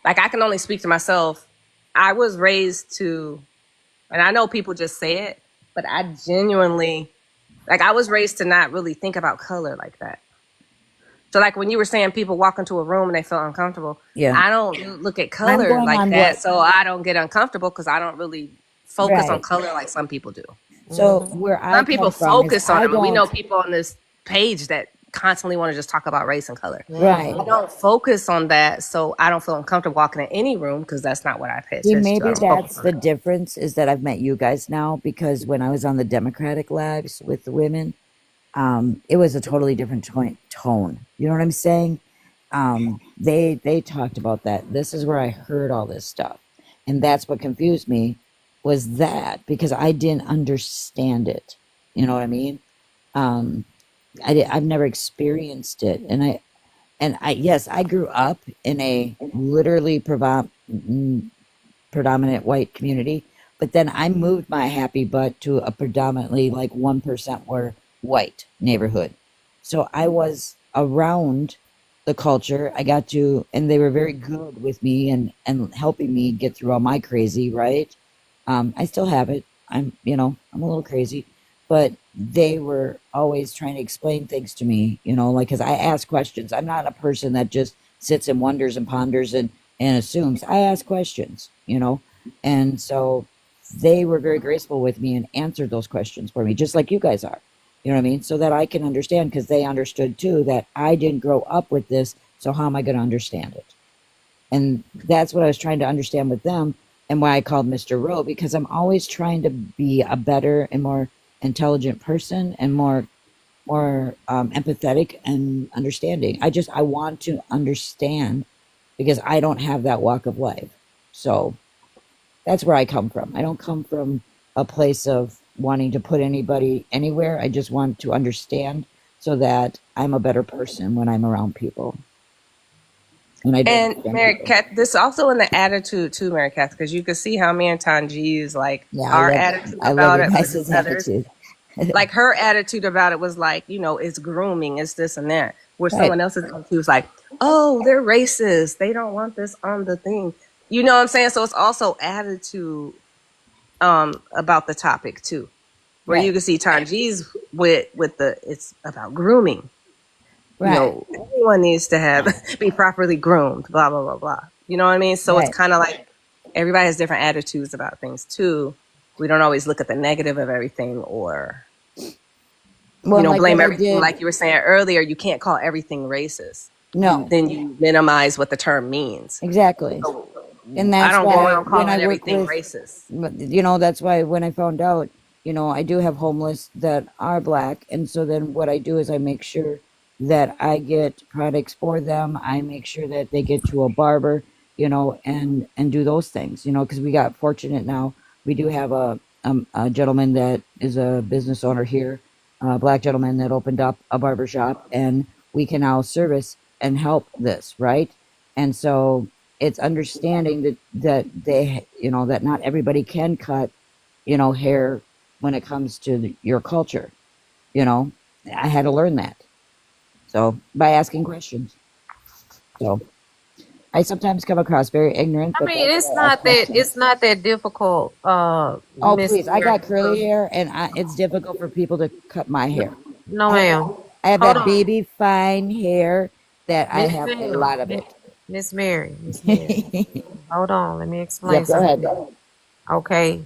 like, I can only speak to myself. I was raised to, and I know people just say it, but I genuinely, like, I was raised to not really think about color like that. So, like, when you were saying people walk into a room and they feel uncomfortable, Yeah. I don't look at I'm color going like on that, what so I don't get uncomfortable because I don't really focus on right. color like some people do. So Hmm. where I Some people come from is focus on I them, and we know don't people on this. page that constantly want to just talk about race and color. Right. I don't focus on that, so I don't feel uncomfortable walking in any room because that's not what I pay See, attention to. I maybe don't focus that's on the it. difference is that I've met you guys now because when I was on the Democratic lives with the women, it was a totally different tone. You know what I'm saying? They talked about that. This is where I heard all this stuff, and that's what confused me was that because I didn't understand it. You know what I mean? Um, I've never experienced it, and I yes, I grew up in a literally predominant white community. But then I moved my happy butt to a predominantly like 1% were white neighborhood. So I was around the culture. I got to, and they were very good with me and helping me get through all my crazy, right? I still have it. I'm a little crazy, but they were always trying to explain things to me, like, cause I ask questions. I'm not a person that just sits and wonders and ponders and assumes. I ask questions. And so they were very graceful with me and answered those questions for me, just like you guys are. You know what I mean? So that I can understand because they understood too that I didn't grow up with this. So how am I going to understand it? And that's what I was trying to understand with them and why I called Mr. Rowe because I'm always trying to be a better and more intelligent person and more empathetic and understanding. I want to understand because I don't have that walk of life. So that's where I come from. I don't come from a place of wanting to put anybody anywhere. I just want to understand so that I'm a better person when I'm around people. And I do And understand Mary people. Kath, this also in the attitude too, Mary Kath, because you can see how me and Tanji is like Yeah, our attitude I love about your it versus guys' others. attitude. Like her attitude about it was like, it's grooming, it's this and that. Where Right, someone else's attitude was like, oh, they're racist. They don't want this on the thing. You know what I'm saying? So it's also attitude about the topic too. Where you right, can see Tanji's with the it's about grooming. right, Everyone needs to have be properly groomed, blah, blah, blah, blah. You know what I mean? So it's right. kind of like everybody has different attitudes about things too. We don't always look at the negative of everything or, Well, and like blame what I everything. did, Like you were saying earlier, you can't call everything racist. no, Then you minimize what the term means. exactly. And I that's don't go why around when I calling work everything with, racist. that's why when I found out, I do have homeless that are black. And so then what I do is I make sure that I get products for them. I make sure that they get to a barber, and do those things, because we got fortunate now. We do have a gentleman that is a business owner here, a black gentleman that opened up a barber shop, and we can now service and help this, right? And so it's understanding that they that not everybody can cut hair when it comes to your culture. you know I had to learn that, so by asking questions. So I sometimes come across very ignorant, I but mean, that's why I ask questions. it's not that difficult, Oh Miss please, I got curly America. hair and it's difficult for people to cut my hair. No, i have that ma'am. I have Hold that on, baby fine hair that I Miss have a Ma'am, lot of it. Miss Mary. Hold on, let me explain Yep, go something ahead. to you. Okay,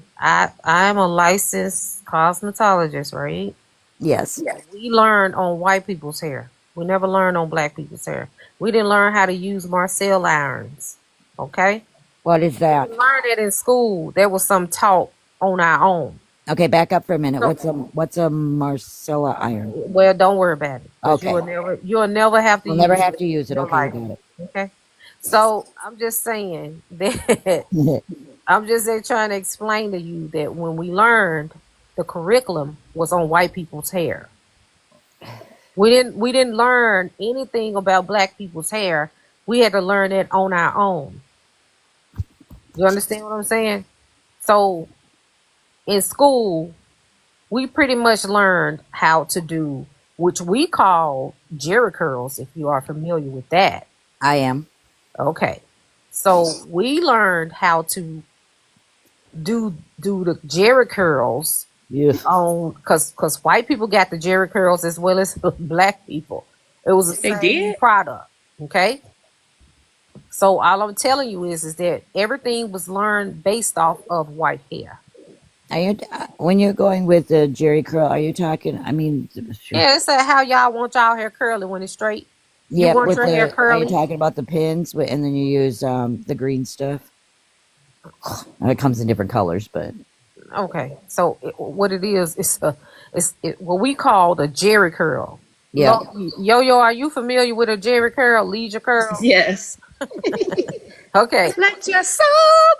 I'm a licensed cosmetologist, right? Yes. We learned on white people's hair. We never learned on black people's hair. We didn't learn how to use Marcel irons. Okay? What is We that? didn't learn it in school. There was some taught on our own. Okay, back up for a minute. So, What's a Marcella iron? well, don't worry about it because Okay. you'll never have to We'll never use have it to use in it. your Okay, life. got Okay? So I'm just saying that it. I'm just trying to explain to you that when we learned the curriculum was on white people's hair. We didn't learn anything about black people's hair. We had to learn it on our own. You understand what I'm saying? So in school, we pretty much learned how to do which we call jerry curls, if you are familiar with that. I am. Okay. So we learned how to do the jerry curls Yeah. on because white people got the jerry curls as well as black people. It was the They same did? product. Okay. So all I'm telling you is that everything was learned based off of white hair. Are you when you're going with the Jerry curl? Are you talking? I mean, sure. Yeah, it said how y'all want y'all hair curly when it's straight. You Yeah, want with your hair the. Are you curly? talking about the pins? And then you use the green stuff. It comes in different colors, but Okay, so what it is, what we call the Jerry curl. yeah, Yo, are you familiar with a Jerry curl, leisure curl? Yes. Okay, Let your soul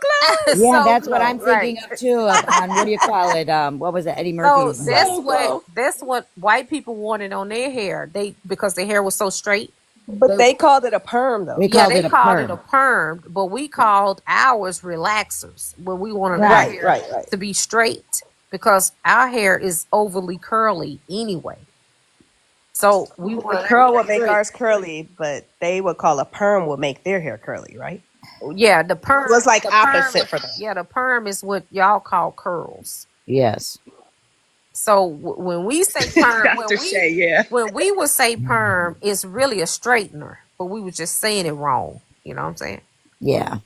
glow. yeah, so that's what glow, I'm right? thinking of too. On what do you call it? What was it? Eddie So Murphy's. Soul glow. that's what white people wanted on their hair. Because their hair was so straight. But They they called it a perm though. We Yeah, called they it a called it a perm. perm, but we called ours relaxers. But we wanted our Right. Right, hair right, right. to be straight because our hair is overly curly anyway. So we A wanted our curl hair would make straight. ours curly, but they would call a perm would make their hair curly, right? Yeah, So it's like opposite for them. the perm is what y'all call curls. Yes. So when we say perm, Dr. Shay, yeah. when we would say perm, it's really a straightener, but we were just saying it wrong. You know what I'm saying? Yeah.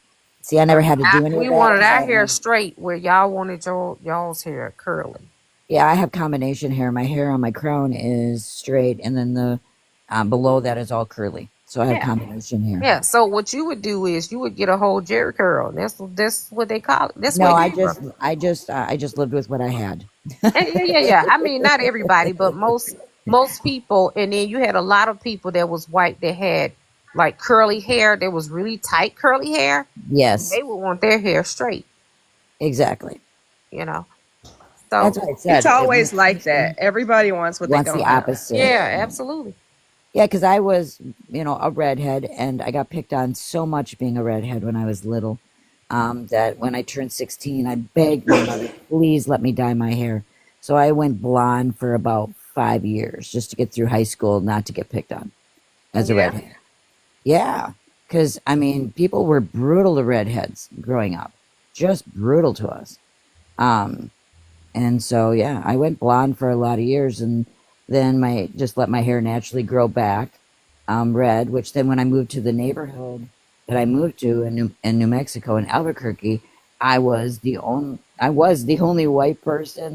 See, I never had to do any of We that wanted because our I. hair straight where y'all wanted y'all's hair curly. Yeah, I have combination hair. My hair on my crown is straight, and then the below that is all curly. So I have Yeah. combination hair. Yeah. So what you would do is you would get a whole Jerry curl. That's what they call it. That's No, where it I came from. just lived with what I had. Yeah. I mean, not everybody, but most people. And then you had a lot of people that was white that had like curly hair. That was really tight curly hair. Yes, They would want their hair straight. exactly. You know. That's So what I It's said. always like that. Everybody wants what they Wants the don't have. opposite. yeah, absolutely. Yeah, because I was, a redhead, and I got picked on so much being a redhead when I was little, that when I turned 16, I begged my mother, please let me dye my hair. So I went blonde for about 5 years just to get through high school, not to get picked on as a Yeah. redhead. Yeah, because, I mean, people were brutal to redheads growing up, just brutal to us. Um, and so, yeah, I went blonde for a lot of years, and then just let my hair naturally grow back, red. Which then, when I moved to the neighborhood that I moved to in New Mexico in Albuquerque, I was the only white person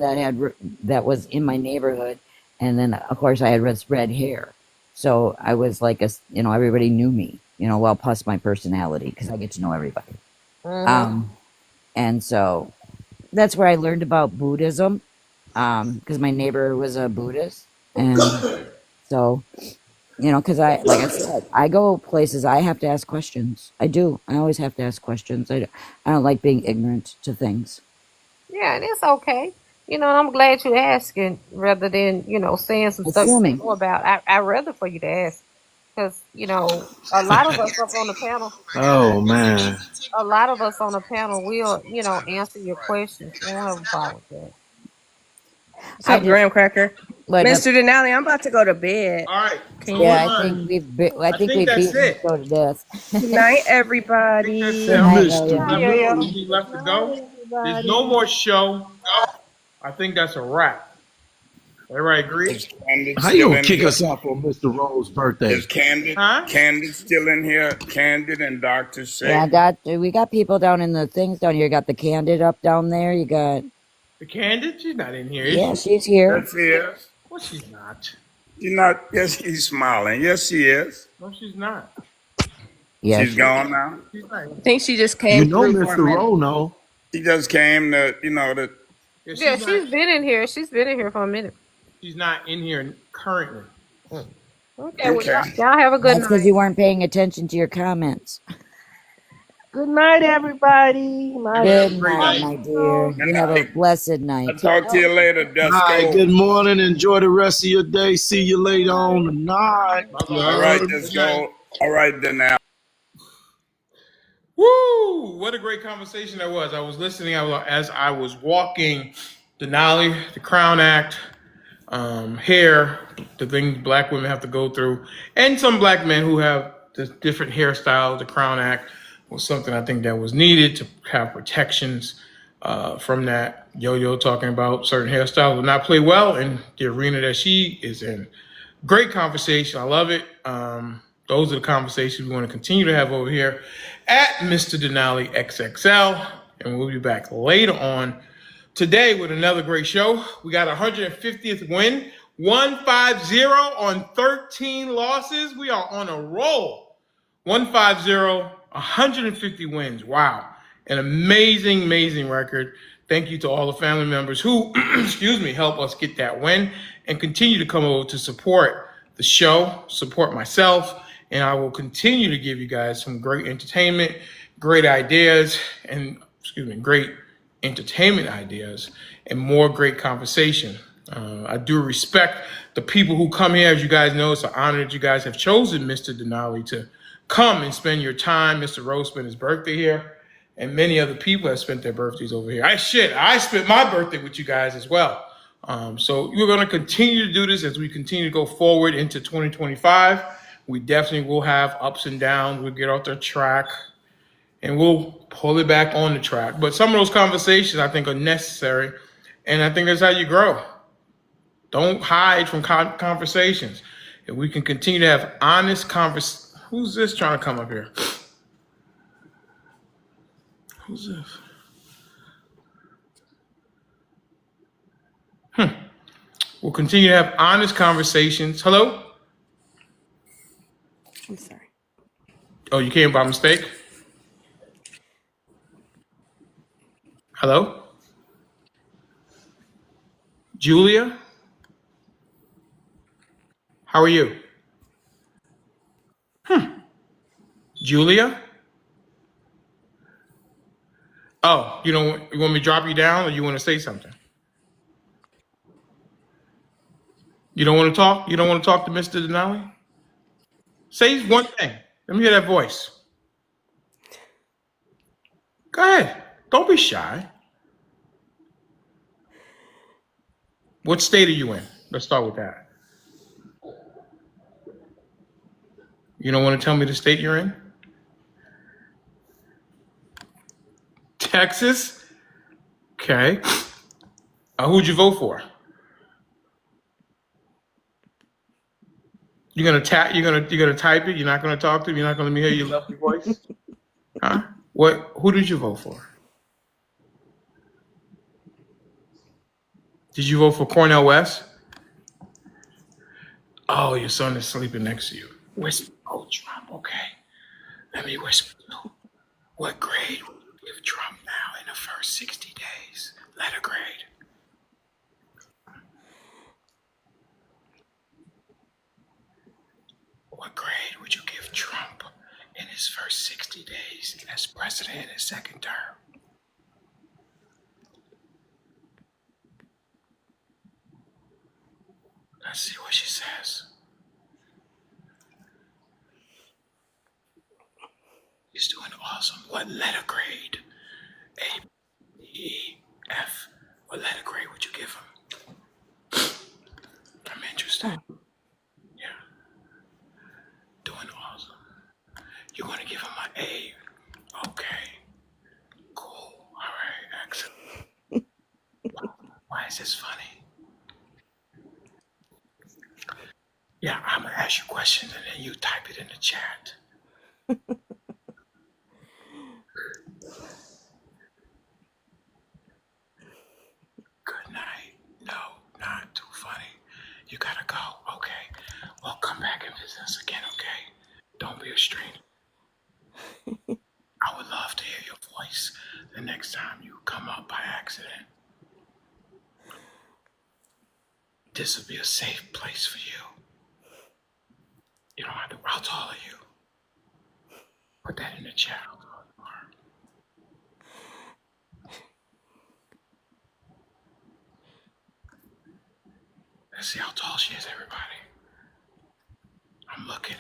that was in my neighborhood, and then of course I had red hair, so I was like everybody knew me, well, plus my personality because I get to know everybody. Mm-hmm. And so that's where I learned about Buddhism, because my neighbor was a Buddhist, and so because like I said, I go places, I have to ask questions. I do. I always have to ask questions. I don't like being ignorant to things. Yeah, and it's okay. I'm glad you asking rather than, saying some stuff you Assuming. don't know about. I rather for you to ask because, a lot of us up on the panel, Oh man. a lot of us on the panel will, answer your questions. We won't have a problem with that. What's I up, just Graham Cracker? but Mr. Denali, I'm about to go to bed. All right. Can So yeah, you I think I I think think we've that's beaten the it. show to death. good night, I think that's it. Good everybody? I'm night, gonna Mr. Yo-Yo. Hi, 11 Yo-Yo. people left to go. Night, There's no everybody. more show. I think that's a wrap. Everybody agree? Is Candace How you still gonna in kick here? us off on Mr. Rowe's birthday? Is Candace Huh? Candace still in here? Candid and Dr. Yeah, Shay? we got people down in the things down here. You got the Candid up down there. You got The Candid? She's not in here, is yeah, she? she's here. Yes, she is. Well, she's not. She's not. Yes, he's smiling. Yes, she is. No, she's not. Yeah, She's gone now. She's not. I think she just You came know through for a Mr. minute. Rowe, no? She just came to, to. Yeah, Yeah, she's not. she's been in here. She's been in here for a minute. She's not in here currently. Mm. Okay, well, Okay. y'all have a good that's because night. you weren't paying attention to your comments. Good night, everybody. Everybody My have Good a great night, night. my dear. Good You have a night. blessed I'll night. talk to you later, All right, Desco. good morning. Enjoy the rest of your day. See you later on tonight. Bye All bye. right, Good night. Desco. All right, Denali. Woo! What a great conversation that was. I was listening as I was walking Denali, the Crown Act, hair, the things black women have to go through, and some black men who have the different hairstyles. The Crown Act was something I think that was needed to have protections from that. Yo-Yo talking about certain hairstyles will not play well in the arena that she is in. Great conversation. I love it. Those are the conversations we want to continue to have over here at Mr. Denali XXL. And we'll be back later on today with another great show. We got 150th win, 150 on 13 losses. We are on a roll. 150, 150 wins. Wow. An amazing, amazing record. Thank you to all the family members who, excuse me, help us get that win and continue to come over to support the show, support myself, and I will continue to give you guys some great entertainment, great ideas, and, great entertainment ideas and more great conversation. I do respect the people who come here. As you guys know, it's an honor that you guys have chosen Mr. Denali to come and spend your time. Mr. Rose spent his birthday here, and many other people have spent their birthdays over here. I spent my birthday with you guys as well. So we're going to continue to do this as we continue to go forward into 2025. We definitely will have ups and downs. We'll get off the track and we'll pull it back on the track. But some of those conversations I think are necessary, and I think that's how you grow. Don't hide from conversations. If we can continue to have honest conversations. Who's this trying to come up here? Who's this? We'll continue to have honest conversations. Hello? I'm sorry. Oh, you came by mistake? Hello? Julia? How are you? Julia? Oh, you want me to drop you down or you want to say something? You don't want to talk? You don't want to talk to Mr. Denali? Say one thing. Let me hear that voice. Go ahead. Don't be shy. What state are you in? Let's start with that. You don't want to tell me the state you're in? Texas? Okay. Who'd you vote for? You're gonna tap. You're gonna type it. You're not gonna talk to me. You're not gonna let me hear your lovely voice. Huh? What? Who did you vote for? Did you vote for Cornel West? Oh, your son is sleeping next to you. Whisper. Oh, Trump. Okay. Let me whisper. What grade would you give Trump now in the first 60 days? Letter grade. What grade would you give Trump in his first 60 days as president in his second term? Let's see what she says. He's doing awesome. What letter grade? A, B, E, F. What letter grade would you give him? I'm interested. Yeah. Doing awesome. You're going to give him an A. Okay. Cool. All right. Excellent. Why is this funny? Yeah, I'm going to ask you questions and then you type it in the chat. Good night. No, not too funny. You gotta go. Okay. Well, come back and visit us again, okay? Don't be a stranger. I would love to hear your voice the next time you come up by accident. This will be a safe place for you. You don't have to. How tall are you? Put that in the chat. Let's see how tall she is, everybody. I'm looking.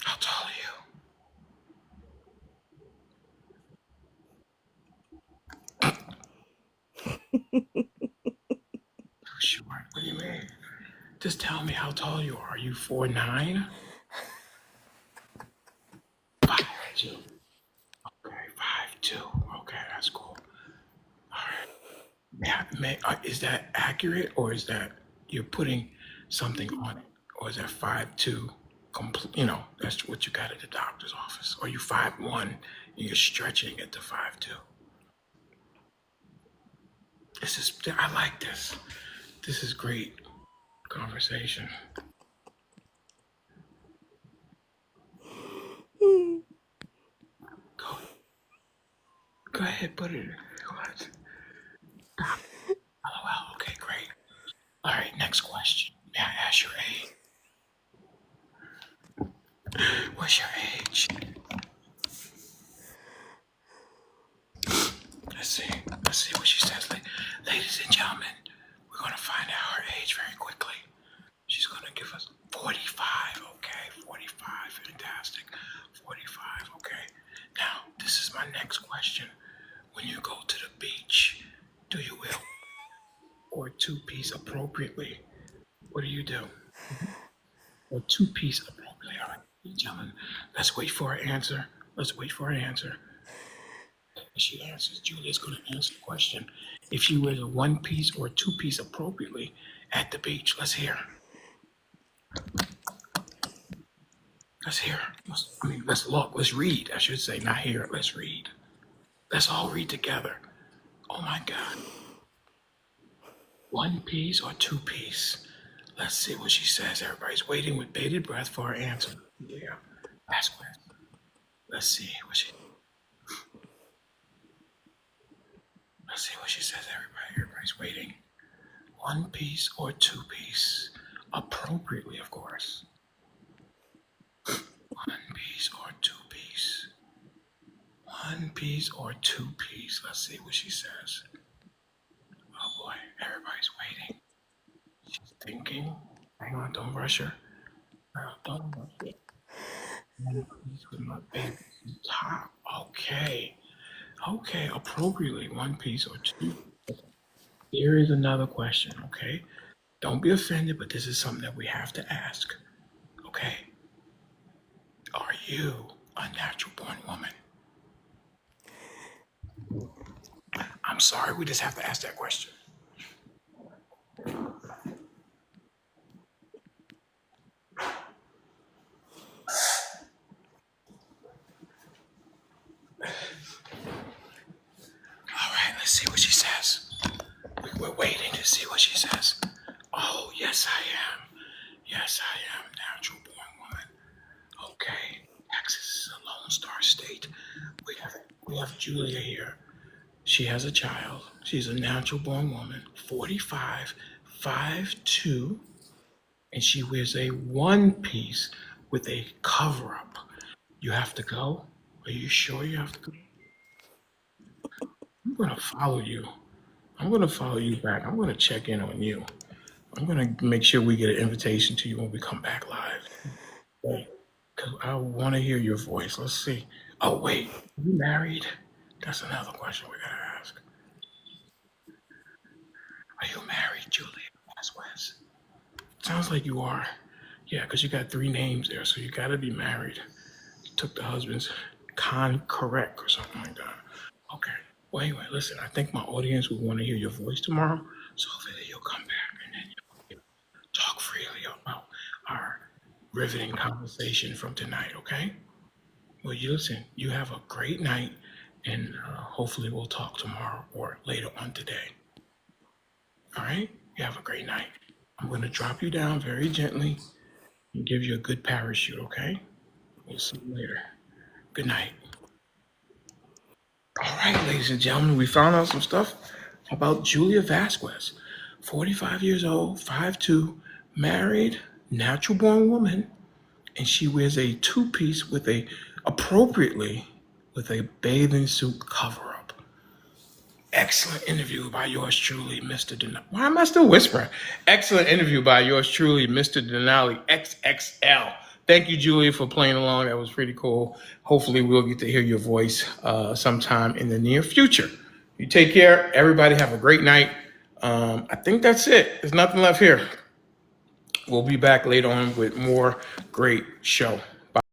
How tall are you? Short. What do you mean? Just tell me how tall you are. Are you 4'9"? 5'2". Okay, 5'2". Okay, that's cool. All right. Is that accurate, or is that you're putting something on it, or is that 5'2"? that's what you got at the doctor's office. Or you 5'1", and you're stretching it to 5'2". I like this. This is great conversation. Go ahead, put it. What? LOL. Okay, great. All right, next question. May I ask your age? What's your age? Let's see. Let's see what she says. Ladies and gentlemen, we're going to find out her age very quickly. She's going to give us 45. Okay, 45. Fantastic. 45. Okay. Now, this is my next question. When you go to the beach, do you will or two-piece appropriately? What do you do? Or two-piece appropriately? All right, gentlemen, let's wait for her answer. Let's wait for her answer. If she answers, Julia's going to answer the question. If she wears a one-piece or two-piece appropriately at the beach, let's hear. Let's hear. Let's look. Let's read. I should say, not hear. Let's read. Let's all read together. Oh my God. One piece or two piece? Let's see what she says. Everybody's waiting with bated breath for her answer. Yeah. Ask her. Let's see what she. Let's see what she says. Everybody's waiting. One piece or two piece? Appropriately, of course. One piece or two piece? One piece or two piece? Let's see what she says. Oh boy, everybody's waiting. She's thinking. Hang on, don't rush her. Don't rush it. One piece with my baby top. Okay. Okay, appropriately, one piece or two. Here is another question, okay? Don't be offended, but this is something that we have to ask. Okay? Are you a natural born woman? I'm sorry, we just have to ask that question. All right, let's see what she says. We're waiting to see what she says. Oh, yes, I am. Yes, I am natural born woman. Okay, Texas is a Lone Star state. We have Julia here. She has a child. She's a natural born woman, 45, 5'2", and she wears a one piece with a cover up. You have to go? Are you sure you have to go? I'm going to follow you. I'm going to follow you back. I'm going to check in on you. I'm going to make sure we get an invitation to you when we come back live. Because I want to hear your voice. Let's see. Oh, wait. Are you married? That's another question we got to ask. Are you married, Julia Vasquez? Sounds like you are. Yeah, because you got 3 names there, so you got to be married. You took the husband's correct or something like that. Okay. Well, anyway, listen, I think my audience will want to hear your voice tomorrow, so hopefully you'll come back and then you'll talk freely about our riveting conversation from tonight, okay? Well, you listen, you have a great night, and hopefully we'll talk tomorrow or later on today. All right? You have a great night. I'm going to drop you down very gently and give you a good parachute, okay? We'll see you later. Good night. All right, ladies and gentlemen, we found out some stuff about Julia Vasquez. 45 years old, 5'2", married, natural born woman, and she wears a two-piece appropriately with a bathing suit cover-up. Excellent interview by yours truly, Mr. Denali. Why am I still whispering? Excellent interview by yours truly, Mr. Denali, XXL. Thank you, Julia, for playing along. That was pretty cool. Hopefully, we'll get to hear your voice sometime in the near future. You take care. Everybody have a great night. I think that's it. There's nothing left here. We'll be back later on with more great show.